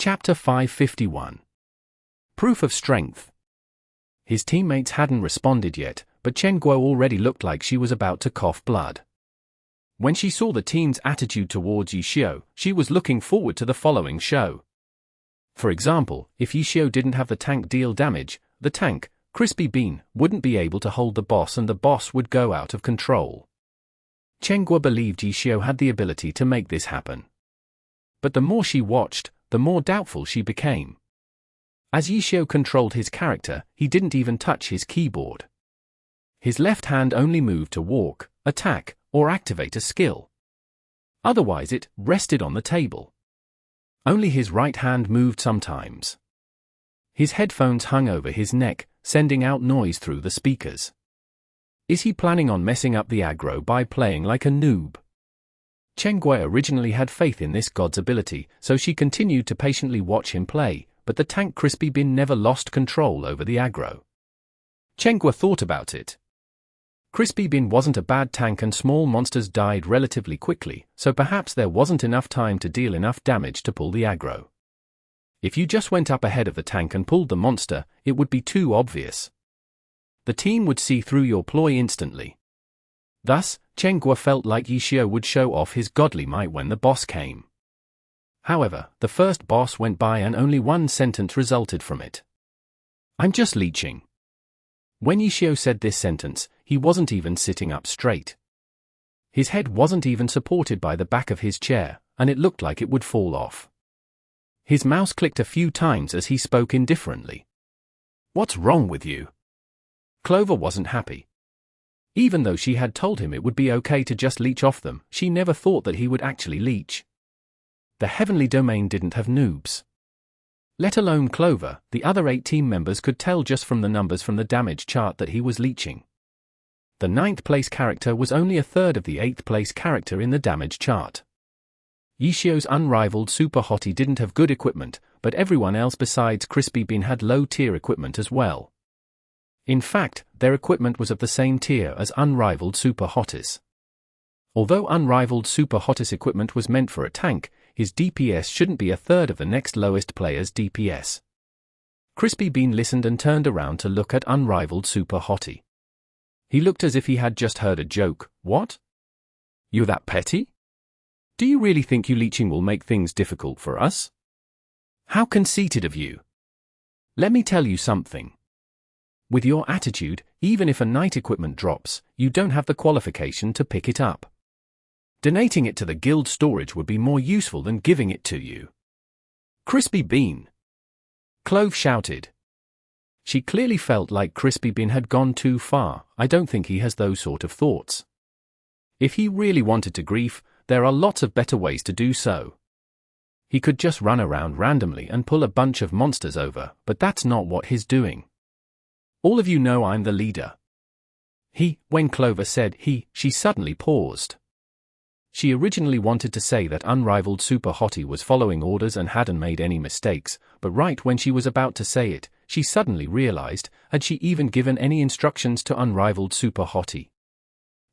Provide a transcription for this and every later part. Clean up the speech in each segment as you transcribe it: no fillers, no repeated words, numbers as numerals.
Chapter 551. Proof of Strength. His teammates hadn't responded yet, but Chen Guo already looked like she was about to cough blood. When she saw the team's attitude towards Yi Xiao, she was looking forward to the following show. For example, if Yi Xiao didn't have the tank deal damage, the tank, Crispy Bean, wouldn't be able to hold the boss and the boss would go out of control. Chen Guo believed Yi Xiao had the ability to make this happen. But the more she watched, the more doubtful she became. As Yi Xiao controlled his character, he didn't even touch his keyboard. His left hand only moved to walk, attack, or activate a skill. Otherwise it rested on the table. Only his right hand moved sometimes. His headphones hung over his neck, sending out noise through the speakers. Is he planning on messing up the aggro by playing like a noob? Chen Guo originally had faith in this god's ability, so she continued to patiently watch him play, but the tank Crispy Bean never lost control over the aggro. Chen Guo thought about it. Crispy Bean wasn't a bad tank and small monsters died relatively quickly, so perhaps there wasn't enough time to deal enough damage to pull the aggro. If you just went up ahead of the tank and pulled the monster, it would be too obvious. The team would see through your ploy instantly. Thus, Chen Guo felt like Yi Xiao would show off his godly might when the boss came. However, the first boss went by and only one sentence resulted from it. I'm just leeching. When Yi Xiao said this sentence, he wasn't even sitting up straight. His head wasn't even supported by the back of his chair, and it looked like it would fall off. His mouse clicked a few times as he spoke indifferently. What's wrong with you? Clover wasn't happy. Even though she had told him it would be okay to just leech off them, she never thought that he would actually leech. The heavenly domain didn't have noobs. Let alone Clover, the other 8 team members could tell just from the numbers from the damage chart that he was leeching. The 9th place character was only a third of the 8th place character in the damage chart. Yi Xiao's unrivaled Super Hottie didn't have good equipment, but everyone else besides Crispy Bean had low-tier equipment as well. In fact, their equipment was of the same tier as unrivaled Super Hotties. Although unrivaled Super Hotties equipment was meant for a tank, his DPS shouldn't be a third of the next lowest player's DPS. Crispy Bean listened and turned around to look at unrivaled Super Hottie. He looked as if he had just heard a joke. What? You that petty? Do you really think you leeching will make things difficult for us? How conceited of you. Let me tell you something. With your attitude, even if a knight equipment drops, you don't have the qualification to pick it up. Donating it to the guild storage would be more useful than giving it to you. Crispy Bean! Clove shouted. She clearly felt like Crispy Bean had gone too far. I don't think he has those sort of thoughts. If he really wanted to grief, there are lots of better ways to do so. He could just run around randomly and pull a bunch of monsters over, but that's not what he's doing. All of you know I'm the leader. When Clover said she suddenly paused. She originally wanted to say that unrivaled Super Hottie was following orders and hadn't made any mistakes, but right when she was about to say it, she suddenly realized, had she even given any instructions to unrivaled Super Hottie?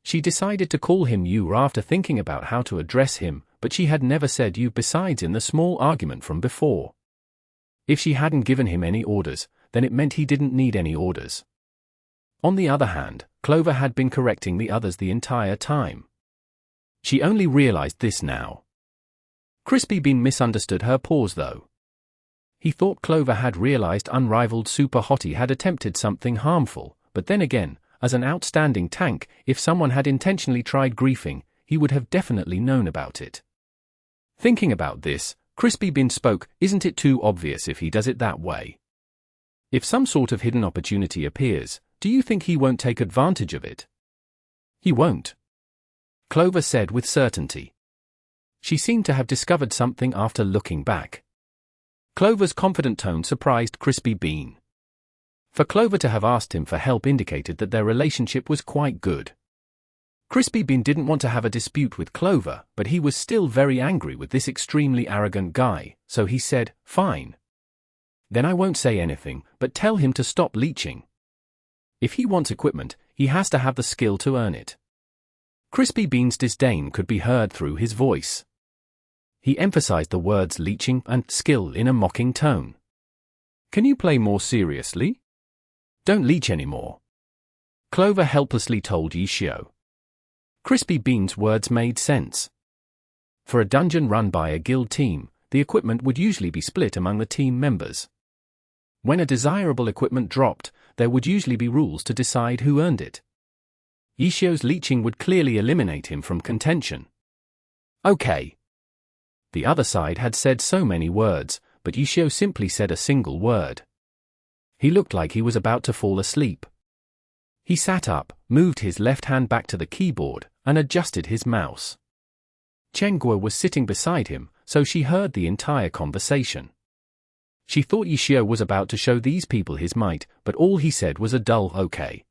She decided to call him you after thinking about how to address him, but she had never said you besides in the small argument from before. If she hadn't given him any orders, then it meant he didn't need any orders. On the other hand, Clover had been correcting the others the entire time. She only realized this now. Crispy Bean misunderstood her pause though. He thought Clover had realized unrivaled Super Hottie had attempted something harmful, but then again, as an outstanding tank, if someone had intentionally tried griefing, he would have definitely known about it. Thinking about this, Crispy Bean spoke, isn't it too obvious if he does it that way? If some sort of hidden opportunity appears, do you think he won't take advantage of it? He won't. Clover said with certainty. She seemed to have discovered something after looking back. Clover's confident tone surprised Crispy Bean. For Clover to have asked him for help indicated that their relationship was quite good. Crispy Bean didn't want to have a dispute with Clover, but he was still very angry with this extremely arrogant guy, so he said, fine. Then I won't say anything, but tell him to stop leeching. If he wants equipment, he has to have the skill to earn it. Crispy Bean's disdain could be heard through his voice. He emphasized the words leeching and skill in a mocking tone. Can you play more seriously? Don't leech anymore. Clover helplessly told Yishio. Crispy Bean's words made sense. For a dungeon run by a guild team, the equipment would usually be split among the team members. When a desirable equipment dropped, there would usually be rules to decide who earned it. Yishio's leeching would clearly eliminate him from contention. Okay. The other side had said so many words, but Yishio simply said a single word. He looked like he was about to fall asleep. He sat up, moved his left hand back to the keyboard, and adjusted his mouse. Chengguo was sitting beside him, so she heard the entire conversation. She thought Yishio was about to show these people his might, but all he said was a dull okay.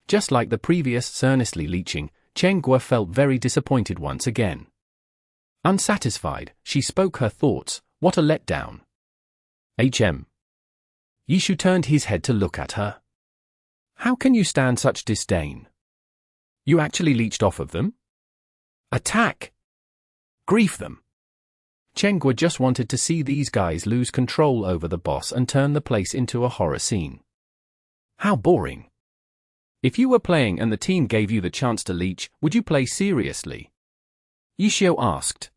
Just like the previous earnestly leeching, Chengguo felt very disappointed once again. Unsatisfied, she spoke her thoughts. What a letdown. Yishu turned his head to look at her. How can you stand such disdain? You actually leeched off of them? Attack! Grief them! Chengguo just wanted to see these guys lose control over the boss and turn the place into a horror scene. How boring. If you were playing and the team gave you the chance to leech, would you play seriously? Yishio asked.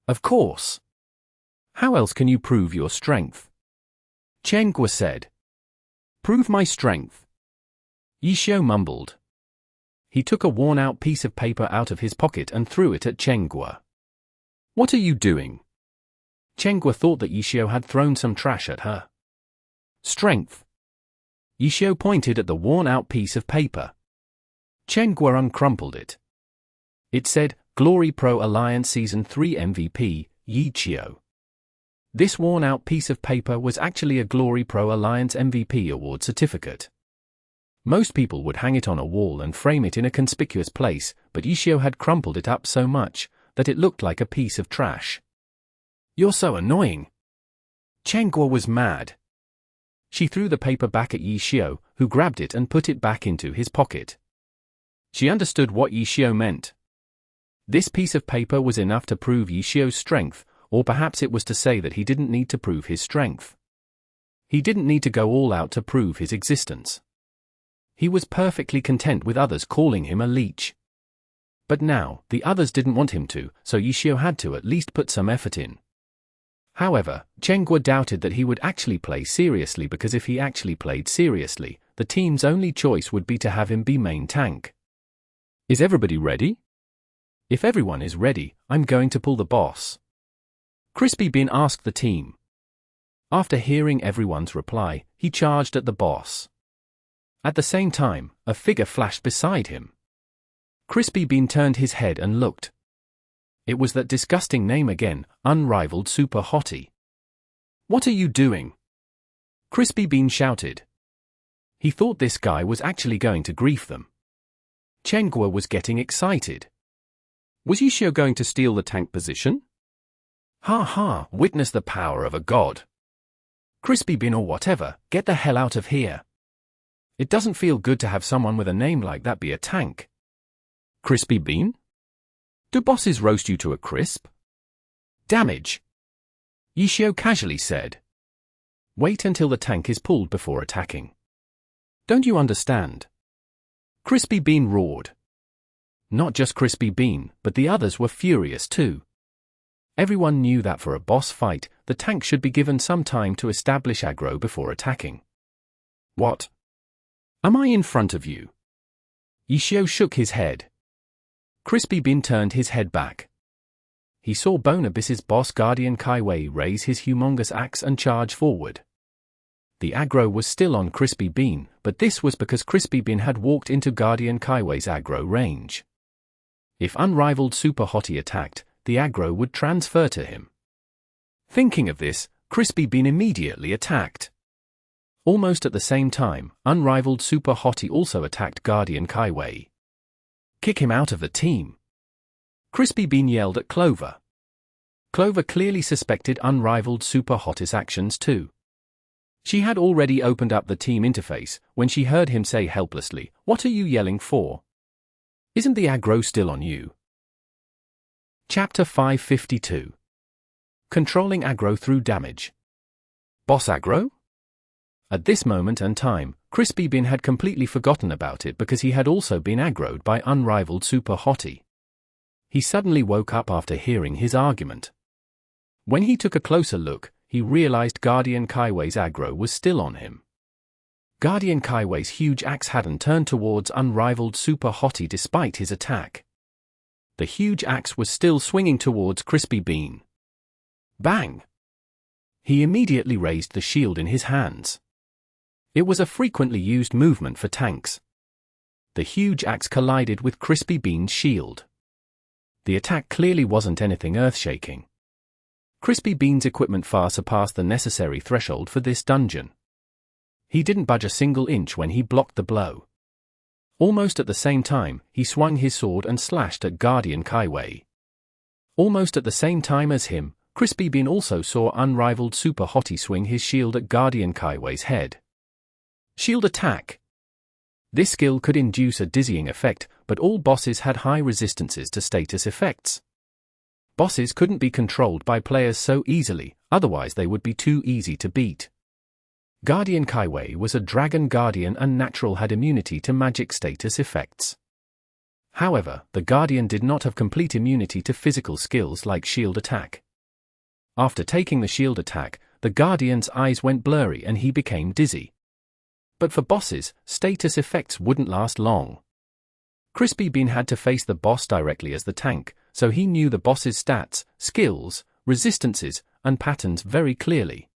Of course. How else can you prove your strength? Chengguo said. Prove my strength. Yishio mumbled. He took a worn-out piece of paper out of his pocket and threw it at Chengguo. What are you doing? Chengguo thought that Yishio had thrown some trash at her. Strength. Yishio pointed at the worn-out piece of paper. Chengguo uncrumpled it. It said, Glory Pro Alliance Season 3 MVP, Yichio. This worn-out piece of paper was actually a Glory Pro Alliance MVP award certificate. Most people would hang it on a wall and frame it in a conspicuous place, but Yishio had crumpled it up so much that it looked like a piece of trash. You're so annoying. Chengguo was mad. She threw the paper back at Yishio, who grabbed it and put it back into his pocket. She understood what Yishio meant. This piece of paper was enough to prove Yishio's strength, or perhaps it was to say that he didn't need to prove his strength. He didn't need to go all out to prove his existence. He was perfectly content with others calling him a leech. But now, the others didn't want him to, so Yishio had to at least put some effort in. However, Chengguo doubted that he would actually play seriously because if he actually played seriously, the team's only choice would be to have him be main tank. Is everybody ready? If everyone is ready, I'm going to pull the boss. Crispy Bean asked the team. After hearing everyone's reply, he charged at the boss. At the same time, a figure flashed beside him. Crispy Bean turned his head and looked. It was that disgusting name again, Unrivaled Super Hottie. What are you doing? Crispy Bean shouted. He thought this guy was actually going to grief them. Chengguo was getting excited. Was Yishio going to steal the tank position? Ha ha, witness the power of a god. Crispy Bean or whatever, get the hell out of here. It doesn't feel good to have someone with a name like that be a tank. Crispy Bean? Do bosses roast you to a crisp? Damage. Yishio casually said. Wait until the tank is pulled before attacking. Don't you understand? Crispy Bean roared. Not just Crispy Bean, but the others were furious too. Everyone knew that for a boss fight, the tank should be given some time to establish aggro before attacking. What? Am I in front of you? Yishio shook his head. Crispy Bean turned his head back. He saw Bone Abyss's boss Guardian Kaiwei raise his humongous axe and charge forward. The aggro was still on Crispy Bean, but this was because Crispy Bean had walked into Guardian Kaiwei's aggro range. If Unrivaled Super Hottie attacked, the aggro would transfer to him. Thinking of this, Crispy Bean immediately attacked. Almost at the same time, Unrivaled Super Hottie also attacked Guardian Kaiwei. Kick him out of the team. Crispy Bean yelled at Clover. Clover clearly suspected Unrivaled Super Hottie's actions too. She had already opened up the team interface when she heard him say helplessly, "What are you yelling for? Isn't the aggro still on you?" Chapter 552. Controlling aggro through damage. Boss aggro? At this moment and time, Crispy Bean had completely forgotten about it because he had also been aggroed by unrivaled Super Hottie. He suddenly woke up after hearing his argument. When he took a closer look, he realized Guardian Kaiwei's aggro was still on him. Guardian Kaiwei's huge axe hadn't turned towards unrivaled Super Hottie despite his attack. The huge axe was still swinging towards Crispy Bean. Bang! He immediately raised the shield in his hands. It was a frequently used movement for tanks. The huge axe collided with Crispy Bean's shield. The attack clearly wasn't anything earth-shaking. Crispy Bean's equipment far surpassed the necessary threshold for this dungeon. He didn't budge a single inch when he blocked the blow. Almost at the same time, he swung his sword and slashed at Guardian Kaiwei. Almost at the same time as him, Crispy Bean also saw unrivaled Super Hottie swing his shield at Guardian Kaiwei's head. Shield attack. This skill could induce a dizzying effect, but all bosses had high resistances to status effects. Bosses couldn't be controlled by players so easily, otherwise they would be too easy to beat. Guardian Kaiwei was a Dragon Guardian and natural had immunity to magic status effects. However, the Guardian did not have complete immunity to physical skills like shield attack. After taking the shield attack, the Guardian's eyes went blurry and he became dizzy. But for bosses, status effects wouldn't last long. Crispy Bean had to face the boss directly as the tank, so he knew the boss's stats, skills, resistances, and patterns very clearly.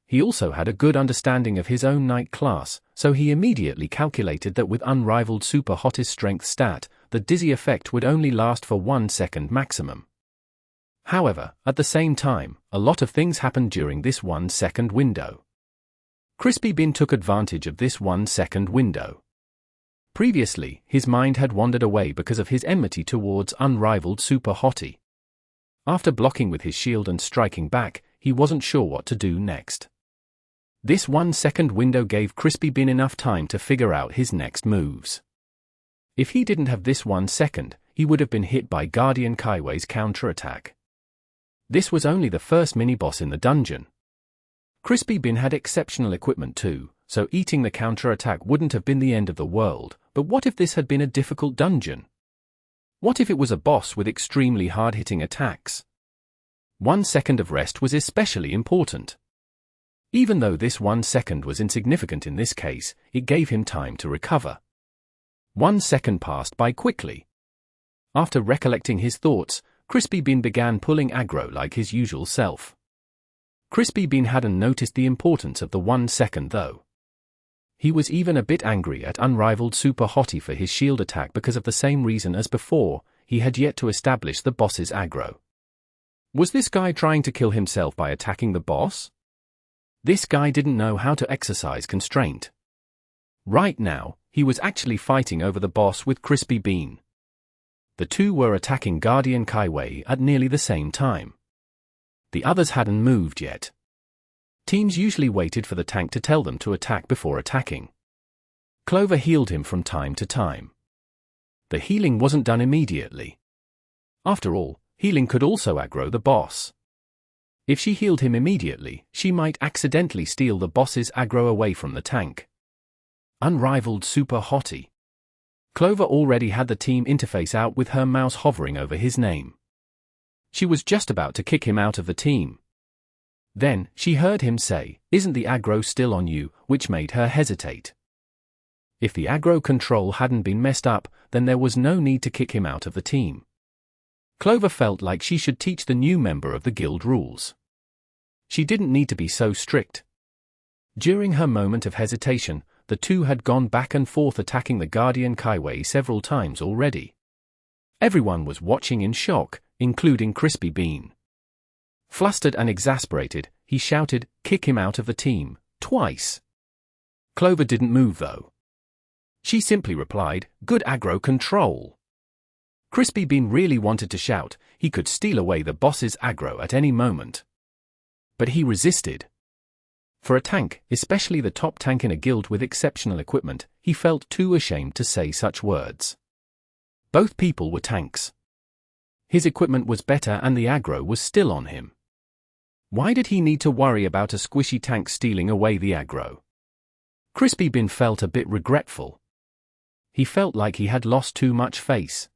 He also had a good understanding of his own knight class, so he immediately calculated that with unrivaled Super Hottie's strength stat, the dizzy effect would only last for 1 second maximum. However, at the same time, a lot of things happened during this 1 second window. Crispy Bean took advantage of this 1 second window. Previously, his mind had wandered away because of his enmity towards unrivaled Super Hottie. After blocking with his shield and striking back, he wasn't sure what to do next. This 1 second window gave Crispy Bean enough time to figure out his next moves. If he didn't have this 1 second, he would have been hit by Guardian Kaiwei's counterattack. This was only the first mini-boss in the dungeon. Crispy Bean had exceptional equipment too, so eating the counterattack wouldn't have been the end of the world, but what if this had been a difficult dungeon? What if it was a boss with extremely hard-hitting attacks? 1 second of rest was especially important. Even though this 1 second was insignificant in this case, it gave him time to recover. 1 second passed by quickly. After recollecting his thoughts, Crispy Bean began pulling aggro like his usual self. Crispy Bean hadn't noticed the importance of the 1 second though. He was even a bit angry at unrivaled Super Hottie for his shield attack because of the same reason as before, he had yet to establish the boss's aggro. Was this guy trying to kill himself by attacking the boss? This guy didn't know how to exercise constraint. Right now, he was actually fighting over the boss with Crispy Bean. The two were attacking Guardian Kaiwei at nearly the same time. The others hadn't moved yet. Teams usually waited for the tank to tell them to attack before attacking. Clover healed him from time to time. The healing wasn't done immediately. After all, healing could also aggro the boss. If she healed him immediately, she might accidentally steal the boss's aggro away from the tank. Unrivaled Super Hottie. Clover already had the team interface out with her mouse hovering over his name. She was just about to kick him out of the team. Then, she heard him say, "Isn't the aggro still on you?" which made her hesitate. If the aggro control hadn't been messed up, then there was no need to kick him out of the team. Clover felt like she should teach the new member of the guild rules. She didn't need to be so strict. During her moment of hesitation, the two had gone back and forth attacking the Guardian Kaiwei several times already. Everyone was watching in shock, including Crispy Bean. Flustered and exasperated, he shouted, "Kick him out of the team," twice. Clover didn't move though. She simply replied, "Good aggro control." Crispy Bean really wanted to shout, he could steal away the boss's aggro at any moment. But he resisted. For a tank, especially the top tank in a guild with exceptional equipment, he felt too ashamed to say such words. Both people were tanks. His equipment was better and the aggro was still on him. Why did he need to worry about a squishy tank stealing away the aggro? Crispy Bean felt a bit regretful. He felt like he had lost too much face.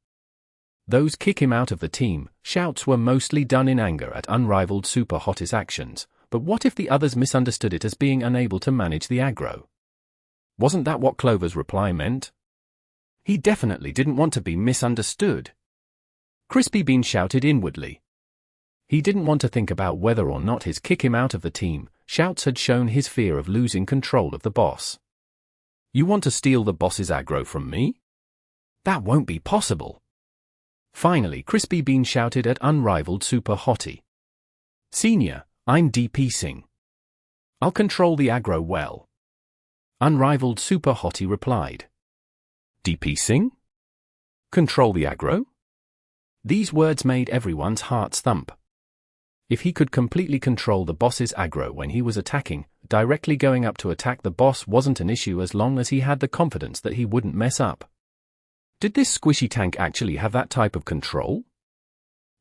Those kick him out of the team shouts were mostly done in anger at unrivaled Super Hot's actions, but what if the others misunderstood it as being unable to manage the aggro? Wasn't that what Clover's reply meant? He definitely didn't want to be misunderstood. Crispy Bean shouted inwardly. He didn't want to think about whether or not his kick him out of the team shouts had shown his fear of losing control of the boss. You want to steal the boss's aggro from me? That won't be possible. Finally, Crispy Bean shouted at unrivaled Super Hottie. Senior, I'm DPsing. I'll control the aggro well. Unrivaled Super Hottie replied. DPsing? Control the aggro? These words made everyone's hearts thump. If he could completely control the boss's aggro when he was attacking, directly going up to attack the boss wasn't an issue as long as he had the confidence that he wouldn't mess up. Did this squishy tank actually have that type of control?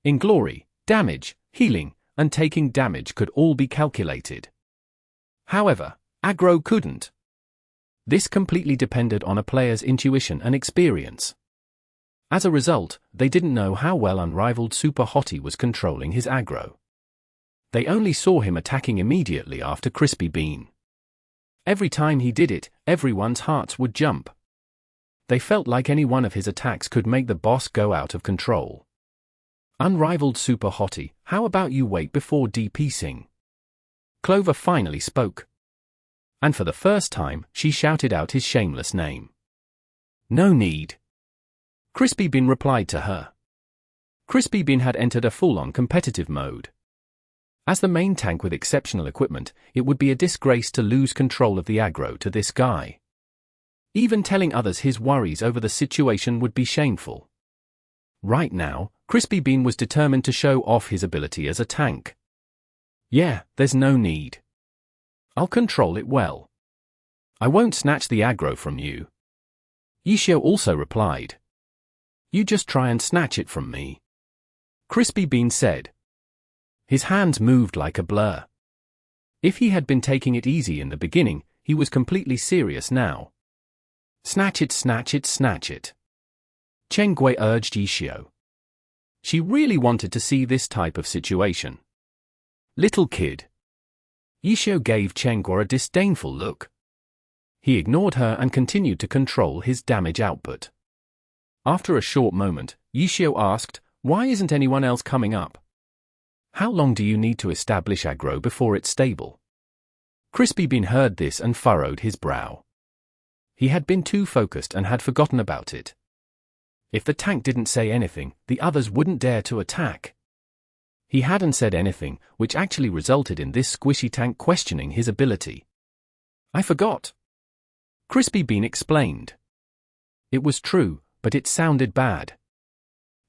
In Glory, damage, healing, and taking damage could all be calculated. However, aggro couldn't. This completely depended on a player's intuition and experience. As a result, they didn't know how well unrivaled Super Hottie was controlling his aggro. They only saw him attacking immediately after Crispy Bean. Every time he did it, everyone's hearts would jump. They felt like any one of his attacks could make the boss go out of control. Unrivaled Super Hottie, how about you wait before DPsing? Clover finally spoke. And for the first time, she shouted out his shameless name. No need. Crispy Bean replied to her. Crispy Bean had entered a full-on competitive mode. As the main tank with exceptional equipment, it would be a disgrace to lose control of the aggro to this guy. Even telling others his worries over the situation would be shameful. Right now, Crispy Bean was determined to show off his ability as a tank. Yeah, there's no need. I'll control it well. I won't snatch the aggro from you. Yishio also replied. You just try and snatch it from me. Crispy Bean said. His hands moved like a blur. If he had been taking it easy in the beginning, he was completely serious now. Snatch it, snatch it, snatch it. Chengui urged Yishio. She really wanted to see this type of situation. Little kid. Yishio gave Chengui a disdainful look. He ignored her and continued to control his damage output. After a short moment, Yishio asked, why isn't anyone else coming up? How long do you need to establish aggro before it's stable? Crispy Bean heard this and furrowed his brow. He had been too focused and had forgotten about it. If the tank didn't say anything, the others wouldn't dare to attack. He hadn't said anything, which actually resulted in this squishy tank questioning his ability. I forgot. Crispy Bean explained. It was true, but it sounded bad.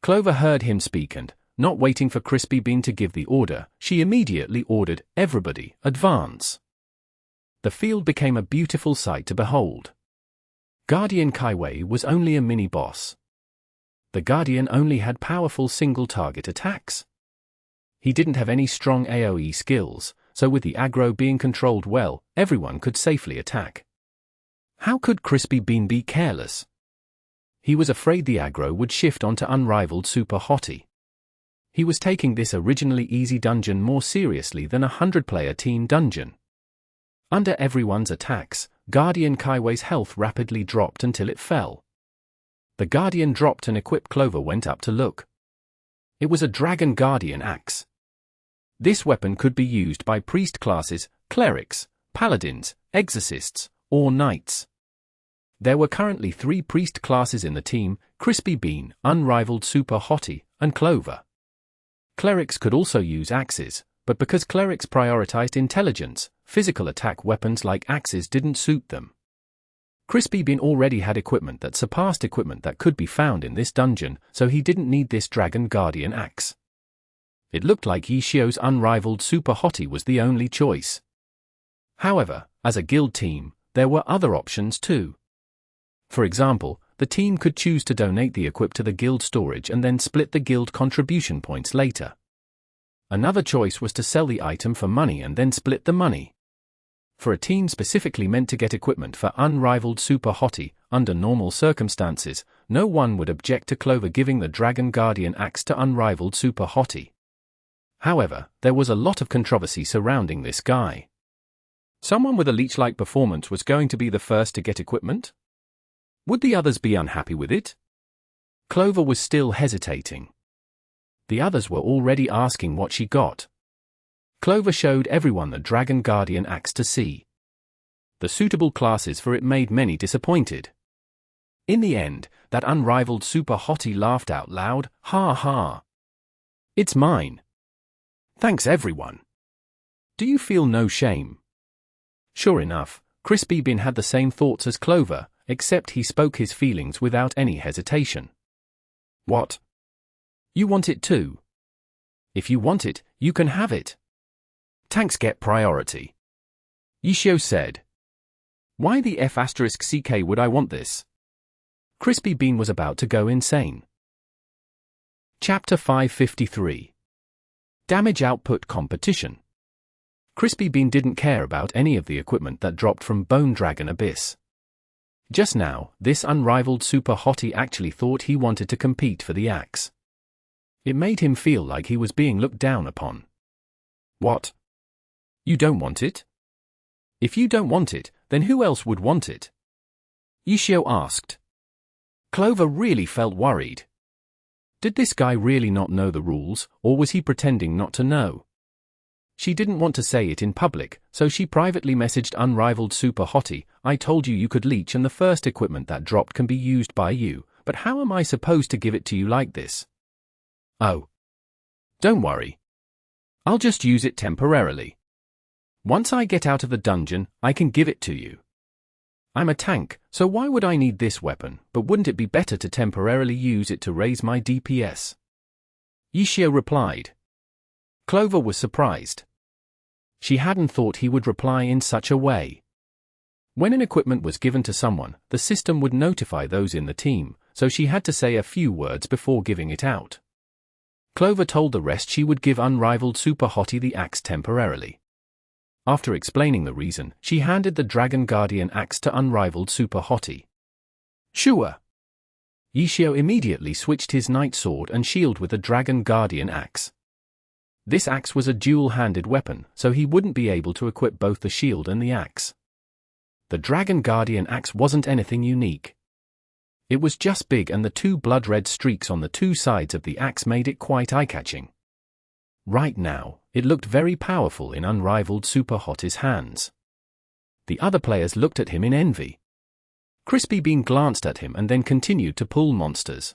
Clover heard him speak and, not waiting for Crispy Bean to give the order, she immediately ordered, everybody, advance. The field became a beautiful sight to behold. Guardian Kaiwei was only a mini-boss. The Guardian only had powerful single-target attacks. He didn't have any strong AoE skills, so with the aggro being controlled well, everyone could safely attack. How could Crispy Bean be careless? He was afraid the aggro would shift onto unrivaled Super Hottie. He was taking this originally easy dungeon more seriously than a 100-player team dungeon. Under everyone's attacks, Guardian Kaiwei's health rapidly dropped until it fell. The Guardian dropped and equipped Clover went up to look. It was a Dragon Guardian axe. This weapon could be used by priest classes, clerics, paladins, exorcists, or knights. There were currently 3 priest classes in the team, Crispy Bean, Unrivaled Super Hottie, and Clover. Clerics could also use axes, but because clerics prioritized intelligence, physical attack weapons like axes didn't suit them. Crispy Bean already had equipment that surpassed equipment that could be found in this dungeon, so he didn't need this Dragon Guardian axe. It looked like Yishio's Unrivaled Super Hottie was the only choice. However, as a guild team, there were other options too. For example, the team could choose to donate the equip to the guild storage and then split the guild contribution points later. Another choice was to sell the item for money and then split the money. For a team specifically meant to get equipment for unrivaled Super Hottie, under normal circumstances, no one would object to Clover giving the Dragon Guardian Axe to unrivaled Super Hottie. However, there was a lot of controversy surrounding this guy. Someone with a leech-like performance was going to be the first to get equipment? Would the others be unhappy with it? Clover was still hesitating. The others were already asking what she got. Clover showed everyone the Dragon Guardian Axe to see. The suitable classes for it made many disappointed. In the end, that unrivaled Super Hottie laughed out loud, "Ha ha! It's mine. Thanks everyone. Do you feel no shame?" Sure enough, Crispy Bean had the same thoughts as Clover, except he spoke his feelings without any hesitation. "What? You want it too? If you want it, you can have it. Tanks get priority," Yishio said. "Why the F***ck would I want this?" Crispy Bean was about to go insane. Chapter 553. Damage Output Competition. Crispy Bean didn't care about any of the equipment that dropped from Bone Dragon Abyss. Just now, this unrivaled Super Hottie actually thought he wanted to compete for the axe. It made him feel like he was being looked down upon. "What? You don't want it? If you don't want it, then who else would want it?" Yishio asked. Clover really felt worried. Did this guy really not know the rules, or was he pretending not to know? She didn't want to say it in public, so she privately messaged Unrivaled Super Hottie, "I told you you could leech and the first equipment that dropped can be used by you, but how am I supposed to give it to you like this?" "Oh. Don't worry. I'll just use it temporarily. Once I get out of the dungeon, I can give it to you. I'm a tank, so why would I need this weapon, but wouldn't it be better to temporarily use it to raise my DPS?" Yishio replied. Clover was surprised. She hadn't thought he would reply in such a way. When an equipment was given to someone, the system would notify those in the team, so she had to say a few words before giving it out. Clover told the rest she would give Unrivaled Super Hottie the axe temporarily. After explaining the reason, she handed the Dragon Guardian Axe to Unrivaled Super Hottie. "Sure." Yishio immediately switched his Knight Sword and Shield with the Dragon Guardian Axe. This axe was a dual-handed weapon, so he wouldn't be able to equip both the shield and the axe. The Dragon Guardian Axe wasn't anything unique. It was just big, and the two blood-red streaks on the two sides of the axe made it quite eye-catching. Right now, it looked very powerful in Unrivaled Super Hottie's hands. The other players looked at him in envy. Crispy Bean glanced at him and then continued to pull monsters.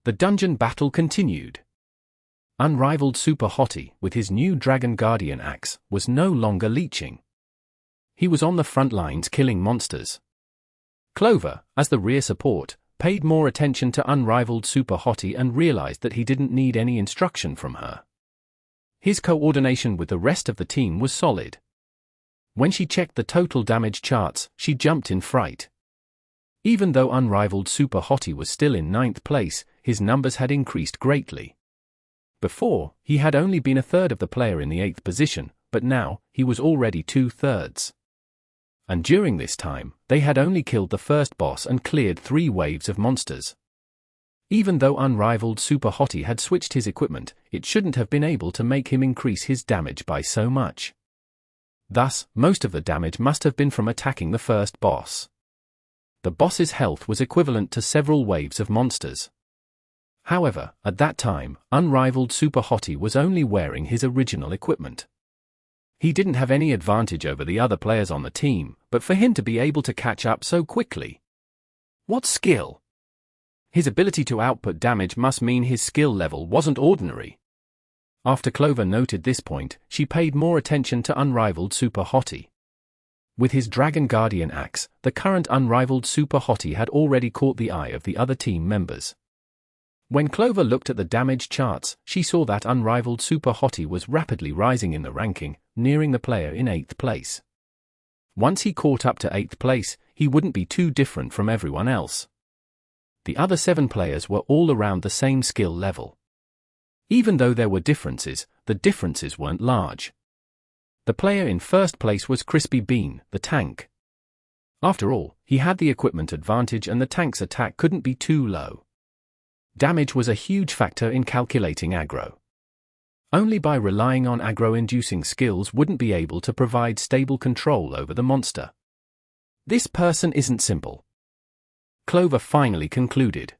The dungeon battle continued. Unrivaled Super Hottie, with his new Dragon Guardian Axe, was no longer leeching. He was on the front lines killing monsters. Clover, as the rear support, paid more attention to Unrivaled Super Hottie and realized that he didn't need any instruction from her. His coordination with the rest of the team was solid. When she checked the total damage charts, she jumped in fright. Even though Unrivaled Super Hottie was still in 9th place, his numbers had increased greatly. Before, he had only been a third of the player in the 8th position, but now, he was already 2/3. And during this time, they had only killed the first boss and cleared 3 waves of monsters. Even though Unrivaled Super Hottie had switched his equipment, it shouldn't have been able to make him increase his damage by so much. Thus, most of the damage must have been from attacking the first boss. The boss's health was equivalent to several waves of monsters. However, at that time, Unrivaled Super Hottie was only wearing his original equipment. He didn't have any advantage over the other players on the team, but for him to be able to catch up so quickly. What skill! His ability to output damage must mean his skill level wasn't ordinary. After Clover noted this point, she paid more attention to Unrivaled Super Hottie. With his Dragon Guardian Axe, the current Unrivaled Super Hottie had already caught the eye of the other team members. When Clover looked at the damage charts, she saw that Unrivaled Super Hottie was rapidly rising in the ranking, nearing the player in 8th place. Once he caught up to 8th place, he wouldn't be too different from everyone else. The other 7 players were all around the same skill level. Even though there were differences, the differences weren't large. The player in first place was Crispy Bean, the tank. After all, he had the equipment advantage and the tank's attack couldn't be too low. Damage was a huge factor in calculating aggro. Only by relying on aggro-inducing skills wouldn't be able to provide stable control over the monster. This person isn't simple. Clover finally concluded.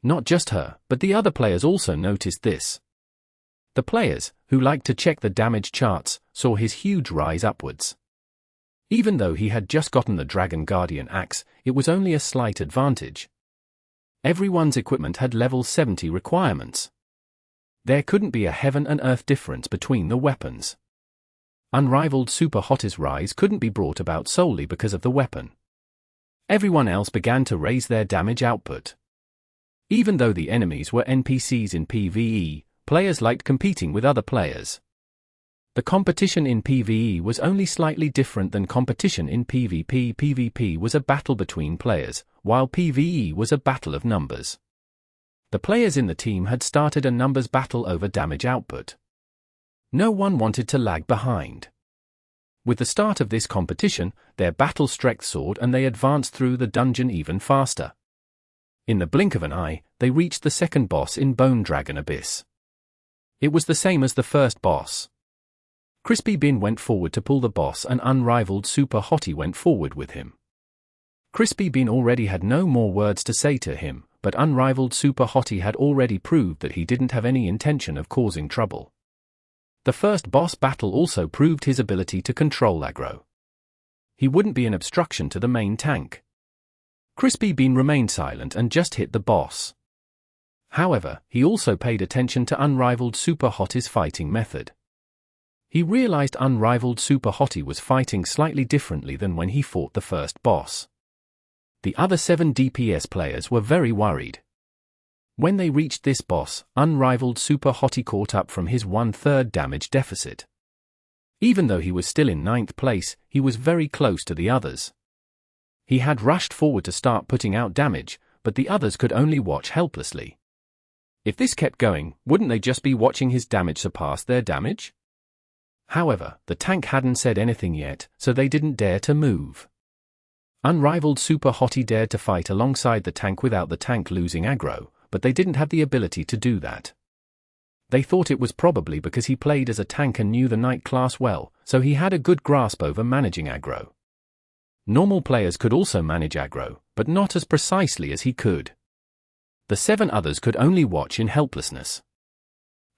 Not just her, but the other players also noticed this. The players, who liked to check the damage charts, saw his huge rise upwards. Even though he had just gotten the Dragon Guardian axe, it was only a slight advantage. Everyone's equipment had level 70 requirements. There couldn't be a heaven and earth difference between the weapons. Unrivaled Super Hot's rise couldn't be brought about solely because of the weapon. Everyone else began to raise their damage output. Even though the enemies were NPCs in PvE, players liked competing with other players. The competition in PvE was only slightly different than competition in PvP. PvP was a battle between players, while PvE was a battle of numbers. The players in the team had started a numbers battle over damage output. No one wanted to lag behind. With the start of this competition, their battle strength soared and they advanced through the dungeon even faster. In the blink of an eye, they reached the second boss in Bone Dragon Abyss. It was the same as the first boss. Crispy Bean went forward to pull the boss and Unrivaled Super Hottie went forward with him. Crispy Bean already had no more words to say to him, but Unrivaled Super Hottie had already proved that he didn't have any intention of causing trouble. The first boss battle also proved his ability to control aggro. He wouldn't be an obstruction to the main tank. Crispy Bean remained silent and just hit the boss. However, he also paid attention to Unrivaled Super Hottie's fighting method. He realized Unrivaled Super Hottie was fighting slightly differently than when he fought the first boss. The other 7 DPS players were very worried. When they reached this boss, Unrivaled Super Hottie caught up from his 1/3 damage deficit. Even though he was still in 9th place, he was very close to the others. He had rushed forward to start putting out damage, but the others could only watch helplessly. If this kept going, wouldn't they just be watching his damage surpass their damage? However, the tank hadn't said anything yet, so they didn't dare to move. Unrivaled Super Hottie dared to fight alongside the tank without the tank losing aggro, but they didn't have the ability to do that. They thought it was probably because he played as a tank and knew the knight class well, so he had a good grasp over managing aggro. Normal players could also manage aggro, but not as precisely as he could. The 7 others could only watch in helplessness.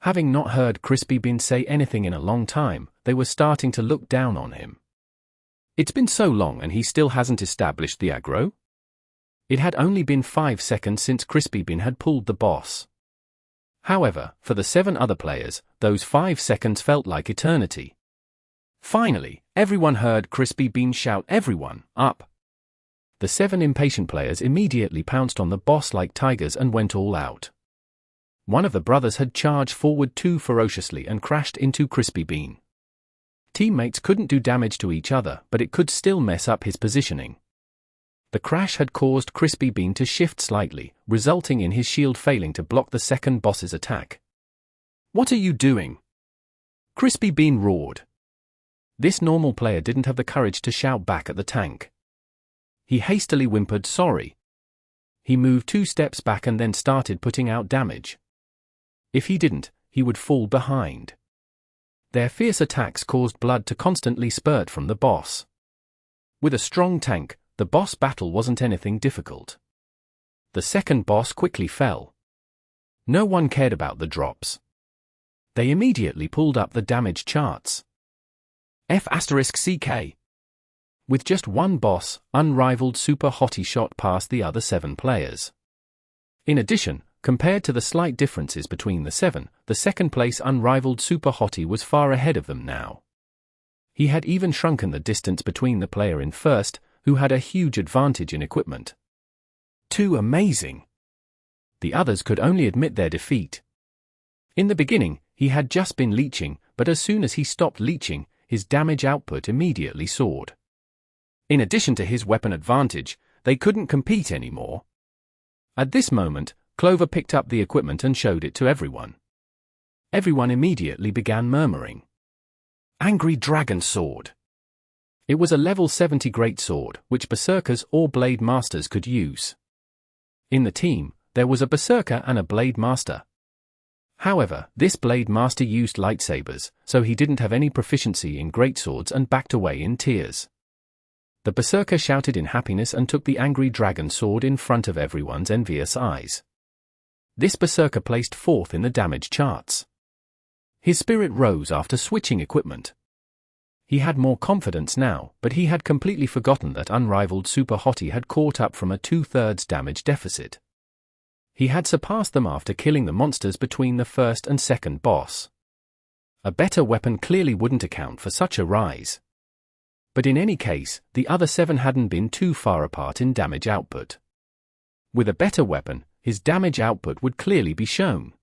Having not heard Crispy Bean say anything in a long time, they were starting to look down on him. It's been so long and he still hasn't established the aggro? It had only been 5 seconds since Crispy Bean had pulled the boss. However, for the 7 other players, those 5 seconds felt like eternity. Finally, everyone heard Crispy Bean shout, "Everyone, up!" The 7 impatient players immediately pounced on the boss like tigers and went all out. One of the brothers had charged forward too ferociously and crashed into Crispy Bean. Teammates couldn't do damage to each other, but it could still mess up his positioning. The crash had caused Crispy Bean to shift slightly, resulting in his shield failing to block the second boss's attack. "What are you doing?" Crispy Bean roared. This normal player didn't have the courage to shout back at the tank. He hastily whimpered sorry. He moved 2 steps back and then started putting out damage. If he didn't, he would fall behind. Their fierce attacks caused blood to constantly spurt from the boss. With a strong tank, the boss battle wasn't anything difficult. The second boss quickly fell. No one cared about the drops. They immediately pulled up the damage charts. F***CK. With just one boss, Unrivaled Super Hottie shot past the other 7 players. In addition, compared to the slight differences between the 7, the second place Unrivaled Super Hottie was far ahead of them now. He had even shrunken the distance between the player in first, who had a huge advantage in equipment. Too amazing! The others could only admit their defeat. In the beginning, he had just been leeching, but as soon as he stopped leeching, his damage output immediately soared. In addition to his weapon advantage, they couldn't compete anymore. At this moment, Clover picked up the equipment and showed it to everyone. Everyone immediately began murmuring. Angry Dragon Sword. It was a level 70 greatsword, which Berserkers or Blade Masters could use. In the team, there was a Berserker and a Blade Master. However, this Blade Master used lightsabers, so he didn't have any proficiency in greatswords and backed away in tears. The Berserker shouted in happiness and took the Angry Dragon Sword in front of everyone's envious eyes. This Berserker placed 4th in the damage charts. His spirit rose after switching equipment. He had more confidence now, but he had completely forgotten that Unrivaled Super Hottie had caught up from a 2/3 damage deficit. He had surpassed them after killing the monsters between the first and second boss. A better weapon clearly wouldn't account for such a rise. But in any case, the other 7 hadn't been too far apart in damage output. With a better weapon, his damage output would clearly be shown.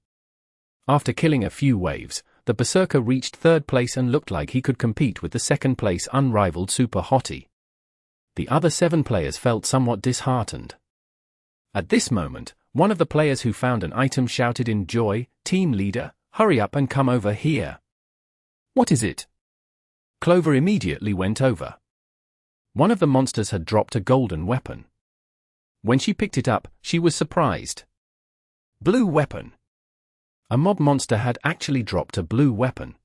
After killing a few waves, the Berserker reached 3rd place and looked like he could compete with the 2nd place Unrivaled Super Hottie. The other 7 players felt somewhat disheartened. At this moment, one of the players who found an item shouted in joy, "Team leader, hurry up and come over here." "What is it?" Clover immediately went over. One of the monsters had dropped a golden weapon. When she picked it up, she was surprised. Blue weapon. A mob monster had actually dropped a blue weapon.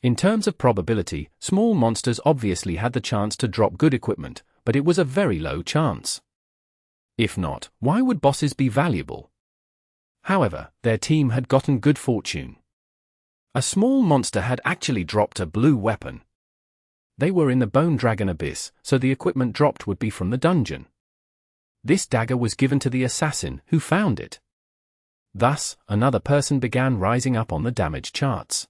In terms of probability, small monsters obviously had the chance to drop good equipment, but it was a very low chance. If not, why would bosses be valuable? However, their team had gotten good fortune. A small monster had actually dropped a blue weapon. They were in the Bone Dragon Abyss, so the equipment dropped would be from the dungeon. This dagger was given to the assassin, who found it. Thus, another person began rising up on the damage charts.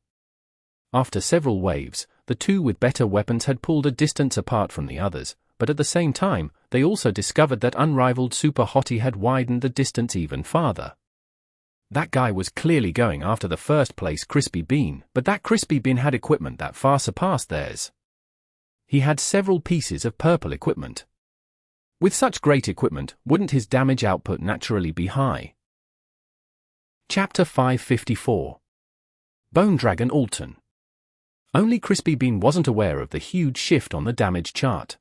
After several waves, the 2 with better weapons had pulled a distance apart from the others, but at the same time, they also discovered that Unrivaled Super Hottie had widened the distance even farther. That guy was clearly going after the 1st place Crispy Bean, but that Crispy Bean had equipment that far surpassed theirs. He had several pieces of purple equipment. With such great equipment, wouldn't his damage output naturally be high? Chapter 554. Bone Dragon Aldton. Only Crispy Bean wasn't aware of the huge shift on the damage chart.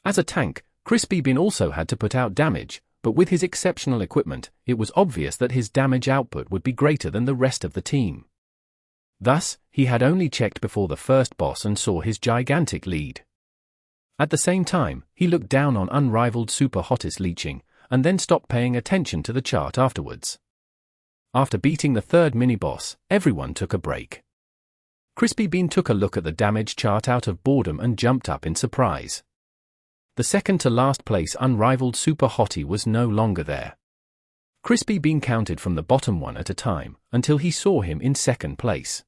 As a tank, Crispy Bean also had to put out damage, but with his exceptional equipment, it was obvious that his damage output would be greater than the rest of the team. Thus, he had only checked before the first boss and saw his gigantic lead. At the same time, he looked down on Unrivaled Super Hottie's leeching, and then stopped paying attention to the chart afterwards. After beating the 3rd mini-boss, everyone took a break. Crispy Bean took a look at the damage chart out of boredom and jumped up in surprise. The second to last place Unrivaled Super Hottie was no longer there. Crispy Bean counted from the bottom one at a time, until he saw him in 2nd place.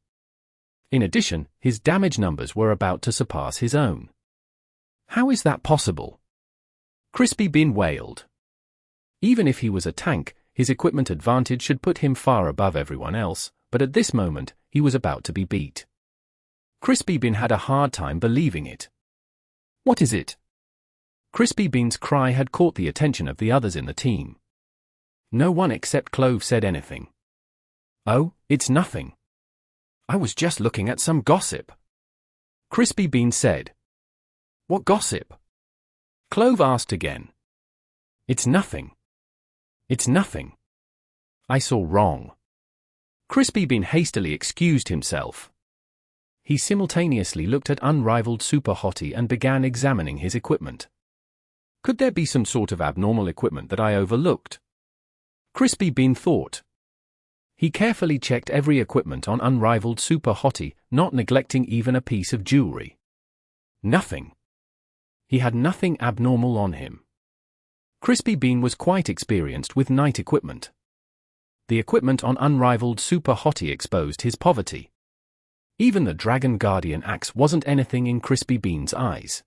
In addition, his damage numbers were about to surpass his own. How is that possible? Crispy Bean wailed. Even if he was a tank, his equipment advantage should put him far above everyone else, but at this moment, he was about to be beat. Crispy Bean had a hard time believing it. What is it? Crispy Bean's cry had caught the attention of the others in the team. No one except Clove said anything. "Oh, it's nothing. I was just looking at some gossip," Crispy Bean said. "What gossip?" Clove asked again. "It's nothing. It's nothing. I saw wrong." Crispy Bean hastily excused himself. He simultaneously looked at Unrivaled Super Hottie and began examining his equipment. Could there be some sort of abnormal equipment that I overlooked? Crispy Bean thought. He carefully checked every equipment on Unrivaled Super Hottie, not neglecting even a piece of jewelry. Nothing. He had nothing abnormal on him. Crispy Bean was quite experienced with knight equipment. The equipment on Unrivaled Super Hottie exposed his poverty. Even the Dragon Guardian axe wasn't anything in Crispy Bean's eyes.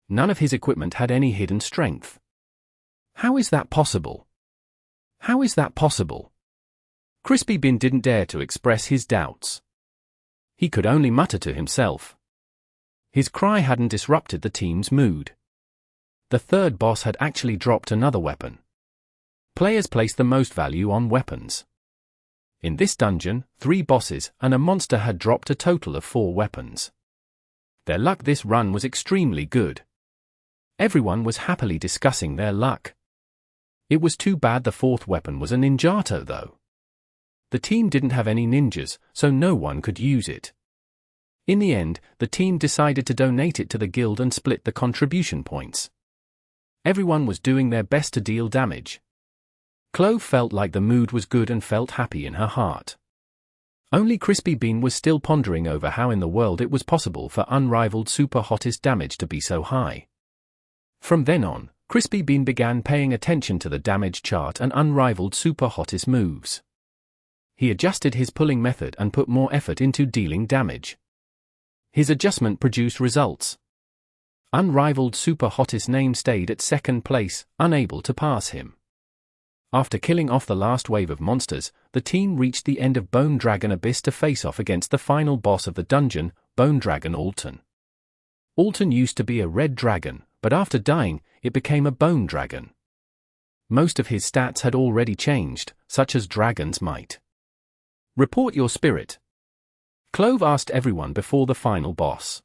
None of his equipment had any hidden strength. How is that possible? How is that possible? Crispy Bean didn't dare to express his doubts. He could only mutter to himself. His cry hadn't disrupted the team's mood. The 3rd boss had actually dropped another weapon. Players place the most value on weapons. In this dungeon, 3 bosses and a monster had dropped a total of 4 weapons. Their luck this run was extremely good. Everyone was happily discussing their luck. It was too bad the 4th weapon was a ninjato though. The team didn't have any ninjas, so no one could use it. In the end, the team decided to donate it to the guild and split the contribution points. Everyone was doing their best to deal damage. Clove felt like the mood was good and felt happy in her heart. Only Crispy Bean was still pondering over how in the world it was possible for unrivaled super hottest damage to be so high. From then on, Crispy Bean began paying attention to the damage chart and unrivaled super hottest moves. He adjusted his pulling method and put more effort into dealing damage. His adjustment produced results. Unrivaled super hottest name stayed at 2nd place, unable to pass him. After killing off the last wave of monsters, the team reached the end of Bone Dragon Abyss to face off against the final boss of the dungeon, Bone Dragon Aldton. Aldton used to be a red dragon, but after dying, it became a bone dragon. Most of his stats had already changed, such as Dragon's Might. Report your spirit. Clove asked everyone before the final boss.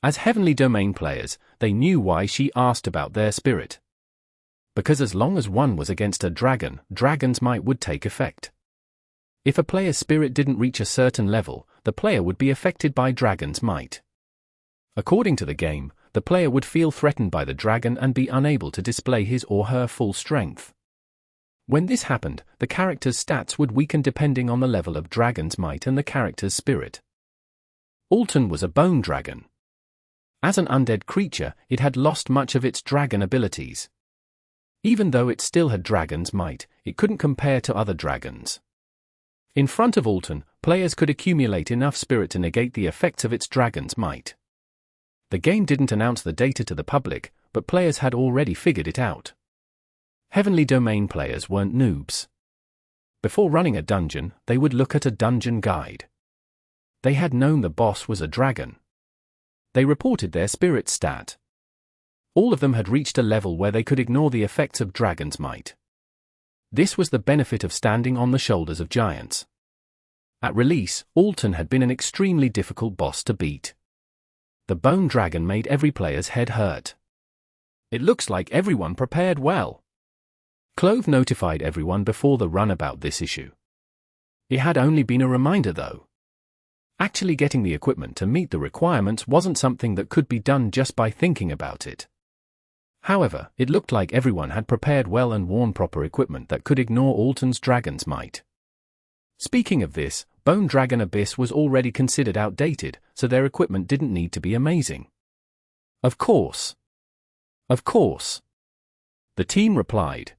As Heavenly Domain players, they knew why she asked about their spirit. Because as long as one was against a dragon, Dragon's Might would take effect. If a player's spirit didn't reach a certain level, the player would be affected by Dragon's Might. According to the game, the player would feel threatened by the dragon and be unable to display his or her full strength. When this happened, the character's stats would weaken depending on the level of Dragon's Might and the character's spirit. Aldton was a bone dragon. As an undead creature, it had lost much of its dragon abilities. Even though it still had Dragon's Might, it couldn't compare to other dragons. In front of Aldton, players could accumulate enough spirit to negate the effects of its Dragon's Might. The game didn't announce the data to the public, but players had already figured it out. Heavenly Domain players weren't noobs. Before running a dungeon, they would look at a dungeon guide. They had known the boss was a dragon. They reported their spirit stat. All of them had reached a level where they could ignore the effects of Dragon's Might. This was the benefit of standing on the shoulders of giants. At release, Aldton had been an extremely difficult boss to beat. The Bone Dragon made every player's head hurt. It looks like everyone prepared well. Clove notified everyone before the run about this issue. It had only been a reminder though. Actually getting the equipment to meet the requirements wasn't something that could be done just by thinking about it. However, it looked like everyone had prepared well and worn proper equipment that could ignore Aldton's Dragon's Might. Speaking of this, Bone Dragon Abyss was already considered outdated, so their equipment didn't need to be amazing. Of course. Of course. The team replied.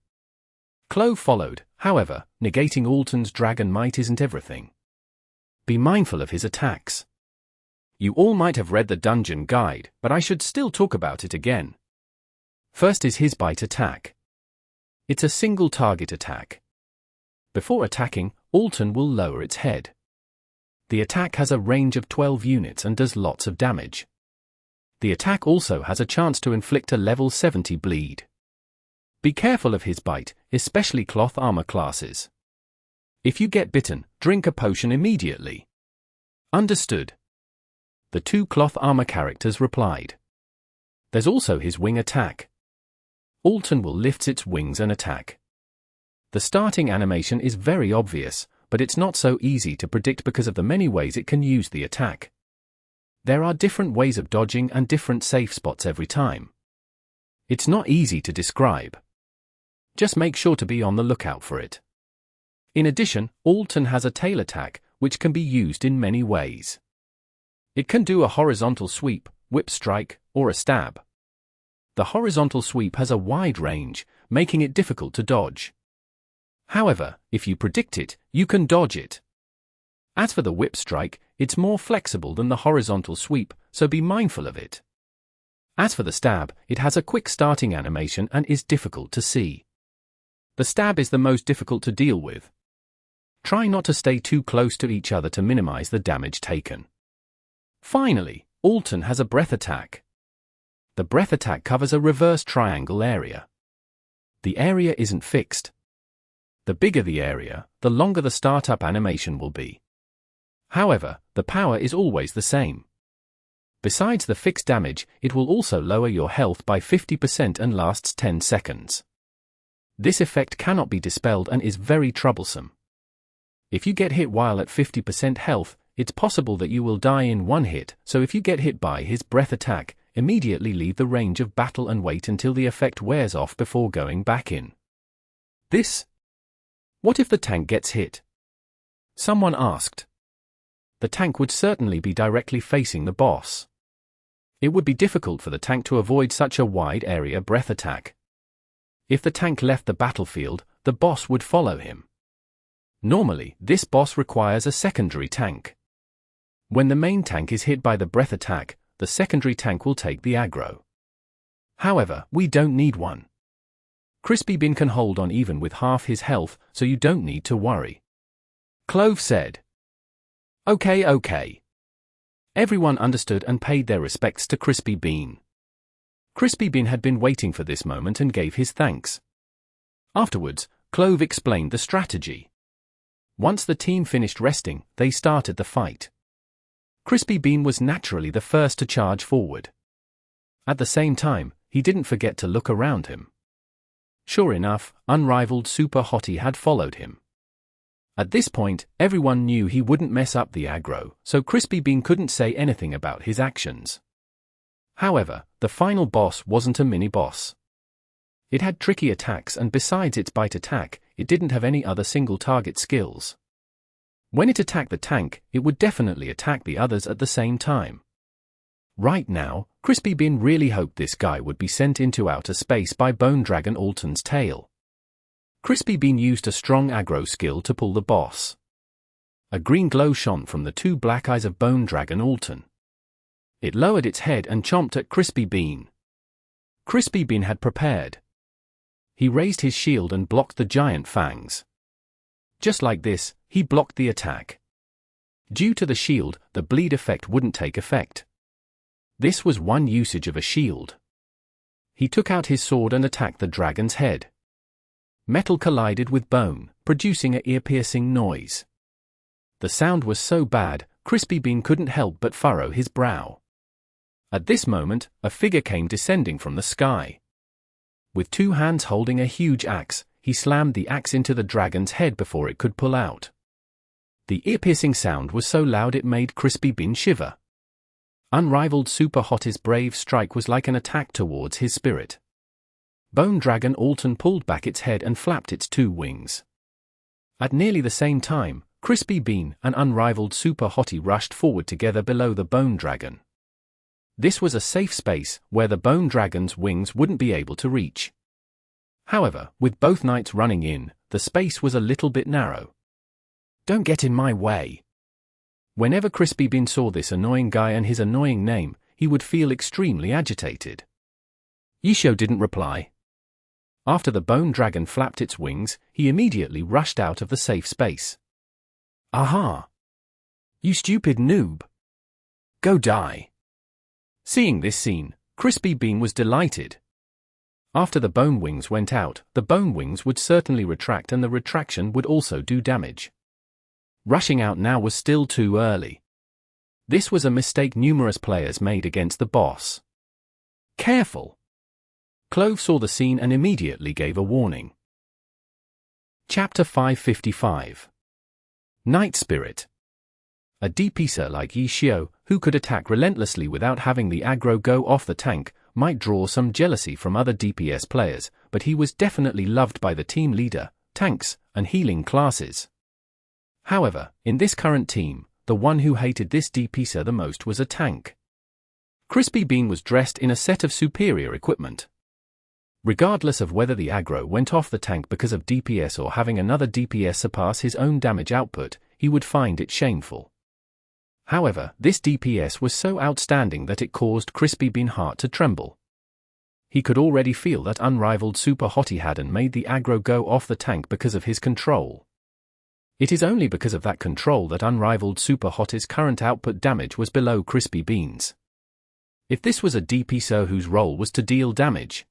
Clove followed, however, negating Aldton's Dragon Might isn't everything. Be mindful of his attacks. You all might have read the dungeon guide, but I should still talk about it again. First is his bite attack. It's a single target attack. Before attacking, Aldton will lower its head. The attack has a range of 12 units and does lots of damage. The attack also has a chance to inflict a level 70 bleed. Be careful of his bite, especially cloth armor classes. If you get bitten, drink a potion immediately. Understood. The 2 cloth armor characters replied. There's also his wing attack. Aldton will lift its wings and attack. The starting animation is very obvious, but it's not so easy to predict because of the many ways it can use the attack. There are different ways of dodging and different safe spots every time. It's not easy to describe. Just make sure to be on the lookout for it. In addition, Aldton has a tail attack, which can be used in many ways. It can do a horizontal sweep, whip strike, or a stab. The horizontal sweep has a wide range, making it difficult to dodge. However, if you predict it, you can dodge it. As for the whip strike, it's more flexible than the horizontal sweep, so be mindful of it. As for the stab, it has a quick starting animation and is difficult to see. The stab is the most difficult to deal with. Try not to stay too close to each other to minimize the damage taken. Finally, Aldton has a breath attack. The breath attack covers a reverse triangle area. The area isn't fixed. The bigger the area, the longer the startup animation will be. However, the power is always the same. Besides the fixed damage, it will also lower your health by 50% and lasts 10 seconds. This effect cannot be dispelled and is very troublesome. If you get hit while at 50% health, it's possible that you will die in one hit, so if you get hit by his breath attack, immediately leave the range of battle and wait until the effect wears off before going back in. What if the tank gets hit? Someone asked. The tank would certainly be directly facing the boss. It would be difficult for the tank to avoid such a wide area breath attack. If the tank left the battlefield, the boss would follow him. Normally, this boss requires a secondary tank. When the main tank is hit by the breath attack, the secondary tank will take the aggro. However, we don't need one. Crispy Bean can hold on even with half his health, so you don't need to worry. Clove said. Okay. Everyone understood and paid their respects to Crispy Bean. Crispy Bean had been waiting for this moment and gave his thanks. Afterwards, Clove explained the strategy. Once the team finished resting, they started the fight. Crispy Bean was naturally the first to charge forward. At the same time, he didn't forget to look around him. Sure enough, unrivaled Super Hottie had followed him. At this point, everyone knew he wouldn't mess up the aggro, so Crispy Bean couldn't say anything about his actions. However, the final boss wasn't a mini-boss. It had tricky attacks and besides its bite attack, it didn't have any other single-target skills. When it attacked the tank, it would definitely attack the others at the same time. Right now, Crispy Bean really hoped this guy would be sent into outer space by Bone Dragon Aldton's tail. Crispy Bean used a strong aggro skill to pull the boss. A green glow shone from the two black eyes of Bone Dragon Aldton. It lowered its head and chomped at Crispy Bean. Crispy Bean had prepared. He raised his shield and blocked the giant fangs. Just like this, he blocked the attack. Due to the shield, the bleed effect wouldn't take effect. This was one usage of a shield. He took out his sword and attacked the dragon's head. Metal collided with bone, producing an ear-piercing noise. The sound was so bad, Crispy Bean couldn't help but furrow his brow. At this moment, a figure came descending from the sky. With two hands holding a huge axe, he slammed the axe into the dragon's head before it could pull out. The ear-piercing sound was so loud it made Crispy Bean shiver. Unrivaled Super Hottie's brave strike was like an attack towards his spirit. Bone Dragon Aldton pulled back its head and flapped its two wings. At nearly the same time, Crispy Bean and Unrivaled Super Hottie rushed forward together below the Bone Dragon. This was a safe space where the Bone Dragon's wings wouldn't be able to reach. However, with both knights running in, the space was a little bit narrow. Don't get in my way. Whenever Crispy Bean saw this annoying guy and his annoying name, he would feel extremely agitated. Yisho didn't reply. After the Bone Dragon flapped its wings, he immediately rushed out of the safe space. Aha! You stupid noob! Go die! Seeing this scene, Crispy Bean was delighted. After the bone wings went out, the bone wings would certainly retract and the retraction would also do damage. Rushing out now was still too early. This was a mistake numerous players made against the boss. Careful! Clove saw the scene and immediately gave a warning. Chapter 555. Night Spirit. A DPSer like Yishio, who could attack relentlessly without having the aggro go off the tank, might draw some jealousy from other DPS players, but he was definitely loved by the team leader, tanks, and healing classes. However, in this current team, the one who hated this DPSer the most was a tank. Crispy Bean was dressed in a set of superior equipment. Regardless of whether the aggro went off the tank because of DPS or having another DPS surpass his own damage output, he would find it shameful. However, this DPS was so outstanding that it caused Crispy Bean's heart to tremble. He could already feel that Unrivaled Super Hottie hadn't made the aggro go off the tank because of his control. It is only because of that control that Unrivaled Super Hottie's current output damage was below Crispy Bean's. If this was a DPSer whose role was to deal damage,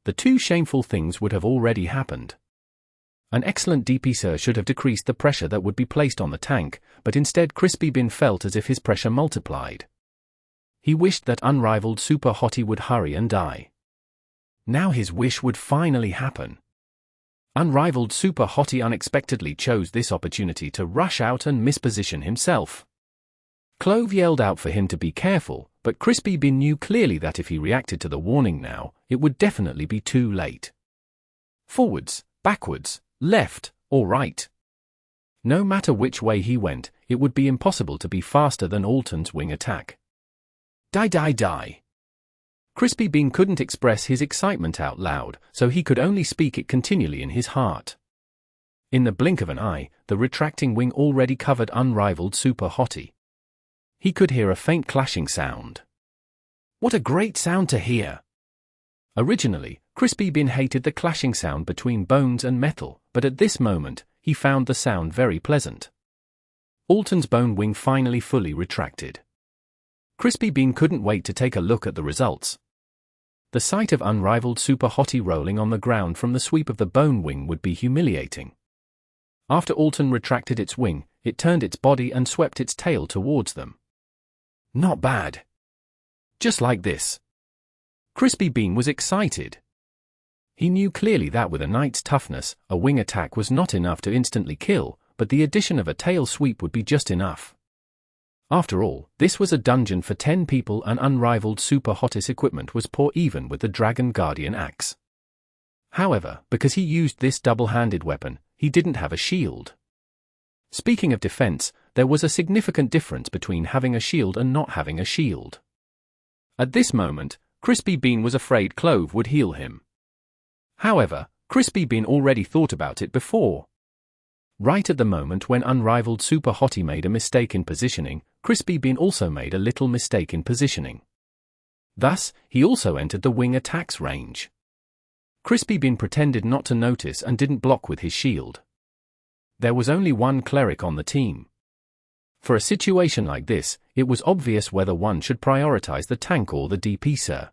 the two shameful things would have already happened. An excellent DPSer should have decreased the pressure that would be placed on the tank, but instead Crispy Bin felt as if his pressure multiplied. He wished that unrivaled Super Hottie would hurry and die. Now his wish would finally happen. Unrivaled Super Hottie unexpectedly chose this opportunity to rush out and misposition himself. Clove yelled out for him to be careful, but Crispy Bin knew clearly that if he reacted to the warning now, it would definitely be too late. Forwards, backwards, left, or right. No matter which way he went, it would be impossible to be faster than Aldton's wing attack. Die die die. Crispy Bin couldn't express his excitement out loud, so he could only speak it continually in his heart. In the blink of an eye, the retracting wing already covered unrivaled Super Hottie. He could hear a faint clashing sound. What a great sound to hear! Originally, Crispy Bin hated the clashing sound between bones and metal, but at this moment, he found the sound very pleasant. Aldton's bone wing finally fully retracted. Crispy Bin couldn't wait to take a look at the results. The sight of unrivaled Super Hottie rolling on the ground from the sweep of the bone wing would be humiliating. After Aldton retracted its wing, it turned its body and swept its tail towards them. Not bad. Just like this. Crispy Bin was excited. He knew clearly that with a knight's toughness, a wing attack was not enough to instantly kill, but the addition of a tail sweep would be just enough. After all, this was a dungeon for 10 people and unrivaled Super Hottie's equipment was poor even with the Dragon Guardian axe. However, because he used this double-handed weapon, he didn't have a shield. Speaking of defense, there was a significant difference between having a shield and not having a shield. At this moment, Crispy Bin was afraid Clove would heal him. However, Crispy Bin already thought about it before. Right at the moment when unrivaled Super Hottie made a mistake in positioning, Crispy Bin also made a little mistake in positioning. Thus, he also entered the wing attack's range. Crispy Bin pretended not to notice and didn't block with his shield. There was only one cleric on the team. For a situation like this, it was obvious whether one should prioritize the tank or the DPSer.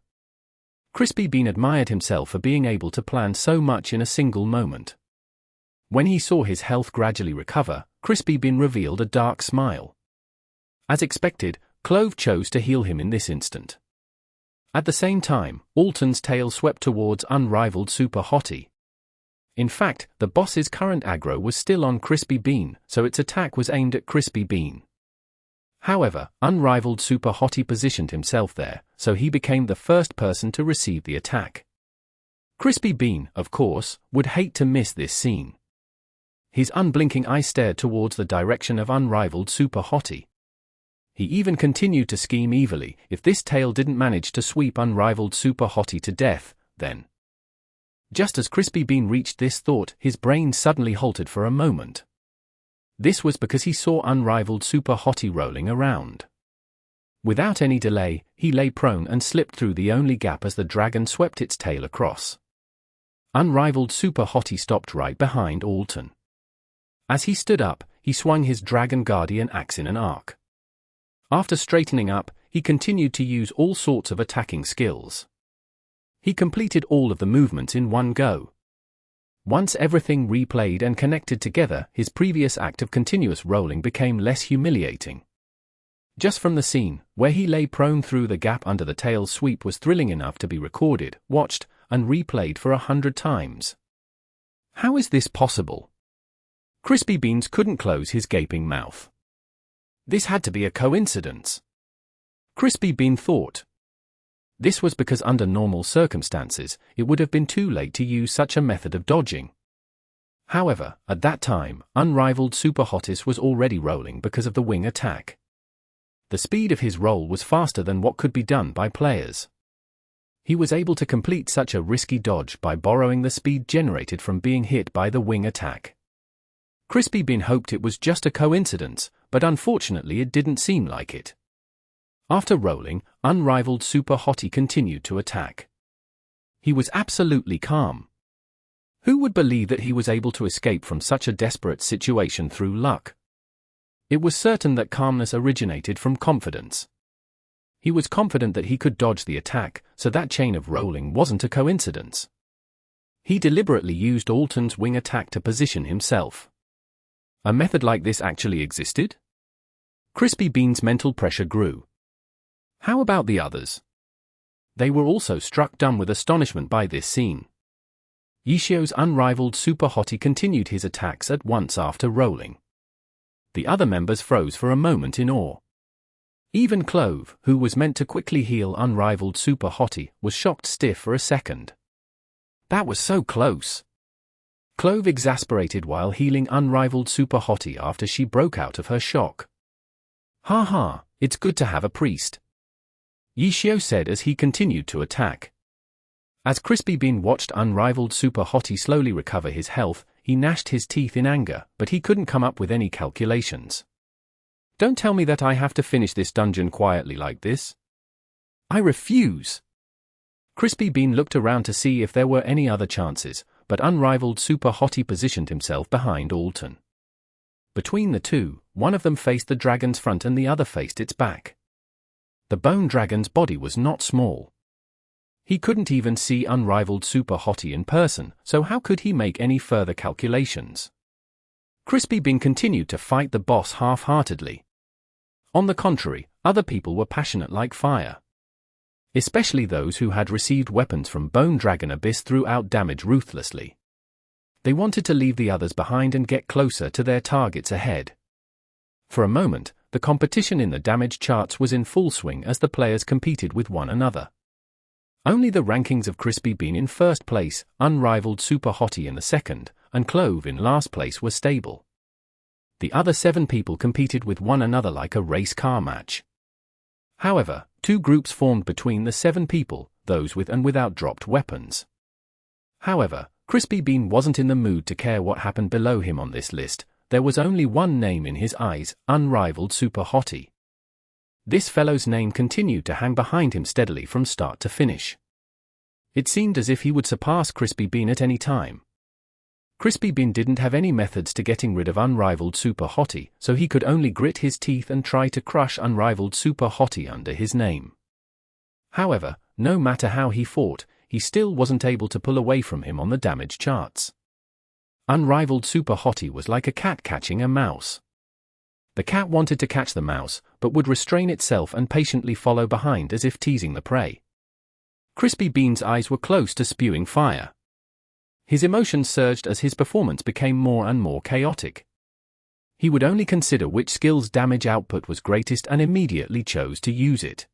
Crispy Bin admired himself for being able to plan so much in a single moment. When he saw his health gradually recover, Crispy Bin revealed a dark smile. As expected, Clove chose to heal him in this instant. At the same time, Aldton's tail swept towards unrivaled Super Hottie. In fact, the boss's current aggro was still on Crispy Bin, so its attack was aimed at Crispy Bin. However, unrivaled Super Hottie positioned himself there, so he became the first person to receive the attack. Crispy Bin, of course, would hate to miss this scene. His unblinking eye stared towards the direction of unrivaled Super Hottie. He even continued to scheme evilly: if this tail didn't manage to sweep unrivaled Super Hottie to death, then... Just as Crispy Bin reached this thought, his brain suddenly halted for a moment. This was because he saw unrivaled Super Hottie rolling around. Without any delay, he lay prone and slipped through the only gap as the dragon swept its tail across. Unrivaled Super Hottie stopped right behind Aldton. As he stood up, he swung his Dragon Guardian axe in an arc. After straightening up, he continued to use all sorts of attacking skills. He completed all of the movements in one go. Once everything replayed and connected together, his previous act of continuous rolling became less humiliating. Just from the scene, where he lay prone through the gap under the tail sweep was thrilling enough to be recorded, watched, and replayed for 100 times. How is this possible? Crispy Beans couldn't close his gaping mouth. This had to be a coincidence. Crispy Bean thought. This was because under normal circumstances, it would have been too late to use such a method of dodging. However, at that time, unrivaled Super Hottie was already rolling because of the wing attack. The speed of his roll was faster than what could be done by players. He was able to complete such a risky dodge by borrowing the speed generated from being hit by the wing attack. Crispy Bean hoped it was just a coincidence, but unfortunately it didn't seem like it. After rolling, unrivaled Super Hottie continued to attack. He was absolutely calm. Who would believe that he was able to escape from such a desperate situation through luck? It was certain that calmness originated from confidence. He was confident that he could dodge the attack, so that chain of rolling wasn't a coincidence. He deliberately used Aldton's wing attack to position himself. A method like this actually existed? Crispy Bean's mental pressure grew. How about the others? They were also struck dumb with astonishment by this scene. Yishio's unrivaled Super Hottie continued his attacks at once after rolling. The other members froze for a moment in awe. Even Clove, who was meant to quickly heal unrivaled Super Hottie, was shocked stiff for a second. That was so close. Clove exasperated while healing unrivaled Super Hottie after she broke out of her shock. Ha ha, it's good to have a priest, Yishio said as he continued to attack. As Crispy Bean watched unrivaled Super Hottie slowly recover his health, he gnashed his teeth in anger, but he couldn't come up with any calculations. Don't tell me that I have to finish this dungeon quietly like this. I refuse. Crispy Bean looked around to see if there were any other chances, but unrivaled Super Hottie positioned himself behind Aldton. Between the two, one of them faced the dragon's front and the other faced its back. The bone dragon's body was not small. He couldn't even see unrivaled Super Hottie in person, so how could he make any further calculations? Crispy Bean continued to fight the boss half-heartedly. On the contrary, other people were passionate like fire. Especially those who had received weapons from Bone Dragon Abyss threw out damage ruthlessly. They wanted to leave the others behind and get closer to their targets ahead. For a moment, the competition in the damage charts was in full swing as the players competed with one another. Only the rankings of Crispy Bean in first place, unrivaled Super Hottie in the second, and Clove in last place were stable. The other 7 people competed with one another like a race car match. However, 2 groups formed between the 7 people, those with and without dropped weapons. However, Crispy Bean wasn't in the mood to care what happened below him on this list. There was only one name in his eyes, unrivaled Super Hottie. This fellow's name continued to hang behind him steadily from start to finish. It seemed as if he would surpass Crispy Bean at any time. Crispy Bean didn't have any methods to getting rid of unrivaled Super Hottie, so he could only grit his teeth and try to crush unrivaled Super Hottie under his name. However, no matter how he fought, he still wasn't able to pull away from him on the damage charts. Unrivaled Super Hottie was like a cat catching a mouse. The cat wanted to catch the mouse, but would restrain itself and patiently follow behind as if teasing the prey. Crispy Bean's eyes were close to spewing fire. His emotions surged as his performance became more and more chaotic. He would only consider which skill's damage output was greatest and immediately chose to use it.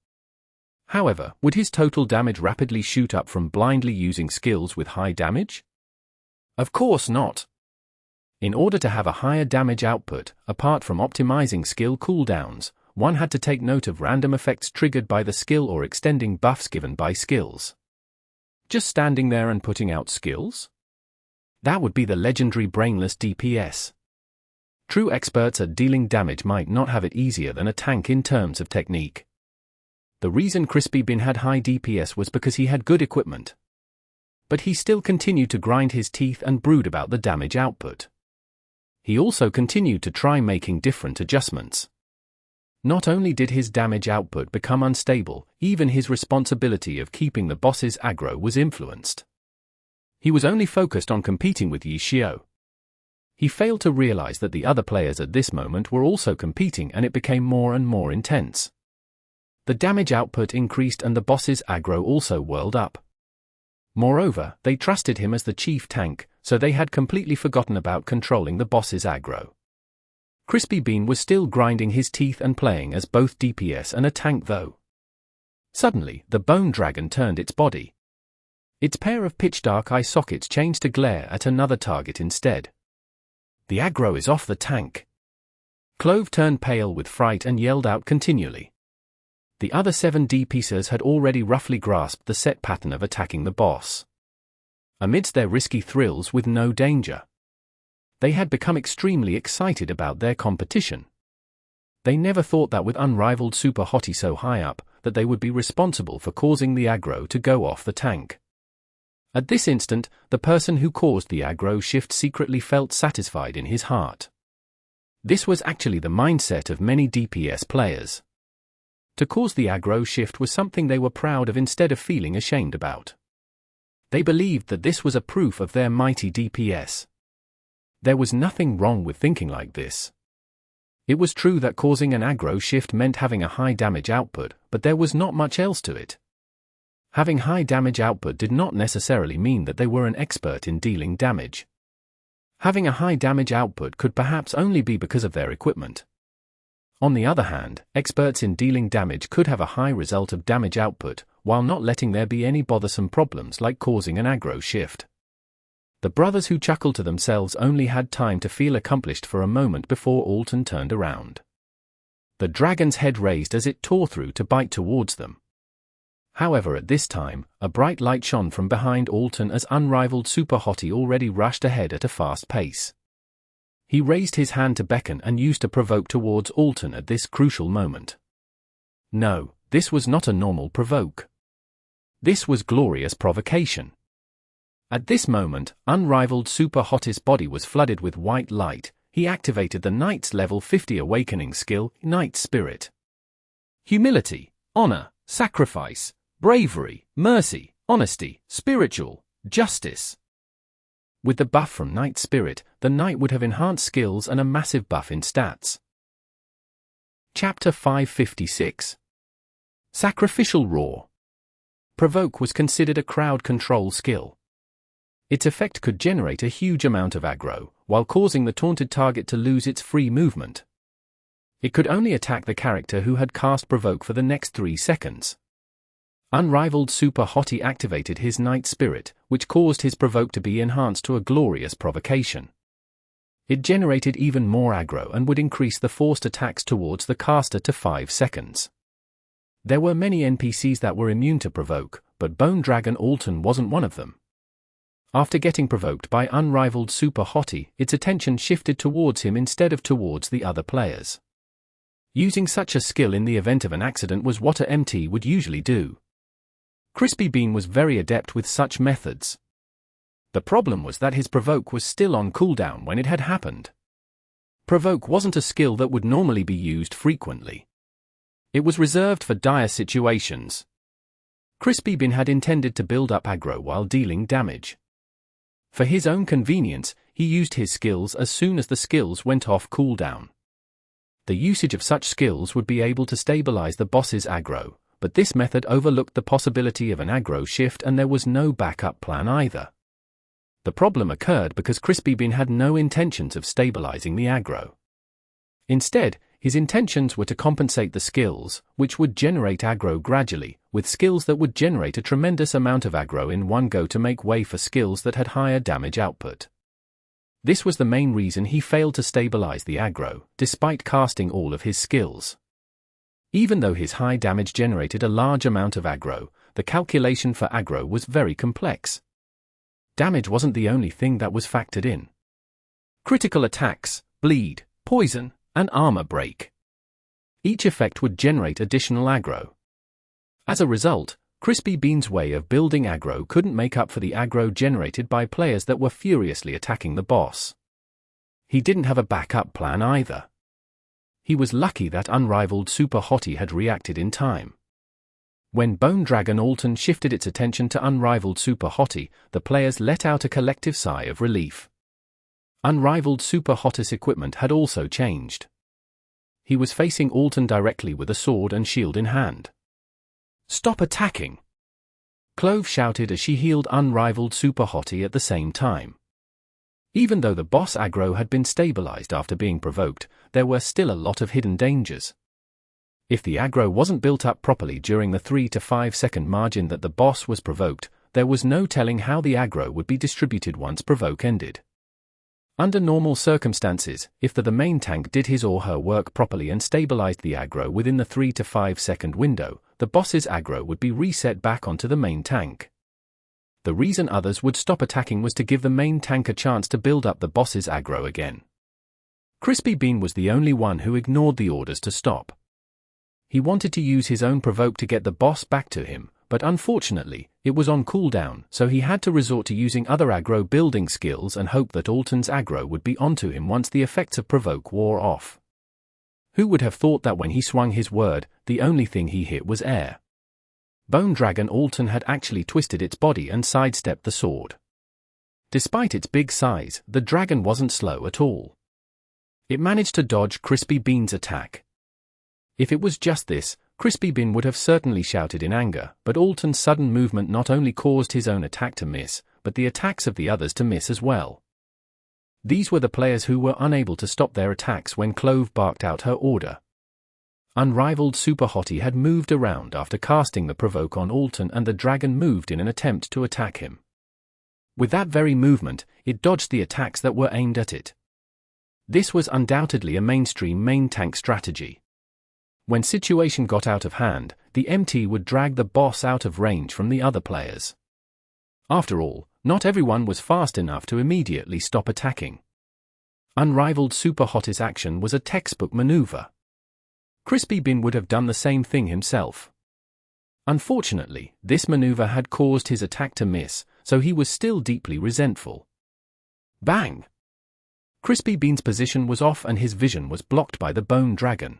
However, would his total damage rapidly shoot up from blindly using skills with high damage? Of course not. In order to have a higher damage output, apart from optimizing skill cooldowns, one had to take note of random effects triggered by the skill or extending buffs given by skills. Just standing there and putting out skills? That would be the legendary brainless DPS. True experts at dealing damage might not have it easier than a tank in terms of technique. The reason Crispy Bean had high DPS was because he had good equipment. But he still continued to grind his teeth and brood about the damage output. He also continued to try making different adjustments. Not only did his damage output become unstable, even his responsibility of keeping the boss's aggro was influenced. He was only focused on competing with Yishio. He failed to realize that the other players at this moment were also competing, and it became more and more intense. The damage output increased and the boss's aggro also whirled up. Moreover, they trusted him as the chief tank, so they had completely forgotten about controlling the boss's aggro. Crispy Bean was still grinding his teeth and playing as both DPS and a tank though. Suddenly, the bone dragon turned its body. Its pair of pitch-dark eye sockets changed to glare at another target instead. The aggro is off the tank. Clove turned pale with fright and yelled out continually. The other 7 DPSers had already roughly grasped the set pattern of attacking the boss. Amidst their risky thrills with no danger, they had become extremely excited about their competition. They never thought that with unrivaled Super Hottie so high up, that they would be responsible for causing the aggro to go off the tank. At this instant, the person who caused the aggro shift secretly felt satisfied in his heart. This was actually the mindset of many DPS players. To cause the aggro shift was something they were proud of instead of feeling ashamed about. They believed that this was a proof of their mighty DPS. There was nothing wrong with thinking like this. It was true that causing an aggro shift meant having a high damage output, but there was not much else to it. Having high damage output did not necessarily mean that they were an expert in dealing damage. Having a high damage output could perhaps only be because of their equipment. On the other hand, experts in dealing damage could have a high result of damage output, while not letting there be any bothersome problems like causing an aggro shift. The brothers who chuckled to themselves only had time to feel accomplished for a moment before Aldton turned around. The dragon's head raised as it tore through to bite towards them. However, at this time, a bright light shone from behind Aldton as unrivaled Super Hottie already rushed ahead at a fast pace. He raised his hand to beckon and used to provoke towards Aldton at this crucial moment. No, this was not a normal provoke. This was glorious provocation. At this moment, unrivaled Super Hottie's body was flooded with white light. He activated the Knight's level 50 awakening skill, Knight Spirit. Humility, honor, sacrifice, bravery, mercy, honesty, spiritual, justice. With the buff from Knight Spirit, the Knight would have enhanced skills and a massive buff in stats. Chapter 556. Sacrificial Roar. Provoke was considered a crowd control skill. Its effect could generate a huge amount of aggro, while causing the taunted target to lose its free movement. It could only attack the character who had cast Provoke for the next 3 seconds. Unrivaled Super Hottie activated his Knight Spirit, which caused his Provoke to be enhanced to a glorious provocation. It generated even more aggro and would increase the forced attacks towards the caster to 5 seconds. There were many NPCs that were immune to Provoke, but Bone Dragon Aldton wasn't one of them. After getting provoked by unrivaled Super Hottie, its attention shifted towards him instead of towards the other players. Using such a skill in the event of an accident was what a MT would usually do. Crispy Bean was very adept with such methods. The problem was that his Provoke was still on cooldown when it had happened. Provoke wasn't a skill that would normally be used frequently. It was reserved for dire situations. Crispy Bean had intended to build up aggro while dealing damage. For his own convenience, he used his skills as soon as the skills went off cooldown. The usage of such skills would be able to stabilize the boss's aggro, but this method overlooked the possibility of an aggro shift and there was no backup plan either. The problem occurred because Crispy Bean had no intentions of stabilizing the aggro. Instead, his intentions were to compensate the skills, which would generate aggro gradually, with skills that would generate a tremendous amount of aggro in one go to make way for skills that had higher damage output. This was the main reason he failed to stabilize the aggro, despite casting all of his skills. Even though his high damage generated a large amount of aggro, the calculation for aggro was very complex. Damage wasn't the only thing that was factored in. Critical attacks, bleed, poison, and armor break. Each effect would generate additional aggro. As a result, Crispy Bean's way of building aggro couldn't make up for the aggro generated by players that were furiously attacking the boss. He didn't have a backup plan either. He was lucky that unrivaled Super Hottie had reacted in time. When Bone Dragon Aldton shifted its attention to unrivaled Super Hottie, the players let out a collective sigh of relief. Unrivaled Super Hottie's equipment had also changed. He was facing Aldton directly with a sword and shield in hand. "Stop attacking!" Clove shouted as she healed unrivaled Super Hottie at the same time. Even though the boss aggro had been stabilized after being provoked, there were still a lot of hidden dangers. If the aggro wasn't built up properly during the 3 to 5 second margin that the boss was provoked, there was no telling how the aggro would be distributed once provoke ended. Under normal circumstances, if the main tank did his or her work properly and stabilized the aggro within the 3 to 5 second window, the boss's aggro would be reset back onto the main tank. The reason others would stop attacking was to give the main tank a chance to build up the boss's aggro again. Crispy Bean was the only one who ignored the orders to stop. He wanted to use his own provoke to get the boss back to him, but unfortunately, it was on cooldown, so he had to resort to using other aggro building skills and hope that Aldton's aggro would be onto him once the effects of provoke wore off. Who would have thought that when he swung his word, the only thing he hit was air? Bone Dragon Aldton had actually twisted its body and sidestepped the sword. Despite its big size, the dragon wasn't slow at all. It managed to dodge Crispy Bean's attack. If it was just this, Crispy Bean would have certainly shouted in anger, but Aldton's sudden movement not only caused his own attack to miss, but the attacks of the others to miss as well. These were the players who were unable to stop their attacks when Clove barked out her order. Unrivaled Super Hottie had moved around after casting the Provoke on Aldton, and the dragon moved in an attempt to attack him. With that very movement, it dodged the attacks that were aimed at it. This was undoubtedly a mainstream main tank strategy. When situation got out of hand, the MT would drag the boss out of range from the other players. After all, not everyone was fast enough to immediately stop attacking. Unrivaled Super Hottie's action was a textbook maneuver. Crispy Bean would have done the same thing himself. Unfortunately, this maneuver had caused his attack to miss, so he was still deeply resentful. Bang! Crispy Bean's position was off and his vision was blocked by the Bone Dragon.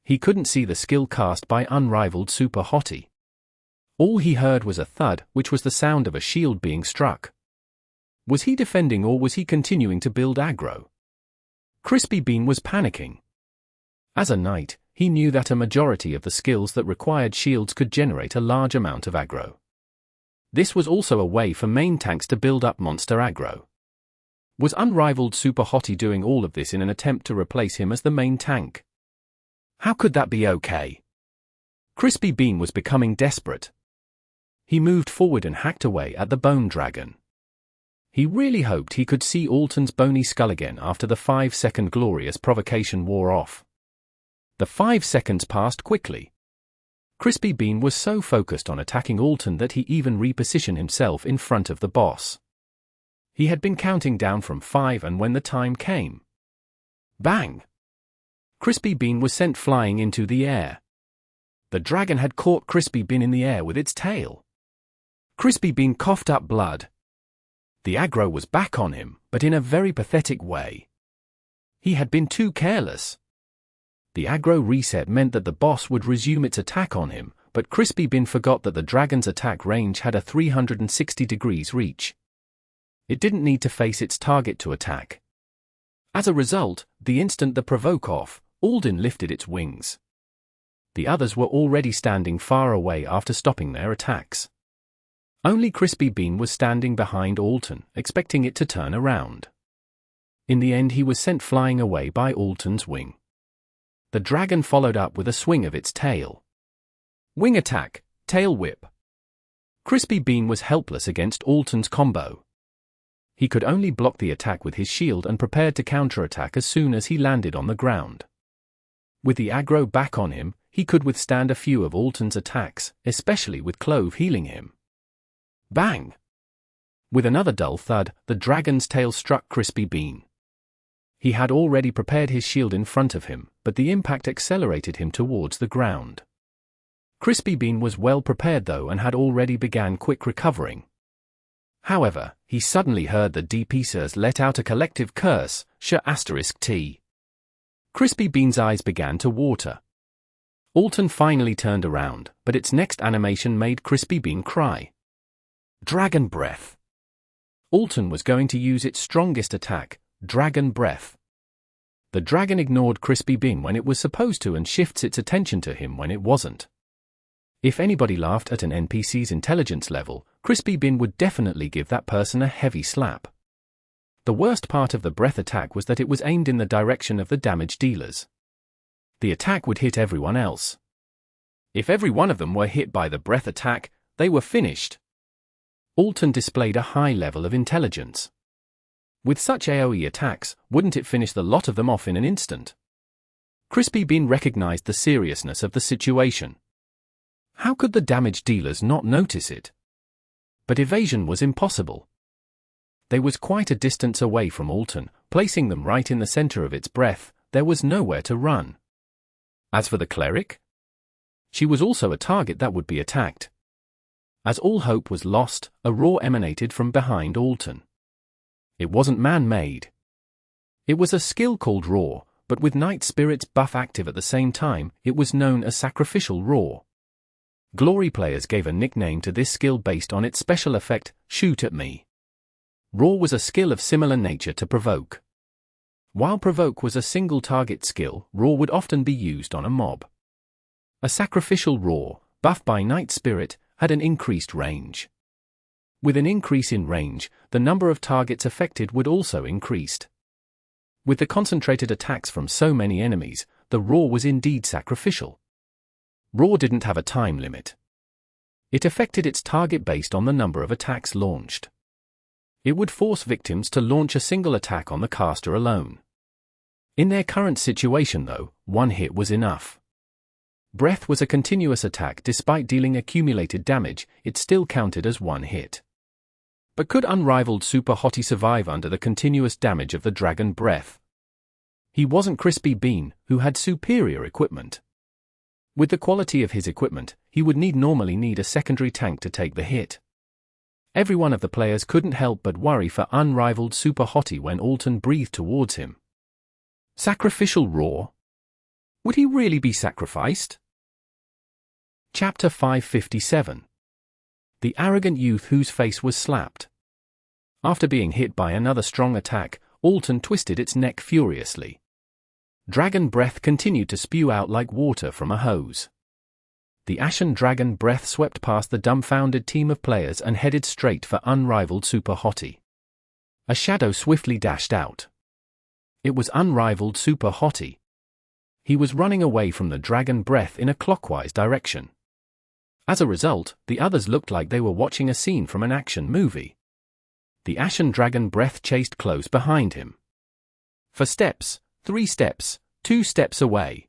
He couldn't see the skill cast by Unrivaled Super Hottie. All he heard was a thud, which was the sound of a shield being struck. Was he defending or was he continuing to build aggro? Crispy Bean was panicking. As a knight, he knew that a majority of the skills that required shields could generate a large amount of aggro. This was also a way for main tanks to build up monster aggro. Was Unrivaled Super Hottie doing all of this in an attempt to replace him as the main tank? How could that be okay? Crispy Bean was becoming desperate. He moved forward and hacked away at the Bone Dragon. He really hoped he could see Aldton's bony skull again after the 5-second glorious provocation wore off. The 5 seconds passed quickly. Crispy Bean was so focused on attacking Aldton that he even repositioned himself in front of the boss. He had been counting down from 5, and when the time came, bang! Crispy Bean was sent flying into the air. The dragon had caught Crispy Bean in the air with its tail. Crispy Bean coughed up blood. The aggro was back on him, but in a very pathetic way. He had been too careless. The aggro reset meant that the boss would resume its attack on him, but Crispy Bean forgot that the dragon's attack range had a 360 degrees reach. It didn't need to face its target to attack. As a result, the instant the Provoke off, Aldton lifted its wings. The others were already standing far away after stopping their attacks. Only Crispy Bean was standing behind Aldton, expecting it to turn around. In the end, he was sent flying away by Aldton's wing. The dragon followed up with a swing of its tail. Wing attack, tail whip. Crispy Bean was helpless against Aldton's combo. He could only block the attack with his shield and prepared to counterattack as soon as he landed on the ground. With the aggro back on him, he could withstand a few of Aldton's attacks, especially with Clove healing him. Bang! With another dull thud, the dragon's tail struck Crispy Bean. He had already prepared his shield in front of him, but the impact accelerated him towards the ground. Crispy Bean was well prepared though and had already began quick recovering. However, he suddenly heard the DPSers let out a collective curse, *T. Crispy Bean's eyes began to water. Aldton finally turned around, but its next animation made Crispy Bean cry. Dragon Breath. Aldton was going to use its strongest attack, Dragon Breath. The dragon ignored Crispy Bean when it was supposed to and shifts its attention to him when it wasn't. If anybody laughed at an NPC's intelligence level, Crispy Bean would definitely give that person a heavy slap. The worst part of the breath attack was that it was aimed in the direction of the damage dealers. The attack would hit everyone else. If every one of them were hit by the breath attack, they were finished. Aldton displayed a high level of intelligence. With such AoE attacks, wouldn't it finish the lot of them off in an instant? Crispy Bean recognized the seriousness of the situation. How could the damage dealers not notice it? But evasion was impossible. They was quite a distance away from Aldton, placing them right in the center of its breath. There was nowhere to run. As for the Cleric, she was also a target that would be attacked. As all hope was lost, a roar emanated from behind Aldton. It wasn't man-made. It was a skill called Roar, but with Night Spirit's buff active at the same time, it was known as Sacrificial Roar. Glory players gave a nickname to this skill based on its special effect, Shoot at Me. Roar was a skill of similar nature to Provoke. While Provoke was a single target skill, Roar would often be used on a mob. A Sacrificial Roar, buffed by Night Spirit, had an increased range. With an increase in range, the number of targets affected would also increase. With the concentrated attacks from so many enemies, the Roar was indeed sacrificial. Roar didn't have a time limit. It affected its target based on the number of attacks launched. It would force victims to launch a single attack on the caster alone. In their current situation though, one hit was enough. Breath was a continuous attack. Despite dealing accumulated damage, it still counted as one hit. But could Unrivaled Super Hottie survive under the continuous damage of the Dragon Breath? He wasn't Crispy Bean, who had superior equipment. With the quality of his equipment, he would normally need a secondary tank to take the hit. Every one of the players couldn't help but worry for Unrivaled Super Hottie when Aldton breathed towards him. Sacrificial Roar? Would he really be sacrificed? Chapter 557. The Arrogant Youth Whose Face Was Slapped. After being hit by another strong attack, Aldton twisted its neck furiously. Dragon Breath continued to spew out like water from a hose. The Ashen Dragon Breath swept past the dumbfounded team of players and headed straight for Unrivaled Super Hottie. A shadow swiftly dashed out. It was Unrivaled Super Hottie. He was running away from the Dragon Breath in a clockwise direction. As a result, the others looked like they were watching a scene from an action movie. The Ashen Dragon Breath chased close behind him. 4 steps, 3 steps, 2 steps away.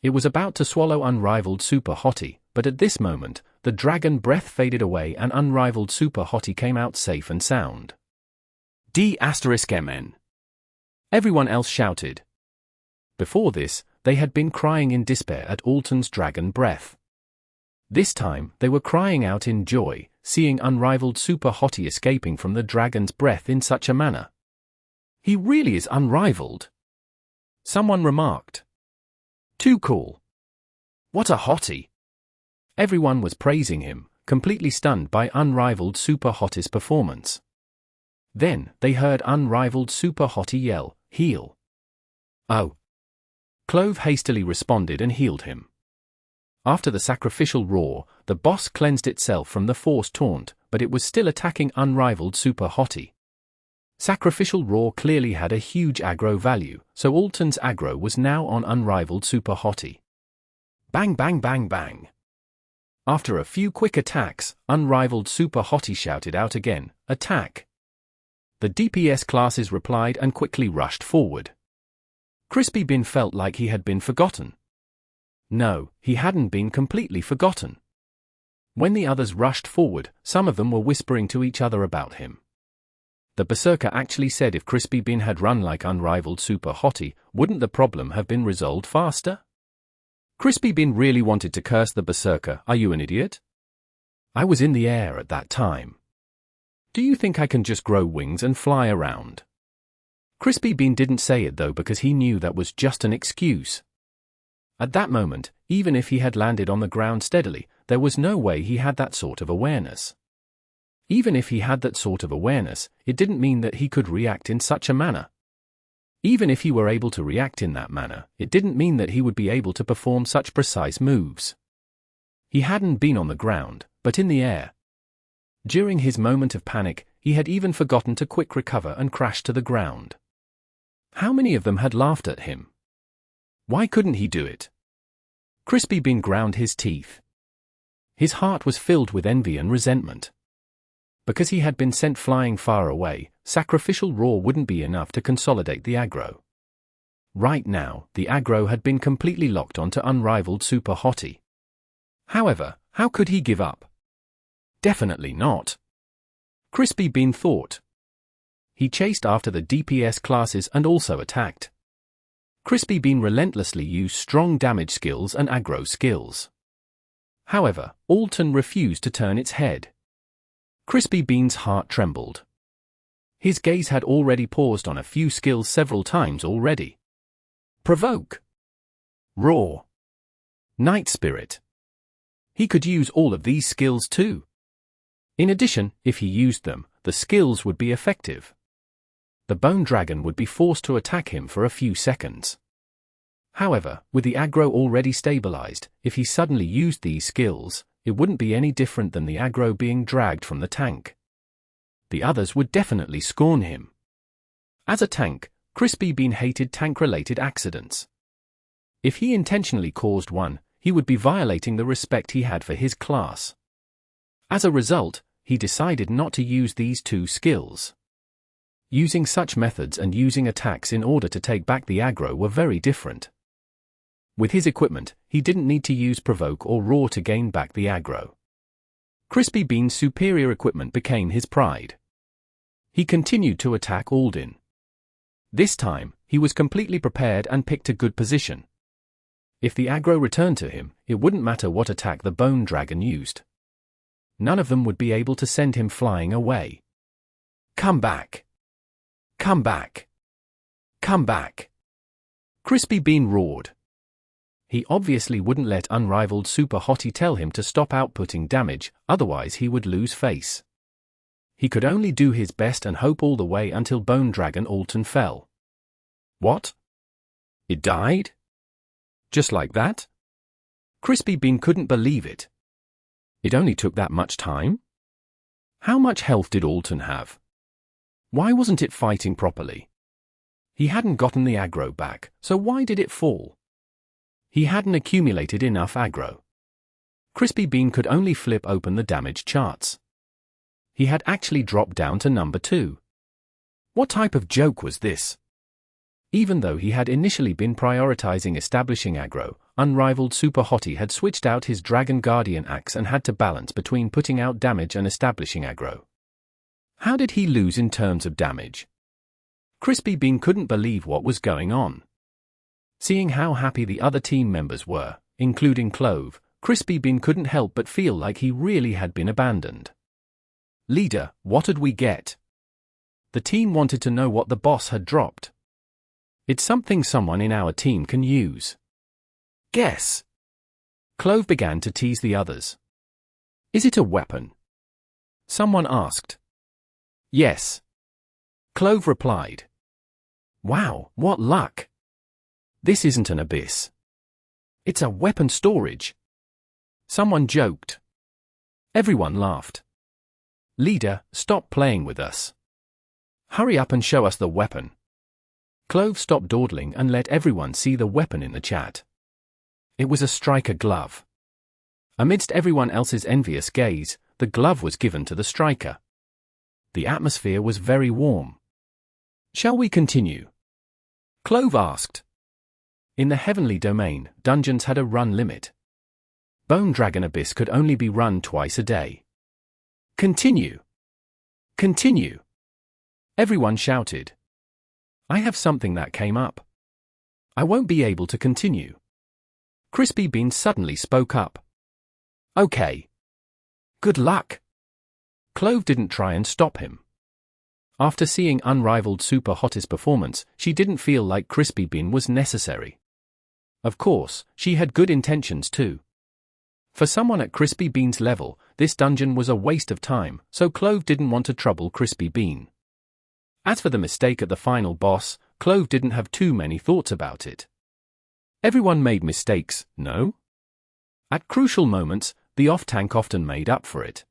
It was about to swallow Unrivaled Super Hottie, but at this moment, the Dragon Breath faded away and Unrivaled Super Hottie came out safe and sound. D*MN. Everyone else shouted. Before this, they had been crying in despair at Aldton's Dragon Breath. This time, they were crying out in joy, seeing Unrivaled Super Hottie escaping from the Dragon's Breath in such a manner. He really is unrivaled. Someone remarked. Too cool. What a hottie. Everyone was praising him, completely stunned by Unrivaled Super Hottie's performance. Then, they heard Unrivaled Super Hottie yell, "Heal." Oh. Clove hastily responded and healed him. After the Sacrificial Roar, the boss cleansed itself from the Force Taunt, but it was still attacking Unrivaled Super Hottie. Sacrificial Roar clearly had a huge aggro value, so Aldton's aggro was now on Unrivaled Super Hottie. Bang bang bang bang. After a few quick attacks, Unrivaled Super Hottie shouted out again, "Attack!" The DPS classes replied and quickly rushed forward. Crispy Bean felt like he had been forgotten. No, he hadn't been completely forgotten. When the others rushed forward, some of them were whispering to each other about him. The Berserker actually said if Crispy Bean had run like Unrivaled Super Hottie, wouldn't the problem have been resolved faster? Crispy Bean really wanted to curse the Berserker. Are you an idiot? I was in the air at that time. Do you think I can just grow wings and fly around? Crispy Bean didn't say it though because he knew that was just an excuse. At that moment, even if he had landed on the ground steadily, there was no way he had that sort of awareness. Even if he had that sort of awareness, it didn't mean that he could react in such a manner. Even if he were able to react in that manner, it didn't mean that he would be able to perform such precise moves. He hadn't been on the ground, but in the air. During his moment of panic, he had even forgotten to quick recover and crash to the ground. How many of them had laughed at him? Why couldn't he do it? Crispy Bean ground his teeth. His heart was filled with envy and resentment. Because he had been sent flying far away, Sacrificial Roar wouldn't be enough to consolidate the aggro. Right now, the aggro had been completely locked onto Unrivaled Super Hottie. However, how could he give up? Definitely not. Crispy Bean thought. He chased after the DPS classes and also attacked. Crispy Bean relentlessly used strong damage skills and aggro skills. However, Aldton refused to turn its head. Crispy Bean's heart trembled. His gaze had already paused on a few skills several times already. Provoke. Roar. Night Spirit. He could use all of these skills too. In addition, if he used them, the skills would be effective. The Bone Dragon would be forced to attack him for a few seconds. However, with the aggro already stabilized, if he suddenly used these skills, it wouldn't be any different than the aggro being dragged from the tank. The others would definitely scorn him. As a tank, Crispy Bean hated tank-related accidents. If he intentionally caused one, he would be violating the respect he had for his class. As a result, he decided not to use these two skills. Using such methods and using attacks in order to take back the aggro were very different. With his equipment, he didn't need to use Provoke or Roar to gain back the aggro. Crispy Bean's superior equipment became his pride. He continued to attack Aldton. This time, he was completely prepared and picked a good position. If the aggro returned to him, it wouldn't matter what attack the Bone Dragon used. None of them would be able to send him flying away. Come back! Come back! Come back! Crispy Bean roared. He obviously wouldn't let unrivaled Super Hottie tell him to stop outputting damage, otherwise he would lose face. He could only do his best and hope all the way until Bone Dragon Aldton fell. What? It died? Just like that? Crispy Bean couldn't believe it. It only took that much time? How much health did Aldton have? Why wasn't it fighting properly? He hadn't gotten the aggro back, so why did it fall? He hadn't accumulated enough aggro. Crispy Bean could only flip open the damage charts. He had actually dropped down to number 2. What type of joke was this? Even though he had initially been prioritizing establishing aggro, unrivaled Super Hottie had switched out his Dragon Guardian axe and had to balance between putting out damage and establishing aggro. How did he lose in terms of damage? Crispy Bean couldn't believe what was going on. Seeing how happy the other team members were, including Clove, Crispy Bean couldn't help but feel like he really had been abandoned. Leader, what did we get? The team wanted to know what the boss had dropped. It's something someone in our team can use. Guess. Clove began to tease the others. Is it a weapon? Someone asked. Yes. Clove replied. Wow, what luck! This isn't an abyss. It's a weapon storage. Someone joked. Everyone laughed. Leader, stop playing with us. Hurry up and show us the weapon. Clove stopped dawdling and let everyone see the weapon in the chat. It was a striker glove. Amidst everyone else's envious gaze, the glove was given to the striker. The atmosphere was very warm. Shall we continue? Clove asked. In the heavenly domain, dungeons had a run limit. Bone Dragon Abyss could only be run twice a day. Continue! Continue! Everyone shouted. I have something that came up. I won't be able to continue. Crispy Bean suddenly spoke up. Okay. Good luck. Clove didn't try and stop him. After seeing unrivaled Super Hottie's performance, she didn't feel like Crispy Bean was necessary. Of course, she had good intentions too. For someone at Crispy Bean's level, this dungeon was a waste of time, so Clove didn't want to trouble Crispy Bean. As for the mistake at the final boss, Clove didn't have too many thoughts about it. Everyone made mistakes, no? At crucial moments, the off-tank often made up for it.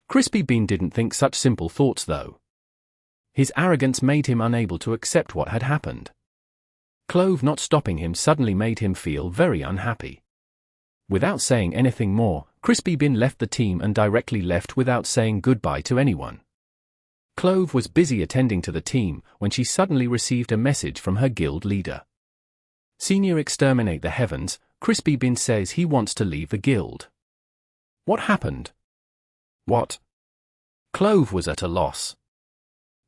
Crispy Bean didn't think such simple thoughts though. His arrogance made him unable to accept what had happened. Clove not stopping him suddenly made him feel very unhappy. Without saying anything more, Crispy Bean left the team and directly left without saying goodbye to anyone. Clove was busy attending to the team when she suddenly received a message from her guild leader. Senior Exterminate the Heavens, Crispy Bean says he wants to leave the guild. What happened? What? Clove was at a loss.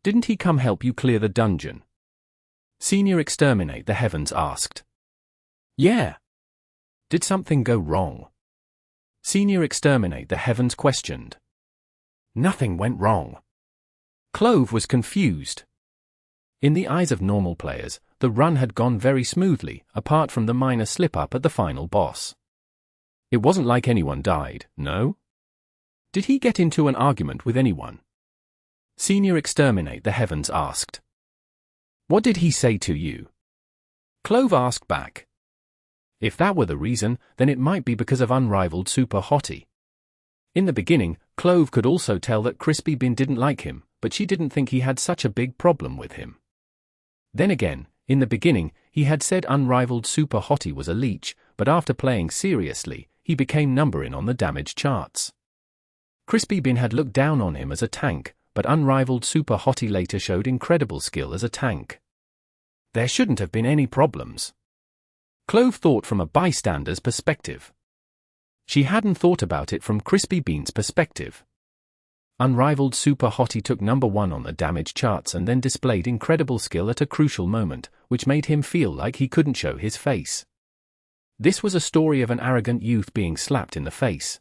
Didn't he come help you clear the dungeon? Senior Exterminate the Heavens asked. Yeah. Did something go wrong? Senior Exterminate the Heavens questioned. Nothing went wrong. Clove was confused. In the eyes of normal players, the run had gone very smoothly, apart from the minor slip-up at the final boss. It wasn't like anyone died, no? Did he get into an argument with anyone? Senior Exterminate the Heavens asked. What did he say to you? Clove asked back. If that were the reason, then it might be because of Unrivaled Super Hottie. In the beginning, Clove could also tell that Crispy Bean didn't like him, but she didn't think he had such a big problem with him. Then again, in the beginning, he had said Unrivaled Super Hottie was a leech, but after playing seriously, he became #1 on the damage charts. Crispy Bean had looked down on him as a tank, but Unrivaled Super Hottie later showed incredible skill as a tank. There shouldn't have been any problems. Clove thought from a bystander's perspective. She hadn't thought about it from Crispy Bean's perspective. Unrivaled Super Hottie took #1 on the damage charts and then displayed incredible skill at a crucial moment, which made him feel like he couldn't show his face. This was a story of an arrogant youth being slapped in the face.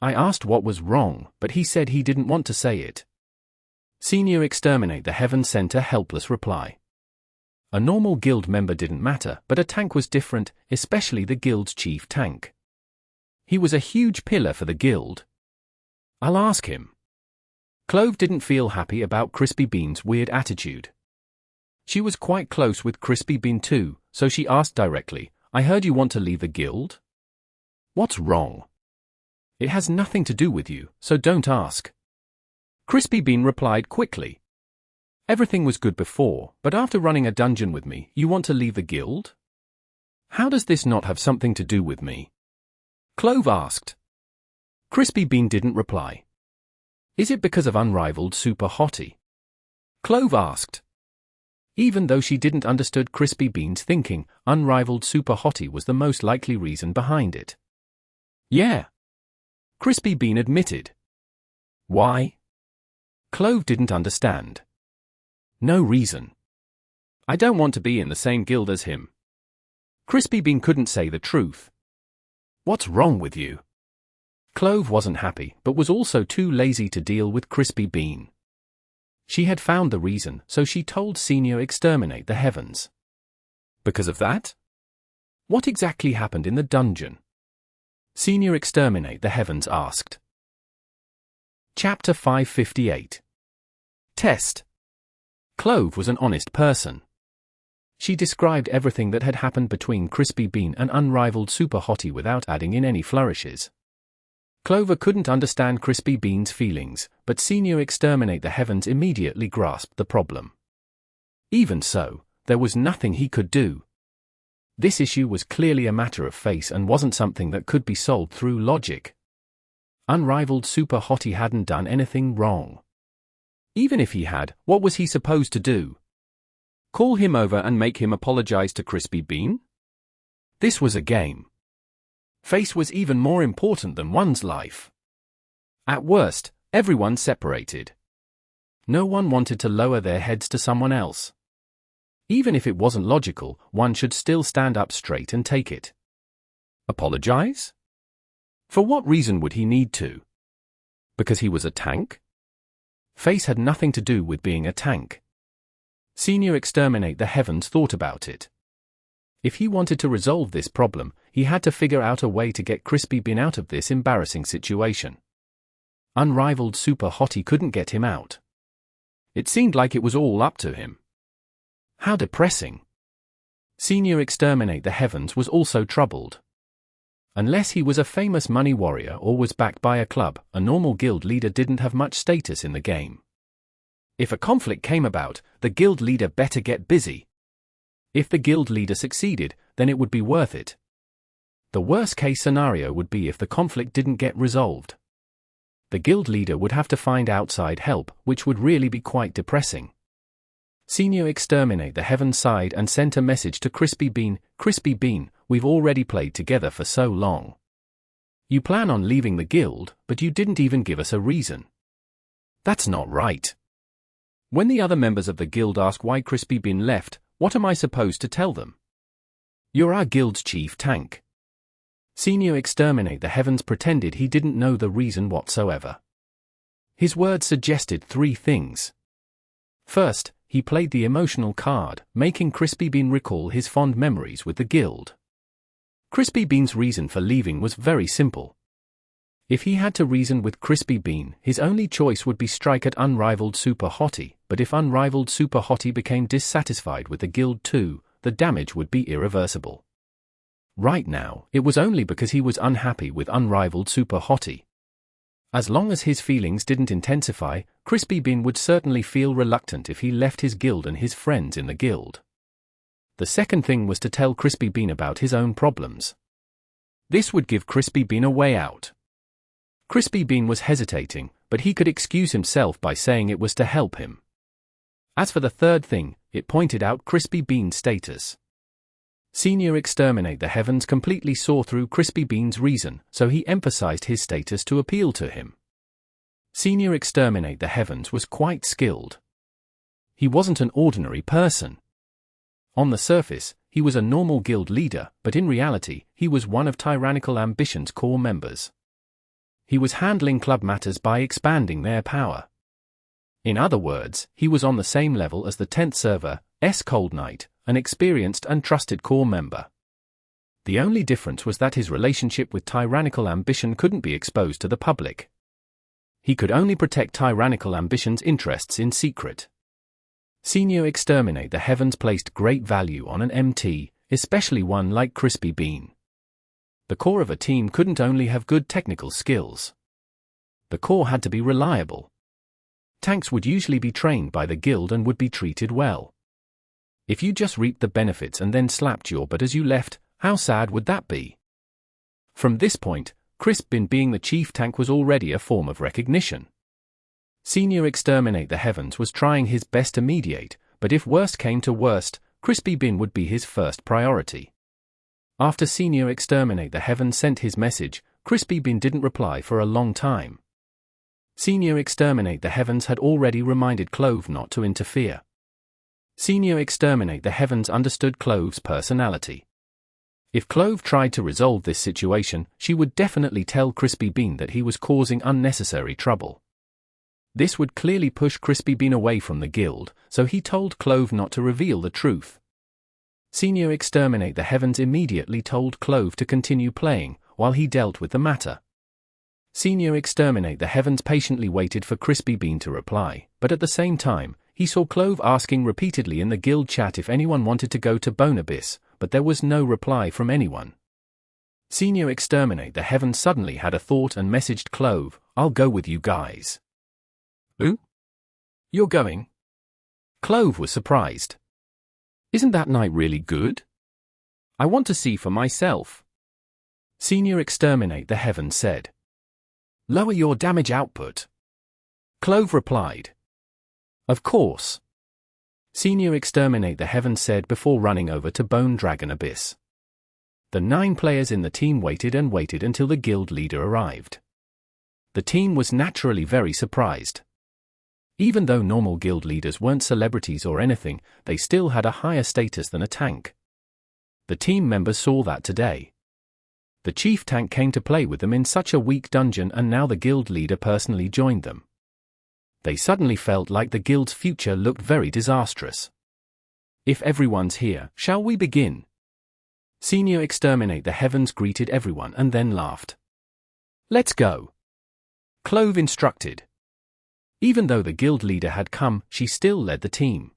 I asked what was wrong, but he said he didn't want to say it. Senior Exterminate the Heavens sent a helpless reply. A normal guild member didn't matter, but a tank was different, especially the guild's chief tank. He was a huge pillar for the guild. I'll ask him. Clove didn't feel happy about Crispy Bean's weird attitude. She was quite close with Crispy Bean too, so she asked directly, I heard you want to leave the guild? What's wrong? It has nothing to do with you, so don't ask. Crispy Bean replied quickly. Everything was good before, but after running a dungeon with me, you want to leave the guild? How does this not have something to do with me? Clove asked. Crispy Bean didn't reply. Is it because of Unrivaled Super Hottie? Clove asked. Even though she didn't understood Crispy Bean's thinking, Unrivaled Super Hottie was the most likely reason behind it. Yeah. Crispy Bean admitted. Why? Clove didn't understand. No reason. I don't want to be in the same guild as him. Crispy Bean couldn't say the truth. What's wrong with you? Clove wasn't happy, but was also too lazy to deal with Crispy Bean. She had found the reason, so she told Senior Exterminate the Heavens. Because of that? What exactly happened in the dungeon? Senior Exterminate the Heavens asked. Chapter 558. Test. Clove was an honest person. She described everything that had happened between Crispy Bean and Unrivaled Super Hottie without adding in any flourishes. Clover couldn't understand Crispy Bean's feelings, but Senior Exterminate the Heavens immediately grasped the problem. Even so, there was nothing he could do. This issue was clearly a matter of face and wasn't something that could be solved through logic. Unrivaled Super Hottie hadn't done anything wrong. Even if he had, what was he supposed to do? Call him over and make him apologize to Crispy Bean? This was a game. Face was even more important than one's life. At worst, everyone separated. No one wanted to lower their heads to someone else. Even if it wasn't logical, one should still stand up straight and take it. Apologize? For what reason would he need to? Because he was a tank? Face had nothing to do with being a tank. Senior Exterminate the Heavens thought about it. If he wanted to resolve this problem, he had to figure out a way to get Crispy Bean out of this embarrassing situation. Unrivaled Super Hottie couldn't get him out. It seemed like it was all up to him. How depressing. Senior Exterminate the Heavens was also troubled. Unless he was a famous money warrior or was backed by a club, a normal guild leader didn't have much status in the game. If a conflict came about, the guild leader better get busy. If the guild leader succeeded, then it would be worth it. The worst-case scenario would be if the conflict didn't get resolved. The guild leader would have to find outside help, which would really be quite depressing. Senior Exterminate the Heavens sighed and sent a message to Crispy Bean. Crispy Bean, we've already played together for so long. You plan on leaving the guild, but you didn't even give us a reason. That's not right. When the other members of the guild ask why Crispy Bean left, what am I supposed to tell them? You're our guild's chief tank. Senior Exterminate the Heavens pretended he didn't know the reason whatsoever. His words suggested 3 things. First, he played the emotional card, making Crispy Bean recall his fond memories with the guild. Crispy Bean's reason for leaving was very simple. If he had to reason with Crispy Bean, his only choice would be strike at Unrivaled Super Hottie, but if Unrivaled Super Hottie became dissatisfied with the guild too, the damage would be irreversible. Right now, it was only because he was unhappy with Unrivaled Super Hottie. As long as his feelings didn't intensify, Crispy Bean would certainly feel reluctant if he left his guild and his friends in the guild. The second thing was to tell Crispy Bean about his own problems. This would give Crispy Bean a way out. Crispy Bean was hesitating, but he could excuse himself by saying it was to help him. As for the third thing, it pointed out Crispy Bean's status. Senior Exterminate the Heavens completely saw through Crispy Bean's reason, so he emphasized his status to appeal to him. Senior Exterminate the Heavens was quite skilled. He wasn't an ordinary person. On the surface, he was a normal guild leader, but in reality, he was one of Tyrannical Ambition's core members. He was handling club matters by expanding their power. In other words, he was on the same level as the 10th server, Cold Knight, an experienced and trusted core member. The only difference was that his relationship with Tyrannical Ambition couldn't be exposed to the public. He could only protect Tyrannical Ambition's interests in secret. Senior Exterminate the Heavens placed great value on an MT, especially one like Crispy Bean. The core of a team couldn't only have good technical skills. The core had to be reliable. Tanks would usually be trained by the guild and would be treated well. If you just reaped the benefits and then slapped your butt as you left, how sad would that be? From this point, Crispy Bean being the chief tank was already a form of recognition. Senior Exterminate the Heavens was trying his best to mediate, but if worst came to worst, Crispy Bean would be his first priority. After Senior Exterminate the Heavens sent his message, Crispy Bean didn't reply for a long time. Senior Exterminate the Heavens had already reminded Clove not to interfere. Senior Exterminate the Heavens understood Clove's personality. If Clove tried to resolve this situation, she would definitely tell Crispy Bean that he was causing unnecessary trouble. This would clearly push Crispy Bean away from the guild, so he told Clove not to reveal the truth. Senior Exterminate the Heavens immediately told Clove to continue playing, while he dealt with the matter. Senior Exterminate the Heavens patiently waited for Crispy Bean to reply, but at the same time, he saw Clove asking repeatedly in the guild chat if anyone wanted to go to Bone Abyss, but there was no reply from anyone. Senior Exterminate the Heavens suddenly had a thought and messaged Clove, "I'll go with you guys." "Who? You're going?" Clove was surprised. "Isn't that night really good? I want to see for myself." Senior Exterminate the Heavens said. "Lower your damage output." Clove replied. "Of course." Senior Exterminate the Heavens said before running over to Bone Dragon Abyss. The 9 players in the team waited and waited until the guild leader arrived. The team was naturally very surprised. Even though normal guild leaders weren't celebrities or anything, they still had a higher status than a tank. The team members saw that today. The chief tank came to play with them in such a weak dungeon, and now the guild leader personally joined them. They suddenly felt like the guild's future looked very disastrous. "If everyone's here, shall we begin?" Senior Exterminate the Heavens greeted everyone and then laughed. "Let's go," Clove instructed. Even though the guild leader had come, she still led the team.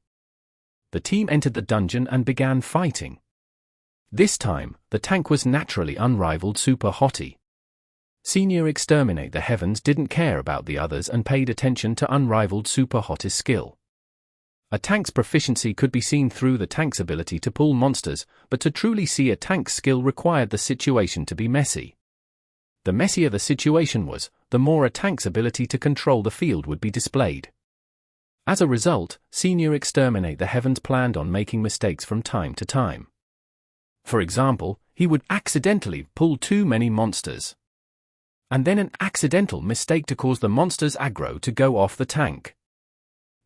The team entered the dungeon and began fighting. This time, the tank was naturally Unrivaled Super Hottie. Senior Exterminate the Heavens didn't care about the others and paid attention to Unrivaled Super Hottie's skill. A tank's proficiency could be seen through the tank's ability to pull monsters, but to truly see a tank's skill required the situation to be messy. The messier the situation was, the more a tank's ability to control the field would be displayed. As a result, Senior Exterminate the Heavens planned on making mistakes from time to time. For example, he would accidentally pull too many monsters. And then an accidental mistake to cause the monster's aggro to go off the tank.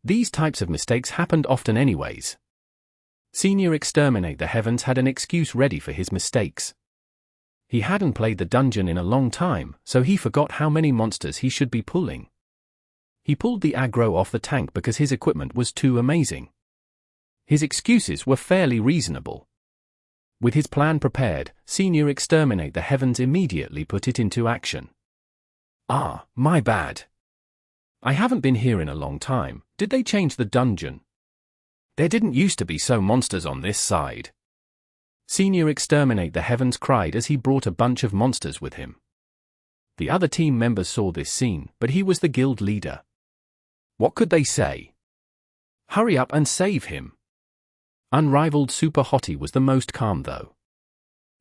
These types of mistakes happened often anyways. Senior Exterminate the Heavens had an excuse ready for his mistakes. He hadn't played the dungeon in a long time, so he forgot how many monsters he should be pulling. He pulled the aggro off the tank because his equipment was too amazing. His excuses were fairly reasonable. With his plan prepared, Senior Exterminate the Heavens immediately put it into action. Ah, my bad. I haven't been here in a long time. Did they change the dungeon? There didn't used to be so monsters on this side. Senior Exterminate the Heavens cried as he brought a bunch of monsters with him. The other team members saw this scene, but he was the guild leader. What could they say? Hurry up and save him. Unrivaled Super Hottie was the most calm though.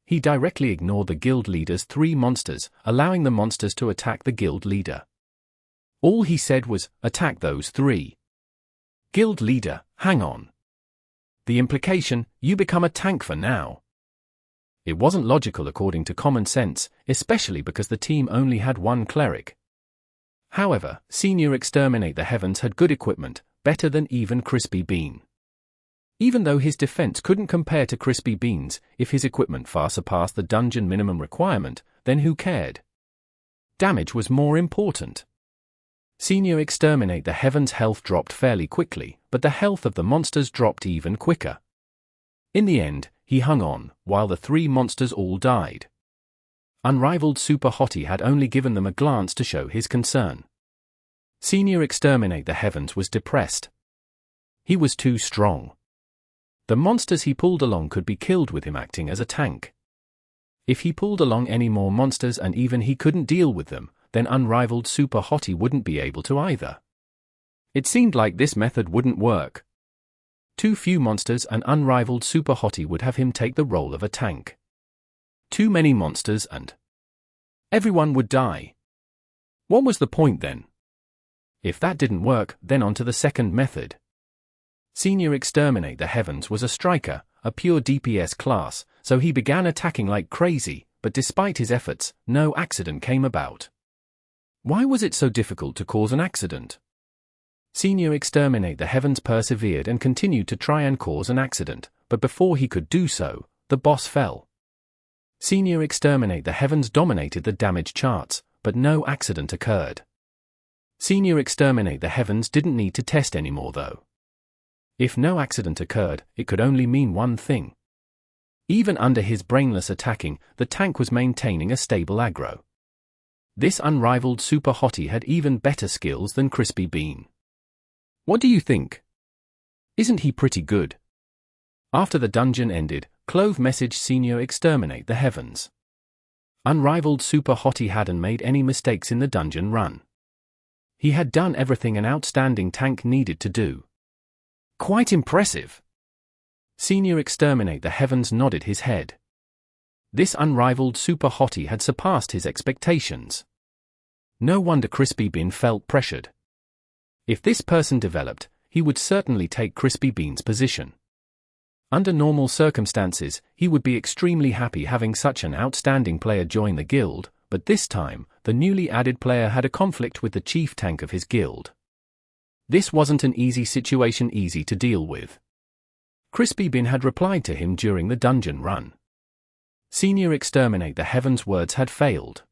He directly ignored the guild leader's 3 monsters, allowing the monsters to attack the guild leader. All he said was, attack those 3. Guild leader, hang on. The implication, you become a tank for now. It wasn't logical according to common sense, especially because the team only had 1 cleric. However, Senior Exterminate the Heavens had good equipment, better than even Crispy Bean. Even though his defense couldn't compare to Crispy Bean's, if his equipment far surpassed the dungeon minimum requirement, then who cared? Damage was more important. Senior Exterminate the Heavens' health dropped fairly quickly, but the health of the monsters dropped even quicker. In the end, he hung on, while the 3 monsters all died. Unrivaled Super Hottie had only given them a glance to show his concern. Senior Exterminate the Heavens was depressed. He was too strong. The monsters he pulled along could be killed with him acting as a tank. If he pulled along any more monsters and even he couldn't deal with them, then Unrivaled Super Hottie wouldn't be able to either. It seemed like this method wouldn't work. Too few monsters and Unrivaled Super Hottie would have him take the role of a tank. Too many monsters and everyone would die. What was the point then? If that didn't work, then on to the second method. Senior Exterminate the Heavens was a striker, a pure DPS class, so he began attacking like crazy, but despite his efforts, no accident came about. Why was it so difficult to cause an accident? Senior Exterminate the Heavens persevered and continued to try and cause an accident, but before he could do so, the boss fell. Senior Exterminate the Heavens dominated the damage charts, but no accident occurred. Senior Exterminate the Heavens didn't need to test anymore though. If no accident occurred, it could only mean one thing. Even under his brainless attacking, the tank was maintaining a stable aggro. This Unrivaled Super Hottie had even better skills than Crispy Bean. What do you think? Isn't he pretty good? After the dungeon ended, Clove messaged Senior Exterminate the Heavens. Unrivaled Super Hottie hadn't made any mistakes in the dungeon run. He had done everything an outstanding tank needed to do. Quite impressive. Senior Exterminate the Heavens nodded his head. This Unrivaled Super Hottie had surpassed his expectations. No wonder Crispy Bean felt pressured. If this person developed, he would certainly take Crispy Bean's position. Under normal circumstances, he would be extremely happy having such an outstanding player join the guild, but this time, the newly added player had a conflict with the chief tank of his guild. This wasn't an easy situation easy to deal with. Crispy Bean had replied to him during the dungeon run. Senior Exterminate the Heavens' words had failed.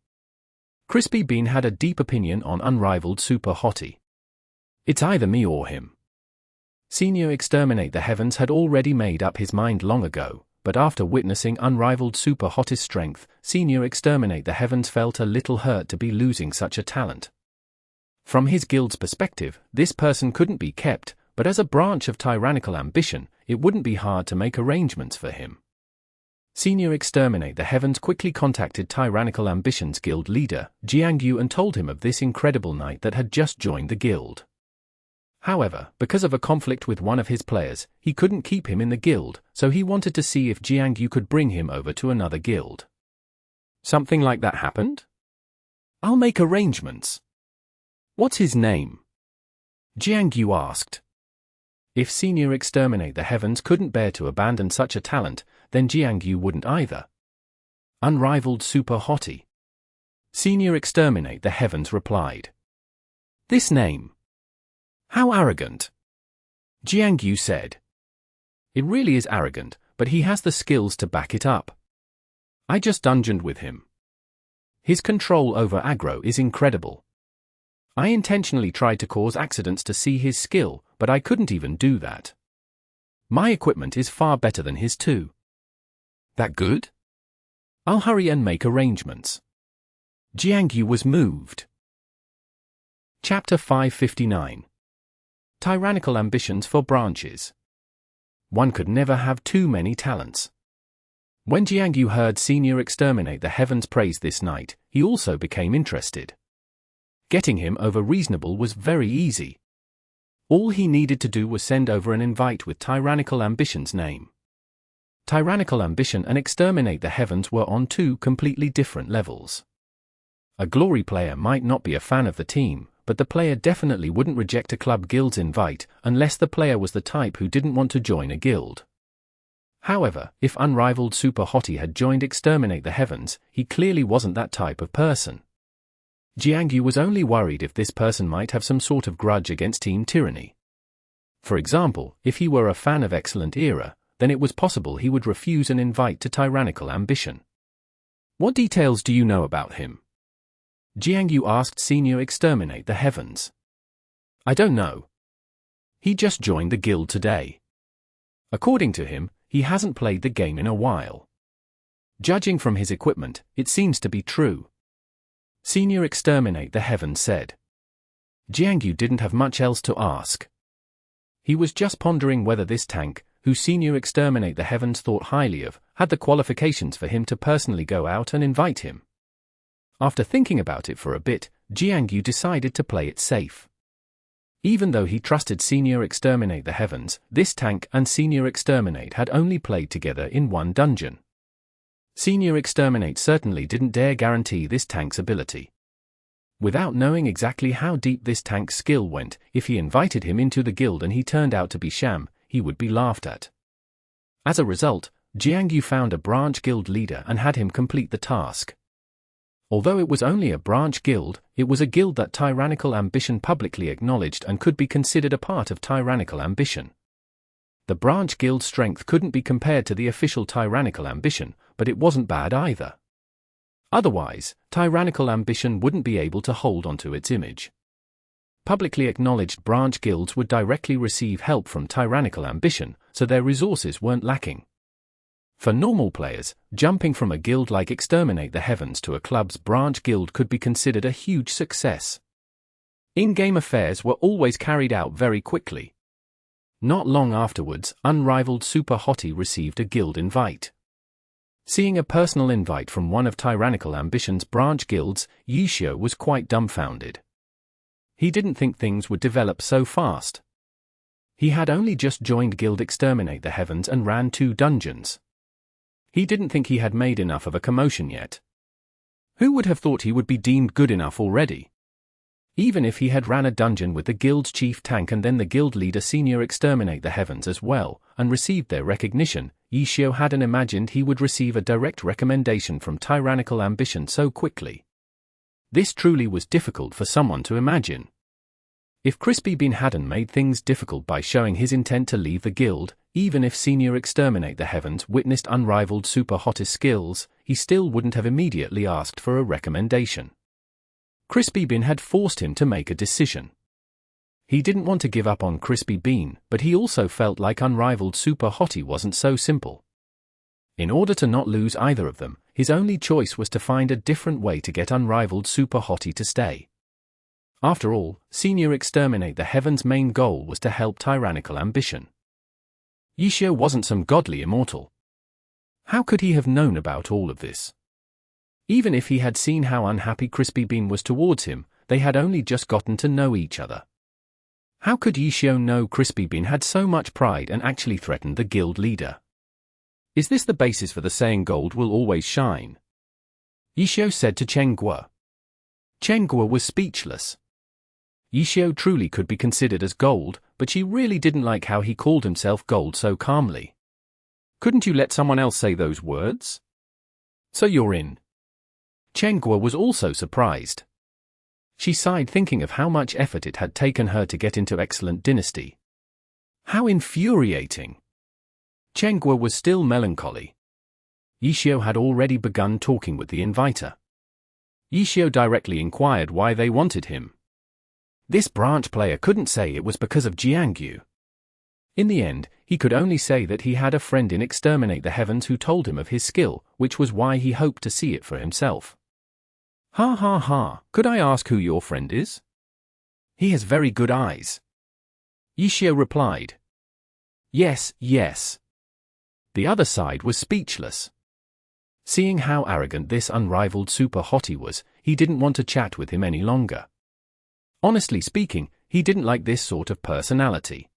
Crispy Bean had a deep opinion on Unrivaled Super Hottie. It's either me or him. Senior Exterminate the Heavens had already made up his mind long ago, but after witnessing Unrivaled Super Hottie's strength, Senior Exterminate the Heavens felt a little hurt to be losing such a talent. From his guild's perspective, this person couldn't be kept, but as a branch of Tyrannical ambition, it wouldn't be hard to make arrangements for him. Senior Exterminate the Heavens quickly contacted Tyrannical Ambition's guild leader, Jiangyu, and told him of this incredible knight that had just joined the guild. However, because of a conflict with one of his players, he couldn't keep him in the guild, so he wanted to see if Jiangyu could bring him over to another guild. Something like that happened? I'll make arrangements. What's his name? Jiangyu asked. If Senior Exterminate the Heavens couldn't bear to abandon such a talent, then Jiangyu wouldn't either. Unrivaled Super Hottie. Senior Exterminate the Heavens replied. This name. How arrogant. Jiangyu said. It really is arrogant, but he has the skills to back it up. I just dungeoned with him. His control over aggro is incredible. I intentionally tried to cause accidents to see his skill, but I couldn't even do that. My equipment is far better than his too. That good? I'll hurry and make arrangements. Jiangyu was moved. Chapter 559. Tyrannical Ambitions for Branches. One could never have too many talents. When Jiangyu heard Senior Exterminate the Heavens praise this knight, he also became interested. Getting him over reasonable was very easy. All he needed to do was send over an invite with Tyrannical Ambition's name. Tyrannical Ambition and Exterminate the Heavens were on two completely different levels. A glory player might not be a fan of the team, but the player definitely wouldn't reject a club guild's invite unless the player was the type who didn't want to join a guild. However, if Unrivaled Super Hottie had joined Exterminate the Heavens, he clearly wasn't that type of person. Jiangyu was only worried if this person might have some sort of grudge against Team Tyranny. For example, if he were a fan of Excellent Era, then it was possible he would refuse an invite to Tyrannical Ambition. What details do you know about him? Jiangyu asked Senior Exterminate the Heavens. I don't know. He just joined the guild today. According to him, he hasn't played the game in a while. Judging from his equipment, it seems to be true. Senior Exterminate the Heavens said. Jiangyu didn't have much else to ask. He was just pondering whether this tank, who Senior Exterminate the Heavens thought highly of, had the qualifications for him to personally go out and invite him. After thinking about it for a bit, Jiangyu decided to play it safe. Even though he trusted Senior Exterminate the Heavens, this tank and Senior Exterminate had only played together in one dungeon. Senior Exterminate certainly didn't dare guarantee this tank's ability. Without knowing exactly how deep this tank's skill went, if he invited him into the guild and he turned out to be sham, he would be laughed at. As a result, Jiangyu found a branch guild leader and had him complete the task. Although it was only a branch guild, it was a guild that Tyrannical Ambition publicly acknowledged and could be considered a part of Tyrannical Ambition. The branch guild's strength couldn't be compared to the official Tyrannical Ambition, but it wasn't bad either. Otherwise, Tyrannical Ambition wouldn't be able to hold onto its image. Publicly acknowledged branch guilds would directly receive help from Tyrannical Ambition, so their resources weren't lacking. For normal players, jumping from a guild like Exterminate the Heavens to a club's branch guild could be considered a huge success. In-game affairs were always carried out very quickly. Not long afterwards, Unrivaled Super Hottie received a guild invite. Seeing a personal invite from one of Tyrannical Ambition's branch guilds, Yishio was quite dumbfounded. He didn't think things would develop so fast. He had only just joined Guild Exterminate the Heavens and ran 2 dungeons. He didn't think he had made enough of a commotion yet. Who would have thought he would be deemed good enough already? Even if he had ran a dungeon with the guild's chief tank and then the guild leader Senior Exterminate the Heavens as well, and received their recognition, Yishio hadn't imagined he would receive a direct recommendation from Tyrannical Ambition so quickly. This truly was difficult for someone to imagine. If Crispy Bean hadn't made things difficult by showing his intent to leave the guild, even if Senior Exterminate the Heavens witnessed Unrivaled Super Hottie's skills, he still wouldn't have immediately asked for a recommendation. Crispy Bean had forced him to make a decision. He didn't want to give up on Crispy Bean, but he also felt like Unrivaled Super Hottie wasn't so simple. In order to not lose either of them, his only choice was to find a different way to get Unrivaled Super Hottie to stay. After all, Senior Exterminate the Heavens' main goal was to help Tyrannical Ambition. Yishio wasn't some godly immortal. How could he have known about all of this? Even if he had seen how unhappy Crispy Bean was towards him, they had only just gotten to know each other. How could Yishio know Crispy Bean had so much pride and actually threatened the guild leader? Is this the basis for the saying gold will always shine? Yishio said to Chen Guo. Chen Guo was speechless. Yishio truly could be considered as gold, but she really didn't like how he called himself gold so calmly. Couldn't you let someone else say those words? So you're in. Chen Guo was also surprised. She sighed thinking of how much effort it had taken her to get into Excellent Dynasty. How infuriating! Chen Guo was still melancholy. Yishio had already begun talking with the inviter. Yishio directly inquired why they wanted him. This branch player couldn't say it was because of Jiangyu. In the end, He could only say that he had a friend in Exterminate the Heavens who told him of his skill, which was why he hoped to see it for himself. Ha ha ha, could I ask who your friend is? He has very good eyes. Yishio replied. Yes, yes. The other side was speechless. Seeing how arrogant this unrivaled super hottie was, he didn't want to chat with him any longer. Honestly speaking, he didn't like this sort of personality.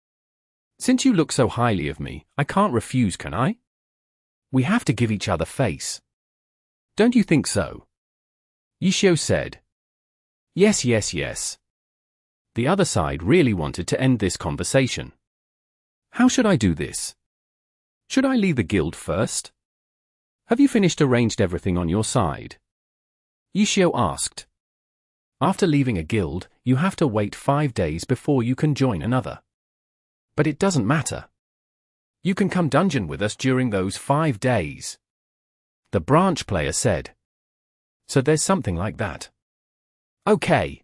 Since you look so highly of me, I can't refuse, can I? We have to give each other face. Don't you think so? Yishio said. Yes, yes, yes. The other side really wanted to end this conversation. How should I do this? Should I leave the guild first? Have you arranged everything on your side? Yishio asked. After leaving a guild, you have to wait 5 days before you can join another. But it doesn't matter. You can come dungeon with us during those 5 days. The branch player said. So there's something like that. Okay.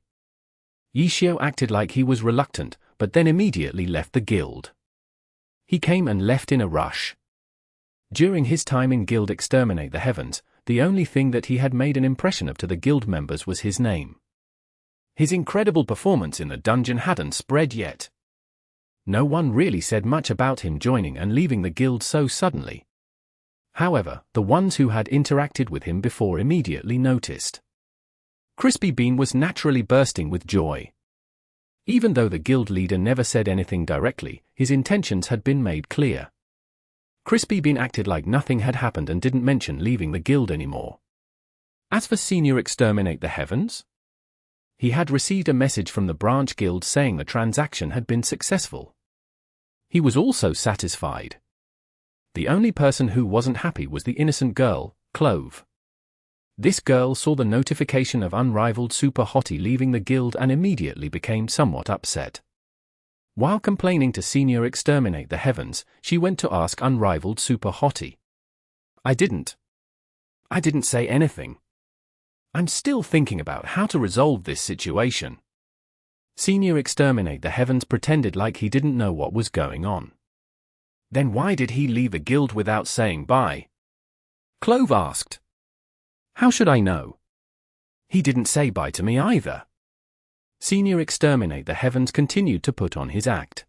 Yishio acted like he was reluctant, but then immediately left the guild. He came and left in a rush. During his time in Guild Exterminate the Heavens, the only thing that he had made an impression of to the guild members was his name. His incredible performance in the dungeon hadn't spread yet. No one really said much about him joining and leaving the guild so suddenly. However, the ones who had interacted with him before immediately noticed. Crispy Bean was naturally bursting with joy. Even though the guild leader never said anything directly, his intentions had been made clear. Crispy Bean acted like nothing had happened and didn't mention leaving the guild anymore. As for Senior Exterminate the Heavens, he had received a message from the branch guild saying the transaction had been successful. He was also satisfied. The only person who wasn't happy was the innocent girl, Clove. This girl saw the notification of unrivaled super hottie leaving the guild and immediately became somewhat upset. While complaining to Senior Exterminate the Heavens, she went to ask unrivaled super hottie. I didn't say anything. I'm still thinking about how to resolve this situation. Senior Exterminate the Heavens pretended like he didn't know what was going on. Then why did he leave the guild without saying bye? Clove asked. How should I know? He didn't say bye to me either. Senior Exterminate the Heavens continued to put on his act.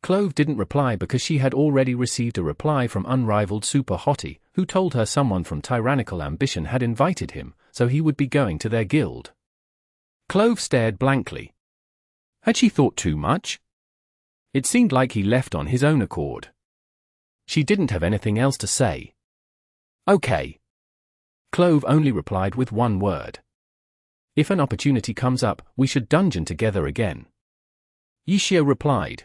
Clove didn't reply because she had already received a reply from unrivaled super hottie, who told her someone from Tyrannical Ambition had invited him, so he would be going to their guild. Clove stared blankly. Had she thought too much? It seemed like he left on his own accord. She didn't have anything else to say. Okay. Clove only replied with one word. If an opportunity comes up, we should dungeon together again. Yishio replied.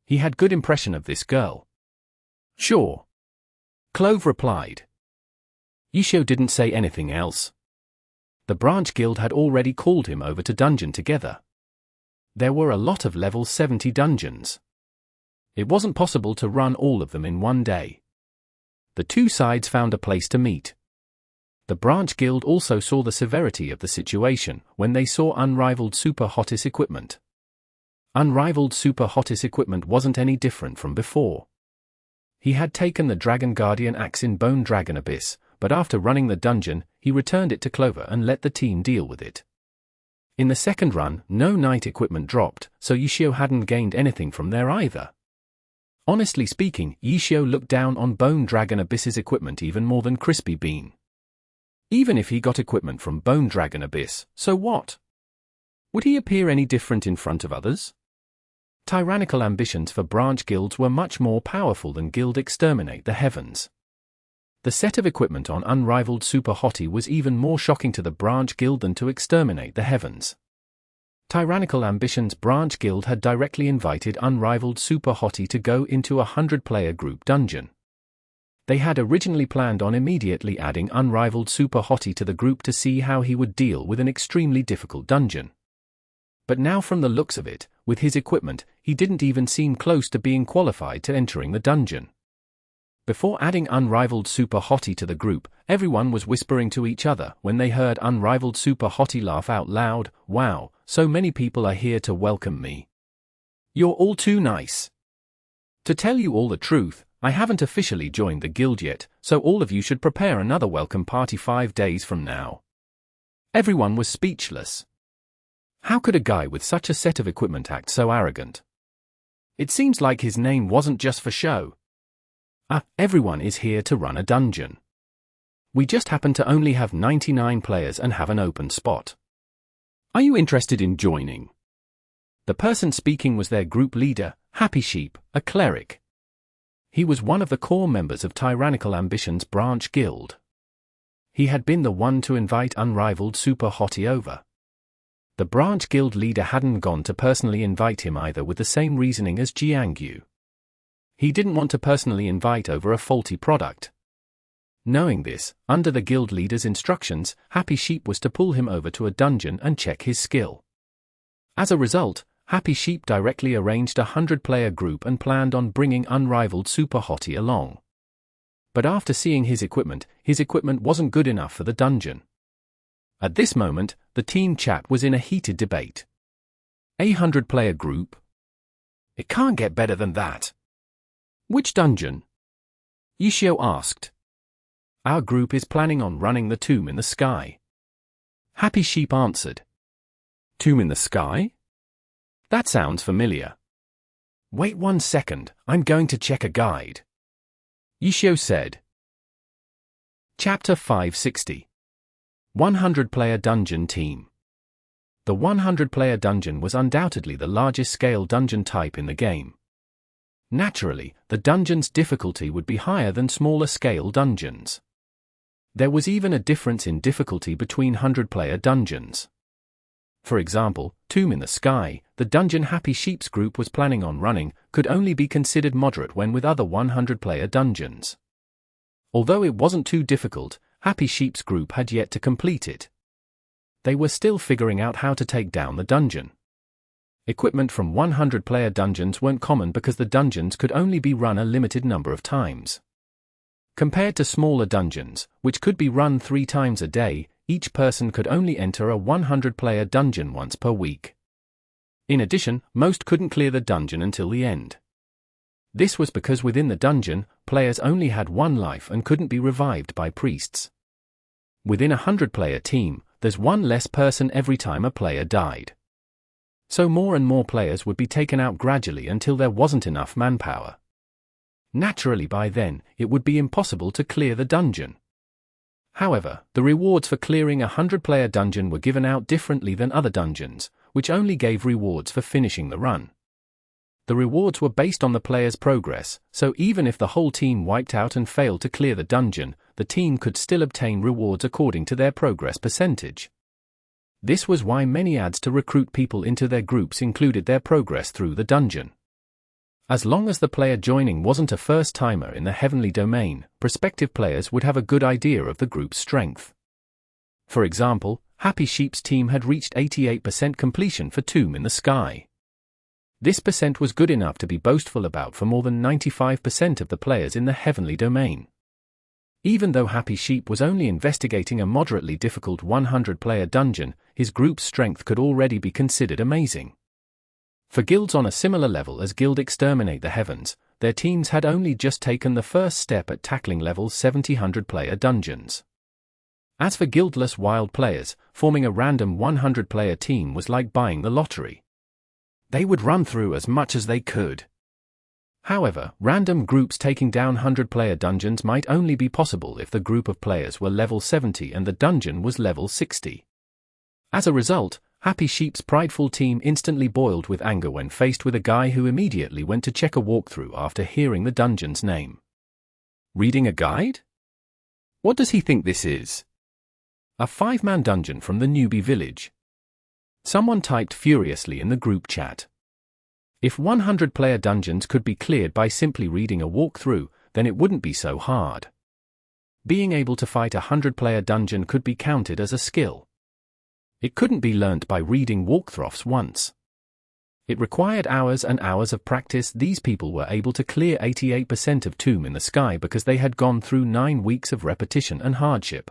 He had good impression of this girl. Sure. Clove replied. Yishio didn't say anything else. The branch guild had already called him over to dungeon together. There were a lot of level 70 dungeons. It wasn't possible to run all of them in one day. The two sides found a place to meet. The branch guild also saw the severity of the situation when they saw unrivaled super hottis equipment. Unrivaled super hottis equipment wasn't any different from before. He had taken the Dragon Guardian axe in Bone Dragon Abyss, but after running the dungeon, he returned it to Clover and let the team deal with it. In the second run, no knight equipment dropped, so Yishio hadn't gained anything from there either. Honestly speaking, Yishio looked down on Bone Dragon Abyss's equipment even more than Crispy Bean. Even if he got equipment from Bone Dragon Abyss, so what? Would he appear any different in front of others? Tyrannical ambitions for branch guilds were much more powerful than Guild Exterminate the Heavens. The set of equipment on unrivaled super hottie was even more shocking to the branch guild than to Exterminate the Heavens. Tyrannical Ambition's branch guild had directly invited unrivaled super hottie to go into a 100-player group dungeon. They had originally planned on immediately adding unrivaled super hottie to the group to see how he would deal with an extremely difficult dungeon. But now from the looks of it, with his equipment, he didn't even seem close to being qualified to entering the dungeon. Before adding unrivaled super hottie to the group, everyone was whispering to each other when they heard unrivaled super hottie laugh out loud, "Wow, so many people are here to welcome me. You're all too nice." To tell you all the truth, I haven't officially joined the guild yet, so all of you should prepare another welcome party 5 days from now. Everyone was speechless. How could a guy with such a set of equipment act so arrogant? It seems like his name wasn't just for show. Everyone is here to run a dungeon. We just happen to only have 99 players and have an open spot. Are you interested in joining? The person speaking was their group leader, Happy Sheep, a cleric. He was one of the core members of Tyrannical Ambition's branch guild. He had been the one to invite unrivaled Super Hottie over. The branch guild leader hadn't gone to personally invite him either, with the same reasoning as Jiangyu. He didn't want to personally invite over a faulty product. Knowing this, under the guild leader's instructions, Happy Sheep was to pull him over to a dungeon and check his skill. As a result, Happy Sheep directly arranged a 100-player group and planned on bringing unrivaled Super Hottie along. But after seeing his equipment wasn't good enough for the dungeon. At this moment, the team chat was in a heated debate. A 100-player group? It can't get better than that. Which dungeon? Yishio asked. Our group is planning on running the Tomb in the Sky. Happy Sheep answered. Tomb in the Sky? That sounds familiar. Wait 1 second, I'm going to check a guide. Yishio said. Chapter 560. 100-player dungeon team. The 100-player dungeon was undoubtedly the largest scale dungeon type in the game. Naturally, the dungeon's difficulty would be higher than smaller scale dungeons. There was even a difference in difficulty between 100-player dungeons. For example, Tomb in the Sky, the dungeon Happy Sheep's group was planning on running, could only be considered moderate when with other 100-player dungeons. Although it wasn't too difficult, Happy Sheep's group had yet to complete it. They were still figuring out how to take down the dungeon. Equipment from 100-player dungeons weren't common because the dungeons could only be run a limited number of times. Compared to smaller dungeons, which could be run 3 times a day, each person could only enter a 100-player dungeon once per week. In addition, most couldn't clear the dungeon until the end. This was because within the dungeon, players only had 1 life and couldn't be revived by priests. Within a 100-player team, there's 1 less person every time a player died. So more and more players would be taken out gradually until there wasn't enough manpower. Naturally, by then, it would be impossible to clear the dungeon. However, the rewards for clearing a 100-player dungeon were given out differently than other dungeons, which only gave rewards for finishing the run. The rewards were based on the player's progress, so even if the whole team wiped out and failed to clear the dungeon, the team could still obtain rewards according to their progress percentage. This was why many ads to recruit people into their groups included their progress through the dungeon. As long as the player joining wasn't a first-timer in the heavenly domain, prospective players would have a good idea of the group's strength. For example, Happy Sheep's team had reached 88% completion for Tomb in the Sky. This percent was good enough to be boastful about for more than 95% of the players in the heavenly domain. Even though Happy Sheep was only investigating a moderately difficult 100-player dungeon, his group's strength could already be considered amazing. For guilds on a similar level as Guild Exterminate the Heavens, their teams had only just taken the first step at tackling level 70 100-player dungeons. As for guildless wild players, forming a random 100-player team was like buying the lottery. They would run through as much as they could. However, random groups taking down 100-player dungeons might only be possible if the group of players were level 70 and the dungeon was level 60. As a result, Happy Sheep's prideful team instantly boiled with anger when faced with a guy who immediately went to check a walkthrough after hearing the dungeon's name. Reading a guide? What does he think this is? A 5-man dungeon from the newbie village. Someone typed furiously in the group chat. If 100-player dungeons could be cleared by simply reading a walkthrough, then it wouldn't be so hard. Being able to fight a 100-player dungeon could be counted as a skill. It couldn't be learnt by reading walkthroughs once. It required hours and hours of practice. These people were able to clear 88% of Tomb in the Sky because they had gone through 9 weeks of repetition and hardship.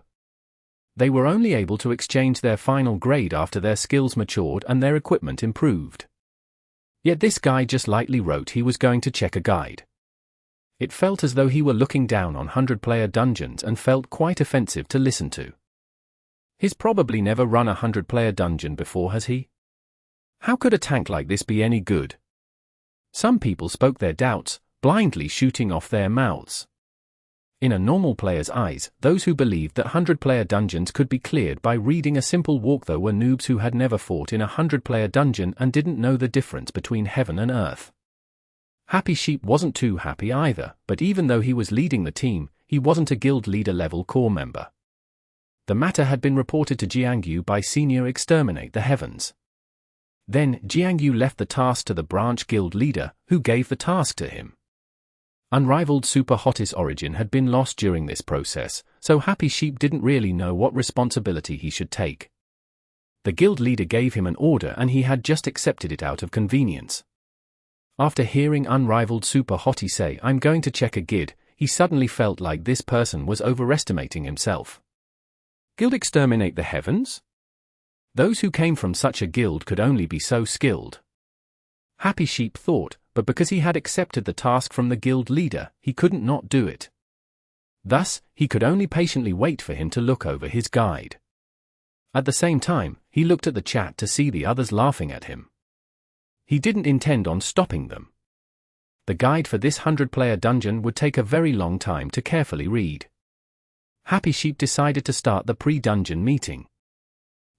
They were only able to exchange their final grade after their skills matured and their equipment improved. Yet this guy just lightly wrote he was going to check a guide. It felt as though he were looking down on 100-player dungeons and felt quite offensive to listen to. He's probably never run a 100-player dungeon before, has he? How could a tank like this be any good? Some people spoke their doubts, blindly shooting off their mouths. In a normal player's eyes, those who believed that 100-player dungeons could be cleared by reading a simple walkthrough were noobs who had never fought in a 100-player dungeon and didn't know the difference between heaven and earth. Happy Sheep wasn't too happy either, but even though he was leading the team, he wasn't a guild leader level core member. The matter had been reported to Jiangyu by Senior Exterminate the Heavens. Then, Jiangyu left the task to the branch guild leader, who gave the task to him. Unrivaled Super Hottest origin had been lost during this process, so Happy Sheep didn't really know what responsibility he should take. The guild leader gave him an order and he had just accepted it out of convenience. After hearing Unrivaled Super Hottie say, "I'm going to check a guild," he suddenly felt like this person was overestimating himself. Guild Exterminate the Heavens? Those who came from such a guild could only be so skilled. Happy Sheep thought, but because he had accepted the task from the guild leader, he couldn't not do it. Thus, he could only patiently wait for him to look over his guide. At the same time, he looked at the chat to see the others laughing at him. He didn't intend on stopping them. The guide for this 100-player dungeon would take a very long time to carefully read. Happy Sheep decided to start the pre-dungeon meeting.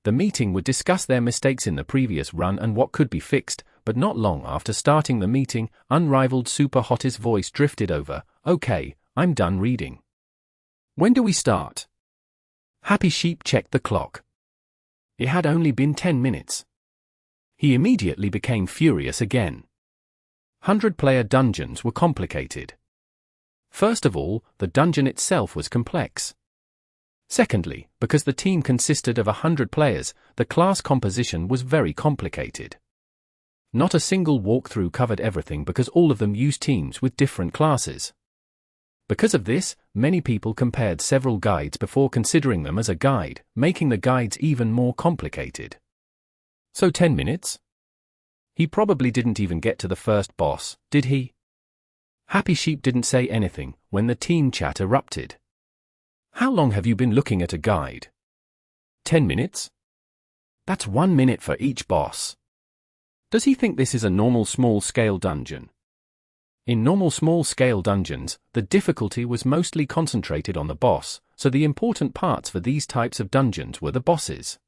The meeting would discuss their mistakes in the previous run and what could be fixed, but not long after starting the meeting, Unrivaled Super Hottest voice drifted over, "Okay, I'm done reading. When do we start?" Happy Sheep checked the clock. It had only been 10 minutes. He immediately became furious again. 100-player dungeons were complicated. First of all, the dungeon itself was complex. Secondly, because the team consisted of 100 players, the class composition was very complicated. Not a single walkthrough covered everything because all of them used teams with different classes. Because of this, many people compared several guides before considering them as a guide, making the guides even more complicated. So 10 minutes? He probably didn't even get to the first boss, did he? Happy Sheep didn't say anything when the team chat erupted. "How long have you been looking at a guide?" 10 minutes? That's 1 minute for each boss. Does he think this is a normal small-scale dungeon? In normal small-scale dungeons, the difficulty was mostly concentrated on the boss, so the important parts for these types of dungeons were the bosses.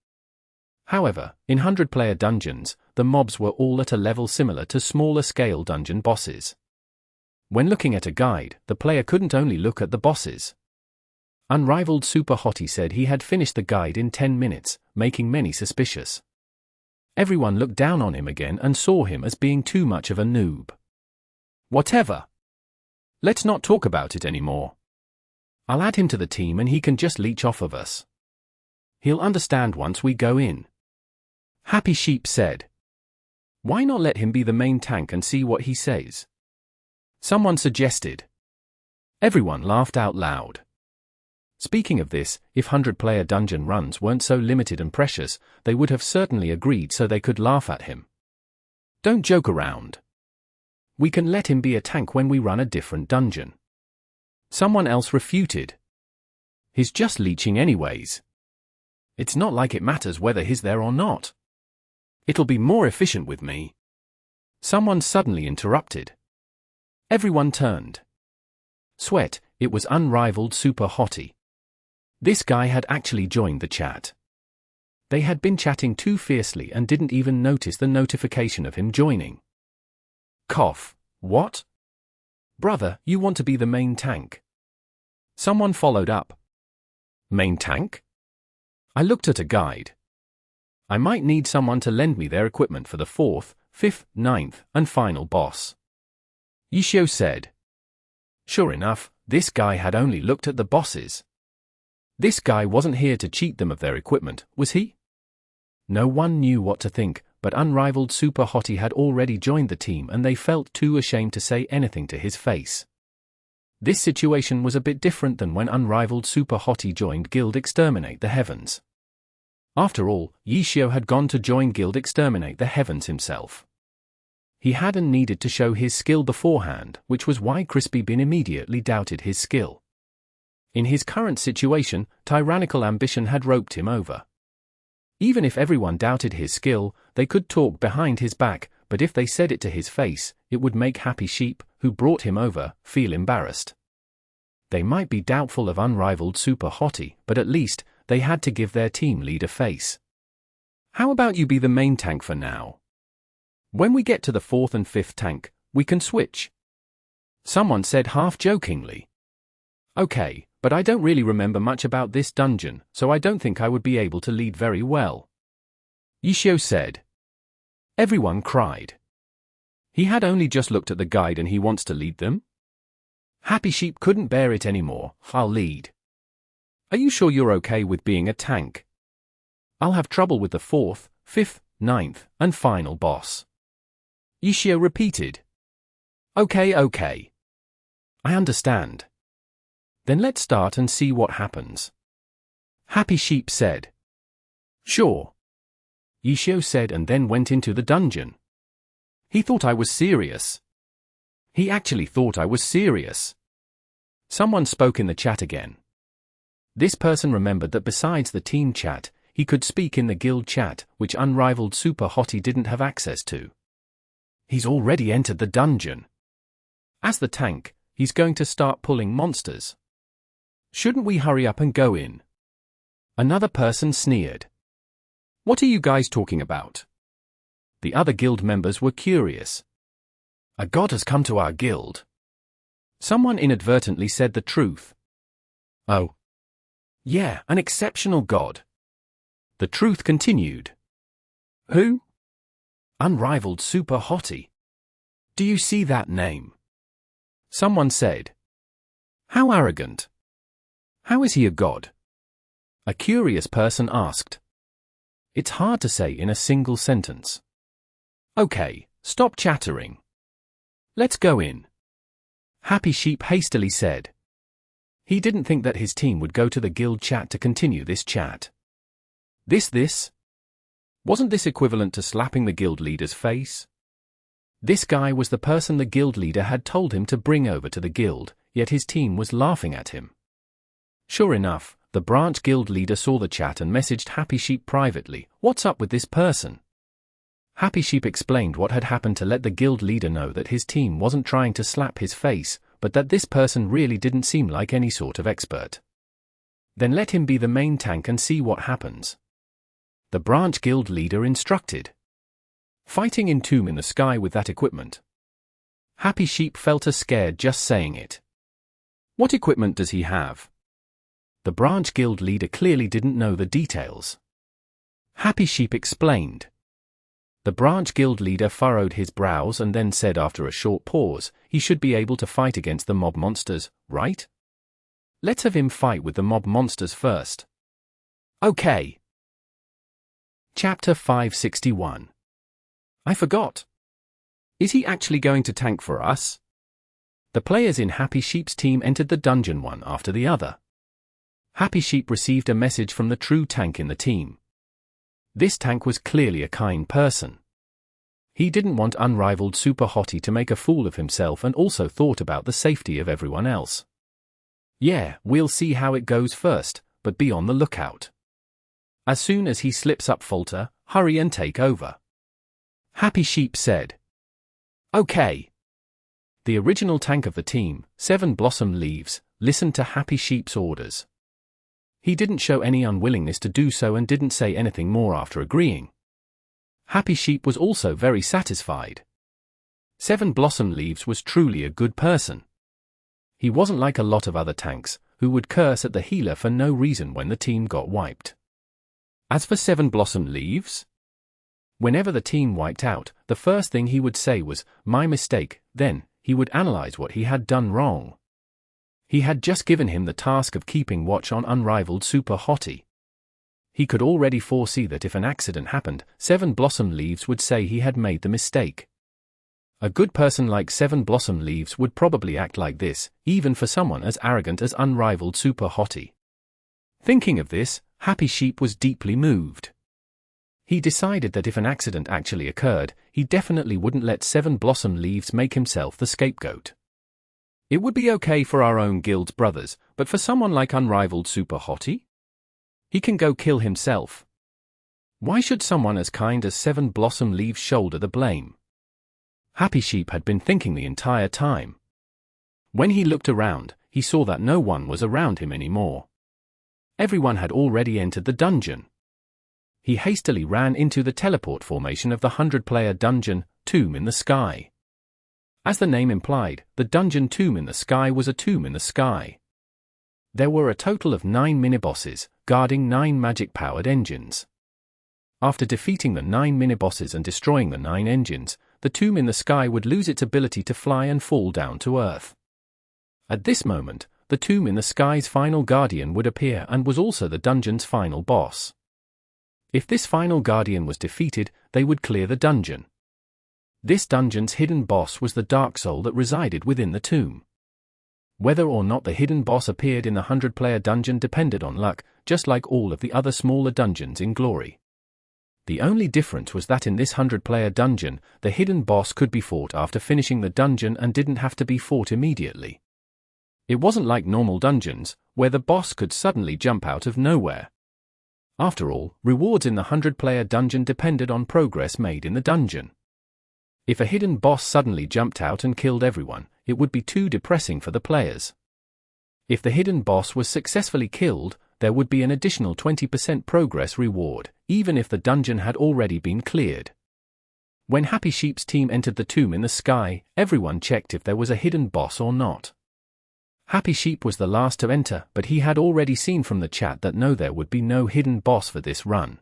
However, in 100-player dungeons, the mobs were all at a level similar to smaller-scale dungeon bosses. When looking at a guide, the player couldn't only look at the bosses. Unrivaled Super Hottie said he had finished the guide in 10 minutes, making many suspicious. Everyone looked down on him again and saw him as being too much of a noob. Whatever. Let's not talk about it anymore. I'll add him to the team and he can just leech off of us. He'll understand once we go in. Happy Sheep said. Why not let him be the main tank and see what he says? Someone suggested. Everyone laughed out loud. Speaking of this, if 100-player dungeon runs weren't so limited and precious, they would have certainly agreed so they could laugh at him. Don't joke around. We can let him be a tank when we run a different dungeon. Someone else refuted. He's just leeching anyways. It's not like it matters whether he's there or not. It'll be more efficient with me. Someone suddenly interrupted. Everyone turned. Sweat, it was Unrivaled Super Hottie. This guy had actually joined the chat. They had been chatting too fiercely and didn't even notice the notification of him joining. Cough. What? Brother, you want to be the main tank? Someone followed up. Main tank? I looked at a guide. I might need someone to lend me their equipment for the 4th, 5th, 9th, and final boss. Yishio said. Sure enough, this guy had only looked at the bosses. This guy wasn't here to cheat them of their equipment, was he? No one knew what to think, but Unrivaled Super Hottie had already joined the team and they felt too ashamed to say anything to his face. This situation was a bit different than when Unrivaled Super Hottie joined Guild Exterminate the Heavens. After all, Yishio had gone to join Guild Exterminate the Heavens himself. He hadn't needed to show his skill beforehand, which was why Crispy Bean immediately doubted his skill. In his current situation, tyrannical ambition had roped him over. Even if everyone doubted his skill, they could talk behind his back, but if they said it to his face, it would make Happy Sheep, who brought him over, feel embarrassed. They might be doubtful of unrivaled Super Hottie, but at least, they had to give their team lead a face. How about you be the main tank for now? When we get to the 4th and 5th tank, we can switch. Someone said half-jokingly. Okay, but I don't really remember much about this dungeon, so I don't think I would be able to lead very well. Yishio said. Everyone cried. He had only just looked at the guide and he wants to lead them? Happy Sheep couldn't bear it anymore. I'll lead. Are you sure you're okay with being a tank? I'll have trouble with the 4th, 5th, 9th, and final boss. Yishio repeated. Okay. I understand. Then let's start and see what happens. Happy Sheep said. Sure. Yishio said and then went into the dungeon. He thought I was serious. He actually thought I was serious. Someone spoke in the chat again. This person remembered that besides the team chat, he could speak in the guild chat, which unrivaled Super Hottie didn't have access to. He's already entered the dungeon. As the tank, he's going to start pulling monsters. Shouldn't we hurry up and go in? Another person sneered. What are you guys talking about? The other guild members were curious. A god has come to our guild. Someone inadvertently said the truth. Oh. Yeah, an exceptional god. The truth continued. Who? Unrivaled Super Hottie. Do you see that name? Someone said. How arrogant. How is he a god? A curious person asked. It's hard to say in a single sentence. Okay, stop chattering. Let's go in. Happy Sheep hastily said. He didn't think that his team would go to the guild chat to continue this chat. This? Wasn't this equivalent to slapping the guild leader's face? This guy was the person the guild leader had told him to bring over to the guild, yet his team was laughing at him. Sure enough, the branch guild leader saw the chat and messaged Happy Sheep privately, "What's up with this person?" Happy Sheep explained what had happened to let the guild leader know that his team wasn't trying to slap his face, but that this person really didn't seem like any sort of expert. Then let him be the main tank and see what happens. The branch guild leader instructed. Fighting in Tomb in the Sky with that equipment. Happy Sheep felt scared just saying it. What equipment does he have? The branch guild leader clearly didn't know the details. Happy Sheep explained. The branch guild leader furrowed his brows and then said after a short pause, he should be able to fight against the mob monsters, right? Let's have him fight with the mob monsters first. Okay. Chapter 561. I forgot. Is he actually going to tank for us? The players in Happy Sheep's team entered the dungeon one after the other. Happy Sheep received a message from the true tank in the team. This tank was clearly a kind person. He didn't want unrivaled Super Hottie to make a fool of himself and also thought about the safety of everyone else. Yeah, we'll see how it goes first, but be on the lookout. As soon as he slips up falter, hurry and take over. Happy Sheep said. Okay. The original tank of the team, 7 Blossom Leaves, listened to Happy Sheep's orders. He didn't show any unwillingness to do so and didn't say anything more after agreeing. Happy Sheep was also very satisfied. 7 Blossom Leaves was truly a good person. He wasn't like a lot of other tanks, who would curse at the healer for no reason when the team got wiped. As for 7 Blossom Leaves, whenever the team wiped out, the first thing he would say was, "My mistake," then he would analyze what he had done wrong. He had just given him the task of keeping watch on unrivaled Super Hottie. He could already foresee that if an accident happened, 7 Blossom Leaves would say he had made the mistake. A good person like 7 Blossom Leaves would probably act like this, even for someone as arrogant as unrivaled Super Hottie. Thinking of this, Happy Sheep was deeply moved. He decided that if an accident actually occurred, he definitely wouldn't let 7 Blossom Leaves make himself the scapegoat. It would be okay for our own guild's brothers, but for someone like Unrivaled Super Hottie? He can go kill himself. Why should someone as kind as 7 Blossom Leaves shoulder the blame? Happy Sheep had been thinking the entire time. When he looked around, he saw that no one was around him anymore. Everyone had already entered the dungeon. He hastily ran into the teleport formation of the 100-player dungeon, Tomb in the Sky. As the name implied, the dungeon Tomb in the Sky was a tomb in the sky. There were a total of 9 minibosses, guarding 9 magic-powered engines. After defeating the 9 minibosses and destroying the 9 engines, the Tomb in the Sky would lose its ability to fly and fall down to Earth. At this moment, the Tomb in the Sky's final guardian would appear and was also the dungeon's final boss. If this final guardian was defeated, they would clear the dungeon. This dungeon's hidden boss was the dark soul that resided within the tomb. Whether or not the hidden boss appeared in the 100-player dungeon depended on luck, just like all of the other smaller dungeons in Glory. The only difference was that in this 100-player dungeon, the hidden boss could be fought after finishing the dungeon and didn't have to be fought immediately. It wasn't like normal dungeons, where the boss could suddenly jump out of nowhere. After all, rewards in the 100-player dungeon depended on progress made in the dungeon. If a hidden boss suddenly jumped out and killed everyone, it would be too depressing for the players. If the hidden boss was successfully killed, there would be an additional 20% progress reward, even if the dungeon had already been cleared. When Happy Sheep's team entered the Tomb in the Sky, everyone checked if there was a hidden boss or not. Happy Sheep was the last to enter, but he had already seen from the chat that no, there would be no hidden boss for this run.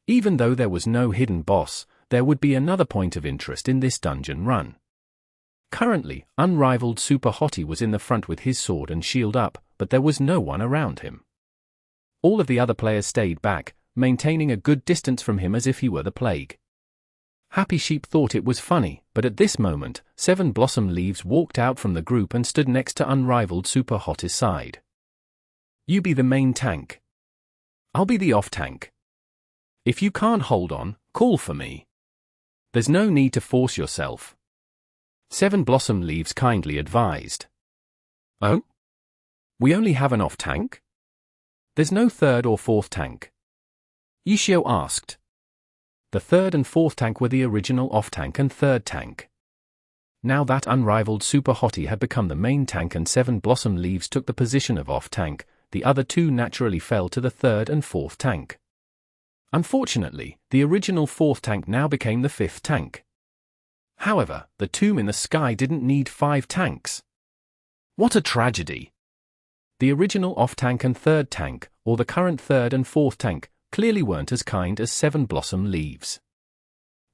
Even though there was no hidden boss, there would be another point of interest in this dungeon run. Currently, Unrivaled Super Hottie was in the front with his sword and shield up, but there was no one around him. All of the other players stayed back, maintaining a good distance from him as if he were the plague. Happy Sheep thought it was funny, but at this moment, 7 Blossom Leaves walked out from the group and stood next to Unrivaled Super Hottie's side. You be the main tank. I'll be the off-tank. If you can't hold on, call for me. There's no need to force yourself. 7 Blossom Leaves kindly advised. Oh? We only have an off-tank? There's no third or fourth tank? Yishio asked. The third and fourth tank were the original off-tank and third tank. Now that Unrivaled Super Hottie had become the main tank and 7 Blossom Leaves took the position of off-tank, the other 2 naturally fell to the third and fourth tank. Unfortunately, the original fourth tank now became the fifth tank. However, the Tomb in the Sky didn't need 5 tanks. What a tragedy! The original off-tank and third tank, or the current third and fourth tank, clearly weren't as kind as 7 Blossom Leaves.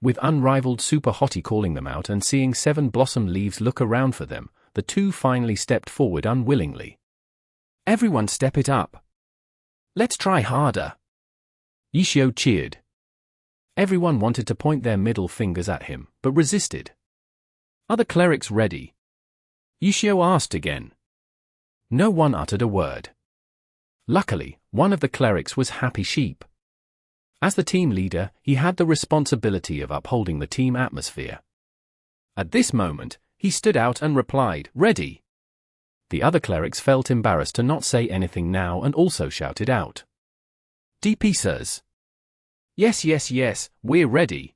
With Unrivaled Super Hottie calling them out and seeing 7 Blossom Leaves look around for them, the 2 finally stepped forward unwillingly. Everyone step it up. Let's try harder. Yishio cheered. Everyone wanted to point their middle fingers at him, but resisted. Are the clerics ready? Yishio asked again. No one uttered a word. Luckily, one of the clerics was Happy Sheep. As the team leader, he had the responsibility of upholding the team atmosphere. At this moment, he stood out and replied, "Ready." The other clerics felt embarrassed to not say anything now and also shouted out, "DP sirs." Yes, yes, yes, we're ready.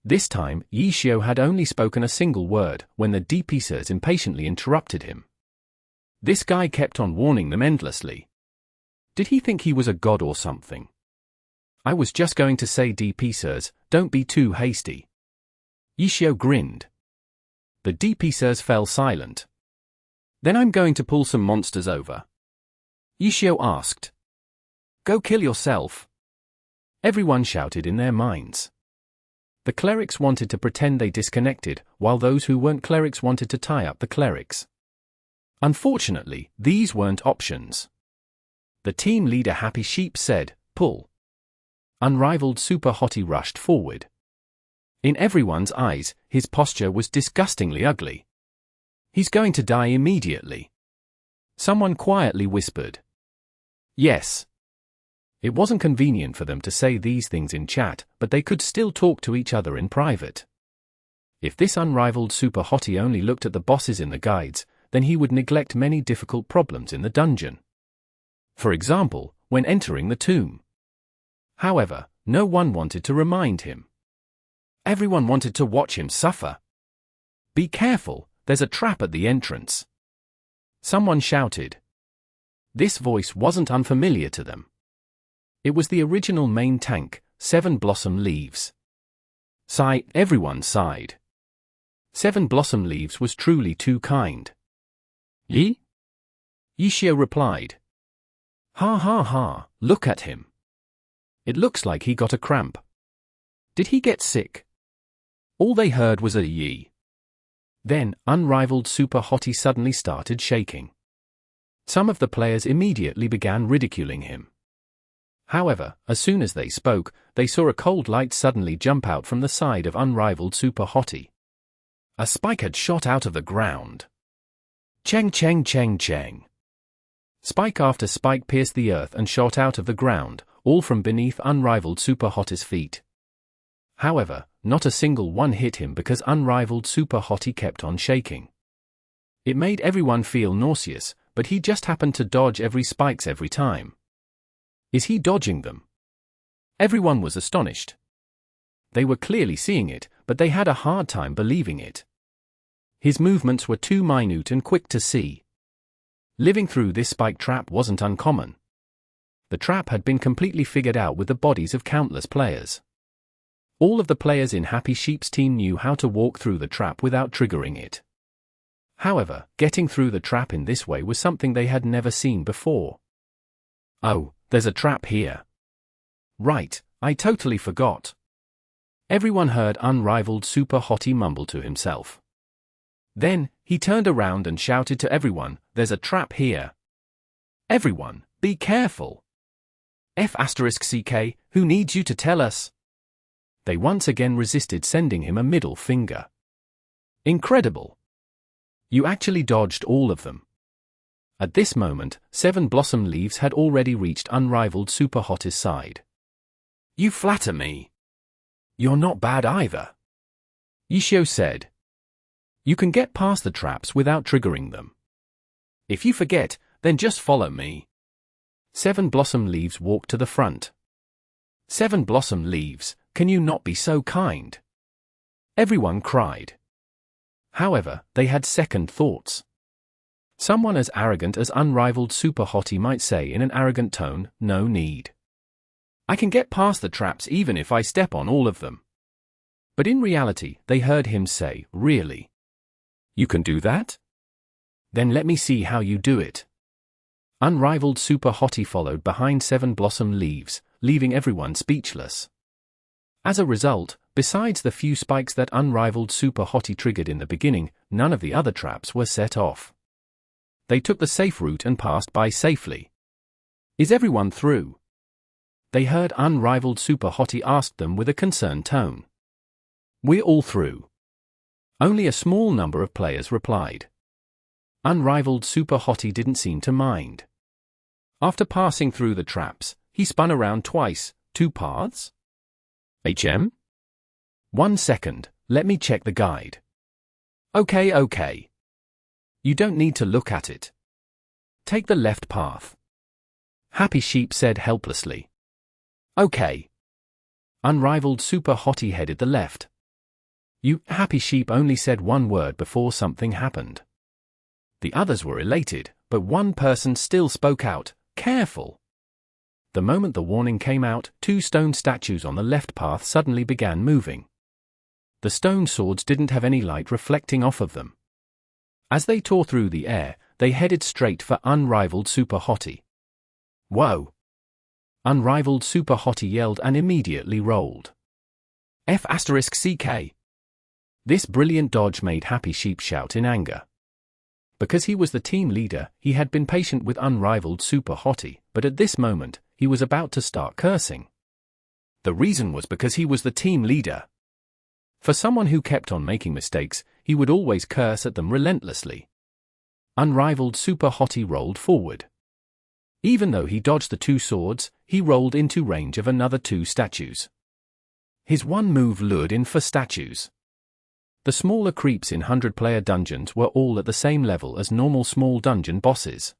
This time, Yishio had only spoken a single word when the DP sirs impatiently interrupted him. This guy kept on warning them endlessly. Did he think he was a god or something? I was just going to say, DP sirs, don't be too hasty. Yishio grinned. The DP sirs fell silent. Then I'm going to pull some monsters over. Yishio asked. Go kill yourself. Everyone shouted in their minds. The clerics wanted to pretend they disconnected, while those who weren't clerics wanted to tie up the clerics. Unfortunately, these weren't options. The team leader Happy Sheep said, "Pull." Unrivaled Super Hottie rushed forward. In everyone's eyes, his posture was disgustingly ugly. He's going to die immediately. Someone quietly whispered. Yes. It wasn't convenient for them to say these things in chat, but they could still talk to each other in private. If this unrivaled super hottie only looked at the bosses in the guides, then he would neglect many difficult problems in the dungeon. For example, when entering the tomb. However, no one wanted to remind him. Everyone wanted to watch him suffer. Be careful, there's a trap at the entrance. Someone shouted. This voice wasn't unfamiliar to them. It was the original main tank, 7 Blossom Leaves. Sigh, everyone sighed. 7 Blossom Leaves was truly too kind. Yi? Yishio replied. Ha ha ha, look at him. It looks like he got a cramp. Did he get sick? All they heard was a yi. Then, unrivaled super hottie suddenly started shaking. Some of the players immediately began ridiculing him. However, as soon as they spoke, they saw a cold light suddenly jump out from the side of unrivaled super hottie. A spike had shot out of the ground. Cheng cheng cheng cheng. Spike after spike pierced the earth and shot out of the ground, all from beneath unrivaled super hottie's feet. However, not a single one hit him because unrivaled super hottie kept on shaking. It made everyone feel nauseous, but he just happened to dodge every spikes every time. Is he dodging them? Everyone was astonished. They were clearly seeing it, but they had a hard time believing it. His movements were too minute and quick to see. Living through this spike trap wasn't uncommon. The trap had been completely figured out with the bodies of countless players. All of the players in Happy Sheep's team knew how to walk through the trap without triggering it. However, getting through the trap in this way was something they had never seen before. Oh, there's a trap here. Right, I totally forgot. Everyone heard unrivaled super hottie mumble to himself. Then, he turned around and shouted to everyone, there's a trap here. Everyone, be careful. F*CK, who needs you to tell us? They once again resisted sending him a middle finger. Incredible. You actually dodged all of them. At this moment, 7 Blossom Leaves had already reached unrivaled super hottie's side. You flatter me. You're not bad either. Yishio said. You can get past the traps without triggering them. If you forget, then just follow me. 7 Blossom Leaves walked to the front. 7 Blossom Leaves, can you not be so kind? Everyone cried. However, they had second thoughts. Someone as arrogant as unrivaled super hottie might say in an arrogant tone, no need. I can get past the traps even if I step on all of them. But in reality, they heard him say, really? You can do that? Then let me see how you do it. Unrivaled super hottie followed behind 7 Blossom Leaves, leaving everyone speechless. As a result, besides the few spikes that unrivaled super hottie triggered in the beginning, none of the other traps were set off. They took the safe route and passed by safely. Is everyone through? They heard unrivaled super hottie ask them with a concerned tone. We're all through. Only a small number of players replied. Unrivaled super hottie didn't seem to mind. After passing through the traps, he spun around twice, 2 paths? HM? 1 second, let me check the guide. Okay. You don't need to look at it. Take the left path. Happy Sheep said helplessly. Okay. Unrivaled super hottie headed the left. You, Happy Sheep only said one word before something happened. The others were elated, but one person still spoke out, careful. The moment the warning came out, 2 stone statues on the left path suddenly began moving. The stone swords didn't have any light reflecting off of them. As they tore through the air, they headed straight for unrivaled super hottie. Whoa! Unrivaled super hottie yelled and immediately rolled. F*CK. This brilliant dodge made Happy Sheep shout in anger. Because he was the team leader, he had been patient with unrivaled super hottie, but at this moment, he was about to start cursing. The reason was because he was the team leader. For someone who kept on making mistakes, he would always curse at them relentlessly. Unrivaled super hottie rolled forward. Even though he dodged the 2 swords, he rolled into range of another 2 statues. His one move lured in 4 statues. The smaller creeps in 100-player dungeons were all at the same level as normal small dungeon bosses.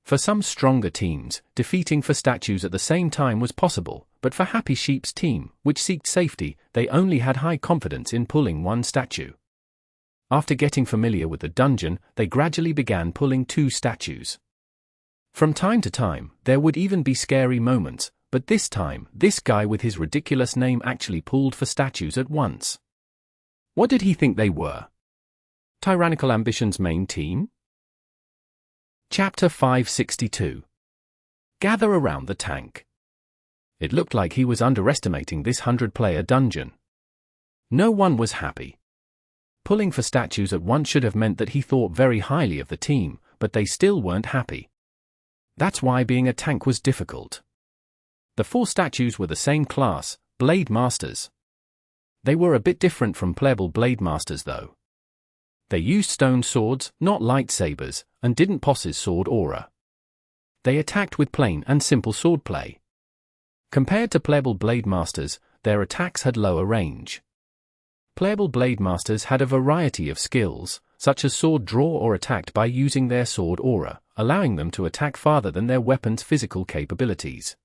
For some stronger teams, defeating 4 statues at the same time was possible, but for Happy Sheep's team, which seeked safety, they only had high confidence in pulling 1 statue. After getting familiar with the dungeon, they gradually began pulling 2 statues. From time to time, there would even be scary moments, but this time, this guy with his ridiculous name actually pulled 4 statues at once. What did he think they were? Tyrannical Ambition's main team? Chapter 562. Gather around the tank. It looked like he was underestimating this 100-player dungeon. No one was happy. Pulling 4 statues at once should have meant that he thought very highly of the team, but they still weren't happy. That's why being a tank was difficult. The 4 statues were the same class, Blade Masters. They were a bit different from playable Blade Masters though. They used stone swords, not lightsabers, and didn't possess sword aura. They attacked with plain and simple swordplay. Compared to playable Blade Masters, their attacks had lower range. Playable Blade Masters had a variety of skills, such as sword draw or attacked by using their sword aura, allowing them to attack farther than their weapon's physical capabilities.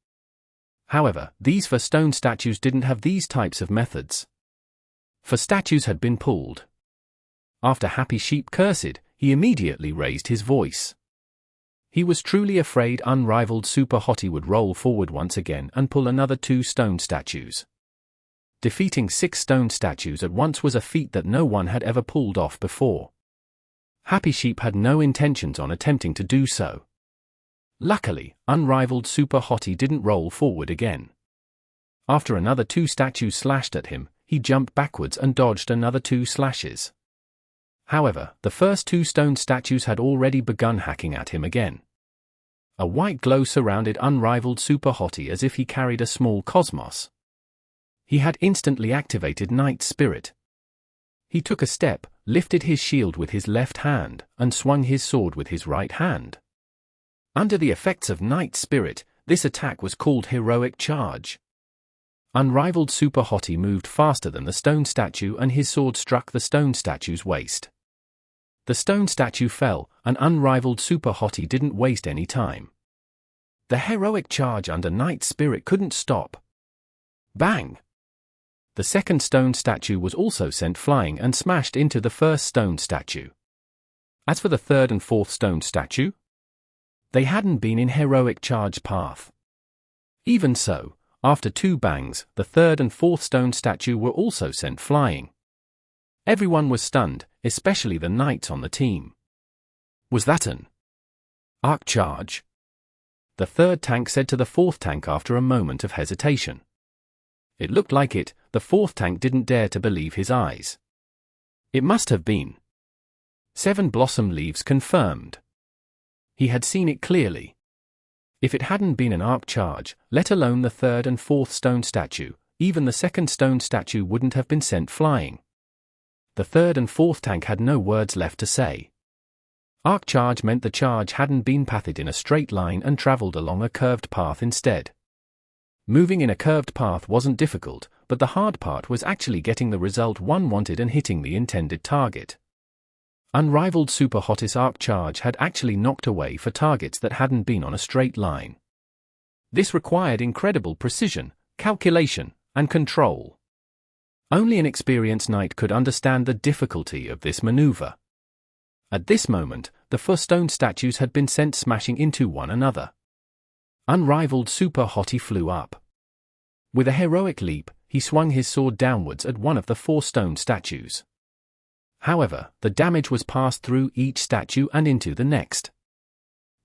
However, these 4 stone statues didn't have these types of methods. 4 statues had been pulled. After Happy Sheep cursed, he immediately raised his voice. He was truly afraid unrivaled Super Hottie would roll forward once again and pull another 2 stone statues. Defeating 6 stone statues at once was a feat that no one had ever pulled off before. Happy Sheep had no intentions on attempting to do so. Luckily, unrivaled Super Hottie didn't roll forward again. After another 2 statues slashed at him, he jumped backwards and dodged another 2 slashes. However, the first 2 stone statues had already begun hacking at him again. A white glow surrounded unrivaled Super Hottie as if he carried a small cosmos. He had instantly activated Night Spirit. He took a step, lifted his shield with his left hand, and swung his sword with his right hand. Under the effects of Night Spirit, this attack was called Heroic Charge. Unrivaled Super Hottie moved faster than the stone statue and his sword struck the stone statue's waist. The stone statue fell, and unrivaled Super Hottie didn't waste any time. The Heroic Charge under Night Spirit couldn't stop. Bang! The second stone statue was also sent flying and smashed into the first stone statue. As for the third and fourth stone statue, they hadn't been in Heroic Charge path. Even so, after 2 bangs, the third and fourth stone statue were also sent flying. Everyone was stunned, especially the knights on the team. Was that an arc charge? The third tank said to the fourth tank after a moment of hesitation. It looked like it. The fourth tank didn't dare to believe his eyes. It must have been. 7 blossom leaves confirmed. He had seen it clearly. If it hadn't been an arc charge, let alone the third and fourth stone statue, even the second stone statue wouldn't have been sent flying. The third and fourth tank had no words left to say. Arc charge meant the charge hadn't been pathed in a straight line and traveled along a curved path instead. Moving in a curved path wasn't difficult, but the hard part was actually getting the result one wanted and hitting the intended target. Unrivaled Super Hottie's arc charge had actually knocked away for targets that hadn't been on a straight line. This required incredible precision, calculation, and control. Only an experienced knight could understand the difficulty of this maneuver. At this moment, the 4 stone statues had been sent smashing into one another. Unrivaled Super Hottie flew up. With a heroic leap, he swung his sword downwards at one of the 4 stone statues. However, the damage was passed through each statue and into the next.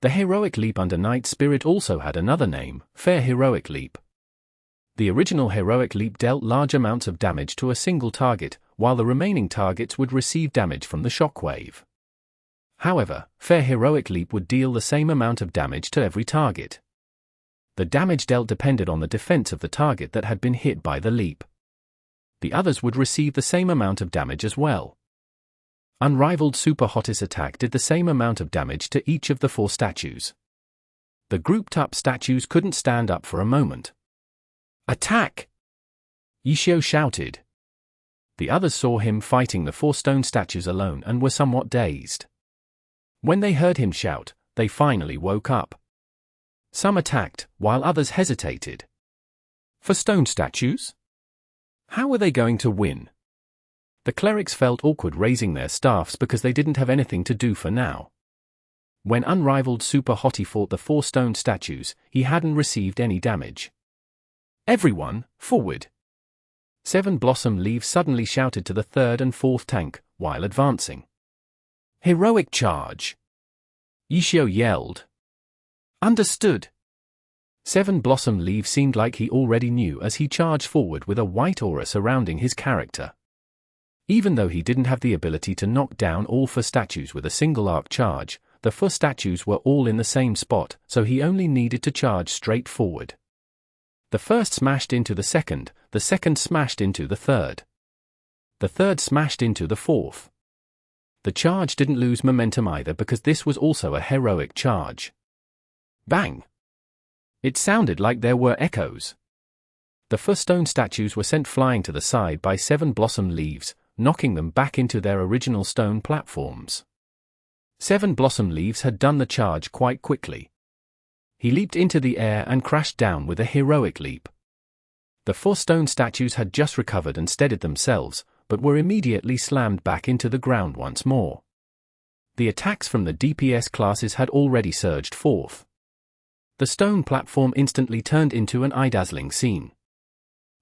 The heroic leap under Night Spirit also had another name, Fair Heroic Leap. The original heroic leap dealt large amounts of damage to a single target, while the remaining targets would receive damage from the shockwave. However, Fair Heroic Leap would deal the same amount of damage to every target. The damage dealt depended on the defense of the target that had been hit by the leap. The others would receive the same amount of damage as well. Unrivaled Super Hottie's attack did the same amount of damage to each of the 4 statues. The grouped-up statues couldn't stand up for a moment. "Attack!" Ishio shouted. The others saw him fighting the 4 stone statues alone and were somewhat dazed. When they heard him shout, they finally woke up. Some attacked, while others hesitated. For stone statues? How were they going to win? The clerics felt awkward raising their staffs because they didn't have anything to do for now. When Unrivaled Super Hottie fought the 4 stone statues, he hadn't received any damage. "Everyone, forward!" 7 Blossom Leaves suddenly shouted to the 3rd and 4th tank, while advancing. "Heroic charge!" Ishio yelled. "Understood." 7 Blossom Leaves seemed like he already knew as he charged forward with a white aura surrounding his character. Even though he didn't have the ability to knock down all 4 statues with a single arc charge, the 4 statues were all in the same spot, so he only needed to charge straight forward. The first smashed into the second smashed into the third smashed into the 4th. The charge didn't lose momentum either because this was also a heroic charge. Bang! It sounded like there were echoes. The 4 stone statues were sent flying to the side by 7 Blossom Leaves, knocking them back into their original stone platforms. 7 Blossom Leaves had done the charge quite quickly. He leaped into the air and crashed down with a heroic leap. The 4 stone statues had just recovered and steadied themselves, but were immediately slammed back into the ground once more. The attacks from the DPS classes had already surged forth. The stone platform instantly turned into an eye-dazzling scene.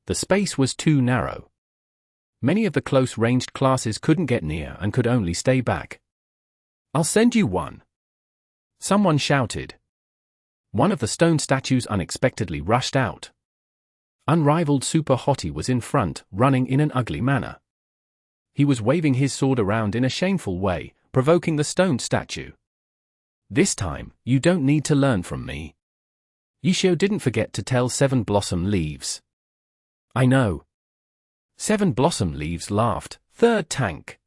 The space was too narrow. Many of the close-ranged classes couldn't get near and could only stay back. "I'll send you one!" someone shouted. One of the stone statues unexpectedly rushed out. Unrivaled Super Hottie was in front, running in an ugly manner. He was waving his sword around in a shameful way, provoking the stone statue. "This time, you don't need to learn from me." Ishio didn't forget to tell 7 Blossom Leaves. "I know." 7 Blossom Leaves laughed. 3rd tank.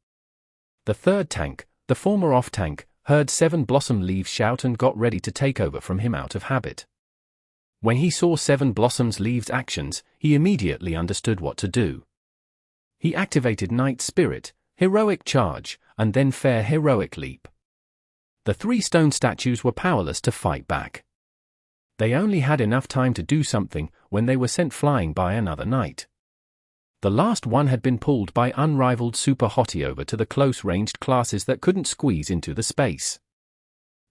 The 3rd tank, the former off-tank, heard 7 Blossom Leaves shout and got ready to take over from him out of habit. When he saw 7 Blossom Leaves' actions, he immediately understood what to do. He activated Night Spirit, Heroic Charge, and then Fair Heroic Leap. The 3 stone statues were powerless to fight back. They only had enough time to do something when they were sent flying by another knight. The last one had been pulled by Unrivaled Super Hottie over to the close-ranged classes that couldn't squeeze into the space.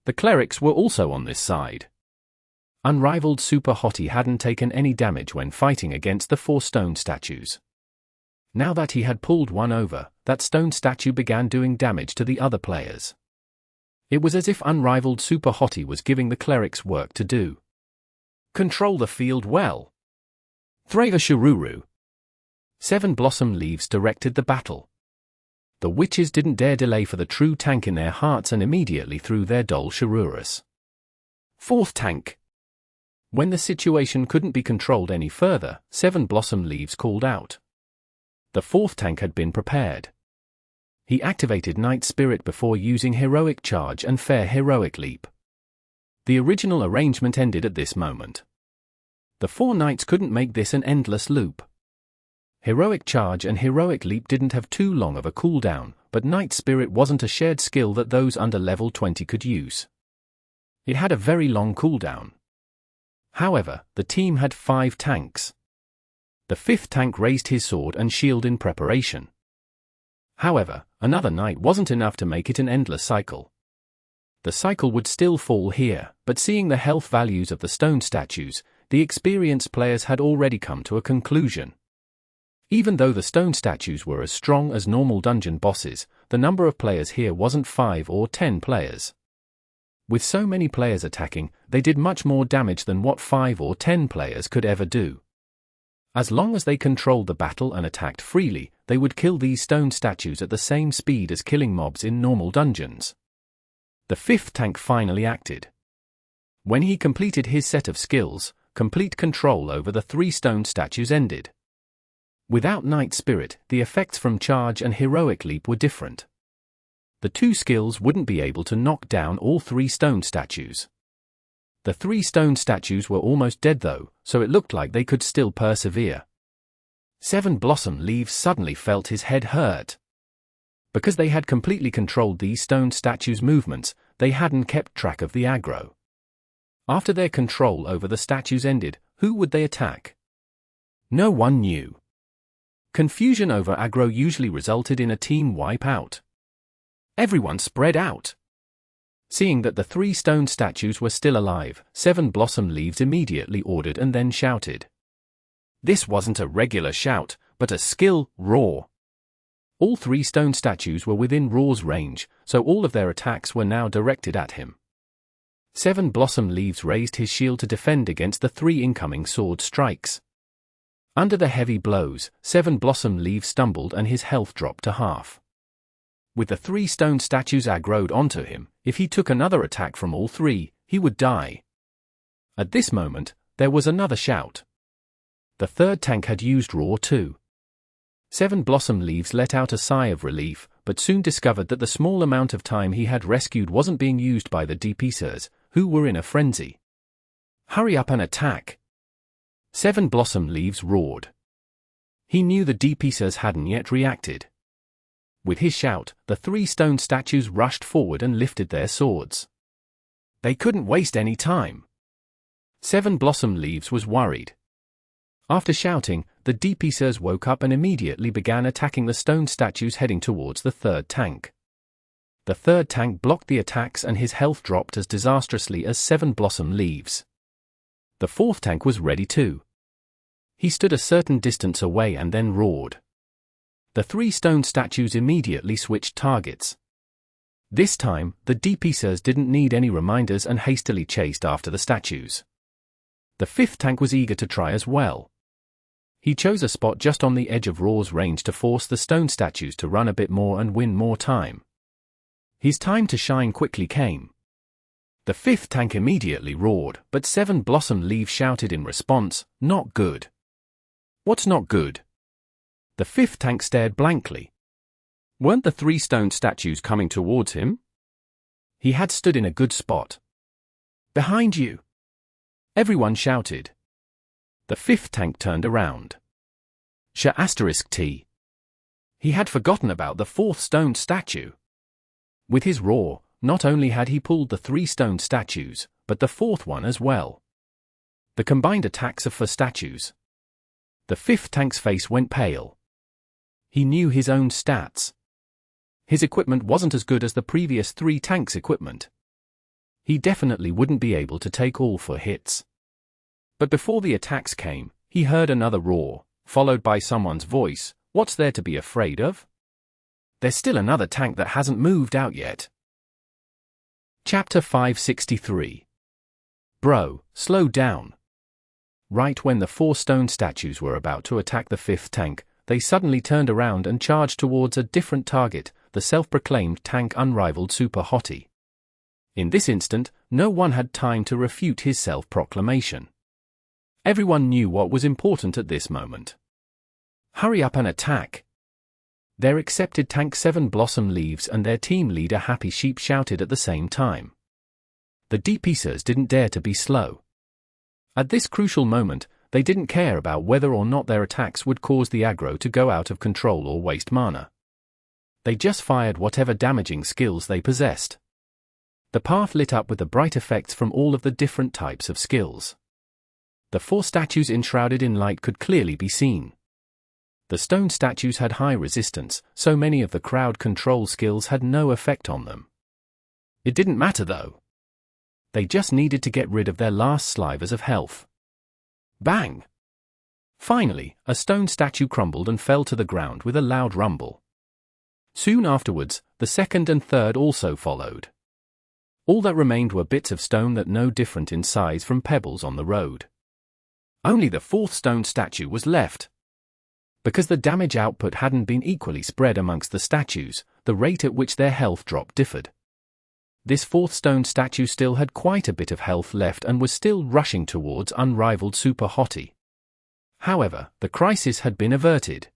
The clerics were also on this side. Unrivaled Super Hottie hadn't taken any damage when fighting against the 4 stone statues. Now that he had pulled one over, that stone statue began doing damage to the other players. It was as if Unrivaled Super Hottie was giving the clerics work to do. "Control the field well. Thrava Shururu." 7 Blossom Leaves directed the battle. The witches didn't dare delay for the true tank in their hearts and immediately threw their Dol Shururus. 4th tank. When the situation couldn't be controlled any further, 7 Blossom Leaves called out. The 4th tank had been prepared. He activated Night Spirit before using Heroic Charge and Fair Heroic Leap. The original arrangement ended at this moment. The 4 knights couldn't make this an endless loop. Heroic Charge and Heroic Leap didn't have too long of a cooldown, but Night Spirit wasn't a shared skill that those under level 20 could use. It had a very long cooldown. However, the team had 5 tanks. The 5th tank raised his sword and shield in preparation. However, another knight wasn't enough to make it an endless cycle. The cycle would still fall here, but seeing the health values of the stone statues, the experienced players had already come to a conclusion. Even though the stone statues were as strong as normal dungeon bosses, the number of players here wasn't 5 or 10 players. With so many players attacking, they did much more damage than what 5 or 10 players could ever do. As long as they controlled the battle and attacked freely, they would kill these stone statues at the same speed as killing mobs in normal dungeons. The 5th tank finally acted. When he completed his set of skills, complete control over the 3 stone statues ended. Without Night Spirit, the effects from Charge and Heroic Leap were different. The 2 skills wouldn't be able to knock down all 3 stone statues. The 3 stone statues were almost dead though, so it looked like they could still persevere. 7 Blossom Leaves suddenly felt his head hurt. Because they had completely controlled these stone statues' movements, they hadn't kept track of the aggro. After their control over the statues ended, who would they attack? No one knew. Confusion over aggro usually resulted in a team wipe out. Everyone spread out. Seeing that the 3 stone statues were still alive, 7 Blossom Leaves immediately ordered and then shouted. This wasn't a regular shout, but a skill roar. All 3 stone statues were within roar's range, so all of their attacks were now directed at him. 7 Blossom Leaves raised his shield to defend against the 3 incoming sword strikes. Under the heavy blows, 7 Blossom Leaves stumbled and his health dropped to half. With the 3 stone statues aggroed onto him, if he took another attack from all 3, he would die. At this moment, there was another shout. The 3rd tank had used roar too. 7 Blossom Leaves let out a sigh of relief, but soon discovered that the small amount of time he had rescued wasn't being used by the DPSers, who were in a frenzy. Hurry up and attack! 7 Blossom Leaves roared. He knew the DPSers hadn't yet reacted. With his shout, the 3 stone statues rushed forward and lifted their swords. They couldn't waste any time. 7 Blossom Leaves was worried. After shouting, the DPSers woke up and immediately began attacking the stone statues heading towards the 3rd tank. The 3rd tank blocked the attacks and his health dropped as disastrously as 7 Blossom Leaves. The 4th tank was ready too. He stood a certain distance away and then roared. The 3 stone statues immediately switched targets. This time, the DPSers didn't need any reminders and hastily chased after the statues. The 5th tank was eager to try as well. He chose a spot just on the edge of roar's range to force the stone statues to run a bit more and win more time. His time to shine quickly came. The 5th tank immediately roared, but 7 Blossom Leaves shouted in response, "Not good." What's not good? The 5th tank stared blankly. Weren't the 3 stone statues coming towards him? He had stood in a good spot. Behind you! Everyone shouted. The 5th tank turned around. *T. He had forgotten about the 4th stone statue. With his roar, not only had he pulled the 3 stone statues, but the 4th one as well. The combined attacks of 4 statues. The 5th tank's face went pale. He knew his own stats. His equipment wasn't as good as the previous 3 tanks' equipment. He definitely wouldn't be able to take all 4 hits. But before the attacks came, he heard another roar, followed by someone's voice. What's there to be afraid of? There's still another tank that hasn't moved out yet. Chapter 563. Bro, slow down. Right when the 4 stone statues were about to attack the 5th tank, they suddenly turned around and charged towards a different target, the self-proclaimed tank unrivaled Super Hottie. In this instant, no one had time to refute his self-proclamation. Everyone knew what was important at this moment. Hurry up and attack! Their accepted tank 7 Blossom Leaves and their team leader Happy Sheep shouted at the same time. The DPSers didn't dare to be slow. At this crucial moment, they didn't care about whether or not their attacks would cause the aggro to go out of control or waste mana. They just fired whatever damaging skills they possessed. The path lit up with the bright effects from all of the different types of skills. The 4 statues enshrouded in light could clearly be seen. The stone statues had high resistance, so many of the crowd control skills had no effect on them. It didn't matter though. They just needed to get rid of their last slivers of health. Bang! Finally, a stone statue crumbled and fell to the ground with a loud rumble. Soon afterwards, the 2nd and 3rd also followed. All that remained were bits of stone that no different in size from pebbles on the road. Only the 4th stone statue was left. Because the damage output hadn't been equally spread amongst the statues, the rate at which their health drop differed. This 4th stone statue still had quite a bit of health left and was still rushing towards unrivaled Super Hottie. However, the crisis had been averted.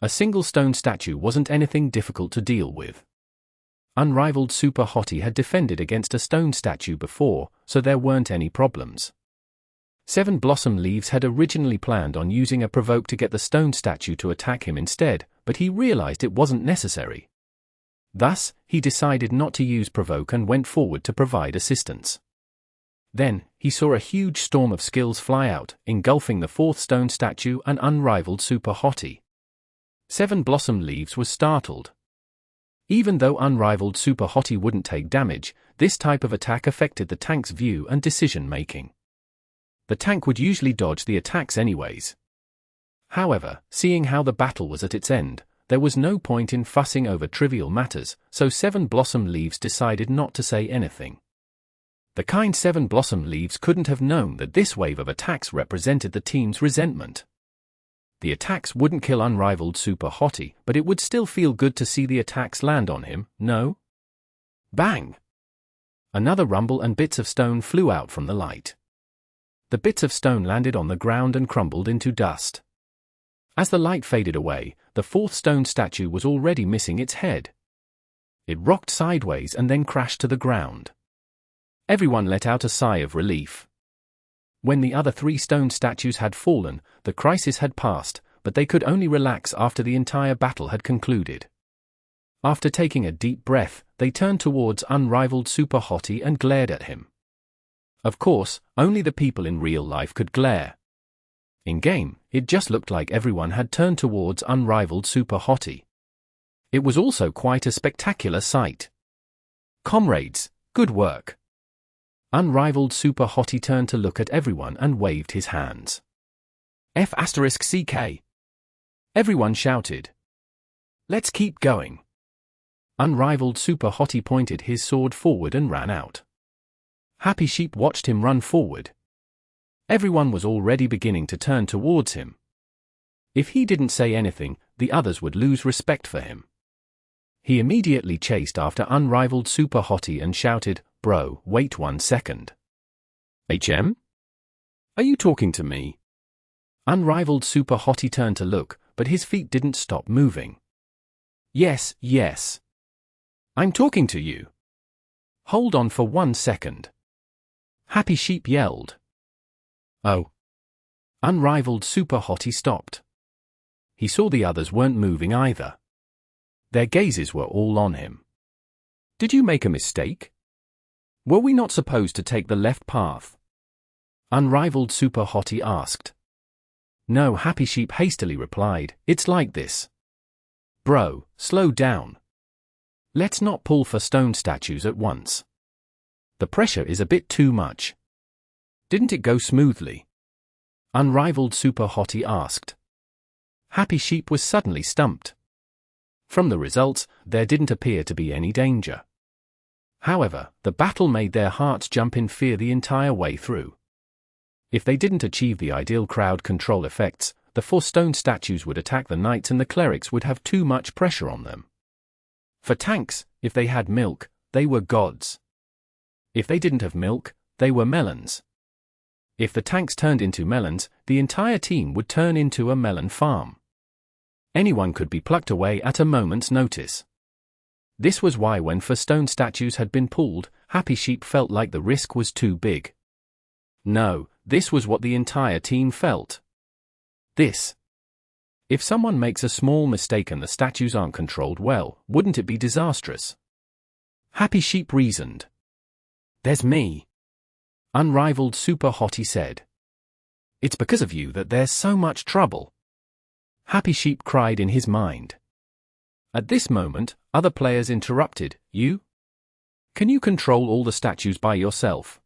A single stone statue wasn't anything difficult to deal with. Unrivaled Super Hottie had defended against a stone statue before, so there weren't any problems. 7 Blossom Leaves had originally planned on using a Provoke to get the stone statue to attack him instead, but he realized it wasn't necessary. Thus, he decided not to use Provoke and went forward to provide assistance. Then, he saw a huge storm of skills fly out, engulfing the 4th stone statue and Unrivaled Super Hottie. 7 Blossom Leaves was startled. Even though Unrivaled Super Hottie wouldn't take damage, this type of attack affected the tank's view and decision-making. The tank would usually dodge the attacks anyways. However, seeing how the battle was at its end, there was no point in fussing over trivial matters, so 7 Blossom Leaves decided not to say anything. The kind 7 Blossom Leaves couldn't have known that this wave of attacks represented the team's resentment. The attacks wouldn't kill Unrivaled Super Hottie, but it would still feel good to see the attacks land on him, no? Bang! Another rumble and bits of stone flew out from the light. The bits of stone landed on the ground and crumbled into dust. As the light faded away, the 4th stone statue was already missing its head. It rocked sideways and then crashed to the ground. Everyone let out a sigh of relief. When the other 3 stone statues had fallen, the crisis had passed, but they could only relax after the entire battle had concluded. After taking a deep breath, they turned towards Unrivaled Super Hottie and glared at him. Of course, only the people in real life could glare. In-game, it just looked like everyone had turned towards Unrivaled Super Hottie. It was also quite a spectacular sight. Comrades, good work. Unrivaled Super Hottie turned to look at everyone and waved his hands. F***CK. Everyone shouted. Let's keep going. Unrivaled Super Hottie pointed his sword forward and ran out. Happy Sheep watched him run forward. Everyone was already beginning to turn towards him. If he didn't say anything, the others would lose respect for him. He immediately chased after Unrivaled Super Hottie and shouted, "Bro, wait 1 second. HM? Are you talking to me?" Unrivaled Super Hottie turned to look, but his feet didn't stop moving. Yes. I'm talking to you. Hold on for 1 second. Happy Sheep yelled. Oh. Unrivaled Super Hottie stopped. He saw the others weren't moving either. Their gazes were all on him. Did you make a mistake? Were we not supposed to take the left path? Unrivaled Super Hottie asked. No, Happy Sheep hastily replied, it's like this. Bro, slow down. Let's not pull for stone statues at once. The pressure is a bit too much. Didn't it go smoothly? Unrivaled Super Hottie asked. Happy Sheep was suddenly stumped. From the results, there didn't appear to be any danger. However, the battle made their hearts jump in fear the entire way through. If they didn't achieve the ideal crowd control effects, the 4 stone statues would attack the knights and the clerics would have too much pressure on them. For tanks, if they had milk, they were gods. If they didn't have milk, they were melons. If the tanks turned into melons, the entire team would turn into a melon farm. Anyone could be plucked away at a moment's notice. This was why when 4 stone statues had been pulled, Happy Sheep felt like the risk was too big. No, this was what the entire team felt. If someone makes a small mistake and the statues aren't controlled well, wouldn't it be disastrous? Happy Sheep reasoned. There's me. Unrivaled Super Hottie said. It's because of you that there's so much trouble. Happy Sheep cried in his mind. At this moment, other players interrupted. You? Can you control all the statues by yourself?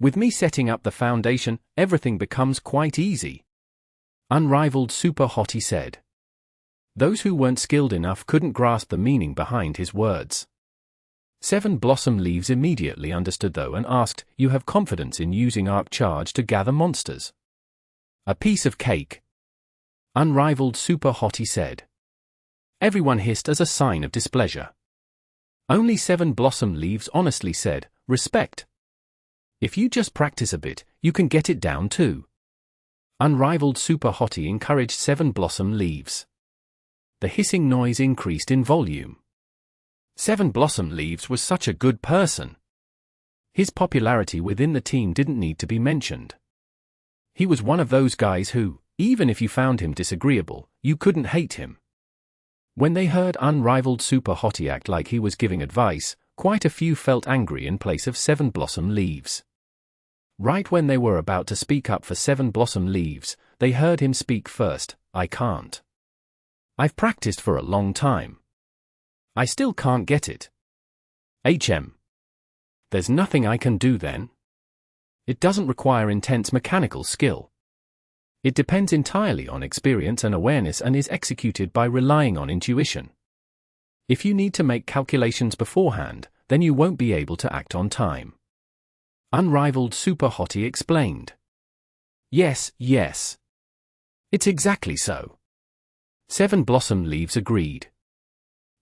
With me setting up the foundation, everything becomes quite easy. Unrivaled Super Hottie said. Those who weren't skilled enough couldn't grasp the meaning behind his words. 7 Blossom Leaves immediately understood though and asked, you have confidence in using Arc Charge to gather monsters? A piece of cake. Unrivaled Super Hottie said. Everyone hissed as a sign of displeasure. Only 7 Blossom Leaves honestly said, respect. If you just practice a bit, you can get it down too. Unrivaled Super Hottie encouraged 7 Blossom Leaves. The hissing noise increased in volume. Seven Blossom Leaves was such a good person. His popularity within the team didn't need to be mentioned. He was one of those guys who, even if you found him disagreeable, you couldn't hate him. When they heard Unrivaled Super Hottie act like he was giving advice, quite a few felt angry in place of Seven Blossom Leaves. Right when they were about to speak up for Seven Blossom Leaves, they heard him speak first. "I can't. I've practiced for a long time. I still can't get it. There's nothing I can do then. It doesn't require intense mechanical skill. It depends entirely on experience and awareness and is executed by relying on intuition. If you need to make calculations beforehand, then you won't be able to act on time." Unrivaled Super Hottie explained. Yes. It's exactly so. Seven Blossom Leaves agreed.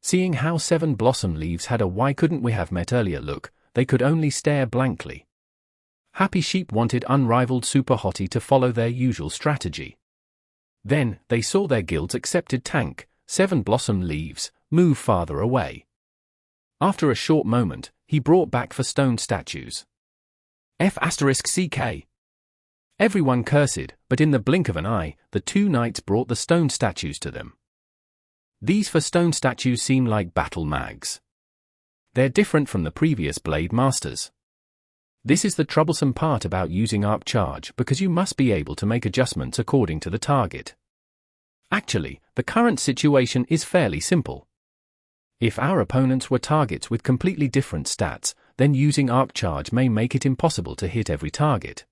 Seeing how Seven Blossom Leaves had a "why couldn't we have met earlier" look, they could only stare blankly. Happy Sheep wanted Unrivaled Super Hottie to follow their usual strategy. Then, they saw their guild's accepted tank, Seven Blossom Leaves, move farther away. After a short moment, he brought back for stone statues. F***CK. Everyone cursed, but in the blink of an eye, the two knights brought the stone statues to them. These for stone statues seem like battle mags. They're different from the previous Blade Masters. This is the troublesome part about using Arc Charge, because you must be able to make adjustments according to the target. Actually, the current situation is fairly simple. If our opponents were targets with completely different stats, then using Arc Charge may make it impossible to hit every target.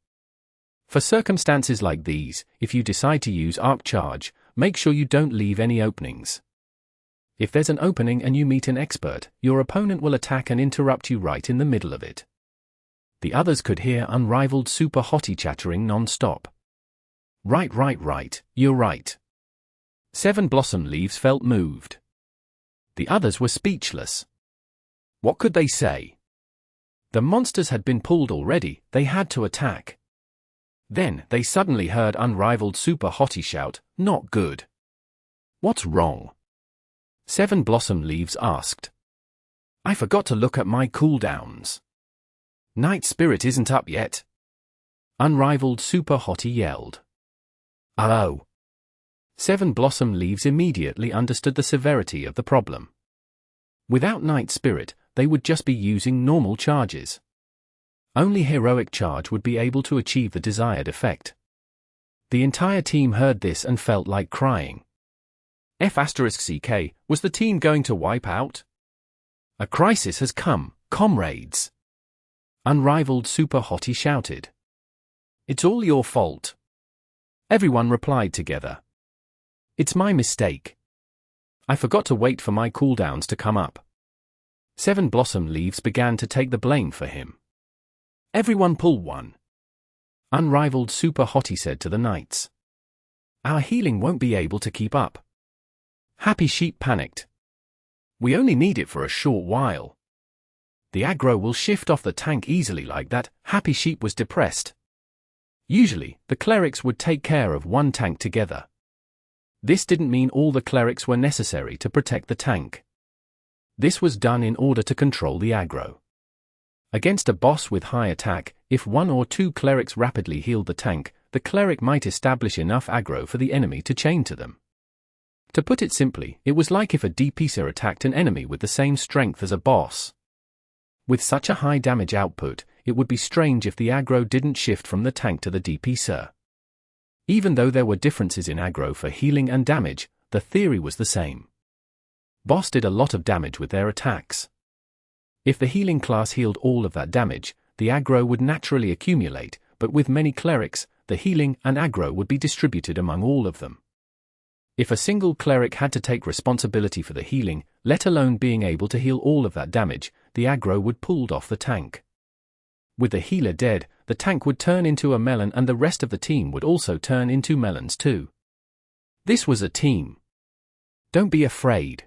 For circumstances like these, if you decide to use Arc Charge, make sure you don't leave any openings. If there's an opening and you meet an expert, your opponent will attack and interrupt you right in the middle of it. The others could hear Unrivaled Super Hottie chattering non-stop. Right, you're right. Seven Blossom Leaves felt moved. The others were speechless. What could they say? The monsters had been pulled already, they had to attack. Then, they suddenly heard Unrivaled Super Hottie shout, "Not good." "What's wrong?" Seven Blossom Leaves asked. "I forgot to look at my cooldowns. Night Spirit isn't up yet." Unrivaled Super Hottie yelled. "Oh." Seven Blossom Leaves immediately understood the severity of the problem. Without Night Spirit, they would just be using normal charges. Only Heroic Charge would be able to achieve the desired effect. The entire team heard this and felt like crying. F***CK, was the team going to wipe out? A crisis has come, comrades. Unrivaled Super Hottie shouted. It's all your fault. Everyone replied together. It's my mistake. I forgot to wait for my cooldowns to come up. Seven Blossom Leaves began to take the blame for him. Everyone pull one. Unrivaled Super Hottie said to the knights. Our healing won't be able to keep up. Happy Sheep panicked. We only need it for a short while. The aggro will shift off the tank easily like that. Happy Sheep was depressed. Usually, the clerics would take care of one tank together. This didn't mean all the clerics were necessary to protect the tank. This was done in order to control the aggro. Against a boss with high attack, if one or two clerics rapidly healed the tank, the cleric might establish enough aggro for the enemy to chain to them. To put it simply, it was like if a DPSer attacked an enemy with the same strength as a boss. With such a high damage output, it would be strange if the aggro didn't shift from the tank to the DPSer. Even though there were differences in aggro for healing and damage, the theory was the same. Boss did a lot of damage with their attacks. If the healing class healed all of that damage, the aggro would naturally accumulate, but with many clerics, the healing and aggro would be distributed among all of them. If a single cleric had to take responsibility for the healing, let alone being able to heal all of that damage, the aggro would pulled off the tank. With the healer dead, the tank would turn into a melon and the rest of the team would also turn into melons too. This was a team. Don't be afraid.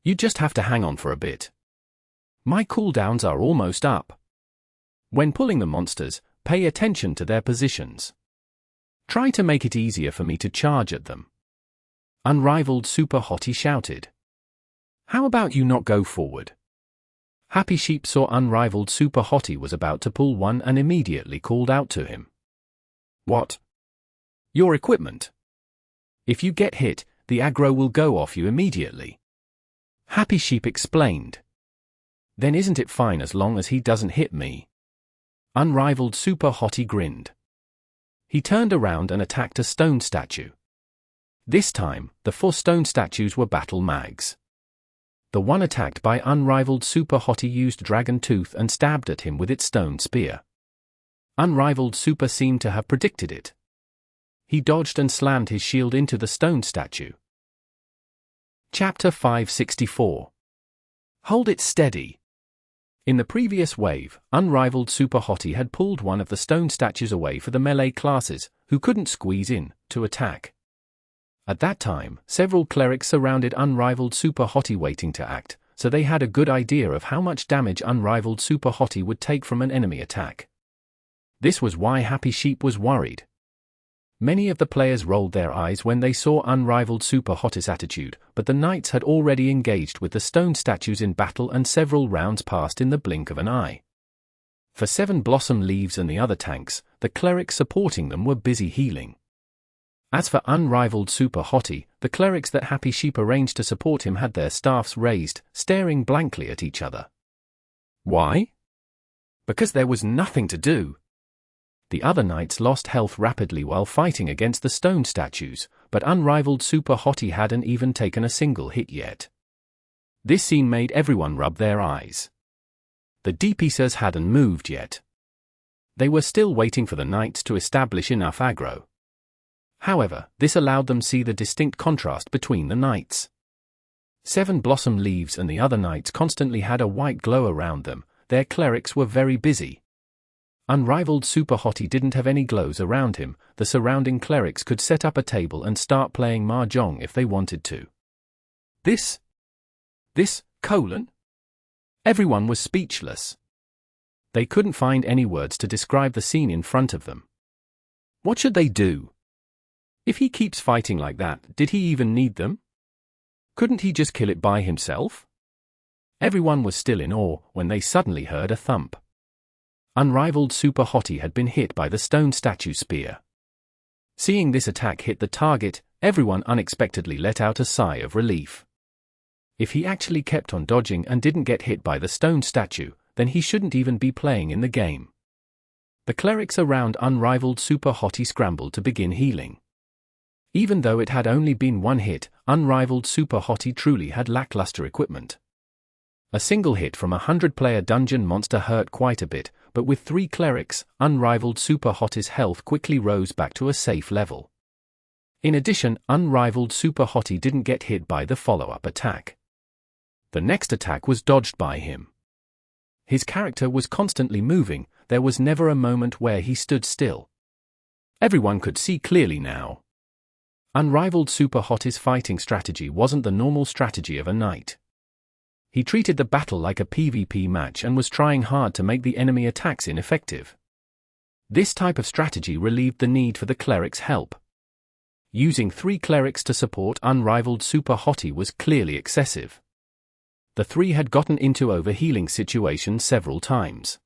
You just have to hang on for a bit. My cooldowns are almost up. When pulling the monsters, pay attention to their positions. Try to make it easier for me to charge at them. Unrivaled Super Hottie shouted. How about you not go forward? Happy Sheep saw Unrivaled Super Hottie was about to pull one and immediately called out to him. What? Your equipment. If you get hit, the aggro will go off you immediately. Happy Sheep explained. Then isn't it fine as long as he doesn't hit me? Unrivaled Super Hottie grinned. He turned around and attacked a stone statue. This time, the 4 stone statues were battle mags. The one attacked by Unrivaled Super Hottie used Dragon Tooth and stabbed at him with its stone spear. Unrivaled Super seemed to have predicted it. He dodged and slammed his shield into the stone statue. Chapter 564. Hold it steady. In the previous wave, Unrivaled Super Hottie had pulled one of the stone statues away for the melee classes, who couldn't squeeze in, to attack. At that time, several clerics surrounded Unrivaled Super Hottie waiting to act, so they had a good idea of how much damage Unrivaled Super Hottie would take from an enemy attack. This was why Happy Sheep was worried. Many of the players rolled their eyes when they saw Unrivaled Super Hottie's attitude, but the knights had already engaged with the stone statues in battle and several rounds passed in the blink of an eye. For 7 Blossom Leaves and the other tanks, the clerics supporting them were busy healing. As for Unrivaled Super Hottie, the clerics that Happy Sheep arranged to support him had their staffs raised, staring blankly at each other. Why? Because there was nothing to do. The other knights lost health rapidly while fighting against the stone statues, but Unrivaled Super Hottie hadn't even taken a single hit yet. This scene made everyone rub their eyes. The DPSers hadn't moved yet. They were still waiting for the knights to establish enough aggro. However, this allowed them see the distinct contrast between the knights. 7 Blossom Leaves and the other knights constantly had a white glow around them. Their clerics were very busy. Unrivaled Super Hottie didn't have any glows around him. The surrounding clerics could set up a table and start playing mahjong if they wanted to. This? Everyone was speechless. They couldn't find any words to describe the scene in front of them. What should they do? If he keeps fighting like that, did he even need them? Couldn't he just kill it by himself? Everyone was still in awe when they suddenly heard a thump. Unrivaled Super Hottie had been hit by the stone statue spear. Seeing this attack hit the target, everyone unexpectedly let out a sigh of relief. If he actually kept on dodging and didn't get hit by the stone statue, then he shouldn't even be playing in the game. The clerics around Unrivaled Super Hottie scrambled to begin healing. Even though it had only been one hit, Unrivaled Super Hottie truly had lackluster equipment. A single hit from a 100-player dungeon monster hurt quite a bit, but with 3 clerics, Unrivaled Super Hottie's health quickly rose back to a safe level. In addition, Unrivaled Super Hottie didn't get hit by the follow-up attack. The next attack was dodged by him. His character was constantly moving. There was never a moment where he stood still. Everyone could see clearly now. Unrivaled Super Hottie's fighting strategy wasn't the normal strategy of a knight. He treated the battle like a PvP match and was trying hard to make the enemy attacks ineffective. This type of strategy relieved the need for the cleric's help. Using 3 clerics to support Unrivaled Super Hottie was clearly excessive. The 3 had gotten into overhealing situations several times.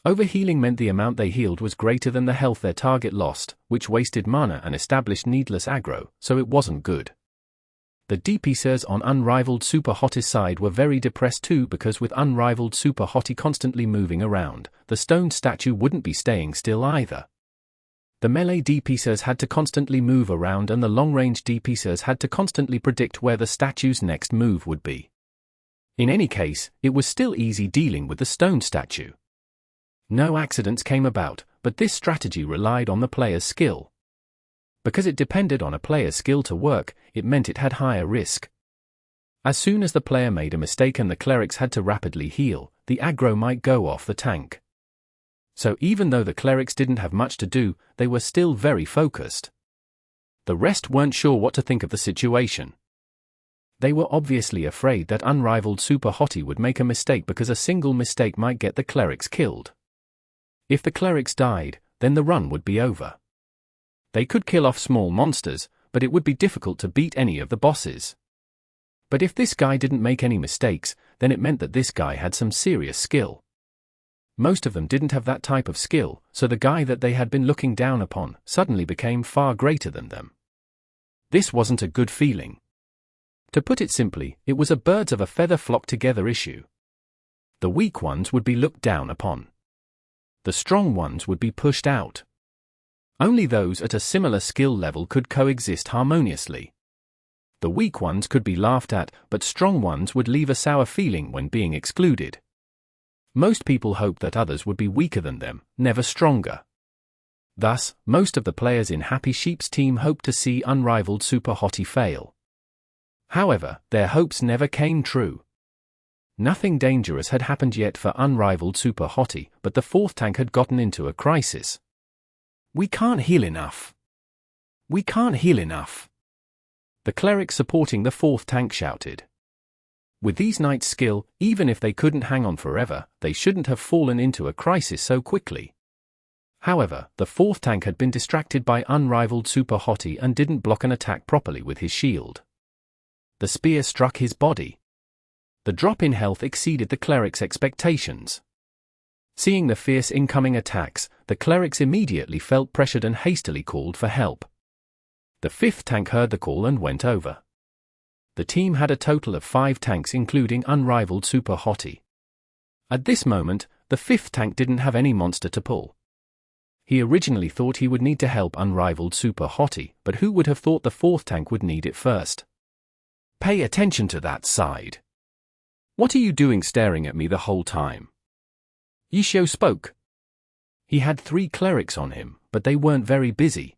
Overhealing meant the amount they healed was greater than the health their target lost, which wasted mana and established needless aggro, so it wasn't good. The DPSers on Unrivaled Super Hottie's side were very depressed too, because with Unrivaled Super Hottie constantly moving around, the stone statue wouldn't be staying still either. The melee DPSers had to constantly move around and the long-range DPSers had to constantly predict where the statue's next move would be. In any case, it was still easy dealing with the stone statue. No accidents came about, but this strategy relied on the player's skill. Because it depended on a player's skill to work, it meant it had higher risk. As soon as the player made a mistake and the clerics had to rapidly heal, the aggro might go off the tank. So even though the clerics didn't have much to do, they were still very focused. The rest weren't sure what to think of the situation. They were obviously afraid that Unrivaled Super Hottie would make a mistake because a single mistake might get the clerics killed. If the clerics died, then the run would be over. They could kill off small monsters, but it would be difficult to beat any of the bosses. But if this guy didn't make any mistakes, then it meant that this guy had some serious skill. Most of them didn't have that type of skill, so the guy that they had been looking down upon suddenly became far greater than them. This wasn't a good feeling. To put it simply, it was a birds of a feather flock together issue. The weak ones would be looked down upon. The strong ones would be pushed out. Only those at a similar skill level could coexist harmoniously. The weak ones could be laughed at, but strong ones would leave a sour feeling when being excluded. Most people hoped that others would be weaker than them, never stronger. Thus, most of the players in Happy Sheep's team hoped to see Unrivaled Super Hottie fail. However, their hopes never came true. Nothing dangerous had happened yet for Unrivaled Super Hottie, but the fourth tank had gotten into a crisis. "We can't heal enough. We can't heal enough," the cleric supporting the fourth tank shouted. With these knights' skill, even if they couldn't hang on forever, they shouldn't have fallen into a crisis so quickly. However, the fourth tank had been distracted by Unrivaled Super Hottie and didn't block an attack properly with his shield. The spear struck his body. The drop in health exceeded the cleric's expectations. Seeing the fierce incoming attacks, the clerics immediately felt pressured and hastily called for help. The fifth tank heard the call and went over. The team had a total of 5 tanks including Unrivaled Super Hottie. At this moment, the fifth tank didn't have any monster to pull. He originally thought he would need to help Unrivaled Super Hottie, but who would have thought the fourth tank would need it first? "Pay attention to that side. What are you doing staring at me the whole time?" Yishio spoke. He had 3 clerics on him, but they weren't very busy.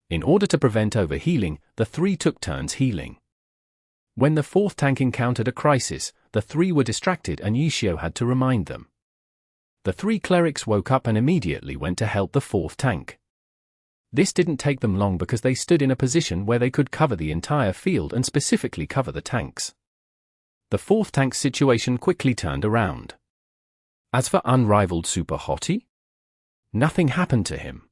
In order to prevent overhealing, the 3 took turns healing. When the fourth tank encountered a crisis, the 3 were distracted and Yishio had to remind them. The 3 clerics woke up and immediately went to help the fourth tank. This didn't take them long because they stood in a position where they could cover the entire field and specifically cover the tanks. The fourth tank's situation quickly turned around. As for Unrivaled Super Hottie, nothing happened to him.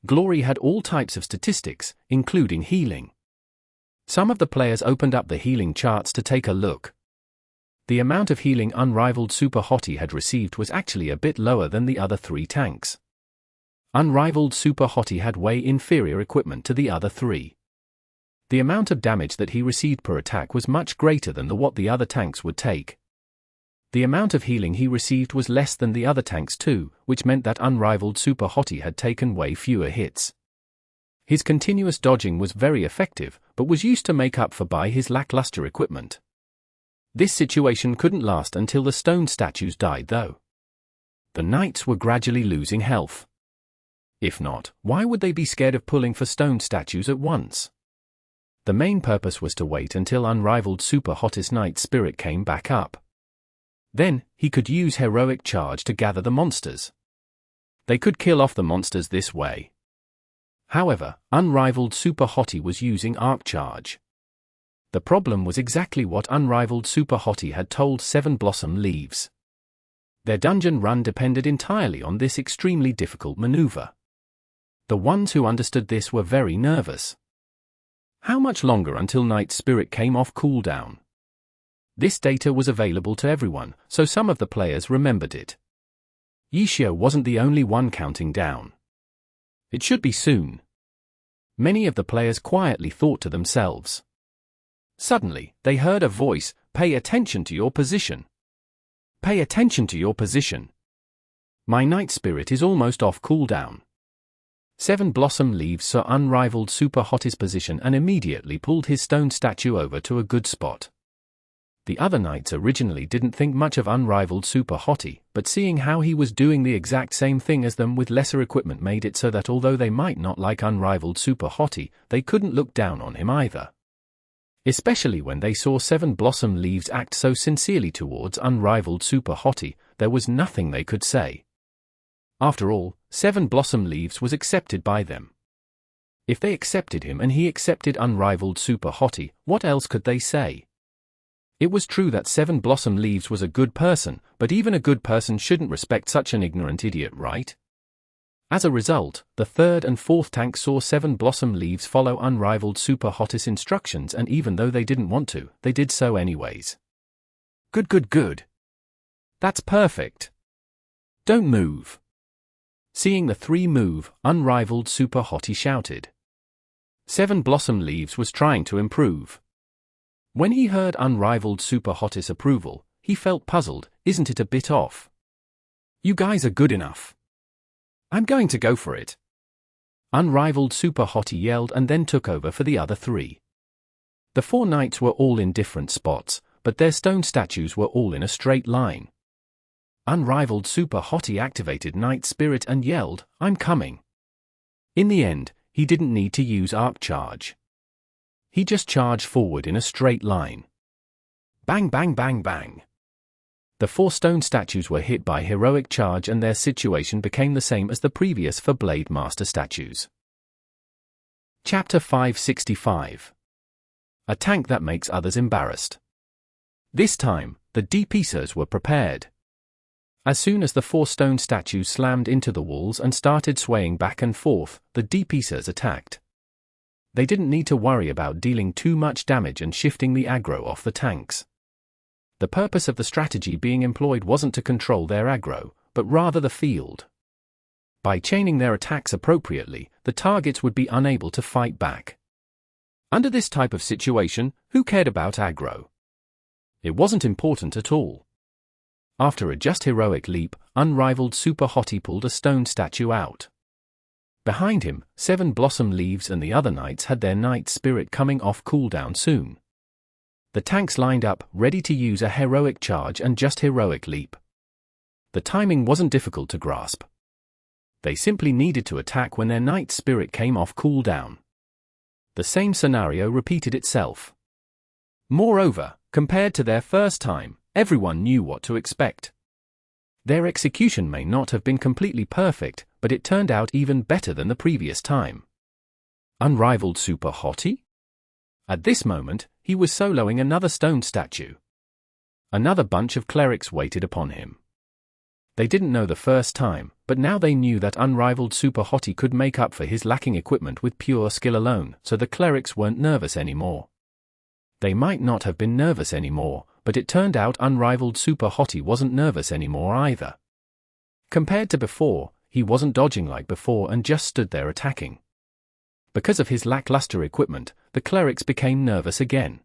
Glory had all types of statistics, including healing. Some of the players opened up the healing charts to take a look. The amount of healing Unrivaled Super Hottie had received was actually a bit lower than the other 3 tanks. Unrivaled Super Hottie had way inferior equipment to the other 3. The amount of damage that he received per attack was much greater than what the other tanks would take. The amount of healing he received was less than the other tanks too, which meant that Unrivaled Super Hottie had taken way fewer hits. His continuous dodging was very effective, but was used to make up for by his lackluster equipment. This situation couldn't last until the stone statues died though. The knights were gradually losing health. If not, why would they be scared of pulling for stone statues at once? The main purpose was to wait until Unrivaled Super Hottie's Knight Spirit came back up. Then, he could use Heroic Charge to gather the monsters. They could kill off the monsters this way. However, Unrivaled Super Hottie was using Arc Charge. The problem was exactly what Unrivaled Super Hottie had told 7 Blossom Leaves. Their dungeon run depended entirely on this extremely difficult maneuver. The ones who understood this were very nervous. How much longer until Knight Spirit came off cooldown? This data was available to everyone, so some of the players remembered it. Yishio wasn't the only one counting down. It should be soon. Many of the players quietly thought to themselves. Suddenly, they heard a voice, "Pay attention to your position. Pay attention to your position. My Knight Spirit is almost off cooldown." 7 Blossom Leaves saw Unrivaled Super Hottie's position and immediately pulled his stone statue over to a good spot. The other knights originally didn't think much of Unrivaled Super Hottie, but seeing how he was doing the exact same thing as them with lesser equipment made it so that although they might not like Unrivaled Super Hottie, they couldn't look down on him either. Especially when they saw 7 Blossom Leaves act so sincerely towards Unrivaled Super Hottie, there was nothing they could say. After all, 7 Blossom Leaves was accepted by them. If they accepted him and he accepted Unrivaled Super Hottie, what else could they say? It was true that 7 Blossom Leaves was a good person, but even a good person shouldn't respect such an ignorant idiot, right? As a result, the third and fourth tanks saw 7 Blossom Leaves follow Unrivaled Super Hottis instructions, and even though they didn't want to, they did so anyways. Good. That's perfect. Don't move. Seeing the 3 move, Unrivaled Super Hottie shouted. 7 Blossom Leaves was trying to improve. When he heard Unrivaled Super Hottis approval, he felt puzzled. Isn't it a bit off? You guys are good enough. I'm going to go for it. Unrivaled Super Hottie yelled and then took over for the other 3. The 4 knights were all in different spots, but their stone statues were all in a straight line. Unrivaled Super Hottie activated Knight Spirit and yelled, I'm coming. In the end, he didn't need to use Arc Charge. He just charged forward in a straight line. Bang bang bang bang. The 4 stone statues were hit by Heroic Charge and their situation became the same as the previous for Blade Master statues. Chapter 565. A tank that makes others embarrassed. This time, the D-piecers were prepared. As soon as the 4 stone statues slammed into the walls and started swaying back and forth, the D-piecers attacked. They didn't need to worry about dealing too much damage and shifting the aggro off the tanks. The purpose of the strategy being employed wasn't to control their aggro, but rather the field. By chaining their attacks appropriately, the targets would be unable to fight back. Under this type of situation, who cared about aggro? It wasn't important at all. After a just heroic leap, Unrivaled Super Hottie pulled a stone statue out. Behind him, 7 Blossom Leaves and the other knights had their Knight Spirit coming off cooldown soon. The tanks lined up, ready to use a heroic charge and just heroic leap. The timing wasn't difficult to grasp. They simply needed to attack when their Knight Spirit came off cooldown. The same scenario repeated itself. Moreover, compared to their first time, everyone knew what to expect. Their execution may not have been completely perfect, but it turned out even better than the previous time. Unrivaled Super Hottie? At this moment, he was soloing another stone statue. Another bunch of clerics waited upon him. They didn't know the first time, but now they knew that Unrivaled Super Hottie could make up for his lacking equipment with pure skill alone, so the clerics weren't nervous anymore. They might not have been nervous anymore, but it turned out Unrivaled Super Hottie wasn't nervous anymore either. Compared to before, he wasn't dodging like before and just stood there attacking. Because of his lackluster equipment, the clerics became nervous again.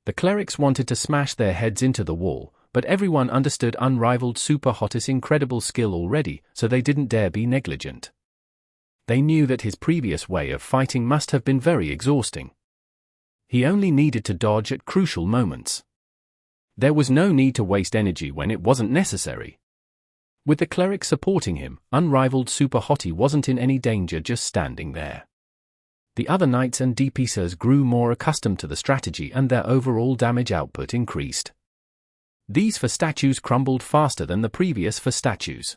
The clerics wanted to smash their heads into the wall, but everyone understood Unrivaled Super Hottis' incredible skill already, so they didn't dare be negligent. They knew that his previous way of fighting must have been very exhausting. He only needed to dodge at crucial moments. There was no need to waste energy when it wasn't necessary. With the cleric supporting him, Unrivaled Super Hottie wasn't in any danger just standing there. The other knights and D-piecers grew more accustomed to the strategy and their overall damage output increased. These 4 statues crumbled faster than the previous 4 statues.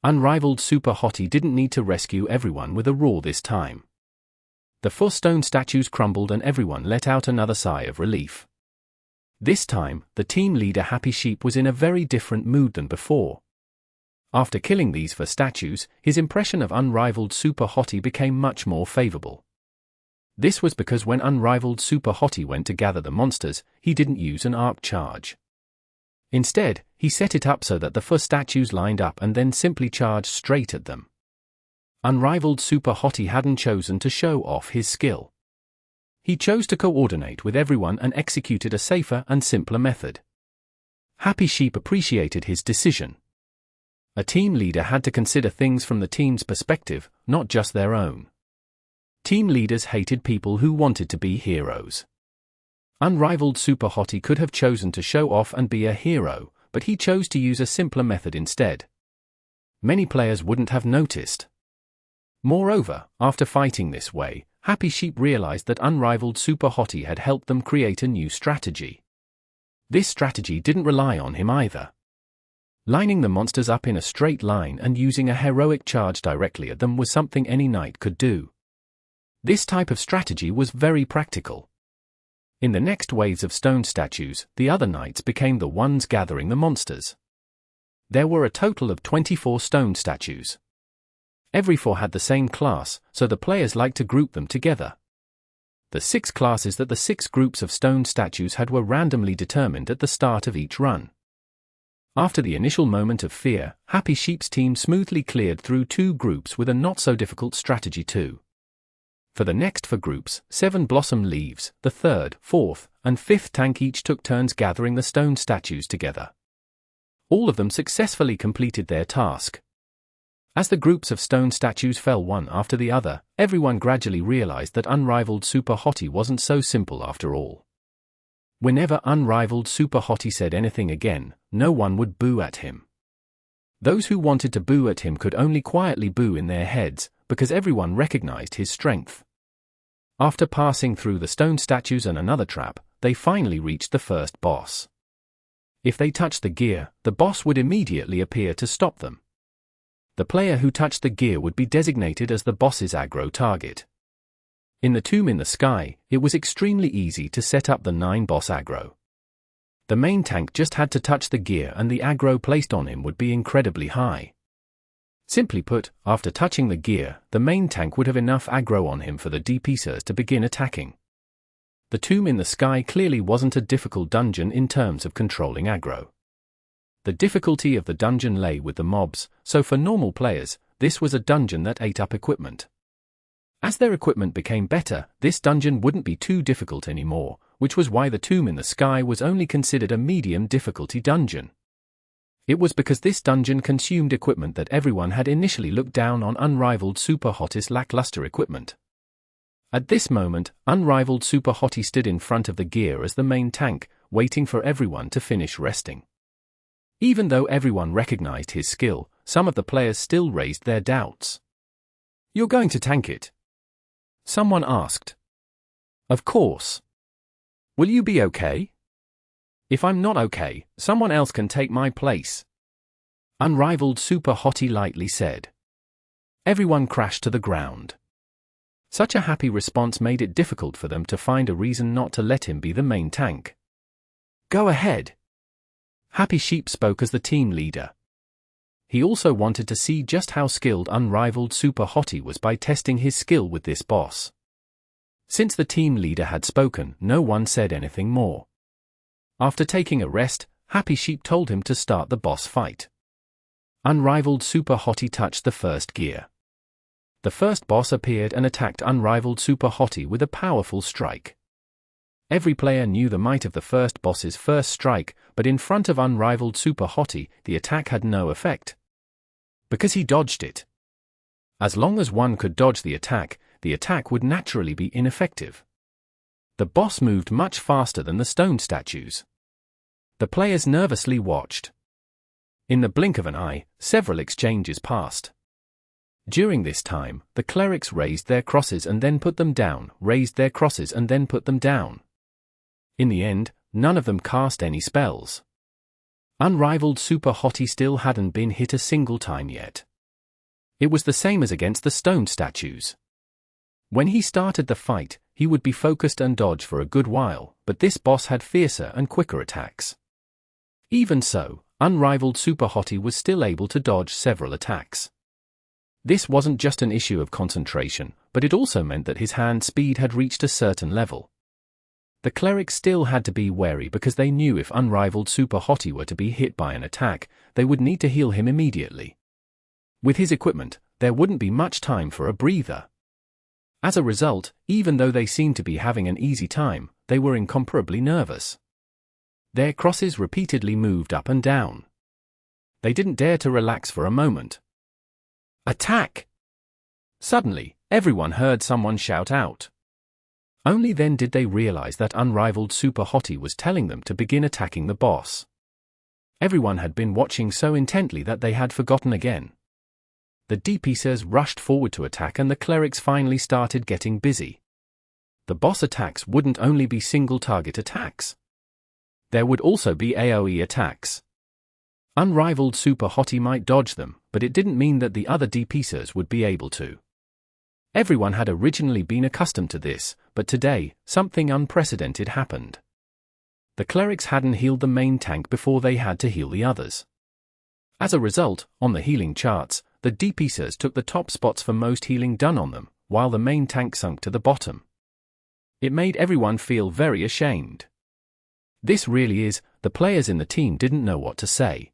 Unrivaled Super Hottie didn't need to rescue everyone with a roar this time. The 4 stone statues crumbled and everyone let out another sigh of relief. This time, the team leader Happy Sheep was in a very different mood than before. After killing these 4 statues, his impression of Unrivaled Super Hottie became much more favorable. This was because when Unrivaled Super Hottie went to gather the monsters, he didn't use an arc charge. Instead, he set it up so that the 4 statues lined up and then simply charged straight at them. Unrivaled Super Hottie hadn't chosen to show off his skill. He chose to coordinate with everyone and executed a safer and simpler method. Happy Sheep appreciated his decision. A team leader had to consider things from the team's perspective, not just their own. Team leaders hated people who wanted to be heroes. Unrivaled Super Hottie could have chosen to show off and be a hero, but he chose to use a simpler method instead. Many players wouldn't have noticed. Moreover, after fighting this way, Happy Sheep realized that Unrivaled Super Hottie had helped them create a new strategy. This strategy didn't rely on him either. Lining the monsters up in a straight line and using a heroic charge directly at them was something any knight could do. This type of strategy was very practical. In the next waves of stone statues, the other knights became the ones gathering the monsters. There were a total of 24 stone statues. Every 4 had the same class, so the players liked to group them together. The 6 classes that the 6 groups of stone statues had were randomly determined at the start of each run. After the initial moment of fear, Happy Sheep's team smoothly cleared through 2 groups with a not-so-difficult strategy too. For the next 4 groups, 7 Blossom Leaves, the 3rd, 4th, and 5th tank each took turns gathering the stone statues together. All of them successfully completed their task. As the groups of stone statues fell one after the other, everyone gradually realized that Unrivaled Super Hottie wasn't so simple after all. Whenever Unrivaled Super Hottie said anything again, no one would boo at him. Those who wanted to boo at him could only quietly boo in their heads, because everyone recognized his strength. After passing through the stone statues and another trap, they finally reached the first boss. If they touched the gear, the boss would immediately appear to stop them. The player who touched the gear would be designated as the boss's aggro target. In the Tomb in the Sky, it was extremely easy to set up the 9-boss aggro. The main tank just had to touch the gear and the aggro placed on him would be incredibly high. Simply put, after touching the gear, the main tank would have enough aggro on him for the DPSers to begin attacking. The Tomb in the Sky clearly wasn't a difficult dungeon in terms of controlling aggro. The difficulty of the dungeon lay with the mobs, so for normal players, this was a dungeon that ate up equipment. As their equipment became better, this dungeon wouldn't be too difficult anymore, which was why the Tomb in the Sky was only considered a medium difficulty dungeon. It was because this dungeon consumed equipment that everyone had initially looked down on Unrivaled Super Hottie's lackluster equipment. At this moment, Unrivaled Super Hottie stood in front of the gear as the main tank, waiting for everyone to finish resting. Even though everyone recognized his skill, some of the players still raised their doubts. "You're going to tank it?" someone asked. "Of course. Will you be okay?" "If I'm not okay, someone else can take my place," Unrivaled Super Hottie lightly said. Everyone crashed to the ground. Such a happy response made it difficult for them to find a reason not to let him be the main tank. "Go ahead." Happy Sheep spoke as the team leader. He also wanted to see just how skilled Unrivaled Super Hottie was by testing his skill with this boss. Since the team leader had spoken, no one said anything more. After taking a rest, Happy Sheep told him to start the boss fight. Unrivaled Super Hottie touched the first gear. The first boss appeared and attacked Unrivaled Super Hottie with a powerful strike. Every player knew the might of the first boss's first strike, but in front of Unrivaled Super Hottie, the attack had no effect. Because he dodged it. As long as one could dodge the attack would naturally be ineffective. The boss moved much faster than the stone statues. The players nervously watched. In the blink of an eye, several exchanges passed. During this time, the clerics raised their crosses and then put them down, raised their crosses and then put them down. In the end, none of them cast any spells. Unrivaled Super Hottie still hadn't been hit a single time yet. It was the same as against the stone statues. When he started the fight, he would be focused and dodge for a good while, but this boss had fiercer and quicker attacks. Even so, Unrivaled Super Hottie was still able to dodge several attacks. This wasn't just an issue of concentration, but it also meant that his hand speed had reached a certain level. The clerics still had to be wary because they knew if Unrivaled Super Hottie were to be hit by an attack, they would need to heal him immediately. With his equipment, there wouldn't be much time for a breather. As a result, even though they seemed to be having an easy time, they were incomparably nervous. Their crosses repeatedly moved up and down. They didn't dare to relax for a moment. "Attack!" Suddenly, everyone heard someone shout out. Only then did they realize that Unrivaled Super Hottie was telling them to begin attacking the boss. Everyone had been watching so intently that they had forgotten again. The DPSers rushed forward to attack and the clerics finally started getting busy. The boss attacks wouldn't only be single-target attacks. There would also be AoE attacks. Unrivaled Super Hottie might dodge them, but it didn't mean that the other DPSers would be able to. Everyone had originally been accustomed to this, but today, something unprecedented happened. The clerics hadn't healed the main tank before they had to heal the others. As a result, on the healing charts, the DPSers took the top spots for most healing done on them, while the main tank sunk to the bottom. It made everyone feel very ashamed. This really is, the players in the team didn't know what to say.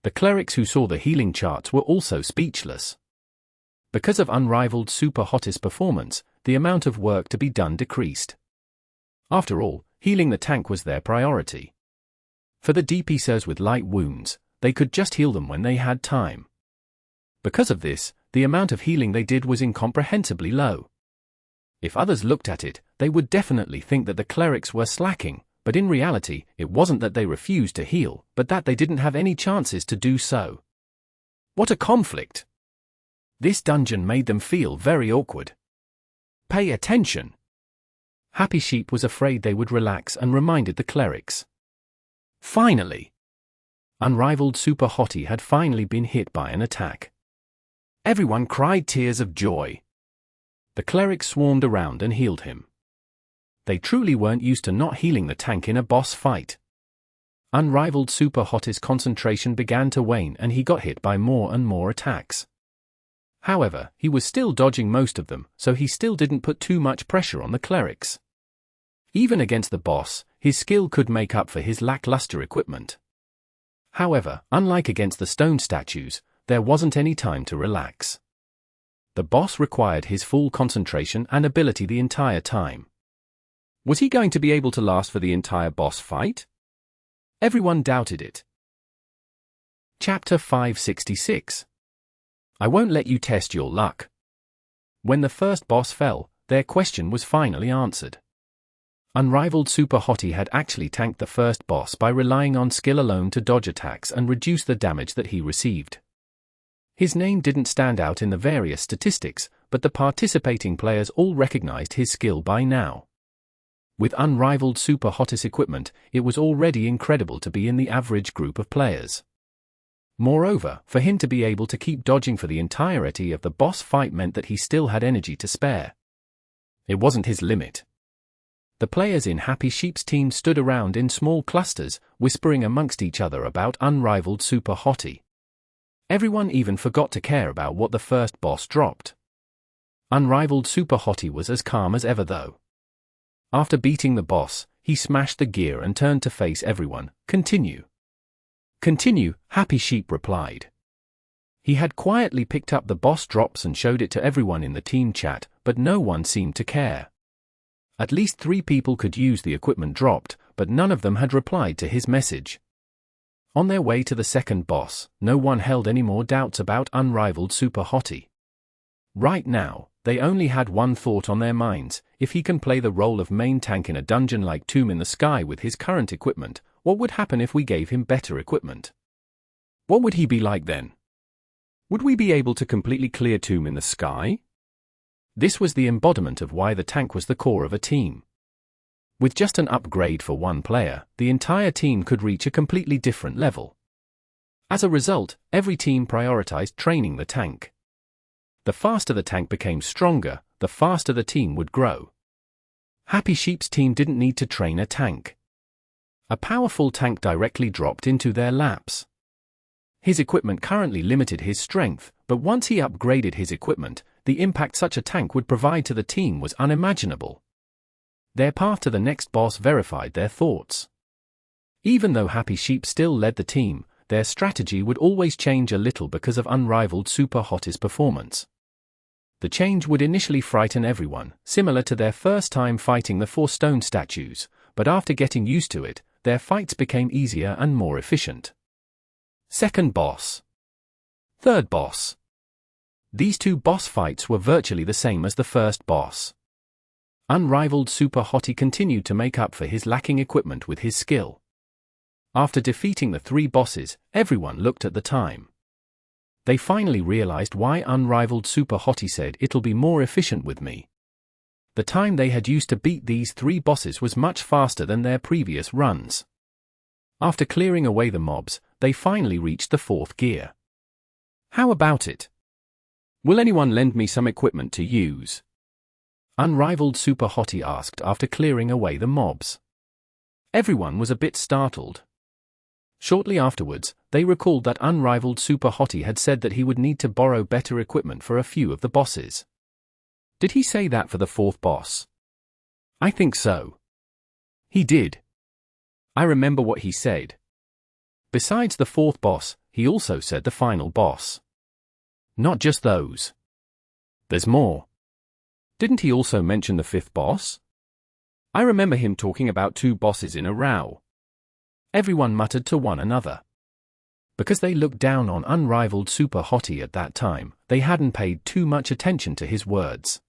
The clerics who saw the healing charts were also speechless. Because of unrivaled Super Hot's performance, the amount of work to be done decreased. After all, healing the tank was their priority. For the DPSers with light wounds, they could just heal them when they had time. Because of this, the amount of healing they did was incomprehensibly low. If others looked at it, they would definitely think that the clerics were slacking, but in reality, it wasn't that they refused to heal, but that they didn't have any chances to do so. What a conflict! This dungeon made them feel very awkward. Pay attention! Happy Sheep was afraid they would relax and reminded the clerics. Finally! Unrivaled Super Hottie had finally been hit by an attack. Everyone cried tears of joy. The clerics swarmed around and healed him. They truly weren't used to not healing the tank in a boss fight. Unrivaled Super Hot's concentration began to wane and he got hit by more and more attacks. However, he was still dodging most of them, so he still didn't put too much pressure on the clerics. Even against the boss, his skill could make up for his lackluster equipment. However, unlike against the stone statues, there wasn't any time to relax. The boss required his full concentration and ability the entire time. Was he going to be able to last for the entire boss fight? Everyone doubted it. Chapter 566. I won't let you test your luck. When the first boss fell, their question was finally answered. Unrivaled Super Hottie had actually tanked the first boss by relying on skill alone to dodge attacks and reduce the damage that he received. His name didn't stand out in the various statistics, but the participating players all recognized his skill by now. With unrivaled Super Hot's equipment, it was already incredible to be in the average group of players. Moreover, for him to be able to keep dodging for the entirety of the boss fight meant that he still had energy to spare. It wasn't his limit. The players in Happy Sheep's team stood around in small clusters, whispering amongst each other about unrivaled Super Hottie. Everyone even forgot to care about what the first boss dropped. Unrivaled Super Hottie was as calm as ever though. After beating the boss, he smashed the gear and turned to face everyone. Continue. Continue, Happy Sheep replied. He had quietly picked up the boss drops and showed it to everyone in the team chat, but no one seemed to care. At least 3 people could use the equipment dropped, but none of them had replied to his message. On their way to the second boss, no one held any more doubts about unrivaled Super Hottie. Right now, they only had one thought on their minds: if he can play the role of main tank in a dungeon like Tomb in the Sky with his current equipment, what would happen if we gave him better equipment? What would he be like then? Would we be able to completely clear Tomb in the Sky? This was the embodiment of why the tank was the core of a team. With just an upgrade for one player, the entire team could reach a completely different level. As a result, every team prioritized training the tank. The faster the tank became stronger, the faster the team would grow. Happy Sheep's team didn't need to train a tank. A powerful tank directly dropped into their laps. His equipment currently limited his strength, but once he upgraded his equipment, the impact such a tank would provide to the team was unimaginable. Their path to the next boss verified their thoughts. Even though Happy Sheep still led the team, their strategy would always change a little because of unrivaled Super Hot's performance. The change would initially frighten everyone, similar to their first time fighting the 4 stone statues, but after getting used to it, their fights became easier and more efficient. Second boss. Third boss. These 2 boss fights were virtually the same as the first boss. Unrivaled Super Hottie continued to make up for his lacking equipment with his skill. After defeating the 3 bosses, everyone looked at the time. They finally realized why unrivaled Super Hottie said it'll be more efficient with me. The time they had used to beat these 3 bosses was much faster than their previous runs. After clearing away the mobs, they finally reached the 4th gear. How about it? Will anyone lend me some equipment to use? Unrivaled Super Hottie asked after clearing away the mobs. Everyone was a bit startled. Shortly afterwards, they recalled that Unrivaled Super Hottie had said that he would need to borrow better equipment for a few of the bosses. Did he say that for the fourth boss? I think so. He did. I remember what he said. Besides the fourth boss, he also said the final boss. Not just those. There's more. Didn't he also mention the fifth boss? I remember him talking about 2 bosses in a row. Everyone muttered to one another. Because they looked down on Unrivaled Super Hottie at that time, they hadn't paid too much attention to his words.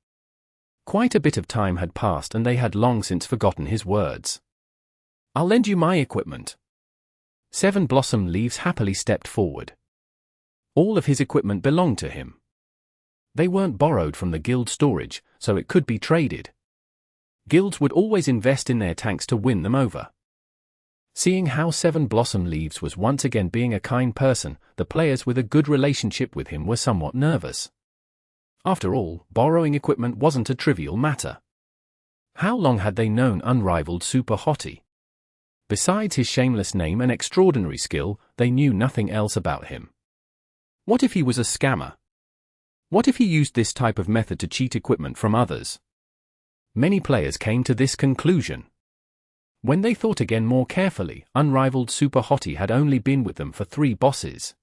Quite a bit of time had passed and they had long since forgotten his words. I'll lend you my equipment. 7 Blossom Leaves happily stepped forward. All of his equipment belonged to him. They weren't borrowed from the guild storage, so it could be traded. Guilds would always invest in their tanks to win them over. Seeing how 7 Blossom Leaves was once again being a kind person, the players with a good relationship with him were somewhat nervous. After all, borrowing equipment wasn't a trivial matter. How long had they known Unrivaled Super Hottie? Besides his shameless name and extraordinary skill, they knew nothing else about him. What if he was a scammer? What if he used this type of method to cheat equipment from others? Many players came to this conclusion. When they thought again more carefully, Unrivaled Super Hottie had only been with them for 3 bosses.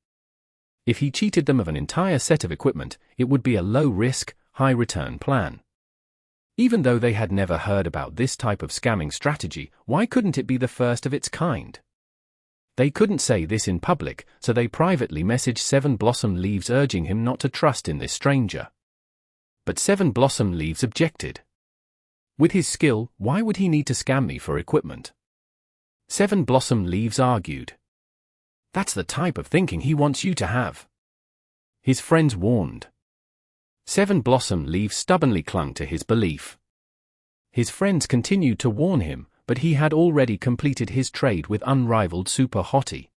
If he cheated them of an entire set of equipment, it would be a low-risk, high-return plan. Even though they had never heard about this type of scamming strategy, why couldn't it be the first of its kind? They couldn't say this in public, so they privately messaged 7 Blossom Leaves urging him not to trust in this stranger. But 7 Blossom Leaves objected. With his skill, why would he need to scam me for equipment? 7 Blossom Leaves argued. That's the type of thinking he wants you to have. His friends warned. 7 Blossom Leaves stubbornly clung to his belief. His friends continued to warn him, but he had already completed his trade with Unrivaled Super Hottie.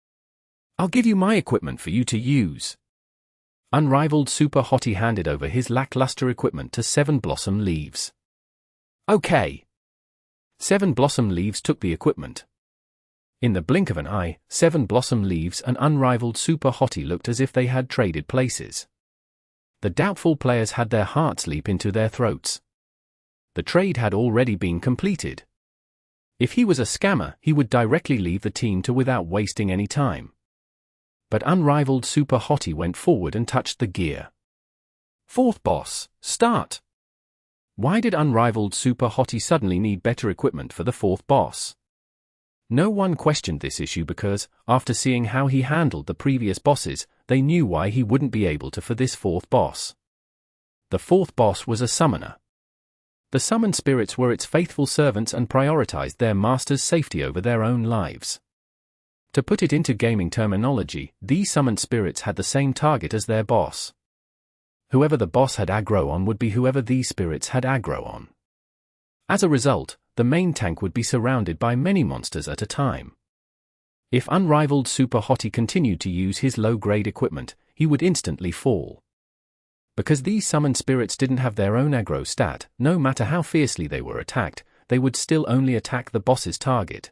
I'll give you my equipment for you to use. Unrivaled Super Hottie handed over his lackluster equipment to 7 Blossom Leaves. Okay. 7 Blossom Leaves took the equipment. In the blink of an eye, 7 Blossom Leaves and Unrivaled Super Hottie looked as if they had traded places. The doubtful players had their hearts leap into their throats. The trade had already been completed. If he was a scammer, he would directly leave the team without wasting any time. But Unrivaled Super Hottie went forward and touched the gear. Fourth boss, start! Why did Unrivaled Super Hottie suddenly need better equipment for the fourth boss? No one questioned this issue because, after seeing how he handled the previous bosses, they knew why he wouldn't be able to for this fourth boss. The fourth boss was a summoner. The summoned spirits were its faithful servants and prioritized their master's safety over their own lives. To put it into gaming terminology, these summoned spirits had the same target as their boss. Whoever the boss had aggro on would be whoever these spirits had aggro on. As a result, the main tank would be surrounded by many monsters at a time. If Unrivaled Super Hottie continued to use his low-grade equipment, he would instantly fall. Because these summoned spirits didn't have their own aggro stat, no matter how fiercely they were attacked, they would still only attack the boss's target.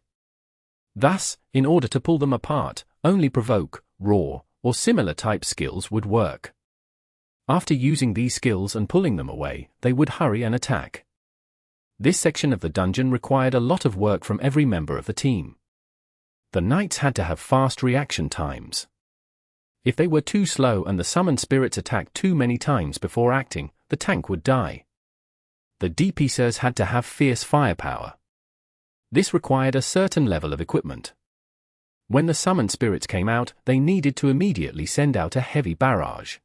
Thus, in order to pull them apart, only Provoke, Roar, or similar type skills would work. After using these skills and pulling them away, they would hurry and attack. This section of the dungeon required a lot of work from every member of the team. The knights had to have fast reaction times. If they were too slow and the summoned spirits attacked too many times before acting, the tank would die. The DPSers had to have fierce firepower. This required a certain level of equipment. When the summoned spirits came out, they needed to immediately send out a heavy barrage.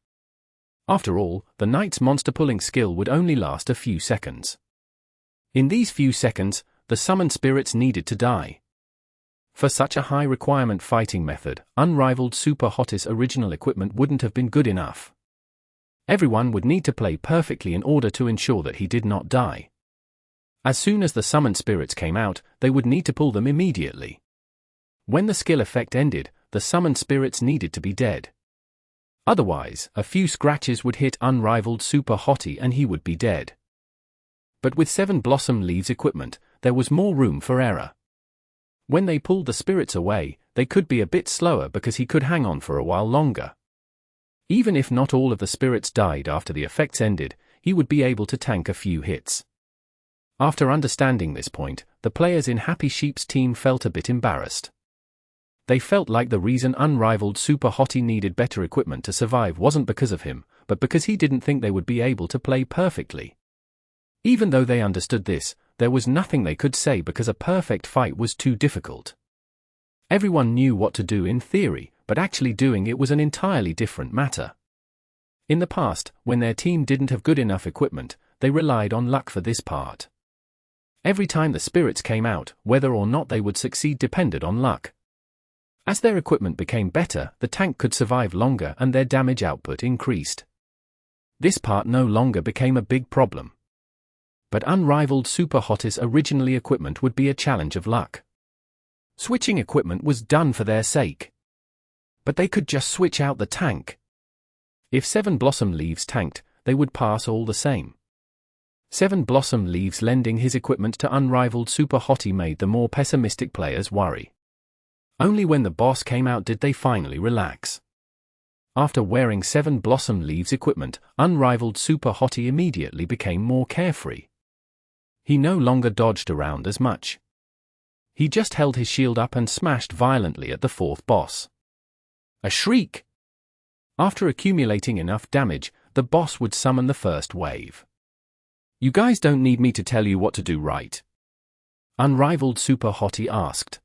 After all, the knight's monster-pulling skill would only last a few seconds. In these few seconds, the summoned spirits needed to die. For such a high-requirement fighting method, Unrivaled Super Hottie's original equipment wouldn't have been good enough. Everyone would need to play perfectly in order to ensure that he did not die. As soon as the summoned spirits came out, they would need to pull them immediately. When the skill effect ended, the summoned spirits needed to be dead. Otherwise, a few scratches would hit Unrivaled Super Hottie and he would be dead. But with 7 Blossom Leaves equipment, there was more room for error. When they pulled the spirits away, they could be a bit slower because he could hang on for a while longer. Even if not all of the spirits died after the effects ended, he would be able to tank a few hits. After understanding this point, the players in Happy Sheep's team felt a bit embarrassed. They felt like the reason Unrivaled Super Hottie needed better equipment to survive wasn't because of him, but because he didn't think they would be able to play perfectly. Even though they understood this, there was nothing they could say because a perfect fight was too difficult. Everyone knew what to do in theory, but actually doing it was an entirely different matter. In the past, when their team didn't have good enough equipment, they relied on luck for this part. Every time the spirits came out, whether or not they would succeed depended on luck. As their equipment became better, the tank could survive longer and their damage output increased. This part no longer became a big problem. But Unrivaled Super Hottie's originally equipment would be a challenge of luck. Switching equipment was done for their sake. But they could just switch out the tank. If 7 Blossom Leaves tanked, they would pass all the same. 7 Blossom Leaves lending his equipment to Unrivaled Super Hottie made the more pessimistic players worry. Only when the boss came out did they finally relax. After wearing 7 Blossom Leaves equipment, Unrivaled Super Hottie immediately became more carefree. He no longer dodged around as much. He just held his shield up and smashed violently at the 4th boss. A shriek! After accumulating enough damage, the boss would summon the first wave. "You guys don't need me to tell you what to do, right?" Unrivaled Super Hottie asked.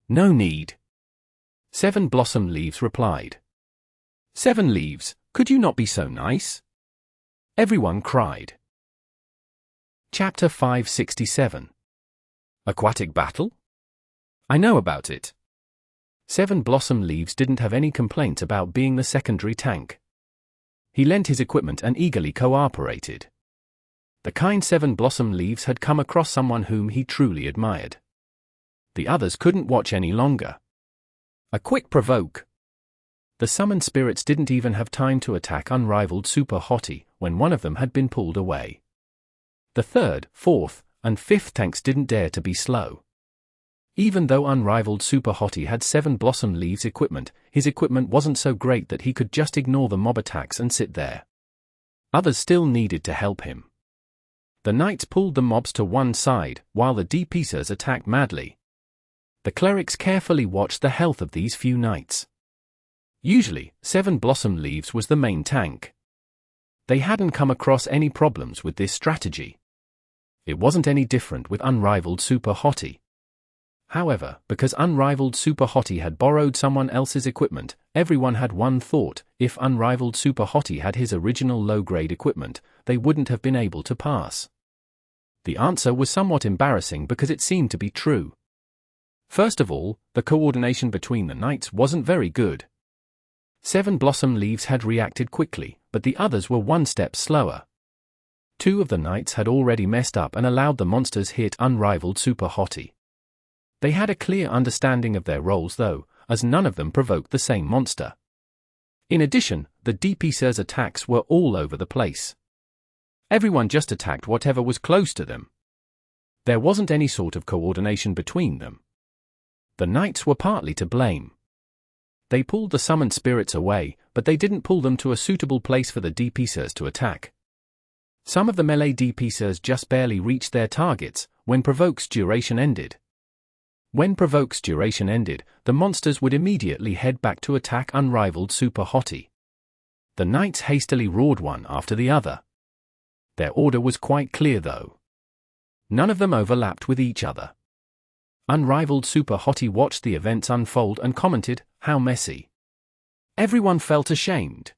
"No need." 7 Blossom Leaves replied. "7 Leaves, could you not be so nice?" Everyone cried. Chapter 567. Aquatic Battle? I know about it. 7 Blossom Leaves didn't have any complaints about being the secondary tank. He lent his equipment and eagerly cooperated. The kind 7 Blossom Leaves had come across someone whom he truly admired. The others couldn't watch any longer. A quick provoke. The summoned spirits didn't even have time to attack Unrivaled Super Hottie when one of them had been pulled away. The 3rd, 4th, and 5th tanks didn't dare to be slow. Even though Unrivaled Super Hottie had 7 Blossom Leaves equipment, his equipment wasn't so great that he could just ignore the mob attacks and sit there. Others still needed to help him. The knights pulled the mobs to one side, while the DPSers attacked madly. The clerics carefully watched the health of these few knights. Usually, 7 Blossom Leaves was the main tank. They hadn't come across any problems with this strategy. It wasn't any different with Unrivaled Super Hottie. However, because Unrivaled Super Hottie had borrowed someone else's equipment, everyone had one thought: if Unrivaled Super Hottie had his original low-grade equipment, they wouldn't have been able to pass. The answer was somewhat embarrassing because it seemed to be true. First of all, the coordination between the knights wasn't very good. 7 Blossom Leaves had reacted quickly, but the others were one step slower. 2 of the knights had already messed up and allowed the monsters hit Unrivaled Super Hottie. They had a clear understanding of their roles though, as none of them provoked the same monster. In addition, the DPSers' attacks were all over the place. Everyone just attacked whatever was close to them. There wasn't any sort of coordination between them. The knights were partly to blame. They pulled the summoned spirits away, but they didn't pull them to a suitable place for the DPSers to attack. Some of the melee DPSers just barely reached their targets when Provoke's duration ended. When Provoke's duration ended, the monsters would immediately head back to attack Unrivaled Super Hottie. The knights hastily roared one after the other. Their order was quite clear though. None of them overlapped with each other. Unrivaled Super Hottie watched the events unfold and commented, "How messy." Everyone felt ashamed.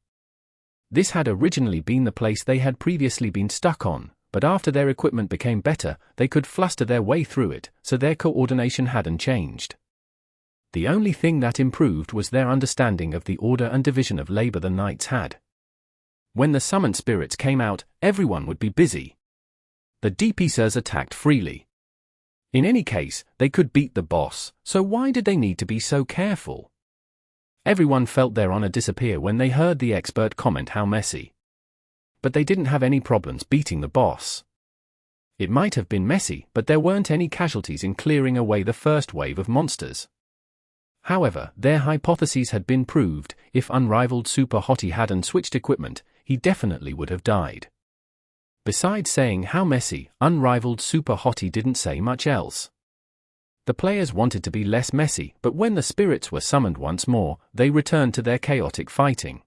This had originally been the place they had previously been stuck on, but after their equipment became better, they could fluster their way through it, so their coordination hadn't changed. The only thing that improved was their understanding of the order and division of labor the knights had. When the summoned spirits came out, everyone would be busy. The DPSers attacked freely. In any case, they could beat the boss, so why did they need to be so careful? Everyone felt their honor disappear when they heard the expert comment, "How messy." But they didn't have any problems beating the boss. It might have been messy, but there weren't any casualties in clearing away the first wave of monsters. However, their hypotheses had been proved. If Unrivaled Super Hottie hadn't switched equipment, he definitely would have died. Besides saying how messy, Unrivaled Super Hottie didn't say much else. The players wanted to be less messy, but when the spirits were summoned once more, they returned to their chaotic fighting.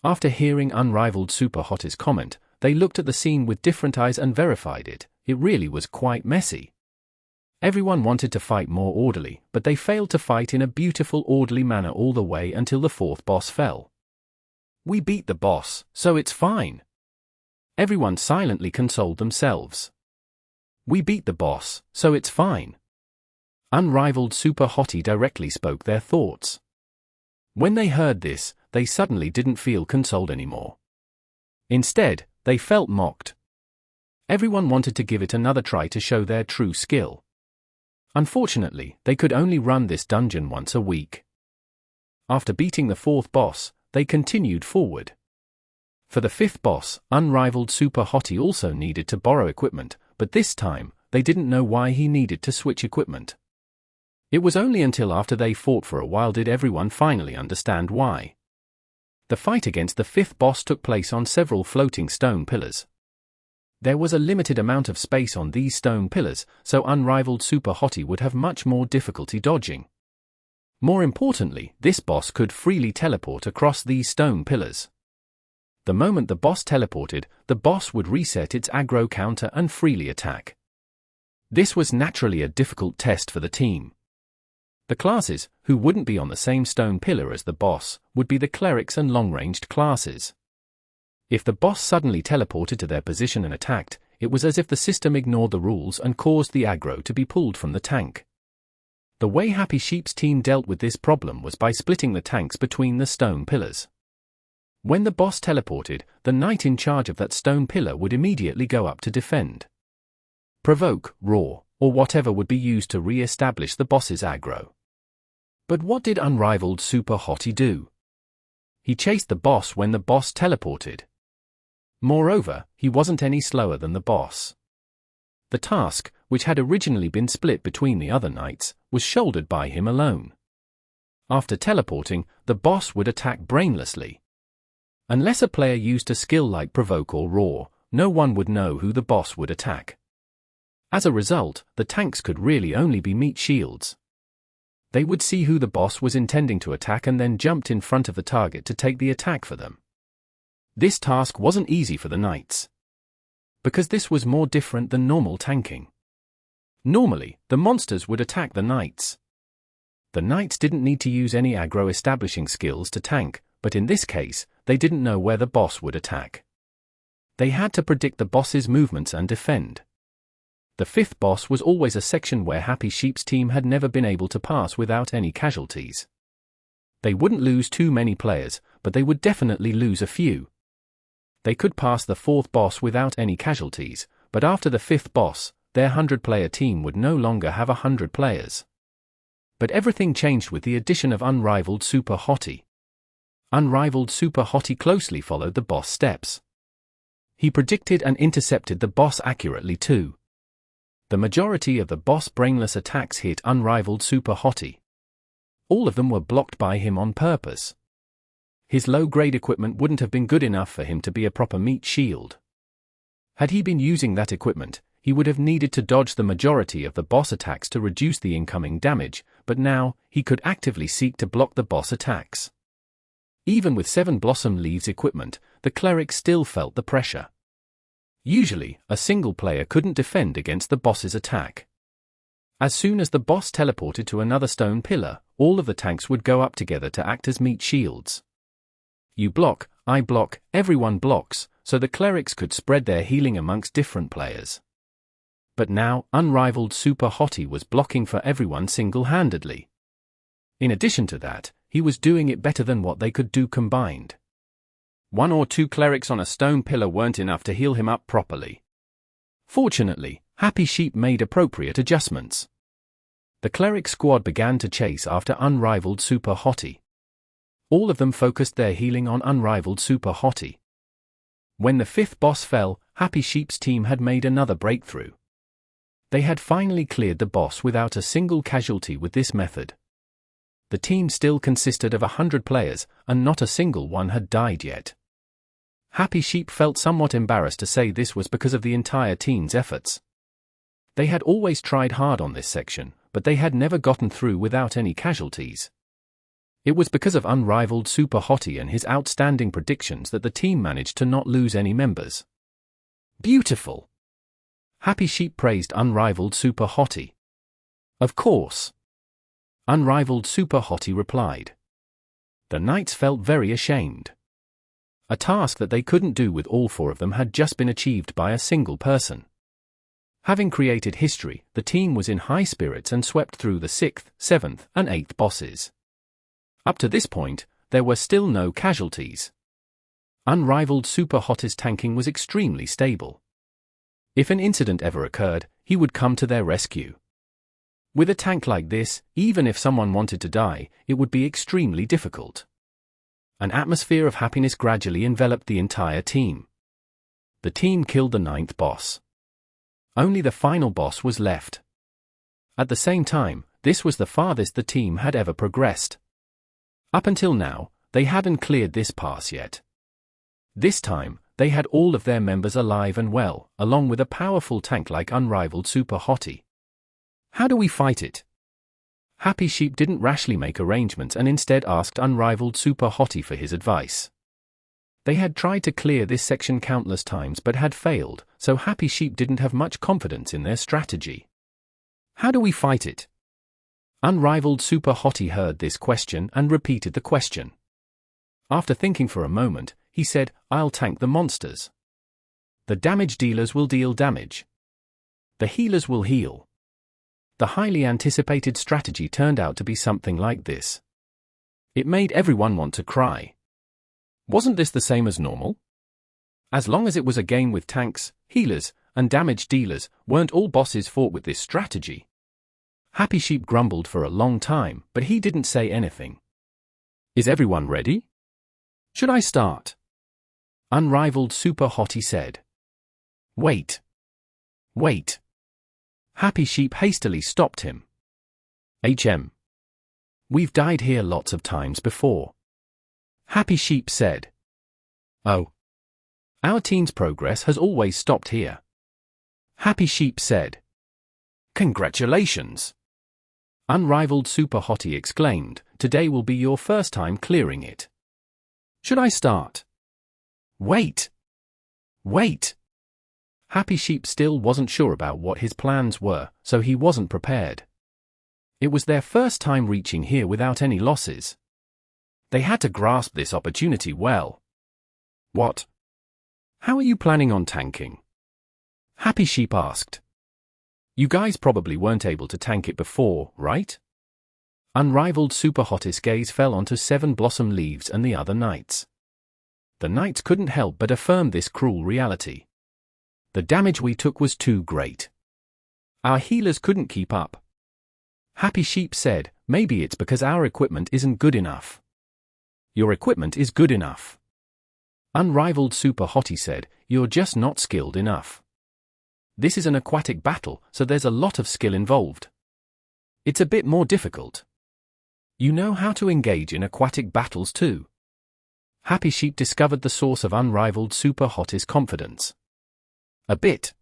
After hearing Unrivaled Super Hottie's comment, they looked at the scene with different eyes and verified it. It really was quite messy. Everyone wanted to fight more orderly, but they failed to fight in a beautiful orderly manner all the way until the fourth boss fell. We beat the boss, so it's fine. Everyone silently consoled themselves. We beat the boss, so it's fine. Unrivaled Super Hottie directly spoke their thoughts. When they heard this, they suddenly didn't feel consoled anymore. Instead, they felt mocked. Everyone wanted to give it another try to show their true skill. Unfortunately, they could only run this dungeon once a week. After beating the fourth boss, they continued forward. For the fifth boss, Unrivaled Super Hottie also needed to borrow equipment, but this time, they didn't know why he needed to switch equipment. It was only until after they fought for a while did everyone finally understand why. The fight against the fifth boss took place on several floating stone pillars. There was a limited amount of space on these stone pillars, so Unrivaled Super Hottie would have much more difficulty dodging. More importantly, this boss could freely teleport across these stone pillars. The moment the boss teleported, the boss would reset its aggro counter and freely attack. This was naturally a difficult test for the team. The classes, who wouldn't be on the same stone pillar as the boss, would be the clerics and long-ranged classes. If the boss suddenly teleported to their position and attacked, it was as if the system ignored the rules and caused the aggro to be pulled from the tank. The way Happy Sheep's team dealt with this problem was by splitting the tanks between the stone pillars. When the boss teleported, the knight in charge of that stone pillar would immediately go up to defend. Provoke, Roar, or whatever would be used to re-establish the boss's aggro. But what did Unrivaled Super Hottie do? He chased the boss when the boss teleported. Moreover, he wasn't any slower than the boss. The task, which had originally been split between the other knights, was shouldered by him alone. After teleporting, the boss would attack brainlessly. Unless a player used a skill like Provoke or Roar, no one would know who the boss would attack. As a result, the tanks could really only be meat shields. They would see who the boss was intending to attack and then jumped in front of the target to take the attack for them. This task wasn't easy for the knights, because this was more different than normal tanking. Normally, the monsters would attack the knights. The knights didn't need to use any aggro establishing skills to tank, but in this case, they didn't know where the boss would attack. They had to predict the boss's movements and defend. The fifth boss was always a section where Happy Sheep's team had never been able to pass without any casualties. They wouldn't lose too many players, but they would definitely lose a few. They could pass the fourth boss without any casualties, but after the fifth boss, their 100-player team would no longer have 100 players. But everything changed with the addition of Unrivaled Super Hottie. Unrivaled Super Hottie closely followed the boss steps. He predicted and intercepted the boss accurately too. The majority of the boss brainless attacks hit Unrivaled Super Hottie. All of them were blocked by him on purpose. His low-grade equipment wouldn't have been good enough for him to be a proper meat shield. Had he been using that equipment, he would have needed to dodge the majority of the boss attacks to reduce the incoming damage, but now, he could actively seek to block the boss attacks. Even with 7 Blossom Leaves equipment, the cleric still felt the pressure. Usually, a single player couldn't defend against the boss's attack. As soon as the boss teleported to another stone pillar, all of the tanks would go up together to act as meat shields. You block, I block, everyone blocks, so the clerics could spread their healing amongst different players. But now, Unrivaled Super Hottie was blocking for everyone single-handedly. In addition to that, he was doing it better than what they could do combined. 1 or 2 clerics on a stone pillar weren't enough to heal him up properly. Fortunately, Happy Sheep made appropriate adjustments. The cleric squad began to chase after Unrivaled Super Hottie. All of them focused their healing on Unrivaled Super Hottie. When the fifth boss fell, Happy Sheep's team had made another breakthrough. They had finally cleared the boss without a single casualty with this method. The team still consisted of 100 players, and not a single one had died yet. Happy Sheep felt somewhat embarrassed to say this was because of the entire team's efforts. They had always tried hard on this section, but they had never gotten through without any casualties. It was because of unrivaled Super Hottie and his outstanding predictions that the team managed to not lose any members. Beautiful! Happy Sheep praised unrivaled Super Hottie. Of course. Unrivaled Super Hottie replied. The knights felt very ashamed. A task that they couldn't do with all 4 of them had just been achieved by a single person. Having created history, the team was in high spirits and swept through the 6th, 7th, and 8th bosses. Up to this point, there were still no casualties. Unrivaled Super Hottie's tanking was extremely stable. If an incident ever occurred, he would come to their rescue. With a tank like this, even if someone wanted to die, it would be extremely difficult. An atmosphere of happiness gradually enveloped the entire team. The team killed the 9th boss. Only the final boss was left. At the same time, this was the farthest the team had ever progressed. Up until now, they hadn't cleared this pass yet. This time, they had all of their members alive and well, along with a powerful tank like unrivaled Super Hottie. How do we fight it? Happy Sheep didn't rashly make arrangements and instead asked unrivaled Super Hottie for his advice. They had tried to clear this section countless times but had failed, so Happy Sheep didn't have much confidence in their strategy. How do we fight it? Unrivaled Super Hottie heard this question and repeated the question. After thinking for a moment, he said, I'll tank the monsters. The damage dealers will deal damage. The healers will heal. The highly anticipated strategy turned out to be something like this. It made everyone want to cry. Wasn't this the same as normal? As long as it was a game with tanks, healers, and damage dealers, weren't all bosses fought with this strategy? Happy Sheep grumbled for a long time, but he didn't say anything. Is everyone ready? Should I start? Unrivaled Super Hottie said. Wait. Wait. Happy Sheep hastily stopped him. We've died here lots of times before. Happy Sheep said. Oh. Our team's progress has always stopped here. Happy Sheep said. Congratulations! Unrivaled Super Hottie exclaimed, today will be your first time clearing it. Should I start? Wait! Wait! Happy Sheep still wasn't sure about what his plans were, so he wasn't prepared. It was their first time reaching here without any losses. They had to grasp this opportunity well. What? How are you planning on tanking? Happy Sheep asked. You guys probably weren't able to tank it before, right? Unrivaled Super Hottie's gaze fell onto 7 Blossom Leaves and the other knights. The knights couldn't help but affirm this cruel reality. The damage we took was too great. Our healers couldn't keep up. Happy Sheep said, maybe it's because our equipment isn't good enough. Your equipment is good enough. Unrivaled Super Hottie said, you're just not skilled enough. This is an aquatic battle, so there's a lot of skill involved. It's a bit more difficult. You know how to engage in aquatic battles too. Happy Sheep discovered the source of Unrivaled Super Hottie's confidence. A bit.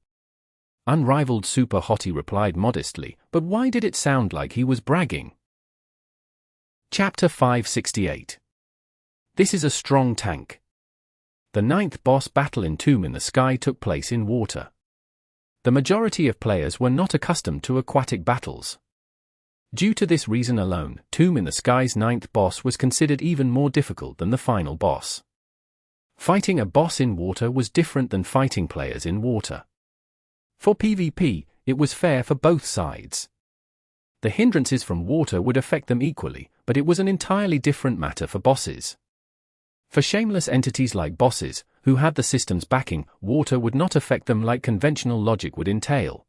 Unrivaled Super Hottie replied modestly, but why did it sound like he was bragging? Chapter 568. This is a strong tank. The 9th boss battle in Tomb in the Sky took place in water. The majority of players were not accustomed to aquatic battles. Due to this reason alone, Tomb in the Sky's 9th boss was considered even more difficult than the final boss. Fighting a boss in water was different than fighting players in water. For PvP, it was fair for both sides. The hindrances from water would affect them equally, but it was an entirely different matter for bosses. For shameless entities like bosses, who had the system's backing, water would not affect them like conventional logic would entail.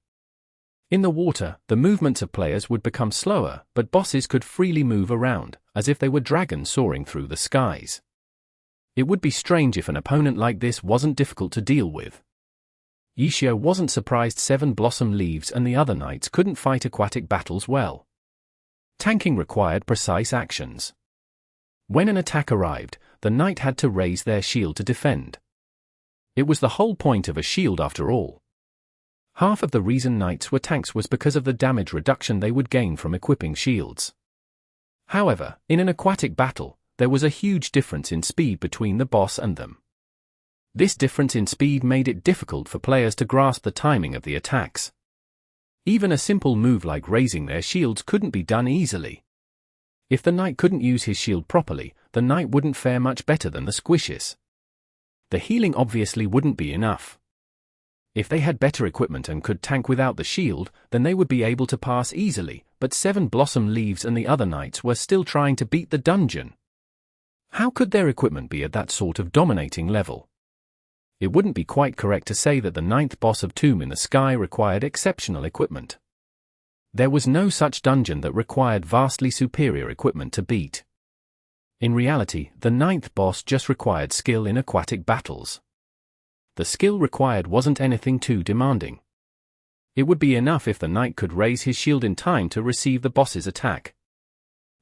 In the water, the movements of players would become slower, but bosses could freely move around, as if they were dragons soaring through the skies. It would be strange if an opponent like this wasn't difficult to deal with. Yishio wasn't surprised 7 Blossom Leaves and the other knights couldn't fight aquatic battles well. Tanking required precise actions. When an attack arrived, the knight had to raise their shield to defend. It was the whole point of a shield after all. Half of the reason knights were tanks was because of the damage reduction they would gain from equipping shields. However, in an aquatic battle, there was a huge difference in speed between the boss and them. This difference in speed made it difficult for players to grasp the timing of the attacks. Even a simple move like raising their shields couldn't be done easily. If the knight couldn't use his shield properly, the knight wouldn't fare much better than the squishes. The healing obviously wouldn't be enough. If they had better equipment and could tank without the shield, then they would be able to pass easily, but 7 Blossom Leaves and the other knights were still trying to beat the dungeon. How could their equipment be at that sort of dominating level? It wouldn't be quite correct to say that the 9th boss of Tomb in the Sky required exceptional equipment. There was no such dungeon that required vastly superior equipment to beat. In reality, the 9th boss just required skill in aquatic battles. The skill required wasn't anything too demanding. It would be enough if the knight could raise his shield in time to receive the boss's attack.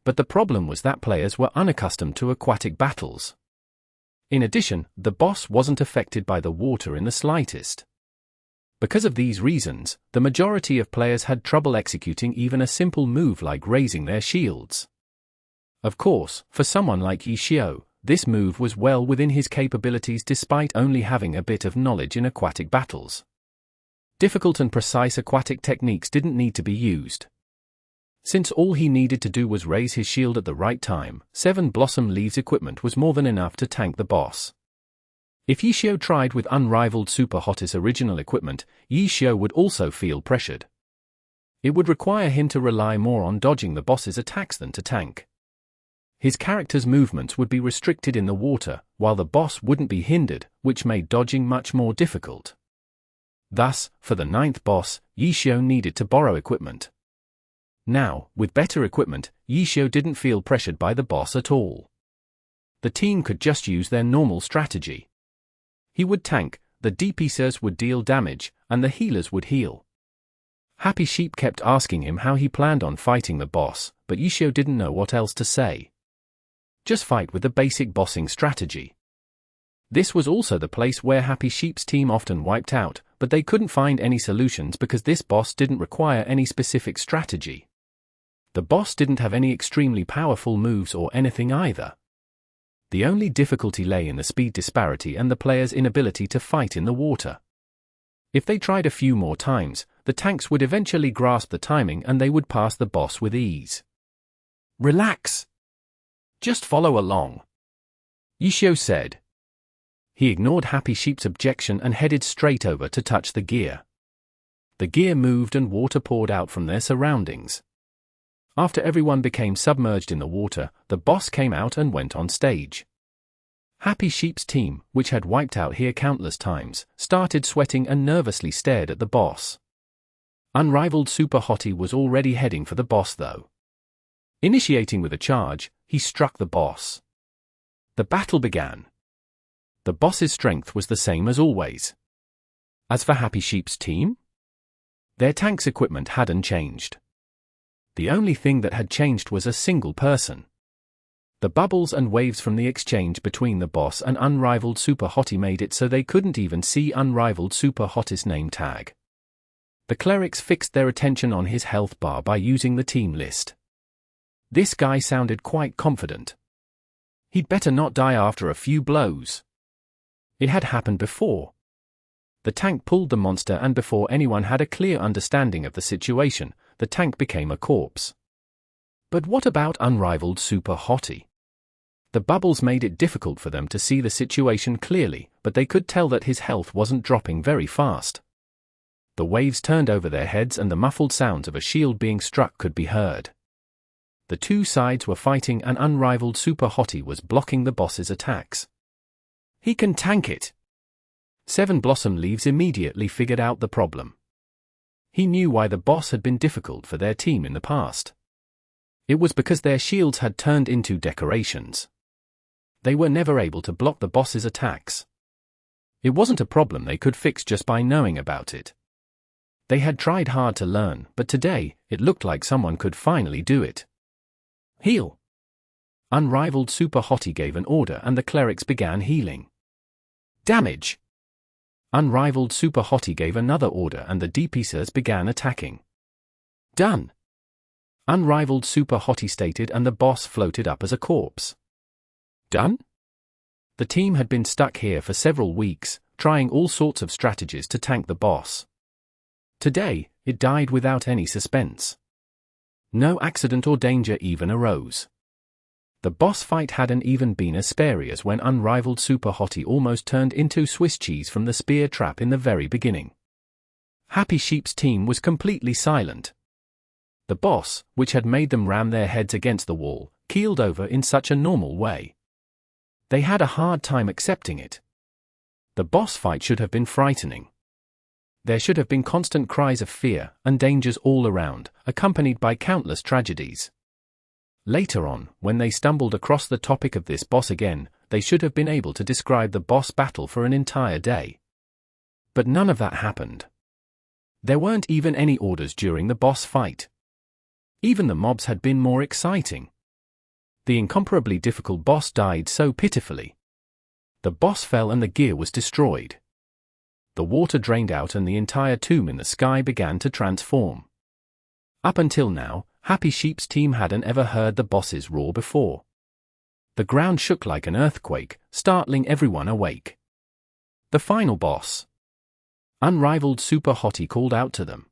But the problem was that players were unaccustomed to aquatic battles. In addition, the boss wasn't affected by the water in the slightest. Because of these reasons, the majority of players had trouble executing even a simple move like raising their shields. Of course, for someone like Ishio, this move was well within his capabilities despite only having a bit of knowledge in aquatic battles. Difficult and precise aquatic techniques didn't need to be used. Since all he needed to do was raise his shield at the right time, 7 Blossom Leaves equipment was more than enough to tank the boss. If Ishio tried with unrivaled Super Hot's original equipment, Ishio would also feel pressured. It would require him to rely more on dodging the boss's attacks than to tank. His character's movements would be restricted in the water, while the boss wouldn't be hindered, which made dodging much more difficult. Thus, for the 9th boss, Ishio needed to borrow equipment. Now, with better equipment, Ishio didn't feel pressured by the boss at all. The team could just use their normal strategy. He would tank, the DPSers would deal damage, and the healers would heal. Happy Sheep kept asking him how he planned on fighting the boss, but Ishio didn't know what else to say. Just fight with the basic bossing strategy. This was also the place where Happy Sheep's team often wiped out, but they couldn't find any solutions because this boss didn't require any specific strategy. The boss didn't have any extremely powerful moves or anything either. The only difficulty lay in the speed disparity and the player's inability to fight in the water. If they tried a few more times, the tanks would eventually grasp the timing and they would pass the boss with ease. Relax. Just follow along, Ishio said. He ignored Happy Sheep's objection and headed straight over to touch the gear. The gear moved and water poured out from their surroundings. After everyone became submerged in the water, the boss came out and went on stage. Happy Sheep's team, which had wiped out here countless times, started sweating and nervously stared at the boss. Unrivaled Super Hottie was already heading for the boss though. Initiating with a charge, he struck the boss. The battle began. The boss's strength was the same as always. As for Happy Sheep's team, their tank's equipment hadn't changed. The only thing that had changed was a single person. The bubbles and waves from the exchange between the boss and Unrivaled Super Hottie made it so they couldn't even see Unrivaled Super Hottie's name tag. The clerics fixed their attention on his health bar by using the team list. This guy sounded quite confident. He'd better not die after a few blows. It had happened before. The tank pulled the monster and before anyone had a clear understanding of the situation, the tank became a corpse. But what about Unrivaled Super Hottie? The bubbles made it difficult for them to see the situation clearly, but they could tell that his health wasn't dropping very fast. The waves turned over their heads and the muffled sounds of a shield being struck could be heard. The two sides were fighting and Unrivaled Super Hottie was blocking the boss's attacks. He can tank it. 7 Blossom Leaves immediately figured out the problem. He knew why the boss had been difficult for their team in the past. It was because their shields had turned into decorations. They were never able to block the boss's attacks. It wasn't a problem they could fix just by knowing about it. They had tried hard to learn, but today, it looked like someone could finally do it. Heal. Unrivaled Super Hottie gave an order and the clerics began healing. Damage. Unrivaled Super Hottie gave another order and the DPSers began attacking. Done. Unrivaled Super Hottie stated and the boss floated up as a corpse. Done? The team had been stuck here for several weeks, trying all sorts of strategies to tank the boss. Today, it died without any suspense. No accident or danger even arose. The boss fight hadn't even been as scary as when Unrivaled Super Hottie almost turned into Swiss cheese from the spear trap in the very beginning. Happy Sheep's team was completely silent. The boss, which had made them ram their heads against the wall, keeled over in such a normal way. They had a hard time accepting it. The boss fight should have been frightening. There should have been constant cries of fear and dangers all around, accompanied by countless tragedies. Later on, when they stumbled across the topic of this boss again, they should have been able to describe the boss battle for an entire day. But none of that happened. There weren't even any orders during the boss fight. Even the mobs had been more exciting. The incomparably difficult boss died so pitifully. The boss fell and the gear was destroyed. The water drained out and the entire tomb in the sky began to transform. Up until now, Happy Sheep's team hadn't ever heard the boss's roar before. The ground shook like an earthquake, startling everyone awake. The final boss. Unrivaled Super Hottie called out to them.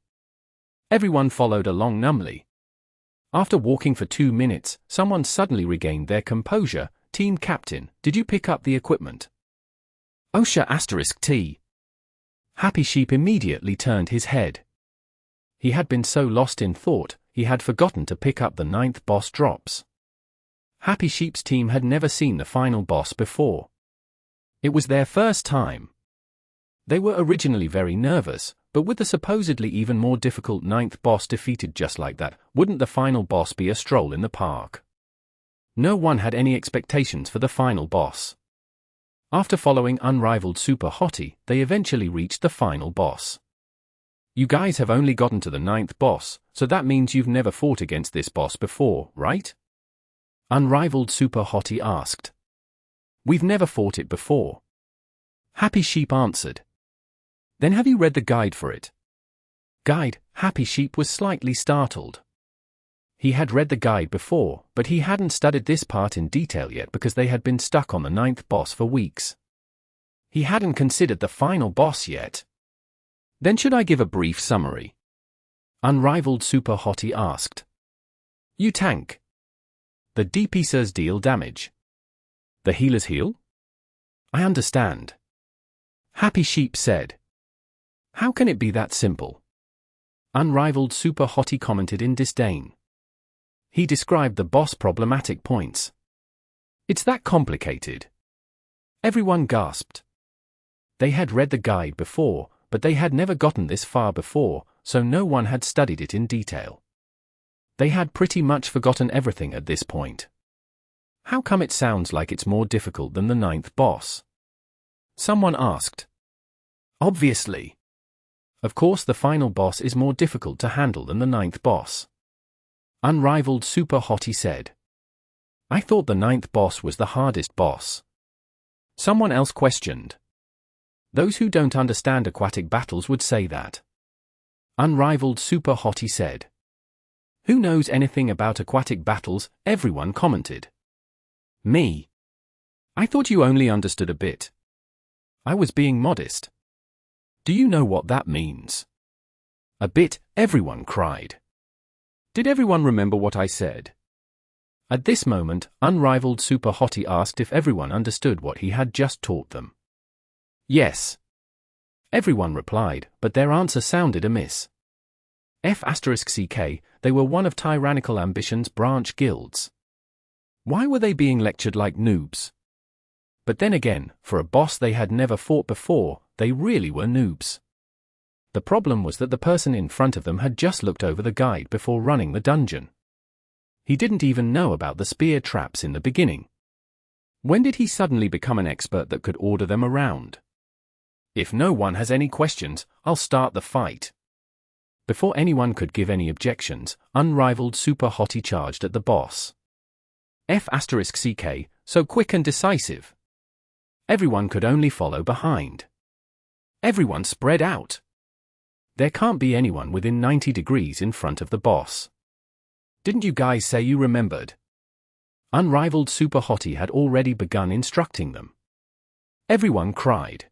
Everyone followed along numbly. After walking for 2 minutes, someone suddenly regained their composure. Team Captain, did you pick up the equipment? OSHA*T. Happy Sheep immediately turned his head. He had been so lost in thought, he had forgotten to pick up the 9th boss drops. Happy Sheep's team had never seen the final boss before. It was their first time. They were originally very nervous, but with the supposedly even more difficult 9th boss defeated just like that, wouldn't the final boss be a stroll in the park? No one had any expectations for the final boss. After following Unrivaled Super Hottie, they eventually reached the final boss. You guys have only gotten to the 9th boss, so that means you've never fought against this boss before, right? Unrivaled Super Hottie asked. We've never fought it before. Happy Sheep answered. Then have you read the guide for it? Guide? Happy Sheep was slightly startled. He had read the guide before, but he hadn't studied this part in detail yet because they had been stuck on the 9th boss for weeks. He hadn't considered the final boss yet. Then should I give a brief summary? Unrivaled Super Hottie asked. You tank. The DPSers deal damage. The healers heal? I understand. Happy Sheep said. How can it be that simple? Unrivaled Super Hottie commented in disdain. He described the boss problematic points. It's that complicated. Everyone gasped. They had read the guide before, but they had never gotten this far before, so no one had studied it in detail. They had pretty much forgotten everything at this point. How come it sounds like it's more difficult than the 9th boss? Someone asked. Obviously. Of course the final boss is more difficult to handle than the 9th boss. Unrivaled Super Hottie said. I thought the 9th boss was the hardest boss. Someone else questioned. Those who don't understand aquatic battles would say that. Unrivaled Super Hottie said. Who knows anything about aquatic battles? Everyone commented. Me. I thought you only understood a bit. I was being modest. Do you know what that means? A bit, everyone cried. Did everyone remember what I said? At this moment, Unrivaled Super Hottie asked if everyone understood what he had just taught them. Yes. Everyone replied, but their answer sounded amiss. F***ck, they were one of Tyrannical Ambition's branch guilds. Why were they being lectured like noobs? But then again, for a boss they had never fought before, they really were noobs. The problem was that the person in front of them had just looked over the guide before running the dungeon. He didn't even know about the spear traps in the beginning. When did he suddenly become an expert that could order them around? If no one has any questions, I'll start the fight. Before anyone could give any objections, Unrivaled Super Hottie charged at the boss. F***ck, so quick and decisive. Everyone could only follow behind. Everyone spread out. There can't be anyone within 90 degrees in front of the boss. Didn't you guys say you remembered? Unrivaled Super Hottie had already begun instructing them. Everyone cried.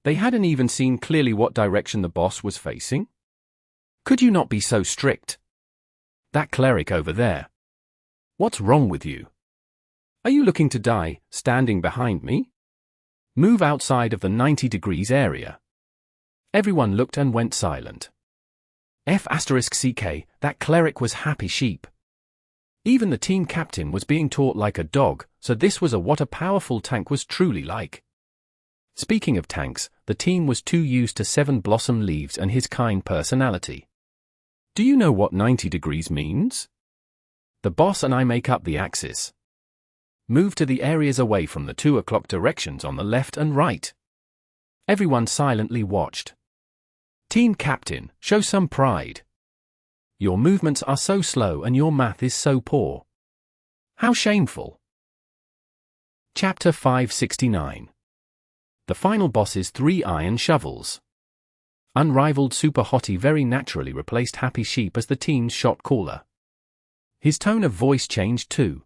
They hadn't even seen clearly what direction the boss was facing? Could you not be so strict? That cleric over there. What's wrong with you? Are you looking to die, standing behind me? Move outside of the 90 degrees area. Everyone looked and went silent. F***ck, that cleric was happy sheep. Even the team captain was being taught like a dog, so this was what a powerful tank was truly like. Speaking of tanks, the team was too used to Seven Blossom Leaves and his kind personality. Do you know what 90 degrees means? The boss and I make up the axis. Move to the areas away from the 2 o'clock directions on the left and right. Everyone silently watched. Team captain, show some pride. Your movements are so slow and your math is so poor. How shameful. Chapter 569. The final boss's 3 iron shovels. Unrivaled Super Hottie very naturally replaced Happy Sheep as the team's shot caller. His tone of voice changed too.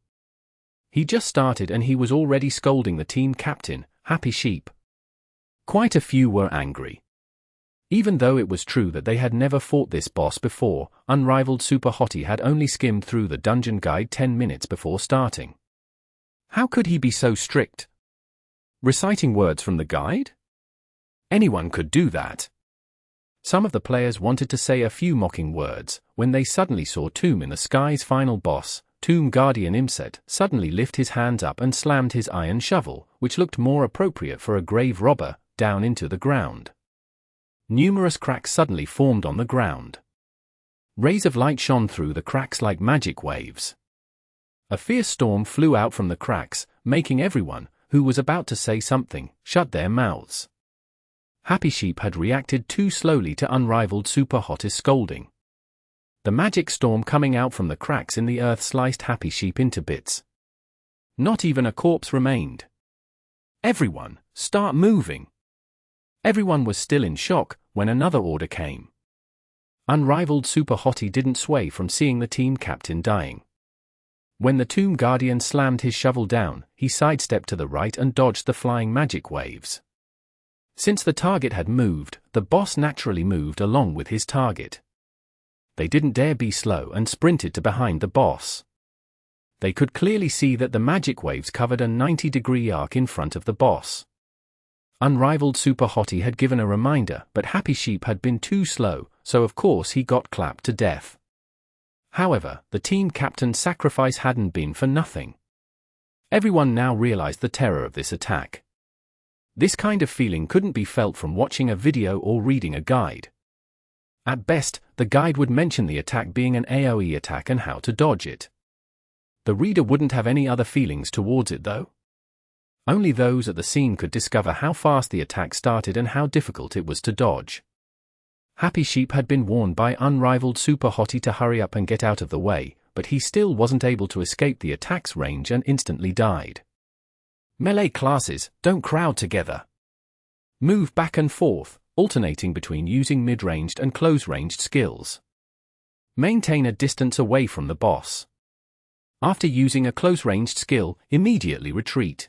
He just started and he was already scolding the team captain, Happy Sheep. Quite a few were angry. Even though it was true that they had never fought this boss before, Unrivaled Super Hottie had only skimmed through the dungeon guide 10 minutes before starting. How could he be so strict? Reciting words from the guide? Anyone could do that. Some of the players wanted to say a few mocking words, when they suddenly saw Tomb in the Sky's final boss, Tomb Guardian Imset, suddenly lift his hands up and slammed his iron shovel, which looked more appropriate for a grave robber, down into the ground. Numerous cracks suddenly formed on the ground. Rays of light shone through the cracks like magic waves. A fierce storm flew out from the cracks, making everyone, who was about to say something, shut their mouths. Happy Sheep had reacted too slowly to Unrivaled Super Hottie's scolding. The magic storm coming out from the cracks in the earth sliced Happy Sheep into bits. Not even a corpse remained. Everyone, start moving. Everyone was still in shock when another order came. Unrivaled Super Hottie didn't sway from seeing the team captain dying. When the Tomb Guardian slammed his shovel down, he sidestepped to the right and dodged the flying magic waves. Since the target had moved, the boss naturally moved along with his target. They didn't dare be slow and sprinted to behind the boss. They could clearly see that the magic waves covered a 90-degree arc in front of the boss. Unrivaled Super Hottie had given a reminder, but Happy Sheep had been too slow, so of course he got clapped to death. However, the team captain's sacrifice hadn't been for nothing. Everyone now realized the terror of this attack. This kind of feeling couldn't be felt from watching a video or reading a guide. At best, the guide would mention the attack being an AoE attack and how to dodge it. The reader wouldn't have any other feelings towards it though. Only those at the scene could discover how fast the attack started and how difficult it was to dodge. Happy Sheep had been warned by Unrivaled Super Hottie to hurry up and get out of the way, but he still wasn't able to escape the attack's range and instantly died. Melee classes, don't crowd together. Move back and forth, alternating between using mid-ranged and close-ranged skills. Maintain a distance away from the boss. After using a close-ranged skill, immediately retreat.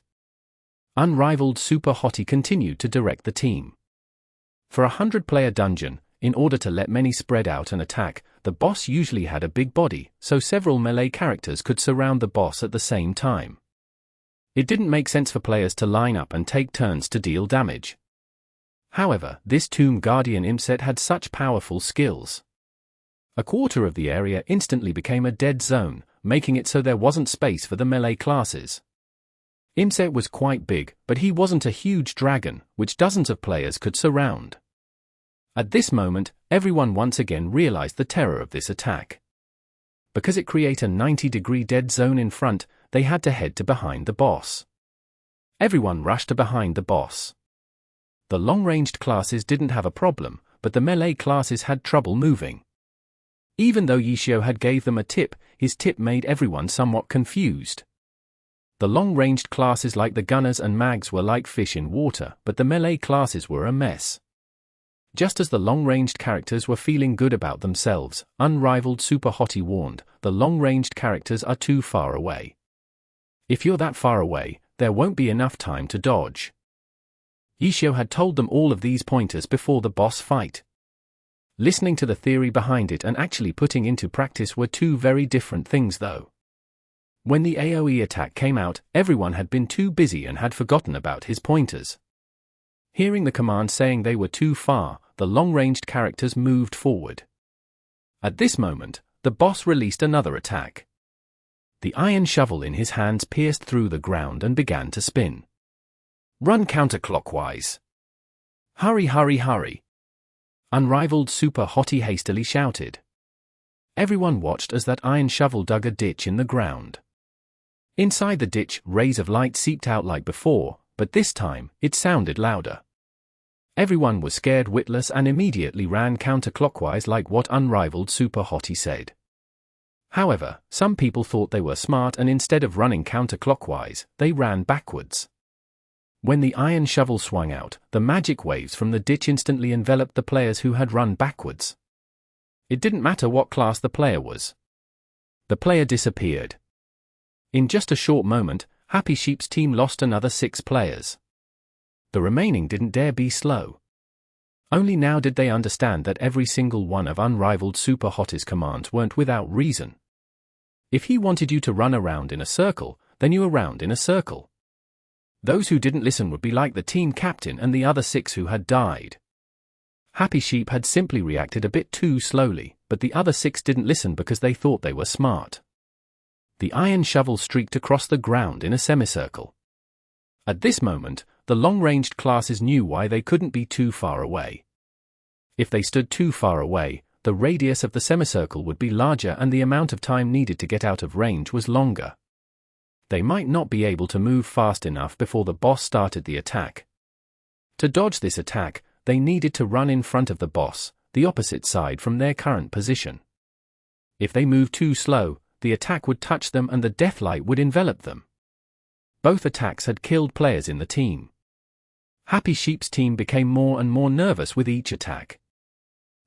Unrivaled Super Hottie continued to direct the team. For a 100-player dungeon, in order to let many spread out and attack, the boss usually had a big body, so several melee characters could surround the boss at the same time. It didn't make sense for players to line up and take turns to deal damage. However, this Tomb Guardian Imset had such powerful skills. A quarter of the area instantly became a dead zone, making it so there wasn't space for the melee classes. Imset was quite big, but he wasn't a huge dragon, which dozens of players could surround. At this moment, everyone once again realized the terror of this attack. Because it created a 90-degree dead zone in front, they had to head to behind the boss. Everyone rushed to behind the boss. The long-ranged classes didn't have a problem, but the melee classes had trouble moving. Even though Yishio had gave them a tip, his tip made everyone somewhat confused. The long-ranged classes like the gunners and mags were like fish in water, but the melee classes were a mess. Just as the long-ranged characters were feeling good about themselves, Unrivaled Super Hottie warned, the long-ranged characters are too far away. If you're that far away, there won't be enough time to dodge. Yishio had told them all of these pointers before the boss fight. Listening to the theory behind it and actually putting into practice were two very different things though. When the AoE attack came out, everyone had been too busy and had forgotten about his pointers. Hearing the command saying they were too far, the long-ranged characters moved forward. At this moment, the boss released another attack. The iron shovel in his hands pierced through the ground and began to spin. Run counterclockwise. Hurry, hurry, hurry. Unrivaled Super Hottie hastily shouted. Everyone watched as that iron shovel dug a ditch in the ground. Inside the ditch, rays of light seeped out like before, but this time, it sounded louder. Everyone was scared witless and immediately ran counterclockwise like what Unrivaled Super Hottie said. However, some people thought they were smart and instead of running counterclockwise, they ran backwards. When the iron shovel swung out, the magic waves from the ditch instantly enveloped the players who had run backwards. It didn't matter what class the player was. The player disappeared. In just a short moment, Happy Sheep's team lost another 6 players. The remaining didn't dare be slow. Only now did they understand that every single one of Unrivaled Super Hottie's commands weren't without reason. If he wanted you to run around in a circle, then you around in a circle. Those who didn't listen would be like the team captain and the other 6 who had died. Happy Sheep had simply reacted a bit too slowly, but the other 6 didn't listen because they thought they were smart. The iron shovel streaked across the ground in a semicircle. At this moment, the long-ranged classes knew why they couldn't be too far away. If they stood too far away, the radius of the semicircle would be larger and the amount of time needed to get out of range was longer. They might not be able to move fast enough before the boss started the attack. To dodge this attack, they needed to run in front of the boss, the opposite side from their current position. If they moved too slow, the attack would touch them and the deathlight would envelop them. Both attacks had killed players in the team. Happy Sheep's team became more and more nervous with each attack.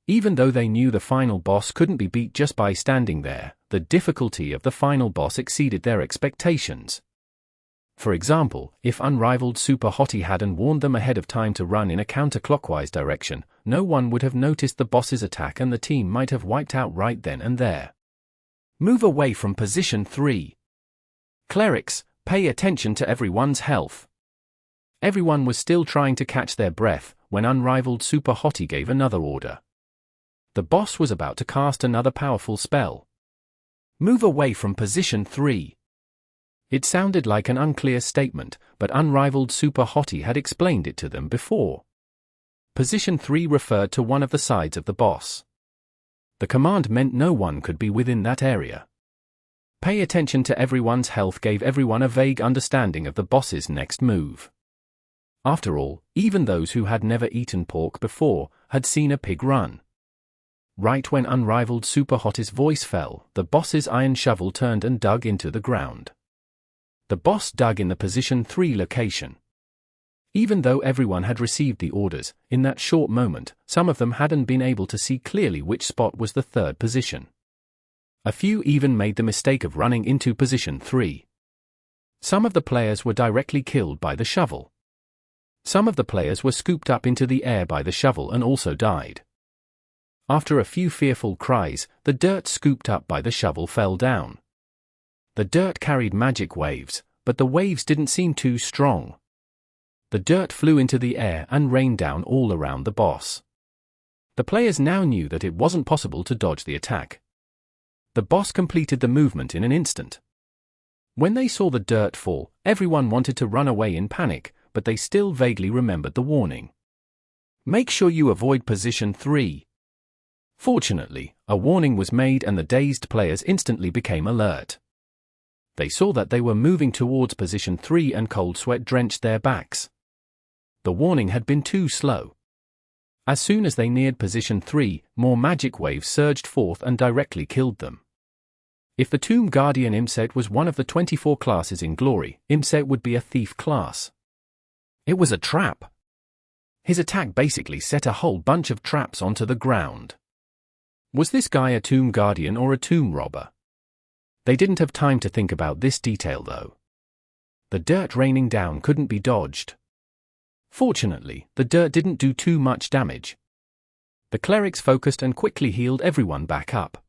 Even though they knew the final boss couldn't be beat just by standing there, the difficulty of the final boss exceeded their expectations. For example, if Unrivaled Super Hottie hadn't warned them ahead of time to run in a counterclockwise direction, no one would have noticed the boss's attack and the team might have wiped out right then and there. Move away from position 3. Clerics, pay attention to everyone's health. Everyone was still trying to catch their breath when Unrivaled Super Hottie gave another order. The boss was about to cast another powerful spell. Move away from position 3. It sounded like an unclear statement, but Unrivaled Super Hottie had explained it to them before. Position 3 referred to one of the sides of the boss. The command meant no one could be within that area. Pay attention to everyone's health gave everyone a vague understanding of the boss's next move. After all, even those who had never eaten pork before had seen a pig run. Right when Unrivaled Super Hottie's voice fell, the boss's iron shovel turned and dug into the ground. The boss dug in the position 3 location. Even though everyone had received the orders, in that short moment, some of them hadn't been able to see clearly which spot was the 3rd position. A few even made the mistake of running into position 3. Some of the players were directly killed by the shovel. Some of the players were scooped up into the air by the shovel and also died. After a few fearful cries, the dirt scooped up by the shovel fell down. The dirt carried magic waves, but the waves didn't seem too strong. The dirt flew into the air and rained down all around the boss. The players now knew that it wasn't possible to dodge the attack. The boss completed the movement in an instant. When they saw the dirt fall, everyone wanted to run away in panic, but they still vaguely remembered the warning. Make sure you avoid position 3. Fortunately, a warning was made and the dazed players instantly became alert. They saw that they were moving towards position 3 and cold sweat drenched their backs. The warning had been too slow. As soon as they neared position 3, more magic waves surged forth and directly killed them. If the Tomb Guardian Imset was one of the 24 classes in Glory, Imset would be a thief class. It was a trap. His attack basically set a whole bunch of traps onto the ground. Was this guy a Tomb Guardian or a Tomb Robber? They didn't have time to think about this detail though. The dirt raining down couldn't be dodged. Fortunately, the dirt didn't do too much damage. The clerics focused and quickly healed everyone back up.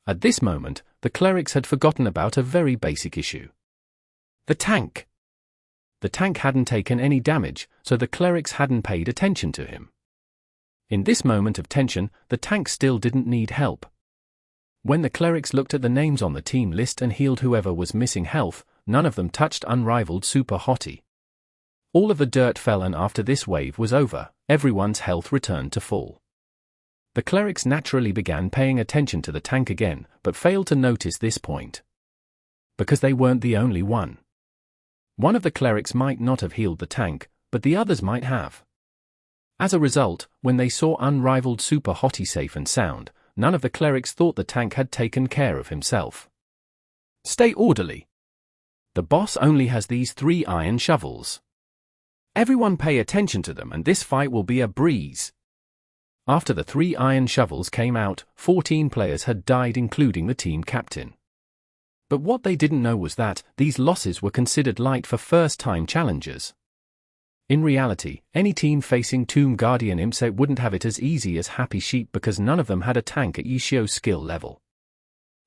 At this moment, the clerics had forgotten about a very basic issue. The tank. The tank hadn't taken any damage, so the clerics hadn't paid attention to him. In this moment of tension, the tank still didn't need help. When the clerics looked at the names on the team list and healed whoever was missing health, none of them touched unrivaled Super Hottie. All of the dirt fell, and after this wave was over, everyone's health returned to full. The clerics naturally began paying attention to the tank again, but failed to notice this point. Because they weren't the only one. One of the clerics might not have healed the tank, but the others might have. As a result, when they saw unrivaled Super Hottie safe and sound, none of the clerics thought the tank had taken care of himself. Stay orderly. The boss only has these 3 iron shovels. Everyone pay attention to them and this fight will be a breeze. After the 3 iron shovels came out, 14 players had died, including the team captain. But what they didn't know was that these losses were considered light for first-time challengers. In reality, any team facing Tomb Guardian Imset wouldn't have it as easy as Happy Sheep because none of them had a tank at Yishio's skill level.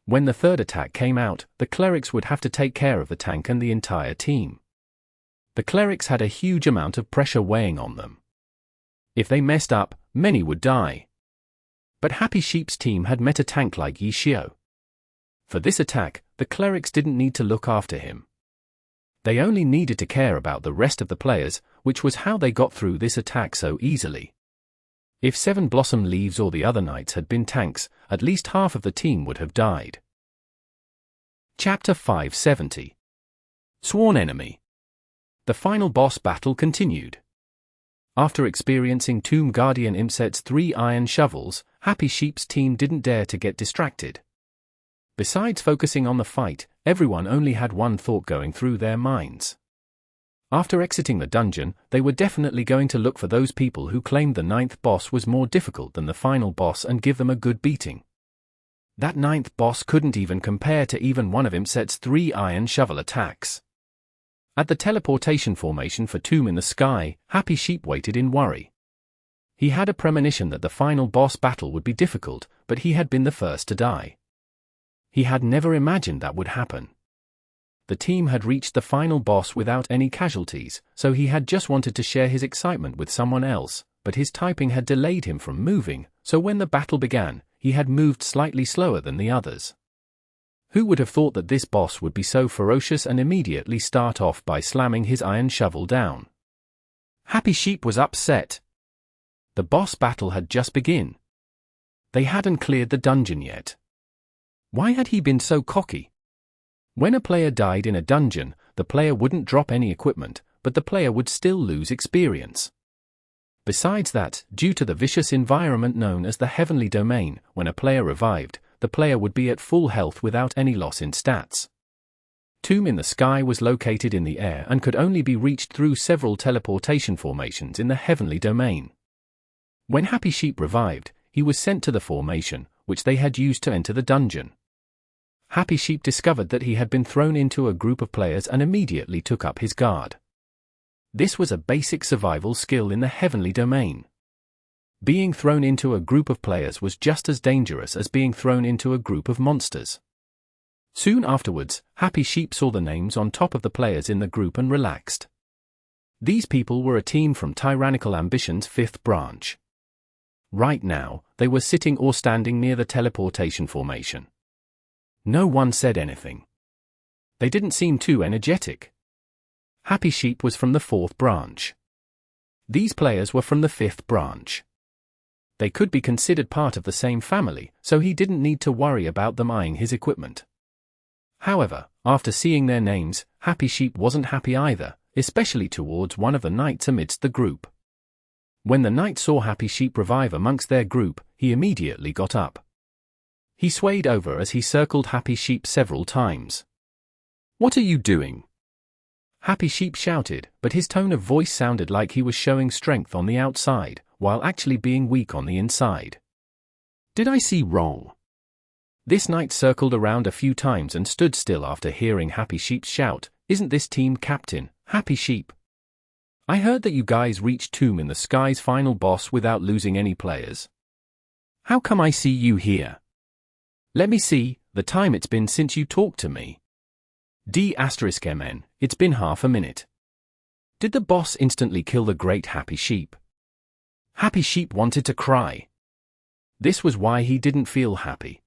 When the third attack came out, the clerics would have to take care of the tank and the entire team. The clerics had a huge amount of pressure weighing on them. If they messed up, many would die. But Happy Sheep's team had met a tank like Yishio. For this attack, the clerics didn't need to look after him. They only needed to care about the rest of the players, which was how they got through this attack so easily. If 7 Blossom Leaves or the other knights had been tanks, at least half of the team would have died. Chapter 570. Sworn Enemy. The final boss battle continued. After experiencing Tomb Guardian Imset's 3 iron shovels, Happy Sheep's team didn't dare to get distracted. Besides focusing on the fight, everyone only had one thought going through their minds. After exiting the dungeon, they were definitely going to look for those people who claimed the 9th boss was more difficult than the final boss and give them a good beating. That 9th boss couldn't even compare to even one of Imset's 3 iron shovel attacks. At the teleportation formation for Tomb in the Sky, Happy Sheep waited in worry. He had a premonition that the final boss battle would be difficult, but he had been the first to die. He had never imagined that would happen. The team had reached the final boss without any casualties, so he had just wanted to share his excitement with someone else, but his typing had delayed him from moving, so when the battle began, he had moved slightly slower than the others. Who would have thought that this boss would be so ferocious and immediately start off by slamming his iron shovel down? Happy Sheep was upset. The boss battle had just begun. They hadn't cleared the dungeon yet. Why had he been so cocky? When a player died in a dungeon, the player wouldn't drop any equipment, but the player would still lose experience. Besides that, due to the vicious environment known as the Heavenly Domain, when a player revived, the player would be at full health without any loss in stats. Tomb in the Sky was located in the air and could only be reached through several teleportation formations in the Heavenly Domain. When Happy Sheep revived, he was sent to the formation, which they had used to enter the dungeon. Happy Sheep discovered that he had been thrown into a group of players and immediately took up his guard. This was a basic survival skill in the Heavenly Domain. Being thrown into a group of players was just as dangerous as being thrown into a group of monsters. Soon afterwards, Happy Sheep saw the names on top of the players in the group and relaxed. These people were a team from Tyrannical Ambition's 5th branch. Right now, they were sitting or standing near the teleportation formation. No one said anything. They didn't seem too energetic. Happy Sheep was from the 4th branch. These players were from the 5th branch. They could be considered part of the same family, so he didn't need to worry about them eyeing his equipment. However, after seeing their names, Happy Sheep wasn't happy either, especially towards one of the knights amidst the group. When the knight saw Happy Sheep revive amongst their group, he immediately got up. He swayed over as he circled Happy Sheep several times. "What are you doing?" Happy Sheep shouted, but his tone of voice sounded like he was showing strength on the outside, while actually being weak on the inside. "Did I see wrong?" This knight circled around a few times and stood still after hearing Happy Sheep's shout, "Isn't this team captain, Happy Sheep? I heard that you guys reached Tomb in the Sky's final boss without losing any players. How come I see you here? Let me see, the time it's been since you talked to me. D*MN, it's been half a minute. Did the boss instantly kill the great Happy Sheep?" Happy Sheep wanted to cry. This was why he didn't feel happy.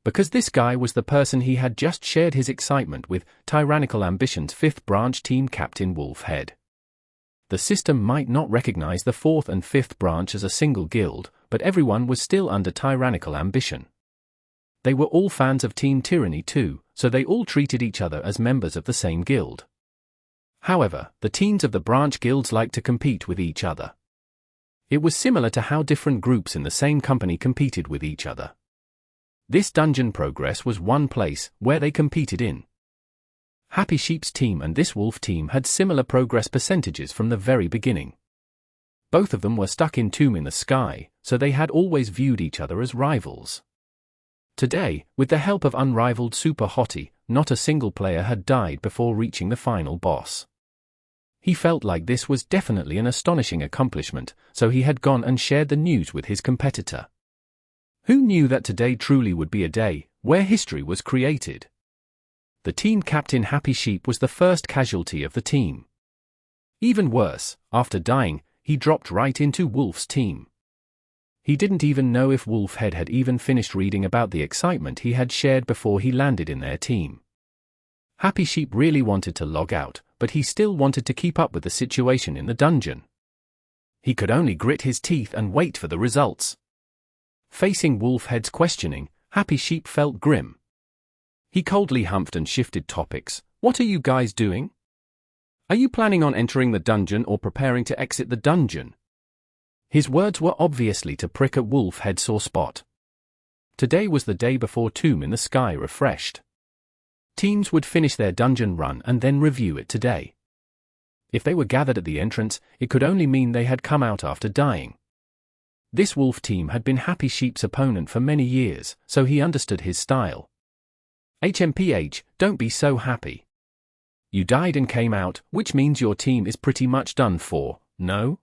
Because this guy was the person he had just shared his excitement with, Tyrannical Ambition's 5th branch team captain Wolfhead. The system might not recognize the 4th and 5th branch as a single guild, but everyone was still under Tyrannical Ambition. They were all fans of Team Tyranny too, so they all treated each other as members of the same guild. However, the teams of the branch guilds liked to compete with each other. It was similar to how different groups in the same company competed with each other. This dungeon progress was one place where they competed in. Happy Sheep's team and this wolf team had similar progress percentages from the very beginning. Both of them were stuck in Tomb in the Sky, so they had always viewed each other as rivals. Today, with the help of unrivaled Super Hottie, not a single player had died before reaching the final boss. He felt like this was definitely an astonishing accomplishment, so he had gone and shared the news with his competitor. Who knew that today truly would be a day where history was created? The team captain Happy Sheep was the first casualty of the team. Even worse, after dying, he dropped right into Wolf's team. He didn't even know if Wolfhead had even finished reading about the excitement he had shared before he landed in their team. Happy Sheep really wanted to log out, but he still wanted to keep up with the situation in the dungeon. He could only grit his teeth and wait for the results. Facing Wolfhead's questioning, Happy Sheep felt grim. He coldly humphed and shifted topics. "What are you guys doing? Are you planning on entering the dungeon or preparing to exit the dungeon?" His words were obviously to prick at Wolfhead's sore spot. Today was the day before Tomb in the Sky refreshed. Teams would finish their dungeon run and then review it today. If they were gathered at the entrance, it could only mean they had come out after dying. This wolf team had been Happy Sheep's opponent for many years, so he understood his style. "HMPH, don't be so happy. You died and came out, which means your team is pretty much done for, no?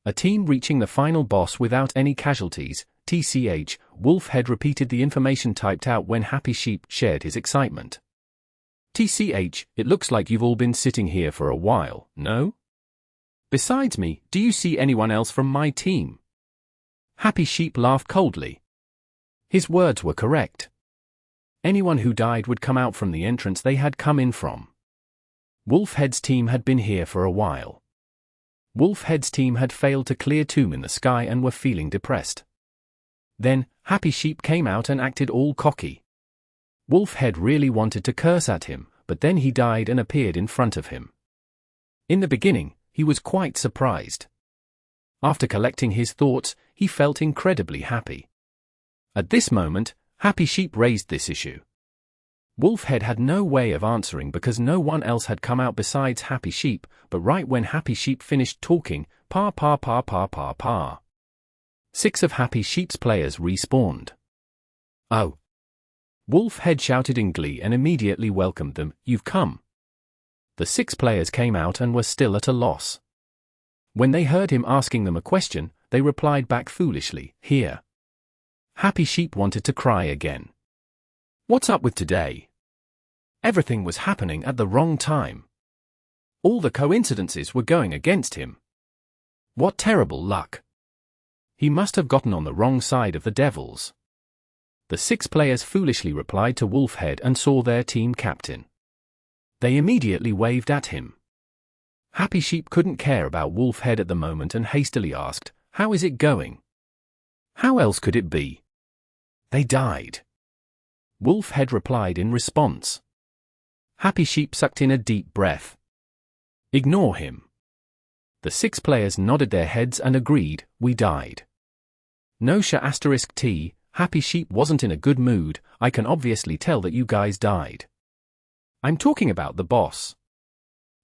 A team reaching the final boss without any casualties, TCH," Wolfhead repeated the information typed out when Happy Sheep shared his excitement. "TCH, it looks like you've all been sitting here for a while, no? Besides me, do you see anyone else from my team?" Happy Sheep laughed coldly. His words were correct. Anyone who died would come out from the entrance they had come in from. Wolfhead's team had been here for a while. Wolfhead's team had failed to clear Tomb in the Sky and were feeling depressed. Then, Happy Sheep came out and acted all cocky. Wolfhead really wanted to curse at him, but then he died and appeared in front of him. In the beginning, he was quite surprised. After collecting his thoughts, he felt incredibly happy. At this moment, Happy Sheep raised this issue. Wolfhead had no way of answering because no one else had come out besides Happy Sheep, but right when Happy Sheep finished talking, pa. 6 of Happy Sheep's players respawned. "Oh!" Wolfhead shouted in glee and immediately welcomed them. "You've come." The 6 players came out and were still at a loss. When they heard him asking them a question, they replied back foolishly, "Here." Happy Sheep wanted to cry again. What's up with today? Everything was happening at the wrong time. All the coincidences were going against him. What terrible luck. He must have gotten on the wrong side of the devils. The 6 players foolishly replied to Wolfhead and saw their team captain. They immediately waved at him. Happy Sheep couldn't care about Wolfhead at the moment and hastily asked, "How is it going?" "How else could it be? They died." Wolfhead replied in response. Happy Sheep sucked in a deep breath. "Ignore him. The 6 players nodded their heads and agreed, we died. No *T, Happy Sheep wasn't in a good mood, I can obviously tell that you guys died. I'm talking about the boss.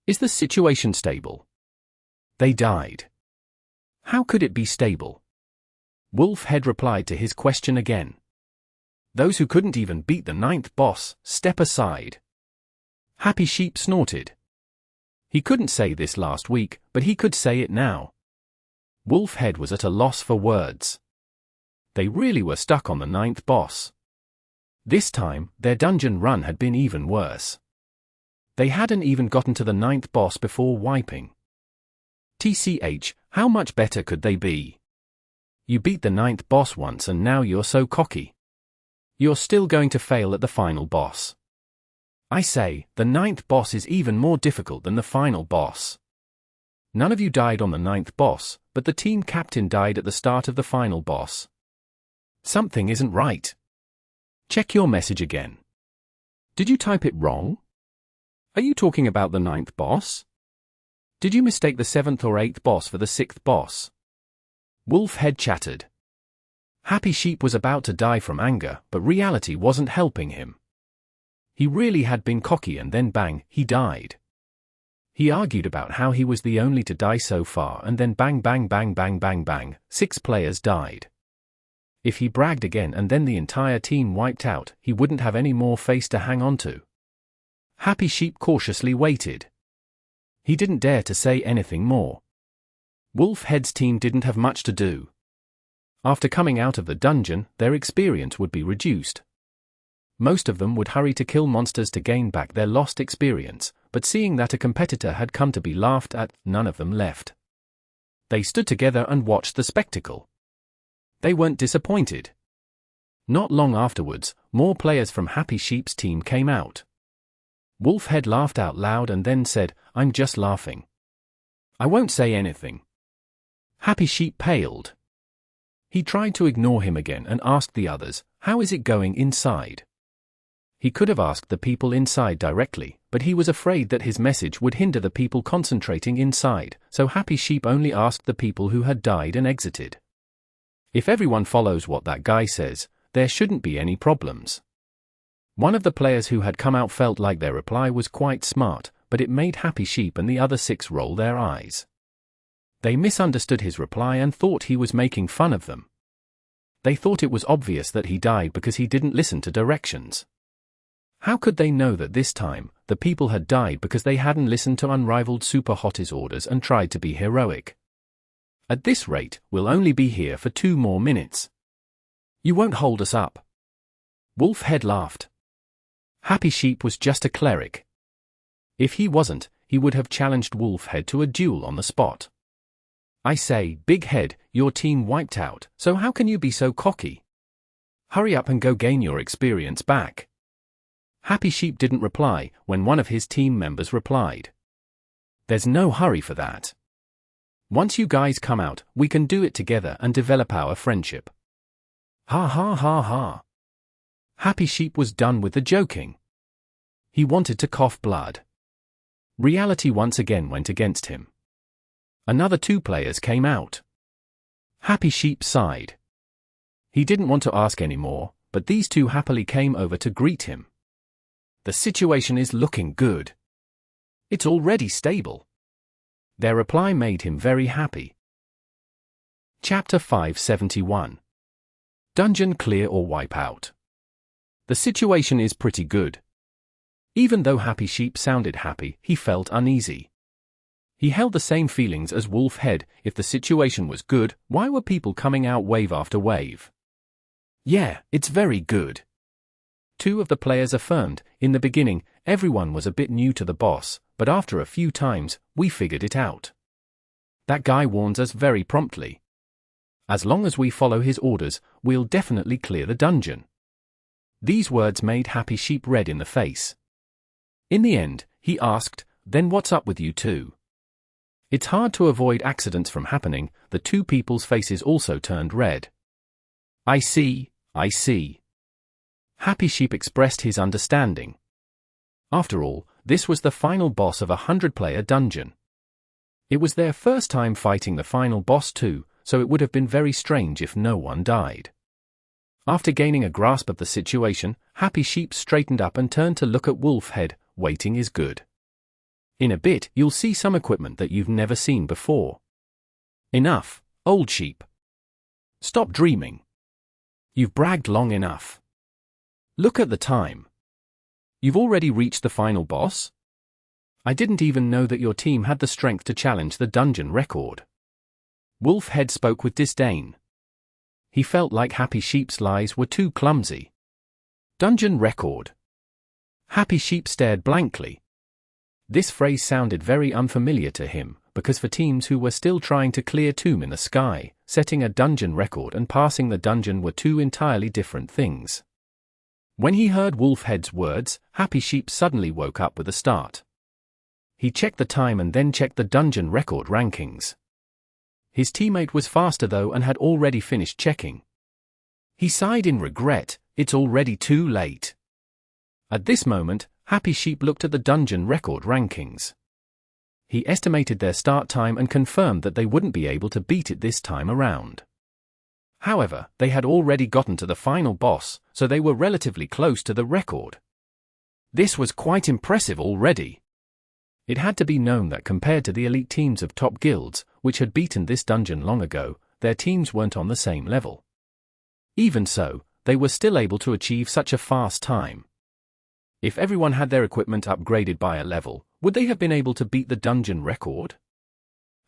Is the situation stable? They died. How could it be stable? Wolfhead replied to his question again. Those who couldn't even beat the 9th boss, step aside. Happy Sheep snorted. He couldn't say this last week, but he could say it now. Wolfhead was at a loss for words. They really were stuck on the 9th boss. This time, their dungeon run had been even worse. They hadn't even gotten to the 9th boss before wiping. TCH, how much better could they be? You beat the 9th boss once and now you're so cocky. You're still going to fail at the final boss. I say, the 9th boss is even more difficult than the final boss. None of you died on the 9th boss, but the team captain died at the start of the final boss. Something isn't right. Check your message again. Did you type it wrong? Are you talking about the 9th boss? Did you mistake the 7th or 8th boss for the 6th boss? Wolfhead chattered. Happy Sheep was about to die from anger, but reality wasn't helping him. He really had been cocky and then bang, he died. He argued about how he was the only to die so far and then bang bang bang bang bang bang, 6 players died. If he bragged again and then the entire team wiped out, he wouldn't have any more face to hang on to. Happy Sheep cautiously waited. He didn't dare to say anything more. Wolfhead's team didn't have much to do. After coming out of the dungeon, their experience would be reduced. Most of them would hurry to kill monsters to gain back their lost experience, but seeing that a competitor had come to be laughed at, none of them left. They stood together and watched the spectacle. They weren't disappointed. Not long afterwards, more players from Happy Sheep's team came out. Wolfhead laughed out loud and then said, I'm just laughing. I won't say anything. Happy Sheep paled. He tried to ignore him again and asked the others, how is it going inside? He could have asked the people inside directly, but he was afraid that his message would hinder the people concentrating inside, so Happy Sheep only asked the people who had died and exited. If everyone follows what that guy says, there shouldn't be any problems. One of the players who had come out felt like their reply was quite smart, but it made Happy Sheep and the other 6 roll their eyes. They misunderstood his reply and thought he was making fun of them. They thought it was obvious that he died because he didn't listen to directions. How could they know that this time, the people had died because they hadn't listened to unrivaled Super Hot's orders and tried to be heroic? At this rate, we'll only be here for 2 more minutes. You won't hold us up. Wolfhead laughed. Happy Sheep was just a cleric. If he wasn't, he would have challenged Wolfhead to a duel on the spot. I say, Big Head, your team wiped out, so how can you be so cocky? Hurry up and go gain your experience back. Happy Sheep didn't reply when one of his team members replied. There's no hurry for that. Once you guys come out, we can do it together and develop our friendship. Ha ha ha ha. Happy Sheep was done with the joking. He wanted to cough blood. Reality once again went against him. Another 2 players came out. Happy Sheep sighed. He didn't want to ask any more, but these 2 happily came over to greet him. The situation is looking good. It's already stable. Their reply made him very happy. Chapter 571. Dungeon clear or wipe out. The situation is pretty good. Even though Happy Sheep sounded happy, he felt uneasy. He held the same feelings as Wolfhead. If the situation was good, why were people coming out wave after wave? Yeah, it's very good. 2 of the players affirmed, in the beginning, everyone was a bit new to the boss, but after a few times, we figured it out. That guy warns us very promptly. As long as we follow his orders, we'll definitely clear the dungeon. These words made Happy Sheep red in the face. In the end, he asked, then what's up with you 2? It's hard to avoid accidents from happening. The 2 people's faces also turned red. I see. Happy Sheep expressed his understanding. After all, this was the final boss of a 100-player dungeon. It was their first time fighting the final boss too, so it would have been very strange if no one died. After gaining a grasp of the situation, Happy Sheep straightened up and turned to look at Wolfhead. Waiting is good. In a bit, you'll see some equipment that you've never seen before. Enough, old sheep. Stop dreaming. You've bragged long enough. Look at the time. You've already reached the final boss? I didn't even know that your team had the strength to challenge the dungeon record. Wolfhead spoke with disdain. He felt like Happy Sheep's lies were too clumsy. Dungeon record. Happy Sheep stared blankly. This phrase sounded very unfamiliar to him, because for teams who were still trying to clear Tomb in the Sky, setting a dungeon record and passing the dungeon were two entirely different things. When he heard Wolfhead's words, Happy Sheep suddenly woke up with a start. He checked the time and then checked the dungeon record rankings. His teammate was faster though and had already finished checking. He sighed in regret. It's already too late. At this moment, Happy Sheep looked at the dungeon record rankings. He estimated their start time and confirmed that they wouldn't be able to beat it this time around. However, they had already gotten to the final boss, so they were relatively close to the record. This was quite impressive already. It had to be known that compared to the elite teams of top guilds, which had beaten this dungeon long ago, their teams weren't on the same level. Even so, they were still able to achieve such a fast time. If everyone had their equipment upgraded by a level, would they have been able to beat the dungeon record?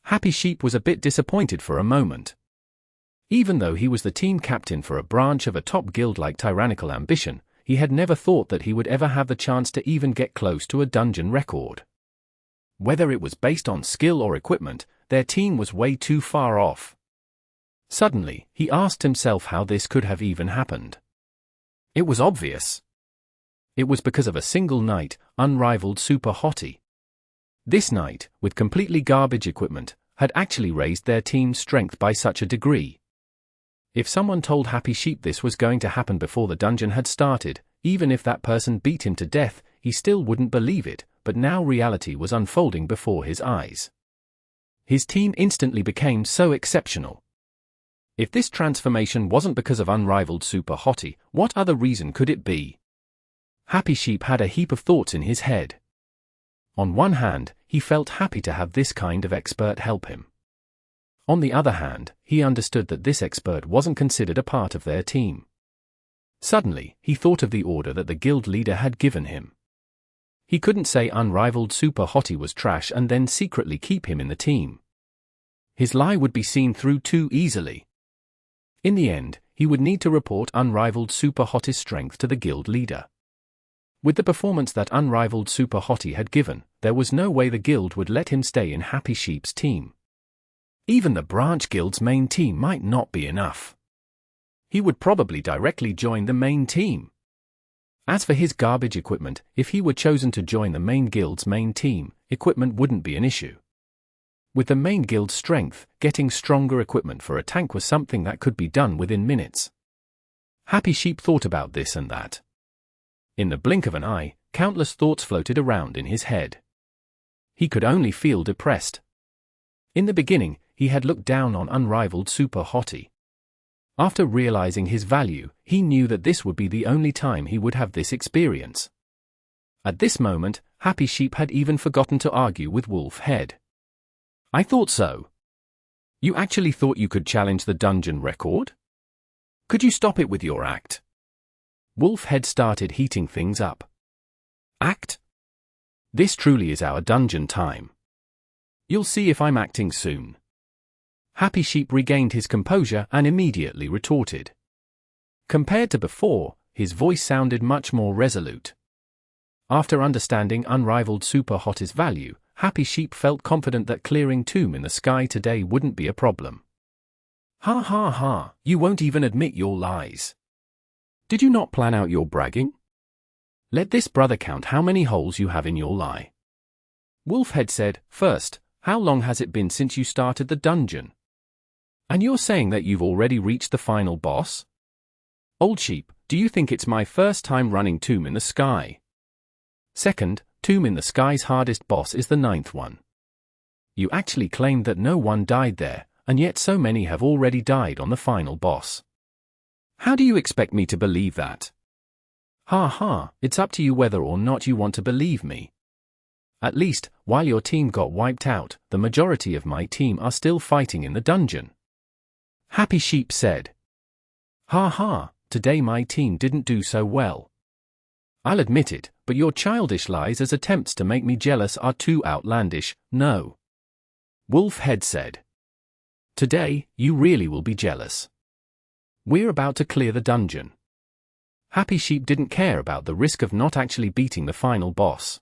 Happy Sheep was a bit disappointed for a moment. Even though he was the team captain for a branch of a top guild like Tyrannical Ambition, he had never thought that he would ever have the chance to even get close to a dungeon record. Whether it was based on skill or equipment, their team was way too far off. Suddenly, he asked himself how this could have even happened. It was obvious. It was because of a single knight, unrivaled super hottie. This knight, with completely garbage equipment, had actually raised their team's strength by such a degree. If someone told Happy Sheep this was going to happen before the dungeon had started, even if that person beat him to death, he still wouldn't believe it, but now reality was unfolding before his eyes. His team instantly became so exceptional. If this transformation wasn't because of unrivaled super hottie, what other reason could it be? Happy Sheep had a heap of thoughts in his head. On one hand, he felt happy to have this kind of expert help him. On the other hand, he understood that this expert wasn't considered a part of their team. Suddenly, he thought of the order that the guild leader had given him. He couldn't say unrivaled super hottie was trash and then secretly keep him in the team. His lie would be seen through too easily. In the end, he would need to report unrivaled super hottie's strength to the guild leader. With the performance that unrivaled super hottie had given, there was no way the guild would let him stay in Happy Sheep's team. Even the branch guild's main team might not be enough. He would probably directly join the main team. As for his garbage equipment, if he were chosen to join the main guild's main team, equipment wouldn't be an issue. With the main guild's strength, getting stronger equipment for a tank was something that could be done within minutes. Happy Sheep thought about this and that. In the blink of an eye, countless thoughts floated around in his head. He could only feel depressed. In the beginning, he had looked down on unrivaled super hottie. After realizing his value, he knew that this would be the only time he would have this experience. At this moment, Happy Sheep had even forgotten to argue with Wolfhead. I thought so. You actually thought you could challenge the dungeon record? Could you stop it with your act? Wolfhead started heating things up. Act? This truly is our dungeon time. You'll see if I'm acting soon. Happy Sheep regained his composure and immediately retorted. Compared to before, his voice sounded much more resolute. After understanding unrivaled super hottie's value, Happy Sheep felt confident that clearing Tomb in the Sky today wouldn't be a problem. Ha ha ha, you won't even admit your lies. Did you not plan out your bragging? Let this brother count how many holes you have in your lie. Wolfhead said, First, how long has it been since you started the dungeon? And you're saying that you've already reached the final boss? Old Sheep, do you think it's my first time running Tomb in the Sky? Second, Tomb in the Sky's hardest boss is the 9th one. You actually claimed that no one died there, and yet so many have already died on the final boss. How do you expect me to believe that? Ha ha, it's up to you whether or not you want to believe me. At least, while your team got wiped out, the majority of my team are still fighting in the dungeon. Happy Sheep said. Ha ha, today my team didn't do so well. I'll admit it, but your childish lies as attempts to make me jealous are too outlandish, no. Wolfhead said. Today, you really will be jealous. We're about to clear the dungeon. Happy Sheep didn't care about the risk of not actually beating the final boss.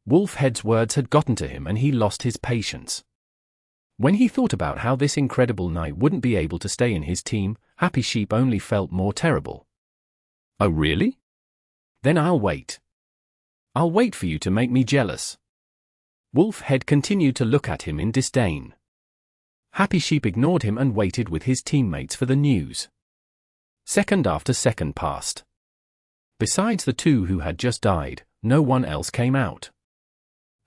Wolfhead's words had gotten to him and he lost his patience. When he thought about how this incredible knight wouldn't be able to stay in his team, Happy Sheep only felt more terrible. Oh really? Then I'll wait. I'll wait for you to make me jealous. Wolfhead continued to look at him in disdain. Happy Sheep ignored him and waited with his teammates for the news. Second after second passed. Besides the two who had just died, no one else came out.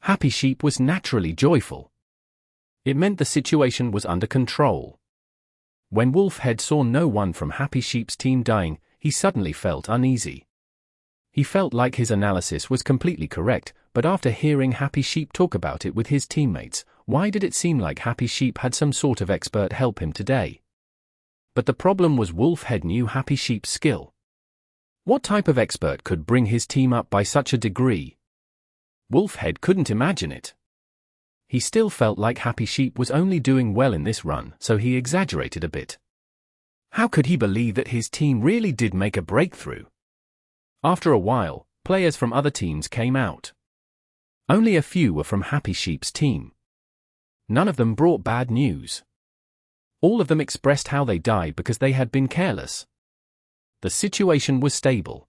Happy Sheep was naturally joyful. It meant the situation was under control. When Wolfhead saw no one from Happy Sheep's team dying, he suddenly felt uneasy. He felt like his analysis was completely correct, but after hearing Happy Sheep talk about it with his teammates, why did it seem like Happy Sheep had some sort of expert help him today? But the problem was Wolfhead knew Happy Sheep's skill. What type of expert could bring his team up by such a degree? Wolfhead couldn't imagine it. He still felt like Happy Sheep was only doing well in this run, so he exaggerated a bit. How could he believe that his team really did make a breakthrough? After a while, players from other teams came out. Only a few were from Happy Sheep's team. None of them brought bad news. All of them expressed how they died because they had been careless. The situation was stable.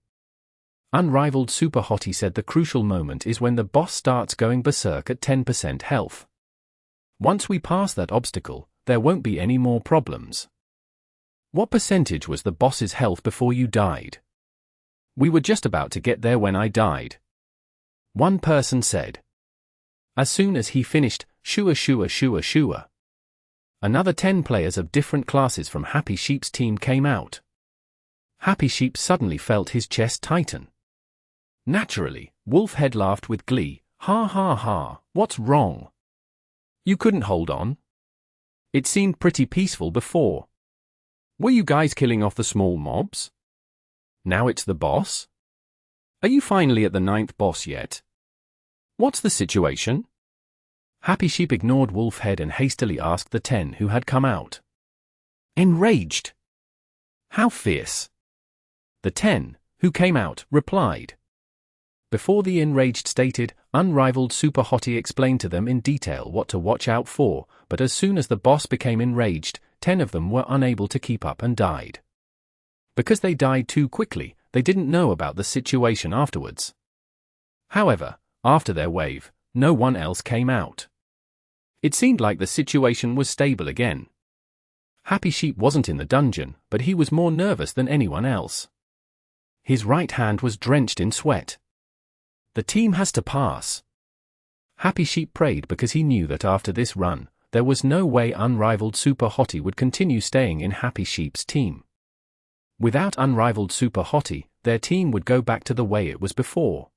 Unrivaled Super Hottie said the crucial moment is when the boss starts going berserk at 10% health. Once we pass that obstacle, there won't be any more problems. What percentage was the boss's health before you died? We were just about to get there when I died. One person said. As soon as he finished, shua shua shua shua. Another 10 players of different classes from Happy Sheep's team came out. Happy Sheep suddenly felt his chest tighten. Naturally, Wolfhead laughed with glee. Ha ha ha, what's wrong? You couldn't hold on? It seemed pretty peaceful before. Were you guys killing off the small mobs? Now it's the boss? Are you finally at the 9th boss yet? What's the situation? Happy Sheep ignored Wolfhead and hastily asked the 10 who had come out. Enraged. How fierce. The 10, who came out, replied. Before the enraged stated, Unrivaled Super Hottie explained to them in detail what to watch out for, but as soon as the boss became enraged, 10 of them were unable to keep up and died. Because they died too quickly, they didn't know about the situation afterwards. However, after their wave, no one else came out. It seemed like the situation was stable again. Happy Sheep wasn't in the dungeon, but he was more nervous than anyone else. His right hand was drenched in sweat. The team has to pass. Happy Sheep prayed because he knew that after this run, there was no way Unrivaled Super Hottie would continue staying in Happy Sheep's team. Without Unrivaled Super Hottie, their team would go back to the way it was before.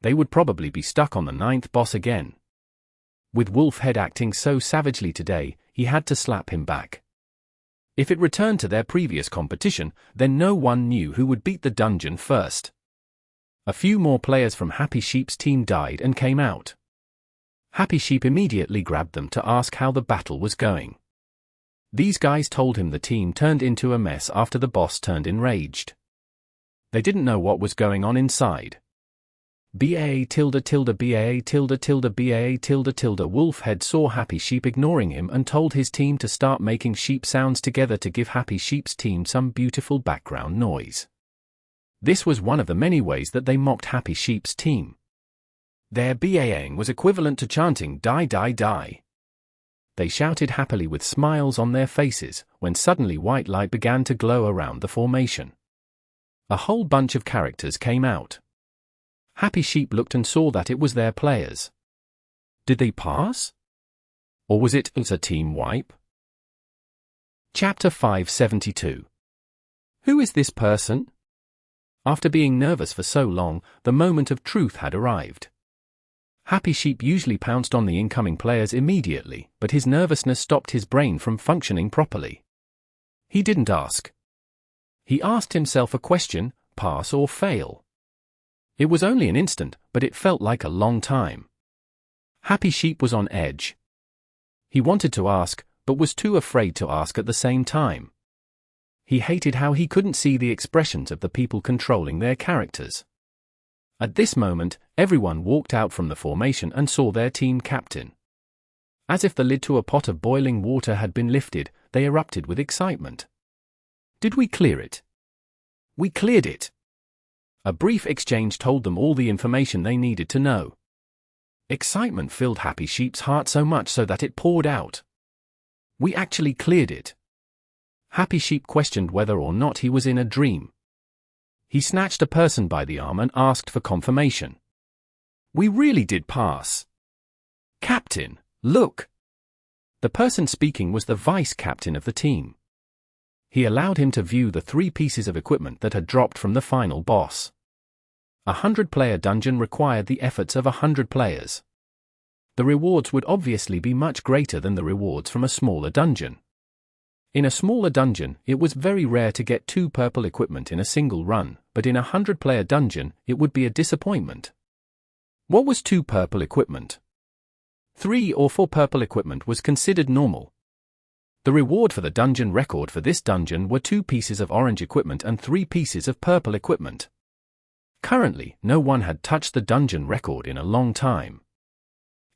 They would probably be stuck on the 9th boss again. With Wolfhead acting so savagely today, he had to slap him back. If it returned to their previous competition, then no one knew who would beat the dungeon first. A few more players from Happy Sheep's team died and came out. Happy Sheep immediately grabbed them to ask how the battle was going. These guys told him the team turned into a mess after the boss turned enraged. They didn't know what was going on inside. BAA tilde tilde BAA tilde tilde BAA tilde tilde Wolfhead saw Happy Sheep ignoring him and told his team to start making sheep sounds together to give Happy Sheep's team some beautiful background noise. This was one of the many ways that they mocked Happy Sheep's team. Their BAing was equivalent to chanting die die die. They shouted happily with smiles on their faces, when suddenly white light began to glow around the formation. A whole bunch of characters came out. Happy Sheep looked and saw that it was their players. Did they pass? Or was it a team wipe? Chapter 572. Who is this person? After being nervous for so long, the moment of truth had arrived. Happy Sheep usually pounced on the incoming players immediately, but his nervousness stopped his brain from functioning properly. He didn't ask. He asked himself a question: pass or fail. It was only an instant, but it felt like a long time. Happy Sheep was on edge. He wanted to ask, but was too afraid to ask at the same time. He hated how he couldn't see the expressions of the people controlling their characters. At this moment, everyone walked out from the formation and saw their team captain. As if the lid to a pot of boiling water had been lifted, they erupted with excitement. Did we clear it? We cleared it. A brief exchange told them all the information they needed to know. Excitement filled Happy Sheep's heart so much so that it poured out. We actually cleared it. Happy Sheep questioned whether or not he was in a dream. He snatched a person by the arm and asked for confirmation. We really did pass. Captain, look. The person speaking was the vice-captain of the team. He allowed him to view the 3 pieces of equipment that had dropped from the final boss. A 100-player dungeon required the efforts of 100 players. The rewards would obviously be much greater than the rewards from a smaller dungeon. In a smaller dungeon, it was very rare to get 2 purple equipment in a single run, but in a 100-player dungeon, it would be a disappointment. What was 2 purple equipment? 3 or 4 purple equipment was considered normal. The reward for the dungeon record for this dungeon were 2 pieces of orange equipment and 3 pieces of purple equipment. Currently, no one had touched the dungeon record in a long time.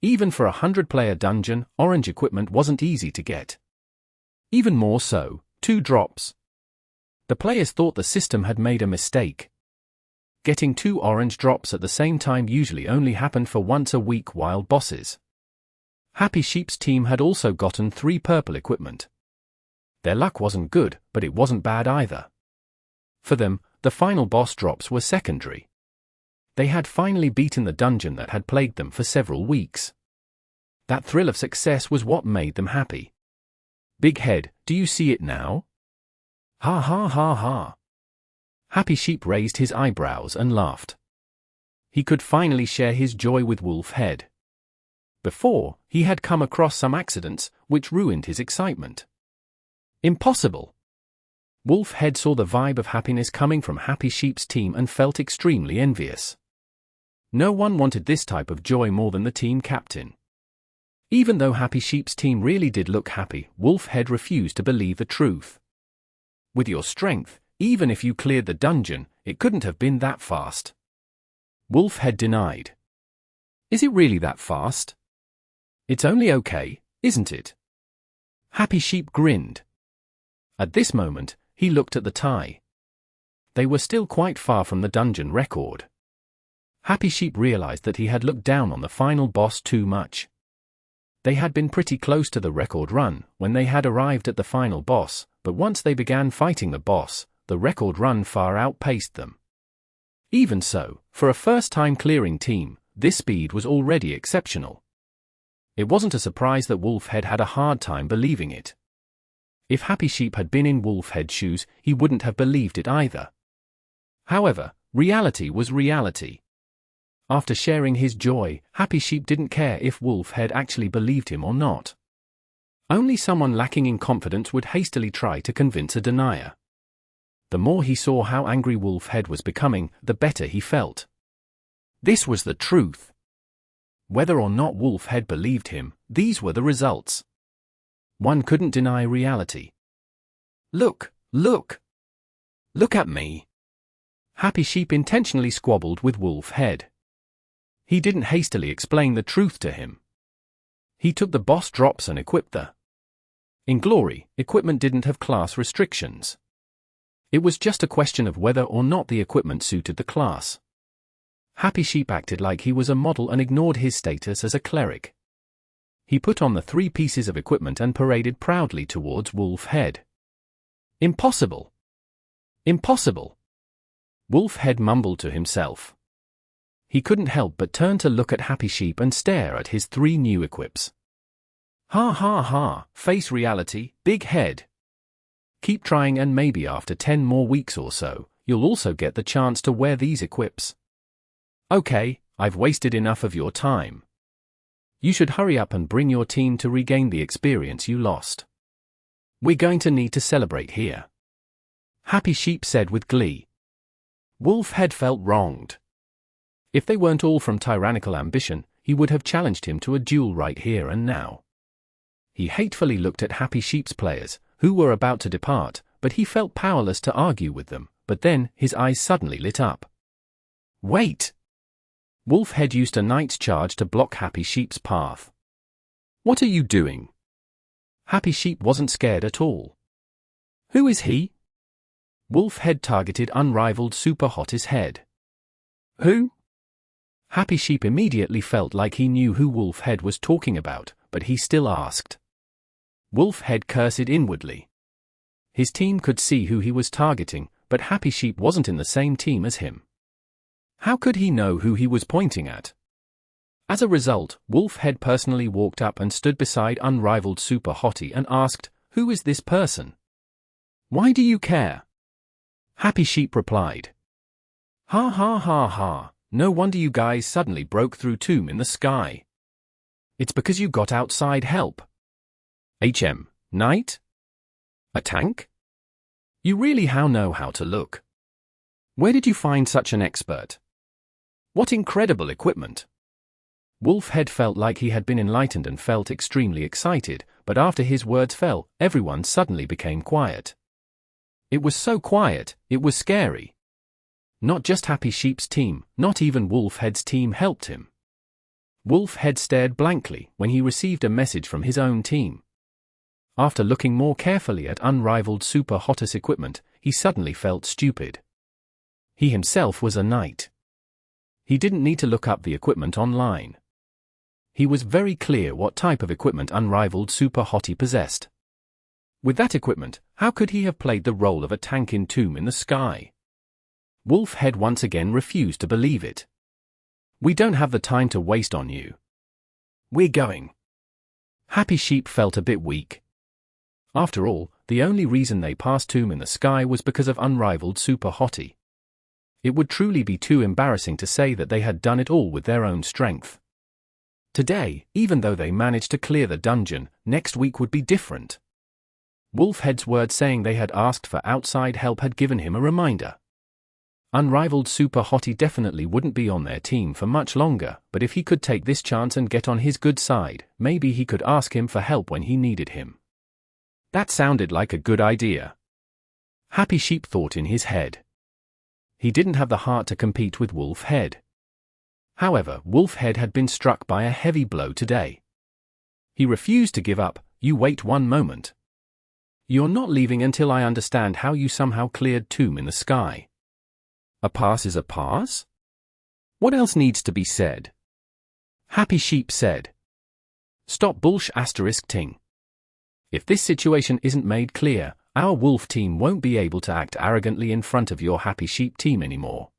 Even for a 100-player dungeon, orange equipment wasn't easy to get. Even more so, 2 drops. The players thought the system had made a mistake. Getting 2 orange drops at the same time usually only happened for once a week wild bosses. Happy Sheep's team had also gotten 3 purple equipment. Their luck wasn't good, but it wasn't bad either. For them, the final boss drops were secondary. They had finally beaten the dungeon that had plagued them for several weeks. That thrill of success was what made them happy. Big Head, do you see it now? Ha ha ha ha. Happy Sheep raised his eyebrows and laughed. He could finally share his joy with Wolf Head. Before, he had come across some accidents, which ruined his excitement. Impossible. Wolf Head saw the vibe of happiness coming from Happy Sheep's team and felt extremely envious. No one wanted this type of joy more than the team captain. Even though Happy Sheep's team really did look happy, Wolf Head refused to believe the truth. With your strength, even if you cleared the dungeon, it couldn't have been that fast. Wolf Head denied. Is it really that fast? It's only okay, isn't it? Happy Sheep grinned. At this moment, he looked at the tie. They were still quite far from the dungeon record. Happy Sheep realized that he had looked down on the final boss too much. They had been pretty close to the record run when they had arrived at the final boss, but once they began fighting the boss, the record run far outpaced them. Even so, for a first-time clearing team, this speed was already exceptional. It wasn't a surprise that Wolf Head had a hard time believing it. If Happy Sheep had been in Wolf Head's shoes, he wouldn't have believed it either. However, reality was reality. After sharing his joy, Happy Sheep didn't care if Wolf Head actually believed him or not. Only someone lacking in confidence would hastily try to convince a denier. The more he saw how angry Wolf Head was becoming, the better he felt. This was the truth. Whether or not Wolf Head believed him, these were the results. One couldn't deny reality. Look, look. Look at me. Happy Sheep intentionally squabbled with Wolf Head. He didn't hastily explain the truth to him. He took the boss drops and equipped the. In Glory, equipment didn't have class restrictions. It was just a question of whether or not the equipment suited the class. Happy Sheep acted like he was a model and ignored his status as a cleric. He put on the 3 pieces of equipment and paraded proudly towards Wolf Head. Impossible! Impossible! Wolf Head mumbled to himself. He couldn't help but turn to look at Happy Sheep and stare at his 3 new equips. Ha ha ha, face reality, big head. Keep trying and maybe after 10 more weeks or so, you'll also get the chance to wear these equips. Okay, I've wasted enough of your time. You should hurry up and bring your team to regain the experience you lost. We're going to need to celebrate here. Happy Sheep said with glee. Wolfhead felt wronged. If they weren't all from Tyrannical ambition, he would have challenged him to a duel right here and now. He hatefully looked at Happy Sheep's players, who were about to depart, but he felt powerless to argue with them, but then his eyes suddenly lit up. Wait! Wolfhead used a Knight's Charge to block Happy Sheep's path. What are you doing? Happy Sheep wasn't scared at all. Who is he? Wolfhead targeted Unrivaled Super Hot's head. Who? Happy Sheep immediately felt like he knew who Wolfhead was talking about, but he still asked. Wolfhead cursed inwardly. His team could see who he was targeting, but Happy Sheep wasn't in the same team as him. How could he know who he was pointing at? As a result, Wolfhead personally walked up and stood beside Unrivaled Super Hottie and asked, "Who is this person? Why do you care?" Happy Sheep replied. Ha ha ha ha, no wonder you guys suddenly broke through Tomb in the Sky. It's because you got outside help. Knight? A tank? You really know how to look. Where did you find such an expert? What incredible equipment! Wolfhead felt like he had been enlightened and felt extremely excited, but after his words fell, everyone suddenly became quiet. It was so quiet, it was scary. Not just Happy Sheep's team, not even Wolfhead's team helped him. Wolfhead stared blankly when he received a message from his own team. After looking more carefully at Unrivaled Super Hot's equipment, he suddenly felt stupid. He himself was a knight. He didn't need to look up the equipment online. He was very clear what type of equipment Unrivaled Super Hottie possessed. With that equipment, how could he have played the role of a tank in Tomb in the Sky? Wolfhead once again refused to believe it. We don't have the time to waste on you. We're going. Happy Sheep felt a bit weak. After all, the only reason they passed Tomb in the Sky was because of Unrivaled Super Hottie. It would truly be too embarrassing to say that they had done it all with their own strength. Today, even though they managed to clear the dungeon, next week would be different. Wolfhead's word saying they had asked for outside help had given him a reminder. Unrivaled Super Hottie definitely wouldn't be on their team for much longer, but if he could take this chance and get on his good side, maybe he could ask him for help when he needed him. That sounded like a good idea. Happy Sheep thought in his head. He didn't have the heart to compete with Wolfhead. However, Wolfhead had been struck by a heavy blow today. He refused to give up. You wait one moment. You're not leaving until I understand how you somehow cleared Tomb in the Sky. A pass is a pass? What else needs to be said? Happy Sheep said. Stop ting. If this situation isn't made clear, our wolf team won't be able to act arrogantly in front of your Happy Sheep team anymore.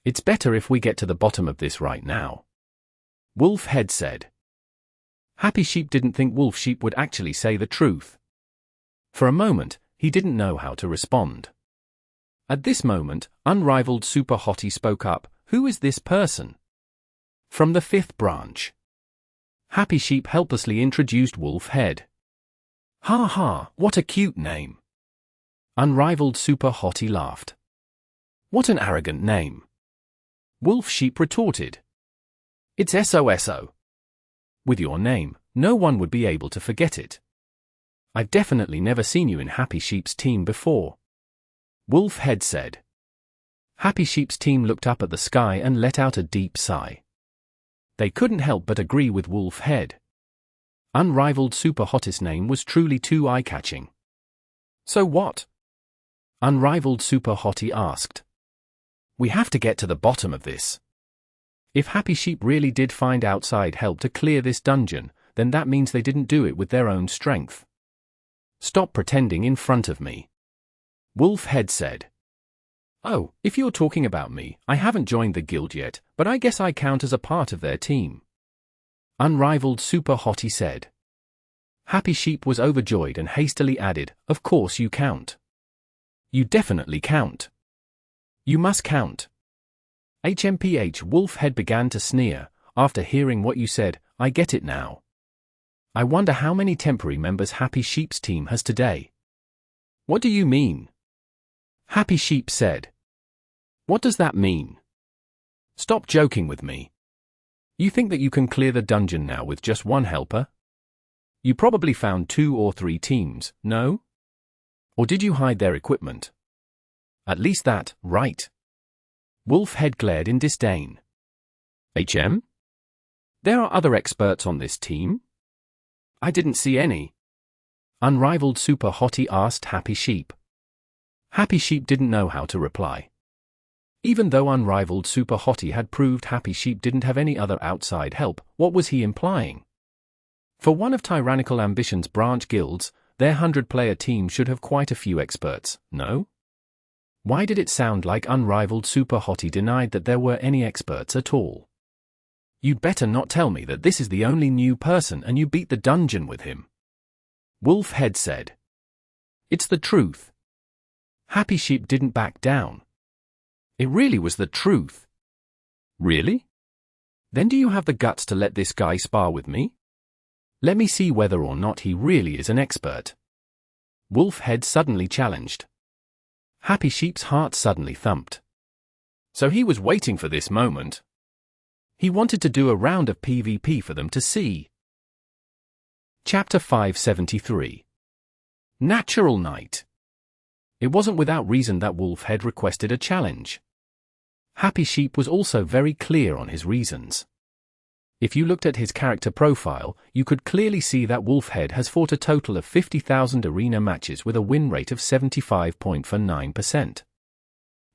It's better if we get to the bottom of this right now. Wolfhead said. Happy Sheep didn't think Wolf Sheep would actually say the truth. For a moment, he didn't know how to respond. At this moment, Unrivaled Super Hottie spoke up. Who is this person? From the 5th branch. Happy Sheep helplessly introduced Wolfhead. Ha ha, what a cute name. Unrivaled Super Hottie laughed. What an arrogant name. Wolf Sheep retorted. It's SOSO. With your name, no one would be able to forget it. I've definitely never seen you in Happy Sheep's team before. Wolfhead said. Happy Sheep's team looked up at the sky and let out a deep sigh. They couldn't help but agree with Wolfhead. Unrivaled Super Hot's name was truly too eye-catching. So what? Unrivaled Super Hottie asked. We have to get to the bottom of this. If Happy Sheep really did find outside help to clear this dungeon, then that means they didn't do it with their own strength. Stop pretending in front of me. Wolfhead said. Oh, if you're talking about me, I haven't joined the guild yet, but I guess I count as a part of their team. Unrivaled Super Hottie said. Happy Sheep was overjoyed and hastily added, "Of course you count. You definitely count. You must count." HMPH Wolfhead began to sneer. "After hearing what you said, I get it now. I wonder how many temporary members Happy Sheep's team has today." "What do you mean?" Happy Sheep said. "What does that mean? Stop joking with me. You think that you can clear the dungeon now with just one helper? You probably found 2 or 3 teams, no? Or did you hide their equipment? At least that, right?" Wolfhead glared in disdain. "HM? There are other experts on this team? I didn't see any." Unrivaled Super Hottie asked Happy Sheep. Happy Sheep didn't know how to reply. Even though Unrivaled Super Hottie had proved Happy Sheep didn't have any other outside help, what was he implying? For one of Tyrannical Ambition's branch guilds, their 100-player team should have quite a few experts, no? Why did it sound like Unrivaled Super Hottie denied that there were any experts at all? "You'd better not tell me that this is the only new person and you beat the dungeon with him," Wolfhead said. "It's the truth." Happy Sheep didn't back down. "It really was the truth." "Really? Then do you have the guts to let this guy spar with me? Let me see whether or not he really is an expert," Wolfhead suddenly challenged. Happy Sheep's heart suddenly thumped. So he was waiting for this moment. He wanted to do a round of PvP for them to see. Chapter 573. Natural Night. It wasn't without reason that Wolfhead requested a challenge. Happy Sheep was also very clear on his reasons. If you looked at his character profile, you could clearly see that Wolfhead has fought a total of 50,000 arena matches with a win rate of 75.49%.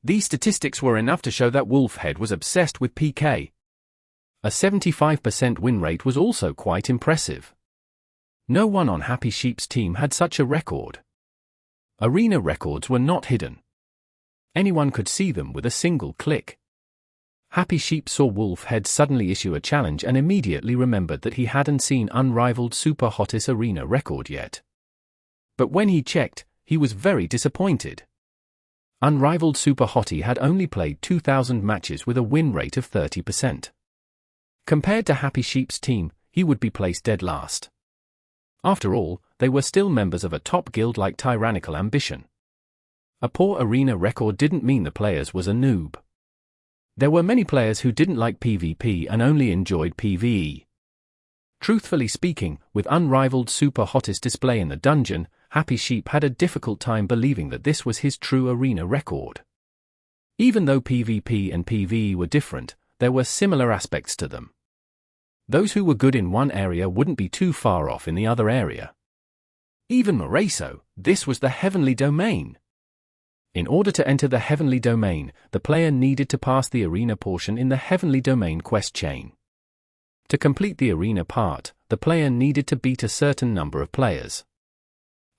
These statistics were enough to show that Wolfhead was obsessed with PK. A 75% win rate was also quite impressive. No one on Happy Sheep's team had such a record. Arena records were not hidden. Anyone could see them with a single click. Happy Sheep saw Wolfhead suddenly issue a challenge and immediately remembered that he hadn't seen Unrivaled Super Hottest arena record yet. But when he checked, he was very disappointed. Unrivaled Super Hottie had only played 2,000 matches with a win rate of 30%. Compared to Happy Sheep's team, he would be placed dead last. After all, they were still members of a top guild like Tyrannical Ambition. A poor arena record didn't mean the players was a noob. There were many players who didn't like PvP and only enjoyed PvE. Truthfully speaking, with Unrivaled Super Hottest display in the dungeon, Happy Sheep had a difficult time believing that this was his true arena record. Even though PvP and PvE were different, there were similar aspects to them. Those who were good in one area wouldn't be too far off in the other area. Even more so, this was the Heavenly Domain. In order to enter the Heavenly Domain, the player needed to pass the arena portion in the Heavenly Domain quest chain. To complete the arena part, the player needed to beat a certain number of players.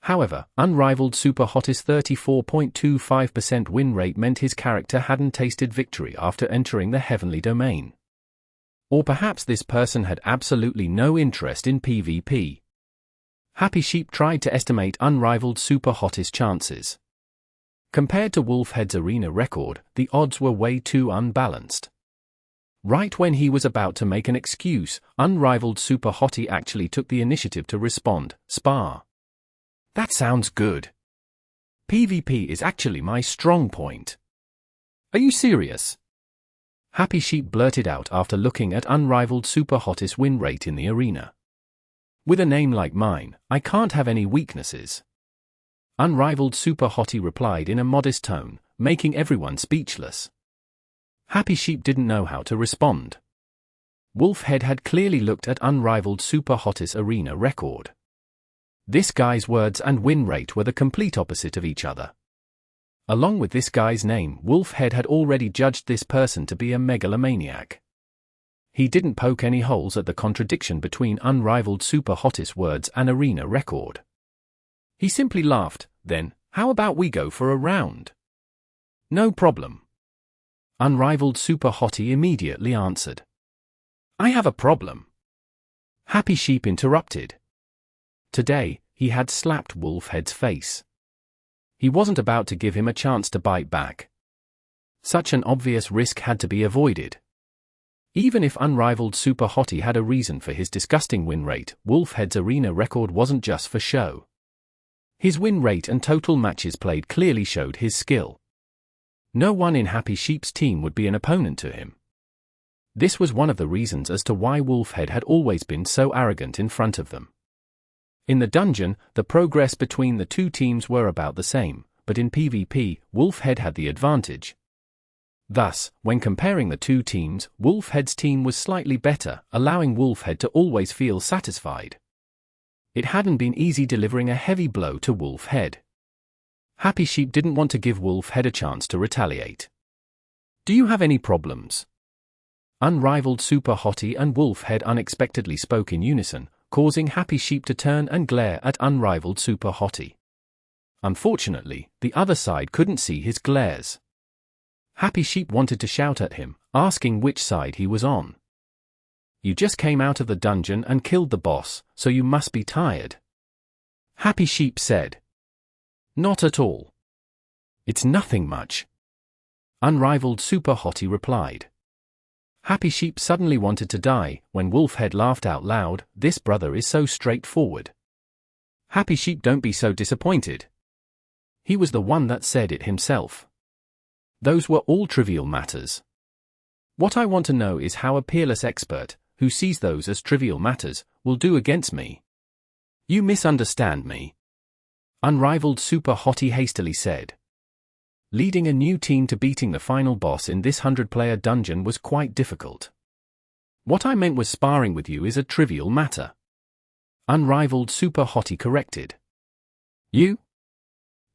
However, Unrivaled Super Hottest 34.25% win rate meant his character hadn't tasted victory after entering the Heavenly Domain. Or perhaps this person had absolutely no interest in PvP. Happy Sheep tried to estimate Unrivaled Super Hottest chances. Compared to Wolfhead's arena record, the odds were way too unbalanced. Right when he was about to make an excuse, Unrivaled Super Hottie actually took the initiative to respond, "Spar. That sounds good. PvP is actually my strong point. Are you serious?" Happy Sheep blurted out after looking at Unrivaled Super Hottest win rate in the arena. "With a name like mine, I can't have any weaknesses." Unrivaled Super Hottie replied in a modest tone, making everyone speechless. Happy Sheep didn't know how to respond. Wolfhead had clearly looked at Unrivaled Super Hottest arena record. This guy's words and win rate were the complete opposite of each other. Along with this guy's name, Wolfhead had already judged this person to be a megalomaniac. He didn't poke any holes at the contradiction between Unrivaled Super Hottest words and arena record. He simply laughed. "Then, how about we go for a round?" "No problem." Unrivaled Super Hottie immediately answered. "I have a problem." Happy Sheep interrupted. Today, he had slapped Wolfhead's face. He wasn't about to give him a chance to bite back. Such an obvious risk had to be avoided. Even if Unrivaled Super Hottie had a reason for his disgusting win rate, Wolfhead's arena record wasn't just for show. His win rate and total matches played clearly showed his skill. No one in Happy Sheep's team would be an opponent to him. This was one of the reasons as to why Wolfhead had always been so arrogant in front of them. In the dungeon, the progress between the two teams were about the same, but in PvP, Wolfhead had the advantage. Thus, when comparing the two teams, Wolfhead's team was slightly better, allowing Wolfhead to always feel satisfied. It hadn't been easy delivering a heavy blow to Wolfhead. Happy Sheep didn't want to give Wolfhead a chance to retaliate. "Do you have any problems?" Unrivaled Super Hottie and Wolfhead unexpectedly spoke in unison, causing Happy Sheep to turn and glare at Unrivaled Super Hottie. Unfortunately, the other side couldn't see his glares. Happy Sheep wanted to shout at him, asking which side he was on. "You just came out of the dungeon and killed the boss, so you must be tired." Happy Sheep said. "Not at all. It's nothing much." Unrivaled Super Hottie replied. Happy Sheep suddenly wanted to die, when Wolfhead laughed out loud, "This brother is so straightforward." Happy Sheep, don't be so disappointed. He was the one that said it himself. Those were all trivial matters. What I want to know is how a peerless expert, who sees those as trivial matters, will do against me. You misunderstand me. Unrivaled Super Hottie hastily said. Leading a new team to beating the final boss in this 100-player dungeon was quite difficult. What I meant was sparring with you is a trivial matter. Unrivaled Super Hottie corrected. You?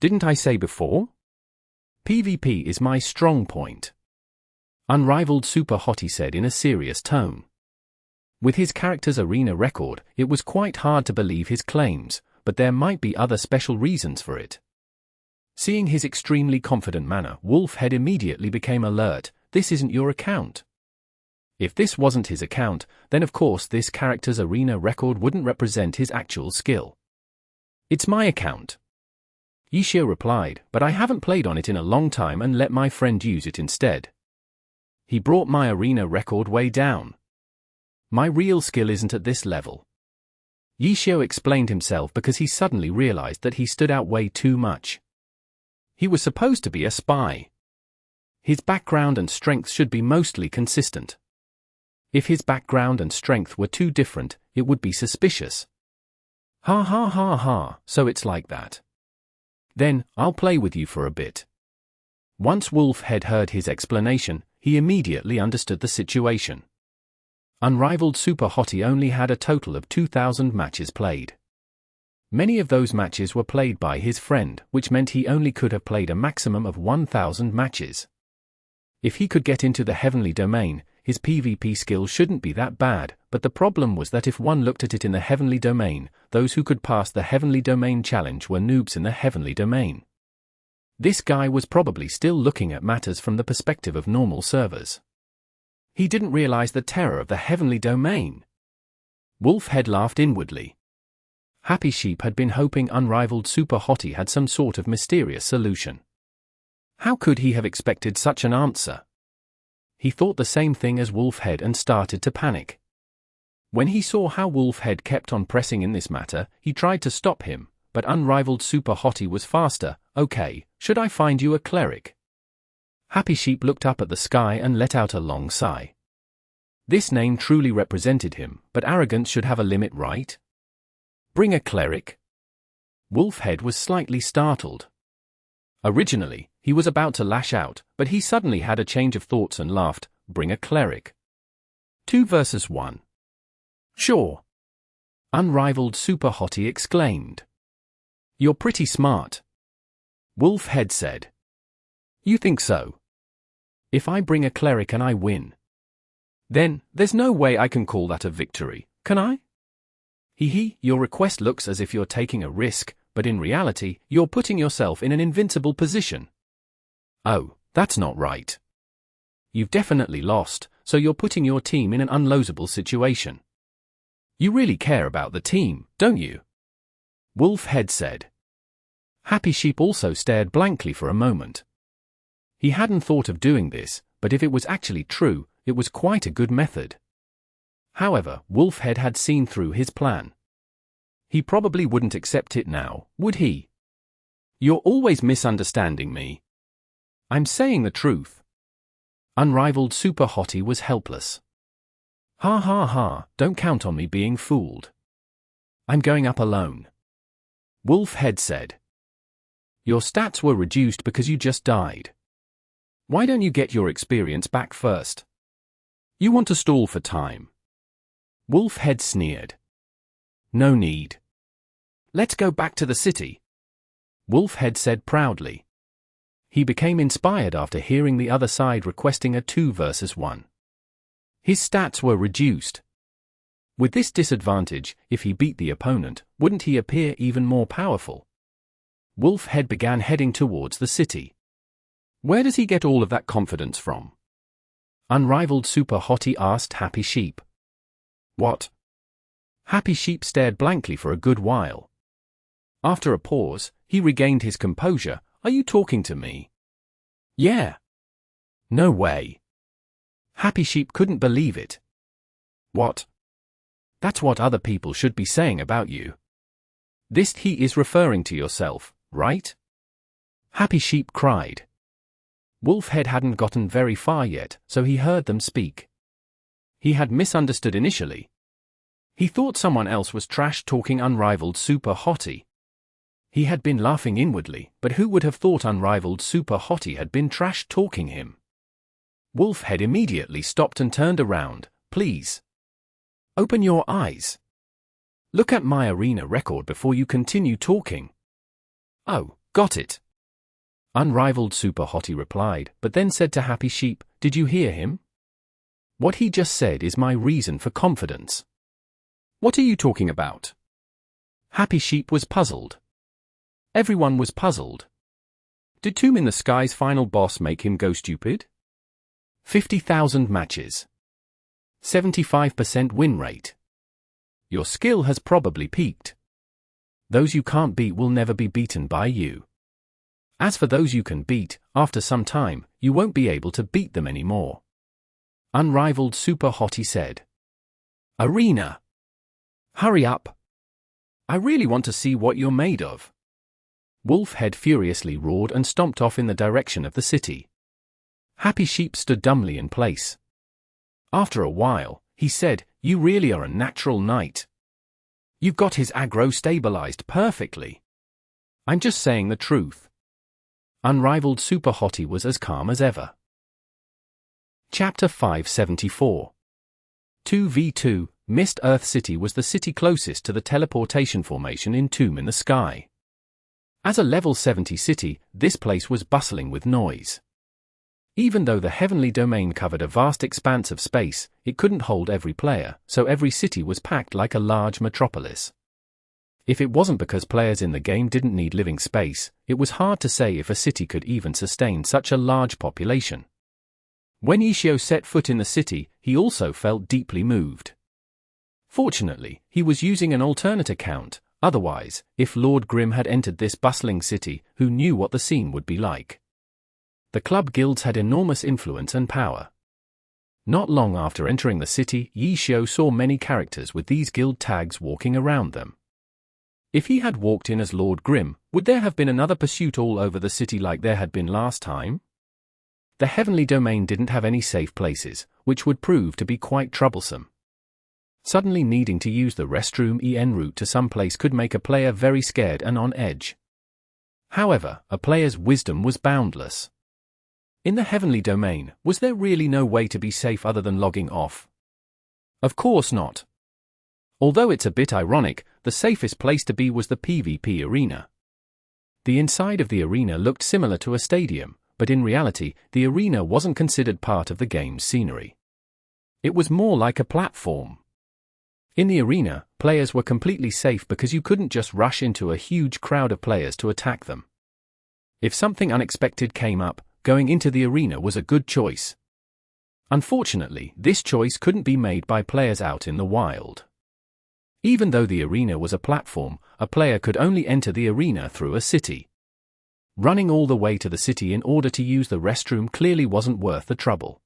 Didn't I say before? PvP is my strong point. Unrivaled Super Hottie said in a serious tone. With his character's arena record, it was quite hard to believe his claims, but there might be other special reasons for it. Seeing his extremely confident manner, Wolfhead immediately became alert. This isn't your account. If this wasn't his account, then of course this character's arena record wouldn't represent his actual skill. It's my account. Yishio replied, but I haven't played on it in a long time and let my friend use it instead. He brought my arena record way down. My real skill isn't at this level. Yishio explained himself because he suddenly realized that he stood out way too much. He was supposed to be a spy. His background and strength should be mostly consistent. If his background and strength were too different, it would be suspicious. Ha ha ha ha, so it's like that. Then, I'll play with you for a bit. Once Wolfhead heard his explanation, he immediately understood the situation. Unrivaled Super Hottie only had a total of 2,000 matches played. Many of those matches were played by his friend, which meant he only could have played a maximum of 1,000 matches. If he could get into the heavenly domain, his PvP skill shouldn't be that bad, but the problem was that if one looked at it in the heavenly domain, those who could pass the heavenly domain challenge were noobs in the heavenly domain. This guy was probably still looking at matters from the perspective of normal servers. He didn't realize the terror of the heavenly domain. Wolfhead laughed inwardly. Happy Sheep had been hoping Unrivaled Super Hottie had some sort of mysterious solution. How could he have expected such an answer? He thought the same thing as Wolfhead and started to panic. When he saw how Wolfhead kept on pressing in this matter, he tried to stop him, but Unrivaled Super Hottie was faster. Okay, should I find you a cleric? Happy Sheep looked up at the sky and let out a long sigh. This name truly represented him, but arrogance should have a limit, right? Bring a cleric? Wolfhead was slightly startled. Originally, he was about to lash out, but he suddenly had a change of thoughts and laughed. Bring a cleric. 2 versus 1. Sure. Unrivaled Super Hottie exclaimed. You're pretty smart. Wolfhead said. You think so? If I bring a cleric and I win, then there's no way I can call that a victory, can I? Your request looks as if you're taking a risk, but in reality, you're putting yourself in an invincible position. Oh, that's not right. You've definitely lost, so you're putting your team in an unlosable situation. You really care about the team, don't you? Wolfhead said. Happy Sheep also stared blankly for a moment. He hadn't thought of doing this, but if it was actually true, it was quite a good method. However, Wolfhead had seen through his plan. He probably wouldn't accept it now, would he? You're always misunderstanding me. I'm saying the truth. Unrivaled Super Hottie was helpless. Ha ha ha, don't count on me being fooled. I'm going up alone. Wolfhead said. Your stats were reduced because you just died. Why don't you get your experience back first? You want to stall for time. Wolfhead sneered. No need. Let's go back to the city. Wolfhead said proudly. He became inspired after hearing the other side requesting a 2 versus 1. His stats were reduced. With this disadvantage, if he beat the opponent, wouldn't he appear even more powerful? Wolfhead began heading towards the city. Where does he get all of that confidence from? Unrivaled Super Hottie asked Happy Sheep. What? Happy Sheep stared blankly for a good while. After a pause, he regained his composure. Are you talking to me? Yeah. No way. Happy Sheep couldn't believe it. What? That's what other people should be saying about you. This he is referring to yourself, right? Happy Sheep cried. Wolfhead hadn't gotten very far yet, so he heard them speak. He had misunderstood initially. He thought someone else was trash-talking Unrivaled Super Hottie. He had been laughing inwardly, but who would have thought Unrivaled Super Hottie had been trash-talking him? Wolfhead immediately stopped and turned around. Please. Open your eyes. Look at my arena record before you continue talking. Oh, got it. Unrivaled Super Hottie replied, but then said to Happy Sheep, did you hear him? What he just said is my reason for confidence. What are you talking about? Happy Sheep was puzzled. Everyone was puzzled. Did Tomb in the Sky's final boss make him go stupid? 50,000 matches. 75% win rate. Your skill has probably peaked. Those you can't beat will never be beaten by you. As for those you can beat, after some time, you won't be able to beat them anymore. Unrivaled Super Hottie said. Arena. Hurry up. I really want to see what you're made of. Wolfhead furiously roared and stomped off in the direction of the city. Happy Sheep stood dumbly in place. After a while, he said, you really are a natural knight. You've got his aggro stabilized perfectly. I'm just saying the truth. Unrivaled Super Hottie was as calm as ever. Chapter 574. 2v2, Mist Earth City was the city closest to the teleportation formation in Tomb in the Sky. As a level 70 city, this place was bustling with noise. Even though the heavenly domain covered a vast expanse of space, it couldn't hold every player, so every city was packed like a large metropolis. If it wasn't because players in the game didn't need living space, it was hard to say if a city could even sustain such a large population. When Ishio set foot in the city, he also felt deeply moved. Fortunately, he was using an alternate account, otherwise, if Lord Grim had entered this bustling city, who knew what the scene would be like? The club guilds had enormous influence and power. Not long after entering the city, Ishio saw many characters with these guild tags walking around them. If he had walked in as Lord Grim, would there have been another pursuit all over the city like there had been last time? The heavenly domain didn't have any safe places, which would prove to be quite troublesome. Suddenly needing to use the restroom en route to some place could make a player very scared and on edge. However, a player's wisdom was boundless. In the heavenly domain, was there really no way to be safe other than logging off? Of course not. Although it's a bit ironic, the safest place to be was the PvP arena. The inside of the arena looked similar to a stadium, but in reality, the arena wasn't considered part of the game's scenery. It was more like a platform. In the arena, players were completely safe because you couldn't just rush into a huge crowd of players to attack them. If something unexpected came up, going into the arena was a good choice. Unfortunately, this choice couldn't be made by players out in the wild. Even though the arena was a platform, a player could only enter the arena through a city. Running all the way to the city in order to use the restroom clearly wasn't worth the trouble.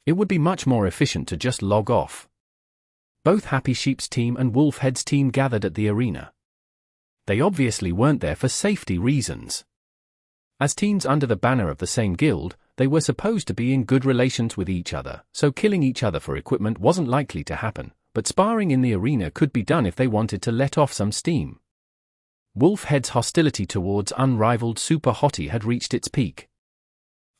It would be much more efficient to just log off. Both Happy Sheep's team and Wolfhead's team gathered at the arena. They obviously weren't there for safety reasons. As teams under the banner of the same guild, they were supposed to be in good relations with each other, so killing each other for equipment wasn't likely to happen, but sparring in the arena could be done if they wanted to let off some steam. Wolfhead's hostility towards unrivaled Super Hottie had reached its peak.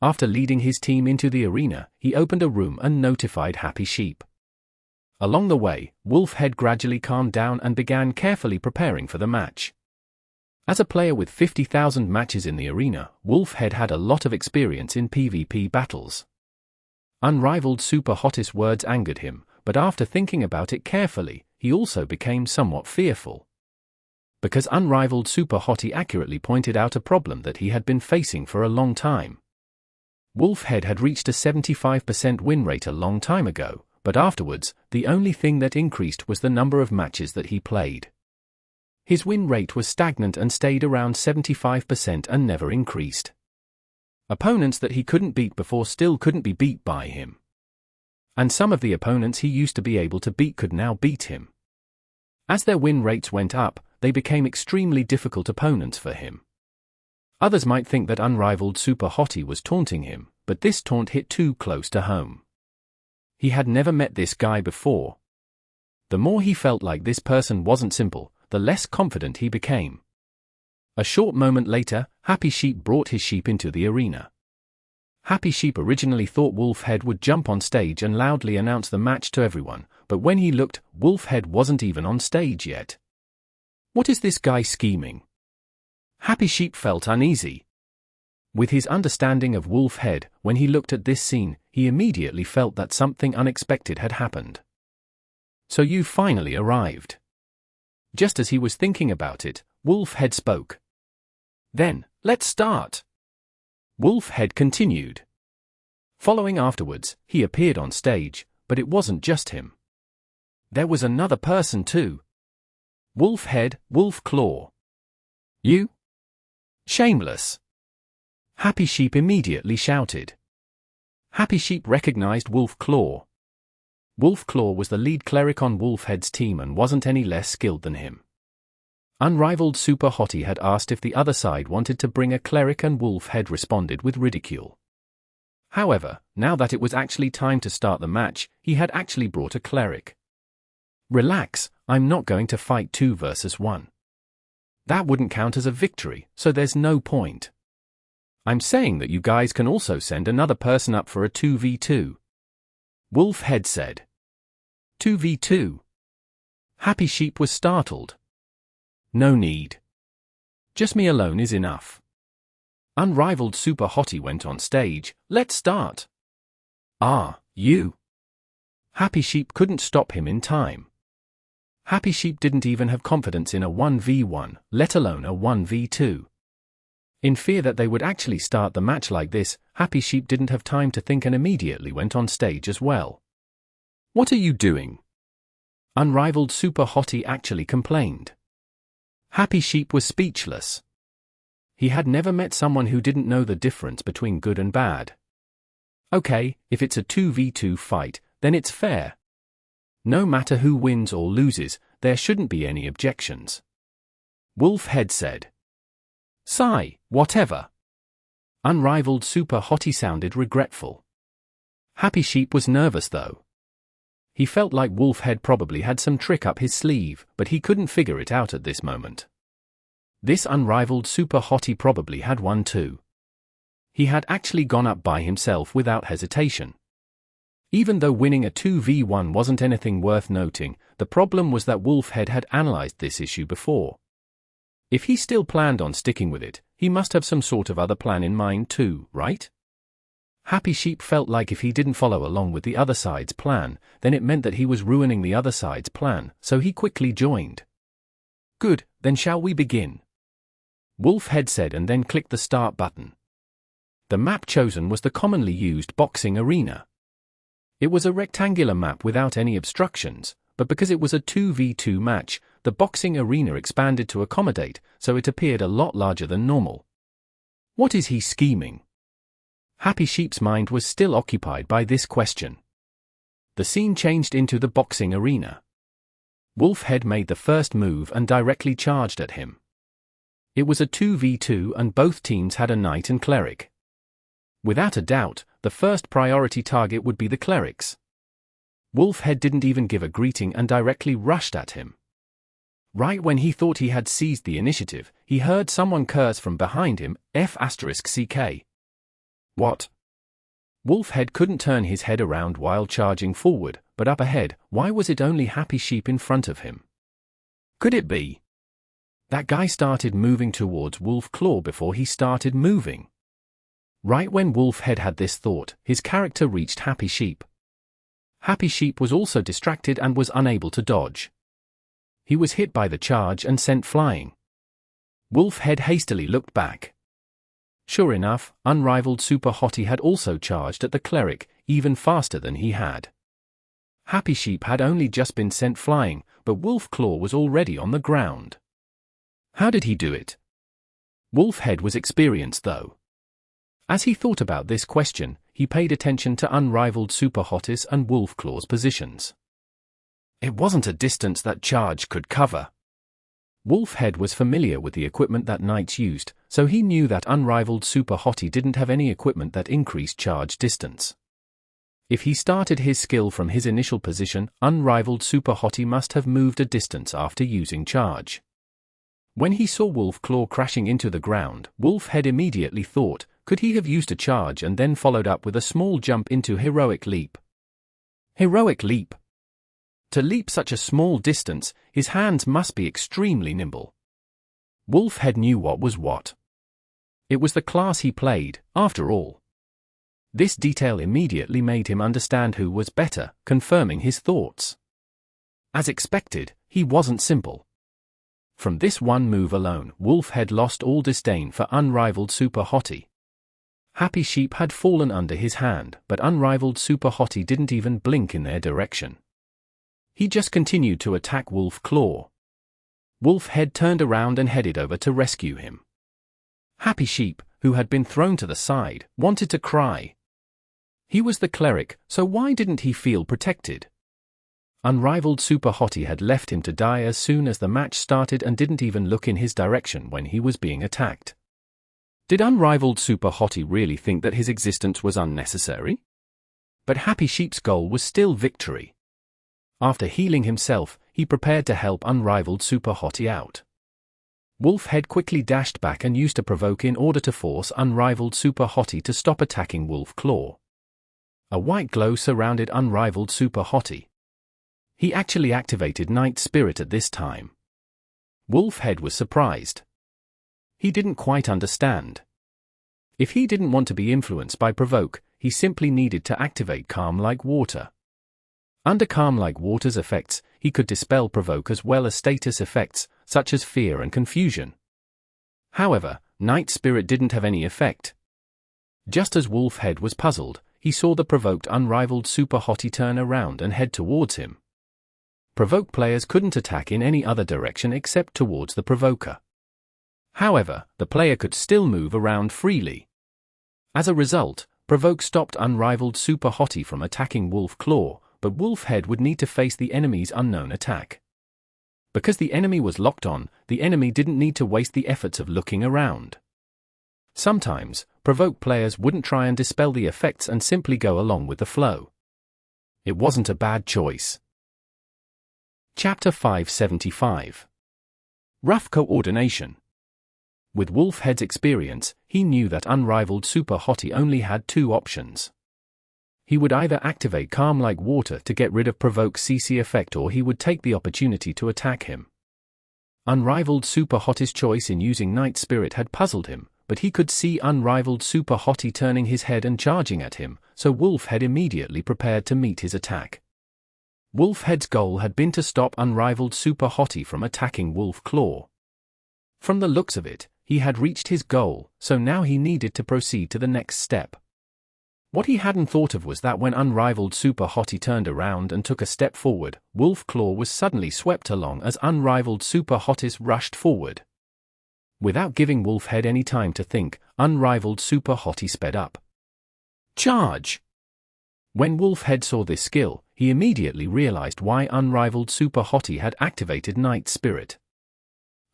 After leading his team into the arena, he opened a room and notified Happy Sheep. Along the way, Wolfhead gradually calmed down and began carefully preparing for the match. As a player with 50,000 matches in the arena, Wolfhead had a lot of experience in PvP battles. Unrivaled Super Hottest words angered him, but after thinking about it carefully, he also became somewhat fearful. Because Unrivaled Super Hottie accurately pointed out a problem that he had been facing for a long time. Wolfhead had reached a 75% win rate a long time ago, but afterwards, the only thing that increased was the number of matches that he played. His win rate was stagnant and stayed around 75% and never increased. Opponents that he couldn't beat before still couldn't be beat by him. And some of the opponents he used to be able to beat could now beat him. As their win rates went up, they became extremely difficult opponents for him. Others might think that Unrivaled Super Hottie was taunting him, but this taunt hit too close to home. He had never met this guy before. The more he felt like this person wasn't simple, the less confident he became. A short moment later, Happy Sheep brought his sheep into the arena. Happy Sheep originally thought Wolfhead would jump on stage and loudly announce the match to everyone, but when he looked, Wolfhead wasn't even on stage yet. What is this guy scheming? Happy Sheep felt uneasy. With his understanding of Wolfhead, when he looked at this scene, he immediately felt that something unexpected had happened. So you finally arrived. Just as he was thinking about it, Wolfhead spoke. Then, let's start. Wolfhead continued. Following afterwards, he appeared on stage, but it wasn't just him. There was another person too. Wolfhead, Wolfclaw. You? Shameless. Happy Sheep immediately shouted. Happy Sheep recognized Wolfclaw. Wolfclaw was the lead cleric on Wolfhead's team and wasn't any less skilled than him. Unrivaled Super Hottie had asked if the other side wanted to bring a cleric and Wolfhead responded with ridicule. However, now that it was actually time to start the match, he had actually brought a cleric. Relax, I'm not going to fight 2 versus 1. That wouldn't count as a victory, so there's no point. I'm saying that you guys can also send another person up for a 2v2. Wolfhead said. 2v2? Happy Sheep was startled. No need. Just me alone is enough. Unrivaled Super Hottie went on stage. Let's start. Ah, you. Happy Sheep couldn't stop him in time. Happy Sheep didn't even have confidence in a 1v1, let alone a 1v2. In fear that they would actually start the match like this, Happy Sheep didn't have time to think and immediately went on stage as well. What are you doing? Unrivaled Super Hottie actually complained. Happy Sheep was speechless. He had never met someone who didn't know the difference between good and bad. Okay, if it's a 2v2 fight, then it's fair. No matter who wins or loses, there shouldn't be any objections. Wolfhead said. Sigh, whatever. Unrivaled Super Hottie sounded regretful. Happy Sheep was nervous though. He felt like Wolfhead probably had some trick up his sleeve, but he couldn't figure it out at this moment. This Unrivaled Super Hottie probably had one too. He had actually gone up by himself without hesitation. Even though winning a 2v1 wasn't anything worth noting, the problem was that Wolfhead had analyzed this issue before. If he still planned on sticking with it, he must have some sort of other plan in mind too, right? Happy Sheep felt like if he didn't follow along with the other side's plan, then it meant that he was ruining the other side's plan, so he quickly joined. Good, then shall we begin? Wolfhead said and then clicked the start button. The map chosen was the commonly used boxing arena. It was a rectangular map without any obstructions, but because it was a 2v2 match, the boxing arena expanded to accommodate, so it appeared a lot larger than normal. What is he scheming? Happy Sheep's mind was still occupied by this question. The scene changed into the boxing arena. Wolfhead made the first move and directly charged at him. It was a 2v2 and both teams had a knight and cleric. Without a doubt, the first priority target would be the clerics. Wolfhead didn't even give a greeting and directly rushed at him. Right when he thought he had seized the initiative, he heard someone curse from behind him, F***CK. What? Wolfhead couldn't turn his head around while charging forward, but up ahead, why was it only Happy Sheep in front of him? Could it be that guy started moving towards Wolf Claw before he started moving? Right when Wolfhead had this thought, his character reached Happy Sheep. Happy Sheep was also distracted and was unable to dodge. He was hit by the charge and sent flying. Wolfhead hastily looked back. Sure enough, Unrivaled Super Hottie had also charged at the cleric, even faster than he had. Happy Sheep had only just been sent flying, but Wolf Claw was already on the ground. How did he do it? Wolfhead was experienced though. As he thought about this question, he paid attention to Unrivaled Super Hottie's and Wolf Claw's positions. It wasn't a distance that charge could cover. Wolfhead was familiar with the equipment that knights used, so he knew that Unrivaled Super Hottie didn't have any equipment that increased charge distance. If he started his skill from his initial position, Unrivaled Super Hottie must have moved a distance after using charge. When he saw Wolf Claw crashing into the ground, Wolfhead immediately thought, could he have used a charge and then followed up with a small jump into Heroic Leap? Heroic Leap? To leap such a small distance, his hands must be extremely nimble. Wolfhead knew what was what. It was the class he played, after all. This detail immediately made him understand who was better, confirming his thoughts. As expected, he wasn't simple. From this one move alone, Wolfhead lost all disdain for Unrivaled Super Hottie. Happy Sheep had fallen under his hand, but Unrivaled Super Hottie didn't even blink in their direction. He just continued to attack Wolf Claw. Wolfhead turned around and headed over to rescue him. Happy Sheep, who had been thrown to the side, wanted to cry. He was the cleric, so why didn't he feel protected? Unrivaled Super Hottie had left him to die as soon as the match started and didn't even look in his direction when he was being attacked. Did Unrivaled Super Hottie really think that his existence was unnecessary? But Happy Sheep's goal was still victory. After healing himself, he prepared to help Unrivaled Super Hottie out. Wolfhead quickly dashed back and used a Provoke in order to force Unrivaled Super Hottie to stop attacking Wolf Claw. A white glow surrounded Unrivaled Super Hottie. He actually activated Night Spirit at this time. Wolfhead was surprised. He didn't quite understand. If he didn't want to be influenced by Provoke, he simply needed to activate Calm Like Water. Under Calm Like Water's effects, he could dispel Provoke as well as status effects, such as fear and confusion. However, Night Spirit didn't have any effect. Just as Wolfhead was puzzled, he saw the provoked Unrivaled Super Hottie turn around and head towards him. Provoke players couldn't attack in any other direction except towards the provoker. However, the player could still move around freely. As a result, Provoke stopped Unrivaled Super Hottie from attacking Wolf Claw, but Wolfhead would need to face the enemy's unknown attack. Because the enemy was locked on, the enemy didn't need to waste the efforts of looking around. Sometimes, Provoke players wouldn't try and dispel the effects and simply go along with the flow. It wasn't a bad choice. Chapter 575. Rough Coordination. With Wolfhead's experience, he knew that Unrivaled Super Hottie only had two options. He would either activate Calm Like Water to get rid of Provoke's CC effect, or he would take the opportunity to attack him. Unrivaled Super Hottie's choice in using Night Spirit had puzzled him, but he could see Unrivaled Super Hottie turning his head and charging at him, so Wolfhead immediately prepared to meet his attack. Wolfhead's goal had been to stop Unrivaled Super Hottie from attacking Wolf Claw. From the looks of it, he had reached his goal, so now he needed to proceed to the next step. What he hadn't thought of was that when Unrivaled Super Hottie turned around and took a step forward, Wolf Claw was suddenly swept along as Unrivaled Super Hotties rushed forward. Without giving Wolfhead any time to think, Unrivaled Super Hottie sped up. Charge! When Wolfhead saw this skill, he immediately realized why Unrivaled Super Hottie had activated Night Spirit.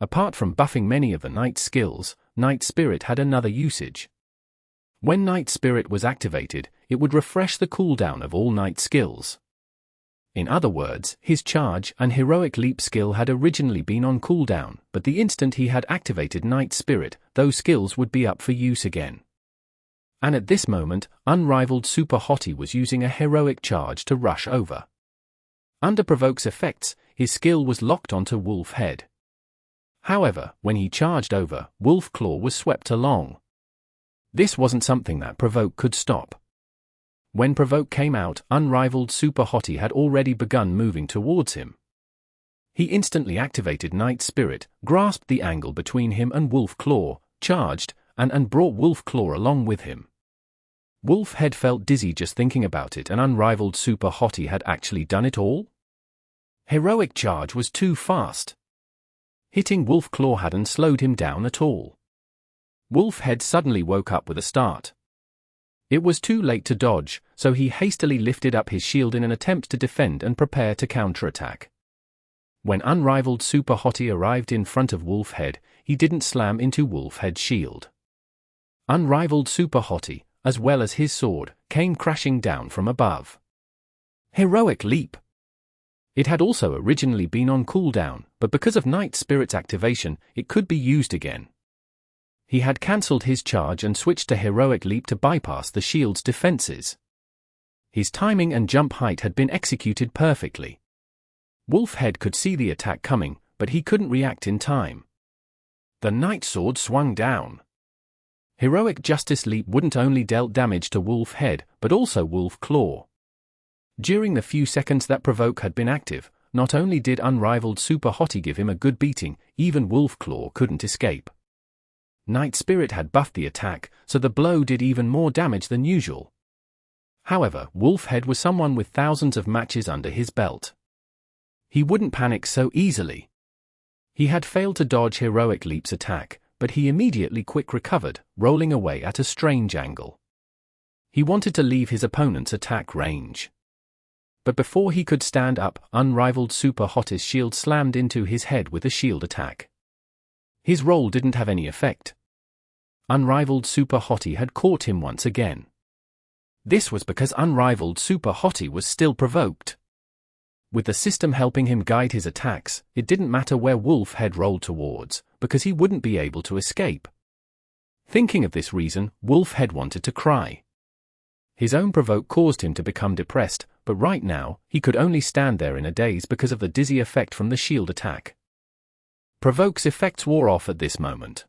Apart from buffing many of the Knight's skills, Night Spirit had another usage. When Night Spirit was activated, it would refresh the cooldown of all Knight skills. In other words, his Charge and Heroic Leap skill had originally been on cooldown, but the instant he had activated Night Spirit, those skills would be up for use again. And at this moment, Unrivaled Super Hottie was using a Heroic Charge to rush over. Under Provoke's effects, his skill was locked onto Wolfhead. However, when he charged over, Wolf Claw was swept along. This wasn't something that Provoke could stop. When Provoke came out, Unrivaled Super Hottie had already begun moving towards him. He instantly activated Night Spirit, grasped the angle between him and Wolf Claw, charged, and brought Wolf Claw along with him. Wolfhead felt dizzy just thinking about it, and Unrivaled Super Hottie had actually done it all? Heroic Charge was too fast. Hitting Wolf Claw hadn't slowed him down at all. Wolfhead suddenly woke up with a start. It was too late to dodge, so he hastily lifted up his shield in an attempt to defend and prepare to counterattack. When Unrivaled Super Hottie arrived in front of Wolfhead, he didn't slam into Wolfhead's shield. Unrivaled Super Hottie, as well as his sword, came crashing down from above. Heroic Leap! It had also originally been on cooldown, but because of Night Spirit's activation, it could be used again. He had cancelled his charge and switched to Heroic Leap to bypass the shield's defenses. His timing and jump height had been executed perfectly. Wolfhead could see the attack coming, but he couldn't react in time. The Night Sword swung down. Heroic Justice Leap wouldn't only dealt damage to Wolfhead, but also Wolf Claw. During the few seconds that Provoke had been active, not only did Unrivaled Super Hottie give him a good beating, even Wolf Claw couldn't escape. Night Spirit had buffed the attack, so the blow did even more damage than usual. However, Wolfhead was someone with thousands of matches under his belt. He wouldn't panic so easily. He had failed to dodge Heroic Leap's attack, but he immediately quick recovered, rolling away at a strange angle. He wanted to leave his opponent's attack range. But before he could stand up, Unrivaled Super Hottie's shield slammed into his head with a shield attack. His roll didn't have any effect. Unrivaled Super Hottie had caught him once again. This was because Unrivaled Super Hottie was still provoked. With the system helping him guide his attacks, it didn't matter where Wolfhead rolled towards, because he wouldn't be able to escape. Thinking of this reason, Wolfhead wanted to cry. His own Provoke caused him to become depressed, but right now, he could only stand there in a daze because of the dizzy effect from the shield attack. Provoke's effects wore off at this moment.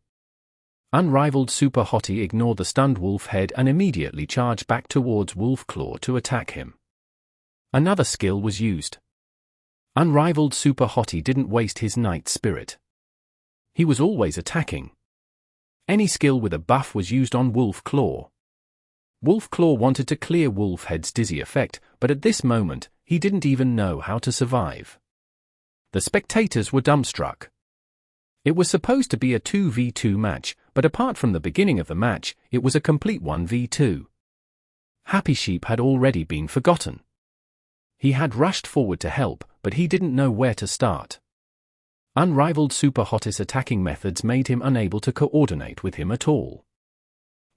Unrivaled Super Hottie ignored the stunned Wolfhead and immediately charged back towards Wolf Claw to attack him. Another skill was used. Unrivaled Super Hottie didn't waste his Night Spirit. He was always attacking. Any skill with a buff was used on Wolf Claw. Wolf Claw wanted to clear Wolfhead's dizzy effect, but at this moment, he didn't even know how to survive. The spectators were dumbstruck. It was supposed to be a 2v2 match, but apart from the beginning of the match, it was a complete 1v2. Happy Sheep had already been forgotten. He had rushed forward to help, but he didn't know where to start. Unrivaled Super Hottie's attacking methods made him unable to coordinate with him at all.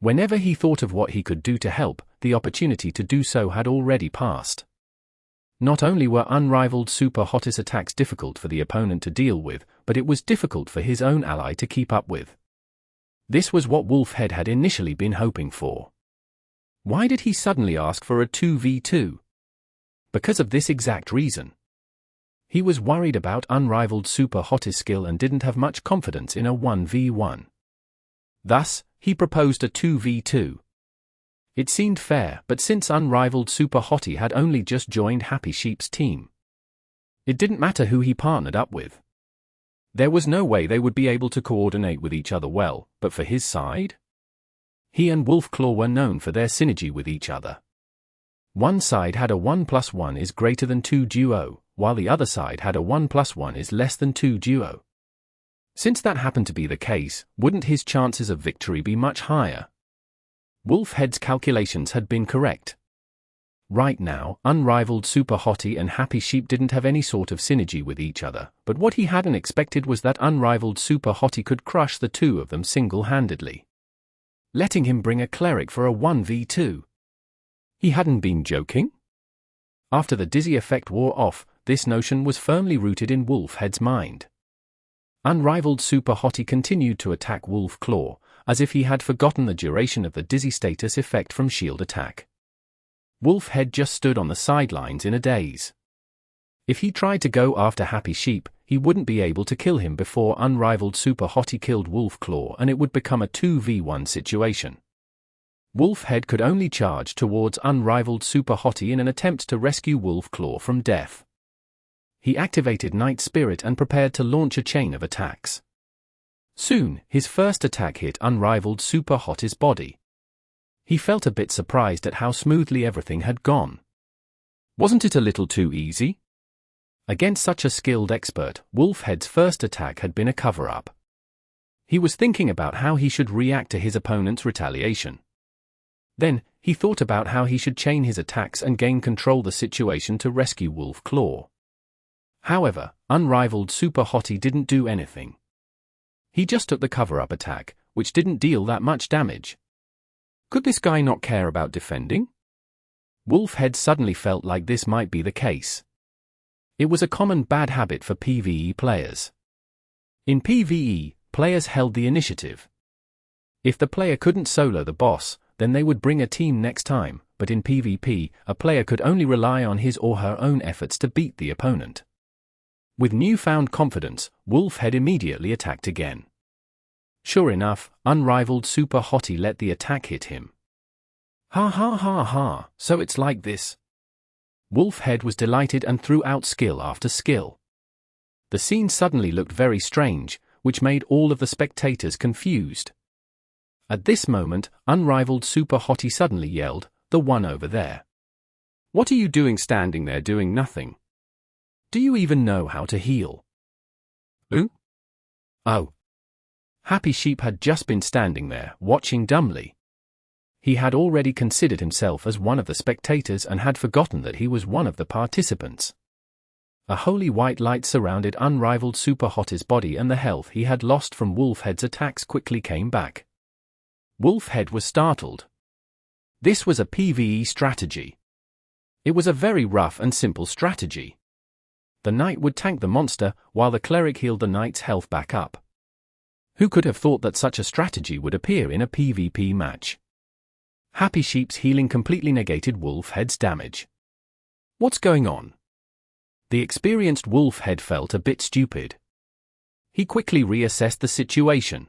Whenever he thought of what he could do to help, the opportunity to do so had already passed. Not only were Unrivaled Super Hottie's attacks difficult for the opponent to deal with, but it was difficult for his own ally to keep up with. This was what Wolfhead had initially been hoping for. Why did he suddenly ask for a 2v2? Because of this exact reason. He was worried about Unrivaled Super Hottie's skill and didn't have much confidence in a 1v1. Thus, he proposed a 2v2. It seemed fair, but since Unrivaled Super Hottie had only just joined Happy Sheep's team, it didn't matter who he partnered up with. There was no way they would be able to coordinate with each other well, but for his side? He and Wolfclaw were known for their synergy with each other. One side had a 1+1 is greater than 2 duo, while the other side had a 1+1 is less than 2 duo. Since that happened to be the case, wouldn't his chances of victory be much higher? Wolfhead's calculations had been correct. Right now, Unrivaled Super Hottie and Happy Sheep didn't have any sort of synergy with each other, but what he hadn't expected was that Unrivaled Super Hottie could crush the two of them single-handedly, letting him bring a Cleric for a 1v2. He hadn't been joking? After the dizzy effect wore off, this notion was firmly rooted in Wolfhead's mind. Unrivaled Super Hottie continued to attack Wolfclaw, as if he had forgotten the duration of the dizzy status effect from shield attack. Wolfhead just stood on the sidelines in a daze. If he tried to go after Happy Sheep, he wouldn't be able to kill him before Unrivaled Super Hottie killed Wolfclaw, and it would become a 2v1 situation. Wolfhead could only charge towards Unrivaled Super Hottie in an attempt to rescue Wolfclaw from death. He activated Night Spirit and prepared to launch a chain of attacks. Soon, his first attack hit Unrivaled Super Hottie's body. He felt a bit surprised at how smoothly everything had gone. Wasn't it a little too easy? Against such a skilled expert, Wolfhead's first attack had been a cover-up. He was thinking about how he should react to his opponent's retaliation. Then, he thought about how he should chain his attacks and gain control of the situation to rescue Wolfclaw. However, Unrivaled Super Hottie didn't do anything. He just took the cover-up attack, which didn't deal that much damage. Could this guy not care about defending? Wolfhead suddenly felt like this might be the case. It was a common bad habit for PvE players. In PvE, players held the initiative. If the player couldn't solo the boss, then they would bring a team next time, but in PvP, a player could only rely on his or her own efforts to beat the opponent. With newfound confidence, Wolfhead immediately attacked again. Sure enough, Unrivaled Super Hottie let the attack hit him. Ha ha ha ha, so it's like this. Wolfhead was delighted and threw out skill after skill. The scene suddenly looked very strange, which made all of the spectators confused. At this moment, Unrivaled Super Hottie suddenly yelled, "The one over there. What are you doing standing there doing nothing? Do you even know how to heal?" Who? Oh. Happy Sheep had just been standing there, watching dumbly. He had already considered himself as one of the spectators and had forgotten that he was one of the participants. A holy white light surrounded Unrivaled Super Hottie's body, and the health he had lost from Wolfhead's attacks quickly came back. Wolfhead was startled. This was a PvE strategy. It was a very rough and simple strategy. The knight would tank the monster, while the cleric healed the knight's health back up. Who could have thought that such a strategy would appear in a PvP match? Happy Sheep's healing completely negated Wolfhead's damage. What's going on? The experienced Wolfhead felt a bit stupid. He quickly reassessed the situation.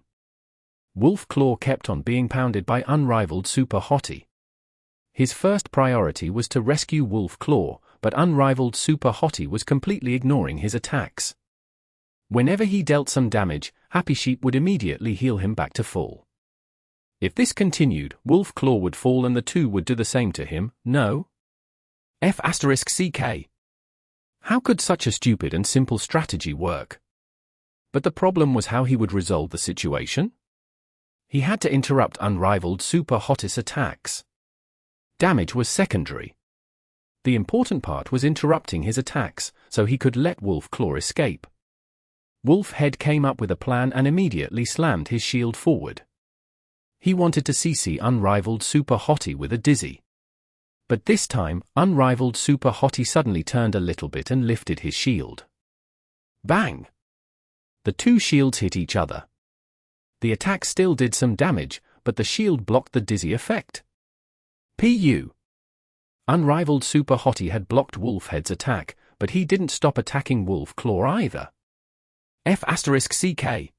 Wolfclaw kept on being pounded by Unrivaled Super Hottie. His first priority was to rescue Wolfclaw, but Unrivaled Super Hottie was completely ignoring his attacks. Whenever he dealt some damage, Happy Sheep would immediately heal him back to full. If this continued, Wolfclaw would fall and the two would do the same to him, no? F***CK. How could such a stupid and simple strategy work? But the problem was how he would resolve the situation. He had to interrupt Unrivaled Super Hottie's attacks. Damage was secondary. The important part was interrupting his attacks, so he could let Wolfclaw escape. Wolfhead came up with a plan and immediately slammed his shield forward. He wanted to CC Unrivaled Super Hottie with a dizzy. But this time, Unrivaled Super Hottie suddenly turned a little bit and lifted his shield. Bang! The two shields hit each other. The attack still did some damage, but the shield blocked the dizzy effect. Pu. Unrivaled Super Hottie had blocked Wolfhead's attack, but he didn't stop attacking Wolfclaw either. F***CK.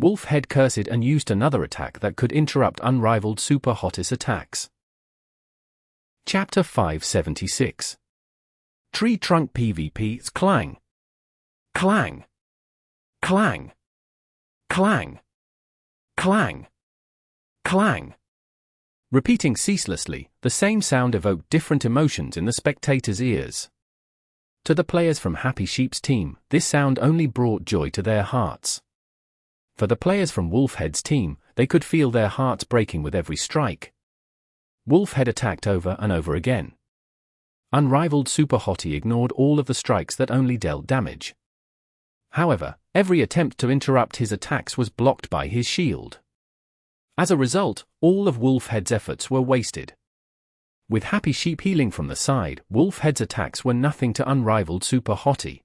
Wolfhead cursed and used another attack that could interrupt Unrivaled Super Hottie's attacks. Chapter 576. Tree Trunk PvP's Clang. Clang. Clang. Clang. Clang. Clang. Repeating ceaselessly, the same sound evoked different emotions in the spectators' ears. To the players from Happy Sheep's team, this sound only brought joy to their hearts. For the players from Wolfhead's team, they could feel their hearts breaking with every strike. Wolfhead attacked over and over again. Unrivaled Super Hottie ignored all of the strikes that only dealt damage. However, every attempt to interrupt his attacks was blocked by his shield. As a result, all of Wolfhead's efforts were wasted. With Happy Sheep healing from the side, Wolfhead's attacks were nothing to Unrivaled Super Hottie.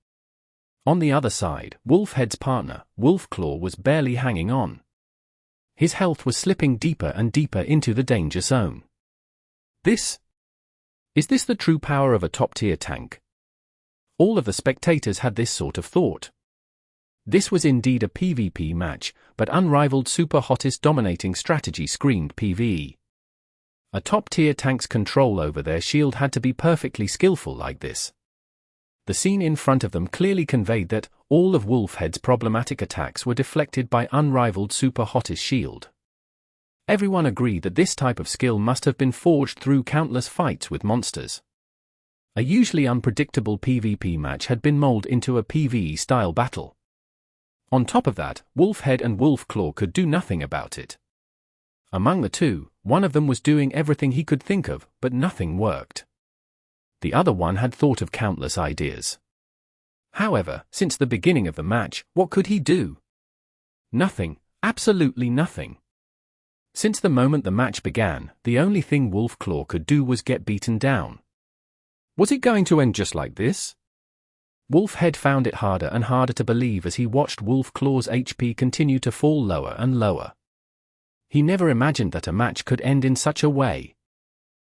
On the other side, Wolfhead's partner, Wolfclaw, was barely hanging on. His health was slipping deeper and deeper into the danger zone. Is this the true power of a top-tier tank? All of the spectators had this sort of thought. This was indeed a PvP match, but Unrivaled Super Hottie's dominating strategy screamed PvE. A top-tier tank's control over their shield had to be perfectly skillful like this. The scene in front of them clearly conveyed that all of Wolfhead's problematic attacks were deflected by Unrivaled Super Hottie's shield. Everyone agreed that this type of skill must have been forged through countless fights with monsters. A usually unpredictable PvP match had been molded into a PvE-style battle. On top of that, Wolfhead and Wolfclaw could do nothing about it. Among the two, one of them was doing everything he could think of, but nothing worked. The other one had thought of countless ideas. However, since the beginning of the match, what could he do? Nothing, absolutely nothing. Since the moment the match began, the only thing Wolfclaw could do was get beaten down. Was it going to end just like this? Wolfhead found it harder and harder to believe as he watched Wolfclaw's HP continue to fall lower and lower. He never imagined that a match could end in such a way.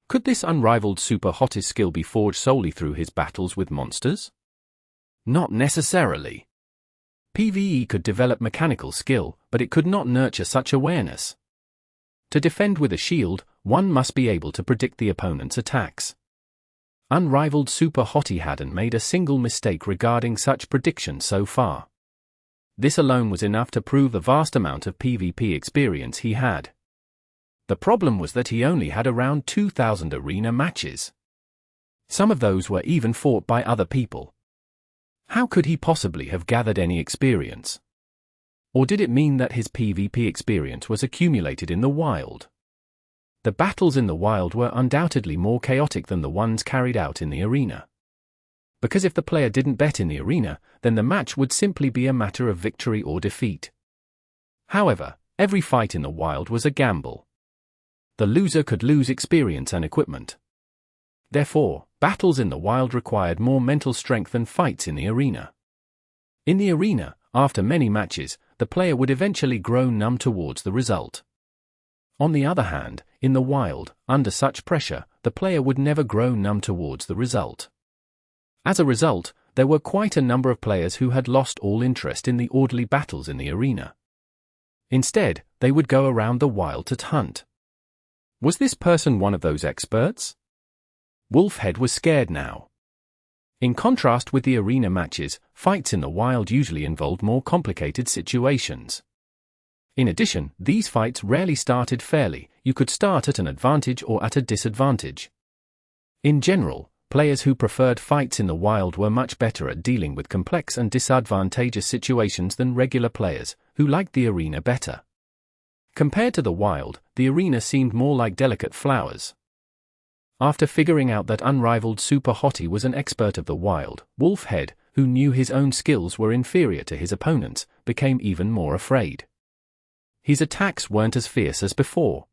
Could this Unrivaled Super Hottie's skill be forged solely through his battles with monsters? Not necessarily. PvE could develop mechanical skill, but it could not nurture such awareness. To defend with a shield, one must be able to predict the opponent's attacks. Unrivaled Super Hottie hadn't made a single mistake regarding such prediction so far. This alone was enough to prove the vast amount of PvP experience he had. The problem was that he only had around 2,000 arena matches. Some of those were even fought by other people. How could he possibly have gathered any experience? Or did it mean that his PvP experience was accumulated in the wild? The battles in the wild were undoubtedly more chaotic than the ones carried out in the arena. Because if the player didn't bet in the arena, then the match would simply be a matter of victory or defeat. However, every fight in the wild was a gamble. The loser could lose experience and equipment. Therefore, battles in the wild required more mental strength than fights in the arena. In the arena, after many matches, the player would eventually grow numb towards the result. On the other hand, in the wild, under such pressure, the player would never grow numb towards the result. As a result, there were quite a number of players who had lost all interest in the orderly battles in the arena. Instead, they would go around the wild to hunt. Was this person one of those experts? Wolfhead was scared now. In contrast with the arena matches, fights in the wild usually involved more complicated situations. In addition, these fights rarely started fairly. You could start at an advantage or at a disadvantage. In general, players who preferred fights in the wild were much better at dealing with complex and disadvantageous situations than regular players, who liked the arena better. Compared to the wild, the arena seemed more like delicate flowers. After figuring out that Unrivaled Super Hottie was an expert of the wild, Wolfhead, who knew his own skills were inferior to his opponents, became even more afraid. His attacks weren't as fierce as before.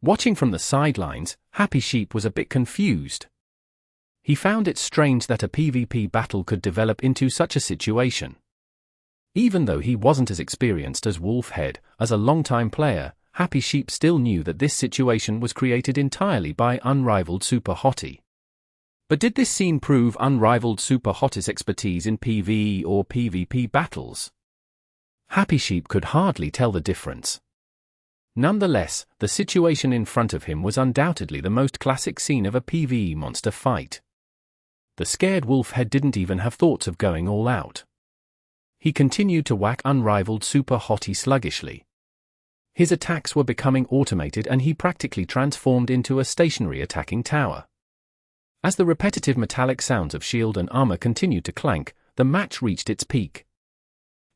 Watching from the sidelines, Happy Sheep was a bit confused. He found it strange that a PvP battle could develop into such a situation. Even though he wasn't as experienced as Wolfhead, as a long-time player, Happy Sheep still knew that this situation was created entirely by Unrivaled Super Hottie. But did this scene prove Unrivaled Super Hottie's expertise in PvE or PvP battles? Happy Sheep could hardly tell the difference. Nonetheless, the situation in front of him was undoubtedly the most classic scene of a PvE monster fight. The scared Wolfhead didn't even have thoughts of going all out. He continued to whack Unrivaled Super Hottie sluggishly. His attacks were becoming automated and he practically transformed into a stationary attacking tower. As the repetitive metallic sounds of shield and armor continued to clank, the match reached its peak.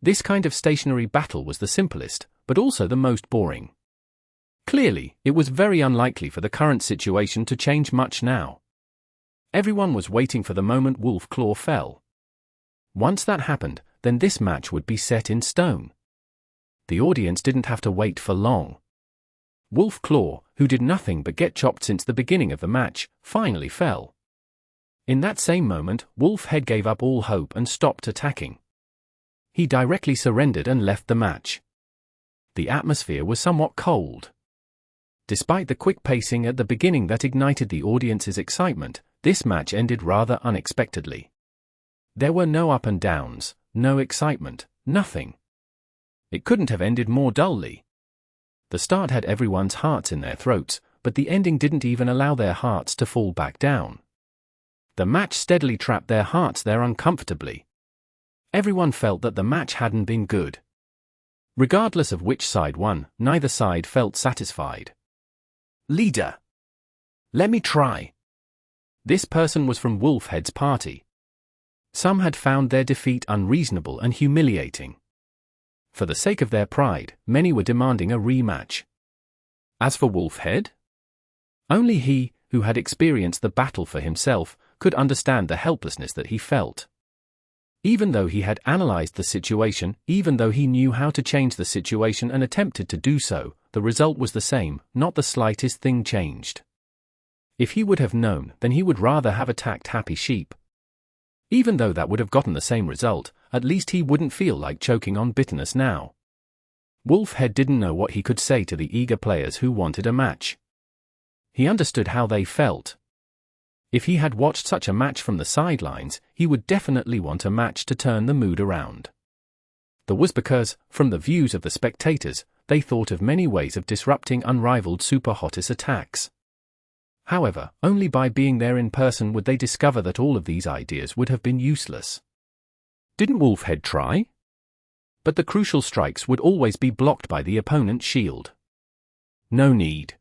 This kind of stationary battle was the simplest, but also the most boring. Clearly, it was very unlikely for the current situation to change much now. Everyone was waiting for the moment Wolf Claw fell. Once that happened, then this match would be set in stone. The audience didn't have to wait for long. Wolf Claw, who did nothing but get chopped since the beginning of the match, finally fell. In that same moment, Wolf Head gave up all hope and stopped attacking. He directly surrendered and left the match. The atmosphere was somewhat cold. Despite the quick pacing at the beginning that ignited the audience's excitement, this match ended rather unexpectedly. There were no up and downs, no excitement, nothing. It couldn't have ended more dully. The start had everyone's hearts in their throats, but the ending didn't even allow their hearts to fall back down. The match steadily trapped their hearts there uncomfortably. Everyone felt that the match hadn't been good. Regardless of which side won, neither side felt satisfied. Leader. Let me try. This person was from Wolfhead's party. Some had found their defeat unreasonable and humiliating. For the sake of their pride, many were demanding a rematch. As for Wolfhead, only he, who had experienced the battle for himself, could understand the helplessness that he felt. Even though he had analyzed the situation, even though he knew how to change the situation and attempted to do so, the result was the same, not the slightest thing changed. If he would have known, then he would rather have attacked Happy Sheep. Even though that would have gotten the same result, at least he wouldn't feel like choking on bitterness now. Wolfhead didn't know what he could say to the eager players who wanted a match. He understood how they felt. If he had watched such a match from the sidelines, he would definitely want a match to turn the mood around. That was because, from the views of the spectators, they thought of many ways of disrupting unrivaled Super Hottis attacks. However, only by being there in person would they discover that all of these ideas would have been useless. Didn't Wolfhead try? But the crucial strikes would always be blocked by the opponent's shield. No need.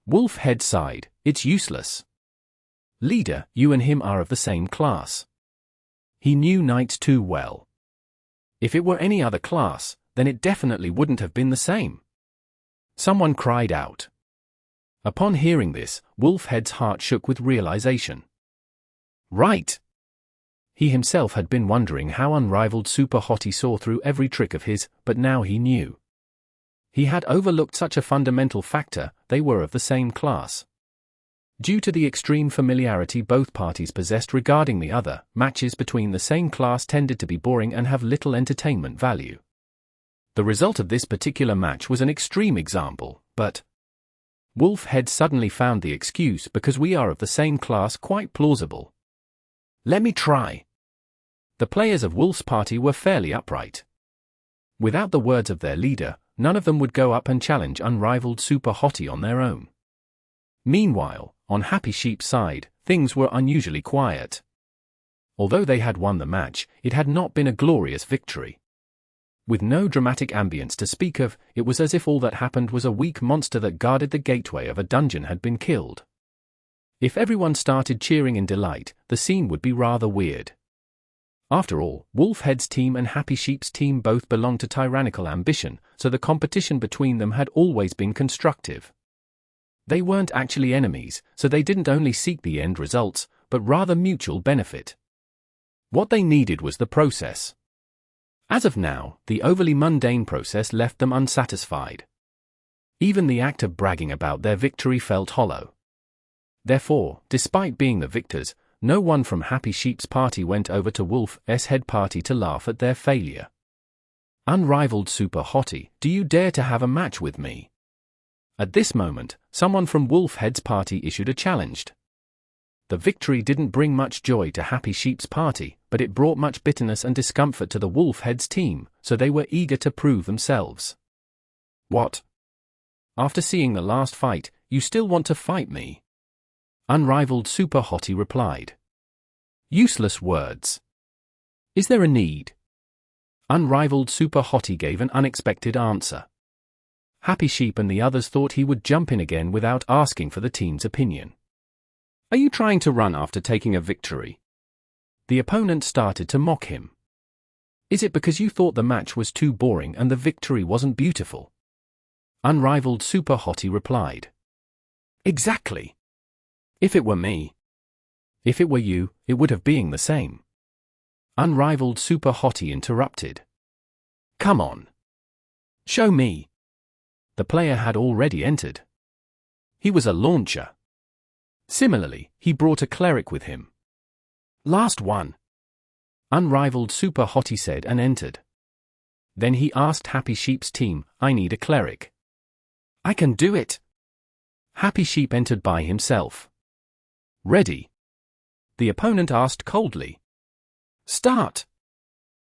Wolfhead sighed, it's useless. Leader, you and him are of the same class. He knew knights too well. If it were any other class, then it definitely wouldn't have been the same. Someone cried out. Upon hearing this, Wolfhead's heart shook with realization. Right. He himself had been wondering how unrivaled Super Hottie saw through every trick of his, but now he knew. He had overlooked such a fundamental factor, they were of the same class. Due to the extreme familiarity both parties possessed regarding the other, matches between the same class tended to be boring and have little entertainment value. The result of this particular match was an extreme example, but Wolfhead suddenly found the excuse because we are of the same class quite plausible. Let me try. The players of Wolf's party were fairly upright. Without the words of their leader, none of them would go up and challenge unrivaled Super Hottie on their own. Meanwhile, on Happy Sheep's side, things were unusually quiet. Although they had won the match, it had not been a glorious victory. With no dramatic ambience to speak of, it was as if all that happened was a weak monster that guarded the gateway of a dungeon had been killed. If everyone started cheering in delight, the scene would be rather weird. After all, Wolfhead's team and Happy Sheep's team both belonged to Tyrannical ambition, so the competition between them had always been constructive. They weren't actually enemies, so they didn't only seek the end results, but rather mutual benefit. What they needed was the process. As of now, the overly mundane process left them unsatisfied. Even the act of bragging about their victory felt hollow. Therefore, despite being the victors, no one from Happy Sheep's party went over to Wolf's head party to laugh at their failure. Unrivaled Super Hottie, do you dare to have a match with me? At this moment, someone from Wolfhead's party issued a challenge. The victory didn't bring much joy to Happy Sheep's party, but it brought much bitterness and discomfort to the Wolfhead's team, so they were eager to prove themselves. What? After seeing the last fight, you still want to fight me? Unrivaled Super Hottie replied. Useless words. Is there a need? Unrivaled Super Hottie gave an unexpected answer. Happy Sheep and the others thought he would jump in again without asking for the team's opinion. "Are you trying to run after taking a victory?" The opponent started to mock him. "Is it because you thought the match was too boring and the victory wasn't beautiful?" Unrivaled Super Hottie replied. "Exactly. If it were me. If it were you, it would have been the same." Unrivaled Super Hottie interrupted. "Come on. Show me." The player had already entered. He was a launcher. Similarly, he brought a Cleric with him. "Last one," Unrivaled Super Hottie said and entered. Then he asked Happy Sheep's team, "I need a Cleric." "I can do it." Happy Sheep entered by himself. "Ready?" The opponent asked coldly. "Start."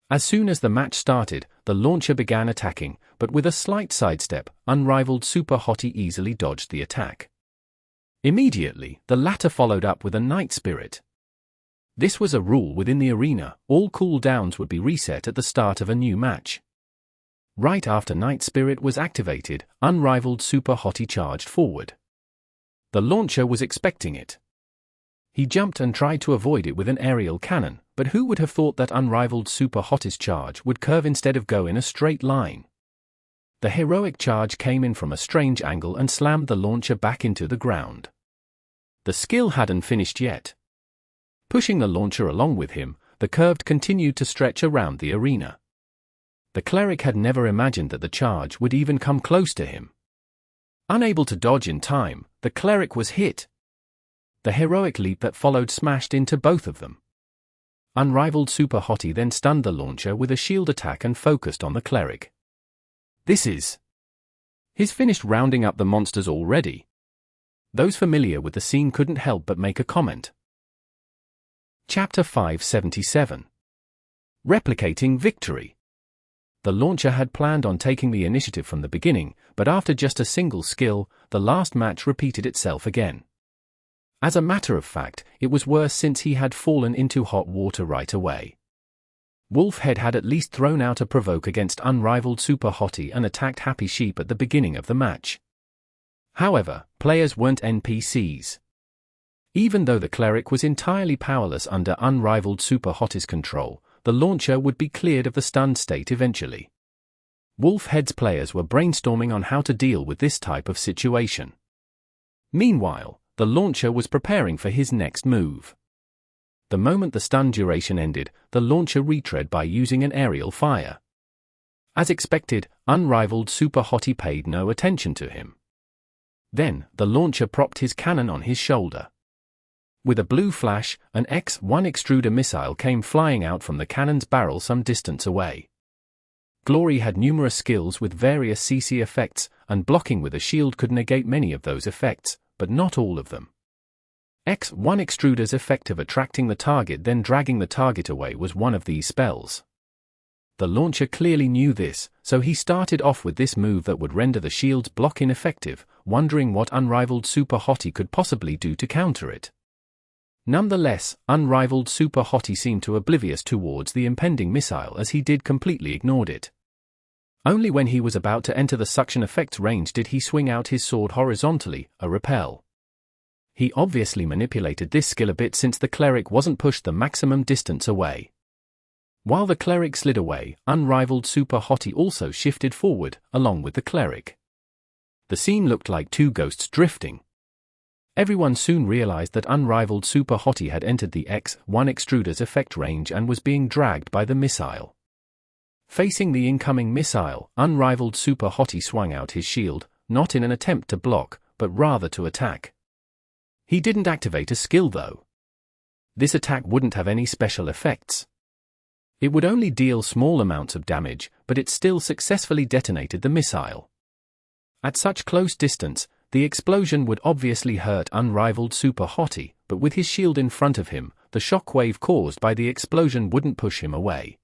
As soon as the match started, the launcher began attacking, but with a slight sidestep, Unrivaled Super Hottie easily dodged the attack. Immediately, the latter followed up with a Night Spirit. This was a rule within the arena: all cooldowns would be reset at the start of a new match. Right after Night Spirit was activated, Unrivaled Super Hottie charged forward. The launcher was expecting it. He jumped and tried to avoid it with an aerial cannon, but who would have thought that Unrivaled Super Hottie's charge would curve instead of go in a straight line? The heroic charge came in from a strange angle and slammed the launcher back into the ground. The skill hadn't finished yet. Pushing the launcher along with him, the curve continued to stretch around the arena. The Cleric had never imagined that the charge would even come close to him. Unable to dodge in time, the Cleric was hit. The heroic leap that followed smashed into both of them. Unrivaled Super Hottie then stunned the launcher with a shield attack and focused on the Cleric. He's finished rounding up the monsters already. Those familiar with the scene couldn't help but make a comment. Chapter 577. Replicating Victory. The launcher had planned on taking the initiative from the beginning, but after just a single skill, the last match repeated itself again. As a matter of fact, it was worse since he had fallen into hot water right away. Wolfhead had at least thrown out a Provoke against Unrivaled Super Hottie and attacked Happy Sheep at the beginning of the match. However, players weren't NPCs. Even though the Cleric was entirely powerless under Unrivaled Super Hottie's control, the launcher would be cleared of the stunned state eventually. Wolfhead's players were brainstorming on how to deal with this type of situation. Meanwhile, the launcher was preparing for his next move. The moment the stun duration ended, the launcher retread by using an aerial fire. As expected, Unrivaled Super Hottie paid no attention to him. Then, the launcher propped his cannon on his shoulder. With a blue flash, an X-1 extruder missile came flying out from the cannon's barrel some distance away. Glory had numerous skills with various CC effects, and blocking with a shield could negate many of those effects, but not all of them. X-1 Extruder's effect of attracting the target then dragging the target away was one of these spells. The launcher clearly knew this, so he started off with this move that would render the shield's block ineffective, wondering what Unrivaled Super Hottie could possibly do to counter it. Nonetheless, Unrivaled Super Hottie seemed too oblivious towards the impending missile as he did completely ignored it. Only when he was about to enter the suction effect's range did he swing out his sword horizontally, a repel. He obviously manipulated this skill a bit since the Cleric wasn't pushed the maximum distance away. While the Cleric slid away, Unrivaled Super Hottie also shifted forward, along with the Cleric. The scene looked like two ghosts drifting. Everyone soon realized that Unrivaled Super Hottie had entered the X-1 Extruder's effect range and was being dragged by the missile. Facing the incoming missile, Unrivaled Super Hottie swung out his shield, not in an attempt to block, but rather to attack. He didn't activate a skill though. This attack wouldn't have any special effects. It would only deal small amounts of damage, but it still successfully detonated the missile. At such close distance, the explosion would obviously hurt Unrivaled Super Hottie, but with his shield in front of him, the shockwave caused by the explosion wouldn't push him away.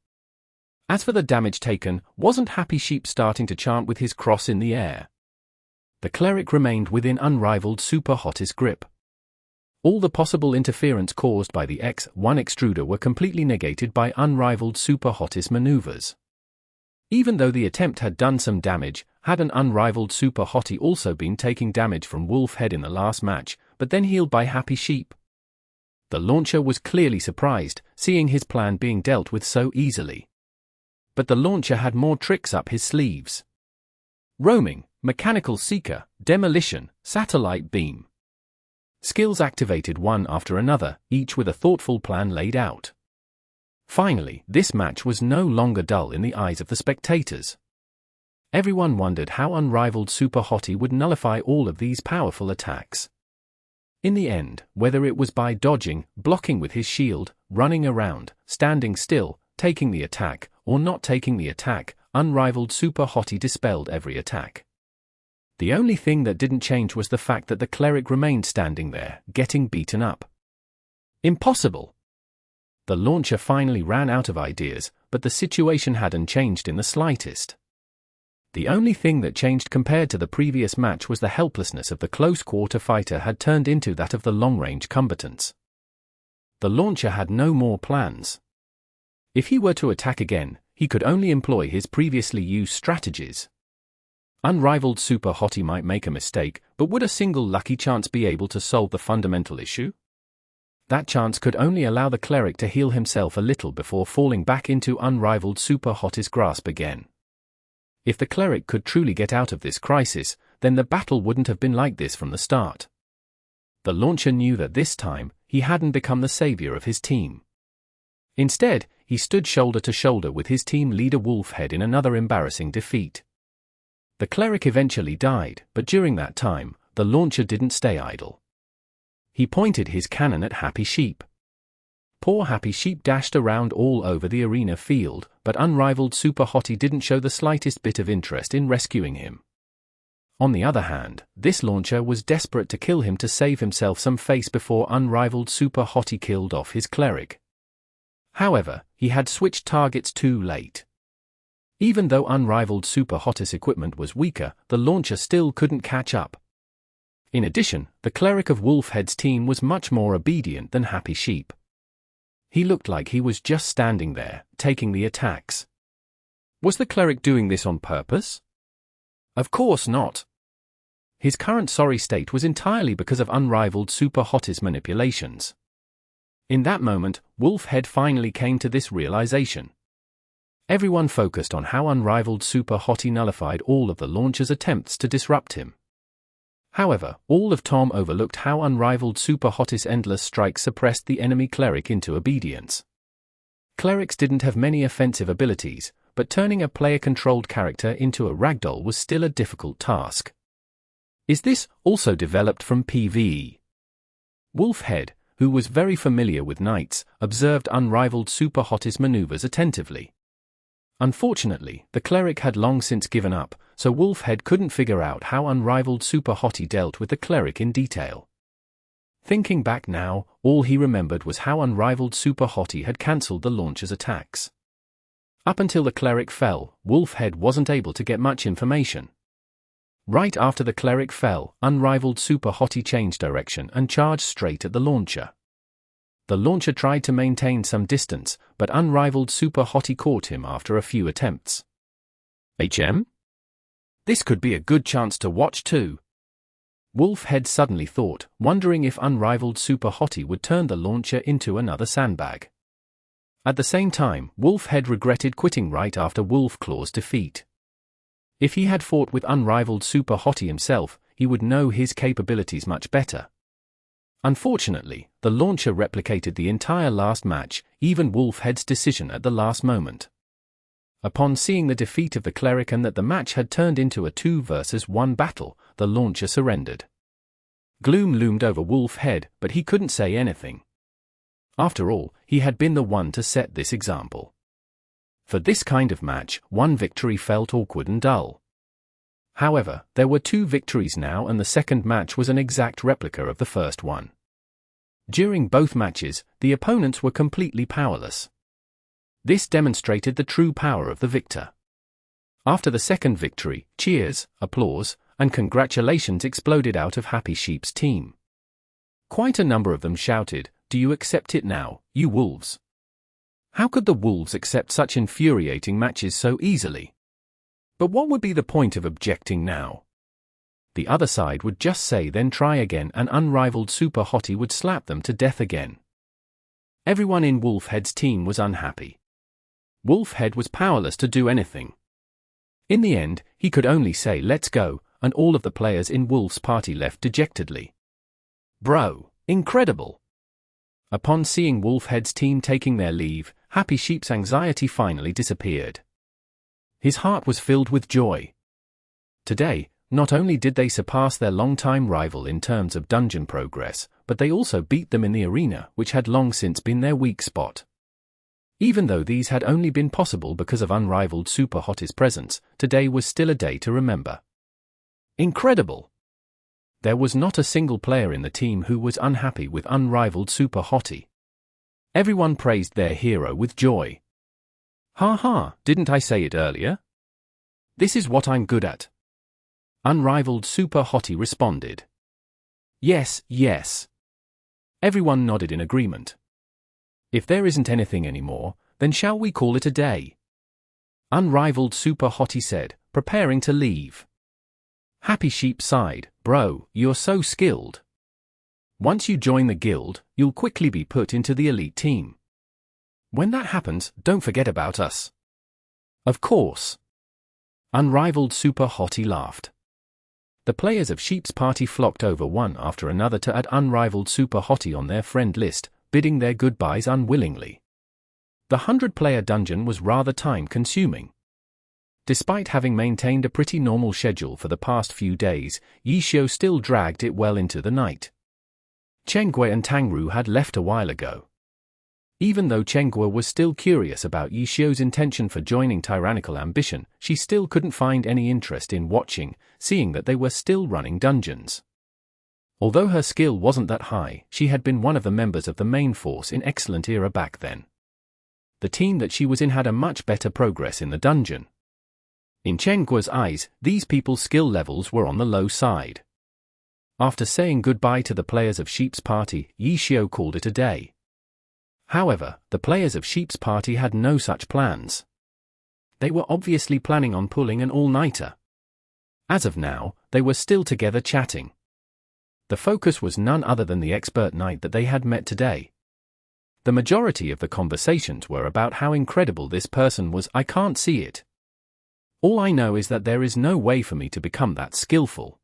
As for the damage taken, wasn't Happy Sheep starting to chant with his cross in the air? The Cleric remained within Unrivaled Super Hottie's grip. All the possible interference caused by the X-1 Extruder were completely negated by Unrivaled Super Hottie's maneuvers. Even though the attempt had done some damage, had an unrivaled Super Hottie also been taking damage from Wolf Head in the last match, but then healed by Happy Sheep? The launcher was clearly surprised, seeing his plan being dealt with so easily. But the launcher had more tricks up his sleeves. Roaming, Mechanical Seeker, Demolition, Satellite Beam. Skills activated one after another, each with a thoughtful plan laid out. Finally, this match was no longer dull in the eyes of the spectators. Everyone wondered how unrivaled Super Hottie would nullify all of these powerful attacks. In the end, whether it was by dodging, blocking with his shield, running around, standing still, taking the attack, or not taking the attack, unrivaled Super Hottie dispelled every attack. The only thing that didn't change was the fact that the Cleric remained standing there, getting beaten up. Impossible! The launcher finally ran out of ideas, but the situation hadn't changed in the slightest. The only thing that changed compared to the previous match was the helplessness of the close-quarter fighter had turned into that of the long-range combatants. The launcher had no more plans. If he were to attack again, he could only employ his previously used strategies. Unrivaled Super Hottie might make a mistake, but would a single lucky chance be able to solve the fundamental issue? That chance could only allow the Cleric to heal himself a little before falling back into unrivaled Super Hottie's grasp again. If the Cleric could truly get out of this crisis, then the battle wouldn't have been like this from the start. The launcher knew that this time, he hadn't become the savior of his team. Instead, he stood shoulder to shoulder with his team leader Wolfhead in another embarrassing defeat. The Cleric eventually died, but during that time, the launcher didn't stay idle. He pointed his cannon at Happy Sheep. Poor Happy Sheep dashed around all over the arena field, but unrivaled Super Hottie didn't show the slightest bit of interest in rescuing him. On the other hand, this launcher was desperate to kill him to save himself some face before unrivaled Super Hottie killed off his Cleric. However, he had switched targets too late. Even though unrivaled Super Hottie's equipment was weaker, the launcher still couldn't catch up. In addition, the Cleric of Wolfhead's team was much more obedient than Happy Sheep. He looked like he was just standing there, taking the attacks. Was the Cleric doing this on purpose? Of course not. His current sorry state was entirely because of unrivaled Super Hottie's manipulations. In that moment, Wolfhead finally came to this realization. Everyone focused on how unrivaled Super Hottie nullified all of the launcher's attempts to disrupt him. However, all of Tom overlooked how unrivaled Super Hottie's endless strikes suppressed the enemy Cleric into obedience. Clerics didn't have many offensive abilities, but turning a player-controlled character into a ragdoll was still a difficult task. Is this also developed from PvE? Wolfhead, who was very familiar with knights, observed unrivaled Super Hottie's maneuvers attentively. Unfortunately, the Cleric had long since given up, so Wolfhead couldn't figure out how unrivaled Super Hottie dealt with the Cleric in detail. Thinking back now, all he remembered was how unrivaled Super Hottie had cancelled the launcher's attacks. Up until the Cleric fell, Wolfhead wasn't able to get much information. Right after the Cleric fell, unrivaled Super Hottie changed direction and charged straight at the launcher. The launcher tried to maintain some distance, but unrivaled Super Hottie caught him after a few attempts. This could be a good chance to watch too. Wolfhead suddenly thought, wondering if unrivaled Super Hottie would turn the launcher into another sandbag. At the same time, Wolfhead regretted quitting right after Wolfclaw's defeat. If he had fought with unrivaled Super Hottie himself, he would know his capabilities much better. Unfortunately, the launcher replicated the entire last match, even Wolfhead's decision at the last moment. Upon seeing the defeat of the Cleric and that the match had turned into a 2-versus-1 battle, the launcher surrendered. Gloom loomed over Wolfhead, but he couldn't say anything. After all, he had been the one to set this example. For this kind of match, one victory felt awkward and dull. However, there were 2 victories now and the second match was an exact replica of the first one. During both matches, the opponents were completely powerless. This demonstrated the true power of the victor. After the second victory, cheers, applause, and congratulations exploded out of Happy Sheep's team. Quite a number of them shouted, "Do you accept it now, you wolves?" How could the wolves accept such infuriating matches so easily? But what would be the point of objecting now? The other side would just say then try again, and unrivaled Super Hottie would slap them to death again. Everyone in Wolfhead's team was unhappy. Wolfhead was powerless to do anything. In the end, he could only say let's go, and all of the players in Wolf's party left dejectedly. Bro, incredible! Upon seeing Wolfhead's team taking their leave, Happy Sheep's anxiety finally disappeared. His heart was filled with joy. Today, not only did they surpass their longtime rival in terms of dungeon progress, but they also beat them in the arena, which had long since been their weak spot. Even though these had only been possible because of unrivaled Super Hottie's presence, today was still a day to remember. Incredible! There was not a single player in the team who was unhappy with unrivaled Super Hottie. Everyone praised their hero with joy. Ha ha, didn't I say it earlier? This is what I'm good at. Unrivaled Super Hottie responded. Yes, yes. Everyone nodded in agreement. If there isn't anything anymore, then shall we call it a day? Unrivaled Super Hottie said, preparing to leave. Happy Sheep sighed, bro, you're so skilled. Once you join the guild, you'll quickly be put into the elite team. When that happens, don't forget about us. Of course. Unrivaled Super Hottie laughed. The players of Sheep's party flocked over one after another to add Unrivaled Super Hottie on their friend list, bidding their goodbyes unwillingly. The 100-player dungeon was rather time-consuming. Despite having maintained a pretty normal schedule for the past few days, Yishio still dragged it well into the night. Chengui and Tangru had left a while ago. Even though Chengui was still curious about Yishio's intention for joining Tyrannical Ambition, she still couldn't find any interest in watching, seeing that they were still running dungeons. Although her skill wasn't that high, she had been one of the members of the main force in excellent era back then. The team that she was in had a much better progress in the dungeon. In Chengui's eyes, these people's skill levels were on the low side. After saying goodbye to the players of Sheep's party, Yishio called it a day. However, the players of Sheep's party had no such plans. They were obviously planning on pulling an all-nighter. As of now, they were still together chatting. The focus was none other than the expert knight that they had met today. The majority of the conversations were about how incredible this person was. I can't see it. All I know is that there is no way for me to become that skillful.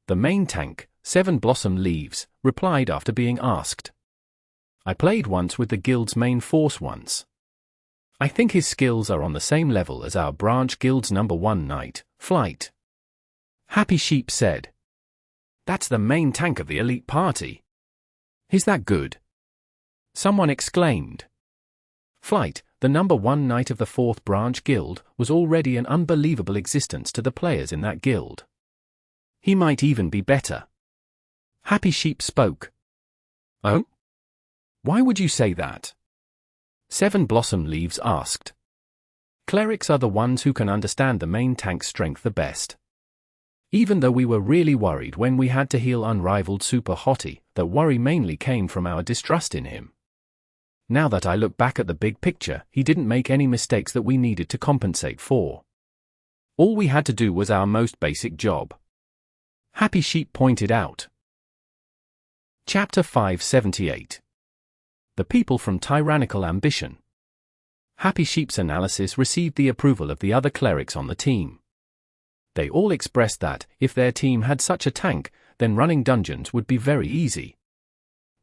The main tank, 7 Blossom Leaves, replied after being asked. I played once with the guild's main force once. I think his skills are on the same level as our branch guild's #1 knight, Flight. Happy Sheep said. That's the main tank of the elite party. Is that good? Someone exclaimed. Flight, the #1 knight of the 4th branch guild, was already an unbelievable existence to the players in that guild. He might even be better. Happy Sheep spoke. Oh? Why would you say that? 7 Blossom Leaves asked. Clerics are the ones who can understand the main tank's strength the best. Even though we were really worried when we had to heal unrivaled Super Hottie, that worry mainly came from our distrust in him. Now that I look back at the big picture, he didn't make any mistakes that we needed to compensate for. All we had to do was our most basic job. Happy Sheep pointed out. Chapter 578. The people from Tyrannical Ambition. Happy Sheep's analysis received the approval of the other clerics on the team. They all expressed that, if their team had such a tank, then running dungeons would be very easy.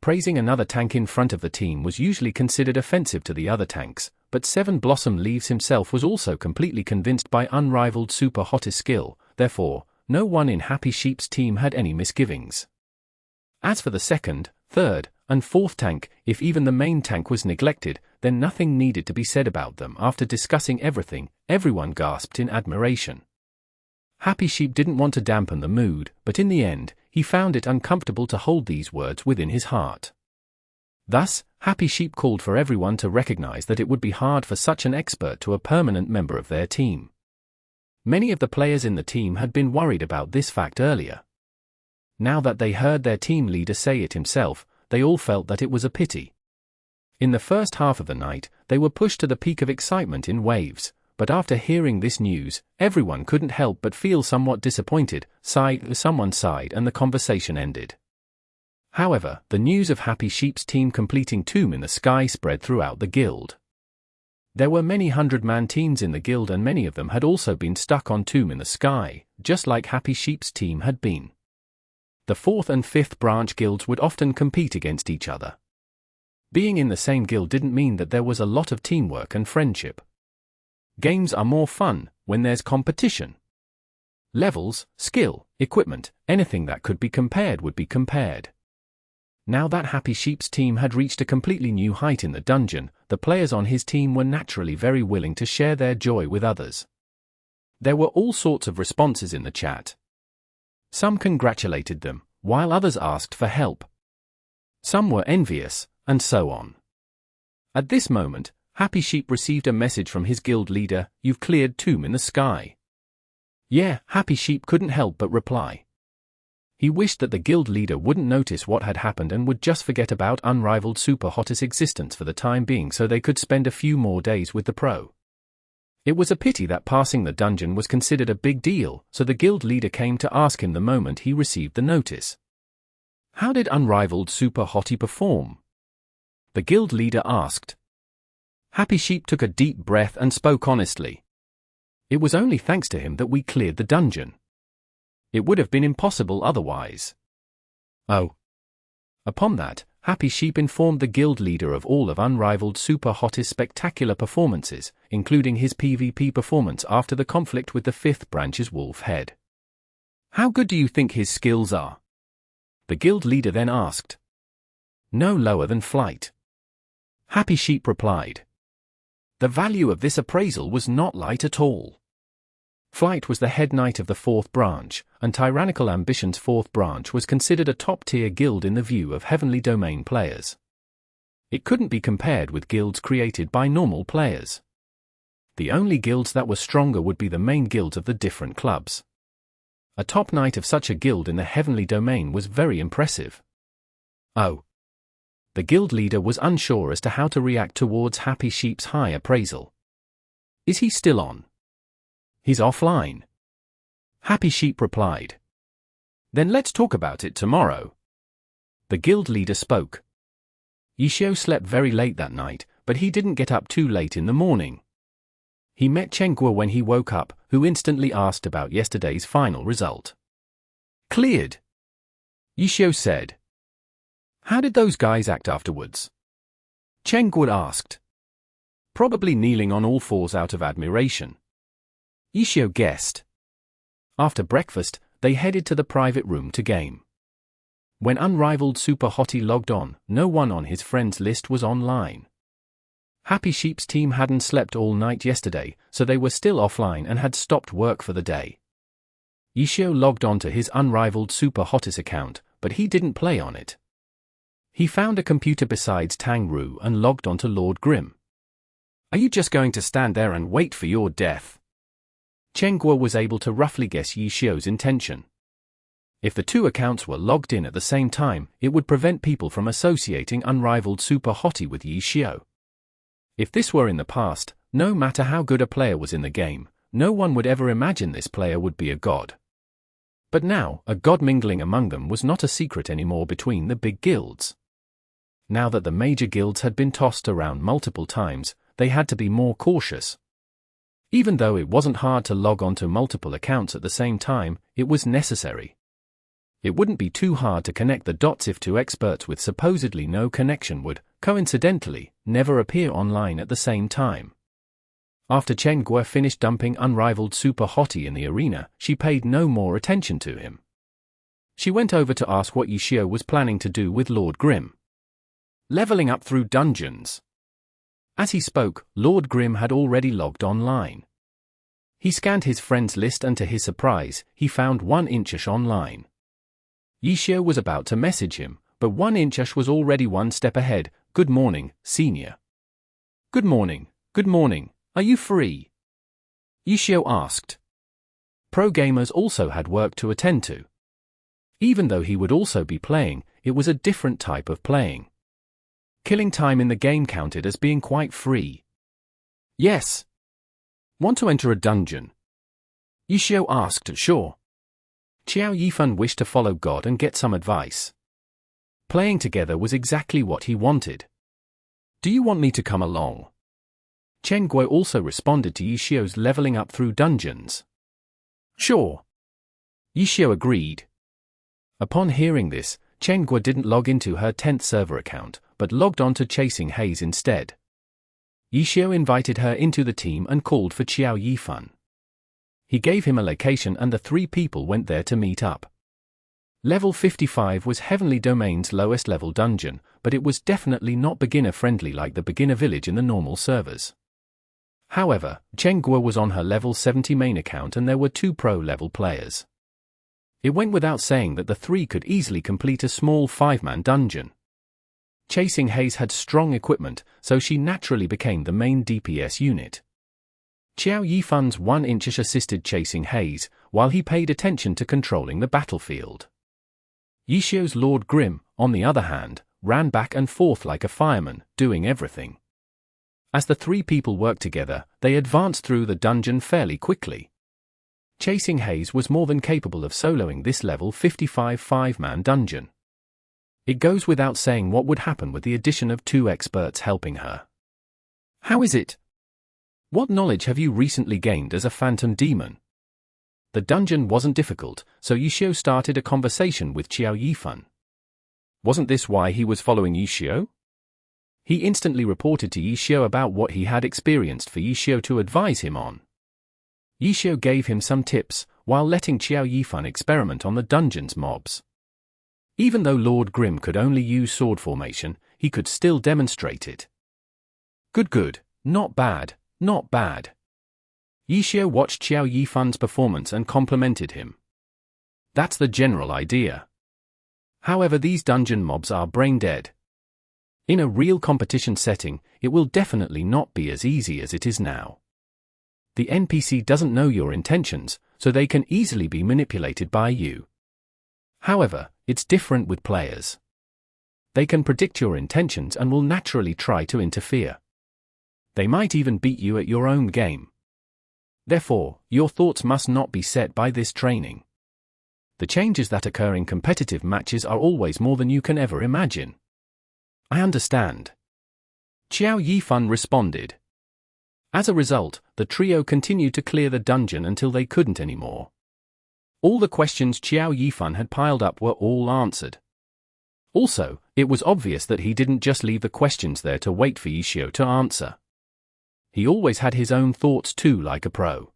Praising another tank in front of the team was usually considered offensive to the other tanks, but 7 Blossom Leaves himself was also completely convinced by unrivaled Super Hottie's skill, therefore, no one in Happy Sheep's team had any misgivings. As for the 2nd, 3rd, and 4th tank, if even the main tank was neglected, then nothing needed to be said about them. After discussing everything, everyone gasped in admiration. Happy Sheep didn't want to dampen the mood, but in the end, he found it uncomfortable to hold these words within his heart. Thus, Happy Sheep called for everyone to recognize that it would be hard for such an expert to a permanent member of their team. Many of the players in the team had been worried about this fact earlier. Now that they heard their team leader say it himself, they all felt that it was a pity. In the first half of the night, they were pushed to the peak of excitement in waves, but after hearing this news, everyone couldn't help but feel somewhat disappointed. Someone sighed and the conversation ended. However, the news of Happy Sheep's team completing Tomb in the Sky spread throughout the guild. There were many 100-man teams in the guild and many of them had also been stuck on Tomb in the Sky, just like Happy Sheep's team had been. The 4th and 5th branch guilds would often compete against each other. Being in the same guild didn't mean that there was a lot of teamwork and friendship. Games are more fun when there's competition. Levels, skill, equipment, anything that could be compared would be compared. Now that Happy Sheep's team had reached a completely new height in the dungeon, the players on his team were naturally very willing to share their joy with others. There were all sorts of responses in the chat. Some congratulated them, while others asked for help. Some were envious, and so on. At this moment, Happy Sheep received a message from his guild leader, "You've cleared Tomb in the Sky." Yeah, Happy Sheep couldn't help but reply. He wished that the guild leader wouldn't notice what had happened and would just forget about Unrivaled Super Hot's existence for the time being so they could spend a few more days with the pro. It was a pity that passing the dungeon was considered a big deal, so the guild leader came to ask him the moment he received the notice. How did Unrivaled Super Hottie perform? The guild leader asked. Happy Sheep took a deep breath and spoke honestly. It was only thanks to him that we cleared the dungeon. It would have been impossible otherwise. Oh. Upon that, Happy Sheep informed the guild leader of all of Unrivaled Super Hot's spectacular performances, including his PvP performance after the conflict with the 5th branch's wolf head. How good do you think his skills are? The guild leader then asked. No lower than Flight. Happy Sheep replied. The value of this appraisal was not light at all. Flight was the head knight of the 4th branch, and Tyrannical Ambition's 4th branch was considered a top-tier guild in the view of Heavenly Domain players. It couldn't be compared with guilds created by normal players. The only guilds that were stronger would be the main guilds of the different clubs. A top knight of such a guild in the Heavenly Domain was very impressive. Oh. The guild leader was unsure as to how to react towards Happy Sheep's high appraisal. Is he still on? He's offline. Happy Sheep replied. Then let's talk about it tomorrow. The guild leader spoke. Yishio slept very late that night, but he didn't get up too late in the morning. He met Chengguo when he woke up, who instantly asked about yesterday's final result. Cleared. Yishio said. How did those guys act afterwards? Chengguo asked. Probably kneeling on all fours out of admiration. Yishio guessed. After breakfast, they headed to the private room to game. When Unrivaled Super Hottie logged on, no one on his friends list was online. Happy Sheep's team hadn't slept all night yesterday, so they were still offline and had stopped work for the day. Yishio logged on to his Unrivaled Super Hottis account, but he didn't play on it. He found a computer besides Tangru and logged on to Lord Grim. Are you just going to stand there and wait for your death? Chengguo was able to roughly guess Yishio's intention. If the two accounts were logged in at the same time, it would prevent people from associating Unrivaled Super Hottie with Yishio. If this were in the past, no matter how good a player was in the game, no one would ever imagine this player would be a god. But now, a god mingling among them was not a secret anymore between the big guilds. Now that the major guilds had been tossed around multiple times, they had to be more cautious. Even though it wasn't hard to log on to multiple accounts at the same time, it was necessary. It wouldn't be too hard to connect the dots if two experts with supposedly no connection would, coincidentally, never appear online at the same time. After Chengguo finished dumping Unrivaled Super Hottie in the arena, she paid no more attention to him. She went over to ask what Yishio was planning to do with Lord Grim. Leveling up through dungeons. As he spoke, Lord Grim had already logged online. He scanned his friends list and to his surprise, he found 1inchush online. Yishio was about to message him, but 1inchush was already one step ahead. Good morning, senior. Good morning, are you free? Yishio asked. Pro gamers also had work to attend to. Even though he would also be playing, it was a different type of playing. Killing time in the game counted as being quite free. Yes. Want to enter a dungeon? Yishio asked. Sure. Qiao Yifan wished to follow God and get some advice. Playing together was exactly what he wanted. Do you want me to come along? Chen Guo also responded to Yishio's leveling up through dungeons. Sure. Yishio agreed. Upon hearing this, Chen Guo didn't log into her 10th server account, but logged on to Chasing Haze instead. Yishio invited her into the team and called for Qiao Yifan. He gave him a location and the three people went there to meet up. Level 55 was Heavenly Domain's lowest level dungeon, but it was definitely not beginner-friendly like the beginner village in the normal servers. However, Chen Guo was on her level 70 main account and there were 2 pro-level players. It went without saying that the three could easily complete a small 5-man dungeon. Chasing Haze had strong equipment, so she naturally became the main DPS unit. Qiao Yifan's 1-inch assisted Chasing Haze, while he paid attention to controlling the battlefield. Yishio's Lord Grim, on the other hand, ran back and forth like a fireman, doing everything. As the three people worked together, they advanced through the dungeon fairly quickly. Chasing Haze was more than capable of soloing this level 55 5-man dungeon. It goes without saying what would happen with the addition of 2 experts helping her. How is it? What knowledge have you recently gained as a phantom demon? The dungeon wasn't difficult, so Yishio started a conversation with Qiao Yifan. Wasn't this why he was following Yishio? He instantly reported to Yishio about what he had experienced for Yishio to advise him on. Yishio gave him some tips, while letting Qiao Yifan experiment on the dungeon's mobs. Even though Lord Grim could only use sword formation, he could still demonstrate it. Good, not bad, not bad. Yishio watched Qiao Yifan's performance and complimented him. That's the general idea. However, these dungeon mobs are brain dead. In a real competition setting, it will definitely not be as easy as it is now. The NPC doesn't know your intentions, so they can easily be manipulated by you. However, it's different with players. They can predict your intentions and will naturally try to interfere. They might even beat you at your own game. Therefore, your thoughts must not be set by this training. The changes that occur in competitive matches are always more than you can ever imagine. I understand. Qiao Yifan responded. As a result, the trio continued to clear the dungeon until they couldn't anymore. All the questions Qiao Yifan had piled up were all answered. Also, it was obvious that he didn't just leave the questions there to wait for Yishio to answer. He always had his own thoughts too, like a pro.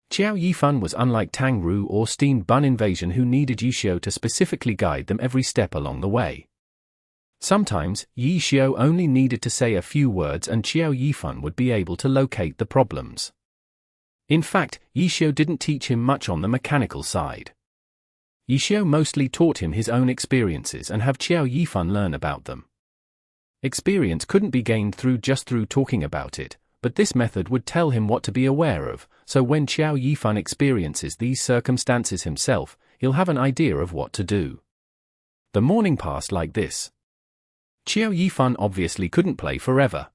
Qiao Yifan was unlike Tang Ru or Steam Bun Invasion, who needed Yishio to specifically guide them every step along the way. Sometimes, Yishio only needed to say a few words and Qiao Yifan would be able to locate the problems. In fact, Yishio didn't teach him much on the mechanical side. Yishio mostly taught him his own experiences and have Qiao Yifan learn about them. Experience couldn't be gained through talking about it, but this method would tell him what to be aware of, so when Qiao Yifan experiences these circumstances himself, he'll have an idea of what to do. The morning passed like this. Qiao Yifan obviously couldn't play forever.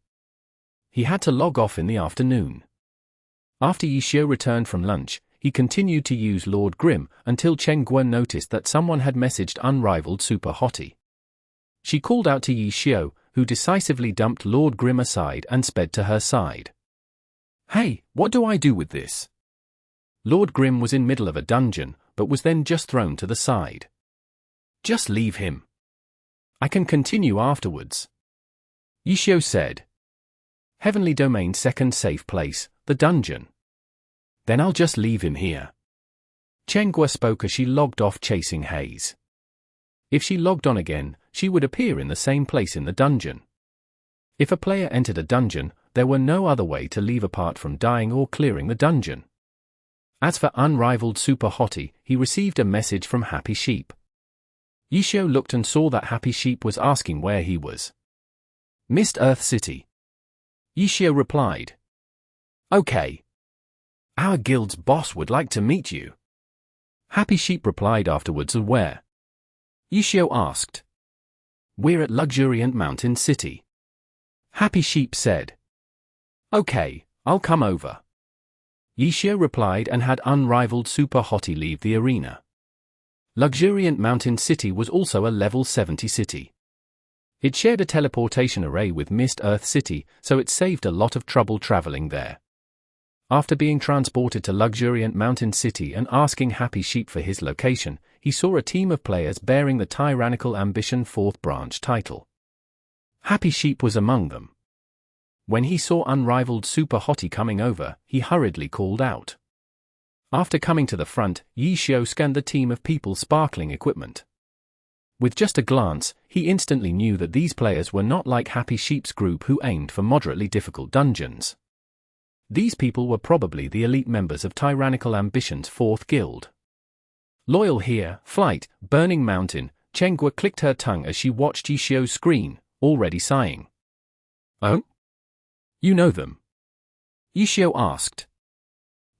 He had to log off in the afternoon. After Yishio returned from lunch, he continued to use Lord Grim until Chen Guo noticed that someone had messaged Unrivaled Super Hottie. She called out to Yishio, who decisively dumped Lord Grim aside and sped to her side. Hey, what do I do with this? Lord Grim was in middle of a dungeon, but was then just thrown to the side. Just leave him. I can continue afterwards. Yishio said. Heavenly Domain second safe place, the dungeon. Then I'll just leave him here. Chen Guo spoke as she logged off Chasing Haze. If she logged on again, she would appear in the same place in the dungeon. If a player entered a dungeon, there were no other way to leave apart from dying or clearing the dungeon. As for Unrivaled Super Hottie, he received a message from Happy Sheep. Yishio looked and saw that Happy Sheep was asking where he was. Mist Earth City. Yishio replied. Okay. Our guild's boss would like to meet you. Happy Sheep replied afterwards. Where? Yishio asked. We're at Luxuriant Mountain City. Happy Sheep said. Okay, I'll come over. Yishio replied and had unrivaled Super Hottie leave the arena. Luxuriant Mountain City was also a level 70 city. It shared a teleportation array with Mist Earth City, so it saved a lot of trouble traveling there. After being transported to Luxuriant Mountain City and asking Happy Sheep for his location, he saw a team of players bearing the Tyrannical Ambition 4th branch title. Happy Sheep was among them. When he saw unrivaled Super Hottie coming over, he hurriedly called out. After coming to the front, Yishio scanned the team of people sparkling equipment. With just a glance, he instantly knew that these players were not like Happy Sheep's group who aimed for moderately difficult dungeons. These people were probably the elite members of Tyrannical Ambition's 4th guild. Loyal here, Flight, Burning Mountain, Chenghua clicked her tongue as she watched Yishio's screen, already sighing. Oh? You know them? Yishio asked.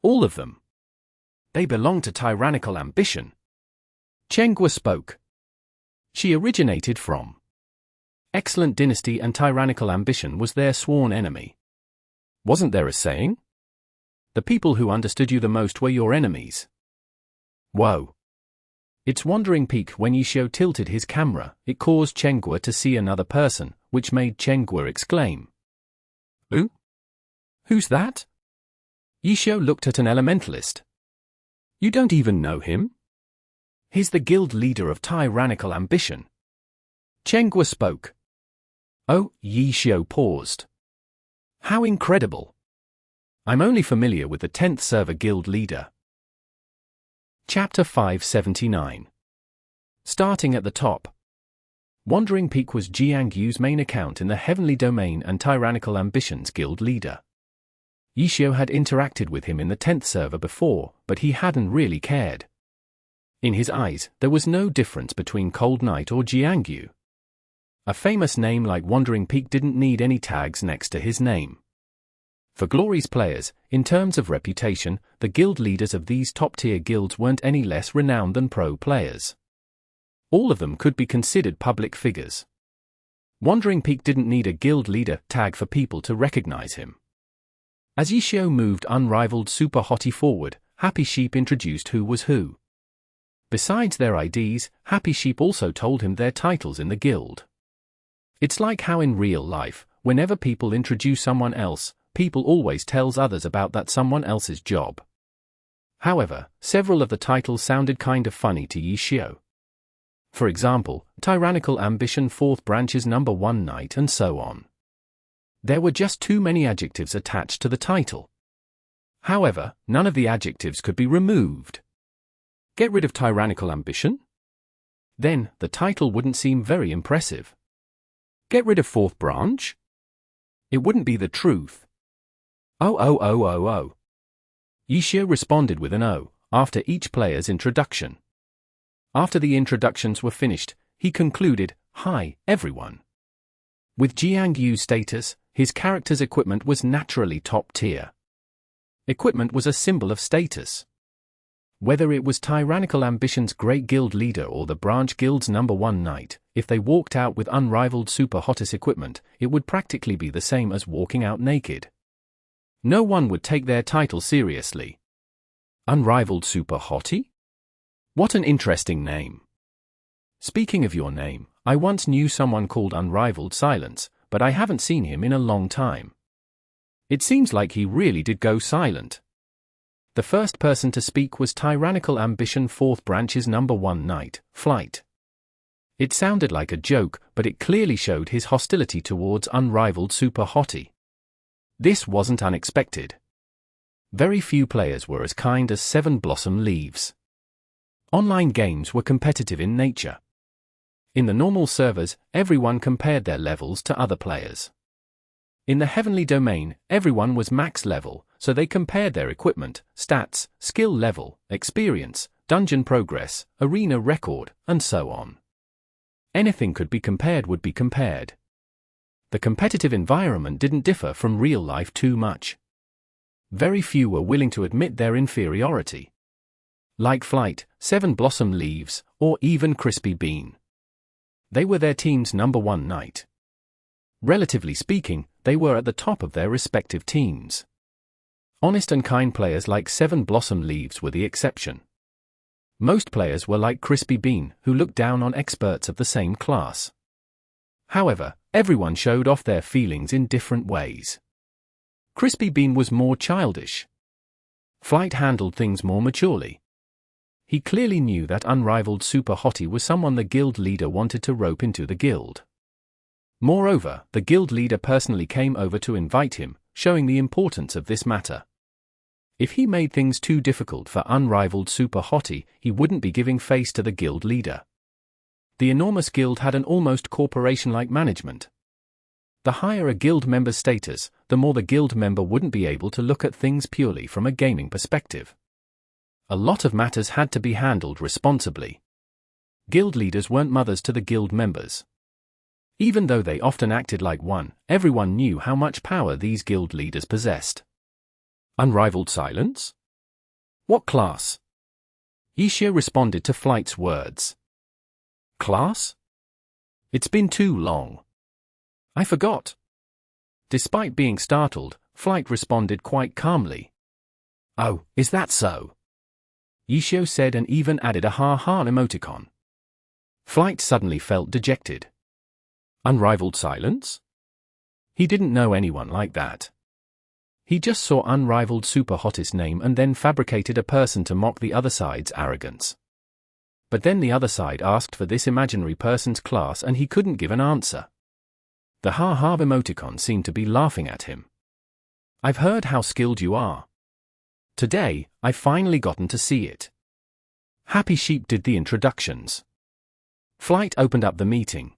All of them. They belong to Tyrannical Ambition. Chenghua spoke. She originated from Excellent Dynasty, and Tyrannical Ambition was their sworn enemy. Wasn't there a saying? The people who understood you the most were your enemies. Whoa. Its wandering peak when Yishio tilted his camera, it caused Chenghua to see another person, which made Chenghua exclaim. Who? Who's that? Yishio looked at an elementalist. You don't even know him? He's the guild leader of Tyrannical Ambition. Chenghua spoke. Oh, Yishio paused. How incredible. I'm only familiar with the 10th server guild leader. Chapter 579. Starting at the top. Wandering Peak was Jiang Yu's main account in the Heavenly Domain and Tyrannical Ambition's guild leader. Yishio had interacted with him in the 10th server before, but he hadn't really cared. In his eyes, there was no difference between Cold Knight or Jiang Yu. A famous name like Wandering Peak didn't need any tags next to his name. For Glory's players, in terms of reputation, the guild leaders of these top-tier guilds weren't any less renowned than pro players. All of them could be considered public figures. Wandering Peak didn't need a guild leader tag for people to recognize him. As Yishio moved unrivaled Super Hottie forward, Happy Sheep introduced who was who. Besides their IDs, Happy Sheep also told him their titles in the guild. It's like how in real life, whenever people introduce someone else, people always tells others about that someone else's job. However, several of the titles sounded kind of funny to Yishio. For example, Tyrannical Ambition 4th branch's number 1 knight and so on. There were just too many adjectives attached to the title. However, none of the adjectives could be removed. Get rid of Tyrannical Ambition? Then, the title wouldn't seem very impressive. Get rid of 4th branch? It wouldn't be the truth. Oh. Yishio responded with an O, after each player's introduction. After the introductions were finished, he concluded, Hi, everyone. With Jiang Yu's status, his character's equipment was naturally top tier. Equipment was a symbol of status. Whether it was Tyrannical Ambition's great guild leader or the branch guild's number 1 knight, if they walked out with unrivaled Super Hottest equipment, it would practically be the same as walking out naked. No one would take their title seriously. Unrivaled Super Hottie? What an interesting name. Speaking of your name, I once knew someone called Unrivaled Silence, but I haven't seen him in a long time. It seems like he really did go silent. The first person to speak was Tyrannical Ambition 4th branch's number 1 knight, Flight. It sounded like a joke, but it clearly showed his hostility towards unrivaled Super Hottie. This wasn't unexpected. Very few players were as kind as 7 Blossom Leaves. Online games were competitive in nature. In the normal servers, everyone compared their levels to other players. In the Heavenly Domain, everyone was max level, so they compared their equipment, stats, skill level, experience, dungeon progress, arena record, and so on. Anything could be compared would be compared. The competitive environment didn't differ from real life too much. Very few were willing to admit their inferiority. Like Flight, 7 Blossom Leaves, or even Crispy Bean. They were their team's number 1 knight. Relatively speaking, they were at the top of their respective teams. Honest and kind players like Seven Blossom Leaves were the exception. Most players were like Crispy Bean, who looked down on experts of the same class. However, everyone showed off their feelings in different ways. Crispy Bean was more childish. Flight handled things more maturely. He clearly knew that unrivaled Super Hottie was someone the guild leader wanted to rope into the guild. Moreover, the guild leader personally came over to invite him, showing the importance of this matter. If he made things too difficult for unrivaled Super Hottie, he wouldn't be giving face to the guild leader. The enormous guild had an almost corporation-like management. The higher a guild member's status, the more the guild member wouldn't be able to look at things purely from a gaming perspective. A lot of matters had to be handled responsibly. Guild leaders weren't mothers to the guild members. Even though they often acted like one, everyone knew how much power these guild leaders possessed. Unrivaled silence? What class? Yishio responded to Flight's words. Class? It's been too long. I forgot. Despite being startled, Flight responded quite calmly. Oh, is that so? Yishio said and even added a ha-ha emoticon. Flight suddenly felt dejected. Unrivaled silence? He didn't know anyone like that. He just saw unrivaled Super Hottie's name and then fabricated a person to mock the other side's arrogance. But then the other side asked for this imaginary person's class and he couldn't give an answer. The ha-ha emoticon seemed to be laughing at him. I've heard how skilled you are. Today, I've finally gotten to see it. Happy Sheep did the introductions. Flight opened up the meeting.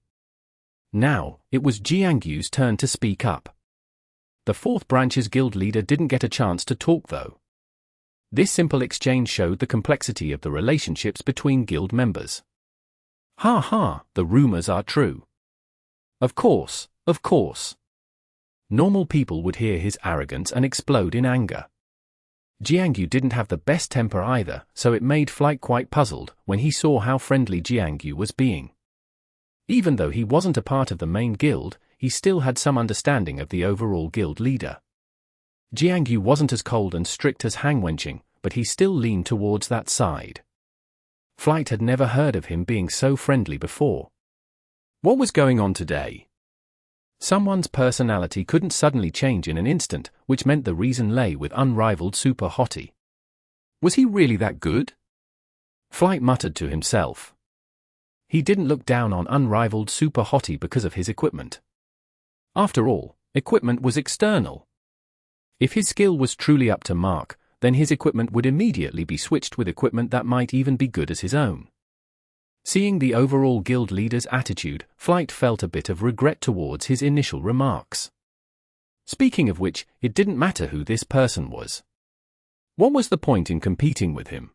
Now, it was Jiangyu's turn to speak up. The fourth branch's guild leader didn't get a chance to talk though. This simple exchange showed the complexity of the relationships between guild members. Ha ha, the rumors are true. Of course, of course. Normal people would hear his arrogance and explode in anger. Jiangyu didn't have the best temper either, so it made Flight quite puzzled when he saw how friendly Jiangyu was being. Even though he wasn't a part of the main guild, he still had some understanding of the overall guild leader. Jiangyu wasn't as cold and strict as Hang Wenqing, but he still leaned towards that side. Flight had never heard of him being so friendly before. What was going on today? Someone's personality couldn't suddenly change in an instant, which meant the reason lay with unrivaled Super Hottie. Was he really that good? Flight muttered to himself. He didn't look down on unrivaled Super Hottie because of his equipment. After all, equipment was external. If his skill was truly up to mark, then his equipment would immediately be switched with equipment that might even be good as his own. Seeing the overall guild leader's attitude, Flight felt a bit of regret towards his initial remarks. Speaking of which, it didn't matter who this person was. What was the point in competing with him?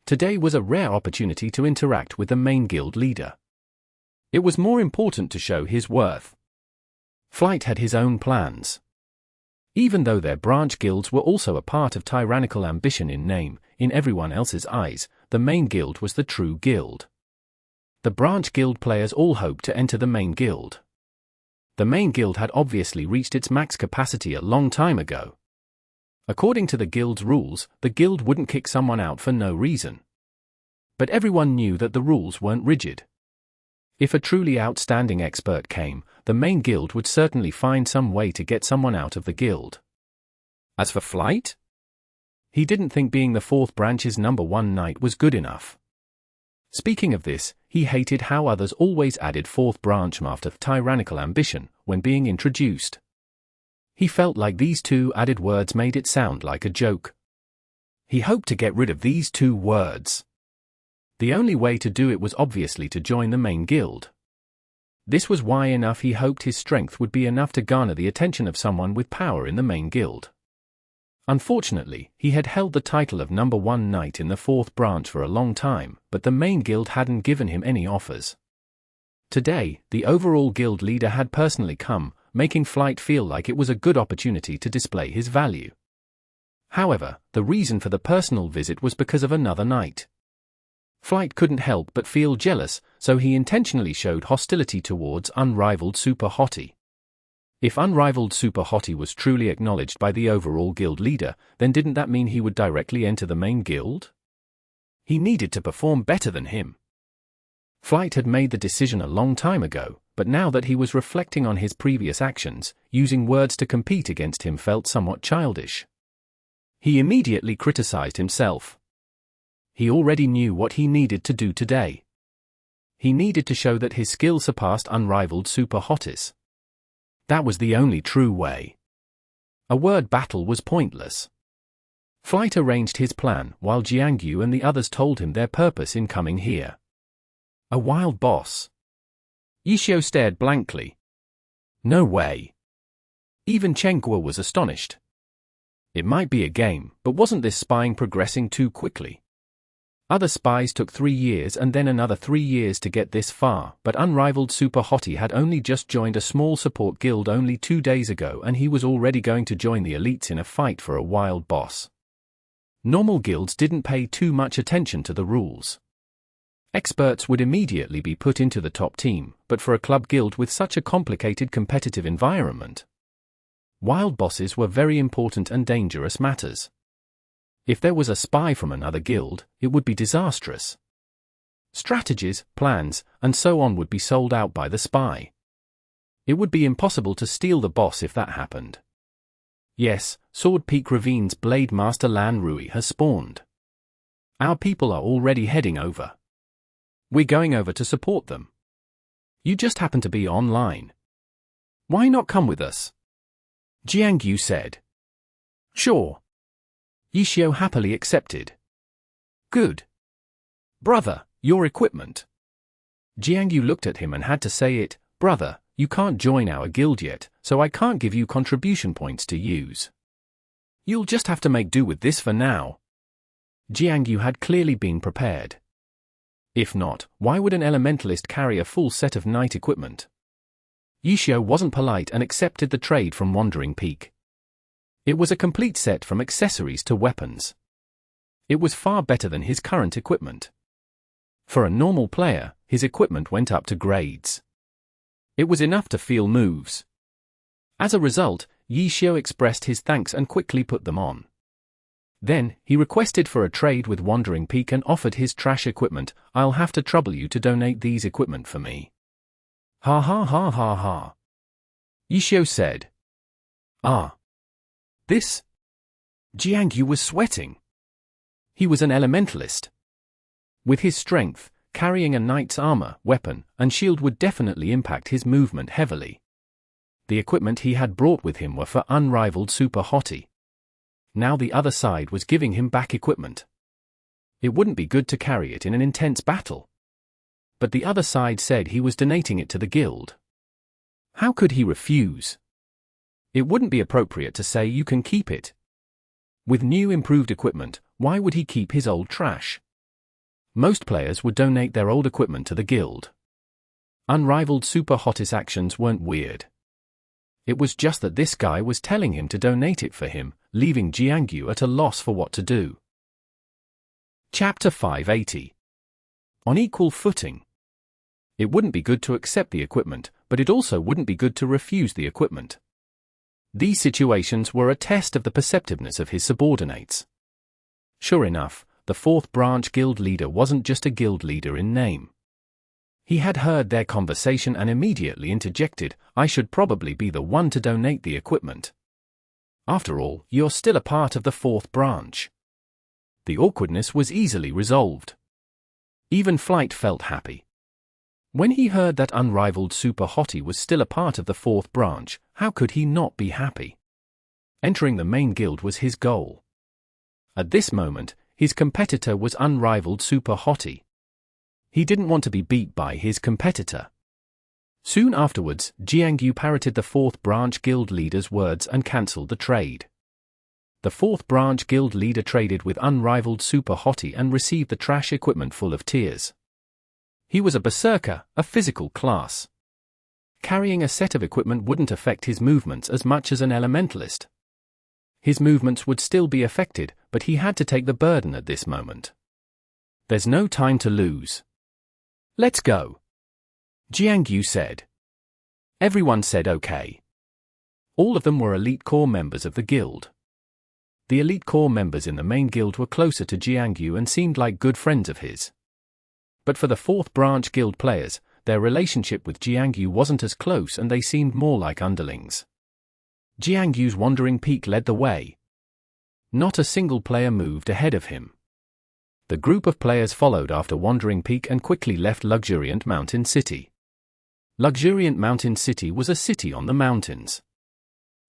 Today was a rare opportunity to interact with the main guild leader. It was more important to show his worth. Flight had his own plans. Even though their branch guilds were also a part of tyrannical ambition in name, in everyone else's eyes, the main guild was the true guild. The branch guild players all hoped to enter the main guild. The main guild had obviously reached its max capacity a long time ago. According to the guild's rules, the guild wouldn't kick someone out for no reason. But everyone knew that the rules weren't rigid. If a truly outstanding expert came, the main guild would certainly find some way to get someone out of the guild. As for Flight? He didn't think being the fourth branch's #1 knight was good enough. Speaking of this, he hated how others always added fourth branch after tyrannical ambition when being introduced. He felt like these two added words made it sound like a joke. He hoped to get rid of these two words. The only way to do it was obviously to join the main guild. This was why enough he hoped his strength would be enough to garner the attention of someone with power in the main guild. Unfortunately, he had held the title of #1 knight in the fourth branch for a long time, but the main guild hadn't given him any offers. Today, the overall guild leader had personally come, making Flight feel like it was a good opportunity to display his value. However, the reason for the personal visit was because of another knight. Flight couldn't help but feel jealous, so he intentionally showed hostility towards unrivaled Super Hottie. If Unrivaled Super Hottie was truly acknowledged by the overall guild leader, then didn't that mean he would directly enter the main guild? He needed to perform better than him. Flight had made the decision a long time ago, but now that he was reflecting on his previous actions, using words to compete against him felt somewhat childish. He immediately criticized himself. He already knew what he needed to do today. He needed to show that his skill surpassed Unrivaled Super Hotties. That was the only true way. A word battle was pointless. Flight arranged his plan while Jiangyu and the others told him their purpose in coming here. A wild boss. Yishio stared blankly. No way. Even Chen Guo was astonished. It might be a game, but wasn't this spying progressing too quickly? Other spies took 3 years and then another 3 years to get this far, but Unrivaled Super Hottie had only just joined a small support guild only 2 days ago and he was already going to join the elites in a fight for a wild boss. Normal guilds didn't pay too much attention to the rules. Experts would immediately be put into the top team, but for a club guild with such a complicated competitive environment, wild bosses were very important and dangerous matters. If there was a spy from another guild, it would be disastrous. Strategies, plans, and so on would be sold out by the spy. It would be impossible to steal the boss if that happened. Yes, Sword Peak Ravine's Blade Master Lan Rui has spawned. Our people are already heading over. We're going over to support them. You just happen to be online. Why not come with us? Jiangyu said. Sure. Yishio happily accepted. Good. Brother, your equipment. Jiangyu looked at him and had to say it, brother, you can't join our guild yet, so I can't give you contribution points to use. You'll just have to make do with this for now. Jiangyu had clearly been prepared. If not, why would an elementalist carry a full set of knight equipment? Yishio wasn't polite and accepted the trade from Wandering Peak. It was a complete set from accessories to weapons. It was far better than his current equipment. For a normal player, his equipment went up to grades. It was enough to feel moves. As a result, Yishio expressed his thanks and quickly put them on. Then, he requested for a trade with Wandering Peak and offered his trash equipment. I'll have to trouble you to donate these equipment for me. Ha ha ha ha ha. Yishio said. Ah. This? Jiangyu was sweating. He was an elementalist. With his strength, carrying a knight's armor, weapon, and shield would definitely impact his movement heavily. The equipment he had brought with him were for Unrivaled Super Hottie. Now the other side was giving him back equipment. It wouldn't be good to carry it in an intense battle. But the other side said he was donating it to the guild. How could he refuse? It wouldn't be appropriate to say you can keep it. With new improved equipment, why would he keep his old trash? Most players would donate their old equipment to the guild. Unrivaled Super Hotties actions weren't weird. It was just that this guy was telling him to donate it for him, leaving Jiangyu at a loss for what to do. Chapter 580. On equal footing. It wouldn't be good to accept the equipment, but it also wouldn't be good to refuse the equipment. These situations were a test of the perceptiveness of his subordinates. Sure enough, the 4th branch guild leader wasn't just a guild leader in name. He had heard their conversation and immediately interjected, I should probably be the one to donate the equipment. After all, you're still a part of the 4th branch. The awkwardness was easily resolved. Even Flight felt happy. When he heard that Unrivaled Super Hottie was still a part of the 4th branch, how could he not be happy? Entering the main guild was his goal. At this moment, his competitor was Unrivaled Super Hottie. He didn't want to be beat by his competitor. Soon afterwards, Jiangyu parroted the 4th branch guild leader's words and cancelled the trade. The 4th branch guild leader traded with Unrivaled Super Hottie and received the trash equipment full of tears. He was a berserker, a physical class. Carrying a set of equipment wouldn't affect his movements as much as an elementalist. His movements would still be affected, but he had to take the burden at this moment. There's no time to lose. Let's go. Jiangyu said. Everyone said okay. All of them were elite core members of the guild. The elite core members in the main guild were closer to Jiangyu and seemed like good friends of his. But for the fourth branch guild players, their relationship with Jiangyu wasn't as close and they seemed more like underlings. Jiangyu's Wandering Peak led the way. Not a single player moved ahead of him. The group of players followed after Wandering Peak and quickly left Luxuriant Mountain City. Luxuriant Mountain City was a city on the mountains.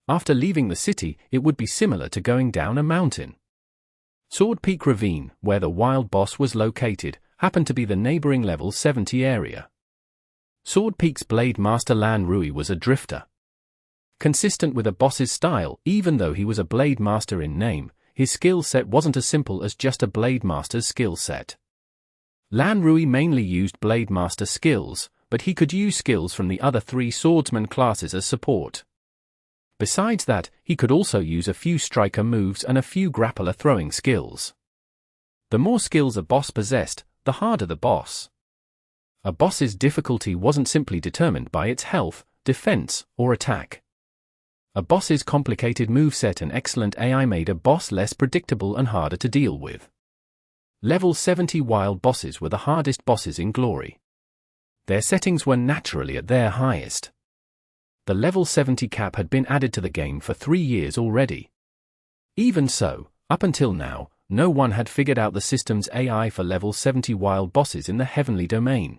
After leaving the city, it would be similar to going down a mountain. Sword Peak Ravine, where the wild boss was located, happened to be the neighboring level 70 area. Sword Peak's Blade Master Lan Rui was a drifter. Consistent with a boss's style, even though he was a Blade Master in name, his skill set wasn't as simple as just a Blade Master's skill set. Lan Rui mainly used Blade Master skills, but he could use skills from the other three swordsman classes as support. Besides that, he could also use a few striker moves and a few grappler throwing skills. The more skills a boss possessed, the harder the boss. A boss's difficulty wasn't simply determined by its health, defense, or attack. A boss's complicated moveset and excellent AI made a boss less predictable and harder to deal with. Level 70 wild bosses were the hardest bosses in Glory. Their settings were naturally at their highest. The level 70 cap had been added to the game for 3 years already. Even so, up until now, no one had figured out the system's AI for level 70 wild bosses in the heavenly domain.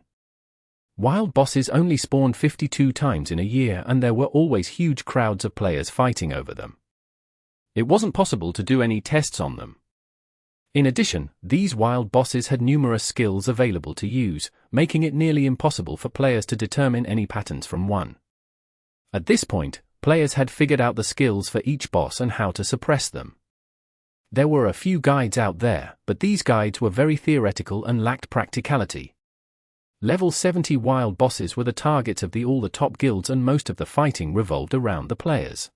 Wild bosses only spawned 52 times in a year and there were always huge crowds of players fighting over them. It wasn't possible to do any tests on them. In addition, these wild bosses had numerous skills available to use, making it nearly impossible for players to determine any patterns from one. At this point, players had figured out the skills for each boss and how to suppress them. There were a few guides out there, but these guides were very theoretical and lacked practicality. Level 70 wild bosses were the targets of all the top guilds and most of the fighting revolved around the players.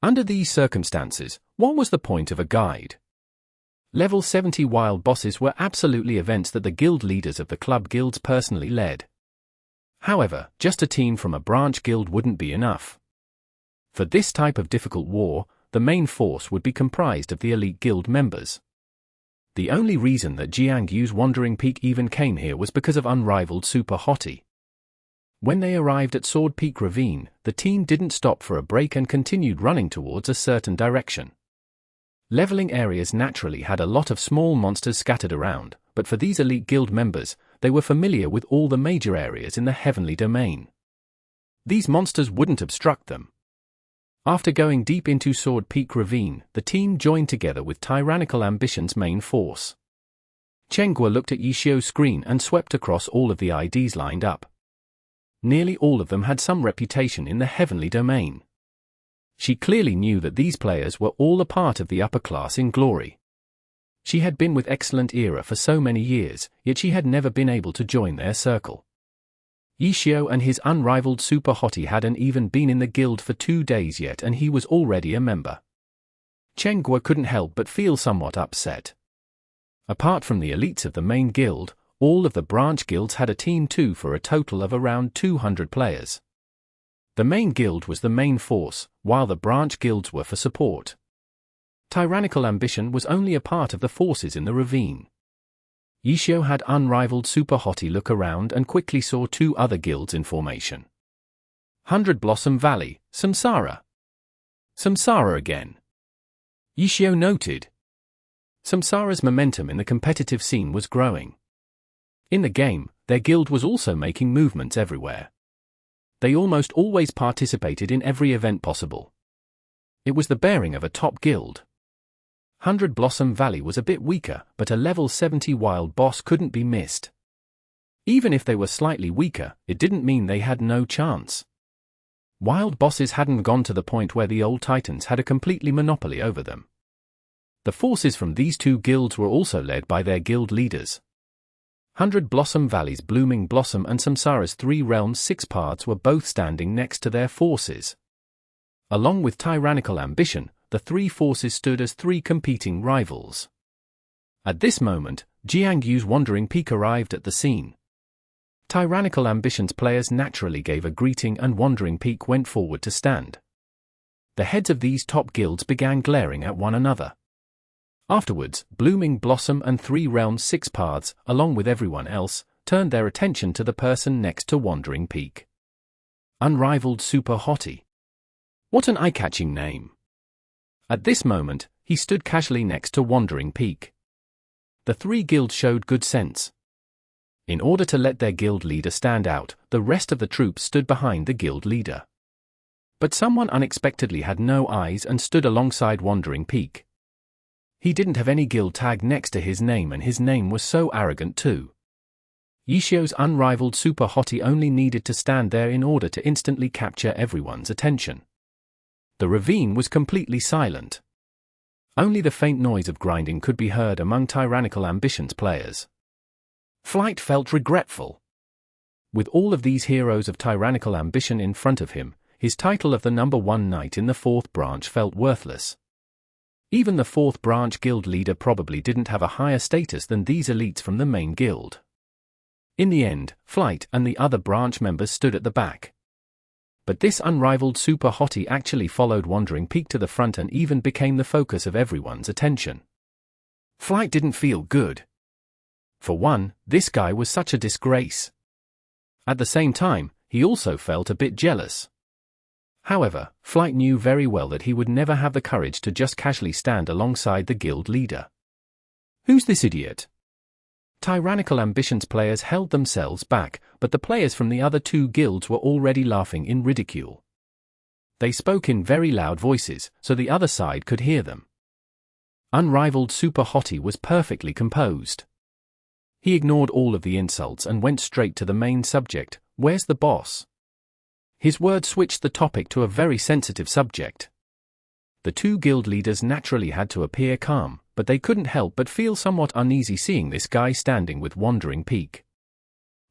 Under these circumstances, what was the point of a guide? Level 70 wild bosses were absolutely events that the guild leaders of the club guilds personally led. However, just a team from a branch guild wouldn't be enough. For this type of difficult war, the main force would be comprised of the elite guild members. The only reason that Jiangyu's Wandering Peak even came here was because of unrivaled Super Hottie. When they arrived at Sword Peak Ravine, the team didn't stop for a break and continued running towards a certain direction. Leveling areas naturally had a lot of small monsters scattered around, but for these elite guild members, they were familiar with all the major areas in the heavenly domain. These monsters wouldn't obstruct them. After going deep into Sword Peak Ravine, the team joined together with Tyrannical Ambition's main force. Chenghua looked at Yishio's screen and swept across all of the IDs lined up. Nearly all of them had some reputation in the heavenly domain. She clearly knew that these players were all a part of the upper class in Glory. She had been with Excellent Era for so many years, yet she had never been able to join their circle. Yishio and his unrivaled Super Hottie hadn't even been in the guild for 2 days yet and he was already a member. Chenghua couldn't help but feel somewhat upset. Apart from the elites of the main guild, all of the branch guilds had a team too for a total of around 200 players. The main guild was the main force, while the branch guilds were for support. Tyrannical Ambition was only a part of the forces in the ravine. Yishio had unrivaled Super Hottie look around and quickly saw 2 other guilds in formation. 100 Blossom Valley, Samsara. Samsara again. Yishio noted. Samsara's momentum in the competitive scene was growing. In the game, their guild was also making movements everywhere. They almost always participated in every event possible. It was the bearing of a top guild. 100 Blossom Valley was a bit weaker, but a level 70 wild boss couldn't be missed. Even if they were slightly weaker, it didn't mean they had no chance. Wild bosses hadn't gone to the point where the old titans had a completely monopoly over them. The forces from these 2 guilds were also led by their guild leaders. 100 Blossom Valley's Blooming Blossom and Samsara's 3 Realms 6 Paths were both standing next to their forces. Along with Tyrannical Ambition, the 3 forces stood as 3 competing rivals. At this moment, Jiangyu's Wandering Peak arrived at the scene. Tyrannical Ambition's players naturally gave a greeting and Wandering Peak went forward to stand. The heads of these top guilds began glaring at one another. Afterwards, Blooming Blossom and 3 Realms 6 Paths, along with everyone else, turned their attention to the person next to Wandering Peak. Unrivaled Super Hottie. What an eye-catching name. At this moment, he stood casually next to Wandering Peak. The 3 guilds showed good sense. In order to let their guild leader stand out, the rest of the troops stood behind the guild leader. But someone unexpectedly had no eyes and stood alongside Wandering Peak. He didn't have any guild tag next to his name, and his name was so arrogant too. Yishio's unrivaled Super Hottie only needed to stand there in order to instantly capture everyone's attention. The ravine was completely silent. Only the faint noise of grinding could be heard among Tyrannical Ambitions players. Flight felt regretful. With all of these heroes of Tyrannical Ambition in front of him, his title of the #1 knight in the 4th branch felt worthless. Even the 4th branch guild leader probably didn't have a higher status than these elites from the main guild. In the end, Flight and the other branch members stood at the back. But this unrivaled Super Hottie actually followed Wandering Peak to the front and even became the focus of everyone's attention. Flight didn't feel good. For one, this guy was such a disgrace. At the same time, he also felt a bit jealous. However, Flight knew very well that he would never have the courage to just casually stand alongside the guild leader. Who's this idiot? Tyrannical Ambitions players held themselves back, but the players from the other 2 guilds were already laughing in ridicule. They spoke in very loud voices, so the other side could hear them. Unrivaled Super Hottie was perfectly composed. He ignored all of the insults and went straight to the main subject: where's the boss? His words switched the topic to a very sensitive subject. The 2 guild leaders naturally had to appear calm, but they couldn't help but feel somewhat uneasy seeing this guy standing with Wandering Peak.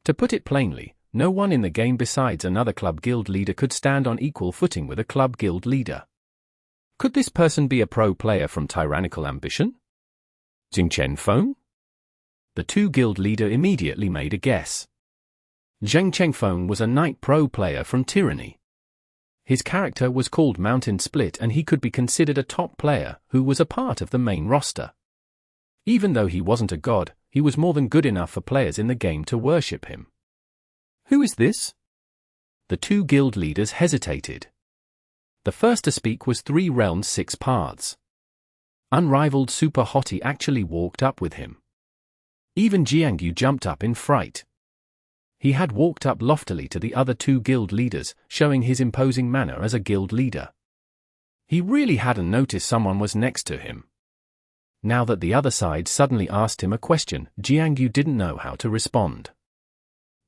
To put it plainly, no one in the game besides another club guild leader could stand on equal footing with a club guild leader. Could this person be a pro player from Tyrannical Ambition? Zheng Chenfeng? The 2 guild leader immediately made a guess. Zheng Chenfeng was a knight pro player from Tyranny. His character was called Mountain Split, and he could be considered a top player who was a part of the main roster. Even though he wasn't a god, he was more than good enough for players in the game to worship him. Who is this? The 2 guild leaders hesitated. The first to speak was 3 Realms 6 Paths. Unrivaled Super Hottie actually walked up with him. Even Jiangyu jumped up in fright. He had walked up loftily to the other 2 guild leaders, showing his imposing manner as a guild leader. He really hadn't noticed someone was next to him. Now that the other side suddenly asked him a question, Jiangyu didn't know how to respond.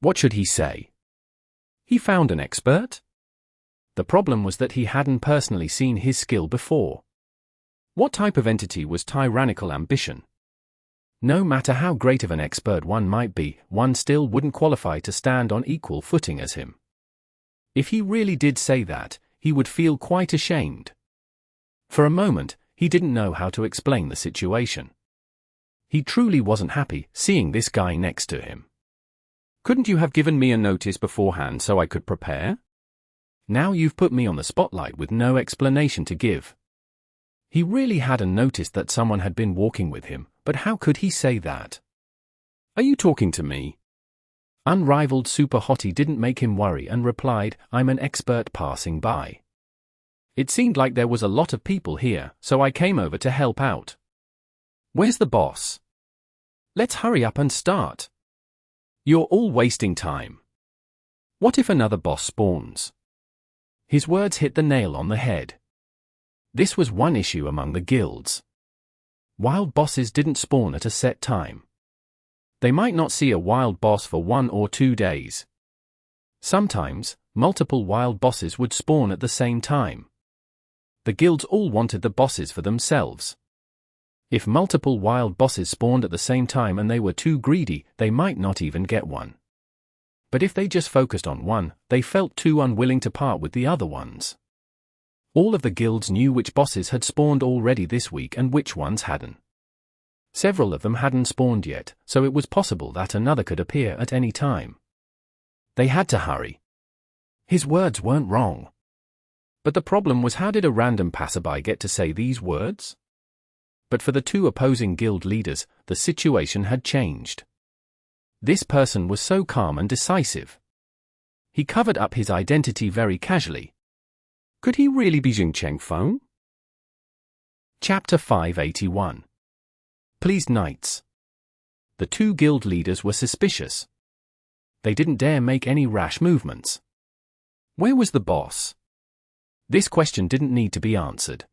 What should he say? He found an expert? The problem was that he hadn't personally seen his skill before. What type of entity was Tyrannical Ambition? No matter how great of an expert one might be, one still wouldn't qualify to stand on equal footing as him. If he really did say that, he would feel quite ashamed. For a moment, he didn't know how to explain the situation. He truly wasn't happy seeing this guy next to him. Couldn't you have given me a notice beforehand so I could prepare? Now you've put me on the spotlight with no explanation to give. He really hadn't noticed that someone had been walking with him, but how could he say that? Are you talking to me? Unrivaled Super Hottie didn't make him worry and replied, I'm an expert passing by. It seemed like there was a lot of people here, so I came over to help out. Where's the boss? Let's hurry up and start. You're all wasting time. What if another boss spawns? His words hit the nail on the head. This was one issue among the guilds. Wild bosses didn't spawn at a set time. They might not see a wild boss for 1 or 2 days. Sometimes, multiple wild bosses would spawn at the same time. The guilds all wanted the bosses for themselves. If multiple wild bosses spawned at the same time and they were too greedy, they might not even get one. But if they just focused on one, they felt too unwilling to part with the other ones. All of the guilds knew which bosses had spawned already this week and which ones hadn't. Several of them hadn't spawned yet, so it was possible that another could appear at any time. They had to hurry. His words weren't wrong. But the problem was, how did a random passerby get to say these words? But for the two opposing guild leaders, the situation had changed. This person was so calm and decisive. He covered up his identity very casually. Could he really be Jing Chengfeng? Chapter 581. Pleased Knights. The two guild leaders were suspicious. They didn't dare make any rash movements. Where was the boss? This question didn't need to be answered.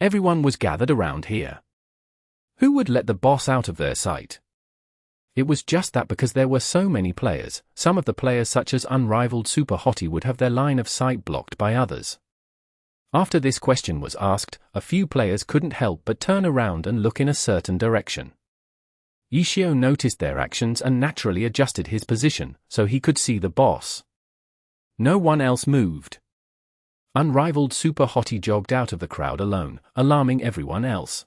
Everyone was gathered around here. Who would let the boss out of their sight? It was just that because there were so many players, some of the players such as Unrivaled Super Hottie would have their line of sight blocked by others. After this question was asked, a few players couldn't help but turn around and look in a certain direction. Yishio noticed their actions and naturally adjusted his position so he could see the boss. No one else moved. Unrivaled Super Hottie jogged out of the crowd alone, alarming everyone else.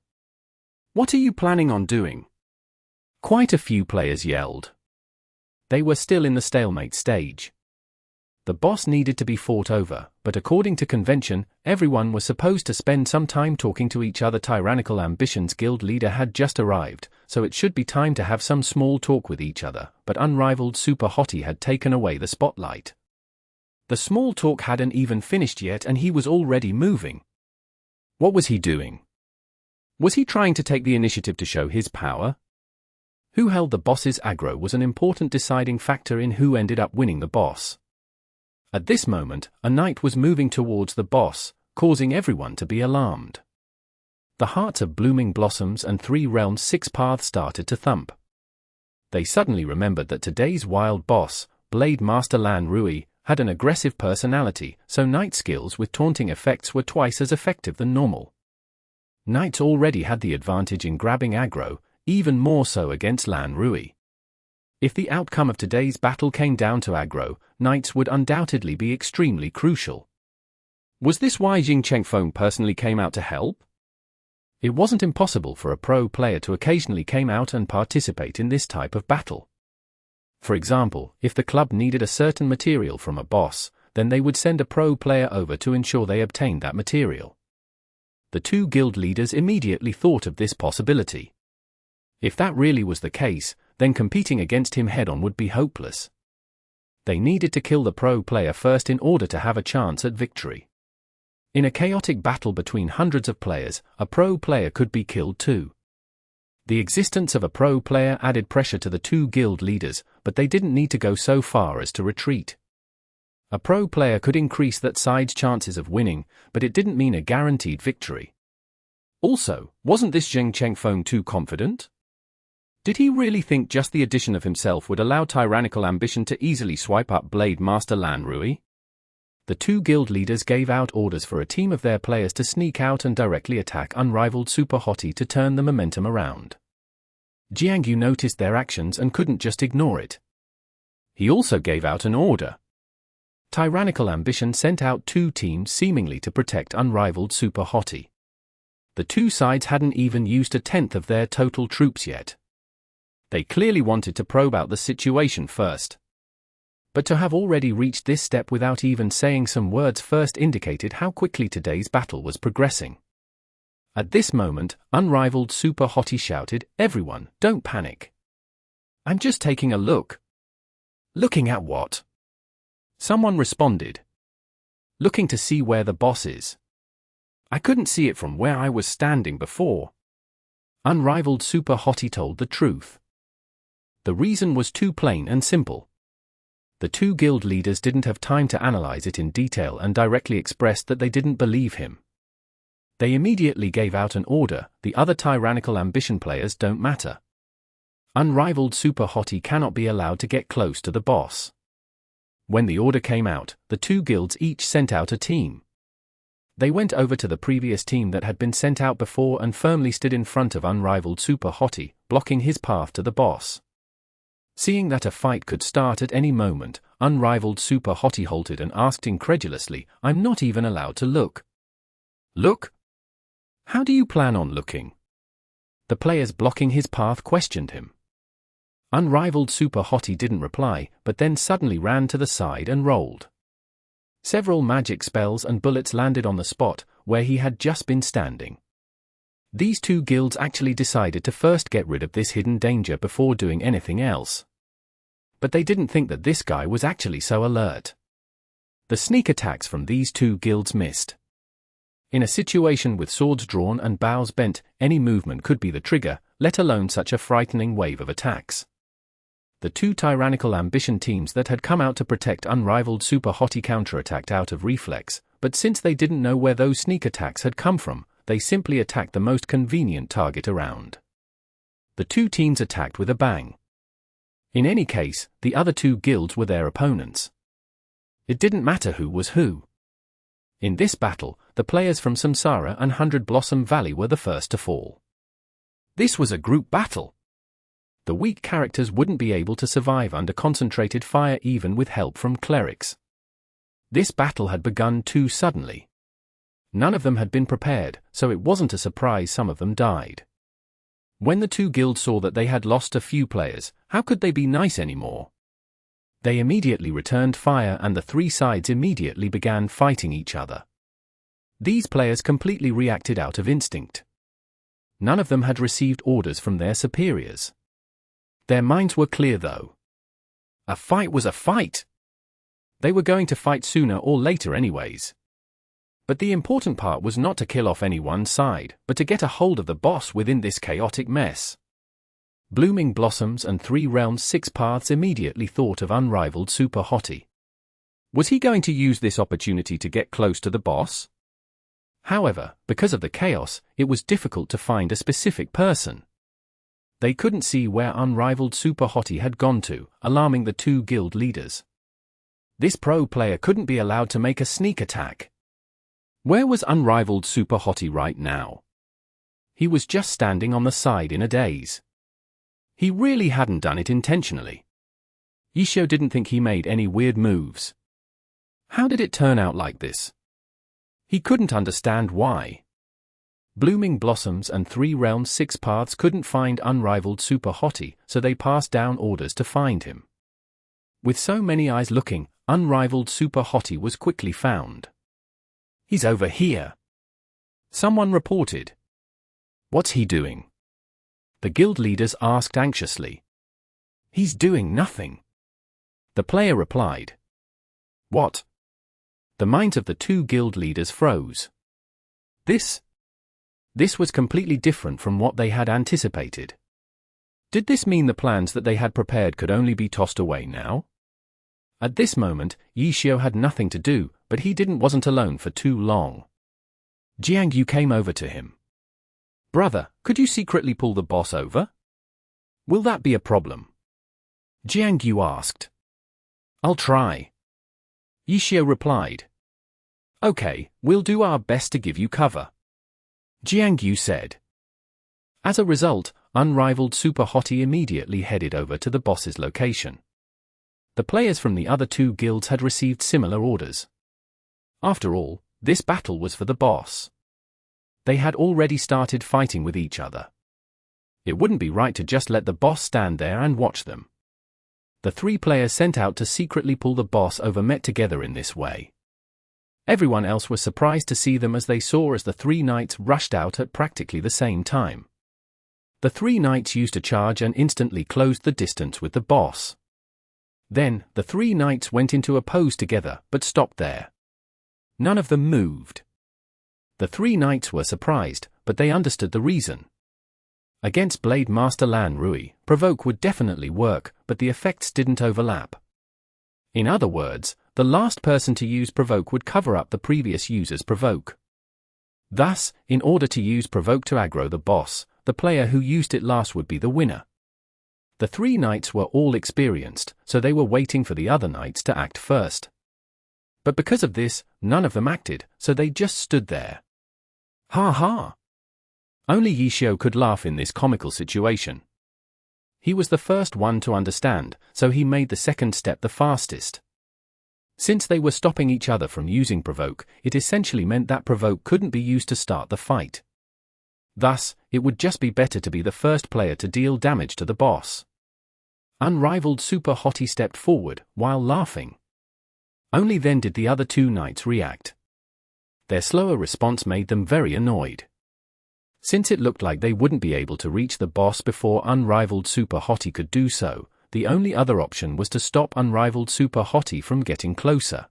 What are you planning on doing? Quite a few players yelled. They were still in the stalemate stage. The boss needed to be fought over, but according to convention, everyone was supposed to spend some time talking to each other. Tyrannical Ambition's guild leader had just arrived, so it should be time to have some small talk with each other, but Unrivaled Super Hottie had taken away the spotlight. The small talk hadn't even finished yet and he was already moving. What was he doing? Was he trying to take the initiative to show his power? Who held the boss's aggro was an important deciding factor in who ended up winning the boss. At this moment, a knight was moving towards the boss, causing everyone to be alarmed. The hearts of Blooming Blossoms and Three Realms' Six Paths started to thump. They suddenly remembered that today's wild boss, Blade Master Lan Rui, had an aggressive personality, so knight skills with taunting effects were twice as effective than normal. Knights already had the advantage in grabbing aggro, even more so against Lan Rui. If the outcome of today's battle came down to aggro, knights would undoubtedly be extremely crucial. Was this why Jing Chengfeng personally came out to help? It wasn't impossible for a pro player to occasionally come out and participate in this type of battle. For example, if the club needed a certain material from a boss, then they would send a pro player over to ensure they obtained that material. The two guild leaders immediately thought of this possibility. If that really was the case, then competing against him head-on would be hopeless. They needed to kill the pro player first in order to have a chance at victory. In a chaotic battle between hundreds of players, a pro player could be killed too. The existence of a pro player added pressure to the two guild leaders, but they didn't need to go so far as to retreat. A pro player could increase that side's chances of winning, but it didn't mean a guaranteed victory. Also, wasn't this Jing Chengfeng too confident? Did he really think just the addition of himself would allow Tyrannical Ambition to easily swipe up Blade Master Lan Rui? The two guild leaders gave out orders for a team of their players to sneak out and directly attack Unrivaled Super Hottie to turn the momentum around. Jiangyu noticed their actions and couldn't just ignore it. He also gave out an order. Tyrannical Ambition sent out two teams seemingly to protect Unrivaled Super Hottie. The two sides hadn't even used a tenth of their total troops yet. They clearly wanted to probe out the situation first. But to have already reached this step without even saying some words first indicated how quickly today's battle was progressing. At this moment, Unrivaled Super Hottie shouted, "Everyone, don't panic. I'm just taking a look." Looking at what? Someone responded. Looking to see where the boss is. I couldn't see it from where I was standing before. Unrivaled Super Hottie told the truth. The reason was too plain and simple. The two guild leaders didn't have time to analyze it in detail and directly expressed that they didn't believe him. They immediately gave out an order: the other Tyrannical Ambition players don't matter. Unrivaled Super Hottie cannot be allowed to get close to the boss. When the order came out, the two guilds each sent out a team. They went over to the previous team that had been sent out before and firmly stood in front of Unrivaled Super Hottie, blocking his path to the boss. Seeing that a fight could start at any moment, Unrivaled Super Hottie halted and asked incredulously, "I'm not even allowed to look." "Look? How do you plan on looking?" The players blocking his path questioned him. Unrivaled Super Hottie didn't reply, but then suddenly ran to the side and rolled. Several magic spells and bullets landed on the spot where he had just been standing. These two guilds actually decided to first get rid of this hidden danger before doing anything else. But they didn't think that this guy was actually so alert. The sneak attacks from these two guilds missed. In a situation with swords drawn and bows bent, any movement could be the trigger, let alone such a frightening wave of attacks. The two Tyrannical ambition teams that had come out to protect unrivaled Super Hottie counterattacked out of reflex, but since they didn't know where those sneak attacks had come from, they simply attacked the most convenient target around. The two teams attacked with a bang. In any case, the other two guilds were their opponents. It didn't matter who was who. In this battle, the players from Samsara and 100 Blossom Valley were the first to fall. This was a group battle. The weak characters wouldn't be able to survive under concentrated fire even with help from clerics. This battle had begun too suddenly. None of them had been prepared, so it wasn't a surprise some of them died. When the two guilds saw that they had lost a few players, how could they be nice anymore? They immediately returned fire and the three sides immediately began fighting each other. These players completely reacted out of instinct. None of them had received orders from their superiors. Their minds were clear though. A fight was a fight. They were going to fight sooner or later anyways. But the important part was not to kill off any one side, but to get a hold of the boss within this chaotic mess. Blooming Blossoms and 3 Realms 6 Paths immediately thought of unrivaled Super Hottie. Was he going to use this opportunity to get close to the boss? However, because of the chaos, it was difficult to find a specific person. They couldn't see where unrivaled Super Hottie had gone to, alarming the two guild leaders. This pro player couldn't be allowed to make a sneak attack. Where was unrivaled Super Hottie right now? He was just standing on the side in a daze. He really hadn't done it intentionally. Yishio didn't think he made any weird moves. How did it turn out like this? He couldn't understand why. Blooming Blossoms and 3 Realms 6 Paths couldn't find unrivaled Super Hottie, so they passed down orders to find him. With so many eyes looking, unrivaled Super Hottie was quickly found. He's over here. Someone reported. What's he doing? The guild leaders asked anxiously. He's doing nothing. The player replied. What? The minds of the two guild leaders froze. This was completely different from what they had anticipated. Did this mean the plans that they had prepared could only be tossed away now? At this moment, Yishio had nothing to do, but he wasn't alone for too long. Jiangyu came over to him. Brother, could you secretly pull the boss over? Will that be a problem? Jiangyu asked. I'll try. Yishio replied. Okay, we'll do our best to give you cover. Jiangyu said. As a result, unrivaled Super Hottie immediately headed over to the boss's location. The players from the other two guilds had received similar orders. After all, this battle was for the boss. They had already started fighting with each other. It wouldn't be right to just let the boss stand there and watch them. The three players sent out to secretly pull the boss over met together in this way. Everyone else was surprised to see them as they saw as the three knights rushed out at practically the same time. The three knights used a charge and instantly closed the distance with the boss. Then, the three knights went into a pose together, but stopped there. None of them moved. The three knights were surprised, but they understood the reason. Against Blade Master Lan Rui, Provoke would definitely work, but the effects didn't overlap. In other words, the last person to use Provoke would cover up the previous user's Provoke. Thus, in order to use Provoke to aggro the boss, the player who used it last would be the winner. The three knights were all experienced, so they were waiting for the other knights to act first. But because of this, none of them acted, so they just stood there. Ha ha! Only Yishio could laugh in this comical situation. He was the first one to understand, so he made the second step the fastest. Since they were stopping each other from using Provoke, it essentially meant that Provoke couldn't be used to start the fight. Thus, it would just be better to be the first player to deal damage to the boss. Unrivaled Super Hottie stepped forward, while laughing. Only then did the other two knights react. Their slower response made them very annoyed. Since it looked like they wouldn't be able to reach the boss before Unrivaled Super Hottie could do so, the only other option was to stop Unrivaled Super Hottie from getting closer.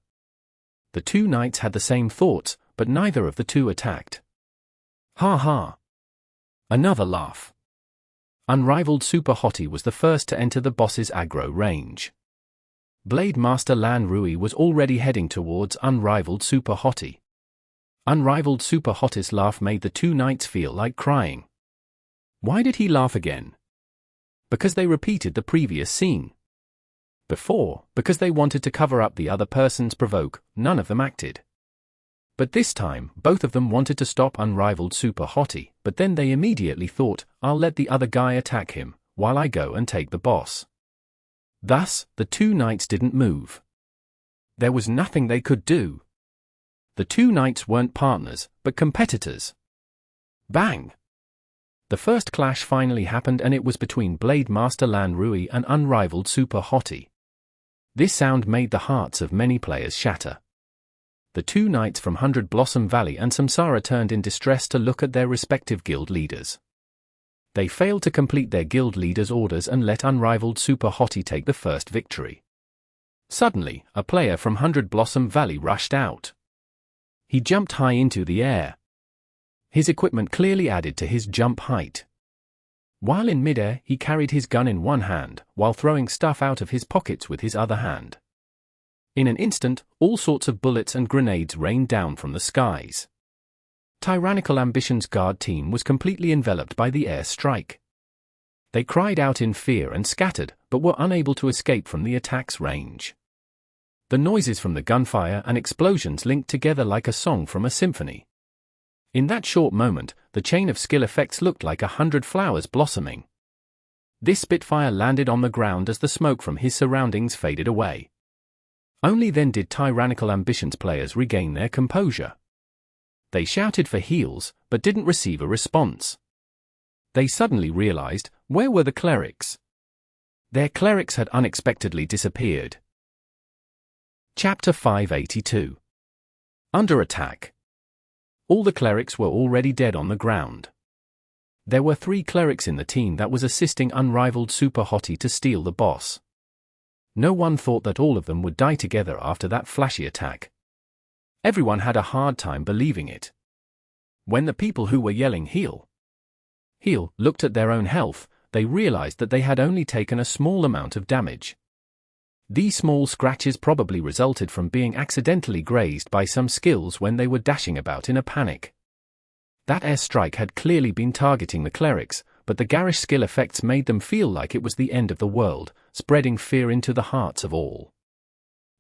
The two knights had the same thoughts, but neither of the two attacked. Ha ha! Another laugh. Unrivaled Super Hottie was the first to enter the boss's aggro range. Blade Master Lan Rui was already heading towards Unrivaled Super Hottie. Unrivaled Super Hottie's laugh made the two knights feel like crying. Why did he laugh again? Because they repeated the previous scene. Before, because they wanted to cover up the other person's provoke, none of them acted. But this time, both of them wanted to stop Unrivaled Super Hottie, but then they immediately thought, I'll let the other guy attack him, while I go and take the boss. Thus, the two knights didn't move. There was nothing they could do. The two knights weren't partners, but competitors. Bang! The first clash finally happened, and it was between Blade Master Lan Rui and Unrivaled Super Hottie. This sound made the hearts of many players shatter. The two knights from 100 Blossom Valley and Samsara turned in distress to look at their respective guild leaders. They failed to complete their guild leaders' orders and let Unrivaled Super Hottie take the first victory. Suddenly, a player from 100 Blossom Valley rushed out. He jumped high into the air. His equipment clearly added to his jump height. While in midair, he carried his gun in one hand, while throwing stuff out of his pockets with his other hand. In an instant, all sorts of bullets and grenades rained down from the skies. Tyrannical Ambition's guard team was completely enveloped by the air strike. They cried out in fear and scattered, but were unable to escape from the attack's range. The noises from the gunfire and explosions linked together like a song from a symphony. In that short moment, the chain of skill effects looked like 100 flowers blossoming. This Spitfire landed on the ground as the smoke from his surroundings faded away. Only then did Tyrannical Ambition's players regain their composure. They shouted for heals, but didn't receive a response. They suddenly realized, where were the clerics? Their clerics had unexpectedly disappeared. Chapter 582. Under attack. All the clerics were already dead on the ground. There were 3 clerics in the team that was assisting Unrivaled Super Hottie to steal the boss. No one thought that all of them would die together after that flashy attack. Everyone had a hard time believing it. When the people who were yelling heal, heal, looked at their own health, they realized that they had only taken a small amount of damage. These small scratches probably resulted from being accidentally grazed by some skills when they were dashing about in a panic. That airstrike had clearly been targeting the clerics, but the garish skill effects made them feel like it was the end of the world, spreading fear into the hearts of all.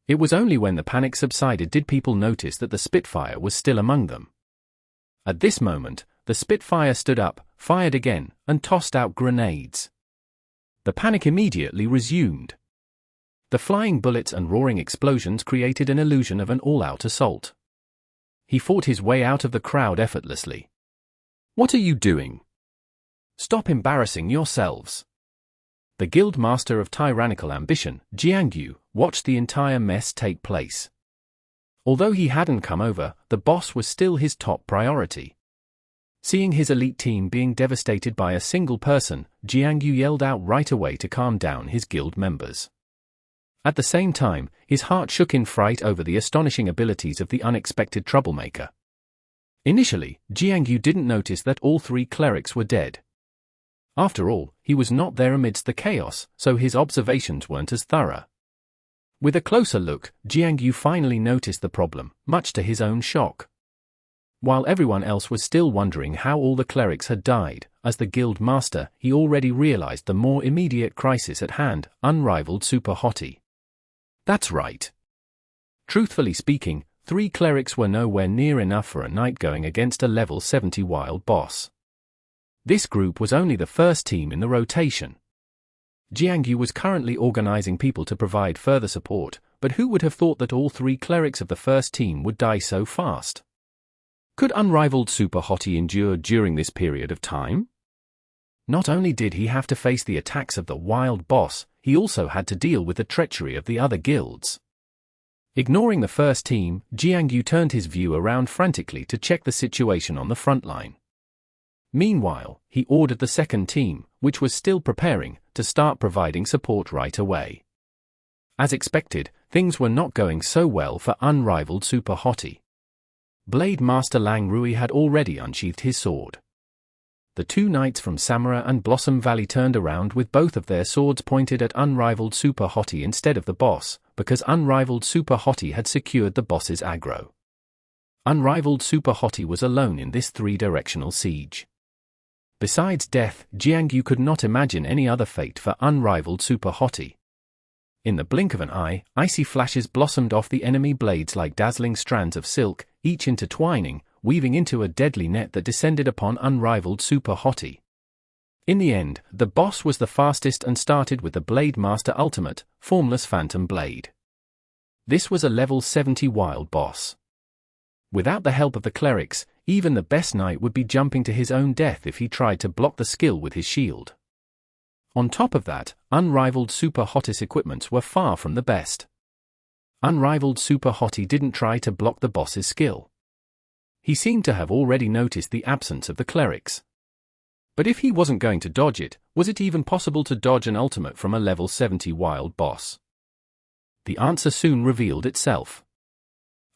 It was only when the panic subsided did people notice that the Spitfire was still among them. At this moment, the Spitfire stood up, fired again, and tossed out grenades. The panic immediately resumed. The flying bullets and roaring explosions created an illusion of an all-out assault. He fought his way out of the crowd effortlessly. What are you doing? Stop embarrassing yourselves. The guild master of Tyrannical Ambition, Jiangyu, watched the entire mess take place. Although he hadn't come over, the boss was still his top priority. Seeing his elite team being devastated by a single person, Jiangyu yelled out right away to calm down his guild members. At the same time, his heart shook in fright over the astonishing abilities of the unexpected troublemaker. Initially, Jiangyu didn't notice that all 3 clerics were dead. After all, he was not there amidst the chaos, so his observations weren't as thorough. With a closer look, Jiangyu finally noticed the problem, much to his own shock. While everyone else was still wondering how all the clerics had died, as the guild master, he already realized the more immediate crisis at hand, Unrivaled Super Hottie. That's right. Truthfully speaking, 3 clerics were nowhere near enough for a knight going against a level 70 wild boss. This group was only the first team in the rotation. Jiangyu was currently organizing people to provide further support, but who would have thought that all 3 clerics of the first team would die so fast? Could Unrivaled Super Hottie endure during this period of time? Not only did he have to face the attacks of the wild boss, he also had to deal with the treachery of the other guilds. Ignoring the first team, Jiang Yu turned his view around frantically to check the situation on the front line. Meanwhile, he ordered the second team, which was still preparing, to start providing support right away. As expected, things were not going so well for unrivaled Super Hottie. Blade Master Lang Rui had already unsheathed his sword. The two knights from Samara and Blossom Valley turned around with both of their swords pointed at unrivaled Super Hottie instead of the boss, because unrivaled Super Hottie had secured the boss's aggro. Unrivaled Super Hottie was alone in this three-directional siege. Besides death, Jiang Yu could not imagine any other fate for unrivaled Super Hottie. In the blink of an eye, icy flashes blossomed off the enemy blades like dazzling strands of silk, each intertwining, weaving into a deadly net that descended upon unrivaled Super Hottie. In the end, the boss was the fastest and started with the Blade Master Ultimate, Formless Phantom Blade. This was a level 70 wild boss. Without the help of the clerics, even the best knight would be jumping to his own death if he tried to block the skill with his shield. On top of that, unrivaled Super Hottie's equipments were far from the best. Unrivaled Super Hottie didn't try to block the boss's skill. He seemed to have already noticed the absence of the clerics. But if he wasn't going to dodge it, was it even possible to dodge an ultimate from a level 70 wild boss? The answer soon revealed itself.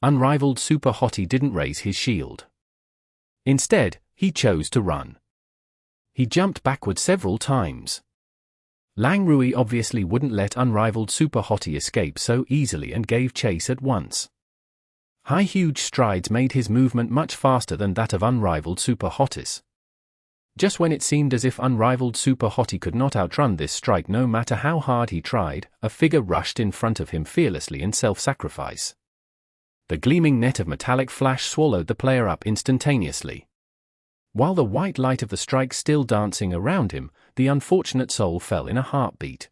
Unrivaled Super Hottie didn't raise his shield. Instead, he chose to run. He jumped backward several times. Lang Rui obviously wouldn't let unrivaled Super Hottie escape so easily and gave chase at once. High huge strides made his movement much faster than that of unrivaled Super Hottie's. Just when it seemed as if unrivaled Super Hottie could not outrun this strike no matter how hard he tried, a figure rushed in front of him fearlessly in self-sacrifice. The gleaming net of metallic flash swallowed the player up instantaneously. While the white light of the strike still dancing around him, the unfortunate soul fell in a heartbeat.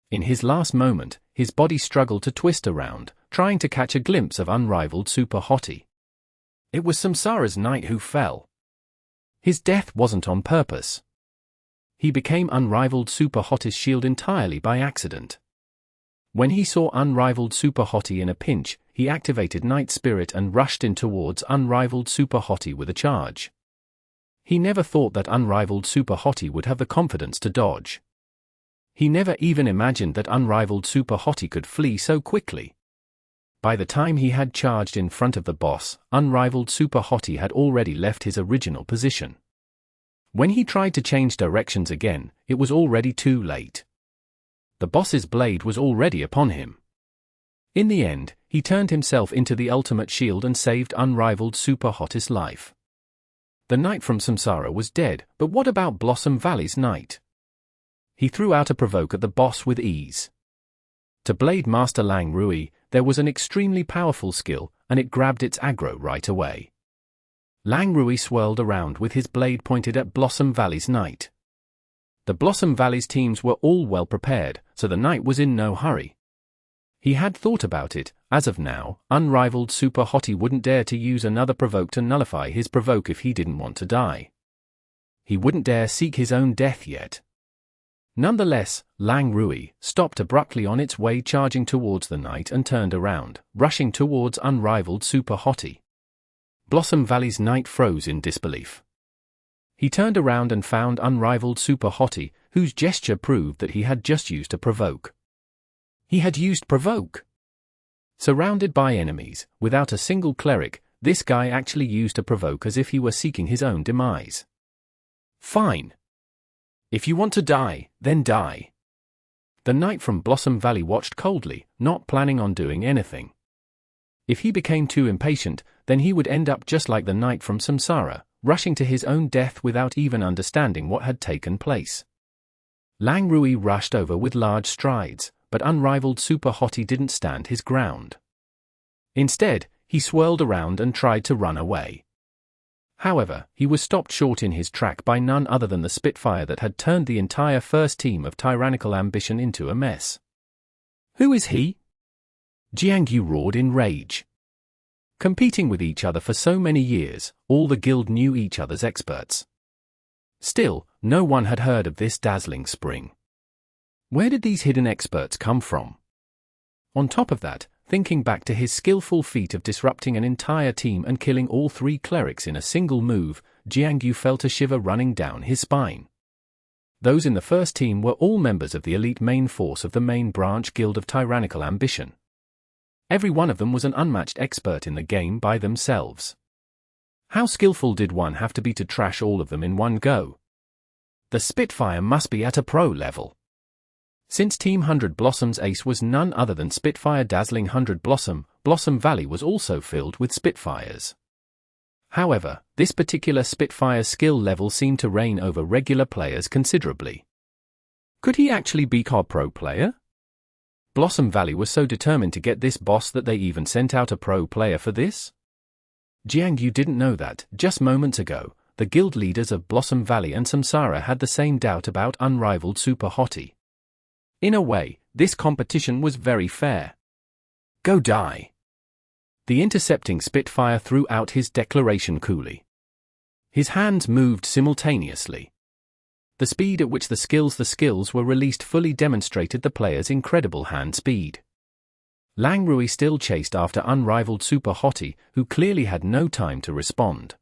In his last moment, his body struggled to twist around, trying to catch a glimpse of unrivaled Super Hottie. It was Samsara's knight who fell. His death wasn't on purpose. He became unrivaled Super Hottie's shield entirely by accident. When he saw unrivaled Super Hottie in a pinch, he activated Knight Spirit and rushed in towards unrivaled Super Hottie with a charge. He never thought that unrivaled Super Hottie would have the confidence to dodge. He never even imagined that unrivaled Super Hottie could flee so quickly. By the time he had charged in front of the boss, unrivaled Super Hottie had already left his original position. When he tried to change directions again, it was already too late. The boss's blade was already upon him. In the end, he turned himself into the ultimate shield and saved unrivaled Super Hottie's life. The knight from Samsara was dead, but what about Blossom Valley's knight? He threw out a provoke at the boss with ease. To Blade Master Lang Rui, there was an extremely powerful skill, and it grabbed its aggro right away. Lang Rui swirled around with his blade pointed at Blossom Valley's knight. The Blossom Valley's teams were all well prepared, so the knight was in no hurry. He had thought about it. As of now, unrivaled Super Hottie wouldn't dare to use another provoke to nullify his provoke if he didn't want to die. He wouldn't dare seek his own death yet. Nonetheless, Lang Rui stopped abruptly on its way charging towards the knight and turned around, rushing towards unrivaled Super Hottie. Blossom Valley's knight froze in disbelief. He turned around and found unrivaled Super Hottie, whose gesture proved that he had just used a provoke. He had used provoke. Surrounded by enemies, without a single cleric, this guy actually used a provoke as if he were seeking his own demise. Fine. If you want to die, then die. The knight from Blossom Valley watched coldly, not planning on doing anything. If he became too impatient, then he would end up just like the knight from Samsara, rushing to his own death without even understanding what had taken place. Lang Rui rushed over with large strides, but unrivaled Super Hottie didn't stand his ground. Instead, he swirled around and tried to run away. However, he was stopped short in his track by none other than the Spitfire that had turned the entire first team of Tyrannical ambition into a mess. Who is he? Jiang Yu roared in rage. Competing with each other for so many years, all the guild knew each other's experts. Still, no one had heard of this dazzling spring. Where did these hidden experts come from? On top of that, Thinking back to his skillful feat of disrupting an entire team and killing all 3 clerics in a single move, Jiangyu felt a shiver running down his spine. Those in the first team were all members of the elite main force of the main branch guild of Tyrannical ambition. Every one of them was an unmatched expert in the game by themselves. How skillful did one have to be to trash all of them in one go? The Spitfire must be at a pro level. Since Team 100 Blossom's ace was none other than Spitfire Dazzling 100 Blossom, Blossom Valley was also filled with Spitfires. However, this particular Spitfire's skill level seemed to reign over regular players considerably. Could he actually be a pro player? Blossom Valley was so determined to get this boss that they even sent out a pro player for this? Jiangyu didn't know that, just moments ago, the guild leaders of Blossom Valley and Samsara had the same doubt about unrivaled Super Hottie. In a way, this competition was very fair. Go die. The intercepting Spitfire threw out his declaration coolly. His hands moved simultaneously. The speed at which the skills were released fully demonstrated the player's incredible hand speed. Lang Rui still chased after unrivaled Super Hottie, who clearly had no time to respond.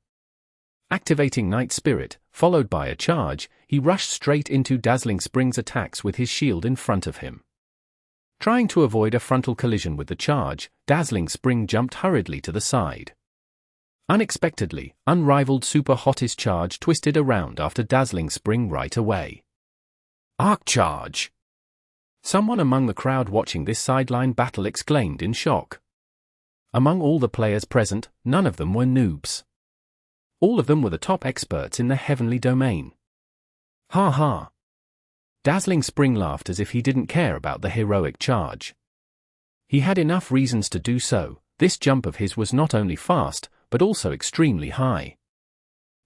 Activating Night Spirit, followed by a charge, he rushed straight into Dazzling Spring's attacks with his shield in front of him. Trying to avoid a frontal collision with the charge, Dazzling Spring jumped hurriedly to the side. Unexpectedly, unrivaled Super Hottie's charge twisted around after Dazzling Spring right away. Arc Charge! Someone among the crowd watching this sideline battle exclaimed in shock. Among all the players present, none of them were noobs. All of them were the top experts in the heavenly domain. Ha ha! Dazzling Spring laughed as if he didn't care about the heroic charge. He had enough reasons to do so. This jump of his was not only fast, but also extremely high.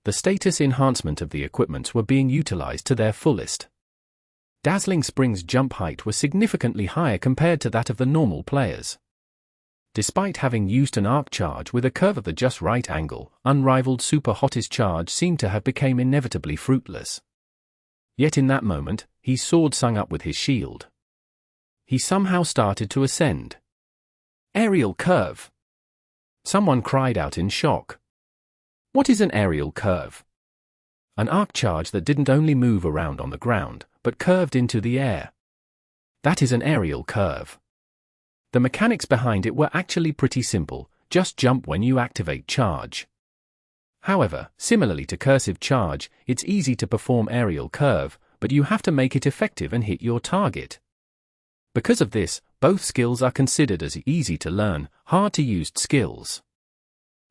The status enhancement of the equipments were being utilized to their fullest. Dazzling Spring's jump height was significantly higher compared to that of the normal players. Despite having used an arc charge with a curve of the just right angle, unrivaled Super Hottie's charge seemed to have become inevitably fruitless. Yet in that moment, he sword sung up with his shield. He somehow started to ascend. Aerial curve! Someone cried out in shock. What is an aerial curve? An arc charge that didn't only move around on the ground, but curved into the air. That is an aerial curve. The mechanics behind it were actually pretty simple, just jump when you activate charge. However, similarly to cursive charge, it's easy to perform aerial curve, but you have to make it effective and hit your target. Because of this, both skills are considered as easy to learn, hard to use skills.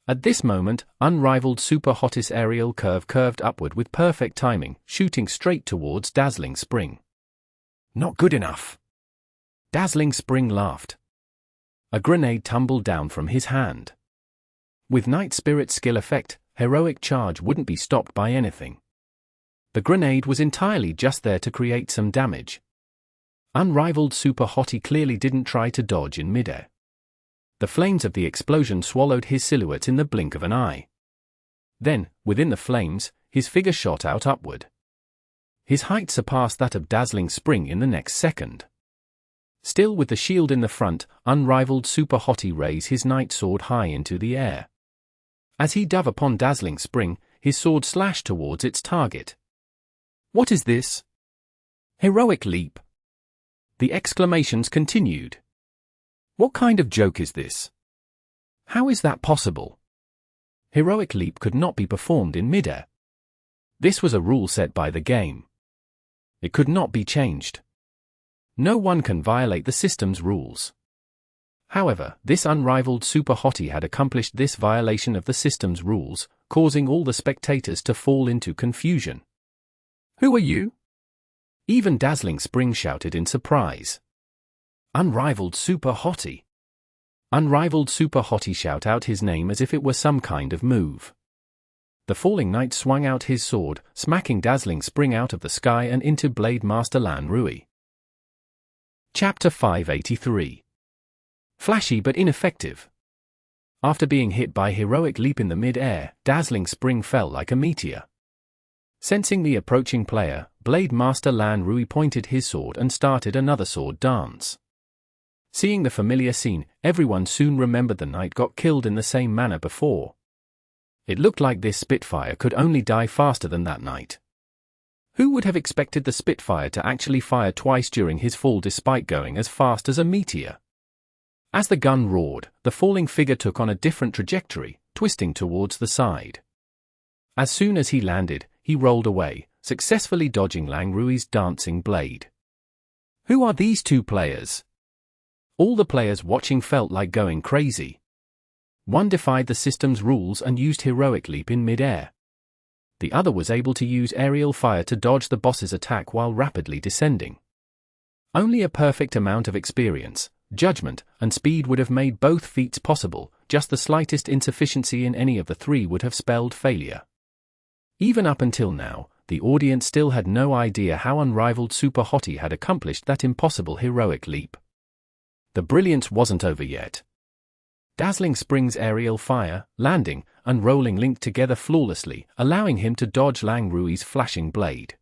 At this moment, unrivaled Super Hottie's aerial curve curved upward with perfect timing, shooting straight towards Dazzling Spring. Not good enough. Dazzling Spring laughed. A grenade tumbled down from his hand. With Night Spirit skill effect, heroic charge wouldn't be stopped by anything. The grenade was entirely just there to create some damage. Unrivaled Super Hottie clearly didn't try to dodge in midair. The flames of the explosion swallowed his silhouette in the blink of an eye. Then, within the flames, his figure shot out upward. His height surpassed that of Dazzling Spring in the next second. Still with the shield in the front, unrivaled Super Hottie raised his night sword high into the air. As he dove upon Dazzling Spring, his sword slashed towards its target. What is this? Heroic leap! The exclamations continued. What kind of joke is this? How is that possible? Heroic leap could not be performed in midair. This was a rule set by the game. It could not be changed. No one can violate the system's rules. However, this unrivaled Super Hottie had accomplished this violation of the system's rules, causing all the spectators to fall into confusion. Who are you? Even Dazzling Spring shouted in surprise. Unrivaled Super Hottie. Unrivaled Super Hottie shout out his name as if it were some kind of move. The falling knight swung out his sword, smacking Dazzling Spring out of the sky and into Blade Master Lan Rui. Chapter 583. Flashy but ineffective. After being hit by heroic leap in the mid-air, Dazzling Spring fell like a meteor. Sensing the approaching player, Blade Master Lan Rui pointed his sword and started another sword dance. Seeing the familiar scene, everyone soon remembered the knight got killed in the same manner before. It looked like this Spitfire could only die faster than that knight. Who would have expected the Spitfire to actually fire twice during his fall despite going as fast as a meteor? As the gun roared, the falling figure took on a different trajectory, twisting towards the side. As soon as he landed, he rolled away, successfully dodging Lang Rui's dancing blade. Who are these two players? All the players watching felt like going crazy. One defied the system's rules and used heroic leap in mid-air. The other was able to use aerial fire to dodge the boss's attack while rapidly descending. Only a perfect amount of experience, judgment, and speed would have made both feats possible. Just the slightest insufficiency in any of the three would have spelled failure. Even up until now, the audience still had no idea how unrivaled Super Hottie had accomplished that impossible heroic leap. The brilliance wasn't over yet. Dazzling Spring's aerial fire, landing, and rolling linked together flawlessly, allowing him to dodge Lang Rui's flashing blade.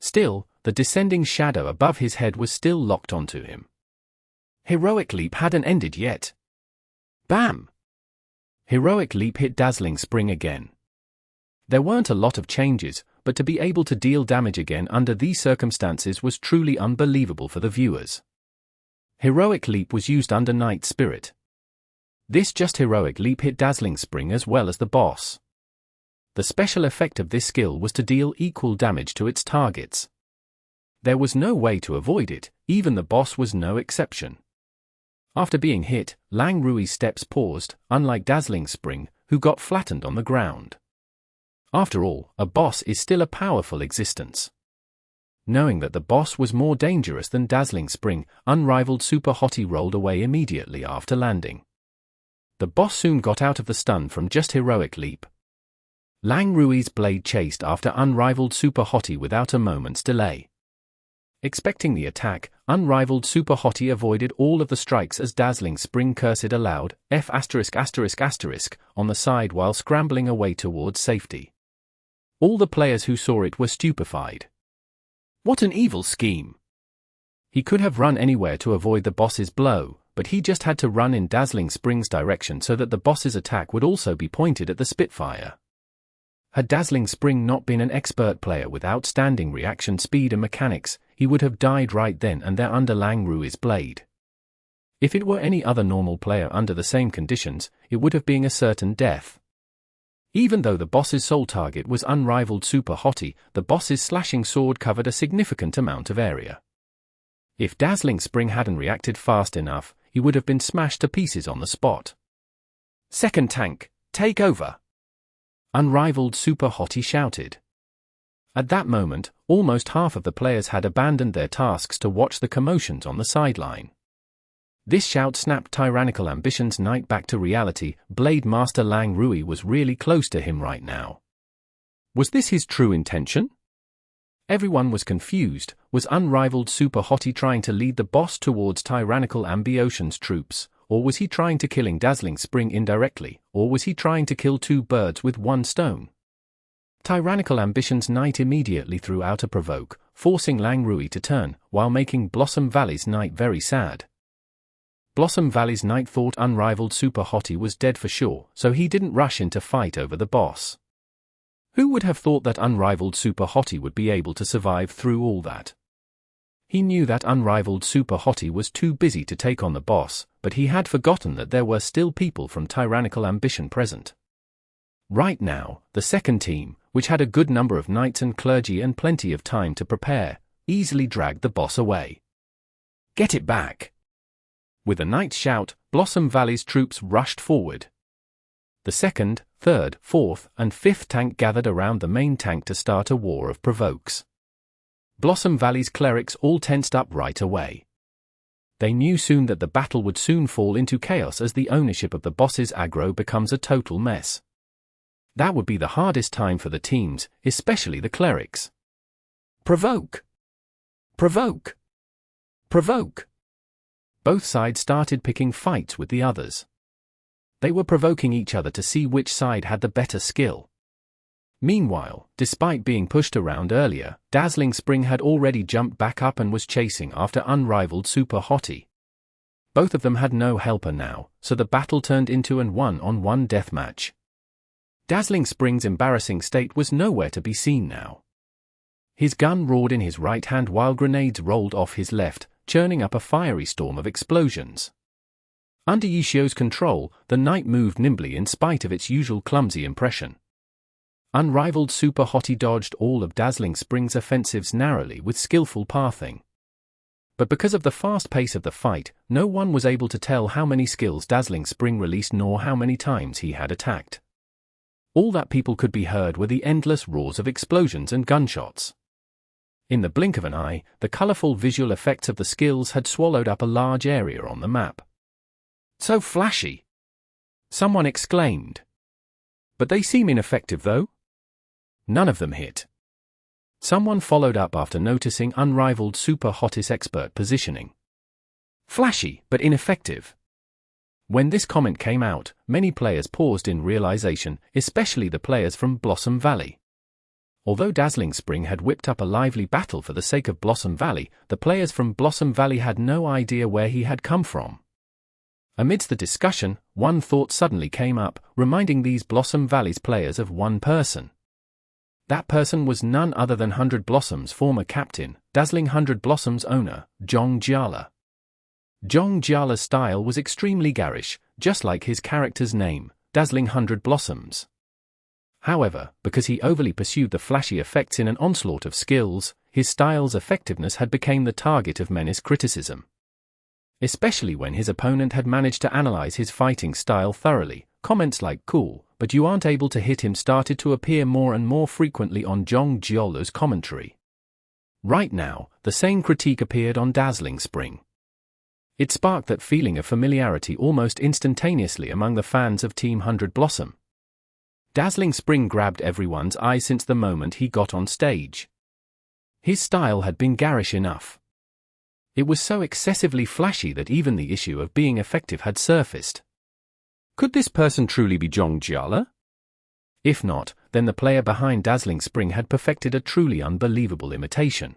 Still, the descending shadow above his head was still locked onto him. Heroic leap hadn't ended yet. Bam! Heroic leap hit Dazzling Spring again. There weren't a lot of changes, but to be able to deal damage again under these circumstances was truly unbelievable for the viewers. Heroic leap was used under Night Spirit. This just heroic leap hit Dazzling Spring as well as the boss. The special effect of this skill was to deal equal damage to its targets. There was no way to avoid it, even the boss was no exception. After being hit, Lang Rui's steps paused, unlike Dazzling Spring, who got flattened on the ground. After all, a boss is still a powerful existence. Knowing that the boss was more dangerous than Dazzling Spring, unrivaled Super Hottie rolled away immediately after landing. The boss soon got out of the stun from just heroic leap. Lang Rui's blade chased after unrivaled Super Hottie without a moment's delay. Expecting the attack, unrivaled Super Hottie avoided all of the strikes as Dazzling Spring cursed aloud, F***** on the side while scrambling away towards safety. All the players who saw it were stupefied. What an evil scheme! He could have run anywhere to avoid the boss's blow, but he just had to run in Dazzling Spring's direction so that the boss's attack would also be pointed at the Spitfire. Had Dazzling Spring not been an expert player with outstanding reaction speed and mechanics, he would have died right then and there under Lang Rui's blade. If it were any other normal player under the same conditions, it would have been a certain death. Even though the boss's sole target was unrivaled Super Hottie, the boss's slashing sword covered a significant amount of area. If Dazzling Spring hadn't reacted fast enough, he would have been smashed to pieces on the spot. Second tank, take over! Unrivaled Super Hottie shouted. At that moment, almost half of the players had abandoned their tasks to watch the commotions on the sideline. This shout snapped Tyrannical Ambition's knight back to reality. Blade Master Lang Rui was really close to him right now. Was this his true intention? Everyone was confused. Was unrivaled Super Hottie trying to lead the boss towards Tyrannical Ambition's troops, or was he trying to killing Dazzling Spring indirectly, or was he trying to kill two birds with one stone? Tyrannical Ambition's knight immediately threw out a provoke, forcing Lang Rui to turn, while making Blossom Valley's knight very sad. Blossom Valley's knight thought unrivaled Super Hottie was dead for sure, so he didn't rush in to fight over the boss. Who would have thought that unrivaled Super Hottie would be able to survive through all that? He knew that unrivaled Super Hottie was too busy to take on the boss, but he had forgotten that there were still people from Tyrannical Ambition present. Right now, the second team, which had a good number of knights and clergy and plenty of time to prepare, easily dragged the boss away. Get it back! With a knight's shout, Blossom Valley's troops rushed forward. The second, third, fourth, and fifth tank gathered around the main tank to start a war of provokes. Blossom Valley's clerics all tensed up right away. They knew soon that the battle would soon fall into chaos as the ownership of the boss's aggro becomes a total mess. That would be the hardest time for the teams, especially the clerics. Provoke! Provoke! Provoke! Both sides started picking fights with the others. They were provoking each other to see which side had the better skill. Meanwhile, despite being pushed around earlier, Dazzling Spring had already jumped back up and was chasing after unrivaled Super Hottie. Both of them had no helper now, so the battle turned into an one-on-one deathmatch. Dazzling Spring's embarrassing state was nowhere to be seen now. His gun roared in his right hand while grenades rolled off his left, churning up a fiery storm of explosions. Under Yishio's control, the knight moved nimbly in spite of its usual clumsy impression. Unrivaled Super Hottie dodged all of Dazzling Spring's offensives narrowly with skillful pathing. But because of the fast pace of the fight, no one was able to tell how many skills Dazzling Spring released nor how many times he had attacked. All that people could be heard were the endless roars of explosions and gunshots. In the blink of an eye, the colorful visual effects of the skills had swallowed up a large area on the map. "So flashy!" someone exclaimed. "But they seem ineffective though." None of them hit. Someone followed up after noticing unrivaled Super Hottie's expert positioning. "Flashy, but ineffective." When this comment came out, many players paused in realization, especially the players from Blossom Valley. Although Dazzling Spring had whipped up a lively battle for the sake of Blossom Valley, the players from Blossom Valley had no idea where he had come from. Amidst the discussion, one thought suddenly came up, reminding these Blossom Valley's players of one person. That person was none other than 100 Blossom's former captain, Dazzling 100 Blossom's owner, Zhong Jiala. Zhong Jiala's style was extremely garish, just like his character's name, Dazzling 100 Blossoms. However, because he overly pursued the flashy effects in an onslaught of skills, his style's effectiveness had become the target of menace criticism. Especially when his opponent had managed to analyze his fighting style thoroughly, comments like "cool, but you aren't able to hit him" started to appear more and more frequently on Zhong Jiala's commentary. Right now, the same critique appeared on Dazzling Spring. It sparked that feeling of familiarity almost instantaneously among the fans of Team 100 Blossom. Dazzling Spring grabbed everyone's eye since the moment he got on stage. His style had been garish enough. It was so excessively flashy that even the issue of being effective had surfaced. Could this person truly be Zhong Jiala? If not, then the player behind Dazzling Spring had perfected a truly unbelievable imitation.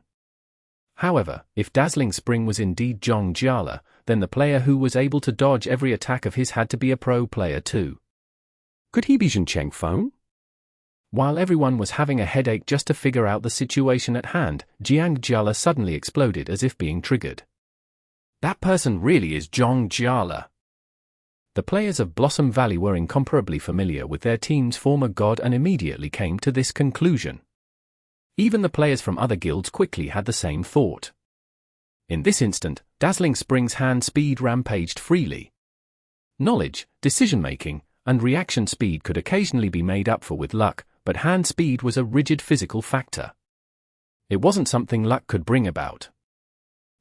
However, if Dazzling Spring was indeed Zhong Jiala, then the player who was able to dodge every attack of his had to be a pro player too. Could he be Zhen Chengfeng? While everyone was having a headache just to figure out the situation at hand, Jiang Jiala suddenly exploded as if being triggered. That person really is Zhong Jiala. The players of Blossom Valley were incomparably familiar with their team's former god and immediately came to this conclusion. Even the players from other guilds quickly had the same thought. In this instant, Dazzling Spring's hand speed rampaged freely. Knowledge, decision-making, and reaction speed could occasionally be made up for with luck, but hand speed was a rigid physical factor. It wasn't something luck could bring about.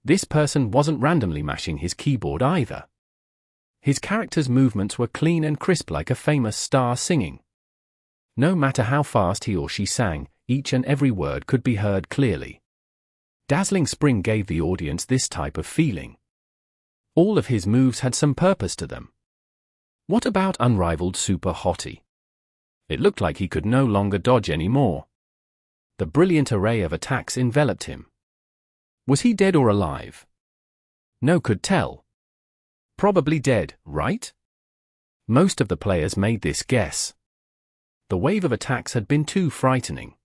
This person wasn't randomly mashing his keyboard either. His character's movements were clean and crisp like a famous star singing. No matter how fast he or she sang, each and every word could be heard clearly. Dazzling Spring gave the audience this type of feeling. All of his moves had some purpose to them. What about unrivaled Super Hottie? It looked like he could no longer dodge anymore. The brilliant array of attacks enveloped him. Was he dead or alive? No could tell. Probably dead, right? Most of the players made this guess. The wave of attacks had been too frightening.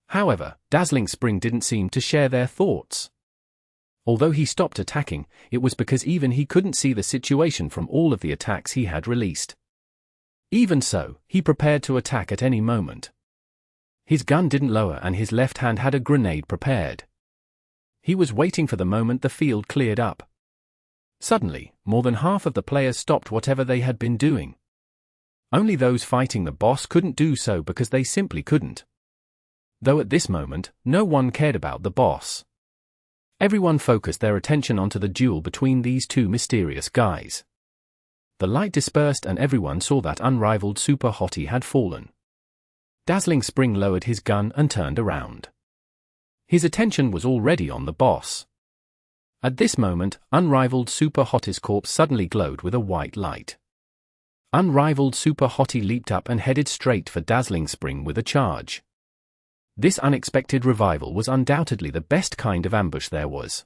However, Dazzling Spring didn't seem to share their thoughts. Although he stopped attacking, it was because even he couldn't see the situation from all of the attacks he had released. Even so, he prepared to attack at any moment. His gun didn't lower and his left hand had a grenade prepared. He was waiting for the moment the field cleared up. Suddenly, more than half of the players stopped whatever they had been doing. Only those fighting the boss couldn't do so because they simply couldn't. Though at this moment, no one cared about the boss. Everyone focused their attention onto the duel between these two mysterious guys. The light dispersed and everyone saw that unrivaled Super Hottie had fallen. Dazzling Spring lowered his gun and turned around. His attention was already on the boss. At this moment, unrivaled Super Hottie's corpse suddenly glowed with a white light. Unrivaled Super Hottie leaped up and headed straight for Dazzling Spring with a charge. This unexpected revival was undoubtedly the best kind of ambush there was.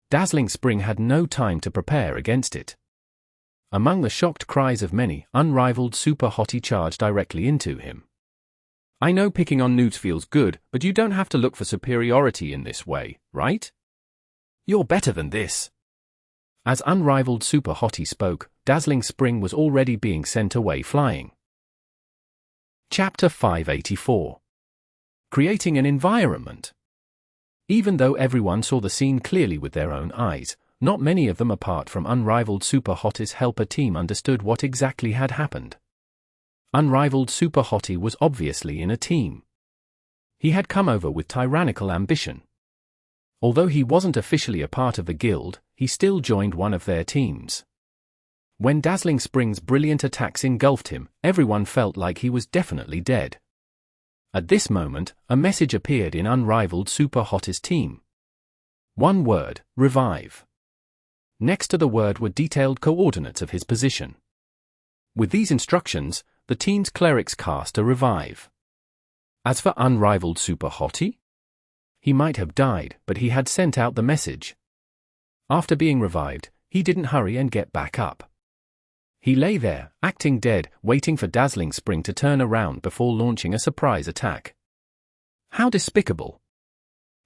Dazzling Spring had no time to prepare against it. Among the shocked cries of many, Unrivaled Super Hottie charged directly into him. I know picking on noobs feels good, but you don't have to look for superiority in this way, right? You're better than this. As Unrivaled Super Hottie spoke, Dazzling Spring was already being sent away flying. Chapter 584. Creating an environment. Even though everyone saw the scene clearly with their own eyes, not many of them apart from Unrivaled Super Hottie's helper team understood what exactly had happened. Unrivaled Super Hottie was obviously in a team. He had come over with tyrannical ambition. Although he wasn't officially a part of the guild, he still joined one of their teams. When Dazzling Spring's brilliant attacks engulfed him, everyone felt like he was definitely dead. At this moment, a message appeared in Unrivaled Super Hottie's team. One word, revive. Next to the word were detailed coordinates of his position. With these instructions, the team's clerics cast a revive. As for Unrivaled Super Hottie, he might have died, but he had sent out the message. After being revived, he didn't hurry and get back up. He lay there, acting dead, waiting for Dazzling Spring to turn around before launching a surprise attack. How despicable!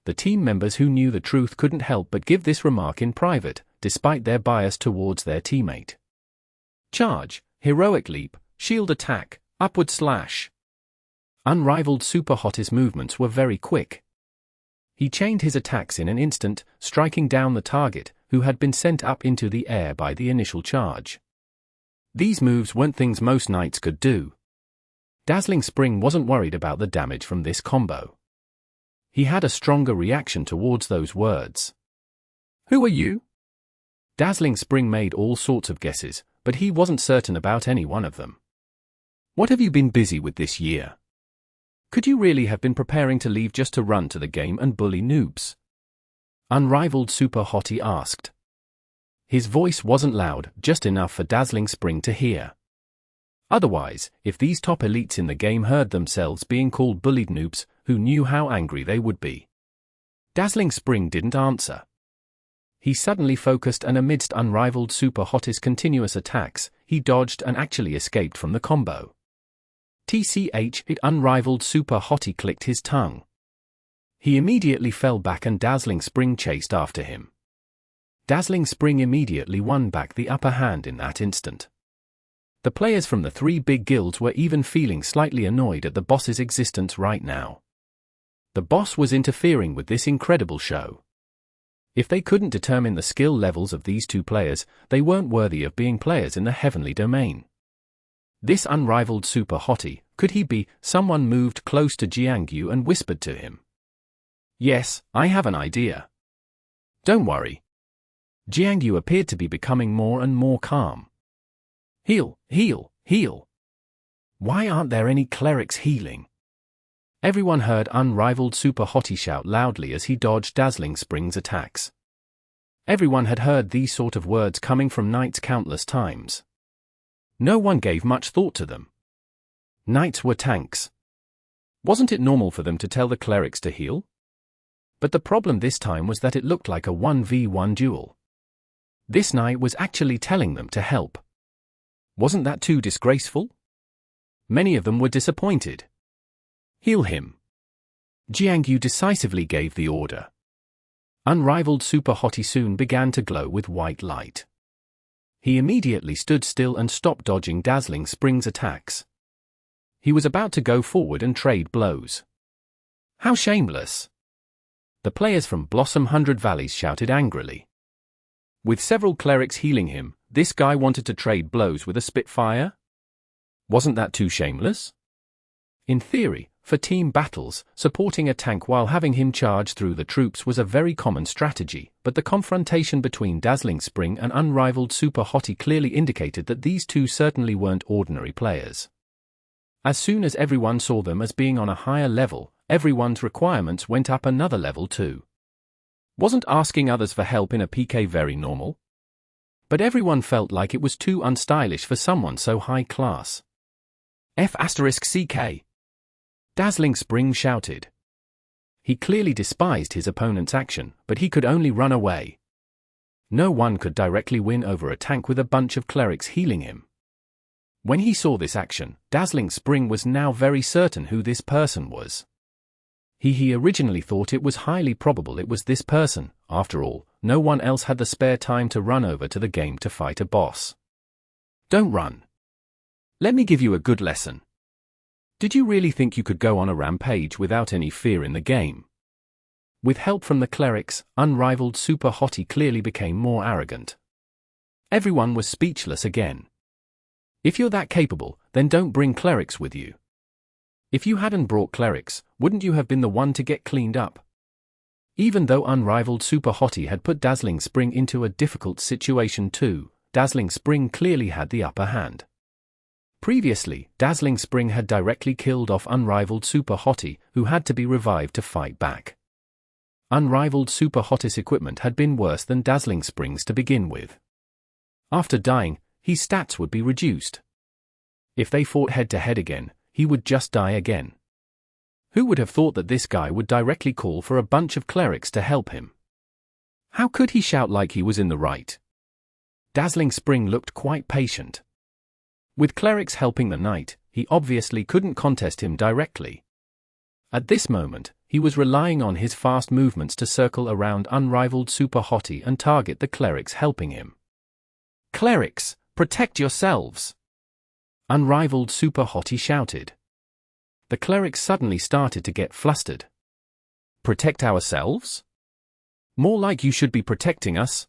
The team members who knew the truth couldn't help but give this remark in private, despite their bias towards their teammate. Charge, heroic leap, shield attack, upward slash. Unrivaled Super Hottie's movements were very quick. He chained his attacks in an instant, striking down the target, who had been sent up into the air by the initial charge. These moves weren't things most knights could do. Dazzling Spring wasn't worried about the damage from this combo. He had a stronger reaction towards those words. Who are you? Dazzling Spring made all sorts of guesses, but he wasn't certain about any one of them. What have you been busy with this year? Could you really have been preparing to leave just to run to the game and bully noobs? Unrivaled Super Hottie asked. His voice wasn't loud, just enough for Dazzling Spring to hear. Otherwise, if these top elites in the game heard themselves being called bullied noobs, who knew how angry they would be? Dazzling Spring didn't answer. He suddenly focused, and amidst Unrivaled Super Hottie's continuous attacks, he dodged and actually escaped from the combo. TCH, it Unrivaled Super Hottie clicked his tongue. He immediately fell back and Dazzling Spring chased after him. Dazzling Spring immediately won back the upper hand in that instant. The players from the three big guilds were even feeling slightly annoyed at the boss's existence right now. The boss was interfering with this incredible show. If they couldn't determine the skill levels of these two players, they weren't worthy of being players in the heavenly domain. This Unrivaled Super Hottie, could he be? Someone moved close to Jiangyu and whispered to him. Yes, I have an idea. Don't worry. Jiangyu appeared to be becoming more and more calm. Heal, heal, heal. Why aren't there any clerics healing? Everyone heard Unrivaled Super Hottie shout loudly as he dodged Dazzling Spring's attacks. Everyone had heard these sort of words coming from knights countless times. No one gave much thought to them. Knights were tanks. Wasn't it normal for them to tell the clerics to heal? But the problem this time was that it looked like a 1v1 duel. This knight was actually telling them to help. Wasn't that too disgraceful? Many of them were disappointed. Heal him. Jiangyu decisively gave the order. Unrivaled Super Hottie soon began to glow with white light. He immediately stood still and stopped dodging Dazzling Spring's attacks. He was about to go forward and trade blows. How shameless! The players from Blossom 100 Valleys shouted angrily. With several clerics healing him, this guy wanted to trade blows with a Spitfire? Wasn't that too shameless? In theory, for team battles, supporting a tank while having him charge through the troops was a very common strategy, but the confrontation between Dazzling Spring and Unrivaled Super Hottie clearly indicated that these two certainly weren't ordinary players. As soon as everyone saw them as being on a higher level, everyone's requirements went up another level too. Wasn't asking others for help in a PK very normal? But everyone felt like it was too unstylish for someone so high class. F***CK. Dazzling Spring shouted. He clearly despised his opponent's action, but he could only run away. No one could directly win over a tank with a bunch of clerics healing him. When he saw this action, Dazzling Spring was now very certain who this person was. He originally thought it was highly probable it was this person. After all, no one else had the spare time to run over to the game to fight a boss. Don't run. Let me give you a good lesson. Did you really think you could go on a rampage without any fear in the game? With help from the clerics, unrivaled Super Hottie clearly became more arrogant. Everyone was speechless again. If you're that capable, then don't bring clerics with you. If you hadn't brought clerics, wouldn't you have been the one to get cleaned up? Even though unrivaled Super Hottie had put Dazzling Spring into a difficult situation too, Dazzling Spring clearly had the upper hand. Previously, Dazzling Spring had directly killed off unrivaled Super Hottie, who had to be revived to fight back. Unrivaled Super Hottie's equipment had been worse than Dazzling Spring's to begin with. After dying, his stats would be reduced. If they fought head-to-head again, he would just die again. Who would have thought that this guy would directly call for a bunch of clerics to help him? How could he shout like he was in the right? Dazzling Spring looked quite patient. With clerics helping the knight, he obviously couldn't contest him directly. At this moment, he was relying on his fast movements to circle around unrivaled Super Hottie and target the clerics helping him. Clerics, protect yourselves! Unrivaled Super Hottie shouted. The clerics suddenly started to get flustered. Protect ourselves? More like you should be protecting us.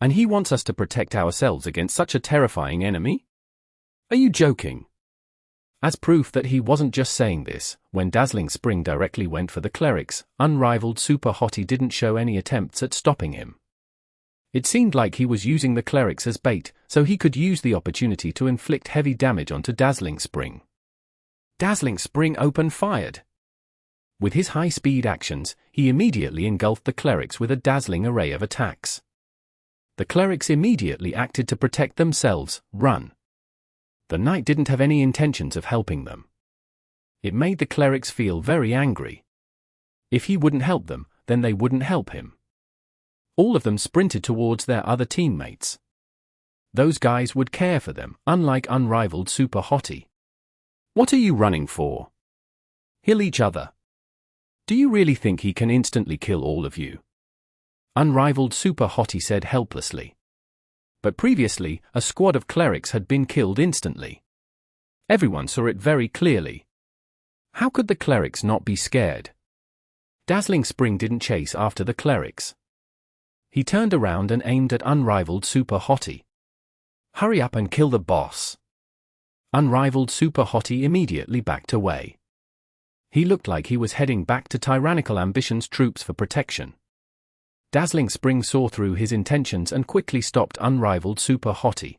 And he wants us to protect ourselves against such a terrifying enemy? Are you joking? As proof that he wasn't just saying this, when Dazzling Spring directly went for the clerics, unrivaled Super Hottie didn't show any attempts at stopping him. It seemed like he was using the clerics as bait, so he could use the opportunity to inflict heavy damage onto Dazzling Spring. Dazzling Spring open-fired. With his high-speed actions, he immediately engulfed the clerics with a dazzling array of attacks. The clerics immediately acted to protect themselves. Run. The knight didn't have any intentions of helping them. It made the clerics feel very angry. If he wouldn't help them, then they wouldn't help him. All of them sprinted towards their other teammates. Those guys would care for them, unlike unrivaled Super Hottie. What are you running for? Heal each other. Do you really think he can instantly kill all of you? Unrivaled Super Hottie said helplessly. But previously, a squad of clerics had been killed instantly. Everyone saw it very clearly. How could the clerics not be scared? Dazzling Spring didn't chase after the clerics. He turned around and aimed at unrivaled Super Hottie. Hurry up and kill the boss. Unrivaled Super Hottie immediately backed away. He looked like he was heading back to Tyrannical Ambition's troops for protection. Dazzling Spring saw through his intentions and quickly stopped unrivaled Super Hottie.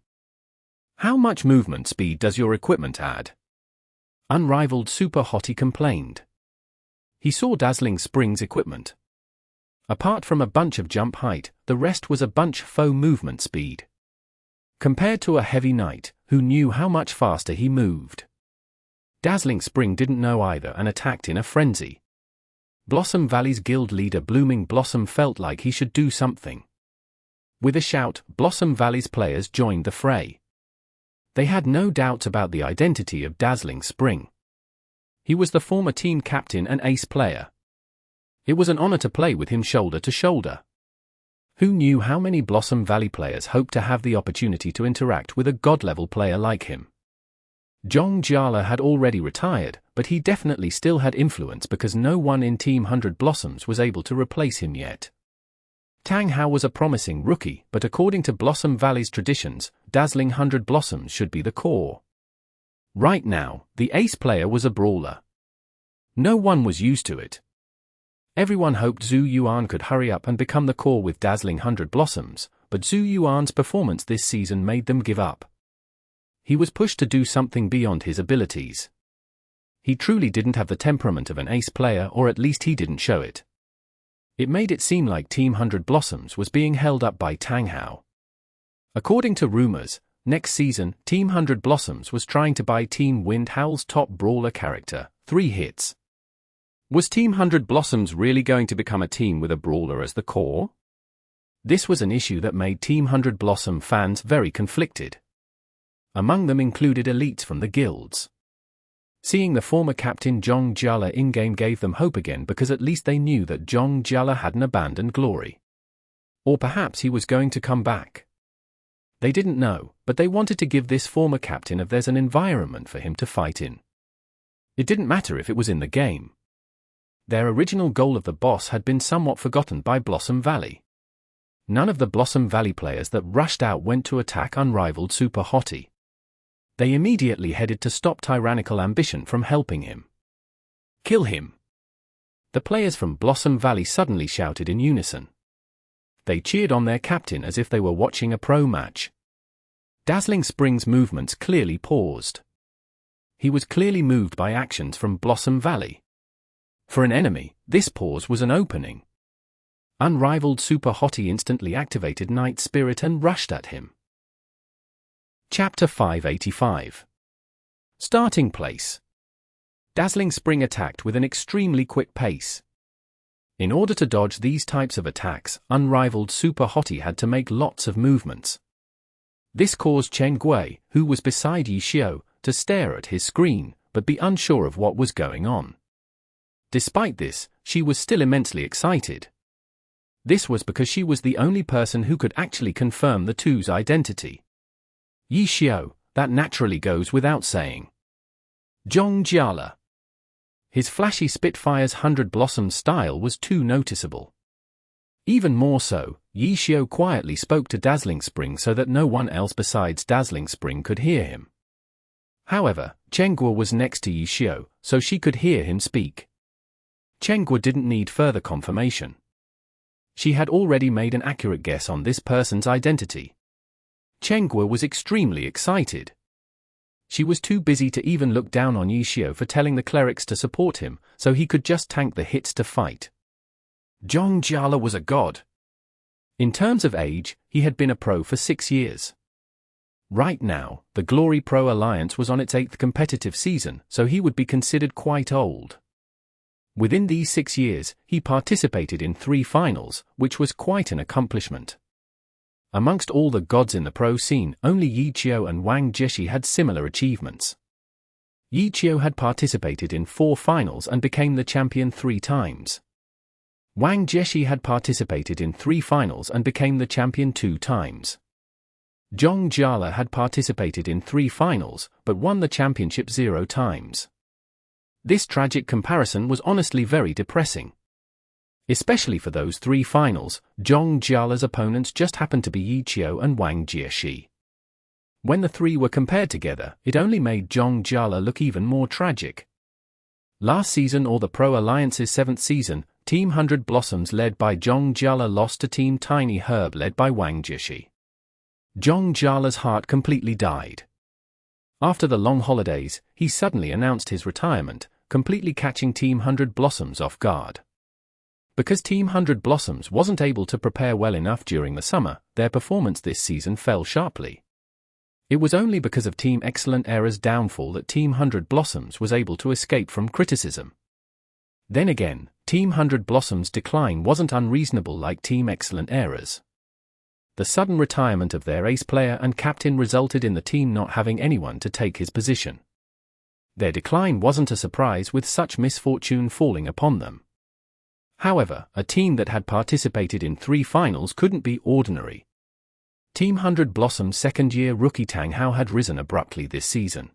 How much movement speed does your equipment add? Unrivaled Super Hottie complained. He saw Dazzling Spring's equipment. Apart from a bunch of jump height, the rest was a bunch faux movement speed. Compared to a heavy knight, who knew how much faster he moved. Dazzling Spring didn't know either and attacked in a frenzy. Blossom Valley's guild leader Blooming Blossom felt like he should do something. With a shout, Blossom Valley's players joined the fray. They had no doubts about the identity of Dazzling Spring. He was the former team captain and ace player. It was an honor to play with him shoulder to shoulder. Who knew how many Blossom Valley players hoped to have the opportunity to interact with a god-level player like him? Zhong Jiala had already retired, but he definitely still had influence because no one in Team 100 Blossoms was able to replace him yet. Tang Hao was a promising rookie, but according to Blossom Valley's traditions, Dazzling 100 Blossoms should be the core. Right now, the ace player was a brawler. No one was used to it. Everyone hoped Zhu Yuan could hurry up and become the core with Dazzling 100 Blossoms, but Zhu Yuan's performance this season made them give up. He was pushed to do something beyond his abilities. He truly didn't have the temperament of an ace player, or at least he didn't show it. It made it seem like Team 100 Blossoms was being held up by Tang Hao. According to rumors, next season, Team 100 Blossoms was trying to buy Team Wind Howl's top brawler character, 3 hits. Was Team 100 Blossoms really going to become a team with a brawler as the core? This was an issue that made Team 100 Blossom fans very conflicted. Among them included elites from the guilds. Seeing the former captain Zhong Jiala in-game gave them hope again, because at least they knew that Zhong Jiala hadn't abandoned glory. Or perhaps he was going to come back. They didn't know, but they wanted to give this former captain of theirs an environment for him to fight in. It didn't matter if it was in the game. Their original goal of the boss had been somewhat forgotten by Blossom Valley. None of the Blossom Valley players that rushed out went to attack unrivaled Super Hottie. They immediately headed to stop Tyrannical ambition from helping him. Kill him! The players from Blossom Valley suddenly shouted in unison. They cheered on their captain as if they were watching a pro match. Dazzling Spring's movements clearly paused. He was clearly moved by actions from Blossom Valley. For an enemy, this pause was an opening. Unrivaled Super Hottie instantly activated Night Spirit and rushed at him. Chapter 585. Starting place. Dazzling Spring attacked with an extremely quick pace. In order to dodge these types of attacks, Unrivaled Super Hottie had to make lots of movements. This caused Chen Gui, who was beside Yi Xiao, to stare at his screen, but be unsure of what was going on. Despite this, she was still immensely excited. This was because she was the only person who could actually confirm the two's identity. Yi Xiao, that naturally goes without saying. Zhong Jiala. His flashy Spitfire's 100 Blossoms style was too noticeable. Even more so, Yi Xiao quietly spoke to Dazzling Spring so that no one else besides Dazzling Spring could hear him. However, Chengguo was next to Yi Xiao, so she could hear him speak. Chengguo didn't need further confirmation. She had already made an accurate guess on this person's identity. Chengguo was extremely excited. She was too busy to even look down on Yi Xiao for telling the clerics to support him, so he could just tank the hits to fight. Zhong Jiala was a god. In terms of age, he had been a pro for 6 years. Right now, the Glory Pro Alliance was on its 8th competitive season, so he would be considered quite old. Within these 6 years, he participated in 3 finals, which was quite an accomplishment. Amongst all the gods in the pro scene, only Yi Qiao and Wang Jieshi had similar achievements. Yi Qiao had participated in 4 finals and became the champion 3 times. Wang Jieshi had participated in 3 finals and became the champion 2 times. Zhong Jiala had participated in 3 finals, but won the championship 0 times. This tragic comparison was honestly very depressing. Especially for those 3 finals, Zhong Jiala's opponents just happened to be Yi Qiao and Wang Jieshi. When the 3 were compared together, it only made Zhong Jiala look even more tragic. Last season, or the Pro Alliance's 7th season, Team 100 Blossoms led by Zhong Jiala lost to Team Tiny Herb led by Wang Jieshi. Zhong Jiala's heart completely died. After the long holidays, he suddenly announced his retirement, completely catching Team 100 Blossoms off guard. Because Team 100 Blossoms wasn't able to prepare well enough during the summer, their performance this season fell sharply. It was only because of Team Excellent Era's downfall that Team 100 Blossoms was able to escape from criticism. Then again, Team 100 Blossoms' decline wasn't unreasonable like Team Excellent Era's. The sudden retirement of their ace player and captain resulted in the team not having anyone to take his position. Their decline wasn't a surprise with such misfortune falling upon them. However, a team that had participated in 3 finals couldn't be ordinary. Team 100 Blossom's second-year rookie Tang Hao had risen abruptly this season.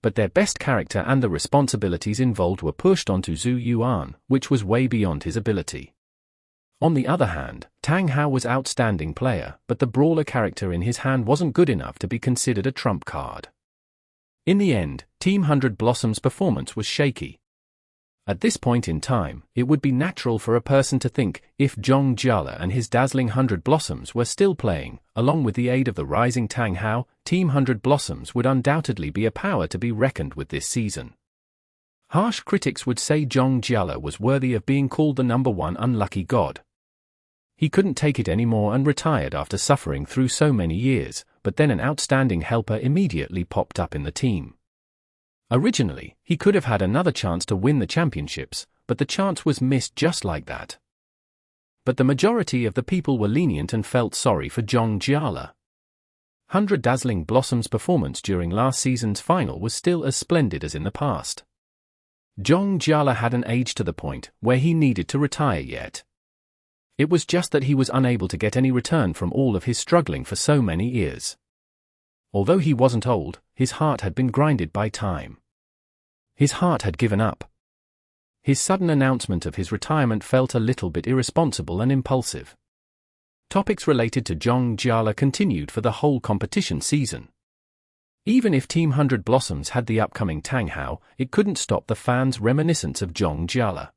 But their best character and the responsibilities involved were pushed onto Zhu Yuan, which was way beyond his ability. On the other hand, Tang Hao was an outstanding player, but the brawler character in his hand wasn't good enough to be considered a trump card. In the end, Team 100 Blossom's performance was shaky. At this point in time, it would be natural for a person to think, if Zhong Jiala and his dazzling 100 Blossoms were still playing, along with the aid of the rising Tang Hao, Team 100 Blossoms would undoubtedly be a power to be reckoned with this season. Harsh critics would say Zhong Jiala was worthy of being called the #1 unlucky god. He couldn't take it anymore and retired after suffering through so many years, but then an outstanding helper immediately popped up in the team. Originally, he could have had another chance to win the championships, but the chance was missed just like that. but the majority of the people were lenient and felt sorry for Zhong Jiala. 100 Dazzling Blossom's performance during last season's final was still as splendid as in the past. Zhong Jiala hadn't aged to the point where he needed to retire yet. It was just that he was unable to get any return from all of his struggling for so many years. Although he wasn't old, his heart had been grinded by time. His heart had given up. His sudden announcement of his retirement felt a little bit irresponsible and impulsive. Topics related to Zhong Jiala continued for the whole competition season. Even if Team 100 Blossoms had the upcoming Tang Hao, it couldn't stop the fans' reminiscence of Zhong Jiala.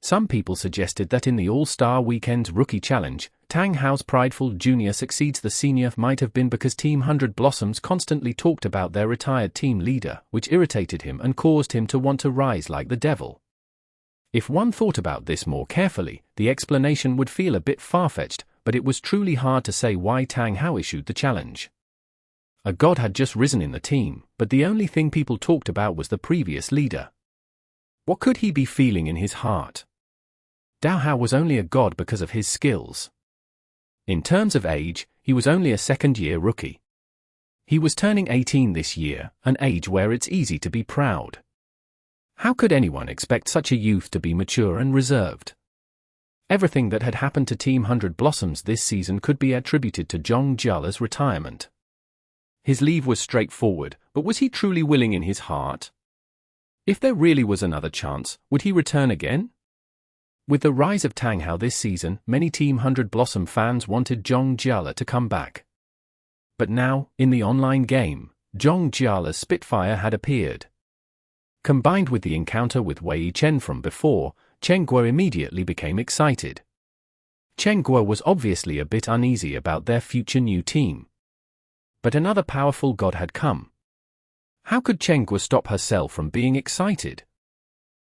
Some people suggested that in the All-Star Weekend's Rookie Challenge, Tang Hao's prideful junior succeeds the senior might have been because Team 100 Blossoms constantly talked about their retired team leader, which irritated him and caused him to want to rise like the devil. If one thought about this more carefully, the explanation would feel a bit far-fetched, but it was truly hard to say why Tang Hao issued the challenge. A god had just risen in the team, but the only thing people talked about was the previous leader. What could he be feeling in his heart? Dao Hao was only a god because of his skills. In terms of age, he was only a second-year rookie. He was turning 18 this year, an age where it's easy to be proud. How could anyone expect such a youth to be mature and reserved? Everything that had happened to Team 100 Blossoms this season could be attributed to Zhong Jiala's retirement. His leave was straightforward, but was he truly willing in his heart? If there really was another chance, would he return again? With the rise of Tang Hao this season, many Team 100 Blossom fans wanted Zhong Jiala to come back. But now, in the online game, Zhong Jiala's Spitfire had appeared. Combined with the encounter with Wei Chen from before, Chen Guo immediately became excited. Chen Guo was obviously a bit uneasy about their future new team. But another powerful god had come. How could Chen Guo stop herself from being excited?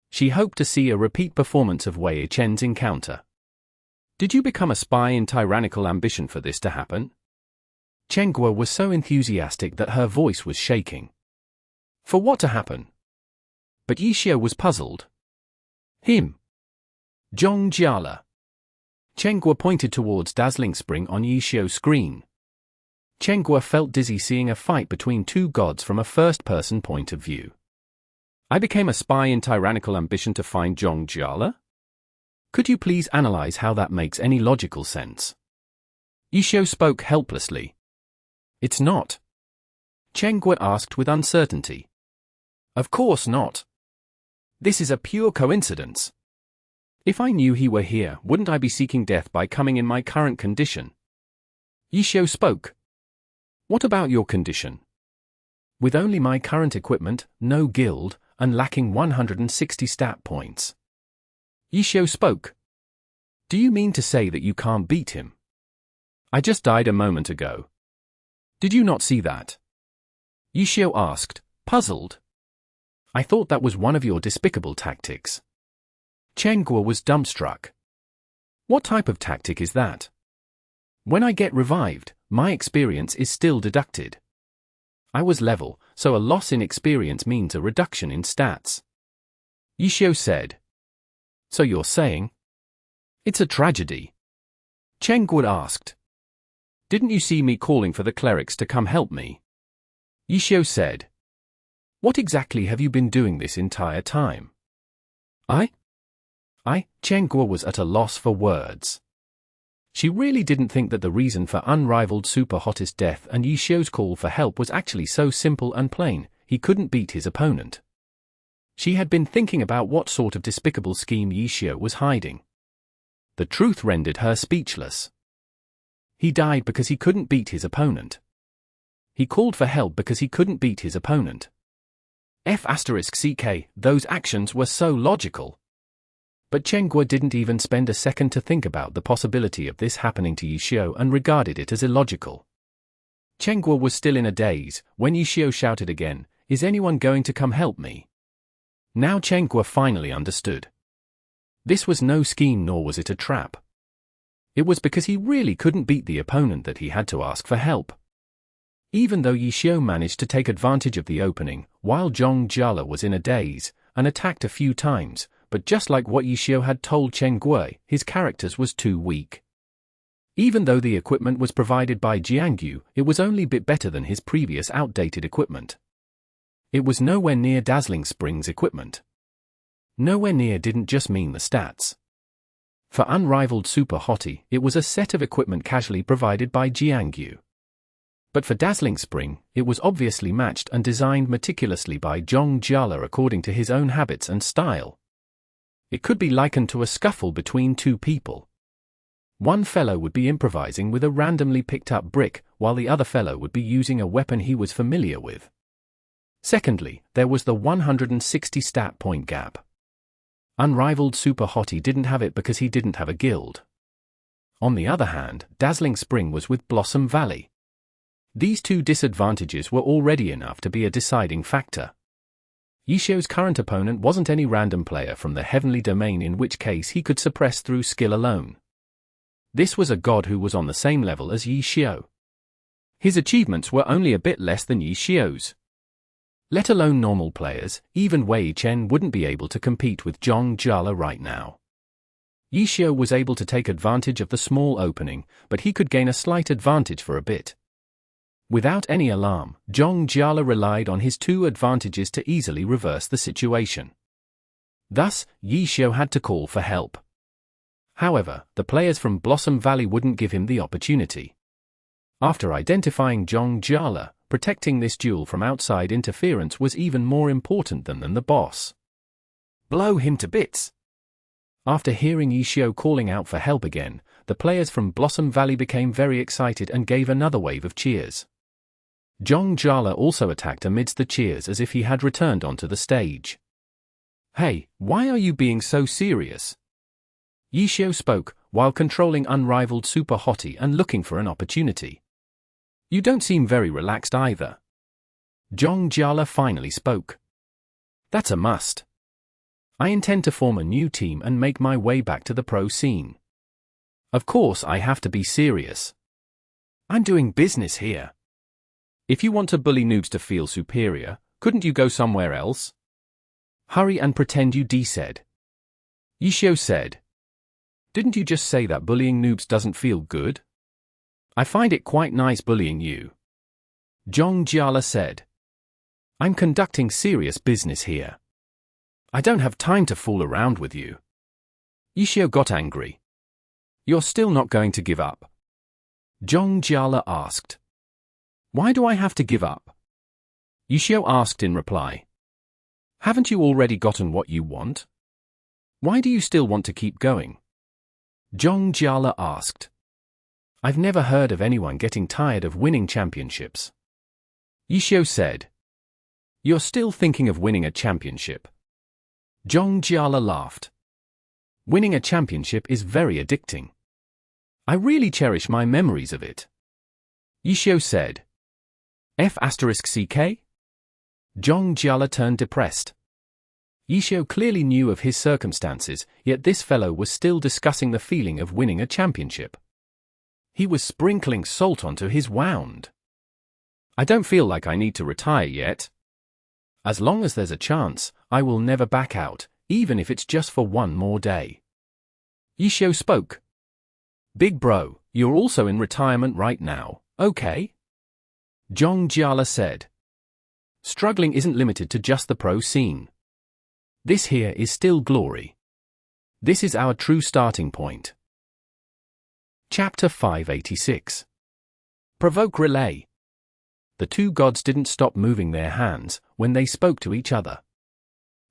She hoped to see a repeat performance of Wei Chen's encounter. Did you become a spy in Tyrannical ambition for this to happen? Chen Guo was so enthusiastic that her voice was shaking. For what to happen? But Yixiao was puzzled. Him. Zhong Jiala. Chen Guo pointed towards Dazzling Spring on Yixiao's screen. Chen Guo felt dizzy seeing a fight between two gods from a first-person point of view. I became a spy in Tyrannical ambition to find Zhong Jiala? Could you please analyze how that makes any logical sense? Yixiao spoke helplessly. It's not. Chen Guo asked with uncertainty. Of course not. This is a pure coincidence. If I knew he were here, wouldn't I be seeking death by coming in my current condition? Yixiao spoke. What about your condition? With only my current equipment, no guild, and lacking 160 stat points. Yixiao spoke. Do you mean to say that you can't beat him? I just died a moment ago. Did you not see that? Yixiao asked, puzzled. I thought that was one of your despicable tactics. Chen Guo was dumbstruck. What type of tactic is that? When I get revived, my experience is still deducted. I was level, so a loss in experience means a reduction in stats. Yixiao said. So you're saying? It's a tragedy. Chen Guo asked. Didn't you see me calling for the clerics to come help me? Yixiao said. What exactly have you been doing this entire time? Chen Guo was at a loss for words. She really didn't think that the reason for unrivaled Super Hottest death and Yixiao's call for help was actually so simple and plain: he couldn't beat his opponent. She had been thinking about what sort of despicable scheme Yixiao was hiding. The truth rendered her speechless. He died because he couldn't beat his opponent. He called for help because he couldn't beat his opponent. F***ck, those actions were so logical. But Chen Guo didn't even spend a second to think about the possibility of this happening to Yixiao and regarded it as illogical. Chen Guo was still in a daze when Yixiao shouted again, "Is anyone going to come help me?" Now Chen Guo finally understood. This was no scheme, nor was it a trap. It was because he really couldn't beat the opponent that he had to ask for help. Even though Yixiao managed to take advantage of the opening, while Zhong Jiala was in a daze, and attacked a few times, but just like what Yishio had told Chen Gui, his characters was too weak. Even though the equipment was provided by Jiangyu, it was only a bit better than his previous outdated equipment. It was nowhere near Dazzling Spring's equipment. Nowhere near didn't just mean the stats. For Unrivaled Super Hottie, it was a set of equipment casually provided by Jiangyu. But for Dazzling Spring, it was obviously matched and designed meticulously by Zhong Jiala according to his own habits and style. It could be likened to a scuffle between two people. One fellow would be improvising with a randomly picked up brick, while the other fellow would be using a weapon he was familiar with. Secondly, there was the 160 stat point gap. Unrivaled Super Hottie didn't have it because he didn't have a guild. On the other hand, Dazzling Spring was with Blossom Valley. These two disadvantages were already enough to be a deciding factor. Yishio's current opponent wasn't any random player from the heavenly domain, in which case he could suppress through skill alone. This was a god who was on the same level as Yishio. His achievements were only a bit less than Yishio's. Let alone normal players, even Wei Chen wouldn't be able to compete with Zhong Jiala right now. Yishio was able to take advantage of the small opening, but he could gain a slight advantage for a bit. Without any alarm, Zhong Jiala relied on his two advantages to easily reverse the situation. Thus, Yishio had to call for help. However, the players from Blossom Valley wouldn't give him the opportunity. After identifying Zhong Jiala, protecting this duel from outside interference was even more important than the boss. Blow him to bits! After hearing Yishio calling out for help again, the players from Blossom Valley became very excited and gave another wave of cheers. Zhong Jiala also attacked amidst the cheers as if he had returned onto the stage. "Hey, why are you being so serious?" Yishio spoke, while controlling Unrivaled Super Hottie and looking for an opportunity. "You don't seem very relaxed either." Zhong Jiala finally spoke. "That's a must. I intend to form a new team and make my way back to the pro scene. Of course I have to be serious. I'm doing business here. If you want to bully noobs to feel superior, couldn't you go somewhere else? Hurry and pretend you said." Yishio said. "Didn't you just say that bullying noobs doesn't feel good? I find it quite nice bullying you." Zhong Jiala said. "I'm conducting serious business here. I don't have time to fool around with you." Yishio got angry. "You're still not going to give up?" Zhong Jiala asked. "Why do I have to give up?" Yishio asked in reply. "Haven't you already gotten what you want? Why do you still want to keep going?" Zhong Jiala asked. "I've never heard of anyone getting tired of winning championships." Yishio said. "You're still thinking of winning a championship?" Zhong Jiala laughed. "Winning a championship is very addicting. I really cherish my memories of it." Yishio said. F***CK? Zhong Jiala turned depressed. Yishio clearly knew of his circumstances, yet this fellow was still discussing the feeling of winning a championship. He was sprinkling salt onto his wound. "I don't feel like I need to retire yet. As long as there's a chance, I will never back out, even if it's just for one more day." Yishio spoke. "Big bro, you're also in retirement right now, okay?" Zhong Jiala said. "Struggling isn't limited to just the pro scene. This here is still glory. This is our true starting point." Chapter 586. Provoke Relay. The two gods didn't stop moving their hands when they spoke to each other.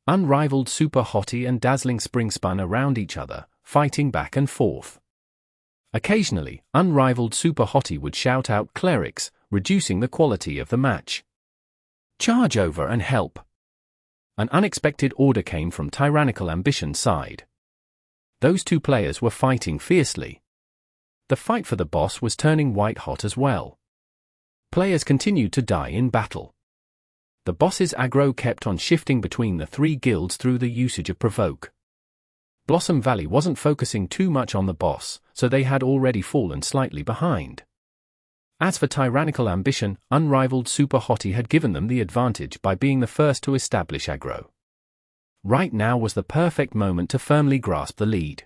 Unrivaled Super Hottie and Dazzling Spring spun around each other, fighting back and forth. Occasionally, Unrivaled Super Hottie would shout out Clerics, reducing the quality of the match. "Charge over and help." An unexpected order came from Tyrannical Ambition's side. Those two players were fighting fiercely. The fight for the boss was turning white hot as well. Players continued to die in battle. The boss's aggro kept on shifting between the three guilds through the usage of Provoke. Blossom Valley wasn't focusing too much on the boss, so they had already fallen slightly behind. As for Tyrannical Ambition, Unrivaled Super Hottie had given them the advantage by being the first to establish aggro. Right now was the perfect moment to firmly grasp the lead.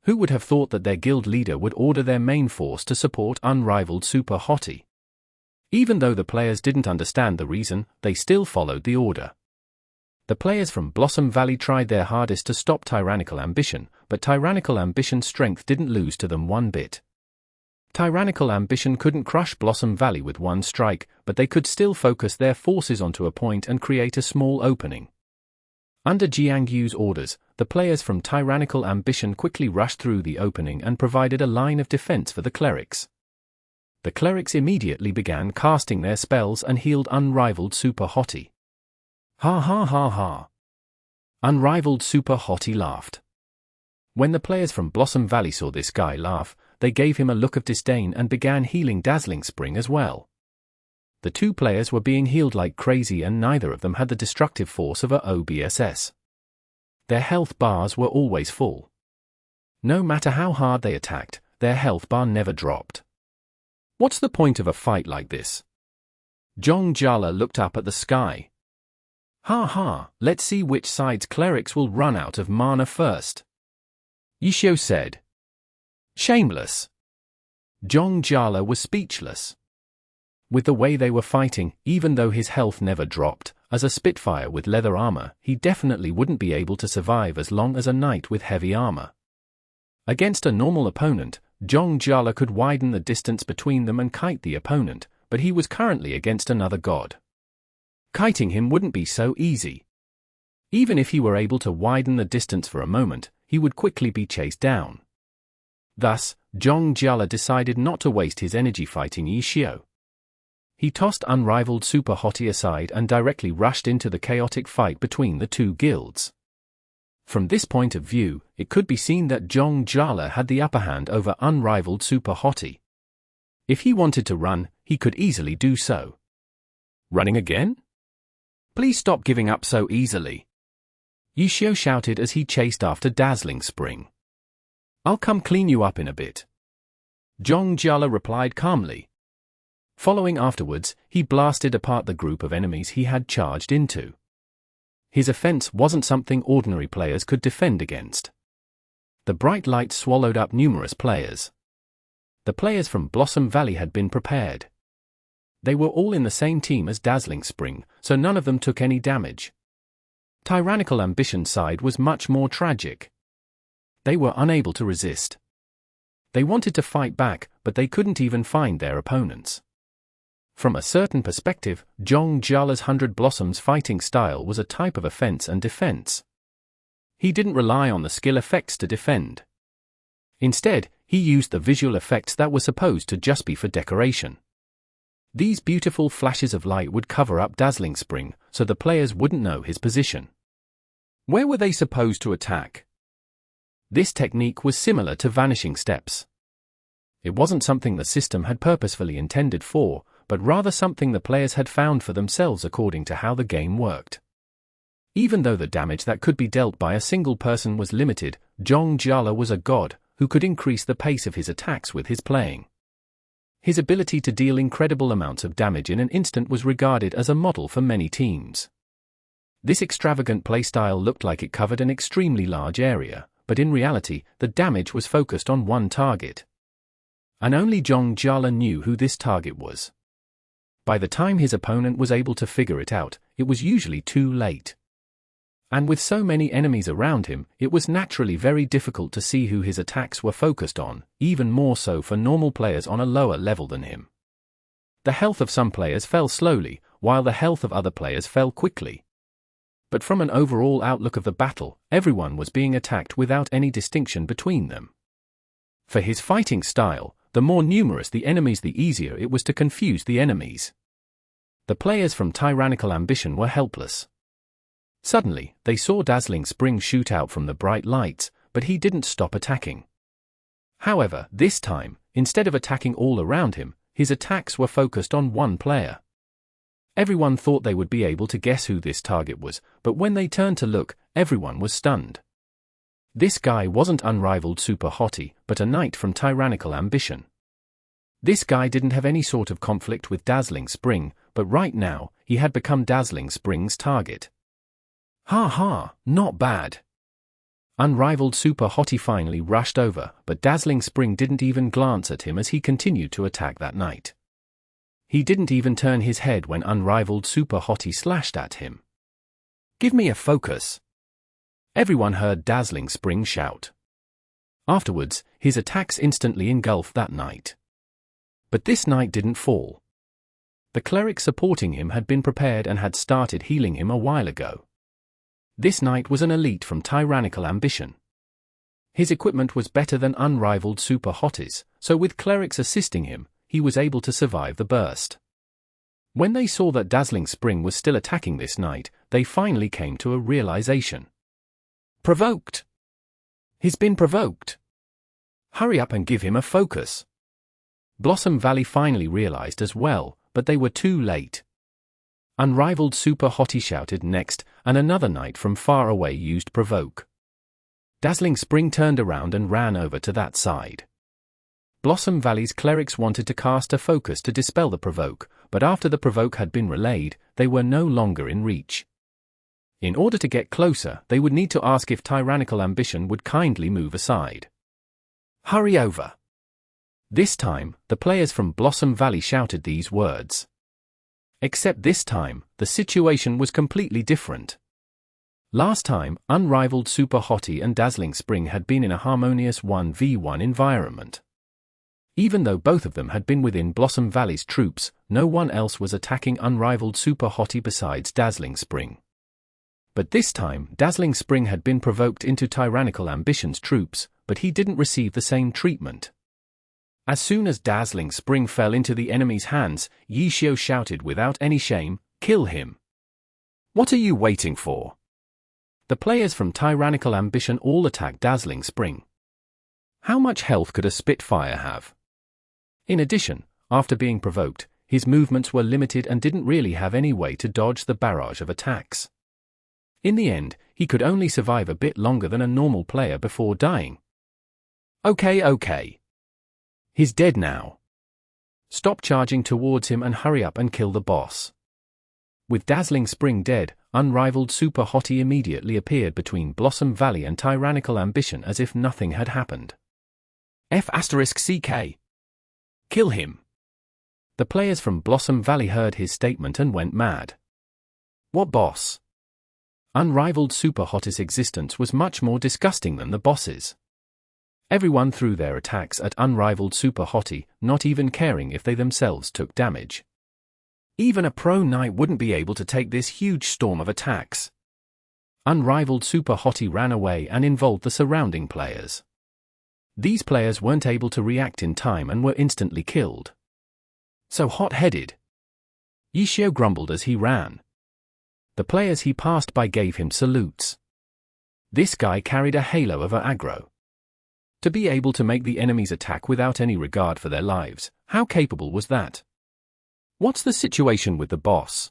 Who would have thought that their guild leader would order their main force to support unrivaled Super Hottie? Even though the players didn't understand the reason, they still followed the order. The players from Blossom Valley tried their hardest to stop Tyrannical ambition, but Tyrannical ambition's strength didn't lose to them one bit. Tyrannical ambition couldn't crush Blossom Valley with one strike, but they could still focus their forces onto a point and create a small opening. Under Jiang Yu's orders, the players from Tyrannical ambition quickly rushed through the opening and provided a line of defense for the clerics. The clerics immediately began casting their spells and healed unrivaled Super Hottie. Ha ha ha ha. Unrivaled Super Hottie laughed. When the players from Blossom Valley saw this guy laugh, they gave him a look of disdain and began healing Dazzling Spring as well. The two players were being healed like crazy and neither of them had the destructive force of a OBSS. Their health bars were always full. No matter how hard they attacked, their health bar never dropped. What's the point of a fight like this? Zhong Jala looked up at the sky. Ha ha, let's see which side's clerics will run out of mana first. Yishio said. Shameless. Zhong Jala was speechless. With the way they were fighting, even though his health never dropped, as a Spitfire with leather armor, he definitely wouldn't be able to survive as long as a knight with heavy armor. Against a normal opponent, Zhong Jala could widen the distance between them and kite the opponent, but he was currently against another god. Kiting him wouldn't be so easy. Even if he were able to widen the distance for a moment, he would quickly be chased down. Thus, Zhong Jala decided not to waste his energy fighting Yishio. He tossed unrivaled Super Hottie aside and directly rushed into the chaotic fight between the two guilds. From this point of view, it could be seen that Zhong Jala had the upper hand over unrivaled Super Hottie. If he wanted to run, he could easily do so. Running again? Please stop giving up so easily. Yishio shouted as he chased after Dazzling Spring. I'll come clean you up in a bit. Zhong Jala replied calmly. Following afterwards, he blasted apart the group of enemies he had charged into. His offense wasn't something ordinary players could defend against. The bright light swallowed up numerous players. The players from Blossom Valley had been prepared. They were all in the same team as Dazzling Spring, so none of them took any damage. Tyrannical Ambition's side was much more tragic. They were unable to resist. They wanted to fight back, but they couldn't even find their opponents. From a certain perspective, Zhong Jala's 100 Blossoms fighting style was a type of offense and defense. He didn't rely on the skill effects to defend. Instead, he used the visual effects that were supposed to just be for decoration. These beautiful flashes of light would cover up Dazzling Spring, so the players wouldn't know his position. Where were they supposed to attack? This technique was similar to vanishing steps. It wasn't something the system had purposefully intended for, but rather something the players had found for themselves according to how the game worked. Even though the damage that could be dealt by a single person was limited, Zhong Jala was a god who could increase the pace of his attacks with his playing. His ability to deal incredible amounts of damage in an instant was regarded as a model for many teams. This extravagant playstyle looked like it covered an extremely large area, but in reality, the damage was focused on one target. And only Zhong Jala knew who this target was. By the time his opponent was able to figure it out, it was usually too late. And with so many enemies around him, it was naturally very difficult to see who his attacks were focused on, even more so for normal players on a lower level than him. The health of some players fell slowly, while the health of other players fell quickly. But from an overall outlook of the battle, everyone was being attacked without any distinction between them. For his fighting style, the more numerous the enemies, the easier it was to confuse the enemies. The players from Tyrannical Ambition were helpless. Suddenly, they saw Dazzling Spring shoot out from the bright lights, but he didn't stop attacking. However, this time, instead of attacking all around him, his attacks were focused on one player. Everyone thought they would be able to guess who this target was, but when they turned to look, everyone was stunned. This guy wasn't unrivaled Super Hottie, but a knight from Tyrannical Ambition. This guy didn't have any sort of conflict with Dazzling Spring, but right now, he had become Dazzling Spring's target. Ha ha, not bad. Unrivaled Super Hottie finally rushed over, but Dazzling Spring didn't even glance at him as he continued to attack that knight. He didn't even turn his head when Unrivaled Super Hottie slashed at him. Give me a focus. Everyone heard Dazzling Spring shout. Afterwards, his attacks instantly engulfed that knight. But this knight didn't fall. The cleric supporting him had been prepared and had started healing him a while ago. This knight was an elite from Tyrannical ambition. His equipment was better than Unrivaled Super Hottie's, so with clerics assisting him, he was able to survive the burst. When they saw that Dazzling Spring was still attacking this knight, they finally came to a realization. Provoked! He's been provoked! Hurry up and give him a focus! Blossom Valley finally realized as well, but they were too late. Unrivaled Super Hottie shouted next, and another knight from far away used Provoke. Dazzling Spring turned around and ran over to that side. Blossom Valley's clerics wanted to cast a focus to dispel the Provoke, but after the Provoke had been relayed, they were no longer in reach. In order to get closer, they would need to ask if Tyrannical ambition would kindly move aside. Hurry over! This time, the players from Blossom Valley shouted these words. Except this time, the situation was completely different. Last time, Unrivaled Super Hottie and Dazzling Spring had been in a harmonious 1v1 environment. Even though both of them had been within Blossom Valley's troops, no one else was attacking Unrivaled Super Hottie besides Dazzling Spring. But this time, Dazzling Spring had been provoked into Tyrannical ambition's troops, but he didn't receive the same treatment. As soon as Dazzling Spring fell into the enemy's hands, Yishio shouted without any shame, "Kill him!" What are you waiting for? The players from Tyrannical ambition all attacked Dazzling Spring. How much health could a Spitfire have? In addition, after being provoked, his movements were limited and didn't really have any way to dodge the barrage of attacks. In the end, he could only survive a bit longer than a normal player before dying. Okay. He's dead now. Stop charging towards him and hurry up and kill the boss. With Dazzling Spring dead, Unrivaled Super Hottie immediately appeared between Blossom Valley and Tyrannical ambition as if nothing had happened. F***CK. Kill him. The players from Blossom Valley heard his statement and went mad. What boss? Unrivaled Super Hottie's existence was much more disgusting than the boss's. Everyone threw their attacks at Unrivaled Super Hottie, not even caring if they themselves took damage. Even a pro knight wouldn't be able to take this huge storm of attacks. Unrivaled Super Hottie ran away and involved the surrounding players. These players weren't able to react in time and were instantly killed. So hot-headed. Yishio grumbled as he ran. The players he passed by gave him salutes. This guy carried a halo of aggro. To be able to make the enemies attack without any regard for their lives, how capable was that? What's the situation with the boss?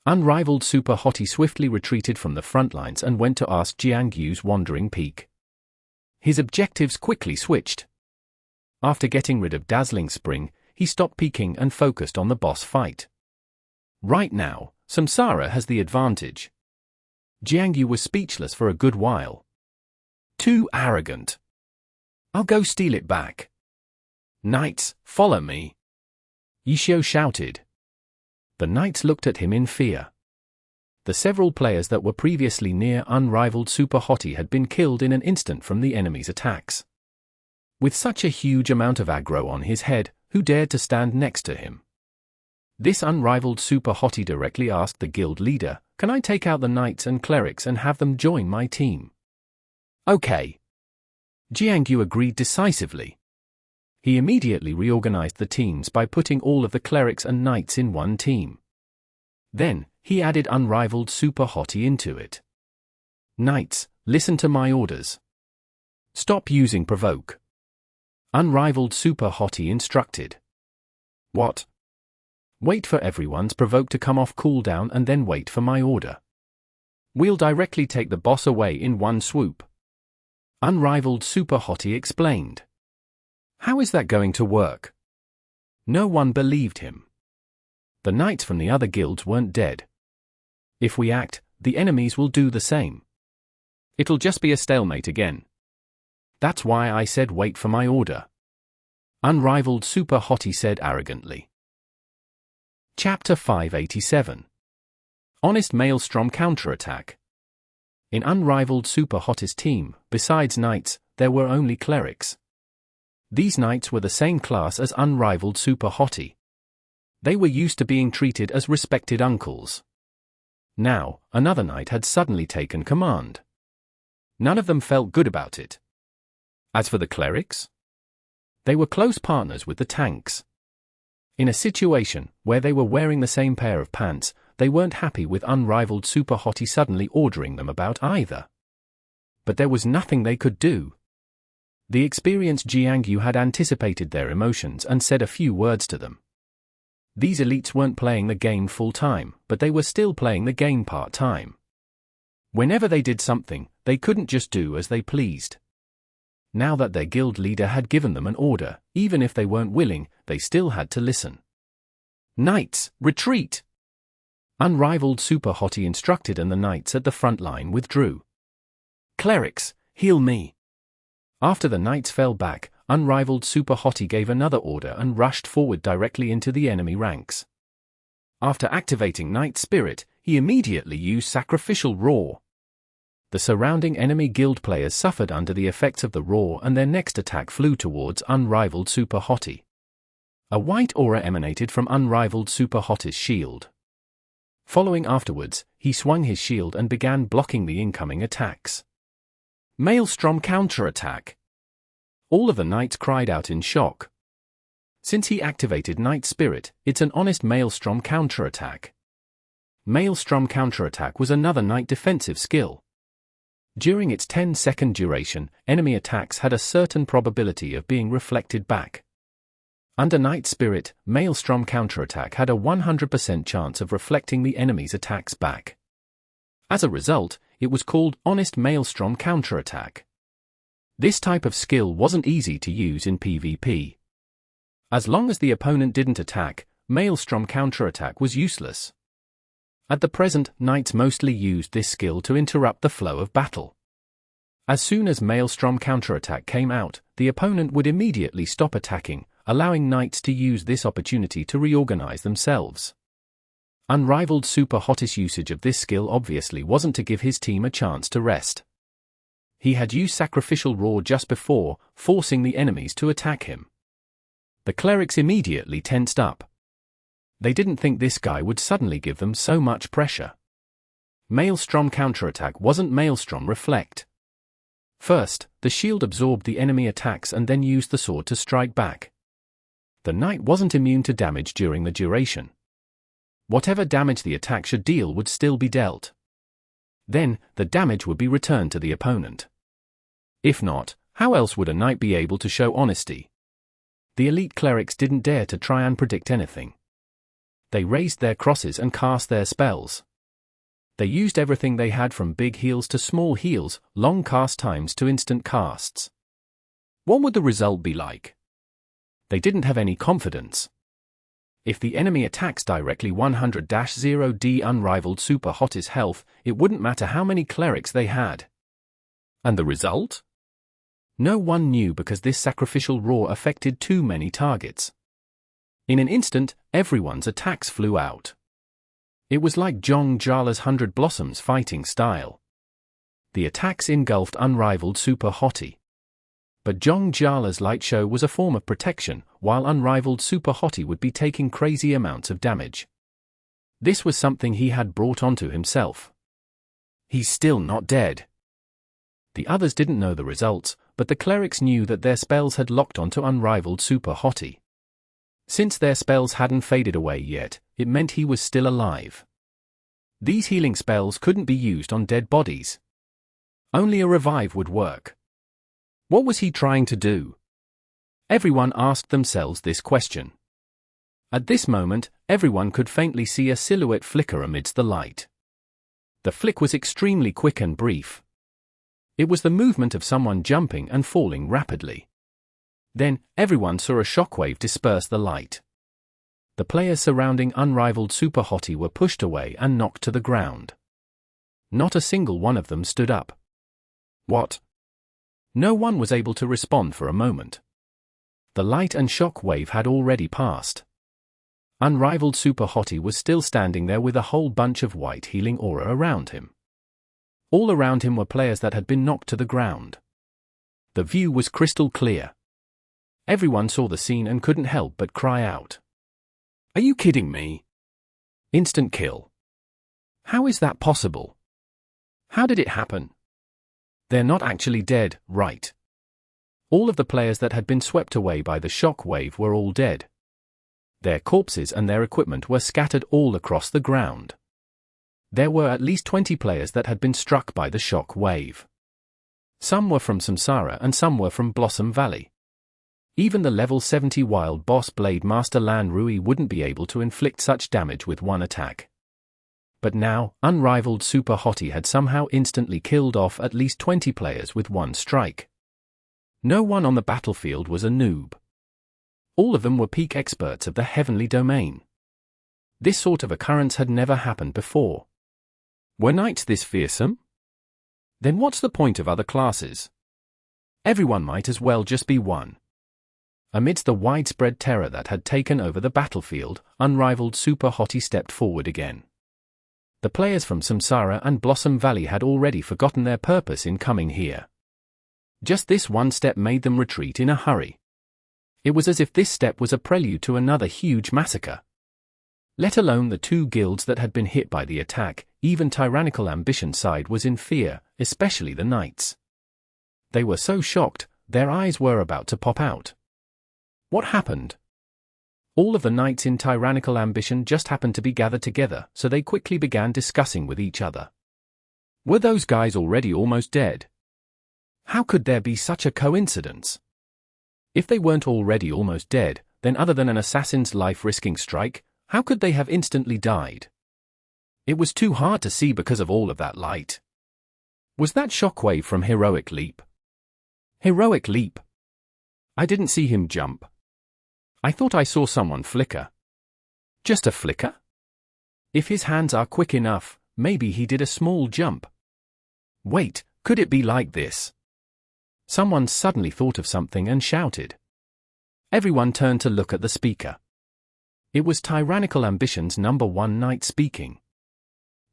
Unrivaled Super Hottie swiftly retreated from the front lines and went to ask Jiang Yu's wandering peak. His objectives quickly switched. After getting rid of Dazzling Spring, he stopped peeking and focused on the boss fight. Right now, Samsara has the advantage. Jiang Yu was speechless for a good while. Too arrogant. I'll go steal it back. Knights, follow me. Yishio shouted. The knights looked at him in fear. The several players that were previously near Unrivaled Super Hottie had been killed in an instant from the enemy's attacks. With such a huge amount of aggro on his head, who dared to stand next to him? This Unrivaled Super Hottie directly asked the guild leader, "Can I take out the knights and clerics and have them join my team?" Okay. Jiang Yu agreed decisively. He immediately reorganized the teams by putting all of the clerics and knights in one team. Then, he added Unrivaled Super Hottie into it. Knights, listen to my orders. Stop using Provoke. Unrivaled Super Hottie instructed. What? Wait for everyone's Provoke to come off cooldown and then wait for my order. We'll directly take the boss away in one swoop. Unrivaled Super Hottie explained. How is that going to work? No one believed him. The knights from the other guilds weren't dead. If we act, the enemies will do the same. It'll just be a stalemate again. That's why I said wait for my order. Unrivaled Super Hottie said arrogantly. Chapter 587. Honest Maelstrom Counterattack. In Unrivaled Super Hottie's team, besides knights, there were only clerics. These knights were the same class as Unrivaled Super Hottie. They were used to being treated as respected uncles. Now, another knight had suddenly taken command. None of them felt good about it. As for the clerics, they were close partners with the tanks. In a situation where they were wearing the same pair of pants, they weren't happy with Unrivaled Super Hottie suddenly ordering them about either. But there was nothing they could do. The experienced Jiangyu had anticipated their emotions and said a few words to them. These elites weren't playing the game full-time, but they were still playing the game part-time. Whenever they did something, they couldn't just do as they pleased. Now that their guild leader had given them an order, even if they weren't willing, they still had to listen. Knights, retreat! Unrivaled Super Hottie instructed, and the knights at the front line withdrew. Clerics, heal me! After the knights fell back, Unrivaled Super Hottie gave another order and rushed forward directly into the enemy ranks. After activating Knight Spirit, he immediately used Sacrificial Roar. The surrounding enemy guild players suffered under the effects of the roar, and their next attack flew towards Unrivaled Super Hottie. A white aura emanated from Unrivaled Super Hottie's shield. Following afterwards, he swung his shield and began blocking the incoming attacks. Maelstrom Counterattack! All of the knights cried out in shock. Since he activated Knight Spirit, it's an honest Maelstrom Counterattack. Maelstrom Counterattack was another knight defensive skill. During its 10-second duration, enemy attacks had a certain probability of being reflected back. Under Knight Spirit, Maelstrom Counterattack had a 100% chance of reflecting the enemy's attacks back. As a result, it was called Honest Maelstrom Counterattack. This type of skill wasn't easy to use in PvP. As long as the opponent didn't attack, Maelstrom Counterattack was useless. At the present, knights mostly used this skill to interrupt the flow of battle. As soon as Maelstrom Counterattack came out, the opponent would immediately stop attacking, allowing knights to use this opportunity to reorganize themselves. Unrivaled Super Hottie's usage of this skill obviously wasn't to give his team a chance to rest. He had used Sacrificial Roar just before, forcing the enemies to attack him. The clerics immediately tensed up. They didn't think this guy would suddenly give them so much pressure. Maelstrom Counterattack wasn't Maelstrom Reflect. First, the shield absorbed the enemy attacks and then used the sword to strike back. The knight wasn't immune to damage during the duration. Whatever damage the attack should deal would still be dealt. Then, the damage would be returned to the opponent. If not, how else would a knight be able to show honesty? The elite clerics didn't dare to try and predict anything. They raised their crosses and cast their spells. They used everything they had, from big heals to small heals, long cast times to instant casts. What would the result be like? They didn't have any confidence. If the enemy attacks directly 100-0D Unrivaled Super Hottie's health, it wouldn't matter how many clerics they had. And the result? No one knew, because this Sacrificial Roar affected too many targets. In an instant, everyone's attacks flew out. It was like Zhong Jala's 100 Blossoms fighting style. The attacks engulfed Unrivaled Super Hottie. But Zhong Jala's light show was a form of protection, while Unrivaled Super Hottie would be taking crazy amounts of damage. This was something he had brought onto himself. He's still not dead. The others didn't know the results, but the clerics knew that their spells had locked onto Unrivaled Super Hottie. Since their spells hadn't faded away yet, it meant he was still alive. These healing spells couldn't be used on dead bodies. Only a revive would work. What was he trying to do? Everyone asked themselves this question. At this moment, everyone could faintly see a silhouette flicker amidst the light. The flick was extremely quick and brief. It was the movement of someone jumping and falling rapidly. Then, everyone saw a shockwave disperse the light. The players surrounding Unrivaled Super Hottie were pushed away and knocked to the ground. Not a single one of them stood up. What? No one was able to respond for a moment. The light and shock wave had already passed. Unrivaled Super Hottie was still standing there with a whole bunch of white healing aura around him. All around him were players that had been knocked to the ground. The view was crystal clear. Everyone saw the scene and couldn't help but cry out. Are you kidding me? Instant kill. How is that possible? How did it happen? They're not actually dead, right? All of the players that had been swept away by the shock wave were all dead. Their corpses and their equipment were scattered all across the ground. There were at least 20 players that had been struck by the shock wave. Some were from Samsara and some were from Blossom Valley. Even the level 70 wild boss Blade Master Lan Rui wouldn't be able to inflict such damage with one attack. But now, Unrivaled Super Hottie had somehow instantly killed off at least 20 players with one strike. No one on the battlefield was a noob. All of them were peak experts of the heavenly domain. This sort of occurrence had never happened before. Were knights this fearsome? Then what's the point of other classes? Everyone might as well just be one. Amidst the widespread terror that had taken over the battlefield, Unrivaled Super Hottie stepped forward again. The players from Samsara and Blossom Valley had already forgotten their purpose in coming here. Just this one step made them retreat in a hurry. It was as if this step was a prelude to another huge massacre. Let alone the two guilds that had been hit by the attack, even Tyrannical Ambition side was in fear, especially the knights. They were so shocked, their eyes were about to pop out. What happened? All of the knights in Tyrannical Ambition just happened to be gathered together, so they quickly began discussing with each other. Were those guys already almost dead? How could there be such a coincidence? If they weren't already almost dead, then other than an assassin's life-risking strike, how could they have instantly died? It was too hard to see because of all of that light. Was that shockwave from Heroic Leap? Heroic Leap? I didn't see him jump. I thought I saw someone flicker. Just a flicker? If his hands are quick enough, maybe he did a small jump. Wait, could it be like this? Someone suddenly thought of something and shouted. Everyone turned to look at the speaker. It was Tyrannical Ambition's #1 knight speaking.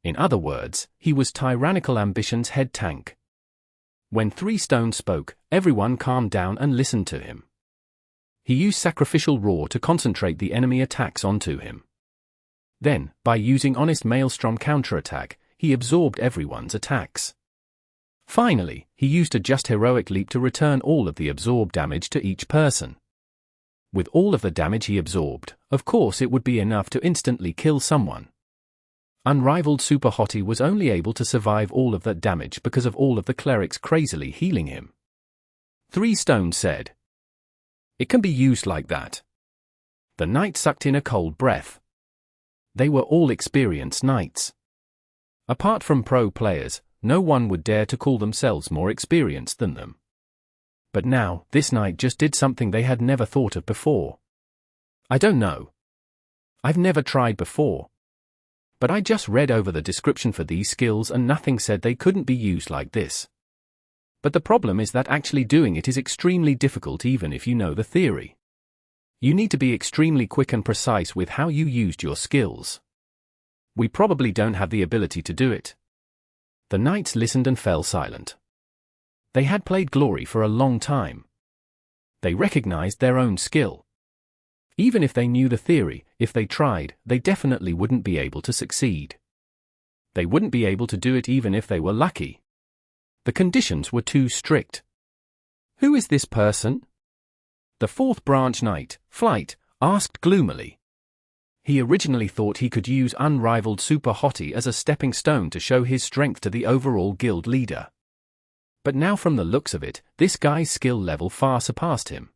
In other words, he was Tyrannical Ambition's head tank. When 3 Stone spoke, everyone calmed down and listened to him. He used Sacrificial Roar to concentrate the enemy attacks onto him. Then, by using Honest Maelstrom Counterattack, he absorbed everyone's attacks. Finally, he used a Just Heroic Leap to return all of the absorbed damage to each person. With all of the damage he absorbed, of course it would be enough to instantly kill someone. Unrivaled Super Hottie was only able to survive all of that damage because of all of the clerics crazily healing him. 3 Stone said. It can be used like that. The knight sucked in a cold breath. They were all experienced knights. Apart from pro players, no one would dare to call themselves more experienced than them. But now, this knight just did something they had never thought of before. I don't know. I've never tried before. But I just read over the description for these skills and nothing said they couldn't be used like this. But the problem is that actually doing it is extremely difficult even if you know the theory. You need to be extremely quick and precise with how you used your skills. We probably don't have the ability to do it. The knights listened and fell silent. They had played Glory for a long time. They recognized their own skill. Even if they knew the theory, if they tried, they definitely wouldn't be able to succeed. They wouldn't be able to do it even if they were lucky. The conditions were too strict. Who is this person? The 4th branch knight, Flight, asked gloomily. He originally thought he could use Unrivaled Super Hottie as a stepping stone to show his strength to the overall guild leader. But now from the looks of it, this guy's skill level far surpassed him.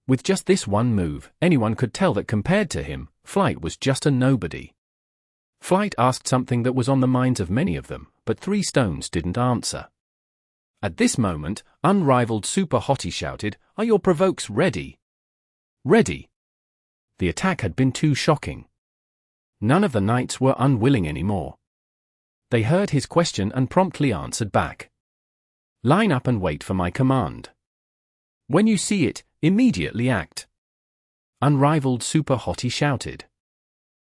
With just this one move, anyone could tell that compared to him, Flight was just a nobody. Flight asked something that was on the minds of many of them, but 3 Stones didn't answer. At this moment, Unrivaled Super Hottie shouted, "Are your provokes ready?" Ready. The attack had been too shocking. None of the knights were unwilling anymore. They heard his question and promptly answered back. Line up and wait for my command. When you see it, immediately act. Unrivaled Super Hottie shouted.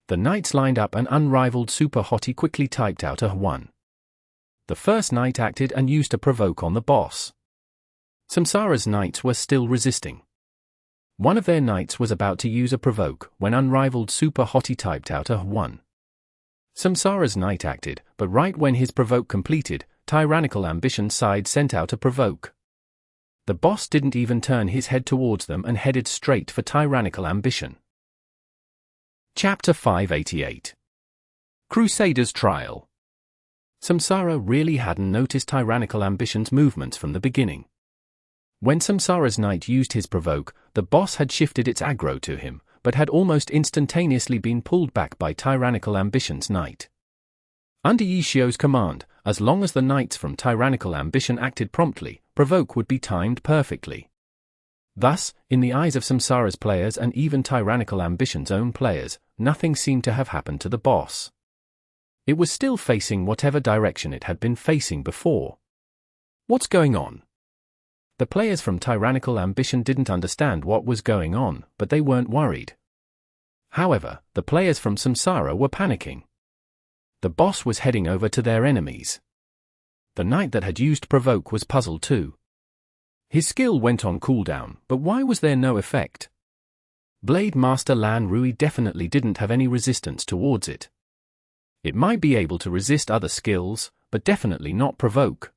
The knights lined up and Unrivaled Super Hottie quickly typed out a 1. The first knight acted and used a provoke on the boss. Samsara's knights were still resisting. One of their knights was about to use a provoke when Unrivaled Super Hottie typed out a 1. Samsara's knight acted, but right when his provoke completed, Tyrannical Ambition's side sent out a provoke. The boss didn't even turn his head towards them and headed straight for Tyrannical Ambition. Chapter 588. Crusader's Trial. Samsara really hadn't noticed Tyrannical Ambition's movements from the beginning. When Samsara's knight used his provoke, the boss had shifted its aggro to him, but had almost instantaneously been pulled back by Tyrannical Ambition's knight. Under Yishio's command, as long as the knights from Tyrannical Ambition acted promptly, provoke would be timed perfectly. Thus, in the eyes of Samsara's players and even Tyrannical Ambition's own players, nothing seemed to have happened to the boss. It was still facing whatever direction it had been facing before. What's going on? The players from Tyrannical Ambition didn't understand what was going on, but they weren't worried. However, the players from Samsara were panicking. The boss was heading over to their enemies. The knight that had used provoke was puzzled too. His skill went on cooldown, but why was there no effect? Blade Master Lan Rui definitely didn't have any resistance towards it. It might be able to resist other skills, but definitely not provoke.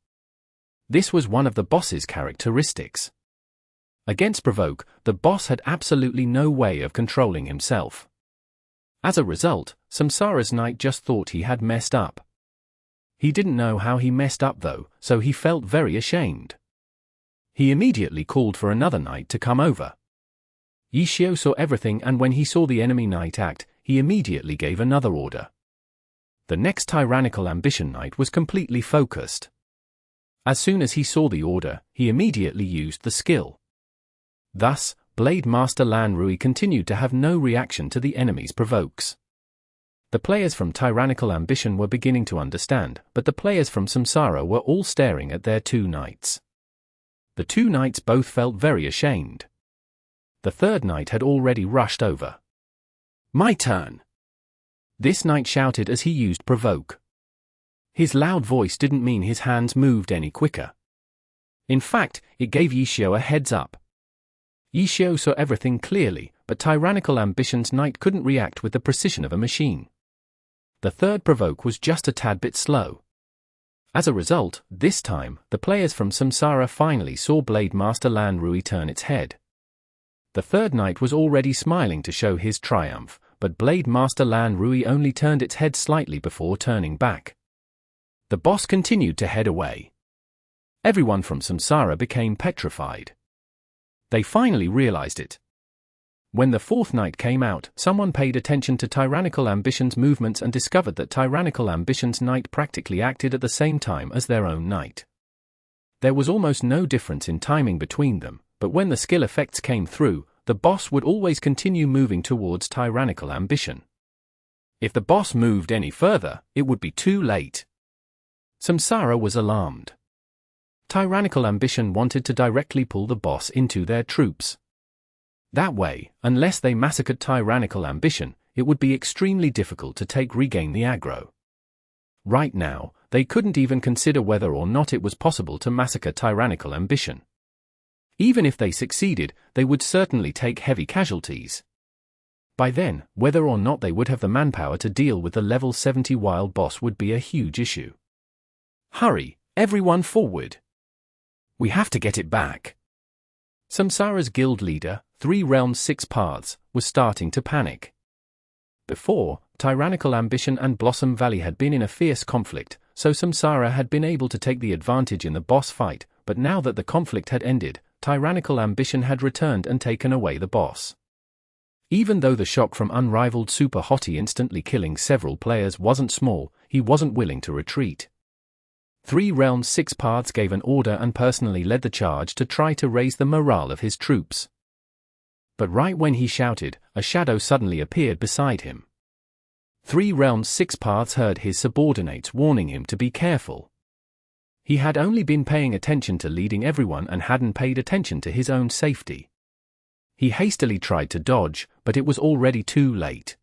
This was one of the boss's characteristics. Against provoke, the boss had absolutely no way of controlling himself. As a result, Samsara's knight just thought he had messed up. He didn't know how he messed up though, so he felt very ashamed. He immediately called for another knight to come over. Yishio saw everything, and when he saw the enemy knight act, he immediately gave another order. The next Tyrannical Ambition knight was completely focused. As soon as he saw the order, he immediately used the skill. Thus, Blade Master Lan Rui continued to have no reaction to the enemy's provokes. The players from Tyrannical Ambition were beginning to understand, but the players from Samsara were all staring at their two knights. The two knights both felt very ashamed. The third knight had already rushed over. My turn! This knight shouted as he used provoke. His loud voice didn't mean his hands moved any quicker. In fact, it gave Yishio a heads up. Yishio saw everything clearly, but Tyrannical Ambition's knight couldn't react with the precision of a machine. The third provoke was just a tad bit slow. As a result, this time, the players from Samsara finally saw Blade Master Lan Rui turn its head. The third knight was already smiling to show his triumph, but Blade Master Lan Rui only turned its head slightly before turning back. The boss continued to head away. Everyone from Samsara became petrified. They finally realized it. When the fourth knight came out, someone paid attention to Tyrannical Ambition's movements and discovered that Tyrannical Ambition's knight practically acted at the same time as their own knight. There was almost no difference in timing between them, but when the skill effects came through, the boss would always continue moving towards Tyrannical Ambition. If the boss moved any further, it would be too late. Samsara was alarmed. Tyrannical Ambition wanted to directly pull the boss into their troops. That way, unless they massacred Tyrannical Ambition, it would be extremely difficult to regain the aggro. Right now, they couldn't even consider whether or not it was possible to massacre Tyrannical Ambition. Even if they succeeded, they would certainly take heavy casualties. By then, whether or not they would have the manpower to deal with the level 70 wild boss would be a huge issue. Hurry, everyone forward! We have to get it back. Samsara's guild leader, 3 Realms 6 Paths, was starting to panic. Before, Tyrannical Ambition and Blossom Valley had been in a fierce conflict, so Samsara had been able to take the advantage in the boss fight, but now that the conflict had ended, Tyrannical Ambition had returned and taken away the boss. Even though the shock from Unrivaled Super Hottie instantly killing several players wasn't small, he wasn't willing to retreat. 3 Realms 6 Paths gave an order and personally led the charge to try to raise the morale of his troops. But right when he shouted, a shadow suddenly appeared beside him. 3 Realms 6 Paths heard his subordinates warning him to be careful. He had only been paying attention to leading everyone and hadn't paid attention to his own safety. He hastily tried to dodge, but it was already too late.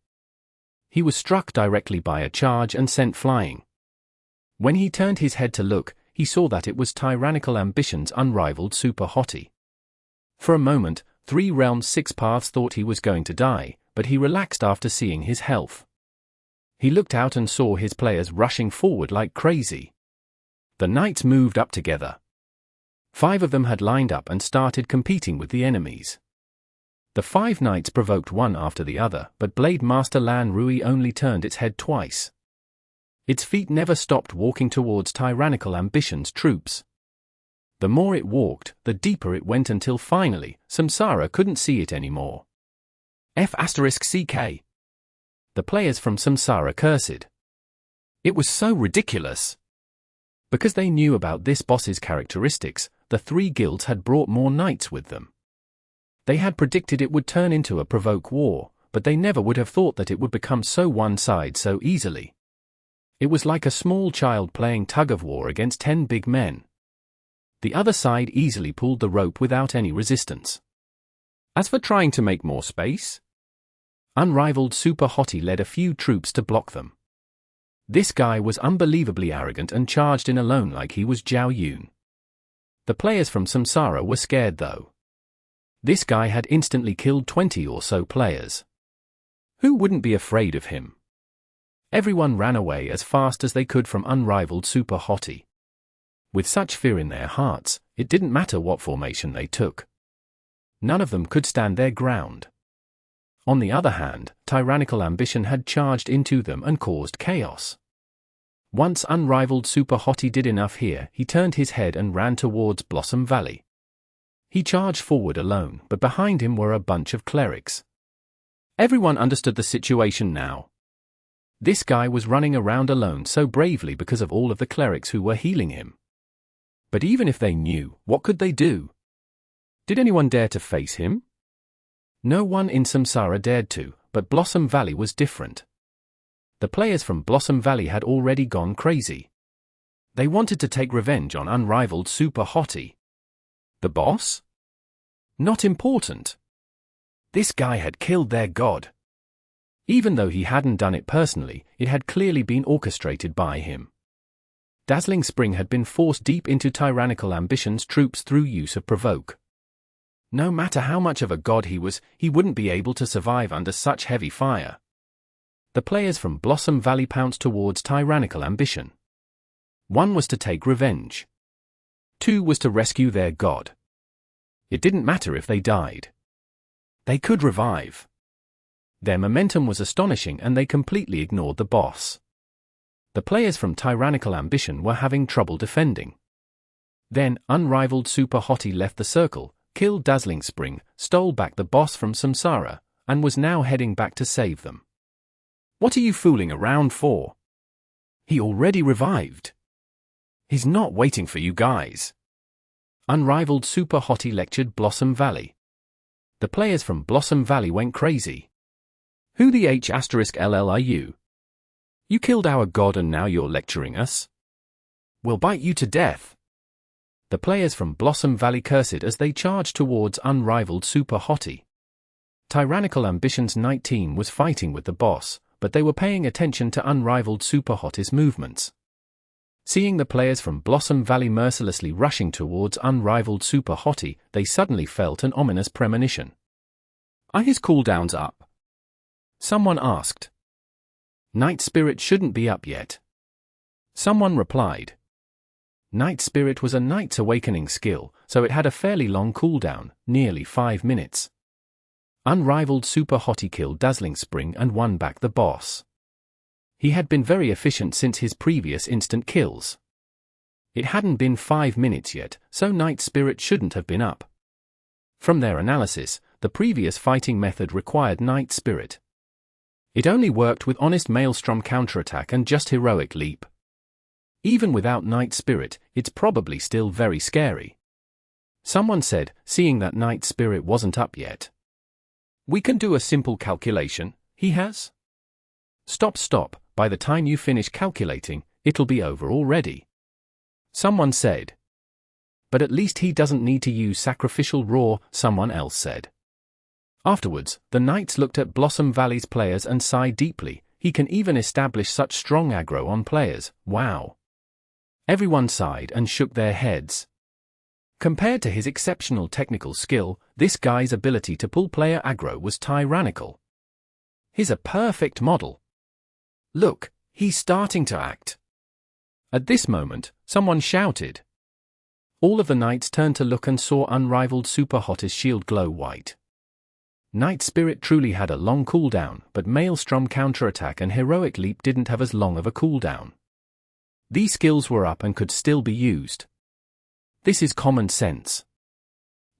He was struck directly by a charge and sent flying. When he turned his head to look, he saw that it was Tyrannical Ambition's unrivaled Super Hottie. For a moment, 3 Realms 6 Paths thought he was going to die, but he relaxed after seeing his health. He looked out and saw his players rushing forward like crazy. The knights moved up together. 5 of them had lined up and started competing with the enemies. The 5 knights provoked one after the other, but Blade Master Lan Rui only turned its head twice. Its feet never stopped walking towards Tyrannical Ambition's troops. The more it walked, the deeper it went until finally, Samsara couldn't see it anymore. F***CK. The players from Samsara cursed. It was so ridiculous. Because they knew about this boss's characteristics, the 3 guilds had brought more knights with them. They had predicted it would turn into a Provoke war, but they never would have thought that it would become so one-sided so easily. It was like a small child playing tug-of-war against 10 big men. The other side easily pulled the rope without any resistance. As for trying to make more space, Unrivaled Super Hottie led a few troops to block them. This guy was unbelievably arrogant and charged in alone like he was Zhao Yun. The players from Samsara were scared though. This guy had instantly killed 20 or so players. Who wouldn't be afraid of him? Everyone ran away as fast as they could from Unrivaled Super Hottie. With such fear in their hearts, it didn't matter what formation they took. None of them could stand their ground. On the other hand, Tyrannical Ambition had charged into them and caused chaos. Once Unrivaled Super Hottie did enough here, he turned his head and ran towards Blossom Valley. He charged forward alone, but behind him were a bunch of clerics. Everyone understood the situation now. This guy was running around alone so bravely because of all of the clerics who were healing him. But even if they knew, what could they do? Did anyone dare to face him? No one in Samsara dared to, but Blossom Valley was different. The players from Blossom Valley had already gone crazy. They wanted to take revenge on Unrivaled Super Hottie. The boss? Not important. This guy had killed their god. Even though he hadn't done it personally, it had clearly been orchestrated by him. Dazzling Spring had been forced deep into Tyrannical Ambition's troops through use of Provoke. No matter how much of a god he was, he wouldn't be able to survive under such heavy fire. The players from Blossom Valley pounced towards Tyrannical Ambition. 1 was to take revenge. 2 was to rescue their god. It didn't matter if they died. They could revive. Their momentum was astonishing and they completely ignored the boss. The players from Tyrannical Ambition were having trouble defending. Then, Unrivaled Super Hottie left the circle, killed Dazzling Spring, stole back the boss from Samsara, and was now heading back to save them. What are you fooling around for? He already revived. He's not waiting for you guys. Unrivaled Super Hottie lectured Blossom Valley. The players from Blossom Valley went crazy. Who the H*LL are you? You killed our god and now you're lecturing us? We'll bite you to death. The players from Blossom Valley cursed as they charged towards Unrivaled Super Hottie. Tyrannical Ambition's knight team was fighting with the boss, but they were paying attention to Unrivaled Super Hottie's movements. Seeing the players from Blossom Valley mercilessly rushing towards Unrivaled Super Hottie, they suddenly felt an ominous premonition. Are his cooldowns up? Someone asked. Night Spirit shouldn't be up yet. Someone replied. Night Spirit was a Knight's Awakening skill, so it had a fairly long cooldown, nearly 5 minutes. Unrivaled Super Hottie killed Dazzling Spring and won back the boss. He had been very efficient since his previous instant kills. It hadn't been 5 minutes yet, so Night Spirit shouldn't have been up. From their analysis, the previous fighting method required Night Spirit. It only worked with honest Maelstrom counterattack and just heroic leap. Even without Night Spirit, it's probably still very scary. Someone said, seeing that Night Spirit wasn't up yet. We can do a simple calculation, he has Stop, by the time you finish calculating, it'll be over already. Someone said. But at least he doesn't need to use Sacrificial Roar, someone else said. Afterwards, the knights looked at Blossom Valley's players and sighed deeply. He can even establish such strong aggro on players, wow. Everyone sighed and shook their heads. Compared to his exceptional technical skill, this guy's ability to pull player aggro was tyrannical. He's a perfect model. Look, he's starting to act. At this moment, someone shouted. All of the knights turned to look and saw unrivaled Super Hot's shield glow white. Knight Spirit truly had a long cooldown, but Maelstrom, Counterattack and Heroic Leap didn't have as long of a cooldown. These skills were up and could still be used. This is common sense.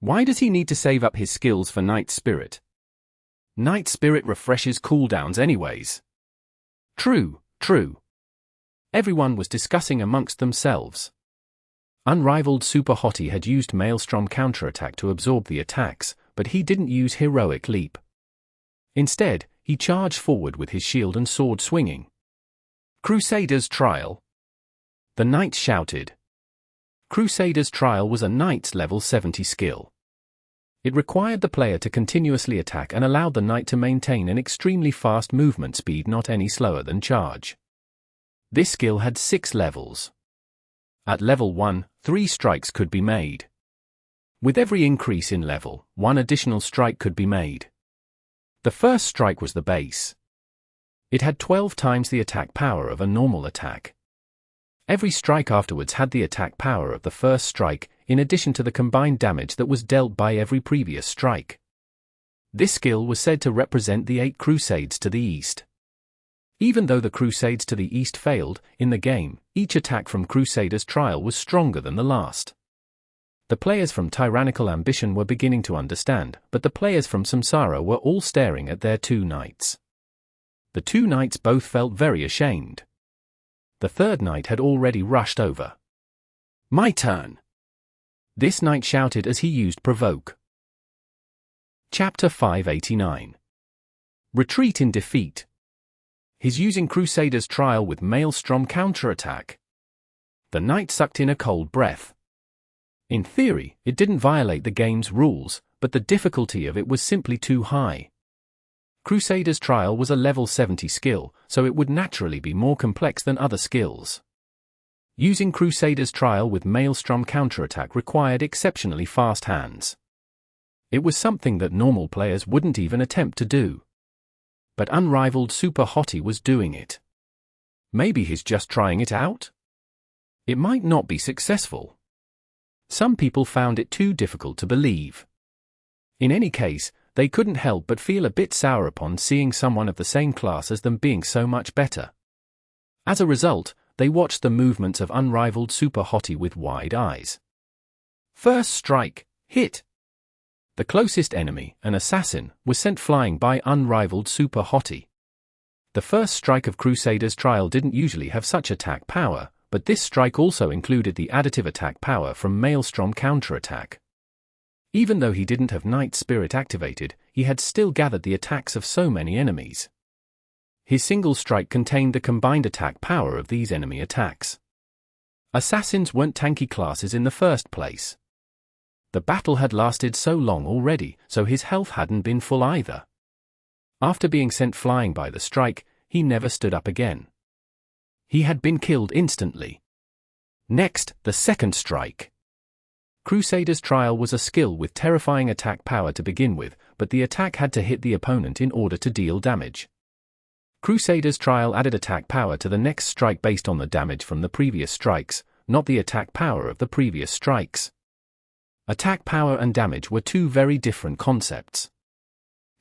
Why does he need to save up his skills for Knight Spirit? Knight Spirit refreshes cooldowns anyways. True. Everyone was discussing amongst themselves. Unrivaled Super Hottie had used Maelstrom Counterattack to absorb the attacks, but he didn't use Heroic Leap. Instead, he charged forward with his shield and sword swinging. Crusader's Trial. The knights shouted. Crusader's Trial was a knight's level 70 skill. It required the player to continuously attack and allowed the knight to maintain an extremely fast movement speed, not any slower than charge. This skill had 6 levels. At level 1, 3 strikes could be made. With every increase in level, 1 additional strike could be made. The first strike was the base. It had 12 times the attack power of a normal attack. Every strike afterwards had the attack power of the first strike, in addition to the combined damage that was dealt by every previous strike. This skill was said to represent the 8 Crusades to the east. Even though the Crusades to the east failed, in the game, each attack from Crusader's Trial was stronger than the last. The players from Tyrannical Ambition were beginning to understand, but the players from Samsara were all staring at their 2 knights. The 2 knights both felt very ashamed. The third knight had already rushed over. My turn! This knight shouted as he used Provoke. Chapter 589. Retreat in Defeat. He's using Crusader's Trial with Maelstrom Counterattack. The knight sucked in a cold breath. In theory, it didn't violate the game's rules, but the difficulty of it was simply too high. Crusader's Trial was a level 70 skill, so it would naturally be more complex than other skills. Using Crusader's Trial with Maelstrom Counterattack required exceptionally fast hands. It was something that normal players wouldn't even attempt to do. But Unrivaled Super Hottie was doing it. Maybe he's just trying it out? It might not be successful. Some people found it too difficult to believe. In any case, they couldn't help but feel a bit sour upon seeing someone of the same class as them being so much better. As a result, they watched the movements of Unrivaled Super Hottie with wide eyes. First strike, hit. The closest enemy, an assassin, was sent flying by Unrivaled Super Hottie. The first strike of Crusader's Trial didn't usually have such attack power, but this strike also included the additive attack power from Maelstrom Counterattack. Even though he didn't have Knight Spirit activated, he had still gathered the attacks of so many enemies. His single strike contained the combined attack power of these enemy attacks. Assassins weren't tanky classes in the first place. The battle had lasted so long already, so his health hadn't been full either. After being sent flying by the strike, he never stood up again. He had been killed instantly. Next, the second strike. Crusader's Trial was a skill with terrifying attack power to begin with, but the attack had to hit the opponent in order to deal damage. Crusader's Trial added attack power to the next strike based on the damage from the previous strikes, not the attack power of the previous strikes. Attack power and damage were 2 very different concepts.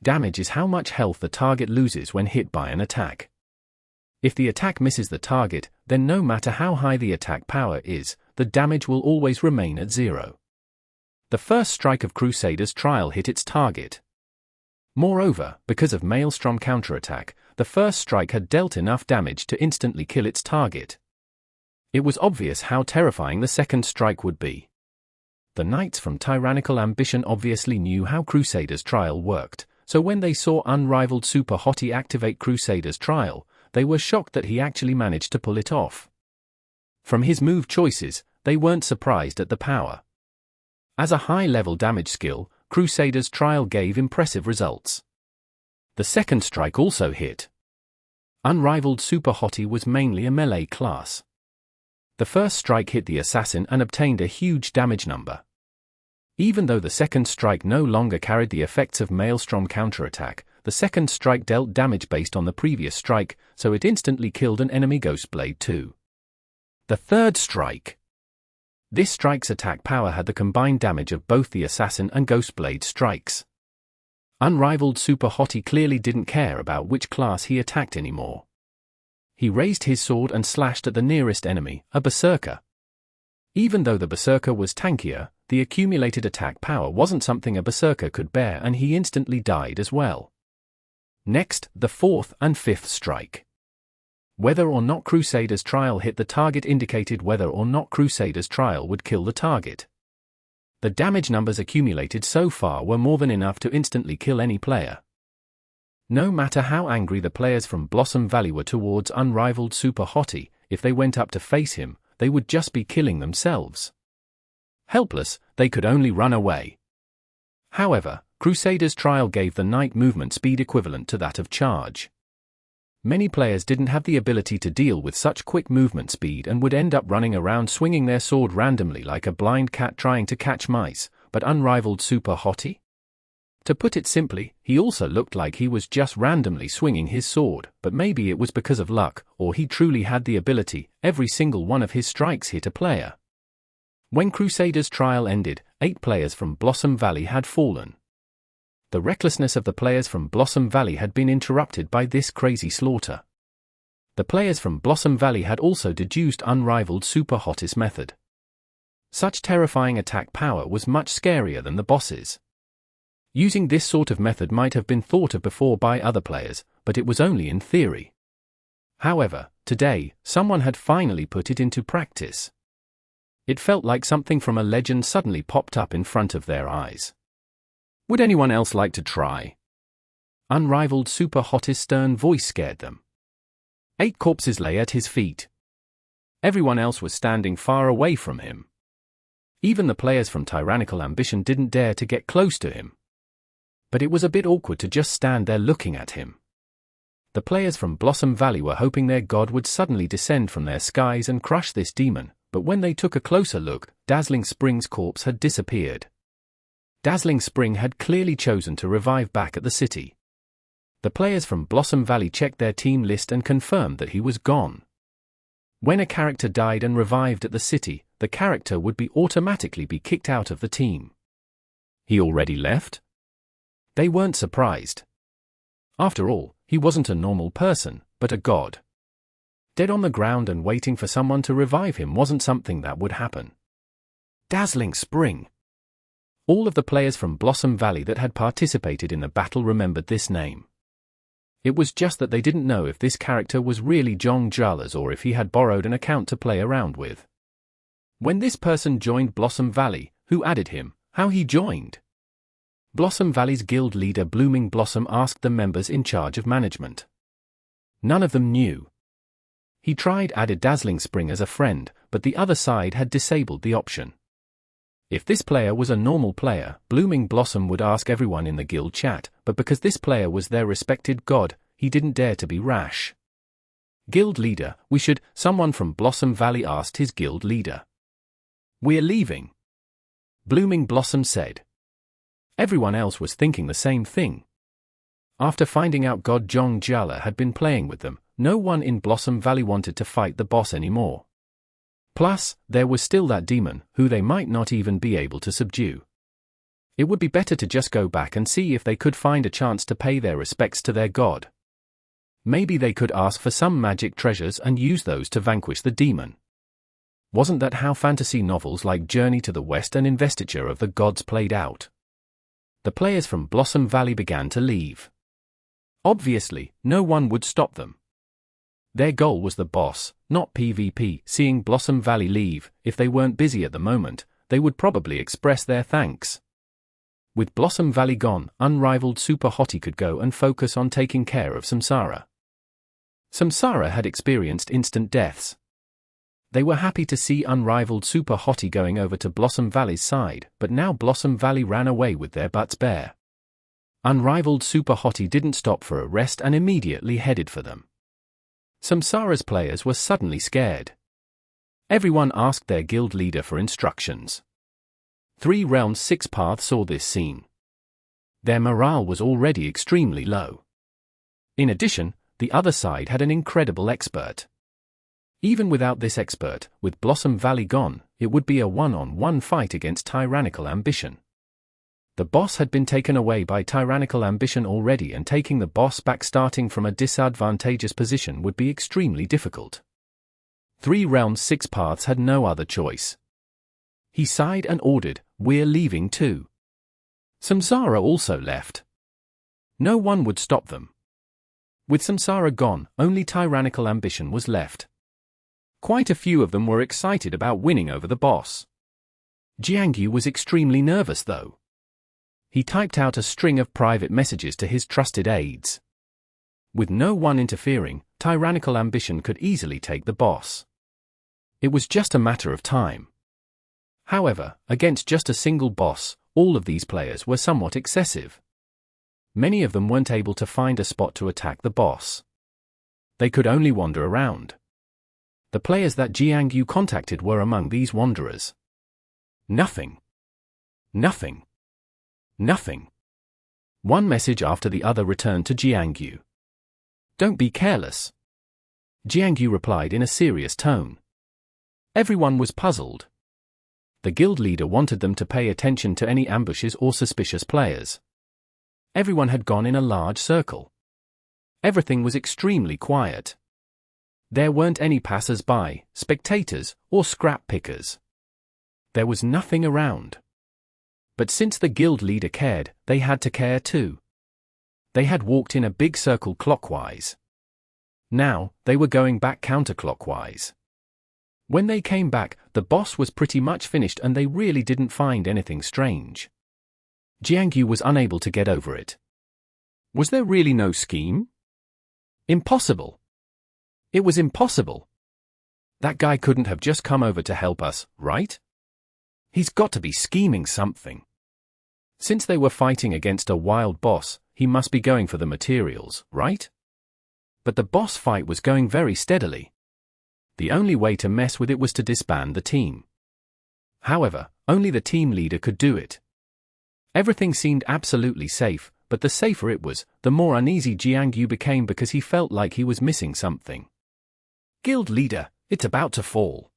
Damage is how much health the target loses when hit by an attack. If the attack misses the target, then no matter how high the attack power is, the damage will always remain at 0. The first strike of Crusader's Trial hit its target. Moreover, because of Maelstrom Counterattack, the first strike had dealt enough damage to instantly kill its target. It was obvious how terrifying the second strike would be. The knights from Tyrannical Ambition obviously knew how Crusader's Trial worked, so when they saw Unrivaled Super Hottie activate Crusader's Trial, they were shocked that he actually managed to pull it off. From his move choices, they weren't surprised at the power. As a high-level damage skill, Crusader's trial gave impressive results. The second strike also hit. Unrivaled Super Hottie was mainly a melee class. The first strike hit the assassin and obtained a huge damage number. Even though the second strike no longer carried the effects of Maelstrom Counterattack, the second strike dealt damage based on the previous strike, so it instantly killed an enemy Ghostblade too. The third strike. This strike's attack power had the combined damage of both the assassin and Ghostblade strikes. Unrivaled Super Hottie clearly didn't care about which class he attacked anymore. He raised his sword and slashed at the nearest enemy, a berserker. Even though the berserker was tankier, the accumulated attack power wasn't something a berserker could bear, and he instantly died as well. Next, the fourth and fifth strike. Whether or not Crusader's trial hit the target indicated whether or not Crusader's trial would kill the target. The damage numbers accumulated so far were more than enough to instantly kill any player. No matter how angry the players from Blossom Valley were towards Unrivaled Super Hottie, if they went up to face him, they would just be killing themselves. Helpless, they could only run away. However, Crusader's trial gave the knight movement speed equivalent to that of charge. Many players didn't have the ability to deal with such quick movement speed and would end up running around swinging their sword randomly like a blind cat trying to catch mice, but Unrivaled Super Hottie? To put it simply, he also looked like he was just randomly swinging his sword, but maybe it was because of luck, or he truly had the ability. Every single one of his strikes hit a player. When Crusader's trial ended, 8 players from Blossom Valley had fallen. The recklessness of the players from Blossom Valley had been interrupted by this crazy slaughter. The players from Blossom Valley had also deduced Unrivaled Super Hottie's method. Such terrifying attack power was much scarier than the boss's. Using this sort of method might have been thought of before by other players, but it was only in theory. However, today, someone had finally put it into practice. It felt like something from a legend suddenly popped up in front of their eyes. Would anyone else like to try? Unrivaled Super Hottie's stern voice scared them. 8 corpses lay at his feet. Everyone else was standing far away from him. Even the players from Tyrannical Ambition didn't dare to get close to him. But it was a bit awkward to just stand there looking at him. The players from Blossom Valley were hoping their god would suddenly descend from their skies and crush this demon, but when they took a closer look, Dazzling Spring's corpse had disappeared. Dazzling Spring had clearly chosen to revive back at the city. The players from Blossom Valley checked their team list and confirmed that he was gone. When a character died and revived at the city, the character would automatically be kicked out of the team. He already left? They weren't surprised. After all, he wasn't a normal person, but a god. Dead on the ground and waiting for someone to revive him wasn't something that would happen. Dazzling Spring. All of the players from Blossom Valley that had participated in the battle remembered this name. It was just that they didn't know if this character was really Jong Jala's or if he had borrowed an account to play around with. When this person joined Blossom Valley, who added him, how he joined? Blossom Valley's guild leader Blooming Blossom asked the members in charge of management. None of them knew. He added Dazzling Spring as a friend, but the other side had disabled the option. If this player was a normal player, Blooming Blossom would ask everyone in the guild chat, but because this player was their respected god, he didn't dare to be rash. Guild leader, someone from Blossom Valley asked his guild leader. We're leaving. Blooming Blossom said. Everyone else was thinking the same thing. After finding out God Jong Jala had been playing with them, no one in Blossom Valley wanted to fight the boss anymore. Plus, there was still that demon, who they might not even be able to subdue. It would be better to just go back and see if they could find a chance to pay their respects to their god. Maybe they could ask for some magic treasures and use those to vanquish the demon. Wasn't that how fantasy novels like Journey to the West and Investiture of the Gods played out? The players from Blossom Valley began to leave. Obviously, no one would stop them. Their goal was the boss, not PvP. Seeing Blossom Valley leave, if they weren't busy at the moment, they would probably express their thanks. With Blossom Valley gone, Unrivaled Super Hottie could go and focus on taking care of Samsara. Samsara had experienced instant deaths. They were happy to see Unrivaled Super Hottie going over to Blossom Valley's side, but now Blossom Valley ran away with their butts bare. Unrivaled Super Hottie didn't stop for a rest and immediately headed for them. Samsara's players were suddenly scared. Everyone asked their guild leader for instructions. 3 Realms 6 Path saw this scene. Their morale was already extremely low. In addition, the other side had an incredible expert. Even without this expert, with Blossom Valley gone, it would be a one-on-one fight against Tyrannical Ambition. The boss had been taken away by Tyrannical Ambition already, and taking the boss back starting from a disadvantageous position would be extremely difficult. 3 Realms 6 Paths had no other choice. He sighed and ordered, "We're leaving too." Samsara also left. No one would stop them. With Samsara gone, only Tyrannical Ambition was left. Quite a few of them were excited about winning over the boss. Jiangyu was extremely nervous though. He typed out a string of private messages to his trusted aides. With no one interfering, Tyrannical Ambition could easily take the boss. It was just a matter of time. However, against just a single boss, all of these players were somewhat excessive. Many of them weren't able to find a spot to attack the boss. They could only wander around. The players that Jiangyu contacted were among these wanderers. Nothing. Nothing. Nothing. One message after the other returned to Jiangyu. "Don't be careless." Jiangyu replied in a serious tone. Everyone was puzzled. The guild leader wanted them to pay attention to any ambushes or suspicious players. Everyone had gone in a large circle. Everything was extremely quiet. There weren't any passers-by, spectators, or scrap pickers. There was nothing around. But since the guild leader cared, they had to care too. They had walked in a big circle clockwise. Now, they were going back counterclockwise. When they came back, the boss was pretty much finished and they really didn't find anything strange. Jiangyu was unable to get over it. Was there really no scheme? Impossible. It was impossible. That guy couldn't have just come over to help us, right? He's got to be scheming something. Since they were fighting against a wild boss, he must be going for the materials, right? But the boss fight was going very steadily. The only way to mess with it was to disband the team. However, only the team leader could do it. Everything seemed absolutely safe, but the safer it was, the more uneasy Jiangyu became because he felt like he was missing something. "Guild leader, it's about to fall."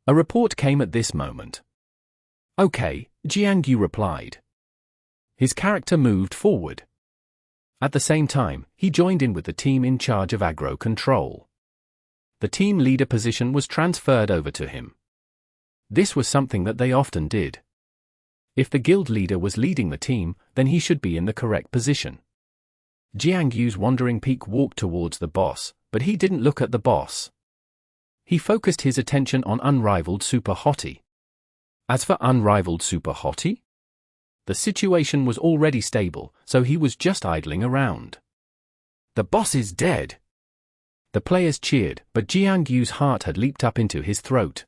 A report came at this moment. "Okay," Jiangyu replied. His character moved forward. At the same time, he joined in with the team in charge of aggro control. The team leader position was transferred over to him. This was something that they often did. If the guild leader was leading the team, then he should be in the correct position. Jiangyu's wandering peak walked towards the boss, but he didn't look at the boss. He focused his attention on Unrivaled Super Hottie. As for Unrivaled Super Hottie, the situation was already stable, so he was just idling around. "The boss is dead." The players cheered, but Jiangyu's heart had leaped up into his throat.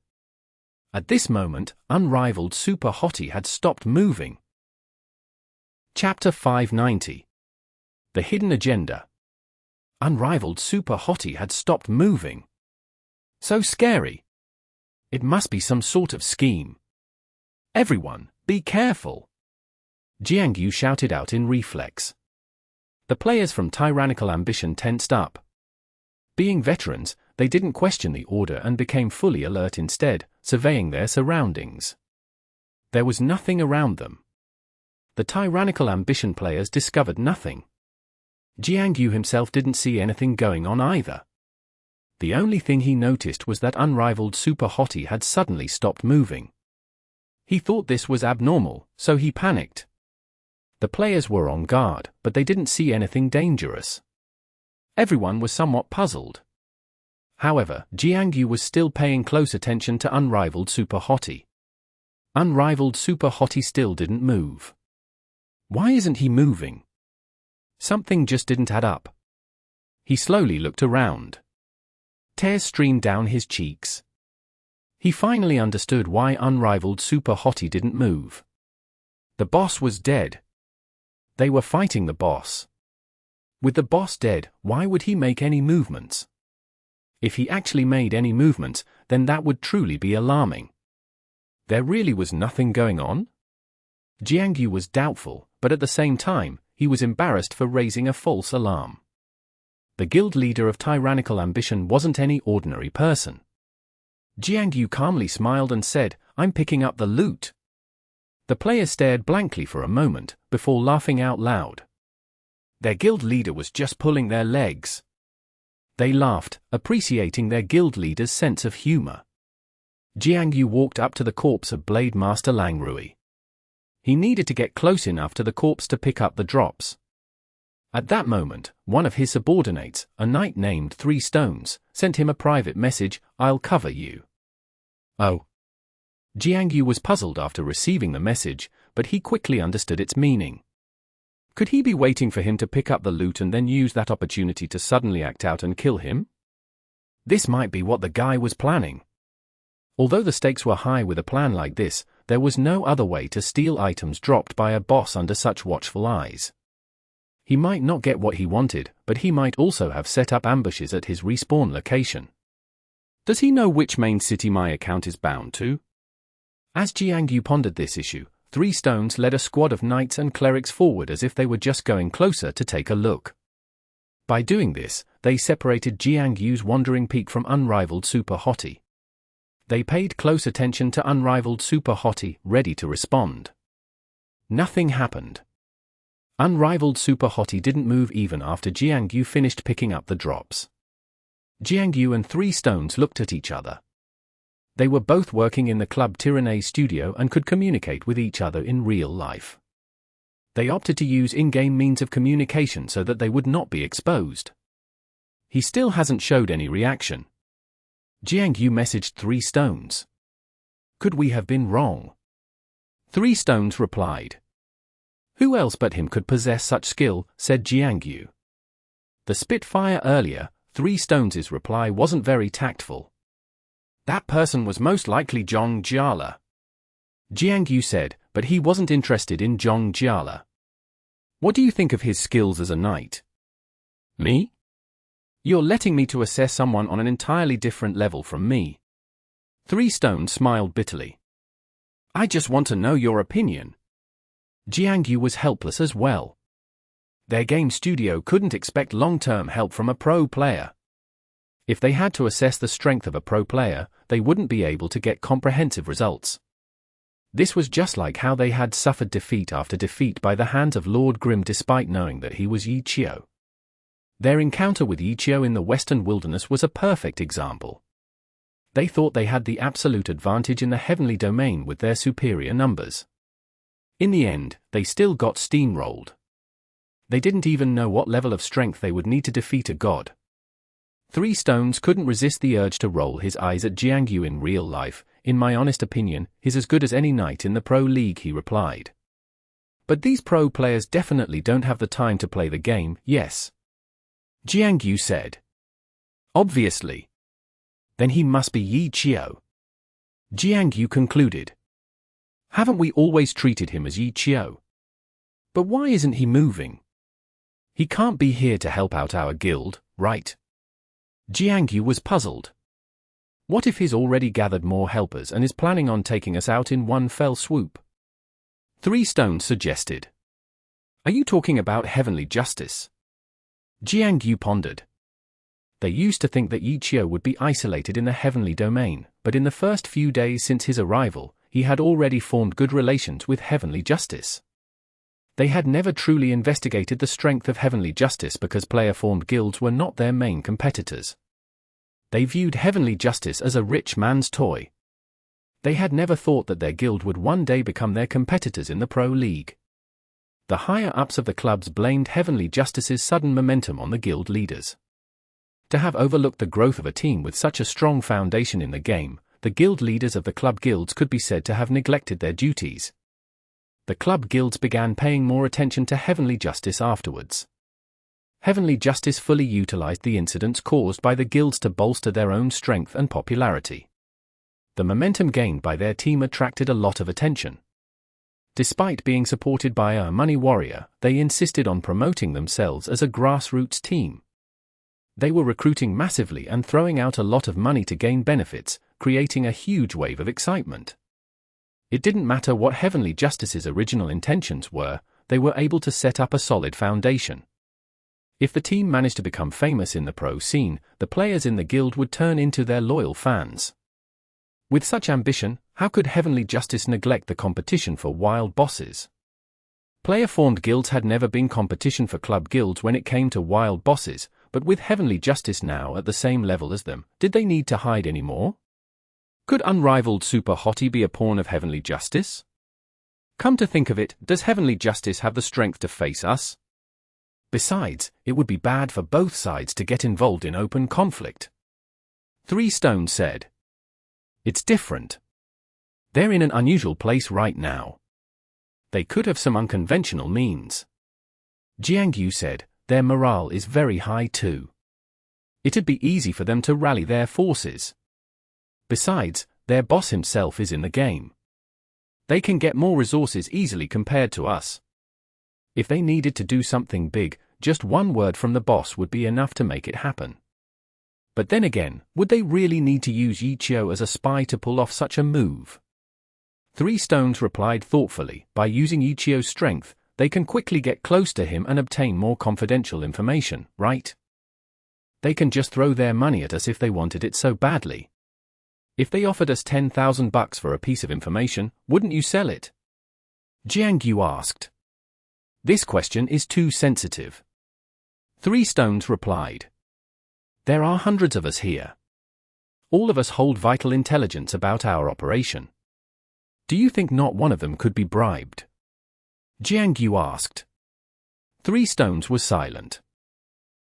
At this moment, Unrivaled Super Hottie had stopped moving. Chapter 590. The Hidden Agenda. Unrivaled Super Hottie had stopped moving. So scary. It must be some sort of scheme. "Everyone, be careful!" Jiangyu shouted out in reflex. The players from Tyrannical Ambition tensed up. Being veterans, they didn't question the order and became fully alert instead, surveying their surroundings. There was nothing around them. The Tyrannical Ambition players discovered nothing. Jiangyu himself didn't see anything going on either. The only thing he noticed was that Unrivaled Super Hottie had suddenly stopped moving. He thought this was abnormal, so he panicked. The players were on guard, but they didn't see anything dangerous. Everyone was somewhat puzzled. However, Jiangyu was still paying close attention to Unrivaled Super Hottie. Unrivaled Super Hottie still didn't move. Why isn't he moving? Something just didn't add up. He slowly looked around. Tears streamed down his cheeks. He finally understood why unrivaled Super Hottie didn't move. The boss was dead. They were fighting the boss. With the boss dead, why would he make any movements? If he actually made any movements, then that would truly be alarming. There really was nothing going on? Jiangyu was doubtful, but at the same time, he was embarrassed for raising a false alarm. The guild leader of Tyrannical ambition wasn't any ordinary person. Jiangyu calmly smiled and said, "I'm picking up the loot." The player stared blankly for a moment, before laughing out loud. Their guild leader was just pulling their legs. They laughed, appreciating their guild leader's sense of humor. Jiangyu walked up to the corpse of Blade Master Langrui. He needed to get close enough to the corpse to pick up the drops. At that moment, one of his subordinates, a knight named 3 Stones, sent him a private message, "I'll cover you." Oh. Jiangyu was puzzled after receiving the message, but he quickly understood its meaning. Could he be waiting for him to pick up the loot and then use that opportunity to suddenly act out and kill him? This might be what the guy was planning. Although the stakes were high with a plan like this, there was no other way to steal items dropped by a boss under such watchful eyes. He might not get what he wanted, but he might also have set up ambushes at his respawn location. Does he know which main city my account is bound to? As Jiangyu pondered this issue, 3 Stones led a squad of knights and clerics forward as if they were just going closer to take a look. By doing this, they separated Jiangyu's wandering peak from unrivaled Super Hottie. They paid close attention to unrivaled Super Hottie, ready to respond. Nothing happened. Unrivaled Super Hottie didn't move even after Jiangyu finished picking up the drops. Jiangyu and 3 Stones looked at each other. They were both working in the Club Tyrannical studio and could communicate with each other in real life. They opted to use in-game means of communication so that they would not be exposed. He still hasn't showed any reaction. Jiangyu messaged 3 Stones. Could we have been wrong? 3 Stones replied. Who else but him could possess such skill, said Jiangyu. The Spitfire earlier, 3 Stones' reply wasn't very tactful. That person was most likely Zhong Jiala. Jiangyu said, but he wasn't interested in Zhong Jiala. What do you think of his skills as a knight? Me? You're letting me to assess someone on an entirely different level from me. 3 Stones smiled bitterly. I just want to know your opinion. Jiangyu was helpless as well. Their game studio couldn't expect long-term help from a pro player. If they had to assess the strength of a pro player, they wouldn't be able to get comprehensive results. This was just like how they had suffered defeat after defeat by the hands of Lord Grim despite knowing that he was Yi Qiu. Their encounter with Yi Qiu in the Western Wilderness was a perfect example. They thought they had the absolute advantage in the heavenly domain with their superior numbers. In the end, they still got steamrolled. They didn't even know what level of strength they would need to defeat a god. 3 Stones couldn't resist the urge to roll his eyes at Jiangyu in real life. In my honest opinion, he's as good as any knight in the pro league, he replied. But these pro players definitely don't have the time to play the game, yes? Jiangyu said. Obviously. Then he must be Yi Qiu. Jiangyu concluded. Haven't we always treated him as Yi Qiu? But why isn't he moving? He can't be here to help out our guild, right? Jiangyu was puzzled. What if he's already gathered more helpers and is planning on taking us out in one fell swoop? 3 Stones suggested. Are you talking about heavenly justice? Jiangyu pondered. They used to think that Yi Qiu would be isolated in the heavenly domain, but in the first few days since his arrival, he had already formed good relations with heavenly justice. They had never truly investigated the strength of heavenly justice because player-formed guilds were not their main competitors. They viewed heavenly justice as a rich man's toy. They had never thought that their guild would one day become their competitors in the pro league. The higher-ups of the clubs blamed heavenly justice's sudden momentum on the guild leaders. To have overlooked the growth of a team with such a strong foundation in the game, the guild leaders of the club guilds could be said to have neglected their duties. The club guilds began paying more attention to heavenly justice afterwards. Heavenly Justice fully utilized the incidents caused by the guilds to bolster their own strength and popularity. The momentum gained by their team attracted a lot of attention. Despite being supported by a money warrior, they insisted on promoting themselves as a grassroots team. They were recruiting massively and throwing out a lot of money to gain benefits, creating a huge wave of excitement. It didn't matter what Heavenly Justice's original intentions were, they were able to set up a solid foundation. If the team managed to become famous in the pro scene, the players in the guild would turn into their loyal fans. With such ambition, how could Heavenly Justice neglect the competition for wild bosses? Player-formed guilds had never been competition for club guilds when it came to wild bosses, but with Heavenly Justice now at the same level as them, did they need to hide anymore? Could Unrivaled Super Hottie be a pawn of Heavenly Justice? Come to think of it, does Heavenly Justice have the strength to face us? Besides, it would be bad for both sides to get involved in open conflict. 3 Stone said. It's different. They're in an unusual place right now. They could have some unconventional means. Jiangyu said, their morale is very high too. It'd be easy for them to rally their forces. Besides, their boss himself is in the game. They can get more resources easily compared to us. If they needed to do something big, just one word from the boss would be enough to make it happen. But then again, would they really need to use Yichio as a spy to pull off such a move? 3 Stones replied thoughtfully, by using Yichio's strength, they can quickly get close to him and obtain more confidential information, right? They can just throw their money at us if they wanted it so badly. If they offered us $10,000 for a piece of information, wouldn't you sell it? Jiangyu asked. This question is too sensitive. 3 Stones replied. There are hundreds of us here. All of us hold vital intelligence about our operation. Do you think not one of them could be bribed? Jiangyu asked. 3 Stones was silent.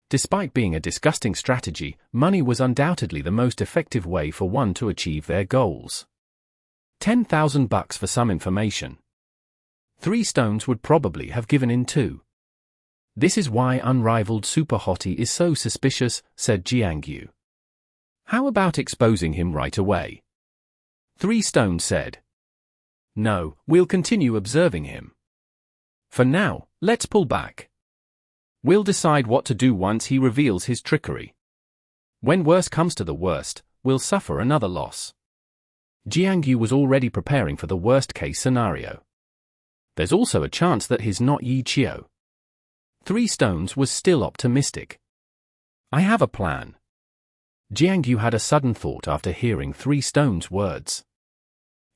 Despite being a disgusting strategy, money was undoubtedly the most effective way for one to achieve their goals. $10,000 for some information. 3 Stones would probably have given in too. This is why Unrivaled Super Hottie is so suspicious, said Jiangyu. How about exposing him right away? 3 Stones said. No, we'll continue observing him. For now, let's pull back. We'll decide what to do once he reveals his trickery. When worse comes to the worst, we'll suffer another loss. Jiangyu was already preparing for the worst-case scenario. There's also a chance that he's not Yichio. 3 Stones was still optimistic. I have a plan. Jiangyu had a sudden thought after hearing 3 Stones' words.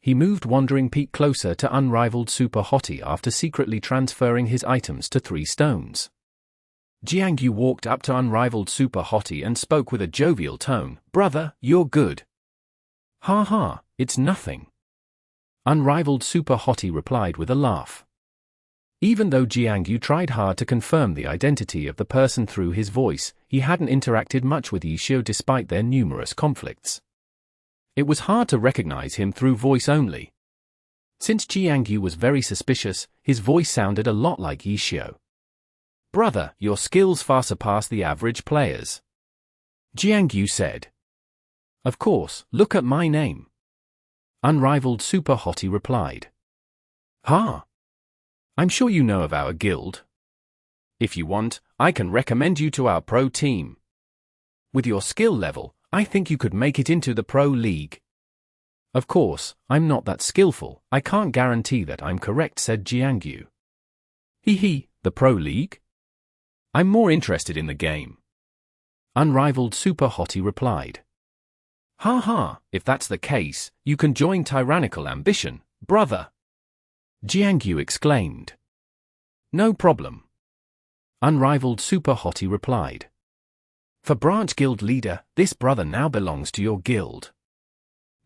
He moved Wandering Peak closer to Unrivaled Super Hottie after secretly transferring his items to 3 Stones. Jiangyu walked up to Unrivaled Super Hottie and spoke with a jovial tone. Brother, you're good. Ha ha, it's nothing. Unrivaled Super Hottie replied with a laugh. Even though Jiangyu tried hard to confirm the identity of the person through his voice, he hadn't interacted much with Yichio despite their numerous conflicts. It was hard to recognize him through voice only. Since Jiangyu was very suspicious, his voice sounded a lot like Yichio. Brother, your skills far surpass the average players. Jiangyu said. Of course, look at my name. Unrivaled Super Hottie replied. Ha! I'm sure you know of our guild. If you want, I can recommend you to our pro team. With your skill level, I think you could make it into the pro league. Of course, I'm not that skillful, I can't guarantee that I'm correct, said Jiangyu. Hee, the pro league? I'm more interested in the game. Unrivaled Super Hottie replied. Ha ha, if that's the case, you can join Tyrannical Ambition, brother. Jiangyu exclaimed. No problem. Unrivaled Super Hottie replied. For branch guild leader, this brother now belongs to your guild.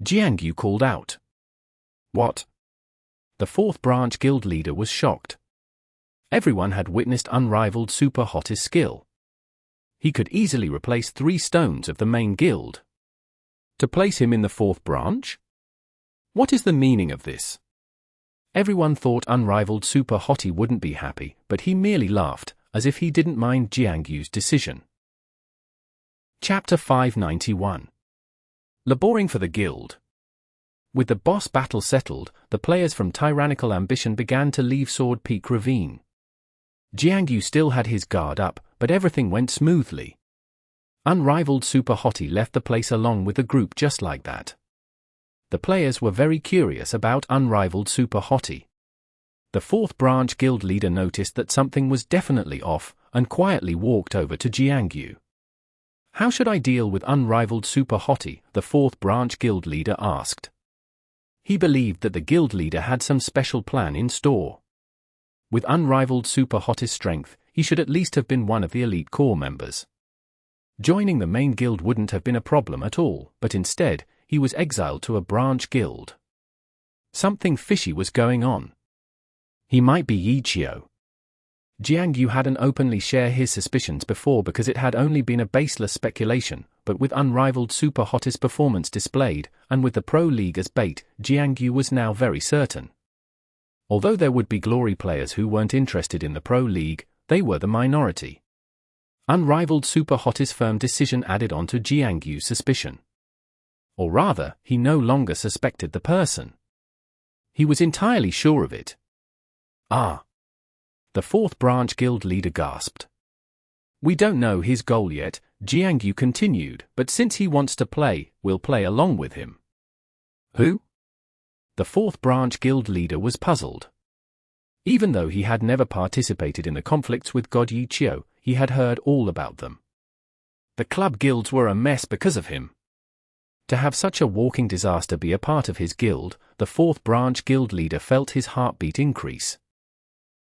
Jiangyu called out. What? The 4th branch guild leader was shocked. Everyone had witnessed Unrivaled Super Hottie's skill. He could easily replace 3 Stones of the main guild. To place him in the 4th branch? What is the meaning of this? Everyone thought Unrivaled Super Hottie wouldn't be happy, but he merely laughed. as if he didn't mind Jiang Yu's decision. Chapter 591. Laboring for the Guild. With the boss battle settled, the players from Tyrannical Ambition began to leave Sword Peak Ravine. Jiang Yu still had his guard up, but everything went smoothly. Unrivaled Super Hottie left the place along with the group just like that. The players were very curious about Unrivaled Super Hottie. The 4th branch guild leader noticed that something was definitely off, and quietly walked over to Jiang Yu. "How should I deal with Unrivaled Super Hottie?" the 4th branch guild leader asked. He believed that the guild leader had some special plan in store. With Unrivaled Super Hottie's strength, he should at least have been one of the elite core members. Joining the main guild wouldn't have been a problem at all, but instead, he was exiled to a branch guild. Something fishy was going on. He might be Yichio. Jiang Yu hadn't openly shared his suspicions before because it had only been a baseless speculation, but with Unrivaled Super Hottie's performance displayed, and with the Pro League as bait, Jiang Yu was now very certain. Although there would be glory players who weren't interested in the Pro League, they were the minority. Unrivaled Super Hottie's firm decision added on to Jiang Yu's suspicion. Or rather, he no longer suspected the person. He was entirely sure of it. "Ah." The 4th branch guild leader gasped. "We don't know his goal yet," Jiang Yu continued, "but since he wants to play, we'll play along with him." "Who?" The 4th branch guild leader was puzzled. Even though he had never participated in the conflicts with God Yichio, he had heard all about them. The club guilds were a mess because of him. To have such a walking disaster be a part of his guild, the 4th branch guild leader felt his heartbeat increase.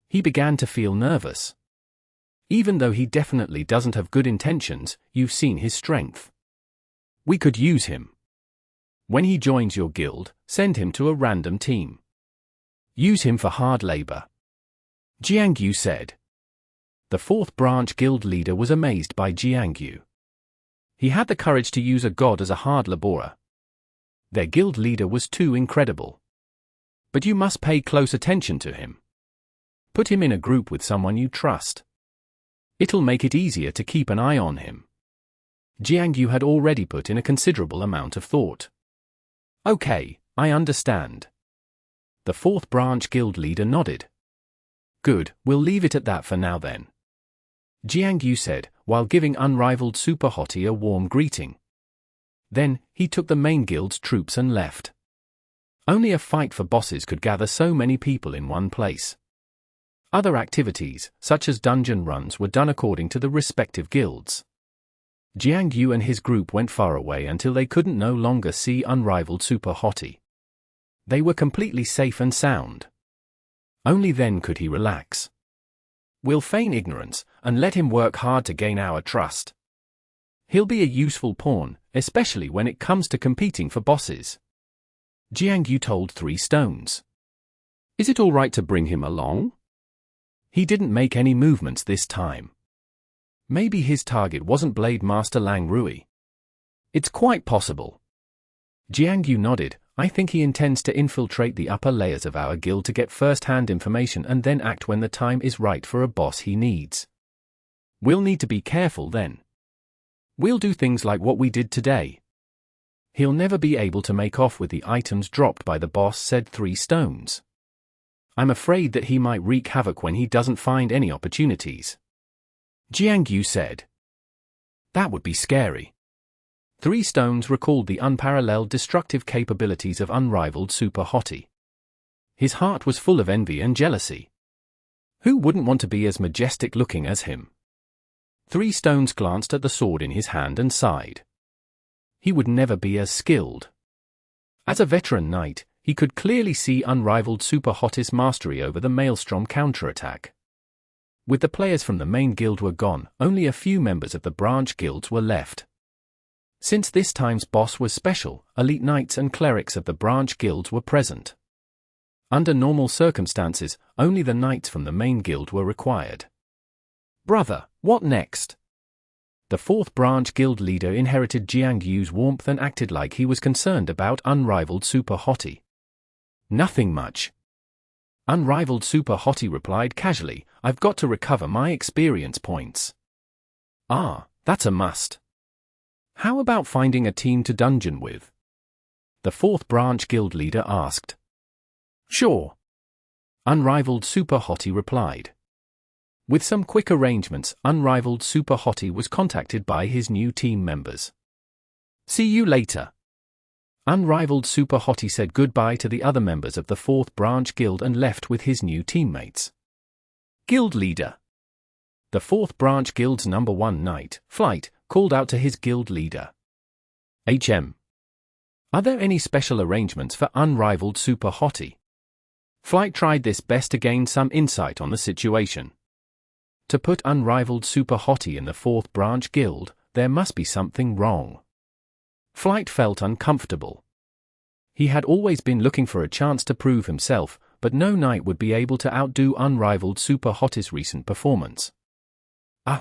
He began to feel nervous. Even though he definitely doesn't have good intentions, you've seen his strength. We could use him. When he joins your guild, send him to a random team. Use him for hard labor. Jiang Yu said. The 4th branch guild leader was amazed by Jiang Yu. He had the courage to use a god as a hard laborer. Their guild leader was too incredible. But you must pay close attention to him. Put him in a group with someone you trust. It'll make it easier to keep an eye on him. Jiang Yu had already put in a considerable amount of thought. "Okay, I understand." The 4th branch guild leader nodded. "Good, we'll leave it at that for now then," Jiang Yu said, while giving Unrivaled Super Hottie a warm greeting. Then, he took the main guild's troops and left. Only a fight for bosses could gather so many people in one place. Other activities, such as dungeon runs, were done according to the respective guilds. Jiang Yu and his group went far away until they couldn't no longer see Unrivaled Super Hottie. They were completely safe and sound. Only then could he relax. "We'll feign ignorance, and let him work hard to gain our trust. He'll be a useful pawn, especially when it comes to competing for bosses," Jiang Yu told 3 Stones. "Is it all right to bring him along?" He didn't make any movements this time. Maybe his target wasn't Blade Master Lang Rui. It's quite possible. Jiang Yu nodded. "I think he intends to infiltrate the upper layers of our guild to get first-hand information and then act when the time is right for a boss he needs. We'll need to be careful then. We'll do things like what we did today." "He'll never be able to make off with the items dropped by the boss," said 3 Stones. "I'm afraid that he might wreak havoc when he doesn't find any opportunities," Jiang Yu said. "That would be scary." 3 Stones recalled the unparalleled destructive capabilities of Unrivaled Super Hottie. His heart was full of envy and jealousy. Who wouldn't want to be as majestic looking as him? 3 Stones glanced at the sword in his hand and sighed. He would never be as skilled. As a veteran knight, he could clearly see Unrivaled Super Hottie's mastery over the Maelstrom counterattack. With the players from the main guild were gone, only a few members of the branch guilds were left. Since this time's boss was special, elite knights and clerics of the branch guilds were present. Under normal circumstances, only the knights from the main guild were required. "Brother, what next?" The 4th branch guild leader inherited Jiang Yu's warmth and acted like he was concerned about Unrivaled Super Hottie. "Nothing much. Unrivaled Super Hottie replied casually, I've got to recover my experience points. Ah, that's a must. How about finding a team to dungeon with? The fourth branch guild leader asked. Sure. Unrivaled Super Hottie replied. With some quick arrangements, Unrivaled Super Hottie was contacted by his new team members. See you later. Unrivaled Super Hottie said goodbye to the other members of the fourth branch guild and left with his new teammates. Guild leader. The fourth branch guild's number 1 knight, Flight, called out to his guild leader. HM. Are there any special arrangements for Unrivaled Super Hottie? Flight tried this best to gain some insight on the situation. To put Unrivaled Super Hottie in the fourth branch guild, there must be something wrong. Flight felt uncomfortable. He had always been looking for a chance to prove himself, but no knight would be able to outdo Unrivaled Super Hottie's recent performance.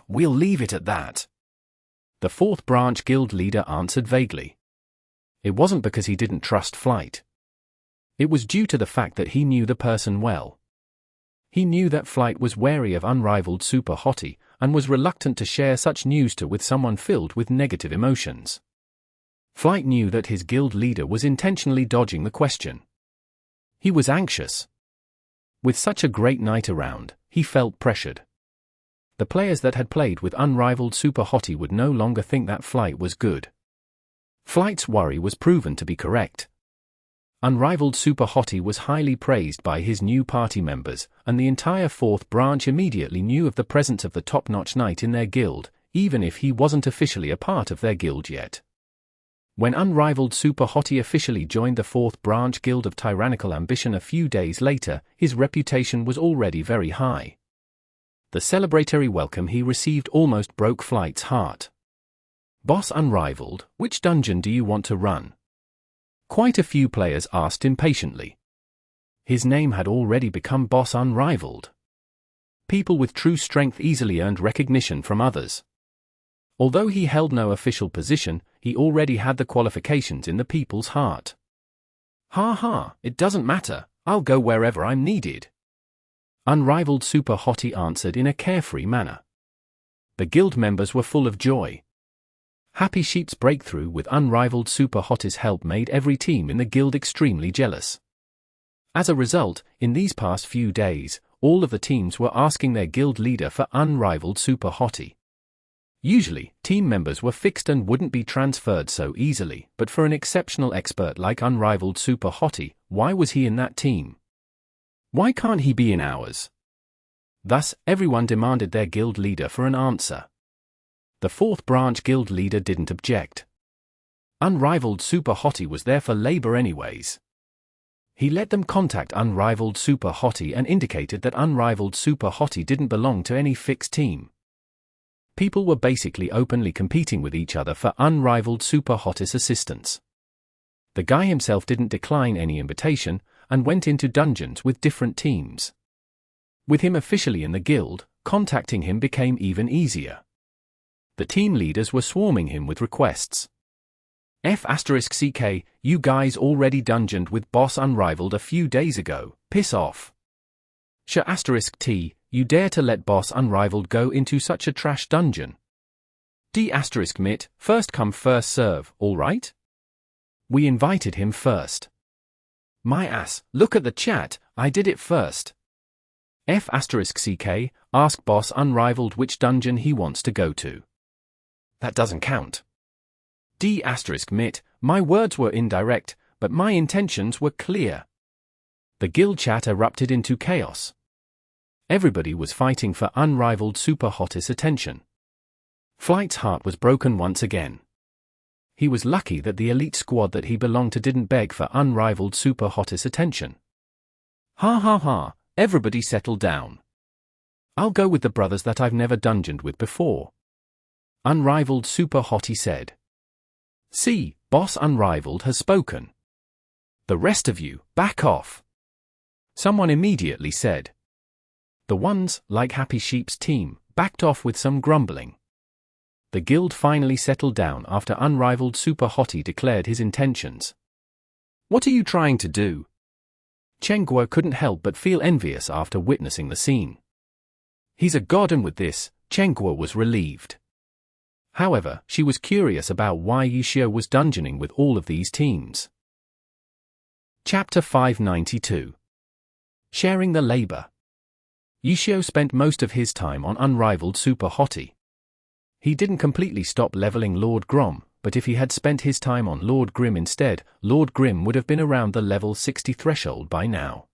We'll leave it at that. The fourth branch guild leader answered vaguely. It wasn't because he didn't trust Flight. It was due to the fact that he knew the person well. He knew that Flight was wary of Unrivaled Super Hottie, and was reluctant to share such news with someone filled with negative emotions. Flight knew that his guild leader was intentionally dodging the question. He was anxious. With such a great knight around, he felt pressured. The players that had played with Unrivaled Super Hottie would no longer think that Flight was good. Flight's worry was proven to be correct. Unrivaled Super Hottie was highly praised by his new party members, and the entire fourth branch immediately knew of the presence of the top-notch knight in their guild, even if he wasn't officially a part of their guild yet. When Unrivaled Super Hottie officially joined the fourth branch guild of Tyrannical Ambition a few days later, his reputation was already very high. The celebratory welcome he received almost broke Flight's heart. Boss Unrivaled, which dungeon do you want to run? Quite a few players asked impatiently. His name had already become Boss Unrivaled. People with true strength easily earned recognition from others. Although he held no official position, he already had the qualifications in the people's heart. It doesn't matter, I'll go wherever I'm needed. Unrivaled Super Hottie answered in a carefree manner. The guild members were full of joy. Happy Sheep's breakthrough with Unrivaled Super Hottie's help made every team in the guild extremely jealous. As a result, in these past few days, all of the teams were asking their guild leader for Unrivaled Super Hottie. Usually, team members were fixed and wouldn't be transferred so easily, but for an exceptional expert like Unrivaled Super Hottie, why was he in that team? Why can't he be in ours? Thus, everyone demanded their guild leader for an answer. The fourth branch guild leader didn't object. Unrivaled Super Hottie was there for labor anyways. He let them contact Unrivaled Super Hottie and indicated that Unrivaled Super Hottie didn't belong to any fixed team. People were basically openly competing with each other for Unrivaled Super Hottie's assistance. The guy himself didn't decline any invitation, and went into dungeons with different teams. With him officially in the guild, contacting him became even easier. The team leaders were swarming him with requests. F***CK, you guys already dungeoned with Boss Unrivaled a few days ago, piss off. *T, you dare to let Boss Unrivaled go into such a trash dungeon? D*mit, first come first serve, alright? We invited him first. My ass, look at the chat, I did it first. F***CK, ask Boss Unrivaled which dungeon he wants to go to. That doesn't count. D*mit, my words were indirect, but my intentions were clear. The guild chat erupted into chaos. Everybody was fighting for Unrivaled Super Hottie's attention. Flight's heart was broken once again. He was lucky that the elite squad that he belonged to didn't beg for Unrivaled Super Hottie's attention. Everybody settle down. I'll go with the brothers that I've never dungeoned with before. Unrivaled Super Hottie said. See, Boss Unrivaled has spoken. The rest of you, back off. Someone immediately said. The ones, like Happy Sheep's team, backed off with some grumbling. The guild finally settled down after Unrivaled Super Hottie declared his intentions. What are you trying to do? Chen Guo couldn't help but feel envious after witnessing the scene. He's a god, and with this, Chen Guo was relieved. However, she was curious about why Yi Xiu was dungeoning with all of these teams. Chapter 592. Sharing the labor. Yi Xiu spent most of his time on Unrivaled Super Hottie. He didn't completely stop leveling Lord Grom, but if he had spent his time on Lord Grim instead, Lord Grim would have been around the level 60 threshold by now.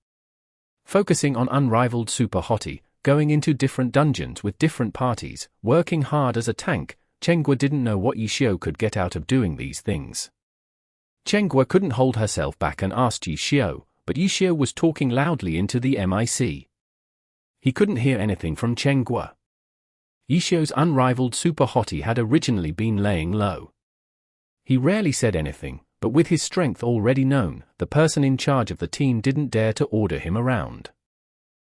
Focusing on Unrivaled Super Hottie, going into different dungeons with different parties, working hard as a tank, Chen Guo didn't know what Yi Xiu could get out of doing these things. Chen Guo couldn't hold herself back and asked Yi Xiu, but Yi Xiu was talking loudly into the mic. He couldn't hear anything from Chen Guo. Yi Xiu's Unrivaled Super Hottie had originally been laying low. He rarely said anything, but with his strength already known, the person in charge of the team didn't dare to order him around.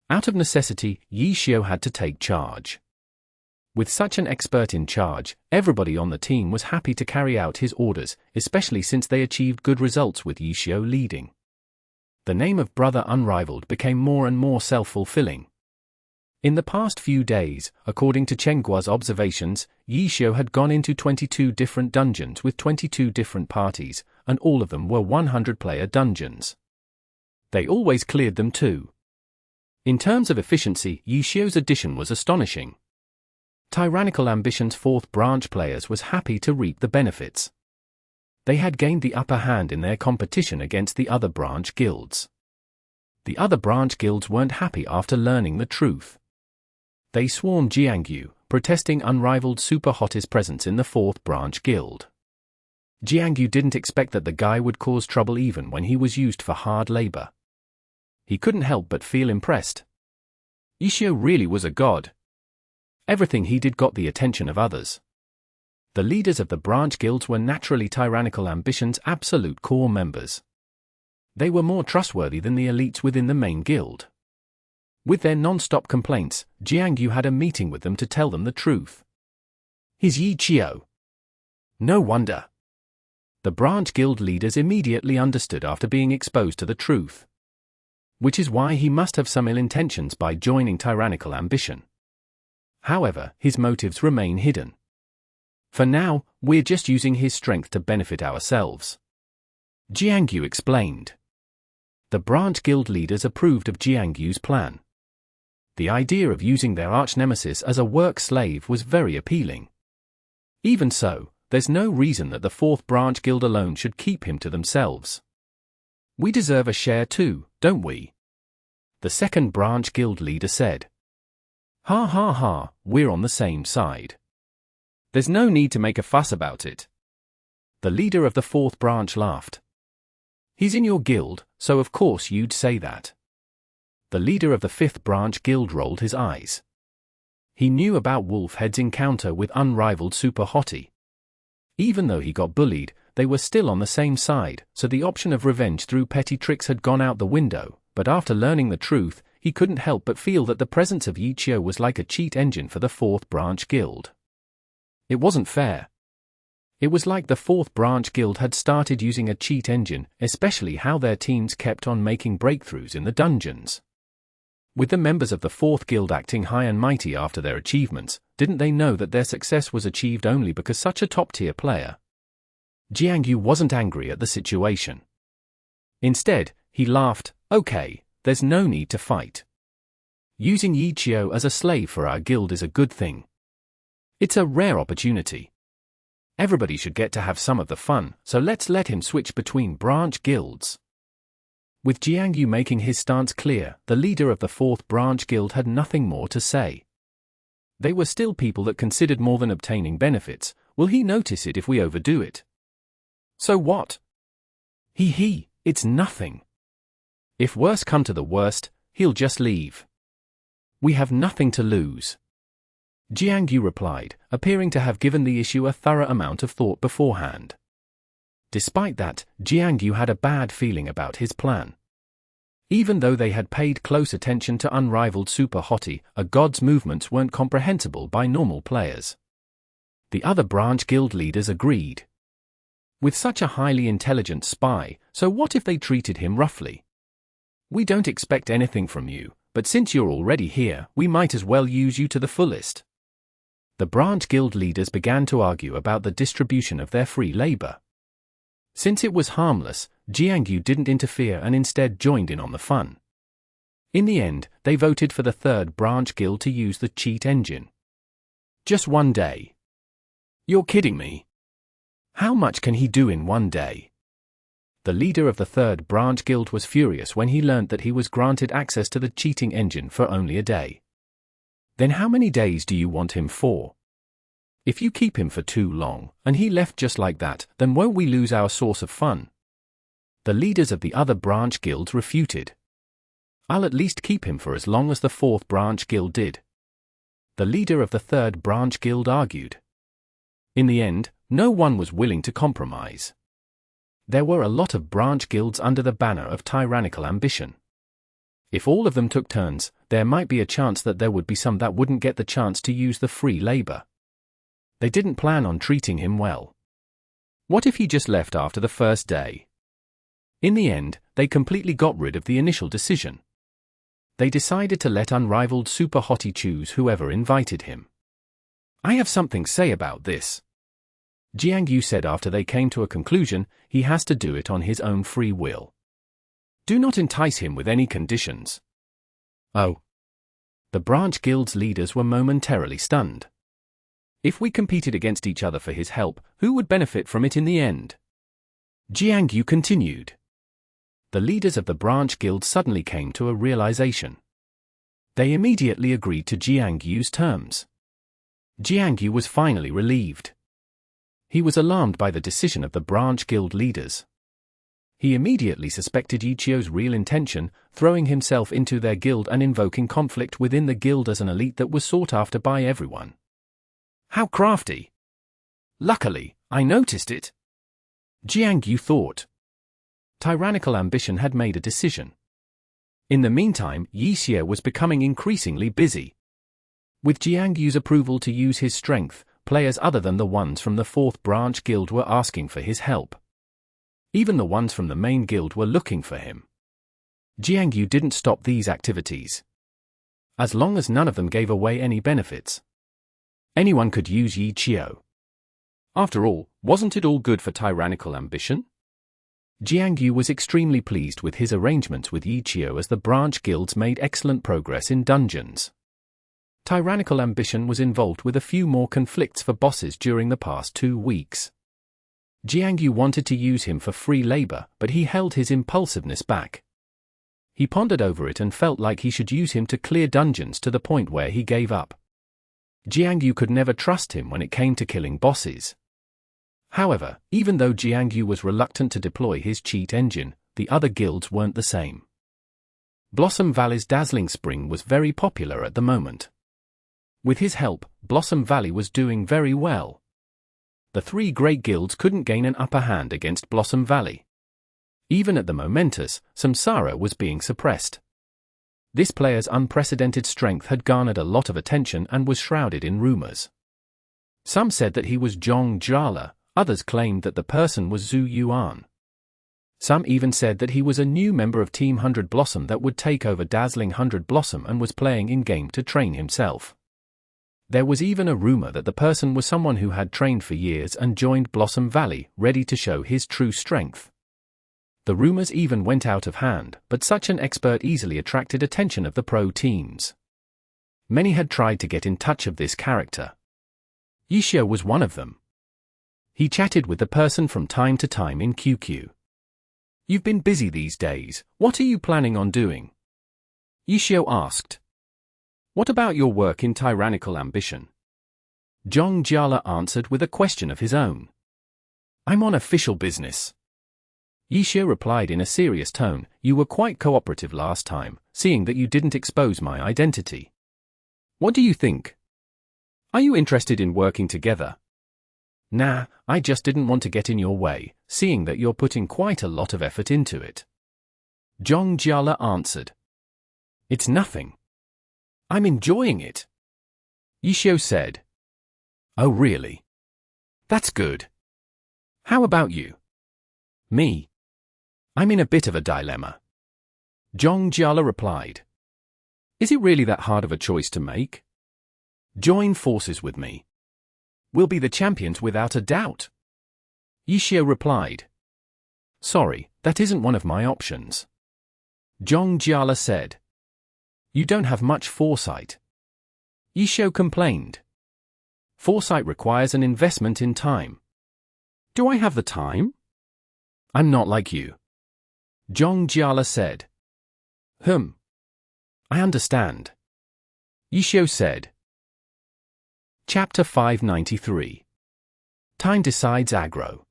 Out of necessity, Yi Xiu had to take charge. With such an expert in charge, everybody on the team was happy to carry out his orders, especially since they achieved good results with Yi Xiu leading. The name of Brother Unrivaled became more and more self-fulfilling. In the past few days, according to Chen Guo's observations, Yi Xiu had gone into 22 different dungeons with 22 different parties, and all of them were 100-player dungeons. They always cleared them too. In terms of efficiency, Yi Xiu's addition was astonishing. Tyrannical Ambition's 4th branch players was happy to reap the benefits. They had gained the upper hand in their competition against the other branch guilds. The other branch guilds weren't happy after learning the truth. They swarmed Jiangyu, protesting Unrivaled Super Hottie's presence in the 4th branch guild. Jiangyu didn't expect that the guy would cause trouble even when he was used for hard labor. He couldn't help but feel impressed. Yi Xiu really was a god. Everything he did got the attention of others. The leaders of the branch guilds were naturally Tyrannical Ambition's absolute core members. They were more trustworthy than the elites within the main guild. With their non-stop complaints, Jiangyu had a meeting with them to tell them the truth. He's Yi Xiu. No wonder. The branch guild leaders immediately understood after being exposed to the truth. Which is why he must have some ill intentions by joining Tyrannical Ambition. However, his motives remain hidden. For now, we're just using his strength to benefit ourselves. Jiangyu explained. The branch guild leaders approved of Jiangyu's plan. The idea of using their arch-nemesis as a work slave was very appealing. Even so, there's no reason that the 4th branch guild alone should keep him to themselves. We deserve a share too, don't we? The 2nd branch guild leader said. Ha ha ha, we're on the same side. There's no need to make a fuss about it. The leader of the 4th branch laughed. He's in your guild, so of course you'd say that. The leader of the 5th branch guild rolled his eyes. He knew about Wolfhead's encounter with Unrivaled Super Hottie. Even though he got bullied, they were still on the same side, so the option of revenge through petty tricks had gone out the window, but after learning the truth, he couldn't help but feel that the presence of Yi Xiu was like a cheat engine for the 4th branch guild. It wasn't fair. It was like the 4th branch guild had started using a cheat engine, especially how their teams kept on making breakthroughs in the dungeons. With the members of the 4th guild acting high and mighty after their achievements, didn't they know that their success was achieved only because such a top-tier player? Jiangyu wasn't angry at the situation. Instead, he laughed, okay, there's no need to fight. Using Yi Xiu as a slave for our guild is a good thing. It's a rare opportunity. Everybody should get to have some of the fun, so let's let him switch between branch guilds. With Jiangyu making his stance clear, the leader of the 4th branch guild had nothing more to say. They were still people that considered more than obtaining benefits. Will he notice it if we overdo it? So what? It's nothing. If worse come to the worst, he'll just leave. We have nothing to lose. Jiangyu replied, appearing to have given the issue a thorough amount of thought beforehand. Despite that, Jiangyu had a bad feeling about his plan. Even though they had paid close attention to Unrivaled Super Hottie, a god's movements weren't comprehensible by normal players. The other branch guild leaders agreed. With such a highly intelligent spy, so what if they treated him roughly? We don't expect anything from you, but since you're already here, we might as well use you to the fullest. The branch guild leaders began to argue about the distribution of their free labor. Since it was harmless, Jiangyu didn't interfere and instead joined in on the fun. In the end, they voted for the third branch guild to use the cheat engine. Just one day. You're kidding me. How much can he do in one day? The leader of the third branch guild was furious when he learned that he was granted access to the cheating engine for only a day. Then how many days do you want him for? If you keep him for too long, and he left just like that, then won't we lose our source of fun? The leaders of the other branch guilds refuted. I'll at least keep him for as long as the fourth branch guild did. The leader of the third branch guild argued. In the end, no one was willing to compromise. There were a lot of branch guilds under the banner of tyrannical ambition. If all of them took turns, there might be a chance that there would be some that wouldn't get the chance to use the free labor. They didn't plan on treating him well. What if he just left after the first day? In the end, they completely got rid of the initial decision. They decided to let unrivaled Super Hottie choose whoever invited him. I have something to say about this. Jiangyu said after they came to a conclusion. He has to do it on his own free will. Do not entice him with any conditions. Oh. The branch guild's leaders were momentarily stunned. If we competed against each other for his help, who would benefit from it in the end? Jiangyu continued. The leaders of the branch guild suddenly came to a realization. They immediately agreed to Jiangyu's terms. Jiangyu was finally relieved. He was alarmed by the decision of the branch guild leaders. He immediately suspected Yichio's real intention, throwing himself into their guild and invoking conflict within the guild as an elite that was sought after by everyone. How crafty! Luckily, I noticed it. Jiangyu thought. Tyrannical ambition had made a decision. In the meantime, Yichio was becoming increasingly busy. With Jiangyu's approval to use his strength, players other than the ones from the fourth branch guild were asking for his help. Even the ones from the main guild were looking for him. Jiangyu didn't stop these activities. As long as none of them gave away any benefits. Anyone could use Yichio. After all, wasn't it all good for tyrannical ambition? Jiangyu was extremely pleased with his arrangements with Yichio as the branch guilds made excellent progress in dungeons. Tyrannical ambition was involved with a few more conflicts for bosses during the past 2 weeks. Jiangyu wanted to use him for free labor, but he held his impulsiveness back. He pondered over it and felt like he should use him to clear dungeons to the point where he gave up. Jiangyu could never trust him when it came to killing bosses. However, even though Jiangyu was reluctant to deploy his cheat engine, the other guilds weren't the same. Blossom Valley's Dazzling Spring was very popular at the moment. With his help, Blossom Valley was doing very well. The 3 great guilds couldn't gain an upper hand against Blossom Valley. Even at the momentous, Samsara was being suppressed. This player's unprecedented strength had garnered a lot of attention and was shrouded in rumors. Some said that he was Zhong Jala, others claimed that the person was Zhu Yuan. Some even said that he was a new member of Team 100 Blossom that would take over Dazzling 100 Blossom and was playing in-game to train himself. There was even a rumor that the person was someone who had trained for years and joined Blossom Valley, ready to show his true strength. The rumors even went out of hand, but such an expert easily attracted attention of the pro teams. Many had tried to get in touch of this character. Yichio was one of them. He chatted with the person from time to time in QQ. You've been busy these days, what are you planning on doing? Yichio asked. What about your work in tyrannical ambition? Zhong Jiala answered with a question of his own. I'm on official business. Yichio replied in a serious tone, you were quite cooperative last time, seeing that you didn't expose my identity. What do you think? Are you interested in working together? Nah, I just didn't want to get in your way, seeing that you're putting quite a lot of effort into it. Zhong Jiala answered. It's nothing. I'm enjoying it. Yichio said. Oh really? That's good. How about you? Me? I'm in a bit of a dilemma. Zhong Jiala replied. Is it really that hard of a choice to make? Join forces with me. We'll be the champions without a doubt. Yishio replied. Sorry, that isn't one of my options. Zhong Jiala said. You don't have much foresight. Yishio complained. Foresight requires an investment in time. Do I have the time? I'm not like you. Zhong Jiala said. I understand. Yishio said. Chapter 593. Time decides aggro.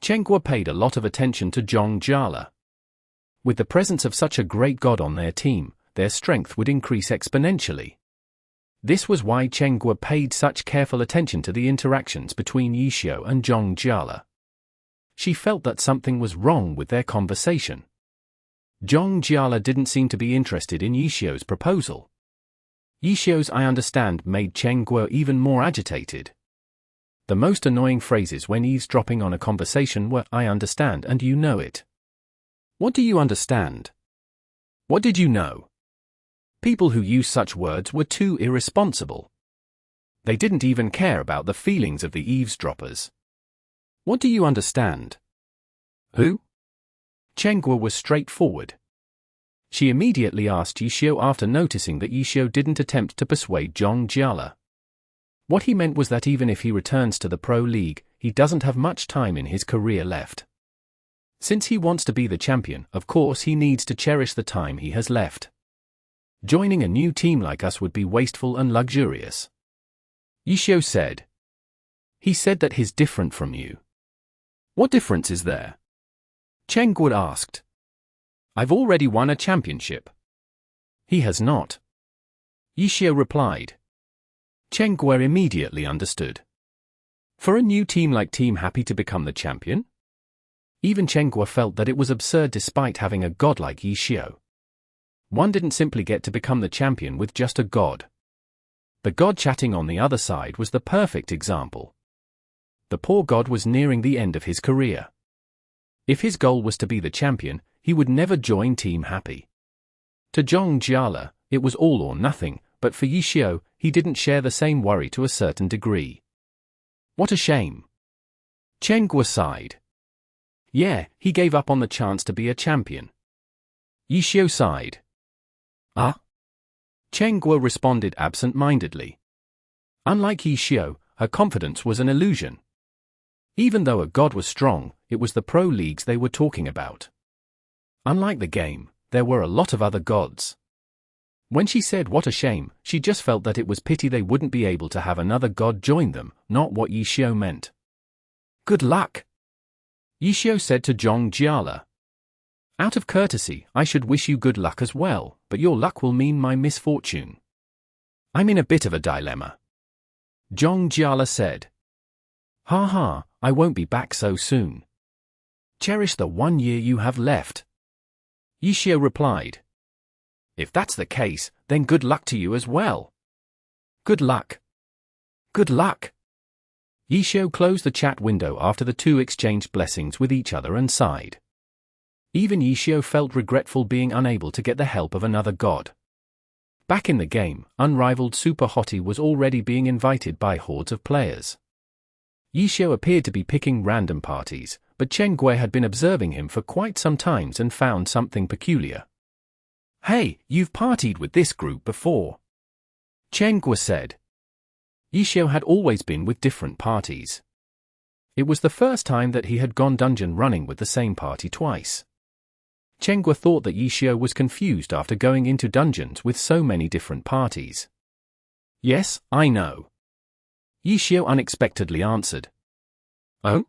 Chenghua paid a lot of attention to Zhong Jiala. With the presence of such a great god on their team, their strength would increase exponentially. This was why Chenghua paid such careful attention to the interactions between Yishio and Zhong Jiala. She felt that something was wrong with their conversation. Zhong Jiala didn't seem to be interested in Yishio's proposal. Yishio's "I understand" made Chenghua even more agitated. The most annoying phrases when eavesdropping on a conversation were "I understand" and "you know it." What do you understand? What did you know? People who use such words were too irresponsible. They didn't even care about the feelings of the eavesdroppers. What do you understand? Who? Chenghua was straightforward. She immediately asked Yishio after noticing that Yishio didn't attempt to persuade Zhong Jiala. What he meant was that even if he returns to the Pro League, he doesn't have much time in his career left. Since he wants to be the champion, of course he needs to cherish the time he has left. Joining a new team like us would be wasteful and luxurious. Yishio said. He said that he's different from you. What difference is there? Chenghua asked. I've already won a championship. He has not. Yishio replied. Chenghua immediately understood. For a new team like Team Happy to become the champion? Even Chenghua felt that it was absurd despite having a god like Yishio. One didn't simply get to become the champion with just a god. The god chatting on the other side was the perfect example. The poor god was nearing the end of his career. If his goal was to be the champion, he would never join Team Happy. To Zhong Jiala, it was all or nothing, but for Yishio, he didn't share the same worry to a certain degree. What a shame. Chenghua sighed. Yeah, he gave up on the chance to be a champion. Yishio sighed. Ah? Chenghua responded absent-mindedly. Unlike Yishio, her confidence was an illusion. Even though a god was strong, it was the pro leagues they were talking about. Unlike the game, there were a lot of other gods. When she said what a shame, she just felt that it was pity they wouldn't be able to have another god join them, not what Yishio meant. Good luck! Yishio said to Zhong Jiala. Out of courtesy, I should wish you good luck as well, but your luck will mean my misfortune. I'm in a bit of a dilemma. Zhong Jiala said. Ha ha, I won't be back so soon. Cherish the 1 year you have left. Yishio replied. If that's the case, then good luck to you as well. Good luck. Good luck. Yishio closed the chat window after the two exchanged blessings with each other and sighed. Even Yishio felt regretful being unable to get the help of another god. Back in the game, unrivaled Super Hottie was already being invited by hordes of players. Yishio appeared to be picking random parties, but Chenghua had been observing him for quite some time and found something peculiar. Hey, you've partied with this group before. Chenghua said. Yishio had always been with different parties. It was the first time that he had gone dungeon running with the same party twice. Chenghua thought that Yishio was confused after going into dungeons with so many different parties. Yes, I know. Yishio unexpectedly answered. Oh?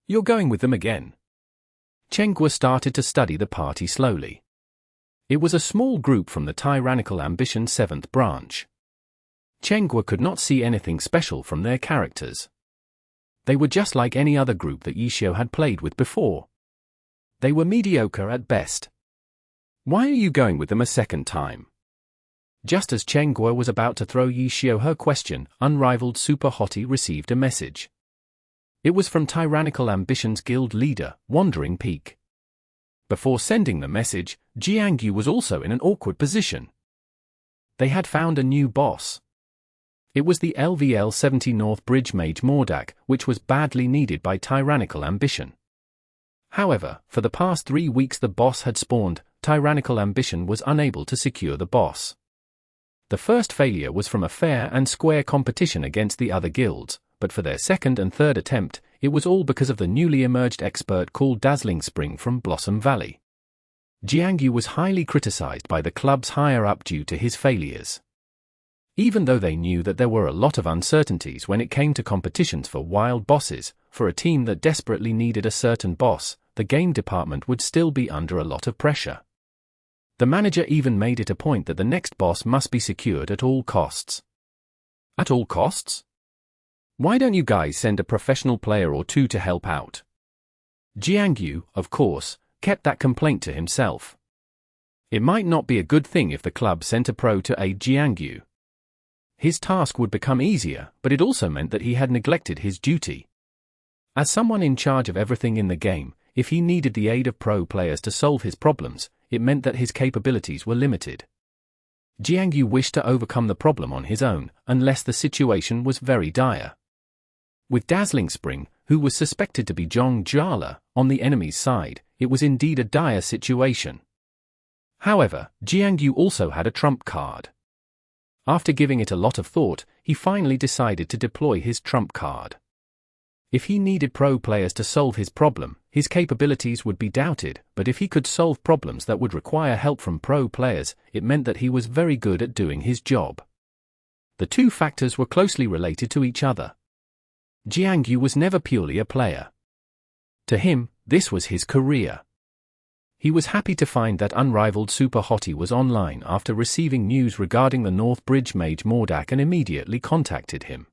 You're going with them again? Chenghua started to study the party slowly. It was a small group from the Tyrannical Ambition 7th branch. Chenghua could not see anything special from their characters. They were just like any other group that Yishio had played with before. They were mediocre at best. Why are you going with them a second time? Just as Chenghua was about to throw Yishio her question, unrivaled Super Hottie received a message. It was from Tyrannical Ambition's guild leader, Wandering Peak. Before sending the message, Jiangyu was also in an awkward position. They had found a new boss. It was the LVL-70 North Bridge Mage Mordak, which was badly needed by Tyrannical ambition. However, for the past 3 weeks the boss had spawned, Tyrannical ambition was unable to secure the boss. The first failure was from a fair and square competition against the other guilds, but for their second and third attempt, it was all because of the newly emerged expert called Dazzling Spring from Blossom Valley. Jiangyu was highly criticized by the club's higher-up due to his failures. Even though they knew that there were a lot of uncertainties when it came to competitions for wild bosses, for a team that desperately needed a certain boss, the game department would still be under a lot of pressure. The manager even made it a point that the next boss must be secured at all costs. At all costs? Why don't you guys send a professional player or two to help out? Jiangyu, of course, kept that complaint to himself. It might not be a good thing if the club sent a pro to aid Jiangyu. His task would become easier, but it also meant that he had neglected his duty. As someone in charge of everything in the game, if he needed the aid of pro players to solve his problems, it meant that his capabilities were limited. Jiangyu wished to overcome the problem on his own, unless the situation was very dire. With Dazzling Spring, who was suspected to be Zhong Jala, on the enemy's side, it was indeed a dire situation. However, Jiangyu also had a trump card. After giving it a lot of thought, he finally decided to deploy his trump card. If he needed pro players to solve his problem, his capabilities would be doubted, but if he could solve problems that would require help from pro players, it meant that he was very good at doing his job. The two factors were closely related to each other. Jiangyu was never purely a player. To him, this was his career. He was happy to find that unrivaled Super Hottie was online after receiving news regarding the North Bridge Mage Mordak and immediately contacted him.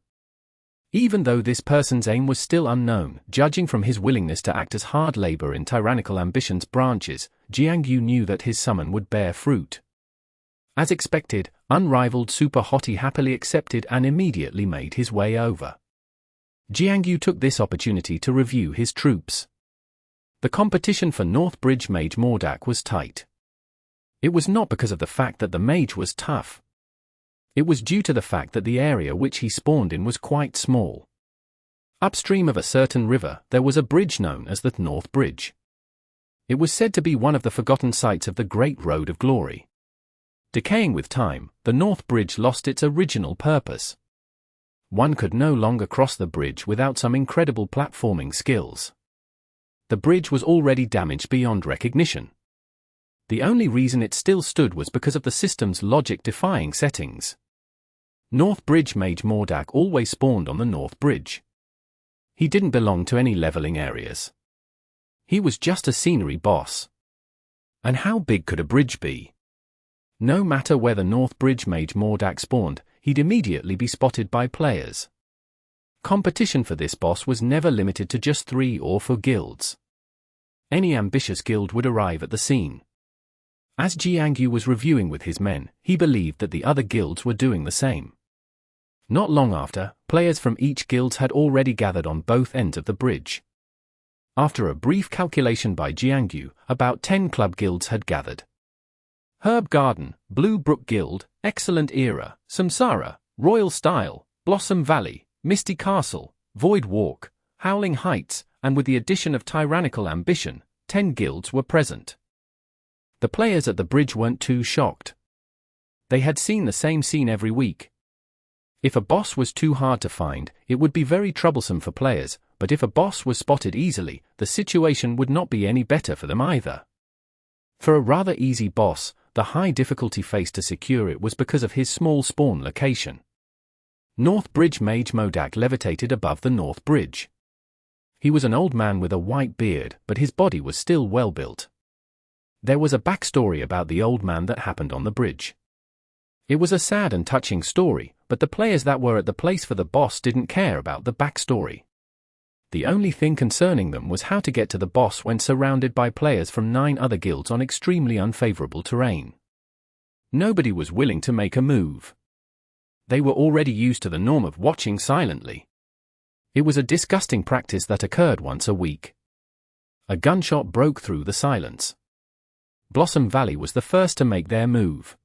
Even though this person's aim was still unknown, judging from his willingness to act as hard labor in Tyrannical ambition's branches, Jiangyu knew that his summon would bear fruit. As expected, unrivaled Super Hottie happily accepted and immediately made his way over. Jiangyu took this opportunity to review his troops. The competition for North Bridge Mage Mordak was tight. It was not because of the fact that the mage was tough. It was due to the fact that the area which he spawned in was quite small. Upstream of a certain river, there was a bridge known as the North Bridge. It was said to be one of the forgotten sites of the Great Road of Glory. Decaying with time, the North Bridge lost its original purpose. One could no longer cross the bridge without some incredible platforming skills. The bridge was already damaged beyond recognition. The only reason it still stood was because of the system's logic-defying settings. North Bridge Mage Mordak always spawned on the North Bridge. He didn't belong to any leveling areas. He was just a scenery boss. And how big could a bridge be? No matter where the North Bridge Mage Mordak spawned, he'd immediately be spotted by players. Competition for this boss was never limited to just 3 or 4 guilds. Any ambitious guild would arrive at the scene. As Jiangyu was reviewing with his men, he believed that the other guilds were doing the same. Not long after, players from each guild had already gathered on both ends of the bridge. After a brief calculation by Jiangyu, about 10 club guilds had gathered. Herb Garden, Blue Brook Guild, Excellent Era, Samsara, Royal Style, Blossom Valley, Misty Castle, Void Walk, Howling Heights, and with the addition of Tyrannical Ambition, 10 guilds were present. The players at the bridge weren't too shocked. They had seen the same scene every week. If a boss was too hard to find, it would be very troublesome for players, but if a boss was spotted easily, the situation would not be any better for them either. For a rather easy boss, the high difficulty phase to secure it was because of his small spawn location. North Bridge Mage Mordak levitated above the North Bridge. He was an old man with a white beard, but his body was still well built. There was a backstory about the old man that happened on the bridge. It was a sad and touching story, but the players that were at the place for the boss didn't care about the backstory. The only thing concerning them was how to get to the boss when surrounded by players from 9 other guilds on extremely unfavorable terrain. Nobody was willing to make a move. They were already used to the norm of watching silently. It was a disgusting practice that occurred once a week. A gunshot broke through the silence. Blossom Valley was the first to make their move.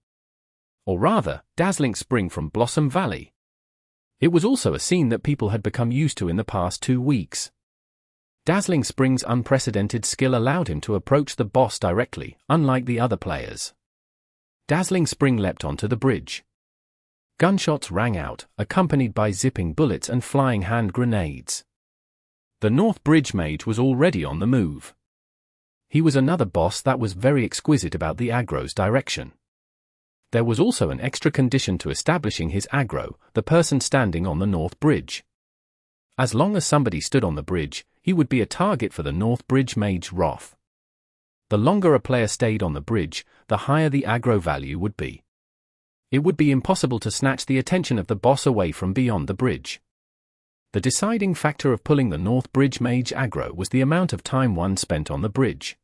Or rather, Dazzling Spring from Blossom Valley. It was also a scene that people had become used to in the past 2 weeks. Dazzling Spring's unprecedented skill allowed him to approach the boss directly, unlike the other players. Dazzling Spring leapt onto the bridge. Gunshots rang out, accompanied by zipping bullets and flying hand grenades. The North Bridge Mage was already on the move. He was another boss that was very exquisite about the aggro's direction. There was also an extra condition to establishing his aggro, the person standing on the North Bridge. As long as somebody stood on the bridge, he would be a target for the North Bridge Mage's wrath. The longer a player stayed on the bridge, the higher the aggro value would be. It would be impossible to snatch the attention of the boss away from beyond the bridge. The deciding factor of pulling the North Bridge Mage aggro was the amount of time one spent on the bridge.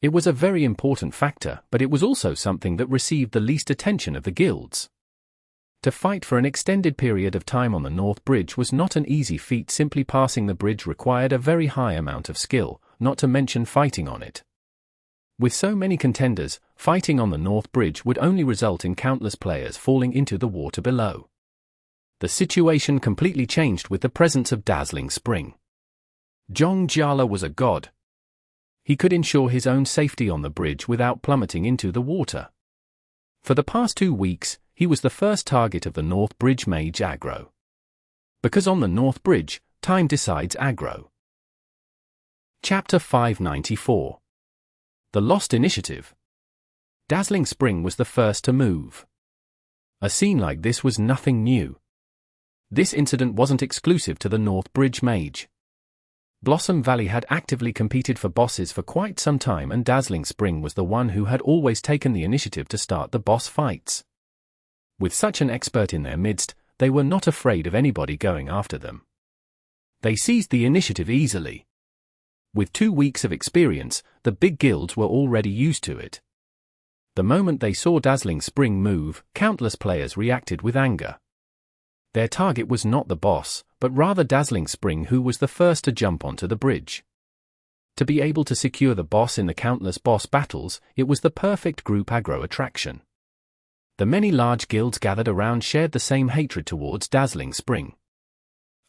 It was a very important factor, but it was also something that received the least attention of the guilds. To fight for an extended period of time on the North Bridge was not an easy feat. Simply passing the bridge required a very high amount of skill, not to mention fighting on it. With so many contenders, fighting on the North Bridge would only result in countless players falling into the water below. The situation completely changed with the presence of Dazzling Spring. Zhong Jiala was a god. He could ensure his own safety on the bridge without plummeting into the water. For the past 2 weeks, he was the first target of the North Bridge Mage aggro. Because on the North Bridge, time decides aggro. Chapter 594. The Lost Initiative. Dazzling Spring was the first to move. A scene like this was nothing new. This incident wasn't exclusive to the North Bridge Mage. Blossom Valley had actively competed for bosses for quite some time, and Dazzling Spring was the one who had always taken the initiative to start the boss fights. With such an expert in their midst, they were not afraid of anybody going after them. They seized the initiative easily. With 2 weeks of experience, the big guilds were already used to it. The moment they saw Dazzling Spring move, countless players reacted with anger. Their target was not the boss, but rather Dazzling Spring, who was the first to jump onto the bridge. To be able to secure the boss in the countless boss battles, it was the perfect group aggro attraction. The many large guilds gathered around shared the same hatred towards Dazzling Spring.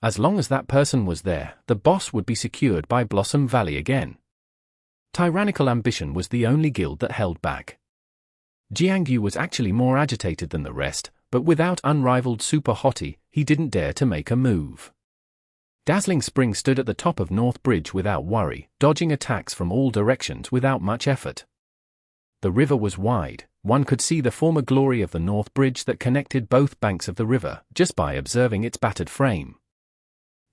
As long as that person was there, the boss would be secured by Blossom Valley again. Tyrannical Ambition was the only guild that held back. Jiangyu was actually more agitated than the rest, but without unrivaled super hottie, he didn't dare to make a move. Dazzling Spring stood at the top of North Bridge without worry, dodging attacks from all directions without much effort. The river was wide. One could see the former glory of the North Bridge that connected both banks of the river, just by observing its battered frame.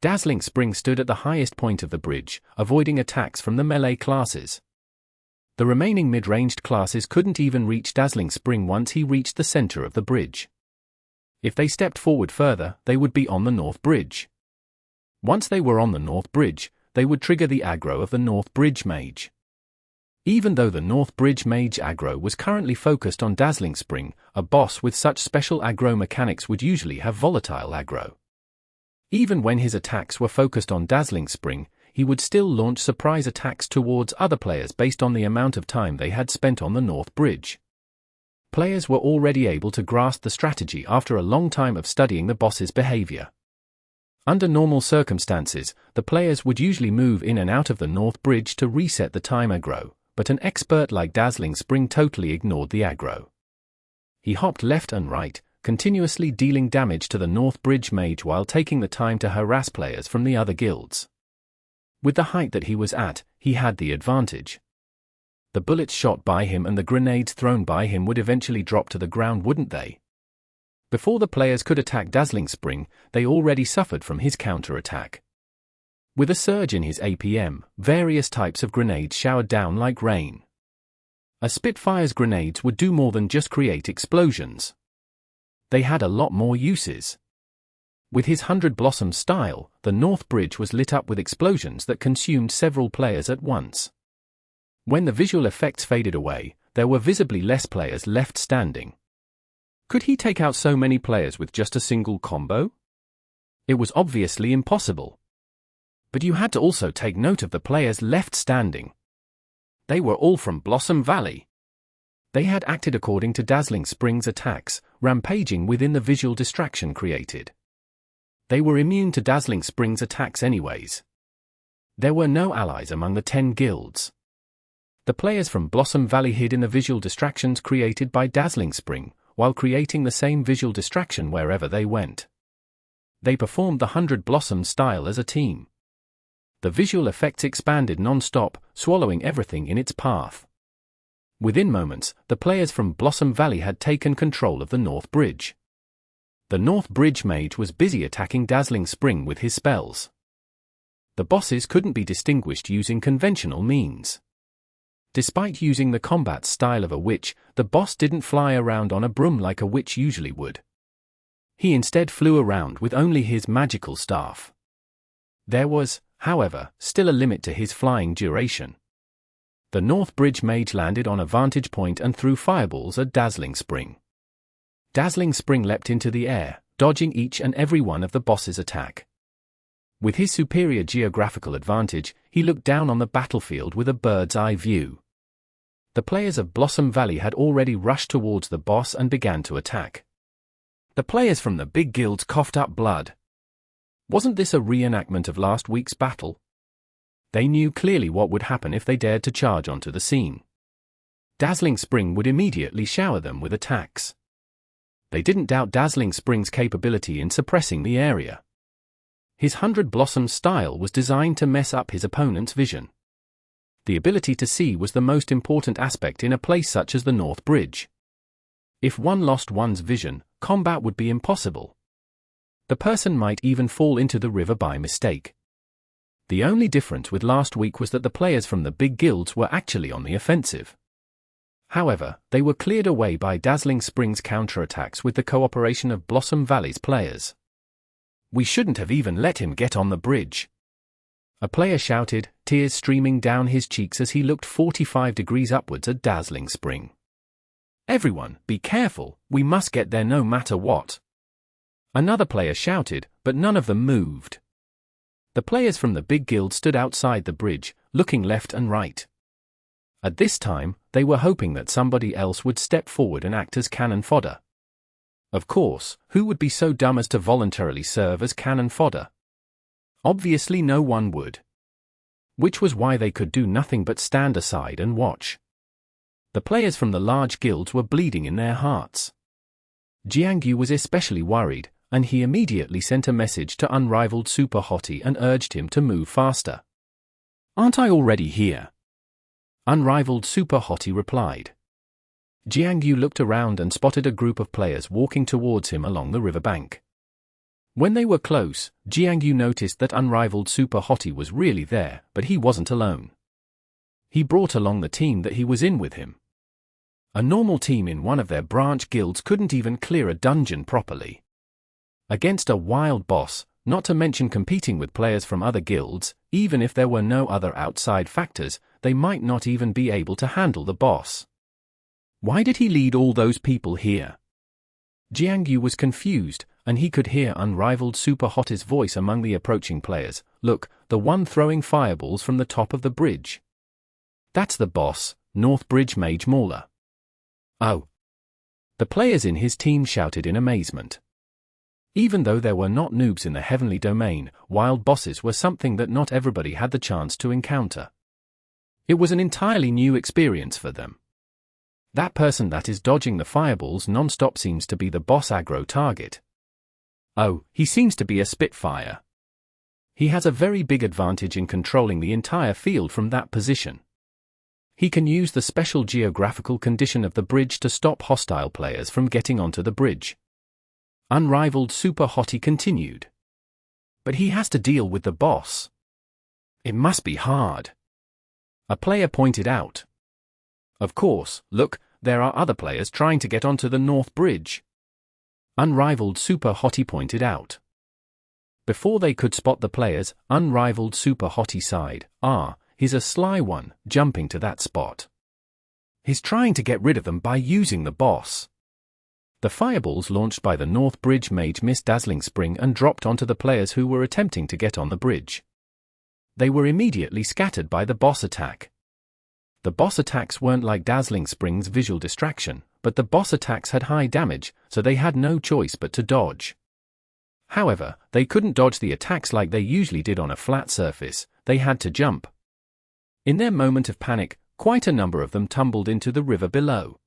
Dazzling Spring stood at the highest point of the bridge, avoiding attacks from the melee classes. The remaining mid-ranged classes couldn't even reach Dazzling Spring once he reached the center of the bridge. If they stepped forward further, they would be on the North Bridge. Once they were on the North Bridge, they would trigger the aggro of the North Bridge Mage. Even though the North Bridge Mage aggro was currently focused on Dazzling Spring, a boss with such special aggro mechanics would usually have volatile aggro. Even when his attacks were focused on Dazzling Spring, he would still launch surprise attacks towards other players based on the amount of time they had spent on the North Bridge. Players were already able to grasp the strategy after a long time of studying the boss's behavior. Under normal circumstances, the players would usually move in and out of the North Bridge to reset the time aggro, but an expert like Dazzling Spring totally ignored the aggro. He hopped left and right, continuously dealing damage to the North Bridge Mage while taking the time to harass players from the other guilds. With the height that he was at, he had the advantage. The bullets shot by him and the grenades thrown by him would eventually drop to the ground, wouldn't they? Before the players could attack Dazzling Spring, they already suffered from his counterattack. With a surge in his APM, various types of grenades showered down like rain. A Spitfire's grenades would do more than just create explosions. They had a lot more uses. With his 100 Blossom style, the North Bridge was lit up with explosions that consumed several players at once. When the visual effects faded away, there were visibly less players left standing. Could he take out so many players with just a single combo? It was obviously impossible. But you had to also take note of the players left standing. They were all from Blossom Valley. They had acted according to Dazzling Spring's attacks, rampaging within the visual distraction created. They were immune to Dazzling Spring's attacks anyways. There were no allies among the 10 guilds. The players from Blossom Valley hid in the visual distractions created by Dazzling Spring, while creating the same visual distraction wherever they went. They performed the 100 Blossom style as a team. The visual effects expanded non-stop, swallowing everything in its path. Within moments, the players from Blossom Valley had taken control of the North Bridge. The North Bridge mage was busy attacking Dazzling Spring with his spells. The bosses couldn't be distinguished using conventional means. Despite using the combat style of a witch, the boss didn't fly around on a broom like a witch usually would. He instead flew around with only his magical staff. There was, however, still a limit to his flying duration. The North Bridge mage landed on a vantage point and threw fireballs at Dazzling Spring. Dazzling Spring leapt into the air, dodging each and every one of the boss's attack. With his superior geographical advantage, he looked down on the battlefield with a bird's-eye view. The players of Blossom Valley had already rushed towards the boss and began to attack. The players from the big guilds coughed up blood. Wasn't this a reenactment of last week's battle? They knew clearly what would happen if they dared to charge onto the scene. Dazzling Spring would immediately shower them with attacks. They didn't doubt Dazzling Spring's capability in suppressing the area. His 100 Blossom style was designed to mess up his opponent's vision. The ability to see was the most important aspect in a place such as the North Bridge. If one lost one's vision, combat would be impossible. The person might even fall into the river by mistake. The only difference with last week was that the players from the big guilds were actually on the offensive. However, they were cleared away by Dazzling Spring's counterattacks with the cooperation of Blossom Valley's players. "We shouldn't have even let him get on the bridge," a player shouted, tears streaming down his cheeks as he looked 45 degrees upwards at Dazzling Spring. "Everyone, be careful, we must get there no matter what," another player shouted, but none of them moved. The players from the big guild stood outside the bridge, looking left and right. At this time, they were hoping that somebody else would step forward and act as cannon fodder. Of course, who would be so dumb as to voluntarily serve as cannon fodder? Obviously no one would. Which was why they could do nothing but stand aside and watch. The players from the large guilds were bleeding in their hearts. Jiangyu was especially worried, and he immediately sent a message to Unrivaled Super Hottie and urged him to move faster. "Aren't I already here?" Unrivaled Super Hottie replied. Jiangyu looked around and spotted a group of players walking towards him along the riverbank. When they were close, Jiangyu noticed that Unrivaled Super Hottie was really there, but he wasn't alone. He brought along the team that he was in with him. A normal team in one of their branch guilds couldn't even clear a dungeon properly. Against a wild boss, not to mention competing with players from other guilds, even if there were no other outside factors, they might not even be able to handle the boss. Why did he lead all those people here? Jiangyu was confused, and he could hear Unrivaled Super Hottie's voice among the approaching players. "Look, the one throwing fireballs from the top of the bridge. That's the boss, North Bridge Mage Mauler." "Oh." The players in his team shouted in amazement. Even though there were not noobs in the heavenly domain, wild bosses were something that not everybody had the chance to encounter. It was an entirely new experience for them. That person that is dodging the fireballs non-stop seems to be the boss aggro target. Oh, he seems to be a Spitfire. He has a very big advantage in controlling the entire field from that position. He can use the special geographical condition of the bridge to stop hostile players from getting onto the bridge. Unrivaled Super Hottie continued. "But he has to deal with the boss. It must be hard," a player pointed out. "Of course, look, there are other players trying to get onto the North Bridge," Unrivaled Super Hottie pointed out. Before they could spot the players, Unrivaled Super Hottie sighed. He's a sly one, jumping to that spot. He's trying to get rid of them by using the boss." The fireballs launched by the North Bridge mage missed Dazzling Spring and dropped onto the players who were attempting to get on the bridge. They were immediately scattered by the boss attack. The boss attacks weren't like Dazzling Spring's visual distraction, but the boss attacks had high damage, so they had no choice but to dodge. However, they couldn't dodge the attacks like they usually did on a flat surface, they had to jump. In their moment of panic, quite a number of them tumbled into the river below.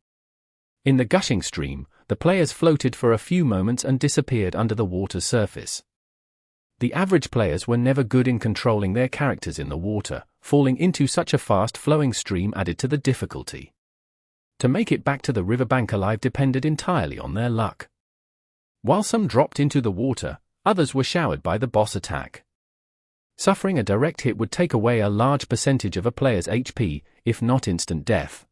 In the gushing stream, the players floated for a few moments and disappeared under the water's surface. The average players were never good in controlling their characters in the water, falling into such a fast-flowing stream added to the difficulty. To make it back to the riverbank alive depended entirely on their luck. While some dropped into the water, others were showered by the boss attack. Suffering a direct hit would take away a large percentage of a player's HP, if not instant death.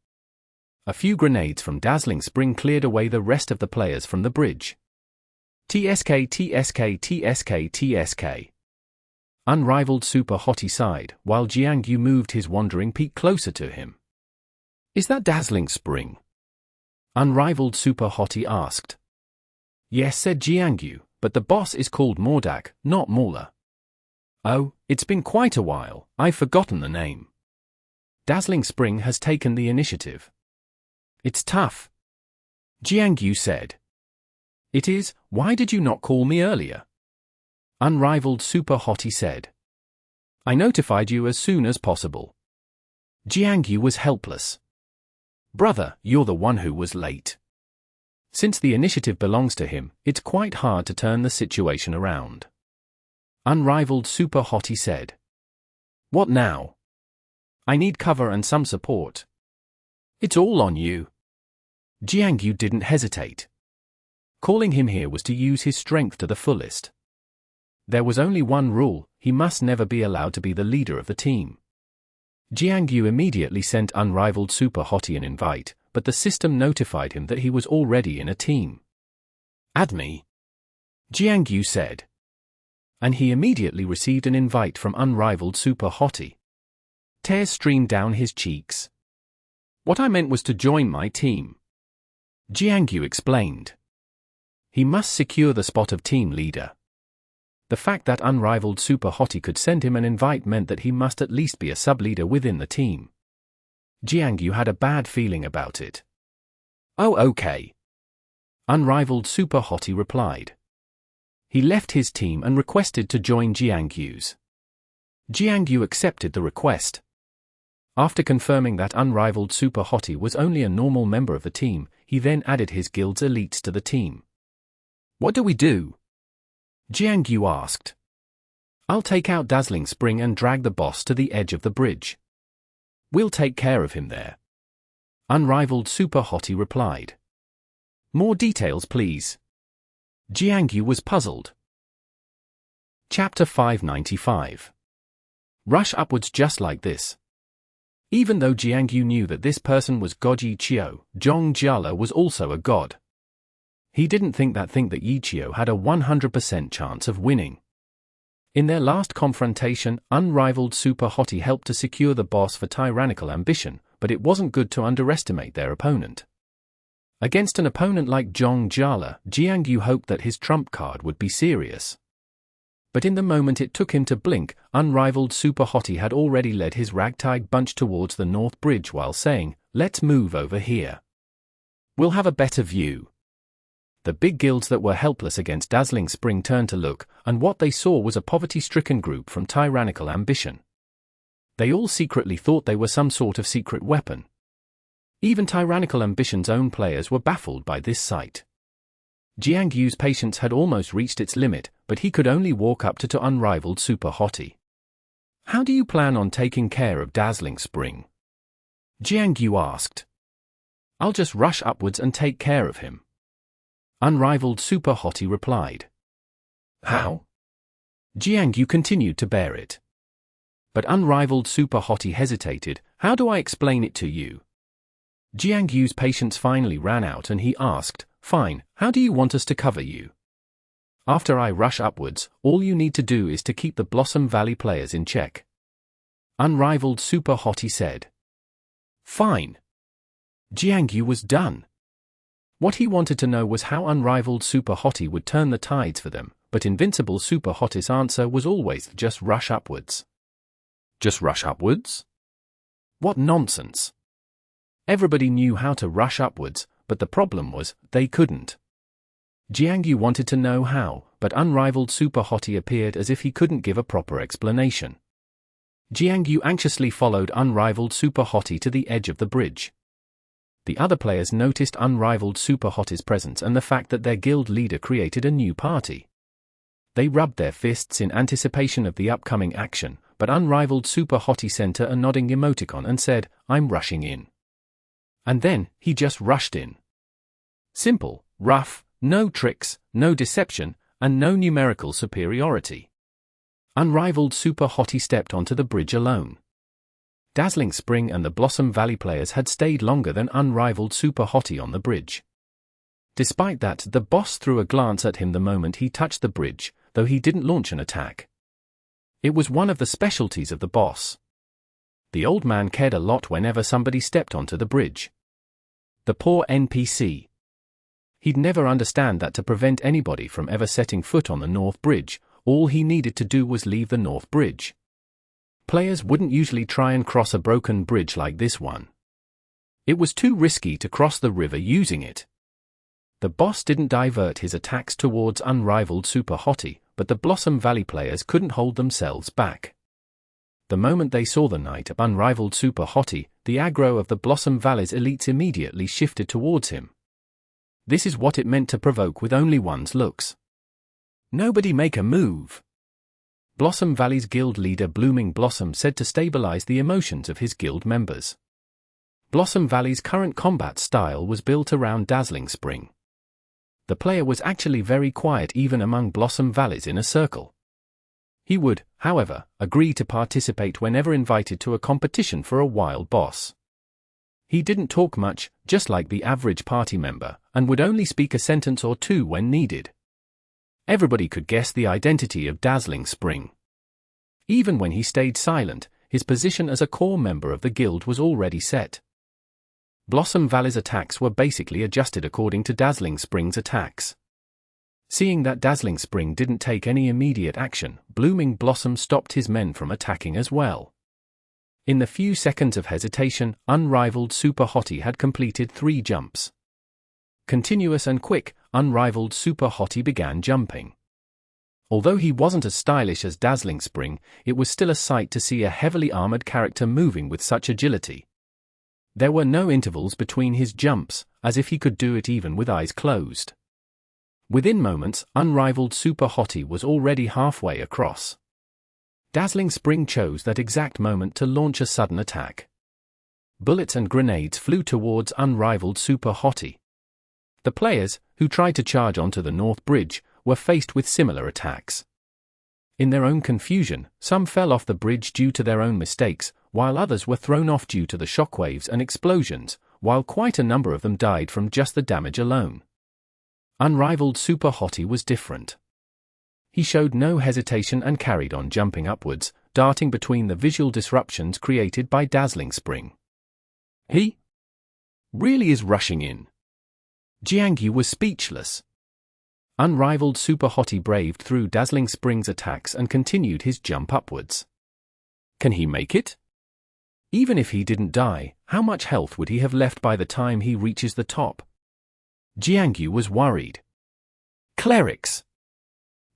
A few grenades from Dazzling Spring cleared away the rest of the players from the bridge. TSK TSK TSK TSK. Unrivaled Super Hottie sighed, while Jiangyu moved his wandering peak closer to him. Is that Dazzling Spring? Unrivaled Super Hottie asked. Yes, said Jiangyu, but the boss is called Mordak, not Mauler. Oh, it's been quite a while, I've forgotten the name. Dazzling Spring has taken the initiative. It's tough. Jiangyu said. It is, why did you not call me earlier? Unrivaled Super Hottie said. I notified you as soon as possible. Jiangyu was helpless. Brother, you're the one who was late. Since the initiative belongs to him, it's quite hard to turn the situation around. Unrivaled Super Hottie said. What now? I need cover and some support. It's all on you. Jiangyu didn't hesitate. Calling him here was to use his strength to the fullest. There was only one rule, he must never be allowed to be the leader of the team. Jiangyu immediately sent Unrivaled Super Hottie an invite, but the system notified him that he was already in a team. Add me, Jiangyu said. And he immediately received an invite from Unrivaled Super Hottie. Tears streamed down his cheeks. What I meant was to join my team. Jiangyu explained. He must secure the spot of team leader. The fact that Unrivaled Super Hottie could send him an invite meant that he must at least be a sub-leader within the team. Jiangyu had a bad feeling about it. Oh, okay. Unrivaled Super Hottie replied. He left his team and requested to join Jiangyu's. Jiangyu accepted the request. After confirming that Unrivaled Super Hottie was only a normal member of the team, he then added his guild's elites to the team. What do we do? Jiangyu asked. I'll take out Dazzling Spring and drag the boss to the edge of the bridge. We'll take care of him there. Unrivaled Super Hottie replied. More details, please. Jiangyu was puzzled. Chapter 595. Rush upwards just like this. Even though Jiangyu knew that this person was God Yi Qiu, Zhong Jiala was also a god. He didn't think that Yi Qiu had a 100% chance of winning. In their last confrontation, Unrivaled Super Hottie helped to secure the boss for Tyrannical ambition, but it wasn't good to underestimate their opponent. Against an opponent like Zhong Jiala, Jiangyu hoped that his trump card would be serious. But in the moment it took him to blink, Unrivaled Super Hottie had already led his ragtag bunch towards the North Bridge while saying, "Let's move over here. We'll have a better view." The big guilds that were helpless against Dazzling Spring turned to look, and what they saw was a poverty-stricken group from Tyrannical ambition. They all secretly thought they were some sort of secret weapon. Even Tyrannical ambition's own players were baffled by this sight. Jiangyu's patience had almost reached its limit, but he could only walk up to Unrivaled Super Hottie. How do you plan on taking care of Dazzling Spring? Jiangyu asked. I'll just rush upwards and take care of him. Unrivaled Super Hottie replied. How? Jiangyu continued to bear it. But Unrivaled Super Hottie hesitated. How do I explain it to you? Jiangyu's patience finally ran out and he asked, Fine, how do you want us to cover you? After I rush upwards, all you need to do is to keep the Blossom Valley players in check. Unrivaled Super Hottie said. Fine. Jiangyu was done. What he wanted to know was how Unrivaled Super Hottie would turn the tides for them, but Invincible Super Hottie's answer was always just rush upwards. Just rush upwards? What nonsense! Everybody knew how to rush upwards, but the problem was, they couldn't. Jiangyu wanted to know how, but Unrivaled Super Hottie appeared as if he couldn't give a proper explanation. Jiangyu anxiously followed Unrivaled Super Hottie to the edge of the bridge. The other players noticed Unrivaled Super Hottie's presence and the fact that their guild leader created a new party. They rubbed their fists in anticipation of the upcoming action, but Unrivaled Super Hottie sent a nodding emoticon and said, "I'm rushing in." And then, he just rushed in. Simple, rough, no tricks, no deception, and no numerical superiority. Unrivaled Super Hottie stepped onto the bridge alone. Dazzling Spring and the Blossom Valley players had stayed longer than Unrivaled Super Hottie on the bridge. Despite that, the boss threw a glance at him the moment he touched the bridge, though he didn't launch an attack. It was one of the specialties of the boss. The old man cared a lot whenever somebody stepped onto the bridge. The poor NPC. He'd never understand that to prevent anybody from ever setting foot on the North Bridge, all he needed to do was leave the North Bridge. Players wouldn't usually try and cross a broken bridge like this one. It was too risky to cross the river using it. The boss didn't divert his attacks towards Unrivaled Super Hottie, but the Blossom Valley players couldn't hold themselves back. The moment they saw the knight of Unrivaled Super Hottie, the aggro of the Blossom Valley's elites immediately shifted towards him. This is what it meant to provoke with only one's looks. Nobody make a move. Blossom Valley's guild leader Blooming Blossom said to stabilize the emotions of his guild members. Blossom Valley's current combat style was built around Dazzling Spring. The player was actually very quiet even among Blossom Valleys in a circle. He would, however, agree to participate whenever invited to a competition for a wild boss. He didn't talk much, just like the average party member, and would only speak a sentence or two when needed. Everybody could guess the identity of Dazzling Spring. Even when he stayed silent, his position as a core member of the guild was already set. Blossom Valley's attacks were basically adjusted according to Dazzling Spring's attacks. Seeing that Dazzling Spring didn't take any immediate action, Blooming Blossom stopped his men from attacking as well. In the few seconds of hesitation, Unrivaled Super Hottie had completed 3 jumps. Continuous and quick, Unrivaled Super Hottie began jumping. Although he wasn't as stylish as Dazzling Spring, it was still a sight to see a heavily armored character moving with such agility. There were no intervals between his jumps, as if he could do it even with eyes closed. Within moments, Unrivaled Super Hottie was already halfway across. Dazzling Spring chose that exact moment to launch a sudden attack. Bullets and grenades flew towards Unrivaled Super Hottie. The players, who tried to charge onto the North Bridge, were faced with similar attacks. In their own confusion, some fell off the bridge due to their own mistakes, while others were thrown off due to the shockwaves and explosions, while quite a number of them died from just the damage alone. Unrivaled Super Hottie was different. He showed no hesitation and carried on jumping upwards, darting between the visual disruptions created by Dazzling Spring. He really is rushing in. Jiangyu was speechless. Unrivaled Super Hottie braved through Dazzling Spring's attacks and continued his jump upwards. Can he make it? Even if he didn't die, how much health would he have left by the time he reaches the top? Jiangyu was worried. Clerics!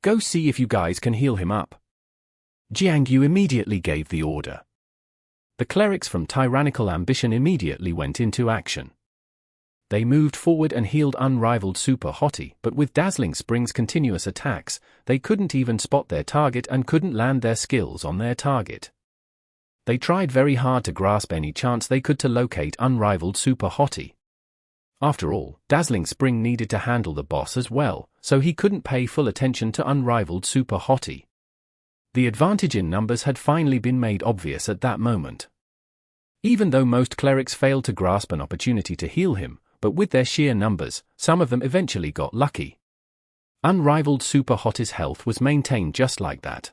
Go see if you guys can heal him up. Jiangyu immediately gave the order. The clerics from Tyrannical Ambition immediately went into action. They moved forward and healed Unrivaled Super Hottie, but with Dazzling Spring's continuous attacks, they couldn't even spot their target and couldn't land their skills on their target. They tried very hard to grasp any chance they could to locate Unrivaled Super Hottie. After all, Dazzling Spring needed to handle the boss as well, so he couldn't pay full attention to Unrivaled Super Hottie. The advantage in numbers had finally been made obvious at that moment. Even though most clerics failed to grasp an opportunity to heal him, but with their sheer numbers, some of them eventually got lucky. Unrivaled Super Hottie's health was maintained just like that.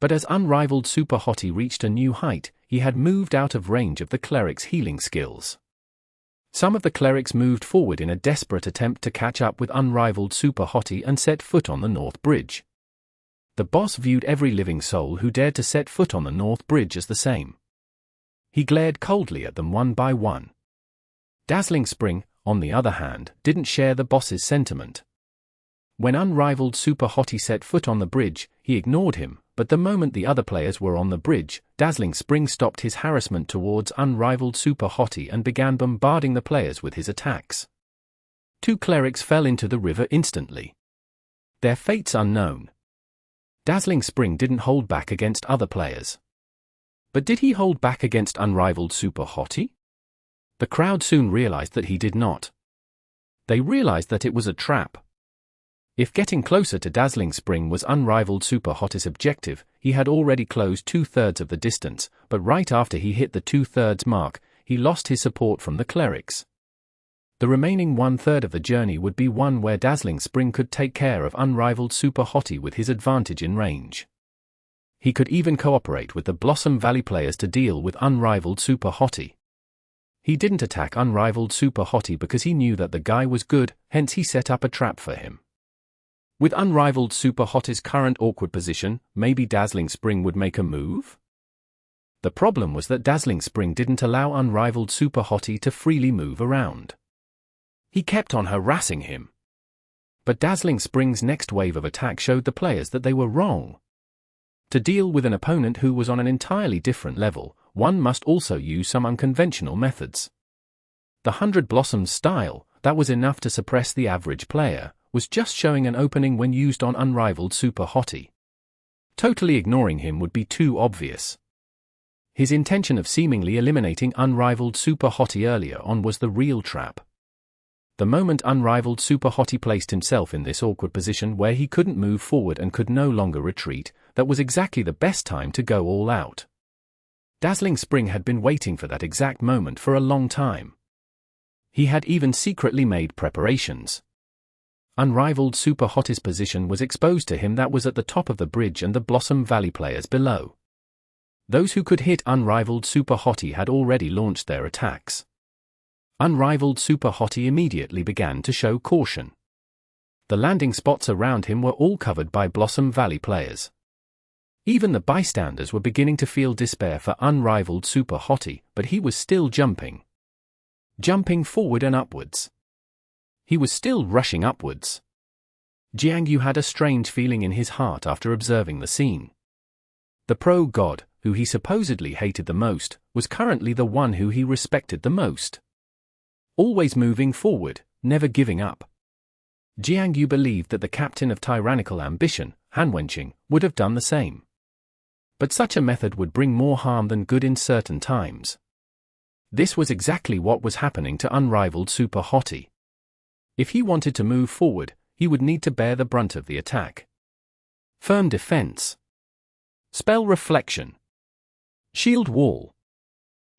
But as Unrivaled Super Hottie reached a new height, he had moved out of range of the cleric's healing skills. Some of the clerics moved forward in a desperate attempt to catch up with Unrivaled Super Hottie and set foot on the North Bridge. The boss viewed every living soul who dared to set foot on the North Bridge as the same. He glared coldly at them one by one. Dazzling Spring, on the other hand, didn't share the boss's sentiment. When Unrivaled Super Hottie set foot on the bridge, he ignored him, but the moment the other players were on the bridge, Dazzling Spring stopped his harassment towards Unrivaled Super Hottie and began bombarding the players with his attacks. 2 clerics fell into the river instantly. Their fates unknown. Dazzling Spring didn't hold back against other players. But did he hold back against Unrivaled Super Hottie? The crowd soon realized that he did not. They realized that it was a trap. If getting closer to Dazzling Spring was Unrivaled Super Hottie's objective, he had already closed 2/3 of the distance, but right after he hit the 2/3 mark, he lost his support from the clerics. The remaining 1/3 of the journey would be one where Dazzling Spring could take care of Unrivaled Super Hottie with his advantage in range. He could even cooperate with the Blossom Valley players to deal with Unrivaled Super Hottie. He didn't attack Unrivaled Super Hottie because he knew that the guy was good, hence he set up a trap for him. With Unrivaled Super Hottie's current awkward position, maybe Dazzling Spring would make a move? The problem was that Dazzling Spring didn't allow Unrivaled Super Hottie to freely move around. He kept on harassing him. But Dazzling Spring's next wave of attack showed the players that they were wrong. To deal with an opponent who was on an entirely different level, one must also use some unconventional methods. The 100 Blossoms style, that was enough to suppress the average player, was just showing an opening when used on Unrivaled Super Hottie. Totally ignoring him would be too obvious. His intention of seemingly eliminating Unrivaled Super Hottie earlier on was the real trap. The moment Unrivaled Super Hottie placed himself in this awkward position where he couldn't move forward and could no longer retreat, that was exactly the best time to go all out. Dazzling Spring had been waiting for that exact moment for a long time. He had even secretly made preparations. Unrivaled Super Hottie's position was exposed to him, that was at the top of the bridge and the Blossom Valley players below. Those who could hit Unrivaled Super Hottie had already launched their attacks. Unrivaled Super Hottie immediately began to show caution. The landing spots around him were all covered by Blossom Valley players. Even the bystanders were beginning to feel despair for Unrivaled Super Hottie, but he was still jumping. Jumping forward and upwards. He was still rushing upwards. Jiang Yu had a strange feeling in his heart after observing the scene. The pro-god, who he supposedly hated the most, was currently the one who he respected the most. Always moving forward, never giving up. Jiang Yu believed that the captain of Tyrannical ambition, Han Wenqing, would have done the same. But such a method would bring more harm than good in certain times. This was exactly what was happening to Unrivaled Super Hottie. If he wanted to move forward, he would need to bear the brunt of the attack. Firm defense. Spell reflection. Shield wall.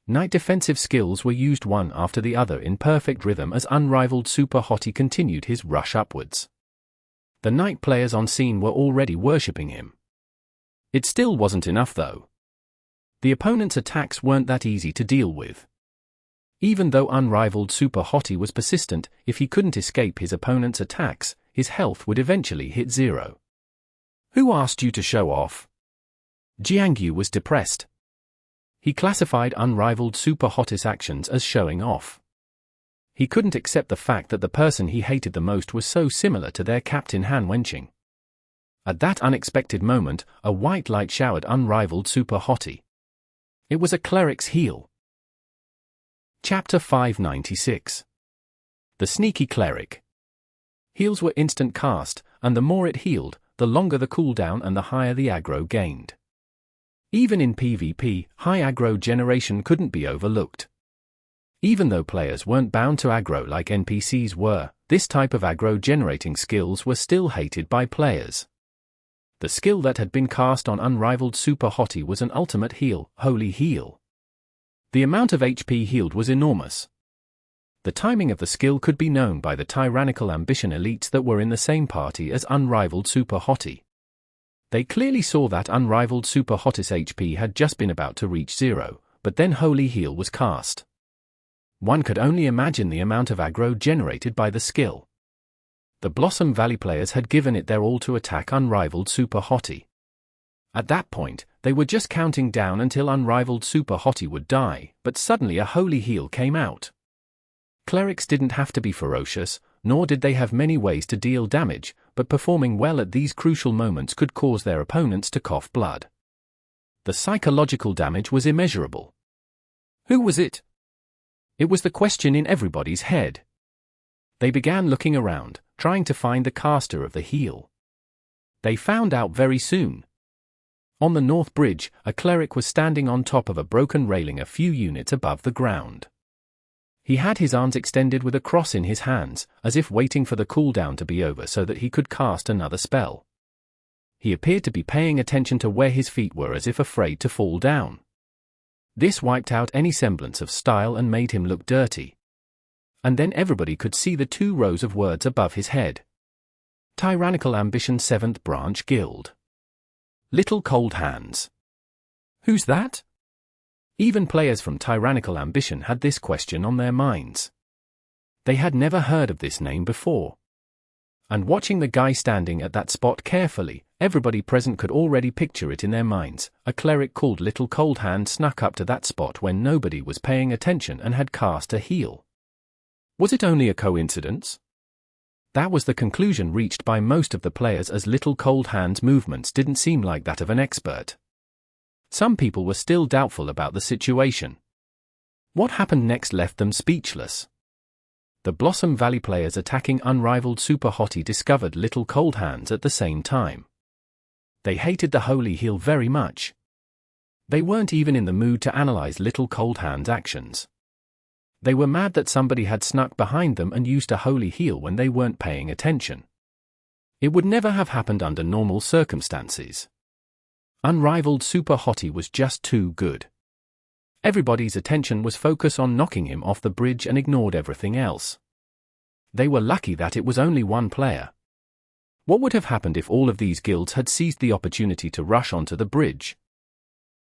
Night defensive skills were used one after the other in perfect rhythm as Unrivaled Super Hottie continued his rush upwards. The night players on scene were already worshipping him. It still wasn't enough though. The opponent's attacks weren't that easy to deal with. Even though Unrivaled Super Hottie was persistent, if he couldn't escape his opponent's attacks, his health would eventually hit 0. Who asked you to show off? Jiang Yu was depressed. He classified Unrivaled Super Hottie's actions as showing off. He couldn't accept the fact that the person he hated the most was so similar to their captain Han Wenqing. At that unexpected moment, a white light showered Unrivaled Super Hottie. It was a cleric's heal. Chapter 596. The Sneaky Cleric. Heals were instant cast, and the more it healed, the longer the cooldown and the higher the aggro gained. Even in PvP, high aggro generation couldn't be overlooked. Even though players weren't bound to aggro like NPCs were, this type of aggro generating skills were still hated by players. The skill that had been cast on Unrivaled Super Hottie was an ultimate heal, Holy Heal. The amount of HP healed was enormous. The timing of the skill could be known by the Tyrannical ambition elites that were in the same party as Unrivaled Super Hottie. They clearly saw that Unrivaled Super Hottie's HP had just been about to reach 0, but then Holy Heal was cast. One could only imagine the amount of aggro generated by the skill. The Blossom Valley players had given it their all to attack Unrivaled Super Hottie. At that point, they were just counting down until Unrivaled Super Hottie would die, but suddenly a holy heal came out. Clerics didn't have to be ferocious, nor did they have many ways to deal damage, but performing well at these crucial moments could cause their opponents to cough blood. The psychological damage was immeasurable. Who was it? It was the question in everybody's head. They began looking around, trying to find the caster of the heal. They found out very soon. On the North Bridge, a cleric was standing on top of a broken railing a few units above the ground. He had his arms extended with a cross in his hands, as if waiting for the cooldown to be over so that he could cast another spell. He appeared to be paying attention to where his feet were, as if afraid to fall down. This wiped out any semblance of style and made him look dirty. And then everybody could see the 2 rows of words above his head. Tyrannical Ambition 7th Branch Guild. Little Cold Hands. Who's that? Even players from Tyrannical Ambition had this question on their minds. They had never heard of this name before. And watching the guy standing at that spot carefully, everybody present could already picture it in their minds. A cleric called Little Cold Hand snuck up to that spot when nobody was paying attention and had cast a heal. Was it only a coincidence? That was the conclusion reached by most of the players, as Little Cold Hand's movements didn't seem like that of an expert. Some people were still doubtful about the situation. What happened next left them speechless. The Blossom Valley players attacking Unrivaled Super Hottie discovered Little Cold Hands at the same time. They hated the holy heal very much. They weren't even in the mood to analyze Little Cold Hand's actions. They were mad that somebody had snuck behind them and used a holy heal when they weren't paying attention. It would never have happened under normal circumstances. Unrivaled Super Hottie was just too good. Everybody's attention was focused on knocking him off the bridge and ignored everything else. They were lucky that it was only one player. What would have happened if all of these guilds had seized the opportunity to rush onto the bridge?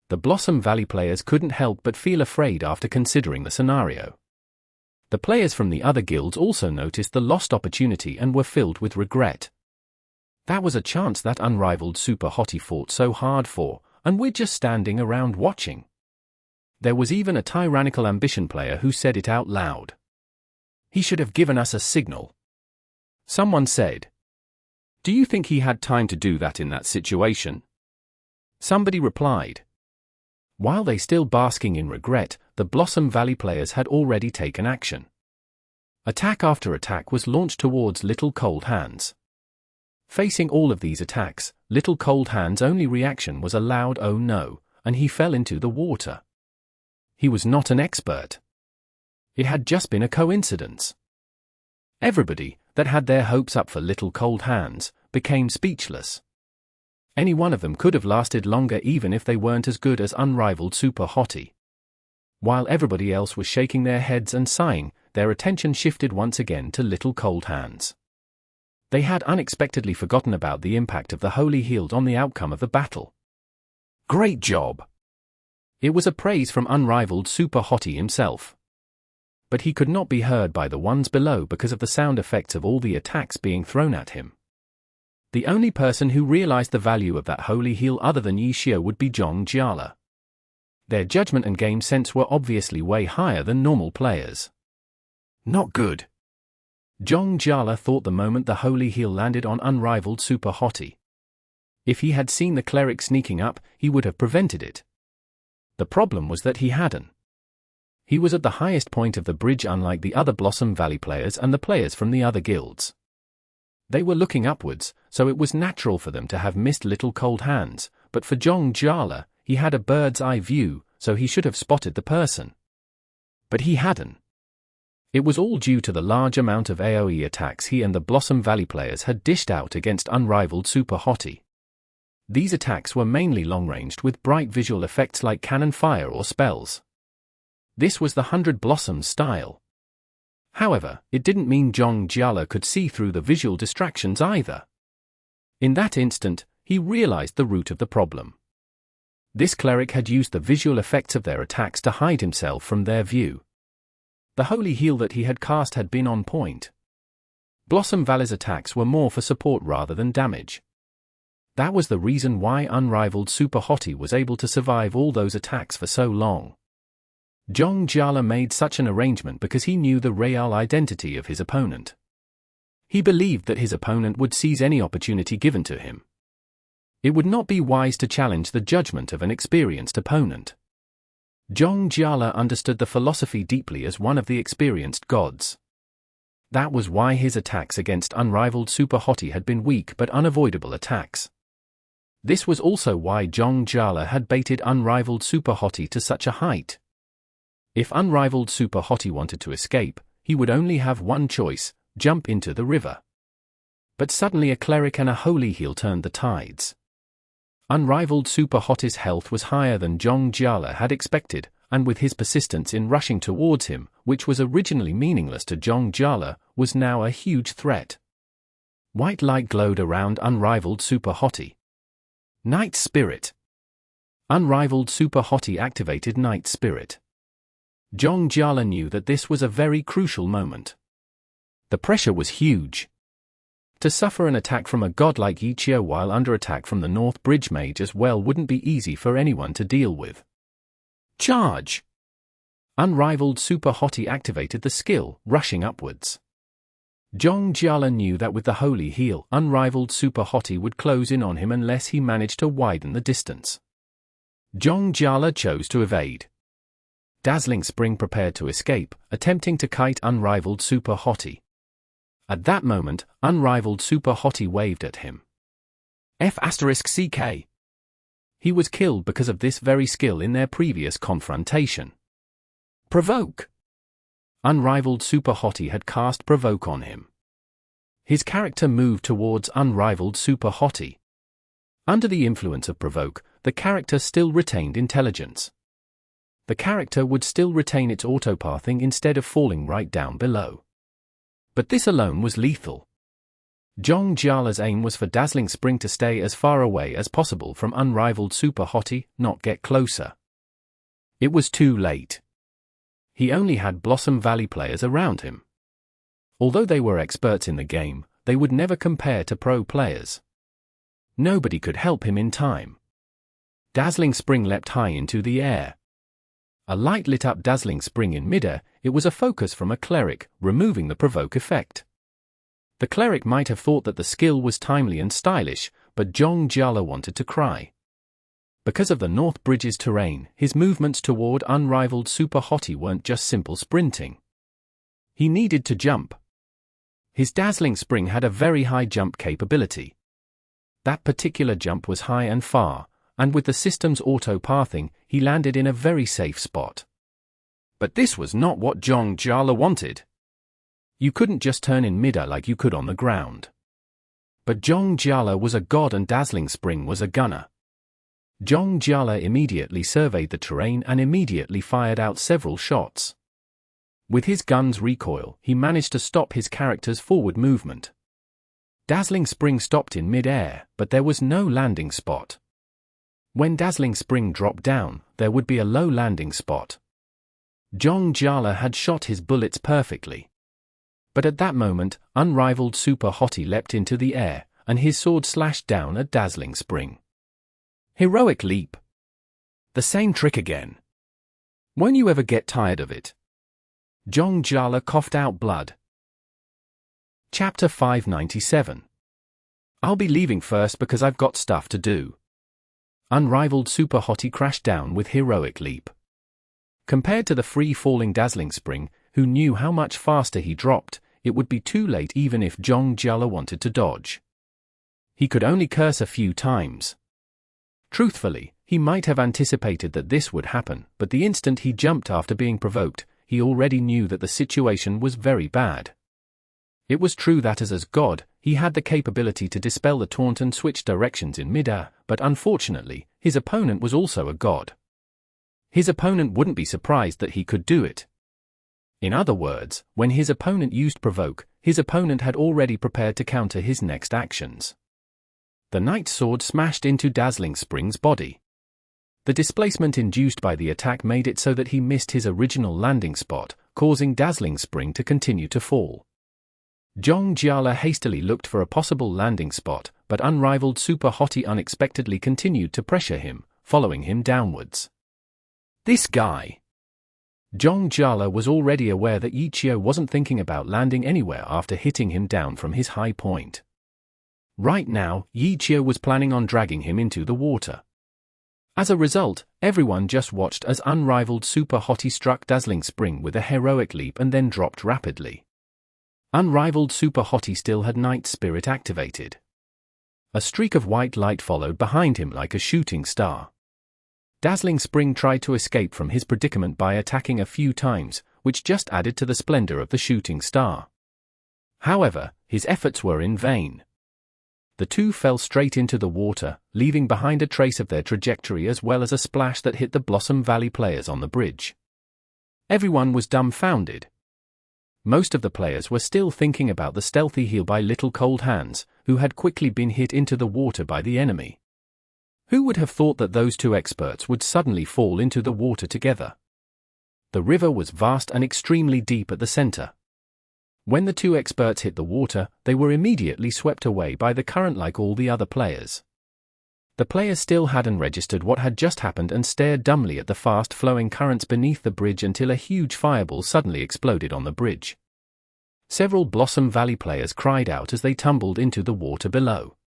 The Blossom Valley players couldn't help but feel afraid after considering the scenario. The players from the other guilds also noticed the lost opportunity and were filled with regret. That was a chance that Unrivaled Super Hottie fought so hard for, and we're just standing around watching. There was even a Tyrannical Ambition player who said it out loud. He should have given us a signal. Someone said, "Do you think he had time to do that in that situation?" Somebody replied. While they still basking in regret, the Blossom Valley players had already taken action. Attack after attack was launched towards Little Cold Hands. Facing all of these attacks, Little Cold Hands' only reaction was a loud "oh no," and he fell into the water. He was not an expert. It had just been a coincidence. Everybody, that had their hopes up for Little Cold Hands, became speechless. Any one of them could have lasted longer even if they weren't as good as Unrivaled Super Hottie. While everybody else was shaking their heads and sighing, their attention shifted once again to Little Cold Hands. They had unexpectedly forgotten about the impact of the Holy Healed on the outcome of the battle. Great job! It was a praise from Unrivaled Super Hottie himself. But he could not be heard by the ones below because of the sound effects of all the attacks being thrown at him. The only person who realized the value of that holy heal other than Yishio would be Zhong Jiala. Their judgment and game sense were obviously way higher than normal players. Not good. Zhong Jiala thought the moment the holy heal landed on Unrivaled Super Hottie. If he had seen the cleric sneaking up, he would have prevented it. The problem was that he hadn't. He was at the highest point of the bridge, unlike the other Blossom Valley players and the players from the other guilds. They were looking upwards, so it was natural for them to have missed Little Cold Hands, but for Zhong Jiala, he had a bird's eye view, so he should have spotted the person. But he hadn't. It was all due to the large amount of AoE attacks he and the Blossom Valley players had dished out against Unrivaled Super Hottie. These attacks were mainly long-ranged with bright visual effects like cannon fire or spells. This was the 100 Blossoms style. However, it didn't mean Zhong Jiala could see through the visual distractions either. In that instant, he realized the root of the problem. This cleric had used the visual effects of their attacks to hide himself from their view. The holy heal that he had cast had been on point. Blossom Valley's attacks were more for support rather than damage. That was the reason why Unrivaled Super Hottie was able to survive all those attacks for so long. Zhong Jiala made such an arrangement because he knew the real identity of his opponent. He believed that his opponent would seize any opportunity given to him. It would not be wise to challenge the judgment of an experienced opponent. Zhong Jiala understood the philosophy deeply as one of the experienced gods. That was why his attacks against Unrivaled Super Hottie had been weak but unavoidable attacks. This was also why Zhong Jiala had baited Unrivaled Super Hottie to such a height. If Unrivaled Super Hottie wanted to escape, he would only have one choice: jump into the river. But suddenly a Cleric and a Holy Heal turned the tides. Unrivaled Super Hottie's health was higher than Zhong Jiala had expected, and with his persistence in rushing towards him, which was originally meaningless to Zhong Jiala, was now a huge threat. White light glowed around Unrivaled Super Hottie. Night Spirit. Unrivaled Super Hottie activated Night Spirit. Zhong Jiala knew that this was a very crucial moment. The pressure was huge. To suffer an attack from a god like Ichio while under attack from the North Bridge Mage as well wouldn't be easy for anyone to deal with. Charge! Unrivaled Super Hottie activated the skill, rushing upwards. Zhong Jiala knew that with the Holy Heal, Unrivaled Super Hottie would close in on him unless he managed to widen the distance. Zhong Jiala chose to evade. Dazzling Spring prepared to escape, attempting to kite Unrivaled Super Hottie. At that moment, Unrivaled Super Hottie waved at him. F***CK. He was killed because of this very skill in their previous confrontation. Provoke. Unrivaled Super Hottie had cast Provoke on him. His character moved towards Unrivaled Super Hottie. Under the influence of Provoke, the character still retained intelligence. The character would still retain its autopathing instead of falling right down below. But this alone was lethal. Zhong Jiala's aim was for Dazzling Spring to stay as far away as possible from Unrivaled Super Hottie, not get closer. It was too late. He only had Blossom Valley players around him. Although they were experts in the game, they would never compare to pro players. Nobody could help him in time. Dazzling Spring leapt high into the air. A light lit up Dazzling Spring in midair. It was a focus from a Cleric, removing the Provoke effect. The Cleric might have thought that the skill was timely and stylish, but Zhong Jiala wanted to cry. Because of the North Bridge's terrain, his movements toward Unrivaled Super Hottie weren't just simple sprinting. He needed to jump. His Dazzling Spring had a very high jump capability. That particular jump was high and far, and with the system's auto-pathing, he landed in a very safe spot. But this was not what Zhong Jiala wanted. You couldn't just turn in midair like you could on the ground. But Zhong Jiala was a god and Dazzling Spring was a gunner. Zhong Jiala immediately surveyed the terrain and immediately fired out several shots. With his gun's recoil, he managed to stop his character's forward movement. Dazzling Spring stopped in mid-air, but there was no landing spot. When Dazzling Spring dropped down, there would be a low landing spot. Zhong Jiala had shot his bullets perfectly. But at that moment, Unrivaled Super Hottie leapt into the air, and his sword slashed down at Dazzling Spring. Heroic Leap. The same trick again. Won't you ever get tired of it? Zhong Jiala coughed out blood. Chapter 597. I'll be leaving first because I've got stuff to do. Unrivaled Super Hottie crashed down with Heroic Leap. Compared to the free-falling Dazzling Spring, who knew how much faster he dropped, it would be too late even if Zhong Jiala wanted to dodge. He could only curse a few times. Truthfully, he might have anticipated that this would happen, but the instant he jumped after being provoked, he already knew that the situation was very bad. It was true that as god, he had the capability to dispel the taunt and switch directions in midair, but unfortunately, his opponent was also a god. His opponent wouldn't be surprised that he could do it. In other words, when his opponent used Provoke, his opponent had already prepared to counter his next actions. The Knight's sword smashed into Dazzling Spring's body. The displacement induced by the attack made it so that he missed his original landing spot, causing Dazzling Spring to continue to fall. Zhong Jiala hastily looked for a possible landing spot, but Unrivaled Super Hottie unexpectedly continued to pressure him, following him downwards. This guy! Zhong Jiala was already aware that Yi Qiu wasn't thinking about landing anywhere after hitting him down from his high point. Right now, Yi Qiu was planning on dragging him into the water. As a result, everyone just watched as Unrivaled Super Hottie struck Dazzling Spring with a heroic leap and then dropped rapidly. Unrivaled Super Hottie still had Night Spirit activated. A streak of white light followed behind him like a shooting star. Dazzling Spring tried to escape from his predicament by attacking a few times, which just added to the splendor of the shooting star. However, his efforts were in vain. The two fell straight into the water, leaving behind a trace of their trajectory as well as a splash that hit the Blossom Valley players on the bridge. Everyone was dumbfounded. Most of the players were still thinking about the stealthy heal by Little Cold Hands, who had quickly been hit into the water by the enemy. Who would have thought that those two experts would suddenly fall into the water together? The river was vast and extremely deep at the center. When the two experts hit the water, they were immediately swept away by the current like all the other players. The players still hadn't registered what had just happened and stared dumbly at the fast-flowing currents beneath the bridge until a huge fireball suddenly exploded on the bridge. Several Blossom Valley players cried out as they tumbled into the water below.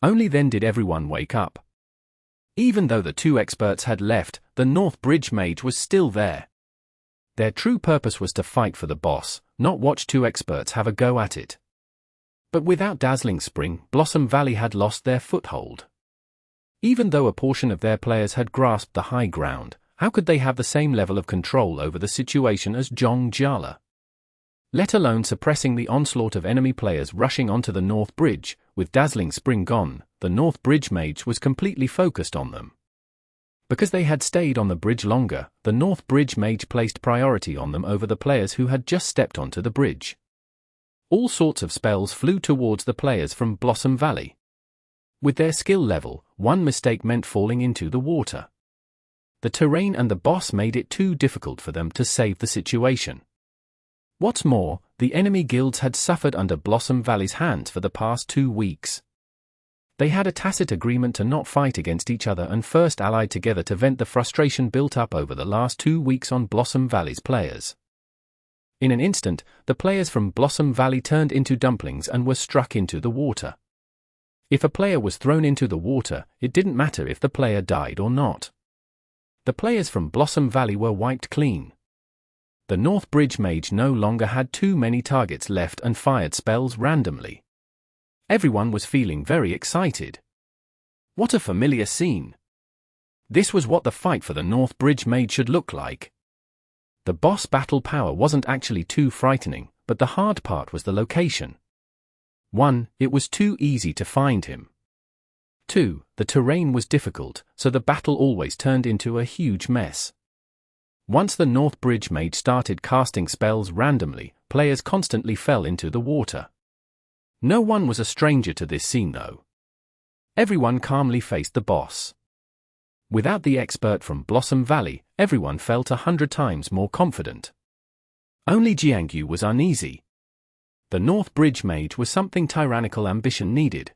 Only then did everyone wake up. Even though the two experts had left, the North Bridge Mage was still there. Their true purpose was to fight for the boss, not watch two experts have a go at it. But without Dazzling Spring, Blossom Valley had lost their foothold. Even though a portion of their players had grasped the high ground, how could they have the same level of control over the situation as Zhong Jiala? Let alone suppressing the onslaught of enemy players rushing onto the North Bridge. With Dazzling Spring gone, the North Bridge Mage was completely focused on them. Because they had stayed on the bridge longer, the North Bridge Mage placed priority on them over the players who had just stepped onto the bridge. All sorts of spells flew towards the players from Blossom Valley. With their skill level, one mistake meant falling into the water. The terrain and the boss made it too difficult for them to save the situation. What's more, the enemy guilds had suffered under Blossom Valley's hands for the past 2 weeks. They had a tacit agreement to not fight against each other and first allied together to vent the frustration built up over the last 2 weeks on Blossom Valley's players. In an instant, the players from Blossom Valley turned into dumplings and were struck into the water. If a player was thrown into the water, it didn't matter if the player died or not. The players from Blossom Valley were wiped clean. The North Bridge Mage no longer had too many targets left and fired spells randomly. Everyone was feeling very excited. What a familiar scene. This was what the fight for the North Bridge Mage should look like. The boss battle power wasn't actually too frightening, but the hard part was the location. 1. It was too easy to find him. 2. The terrain was difficult, so the battle always turned into a huge mess. Once the North Bridge Mage started casting spells randomly, players constantly fell into the water. No one was a stranger to this scene though. Everyone calmly faced the boss. Without the expert from Blossom Valley, everyone felt 100 times more confident. Only Jiangyu was uneasy. The North Bridge Mage was something Tyrannical ambition needed.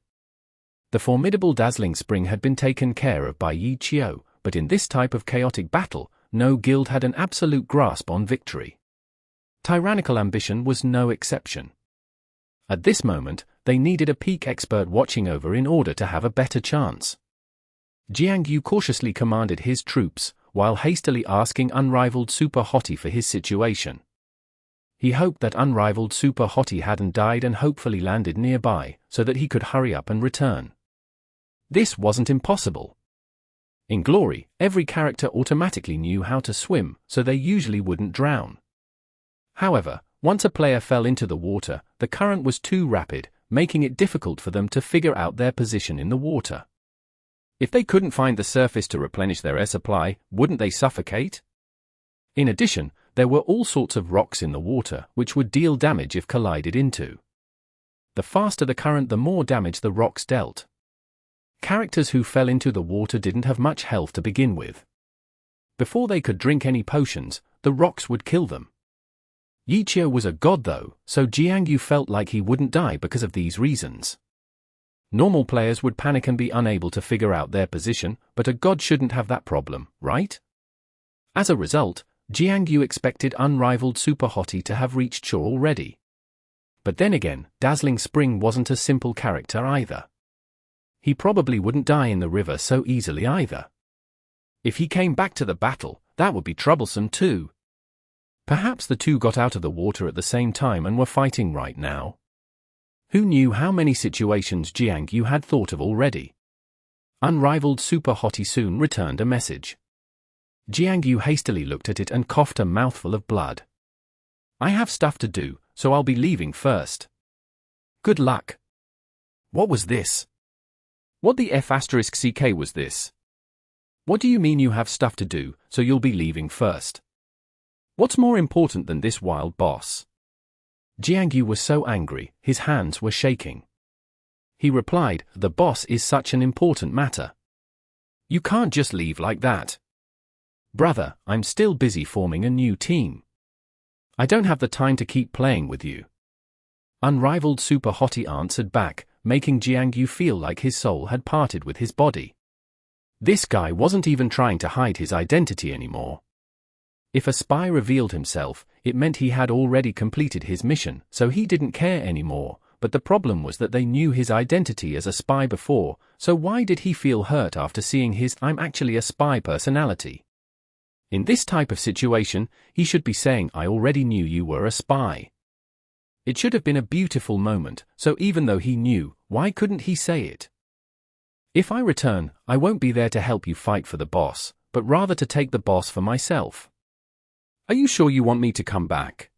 The formidable Dazzling Spring had been taken care of by Yi Qiu, but in this type of chaotic battle, no guild had an absolute grasp on victory. Tyrannical ambition was no exception. At this moment, they needed a peak expert watching over in order to have a better chance. Jiangyu cautiously commanded his troops, while hastily asking Unrivaled Super Hottie for his situation. He hoped that Unrivaled Super Hottie hadn't died and hopefully landed nearby, so that he could hurry up and return. This wasn't impossible. In Glory, every character automatically knew how to swim, so they usually wouldn't drown. However, once a player fell into the water, the current was too rapid, making it difficult for them to figure out their position in the water. If they couldn't find the surface to replenish their air supply, wouldn't they suffocate? In addition, there were all sorts of rocks in the water, which would deal damage if collided into. The faster the current, the more damage the rocks dealt. Characters who fell into the water didn't have much health to begin with. Before they could drink any potions, the rocks would kill them. Yi Qiu was a god though, so Jiangyu felt like he wouldn't die because of these reasons. Normal players would panic and be unable to figure out their position, but a god shouldn't have that problem, right? As a result, Jiangyu expected unrivaled Super Hottie to have reached shore already. But then again, Dazzling Spring wasn't a simple character either. He probably wouldn't die in the river so easily either. If he came back to the battle, that would be troublesome too. Perhaps the two got out of the water at the same time and were fighting right now. Who knew how many situations Jiangyu had thought of already? Unrivaled Super Hottie soon returned a message. Jiangyu hastily looked at it and coughed a mouthful of blood. I have stuff to do, so I'll be leaving first. Good luck. What was this? What the F***ck was this? What do you mean you have stuff to do, so you'll be leaving first? What's more important than this wild boss? Jiangyu was so angry, his hands were shaking. He replied, the boss is such an important matter. You can't just leave like that. Brother, I'm still busy forming a new team. I don't have the time to keep playing with you. Unrivaled Super Hottie answered back, making Jiangyu feel like his soul had parted with his body. This guy wasn't even trying to hide his identity anymore. If a spy revealed himself, it meant he had already completed his mission, so he didn't care anymore, but the problem was that they knew his identity as a spy before, so why did he feel hurt after seeing his "I'm actually a spy" personality? In this type of situation, he should be saying, I already knew you were a spy. It should have been a beautiful moment, so even though he knew, why couldn't he say it? If I return, I won't be there to help you fight for the boss, but rather to take the boss for myself. Are you sure you want me to come back?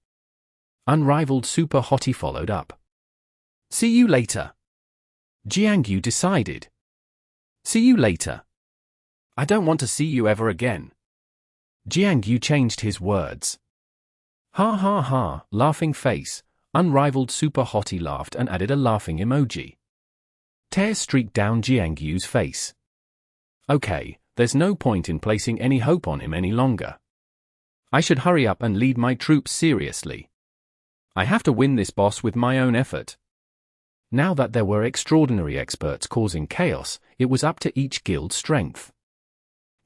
Unrivaled Super Hottie followed up. See you later. Jiangyu decided. See you later. I don't want to see you ever again. Jiangyu changed his words. Ha ha ha, laughing face. Unrivaled Super Hottie laughed and added a laughing emoji. Tears streaked down Jiangyu's face. Okay, there's no point in placing any hope on him any longer. I should hurry up and lead my troops seriously. I have to win this boss with my own effort. Now that there were extraordinary experts causing chaos, it was up to each guild's strength.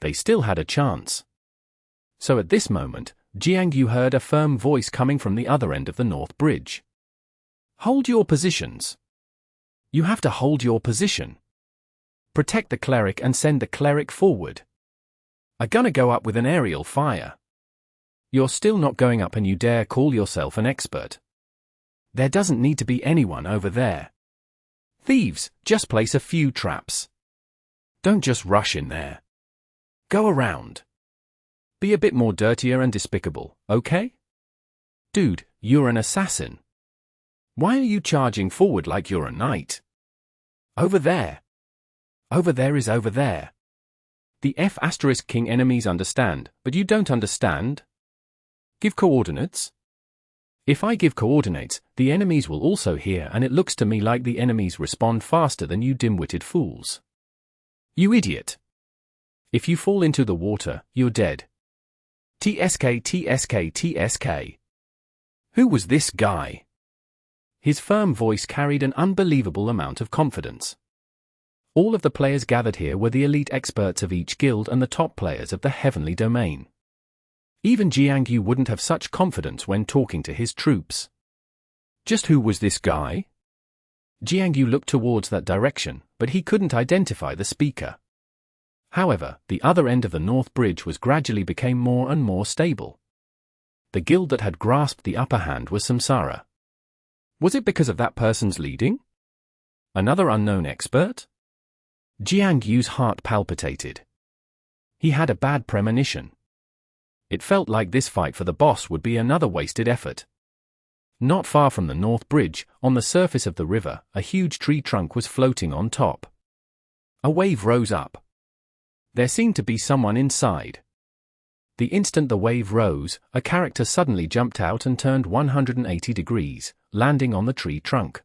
They still had a chance. So at this moment, Jiangyu heard a firm voice coming from the other end of the North Bridge. Hold your positions. You have to hold your position. Protect the Cleric and send the Cleric forward. I'm gonna go up with an aerial fire. You're still not going up and you dare call yourself an expert. There doesn't need to be anyone over there. Thieves, just place a few traps. Don't just rush in there. Go around. Be a bit more dirtier and despicable, okay? Dude, you're an assassin. Why are you charging forward like you're a knight? Over there. Over there is over there. The F***king enemies understand, but you don't understand? Give coordinates? If I give coordinates, the enemies will also hear, and it looks to me like the enemies respond faster than you dim-witted fools. You idiot. If you fall into the water, you're dead. TSK TSK TSK. Who was this guy? His firm voice carried an unbelievable amount of confidence. All of the players gathered here were the elite experts of each guild and the top players of the heavenly domain. Even Jiangyu wouldn't have such confidence when talking to his troops. Just who was this guy? Jiangyu looked towards that direction, but he couldn't identify the speaker. However, the other end of the North Bridge was gradually became more and more stable. The guild that had grasped the upper hand was Samsara. Was it because of that person's leading? Another unknown expert? Jiangyu's heart palpitated. He had a bad premonition. It felt like this fight for the boss would be another wasted effort. Not far from the North Bridge, on the surface of the river, a huge tree trunk was floating on top. A wave rose up. There seemed to be someone inside. The instant the wave rose, a character suddenly jumped out and turned 180 degrees, landing on the tree trunk.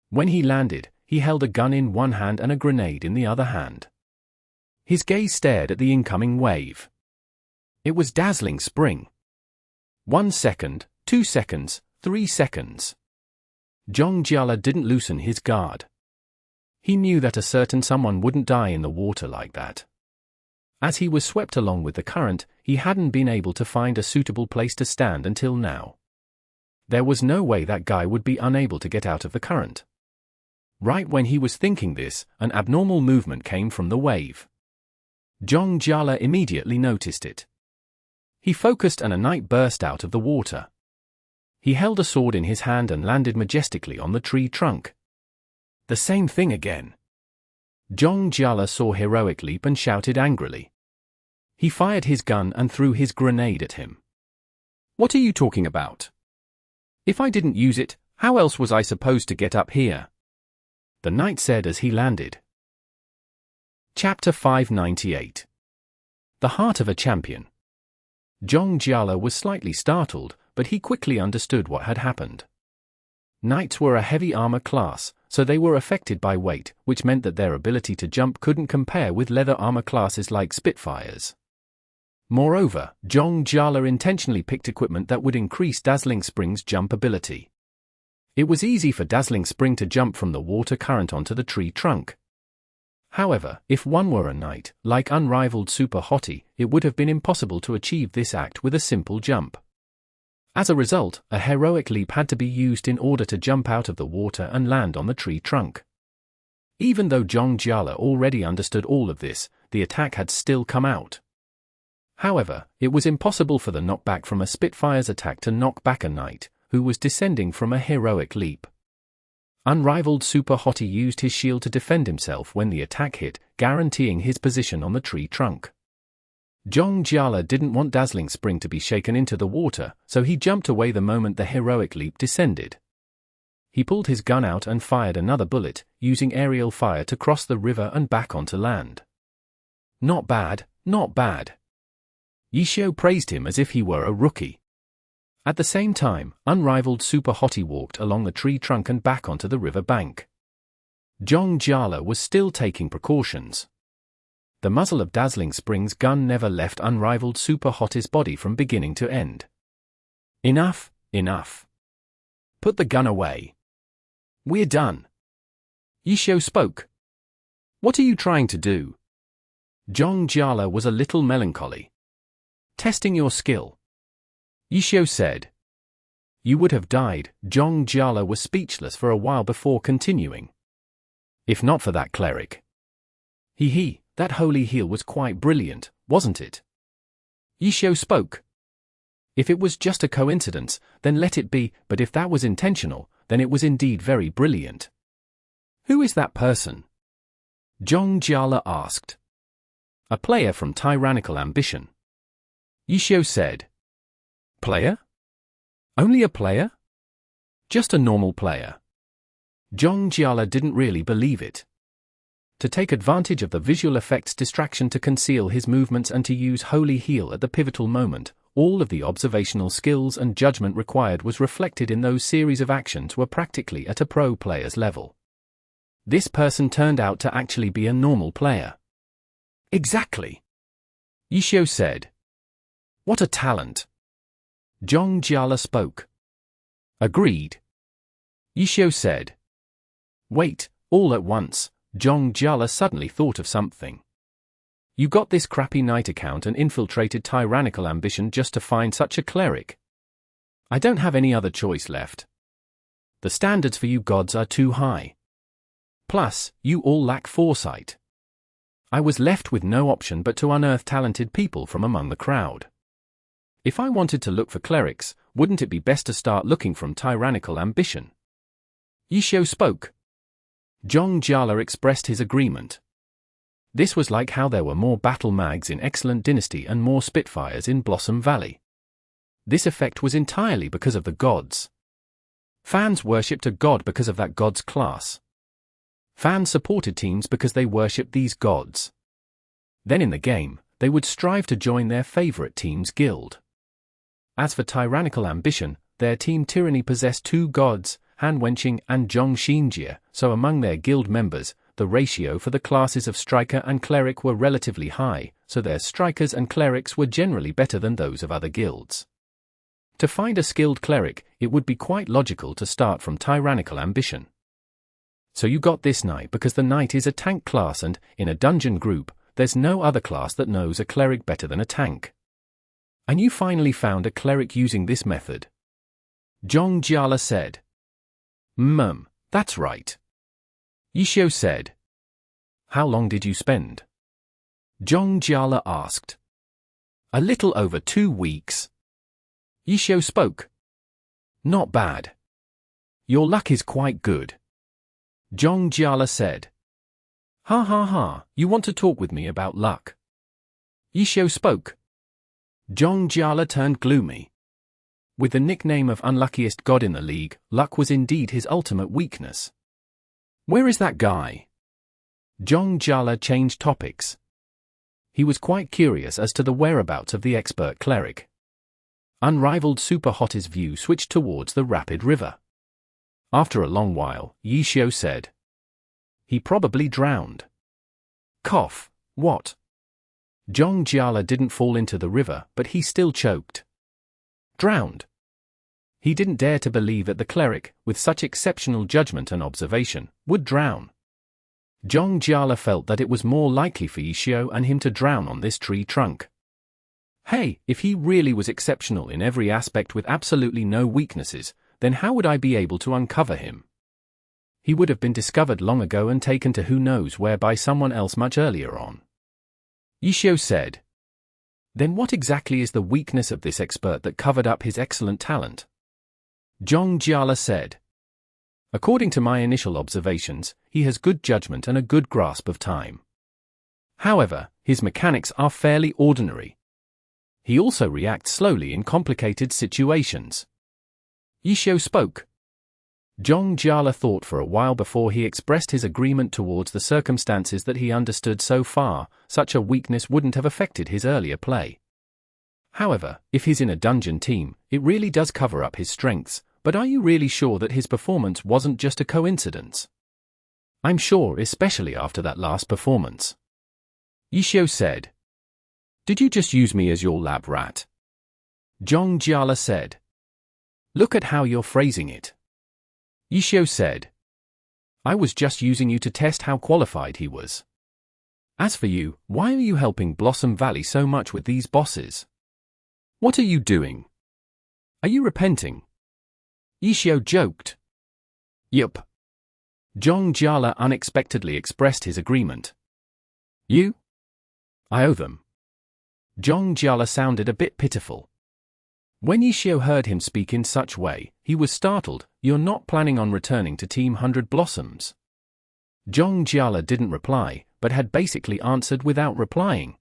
When he landed, he held a gun in one hand and a grenade in the other hand. His gaze stared at the incoming wave. It was Dazzling Spring. 1 second, 2 seconds, 3 seconds. Zhong Jiala didn't loosen his guard. He knew that a certain someone wouldn't die in the water like that. As he was swept along with the current, he hadn't been able to find a suitable place to stand until now. There was no way that guy would be unable to get out of the current. Right when he was thinking this, an abnormal movement came from the wave. Zhong Jiala immediately noticed it. He focused and a knight burst out of the water. He held a sword in his hand and landed majestically on the tree trunk. The same thing again. Zhong Jiala saw Heroic leap and shouted angrily. He fired his gun and threw his grenade at him. What are you talking about? If I didn't use it, how else was I supposed to get up here? The knight said as he landed. Chapter 598. The Heart of a Champion. Zhong Jiala was slightly startled, but he quickly understood what had happened. Knights were a heavy armor class, so they were affected by weight, which meant that their ability to jump couldn't compare with leather armor classes like Spitfires. Moreover, Zhong Jiala intentionally picked equipment that would increase Dazzling Spring's jump ability. It was easy for Dazzling Spring to jump from the water current onto the tree trunk. However, if one were a knight, like Unrivaled Super Hottie, it would have been impossible to achieve this act with a simple jump. As a result, a heroic leap had to be used in order to jump out of the water and land on the tree trunk. Even though Zhong Jiala already understood all of this, the attack had still come out. However, it was impossible for the knockback from a Spitfire's attack to knock back a knight, who was descending from a heroic leap. Unrivaled Super Hottie used his shield to defend himself when the attack hit, guaranteeing his position on the tree trunk. Zhong Jiala didn't want Dazzling Spring to be shaken into the water, so he jumped away the moment the heroic leap descended. He pulled his gun out and fired another bullet, using aerial fire to cross the river and back onto land. Not bad, not bad. Yishio praised him as if he were a rookie. At the same time, Unrivaled Super Hottie walked along the tree trunk and back onto the river bank. Zhong Jiala was still taking precautions. The muzzle of Dazzling Spring's gun never left Unrivaled Super Hottie's body from beginning to end. Enough, enough. Put the gun away. We're done. Yishio spoke. What are you trying to do? Zhong Jiala was a little melancholy. Testing your skill. Yishio said. You would have died. Zhong Jiala was speechless for a while before continuing. If not for that cleric. That holy heal was quite brilliant, wasn't it? Yishio spoke. If it was just a coincidence, then let it be, but if that was intentional, then it was indeed very brilliant. Who is that person? Zhong Jiala asked. A player from Tyrannical Ambition. Yishio said. Player? Only a player? Just a normal player. Zhong Jiala didn't really believe it. To take advantage of the visual effects distraction to conceal his movements and to use Holy Heal at the pivotal moment, all of the observational skills and judgment required was reflected in those series of actions were practically at a pro player's level. This person turned out to actually be a normal player. Exactly. Yishio said. What a talent. Zhong Jiala spoke. Agreed. Yishio said. Wait, all at once. Zhong Jiala suddenly thought of something. You got this crappy knight account and infiltrated Tyrannical Ambition just to find such a cleric. I don't have any other choice left. The standards for you gods are too high. Plus, you all lack foresight. I was left with no option but to unearth talented people from among the crowd. If I wanted to look for clerics, wouldn't it be best to start looking from Tyrannical Ambition? Yishio spoke. Zhong Jiala expressed his agreement. This was like how there were more battle mags in Excellent Dynasty and more Spitfires in Blossom Valley. This effect was entirely because of the gods. Fans worshipped a god because of that god's class. Fans supported teams because they worshipped these gods. Then in the game, they would strive to join their favorite team's guild. As for Tyrannical Ambition, their team Tyranny possessed two gods, Han Wenqing and Zhong Xinjie, so among their guild members, the ratio for the classes of Striker and Cleric were relatively high, so their Strikers and Clerics were generally better than those of other guilds. To find a skilled Cleric, it would be quite logical to start from Tyrannical Ambition. So you got this knight because the knight is a tank class and, in a dungeon group, there's no other class that knows a cleric better than a tank. And you finally found a cleric using this method. Zhong Jiala said. That's right. Yishio said. How long did you spend? Zhong Jiala asked. A little over 2 weeks. Yishio spoke. Not bad. Your luck is quite good. Zhong Jiala said. Ha ha ha, you want to talk with me about luck? Yishio spoke. Zhong Jiala turned gloomy. With the nickname of unluckiest god in the league, luck was indeed his ultimate weakness. Where is that guy? Zhong Jiala changed topics. He was quite curious as to the whereabouts of the expert cleric. Unrivaled super hot, his view switched towards the rapid river. After a long while, Yishio said. He probably drowned. Cough, what? Zhong Jiala didn't fall into the river, but he still choked. Drowned. He didn't dare to believe that the cleric, with such exceptional judgment and observation, would drown. Zhong Jiala felt that it was more likely for Yishio and him to drown on this tree trunk. Hey, if he really was exceptional in every aspect with absolutely no weaknesses, then how would I be able to uncover him? He would have been discovered long ago and taken to who knows where by someone else much earlier on. Yishio said. Then what exactly is the weakness of this expert that covered up his excellent talent? Zhong Jiala said. According to my initial observations, he has good judgment and a good grasp of time. However, his mechanics are fairly ordinary. He also reacts slowly in complicated situations. Yishio spoke. Zhong Jiala thought for a while before he expressed his agreement towards the circumstances that he understood so far. Such a weakness wouldn't have affected his earlier play. However, if he's in a dungeon team, it really does cover up his strengths, but are you really sure that his performance wasn't just a coincidence? I'm sure, especially after that last performance. Yishio said. Did you just use me as your lab rat? Zhong Jiala said. Look at how you're phrasing it. Yishio said. I was just using you to test how qualified he was. As for you, why are you helping Blossom Valley so much with these bosses? What are you doing? Are you repenting? Yishio joked. Yup. Zhong Jiala unexpectedly expressed his agreement. You? I owe them. Zhong Jiala sounded a bit pitiful. When Yishio heard him speak in such way, he was startled. You're not planning on returning to Team 100 Blossoms? Zhong Jiala didn't reply, but had basically answered without replying.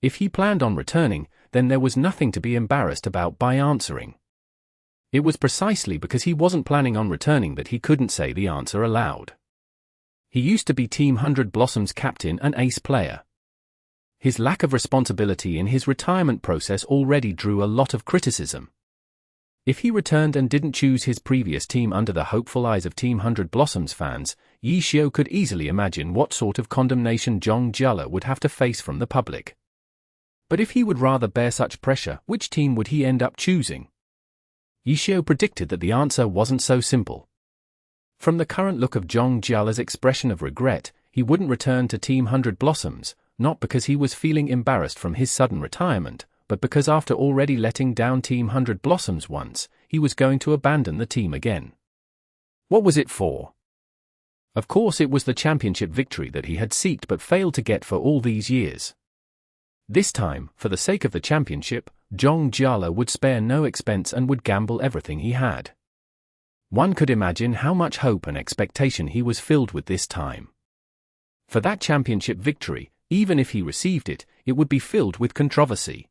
If he planned on returning, then there was nothing to be embarrassed about by answering. It was precisely because he wasn't planning on returning that he couldn't say the answer aloud. He used to be Team 100 Blossoms captain and ace player. His lack of responsibility in his retirement process already drew a lot of criticism. If he returned and didn't choose his previous team under the hopeful eyes of Team 100 Blossoms fans, Yishio could easily imagine what sort of condemnation Zhong Jiala would have to face from the public. But if he would rather bear such pressure, which team would he end up choosing? Yishio predicted that the answer wasn't so simple. From the current look of Zhong Jiala's expression of regret, he wouldn't return to Team 100 Blossoms, not because he was feeling embarrassed from his sudden retirement, but because after already letting down Team 100 Blossoms once, he was going to abandon the team again. What was it for? Of course it was the championship victory that he had sought but failed to get for all these years. This time, for the sake of the championship, Zhong Jiala would spare no expense and would gamble everything he had. One could imagine how much hope and expectation he was filled with this time. For that championship victory, even if he received it, it would be filled with controversy.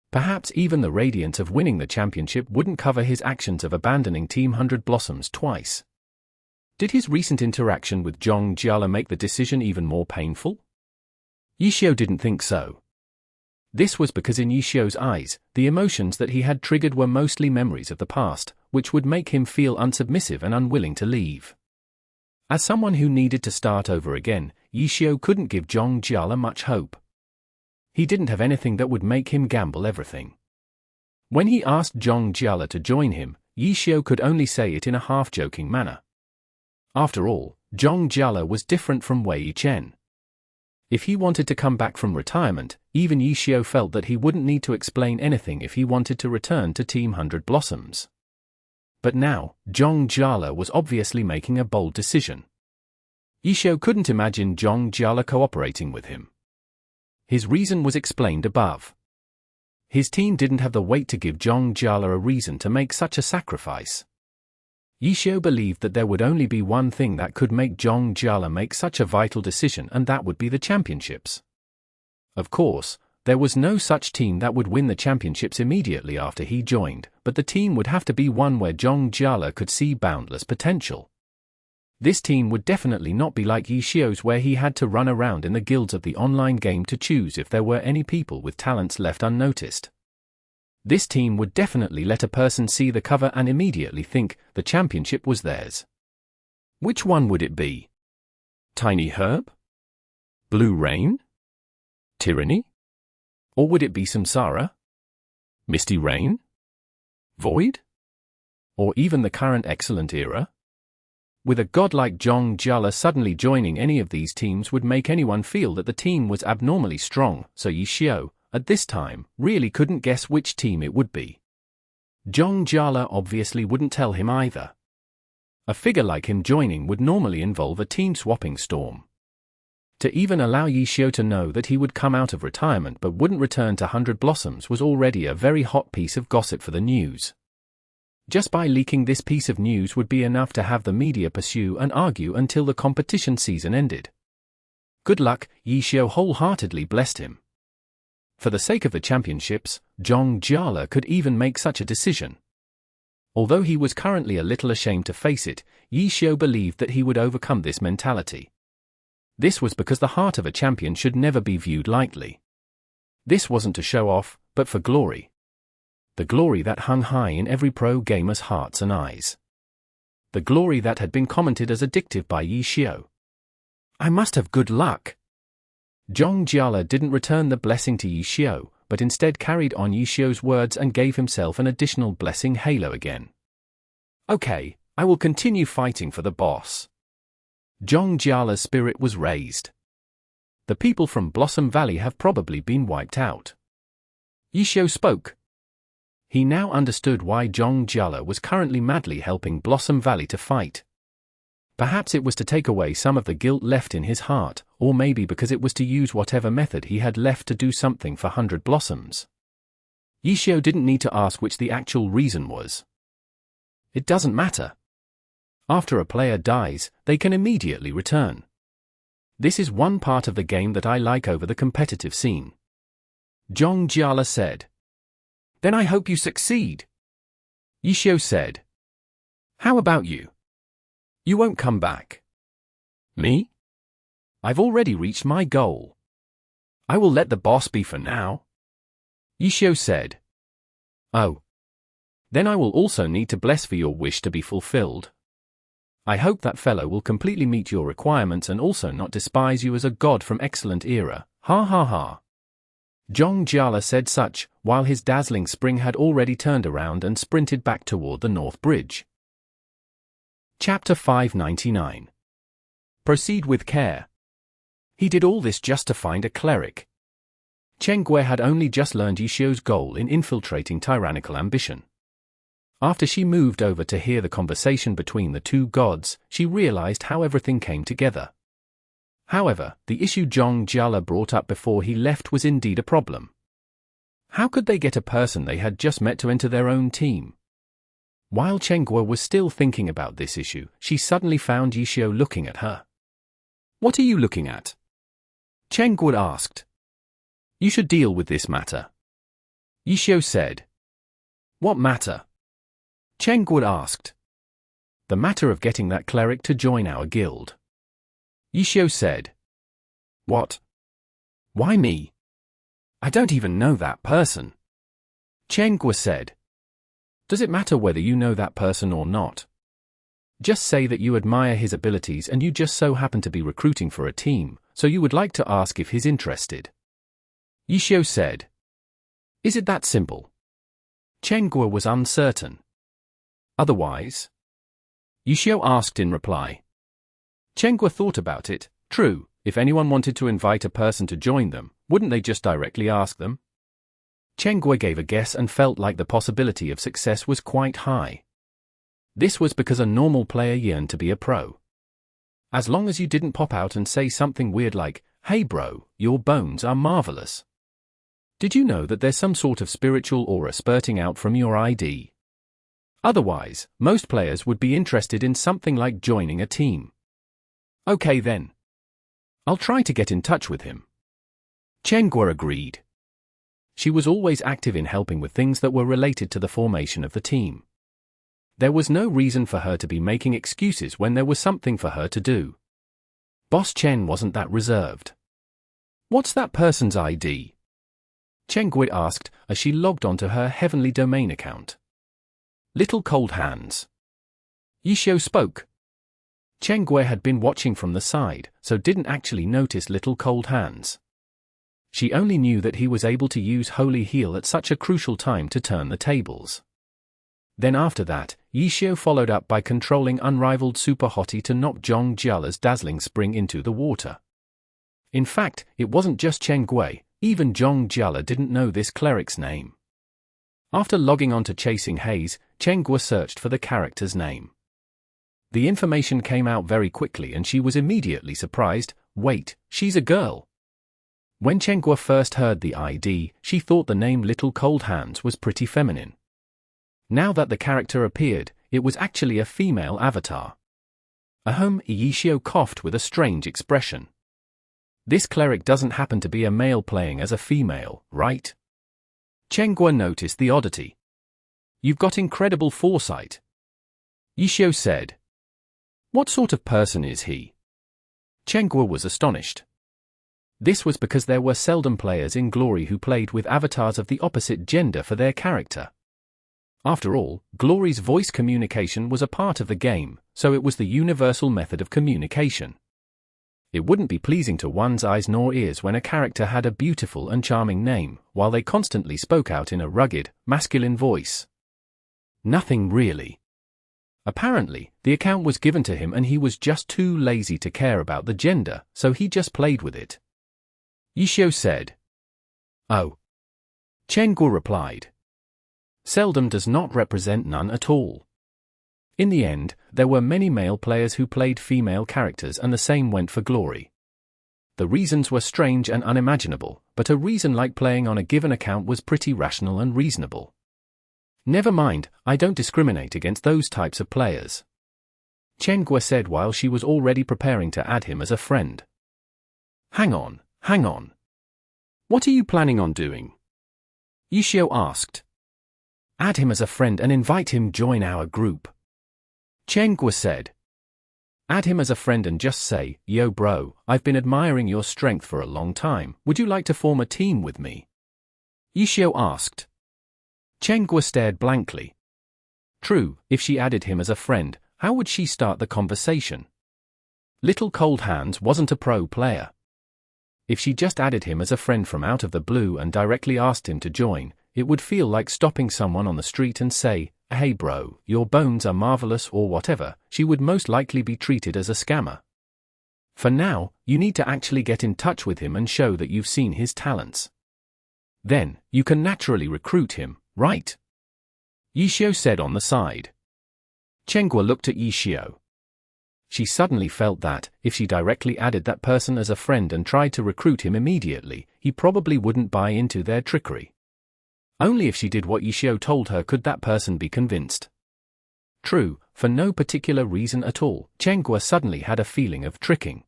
Perhaps even the radiance of winning the championship wouldn't cover his actions of abandoning Team 100 Blossoms twice. Did his recent interaction with Zhong Jiala make the decision even more painful? Yishio didn't think so. This was because in Yishio's eyes, the emotions that he had triggered were mostly memories of the past, which would make him feel unsubmissive and unwilling to leave. As someone who needed to start over again, Yishio couldn't give Zhong Jiala much hope. He didn't have anything that would make him gamble everything. When he asked Zhong Jiala to join him, Yishio could only say it in a half-joking manner. After all, Zhong Jiala was different from Wei Chen. If he wanted to come back from retirement, even Yi Xiao felt that he wouldn't need to explain anything if he wanted to return to Team 100 Blossoms. But now, Zhong Jiala was obviously making a bold decision. Yi Xiao couldn't imagine Zhong Jiala cooperating with him. His reason was explained above. His team didn't have the weight to give Zhong Jiala a reason to make such a sacrifice. Yi Xiao believed that there would only be one thing that could make Zhong Jiala make such a vital decision, and that would be the championships. Of course, there was no such team that would win the championships immediately after he joined, but the team would have to be one where Zhong Jiala could see boundless potential. This team would definitely not be like Yi Xiao's, where he had to run around in the guilds of the online game to choose if there were any people with talents left unnoticed. This team would definitely let a person see the cover and immediately think the championship was theirs. Which one would it be? Tiny Herb? Blue Rain? Tyranny? Or would it be Samsara? Misty Rain? Void? Or even the current Excellent Era? With a god like Zhong Jiala, suddenly joining any of these teams would make anyone feel that the team was abnormally strong, so Yi Xiao, at this time, really couldn't guess which team it would be. Zhong Jiala obviously wouldn't tell him either. A figure like him joining would normally involve a team-swapping storm. To even allow Yi Xiao to know that he would come out of retirement but wouldn't return to 100 Blossoms was already a very hot piece of gossip for the news. Just by leaking this piece of news would be enough to have the media pursue and argue until the competition season ended. Good luck, Yi Xiao wholeheartedly blessed him. For the sake of the championships, Zhong Jiala could even make such a decision. Although he was currently a little ashamed to face it, Yi Xiao believed that he would overcome this mentality. This was because the heart of a champion should never be viewed lightly. This wasn't to show off, but for glory. The glory that hung high in every pro gamer's hearts and eyes. The glory that had been commented as addictive by Yi Xiao. I must have good luck. Zhong Jiala didn't return the blessing to Yi Xiao, but instead carried on Yi Xiao's words and gave himself an additional blessing halo again. Okay, I will continue fighting for the boss. Zhong Jiala's spirit was raised. The people from Blossom Valley have probably been wiped out. Yi Xiao spoke. He now understood why Zhong Jiala was currently madly helping Blossom Valley to fight. Perhaps it was to take away some of the guilt left in his heart, or maybe because it was to use whatever method he had left to do something for 100 Blossoms. Yi Xiao didn't need to ask which the actual reason was. It doesn't matter. After a player dies, they can immediately return. This is one part of the game that I like over the competitive scene. Zhong Jiala said. Then I hope you succeed. Yi Xiao said. How about you? You won't come back. Me? I've already reached my goal. I will let the boss be for now. Yi Xiao said. Oh. Then I will also need to bless for your wish to be fulfilled. I hope that fellow will completely meet your requirements and also not despise you as a god from Excellent Era. Ha ha ha. Zhong Jiala said such, while his dazzling spring had already turned around and sprinted back toward the North Bridge. Chapter 599. Proceed with care. He did all this just to find a cleric. Chen Gui had only just learned Yi Xiao's goal in infiltrating Tyrannical ambition. After she moved over to hear the conversation between the two gods, she realized how everything came together. However, the issue Zhong Jiala brought up before he left was indeed a problem. How could they get a person they had just met to enter their own team? While Chen Gui was still thinking about this issue, she suddenly found Yi Xiao looking at her. What are you looking at? Chen Gui asked. You should deal with this matter. Yi Xiao said. What matter? Chen Gui asked. The matter of getting that cleric to join our guild. Yi Xiao said. What? Why me? I don't even know that person. Chen Gui said. Does it matter whether you know that person or not? Just say that you admire his abilities and you just so happen to be recruiting for a team, so you would like to ask if he's interested. Yi Xiao said. Is it that simple? Chen Gui was uncertain. Otherwise? Yi Xiao asked in reply. Chenghua thought about it. True, if anyone wanted to invite a person to join them, wouldn't they just directly ask them? Chenghua gave a guess and felt like the possibility of success was quite high. This was because a normal player yearned to be a pro. As long as you didn't pop out and say something weird like, "Hey bro, your bones are marvelous. Did you know that there's some sort of spiritual aura spurting out from your ID?" Otherwise, most players would be interested in something like joining a team. Okay then. I'll try to get in touch with him. Chenghua agreed. She was always active in helping with things that were related to the formation of the team. There was no reason for her to be making excuses when there was something for her to do. Boss Chen wasn't that reserved. "What's that person's ID?" Chenghua asked as she logged onto her Heavenly Domain account. "Little Cold Hands." Yishio spoke. Chenghua had been watching from the side, so didn't actually notice Little Cold Hands. She only knew that he was able to use Holy Heal at such a crucial time to turn the tables. Then after that, Yishio followed up by controlling Unrivaled Super Hottie to knock Zhong Jiala's Dazzling Spring into the water. In fact, it wasn't just Chenghua, even Zhong Jiala didn't know this cleric's name. After logging on to Chasing Haze, Chenghua searched for the character's name. The information came out very quickly and she was immediately surprised. Wait, she's a girl. When Chenghua first heard the ID, she thought the name Little Cold Hands was pretty feminine. Now that the character appeared, it was actually a female avatar. Ahem, Yishio coughed with a strange expression. This cleric doesn't happen to be a male playing as a female, right? Chenghua noticed the oddity. You've got incredible foresight. Yishio said. What sort of person is he? Chenghua was astonished. This was because there were seldom players in Glory who played with avatars of the opposite gender for their character. After all, Glory's voice communication was a part of the game, so it was the universal method of communication. It wouldn't be pleasing to one's eyes nor ears when a character had a beautiful and charming name, while they constantly spoke out in a rugged, masculine voice. Nothing really. Apparently, the account was given to him and he was just too lazy to care about the gender, so he just played with it. Yishio said. Oh. Chenghua replied. Seldom does not represent none at all. In the end, there were many male players who played female characters and the same went for Glory. The reasons were strange and unimaginable, but a reason like playing on a given account was pretty rational and reasonable. Never mind, I don't discriminate against those types of players. Chenghua said while she was already preparing to add him as a friend. Hang on. What are you planning on doing? Yishio asked. Add him as a friend and invite him join our group. Chenghua said. Add him as a friend and just say, yo bro, I've been admiring your strength for a long time, would you like to form a team with me? Yishio asked. Chenghua stared blankly. True, if she added him as a friend, how would she start the conversation? Little Cold Hands wasn't a pro player. If she just added him as a friend from out of the blue and directly asked him to join, it would feel like stopping someone on the street and say, hey bro, your bones are marvelous or whatever. She would most likely be treated as a scammer. For now, you need to actually get in touch with him and show that you've seen his talents. Then, you can naturally recruit him, right? Yishio said on the side. Chenghua looked at Yishio. She suddenly felt that, if she directly added that person as a friend and tried to recruit him immediately, he probably wouldn't buy into their trickery. Only if she did what Yishio told her could that person be convinced. True, for no particular reason at all, Chenghua suddenly had a feeling of tricking.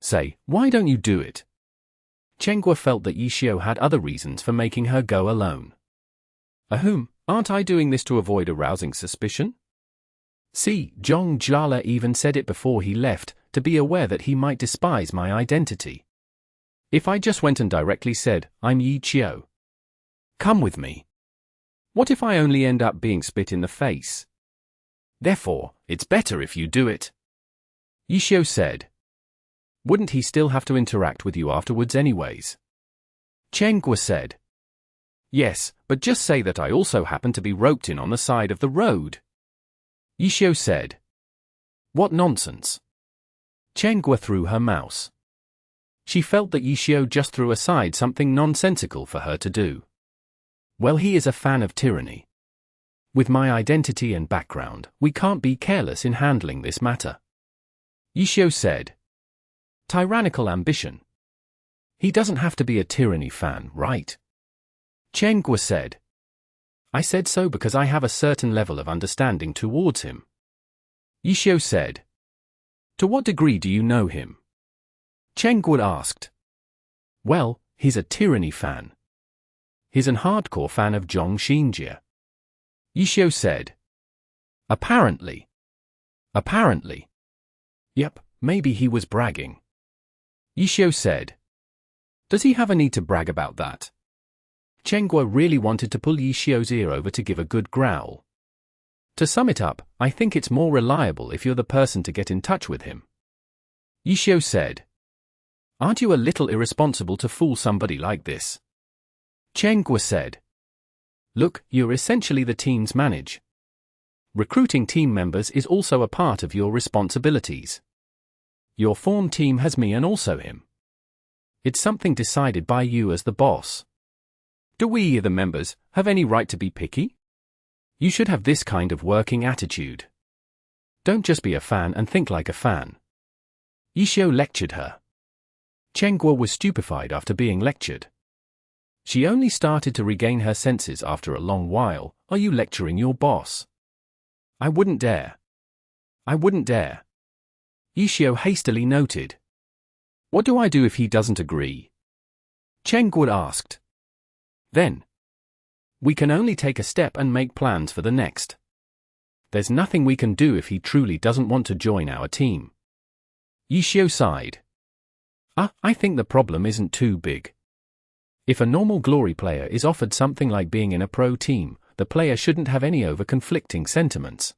Say, why don't you do it? Chenghua felt that Yishio had other reasons for making her go alone. Ahem, aren't I doing this to avoid arousing suspicion? See, Zhong Jiala even said it before he left, to be aware that he might despise my identity. If I just went and directly said, I'm Yishio. Come with me. What if I only end up being spit in the face? Therefore, it's better if you do it. Yishio said. Wouldn't he still have to interact with you afterwards anyways? Chenghua said. Yes, but just say that I also happen to be roped in on the side of the road. Yishio said. What nonsense. Chen Guo threw her mouse. She felt that Yishio just threw aside something nonsensical for her to do. Well, he is a fan of tyranny. With my identity and background, we can't be careless in handling this matter. Yishio said. Tyrannical ambition. He doesn't have to be a tyranny fan, right? Chen Guo said. I said so because I have a certain level of understanding towards him. Yishio said. To what degree do you know him? Chen Guo asked. Well, he's a tyranny fan. He's an hardcore fan of Zhong Xinjie. Yishio said. Apparently. Apparently. Yep, maybe he was bragging. Yishio said. Does he have a need to brag about that? Chen Guo really wanted to pull Yishio's ear over to give a good growl. To sum it up, I think it's more reliable if you're the person to get in touch with him. Yishio said. Aren't you a little irresponsible to fool somebody like this? Chen Guo said. Look, you're essentially the team's manager. Recruiting team members is also a part of your responsibilities. Your form team has me and also him. It's something decided by you as the boss. Do we, the members, have any right to be picky? You should have this kind of working attitude. Don't just be a fan and think like a fan. Yishio lectured her. Chen Guo was stupefied after being lectured. She only started to regain her senses after a long while. Are you lecturing your boss? I wouldn't dare. I wouldn't dare. Yishio hastily noted. What do I do if he doesn't agree? Chen Guo asked. Then. We can only take a step and make plans for the next. There's nothing we can do if he truly doesn't want to join our team. Yishio sighed. I think the problem isn't too big. If a normal glory player is offered something like being in a pro team, the player shouldn't have any over-conflicting sentiments.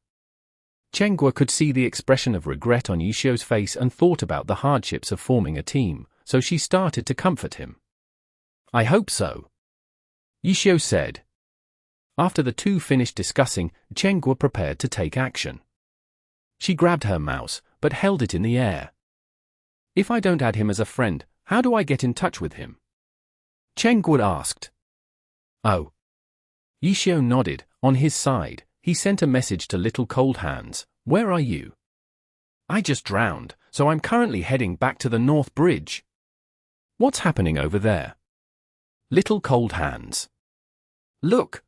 Chen Guo could see the expression of regret on Yishio's face and thought about the hardships of forming a team, so she started to comfort him. I hope so. Yishio said. After the two finished discussing, Chen Guo prepared to take action. She grabbed her mouse, but held it in the air. If I don't add him as a friend, how do I get in touch with him? Chen Guo asked. Oh. Yishio nodded. On his side, he sent a message to Little Cold Hands. Where are you? I just drowned, so I'm currently heading back to the North Bridge. What's happening over there? Little Cold Hands. Look.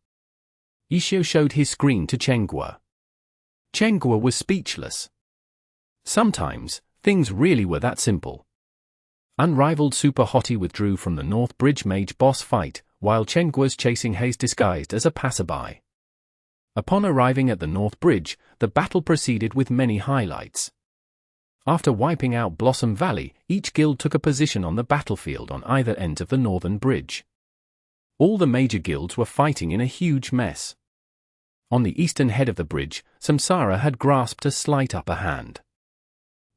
Yishio showed his screen to Chen Guo. Chen Guo was speechless. Sometimes, things really were that simple. Unrivaled Super Hottie withdrew from the North Bridge mage boss fight, while Chen Guo's chasing Haze disguised as a passerby. Upon arriving at the North Bridge, the battle proceeded with many highlights. After wiping out Blossom Valley, each guild took a position on the battlefield on either end of the Northern Bridge. All the major guilds were fighting in a huge mess. On the eastern head of the bridge, Samsara had grasped a slight upper hand.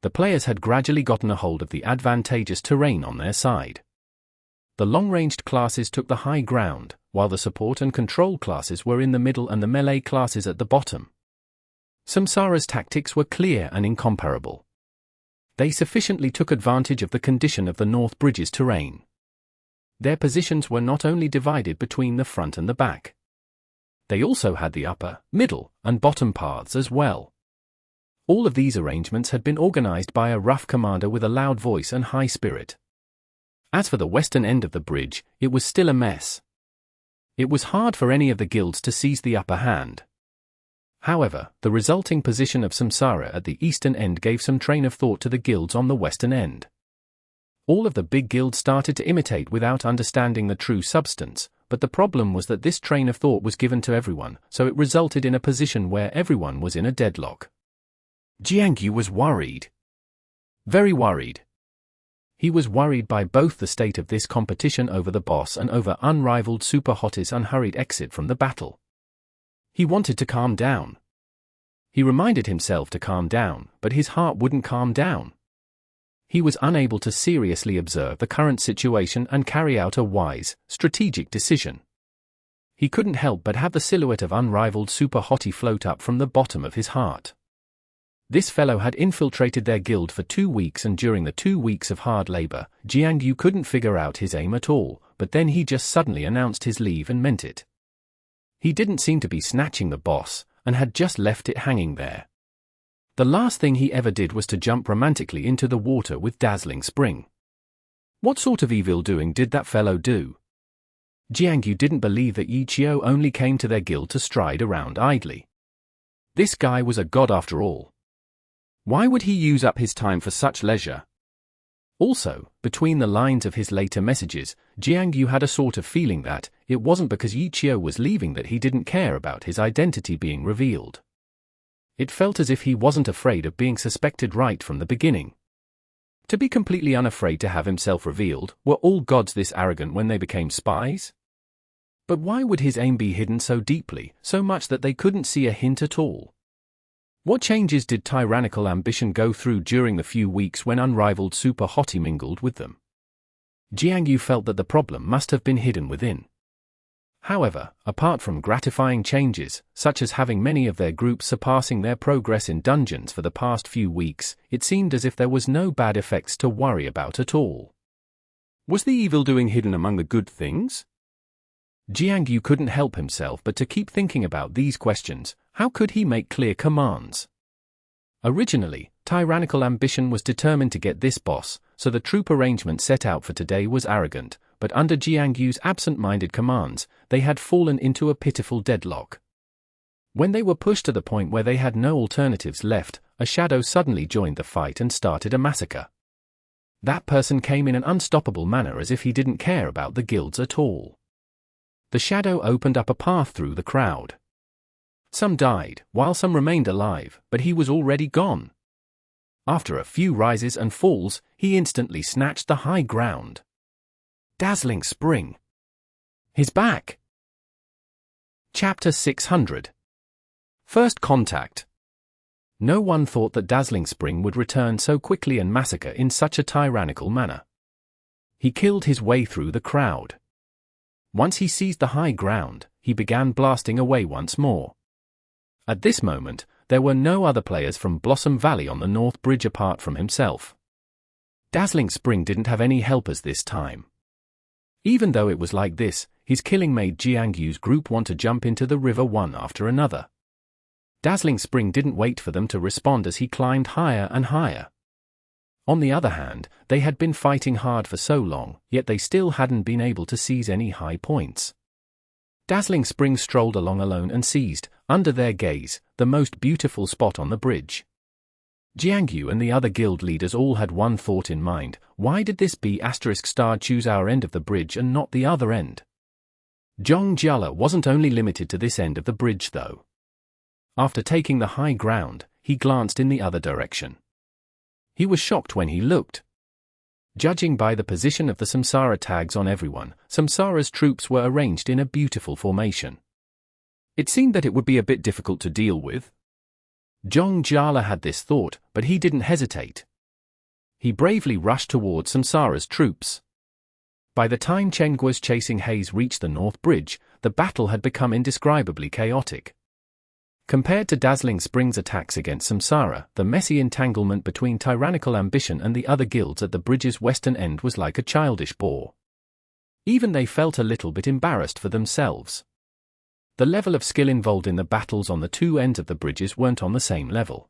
The players had gradually gotten a hold of the advantageous terrain on their side. The long-ranged classes took the high ground, while the support and control classes were in the middle and the melee classes at the bottom. Samsara's tactics were clear and incomparable. They sufficiently took advantage of the condition of the North Bridge's terrain. Their positions were not only divided between the front and the back. They also had the upper, middle, and bottom paths as well. All of these arrangements had been organized by a rough commander with a loud voice and high spirit. As for the western end of the bridge, it was still a mess. It was hard for any of the guilds to seize the upper hand. However, the resulting position of Samsara at the eastern end gave some train of thought to the guilds on the western end. All of the big guilds started to imitate without understanding the true substance, but the problem was that this train of thought was given to everyone, so it resulted in a position where everyone was in a deadlock. Jiangyu was worried. Very worried. He was worried by both the state of this competition over the boss and over unrivaled Super Hottie's unhurried exit from the battle. He wanted to calm down. He reminded himself to calm down, but his heart wouldn't calm down. He was unable to seriously observe the current situation and carry out a wise, strategic decision. He couldn't help but have the silhouette of unrivaled Super Hottie float up from the bottom of his heart. This fellow had infiltrated their guild for 2 weeks, and during the 2 weeks of hard labor, Jiang Yu couldn't figure out his aim at all, but then he just suddenly announced his leave and meant it. He didn't seem to be snatching the boss, and had just left it hanging there. The last thing he ever did was to jump romantically into the water with Dazzling Spring. What sort of evil doing did that fellow do? Jiang Yu didn't believe that Yi Qiu only came to their guild to stride around idly. This guy was a god after all. Why would he use up his time for such leisure? Also, between the lines of his later messages, Jiang Yu had a sort of feeling that it wasn't because Yi Qiu was leaving that he didn't care about his identity being revealed. It felt as if he wasn't afraid of being suspected right from the beginning. To be completely unafraid to have himself revealed, were all gods this arrogant when they became spies? But why would his aim be hidden so deeply, so much that they couldn't see a hint at all? What changes did tyrannical ambition go through during the few weeks when unrivaled super hottie mingled with them? Jiang Yu felt that the problem must have been hidden within. However, apart from gratifying changes, such as having many of their groups surpassing their progress in dungeons for the past few weeks, it seemed as if there was no bad effects to worry about at all. Was the evil doing hidden among the good things? Jiang Yu couldn't help himself but to keep thinking about these questions. How could he make clear commands? Originally, tyrannical ambition was determined to get this boss, so the troop arrangement set out for today was arrogant, but under Jiang Yu's absent-minded commands, they had fallen into a pitiful deadlock. When they were pushed to the point where they had no alternatives left, a shadow suddenly joined the fight and started a massacre. That person came in an unstoppable manner as if he didn't care about the guilds at all. The shadow opened up a path through the crowd. Some died, while some remained alive, but he was already gone. After a few rises and falls, he instantly snatched the high ground. Dazzling Spring. His back. Chapter 600. First Contact. No one thought that Dazzling Spring would return so quickly and massacre in such a tyrannical manner. He killed his way through the crowd. Once he seized the high ground, he began blasting away once more. At this moment, there were no other players from Blossom Valley on the North Bridge apart from himself. Dazzling Spring didn't have any helpers this time. Even though it was like this, his killing made Jiang Yu's group want to jump into the river one after another. Dazzling Spring didn't wait for them to respond as he climbed higher and higher. On the other hand, they had been fighting hard for so long, yet they still hadn't been able to seize any high points. Dazzling Spring strolled along alone and seized, under their gaze, the most beautiful spot on the bridge. Jiang Yu and the other guild leaders all had one thought in mind: why did this B** choose our end of the bridge and not the other end? Zhong Jiala wasn't only limited to this end of the bridge though. After taking the high ground, he glanced in the other direction. He was shocked when he looked. Judging by the position of the Samsara tags on everyone, Samsara's troops were arranged in a beautiful formation. It seemed that it would be a bit difficult to deal with. Zhong Jiala had this thought, but he didn't hesitate. He bravely rushed towards Samsara's troops. By the time Chen Guo's chasing haze reached the North Bridge, the battle had become indescribably chaotic. Compared to Dazzling Spring's attacks against Samsara, the messy entanglement between tyrannical ambition and the other guilds at the bridge's western end was like a childish bore. Even they felt a little bit embarrassed for themselves. The level of skill involved in the battles on the two ends of the bridges weren't on the same level.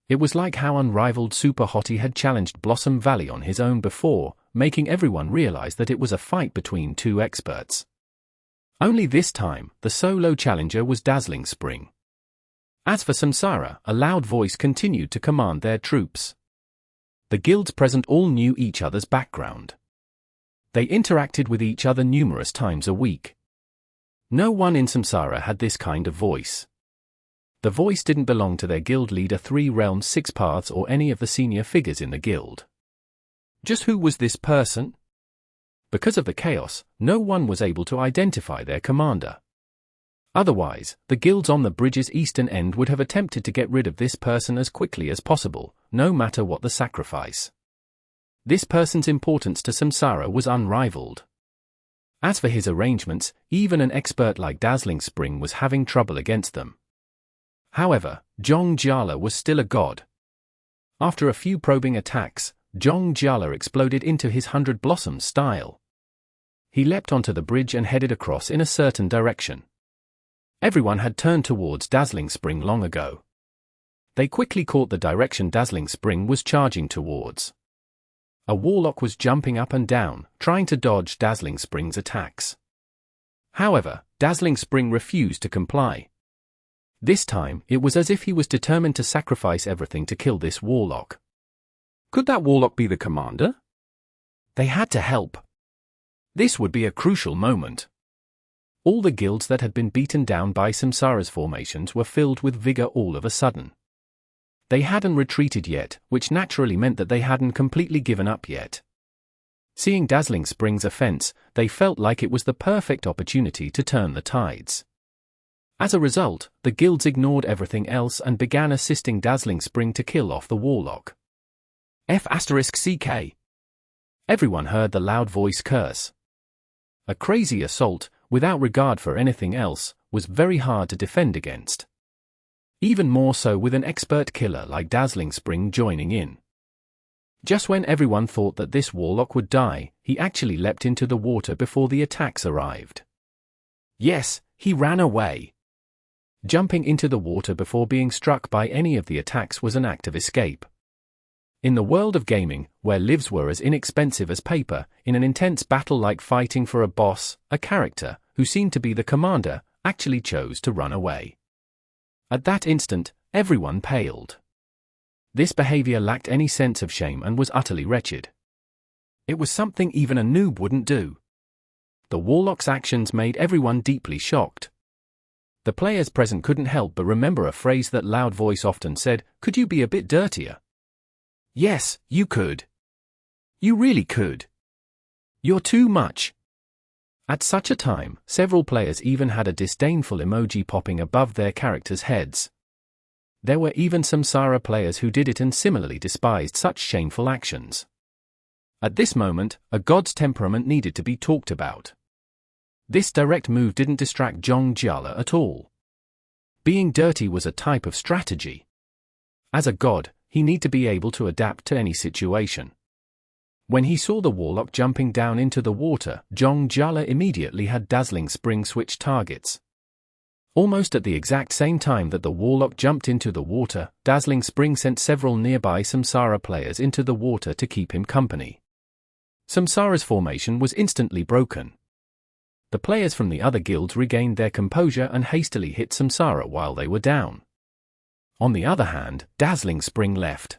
It was like how unrivaled Super Hottie had challenged Blossom Valley on his own before, making everyone realize that it was a fight between two experts. Only this time, the solo challenger was Dazzling Spring. As for Samsara, a loud voice continued to command their troops. The guilds present all knew each other's background. They interacted with each other numerous times a week. No one in Samsara had this kind of voice. The voice didn't belong to their guild leader 3 Realms 6 Paths or any of the senior figures in the guild. Just who was this person? Because of the chaos, no one was able to identify their commander. Otherwise, the guilds on the bridge's eastern end would have attempted to get rid of this person as quickly as possible, no matter what the sacrifice. This person's importance to Samsara was unrivaled. As for his arrangements, even an expert like Dazzling Spring was having trouble against them. However, Zhong Jiala was still a god. After a few probing attacks, Zhong Jiala exploded into his 100 Blossoms style. He leapt onto the bridge and headed across in a certain direction. Everyone had turned towards Dazzling Spring long ago. They quickly caught the direction Dazzling Spring was charging towards. A warlock was jumping up and down, trying to dodge Dazzling Spring's attacks. However, Dazzling Spring refused to comply. This time, it was as if he was determined to sacrifice everything to kill this warlock. Could that warlock be the commander? They had to help. This would be a crucial moment. All the guilds that had been beaten down by Samsara's formations were filled with vigor all of a sudden. They hadn't retreated yet, which naturally meant that they hadn't completely given up yet. Seeing Dazzling Spring's offense, they felt like it was the perfect opportunity to turn the tides. As a result, the guilds ignored everything else and began assisting Dazzling Spring to kill off the warlock. F***CK. Everyone heard the loud voice curse. A crazy assault, without regard for anything else, was very hard to defend against. Even more so with an expert killer like Dazzling Spring joining in. Just when everyone thought that this warlock would die, he actually leapt into the water before the attacks arrived. Yes, he ran away. Jumping into the water before being struck by any of the attacks was an act of escape. In the world of gaming, where lives were as inexpensive as paper, in an intense battle like fighting for a boss, a character, who seemed to be the commander, actually chose to run away. At that instant, everyone paled. This behavior lacked any sense of shame and was utterly wretched. It was something even a noob wouldn't do. The warlock's actions made everyone deeply shocked. The players present couldn't help but remember a phrase that Loud Voice often said, "Could you be a bit dirtier?" Yes, you could. You really could. You're too much. At such a time, several players even had a disdainful emoji popping above their characters' heads. There were even Samsara players who did it and similarly despised such shameful actions. At this moment, a god's temperament needed to be talked about. This direct move didn't distract Zhong Jiala at all. Being dirty was a type of strategy. As a god, he needed to be able to adapt to any situation. When he saw the warlock jumping down into the water, Zhong Jiala immediately had Dazzling Spring switch targets. Almost at the exact same time that the warlock jumped into the water, Dazzling Spring sent several nearby Samsara players into the water to keep him company. Samsara's formation was instantly broken. The players from the other guilds regained their composure and hastily hit Samsara while they were down. On the other hand, Dazzling Spring left.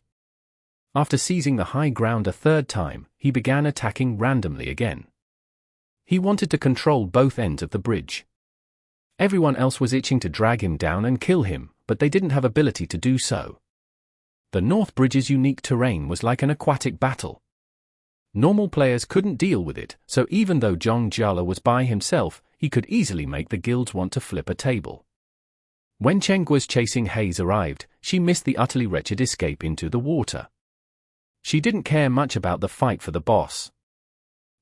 After seizing the high ground a third time, he began attacking randomly again. He wanted to control both ends of the bridge. Everyone else was itching to drag him down and kill him, but they didn't have ability to do so. The North Bridge's unique terrain was like an aquatic battle. Normal players couldn't deal with it, so even though Zhong Jiala was by himself, he could easily make the guilds want to flip a table. When Chenggua's chasing haze arrived, she missed the utterly wretched escape into the water. She didn't care much about the fight for the boss.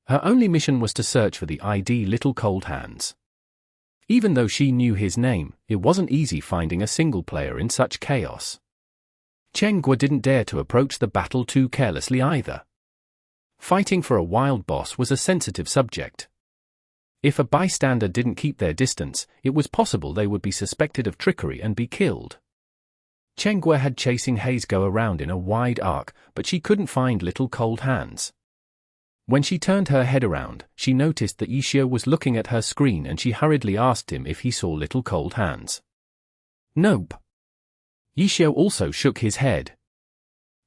Her only mission was to search for the ID Little Cold Hands. Even though she knew his name, it wasn't easy finding a single player in such chaos. Chenggua didn't dare to approach the battle too carelessly either. Fighting for a wild boss was a sensitive subject. If a bystander didn't keep their distance, it was possible they would be suspected of trickery and be killed. Chenggua had chasing haze go around in a wide arc, but she couldn't find Little Cold Hands. When she turned her head around, she noticed that Yishio was looking at her screen and she hurriedly asked him if he saw Little Cold Hands. Nope. Yishio also shook his head.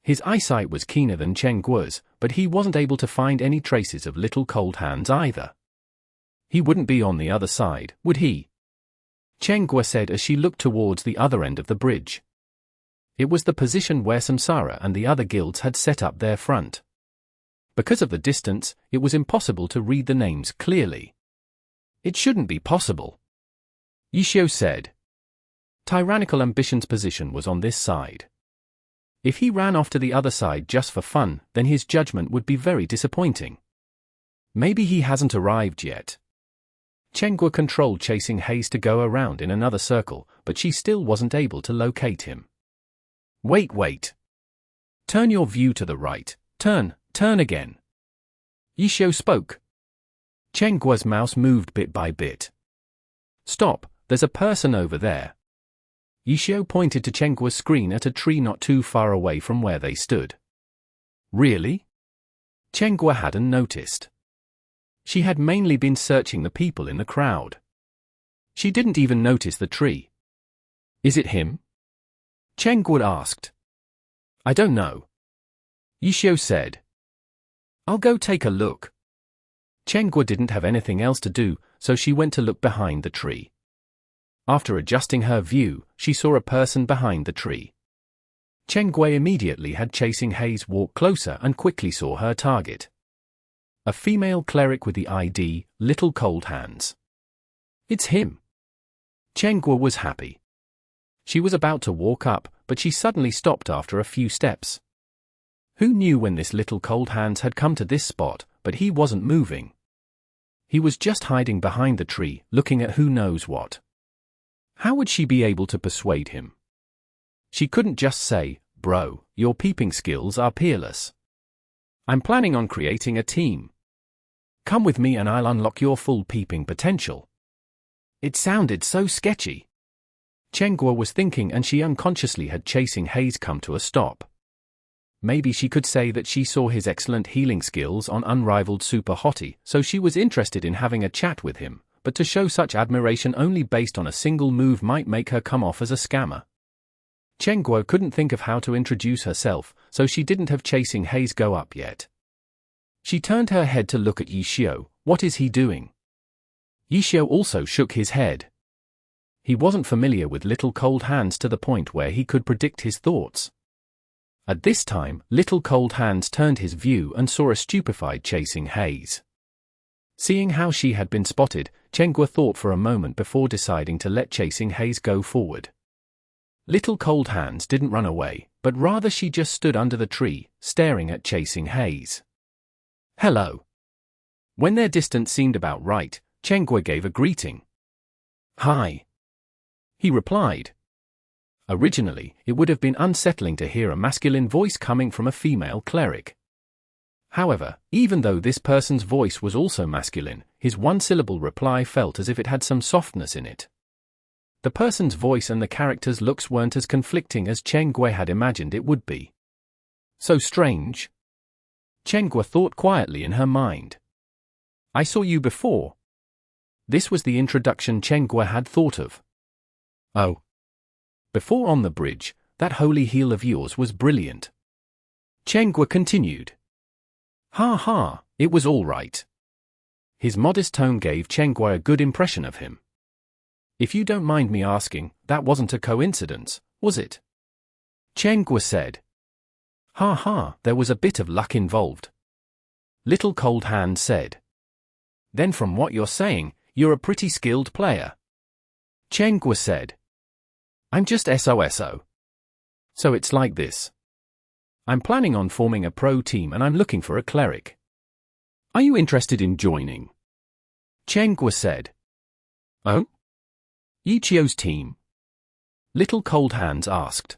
His eyesight was keener than Chenggua's, but he wasn't able to find any traces of Little Cold Hands either. He wouldn't be on the other side, would he? Chenggua said as she looked towards the other end of the bridge. It was the position where Samsara and the other guilds had set up their front. Because of the distance, it was impossible to read the names clearly. It shouldn't be possible. Yishio said. Tyrannical Ambition's position was on this side. If he ran off to the other side just for fun, then his judgment would be very disappointing. Maybe he hasn't arrived yet. Chenghua controlled chasing haze to go around in another circle, but she still wasn't able to locate him. Wait. Turn your view to the right. Turn again. Yishio spoke. Chenggua's mouse moved bit by bit. Stop, there's a person over there. Yishio pointed to Chenggua's screen at a tree not too far away from where they stood. Really? Chenghua hadn't noticed. She had mainly been searching the people in the crowd. She didn't even notice the tree. Is it him? Chenghua asked. I don't know. Yishio said. I'll go take a look. Chenghua didn't have anything else to do, so she went to look behind the tree. After adjusting her view, she saw a person behind the tree. Chenghua immediately had chasing haze walk closer and quickly saw her target. A female cleric with the ID, Little Cold Hands. It's him. Chenghua was happy. She was about to walk up, but she suddenly stopped after a few steps. Who knew when this Little Cold Hands had come to this spot, but he wasn't moving. He was just hiding behind the tree, looking at who knows what. How would she be able to persuade him? She couldn't just say, "Bro, your peeping skills are peerless. I'm planning on creating a team. Come with me and I'll unlock your full peeping potential." It sounded so sketchy. Chenghua was thinking, and she unconsciously had chasing haze come to a stop. Maybe she could say that she saw his excellent healing skills on Unrivaled Super Hottie, so she was interested in having a chat with him, but to show such admiration only based on a single move might make her come off as a scammer. Chenghua couldn't think of how to introduce herself, so she didn't have chasing haze go up yet. She turned her head to look at Yishio. What is he doing? Yishio also shook his head. He wasn't familiar with Little Cold Hands to the point where he could predict his thoughts. At this time, Little Cold Hands turned his view and saw a stupefied chasing haze. Seeing how she had been spotted, Chenghua thought for a moment before deciding to let chasing haze go forward. Little Cold Hands didn't run away, but rather she just stood under the tree, staring at chasing haze. Hello. When their distance seemed about right, Chenghua gave a greeting. Hi. He replied. Originally, it would have been unsettling to hear a masculine voice coming from a female cleric. However, even though this person's voice was also masculine, his one-syllable reply felt as if it had some softness in it. The person's voice and the character's looks weren't as conflicting as Chenghua had imagined it would be. So strange. Chenghua thought quietly in her mind. I saw you before. This was the introduction Chenghua had thought of. Oh. Before on the bridge, that holy heal of yours was brilliant. Chenghua continued. Ha, it was all right. His modest tone gave Chenghua a good impression of him. If you don't mind me asking, that wasn't a coincidence, was it? Chenghua said. Ha, there was a bit of luck involved. Little Cold Hand said. Then from what you're saying, you're a pretty skilled player. Chenghua said. I'm just SOSO. So it's like this. I'm planning on forming a pro team and I'm looking for a cleric. Are you interested in joining? Chenghua said. Oh? Ichio's team? Little Cold Hands asked.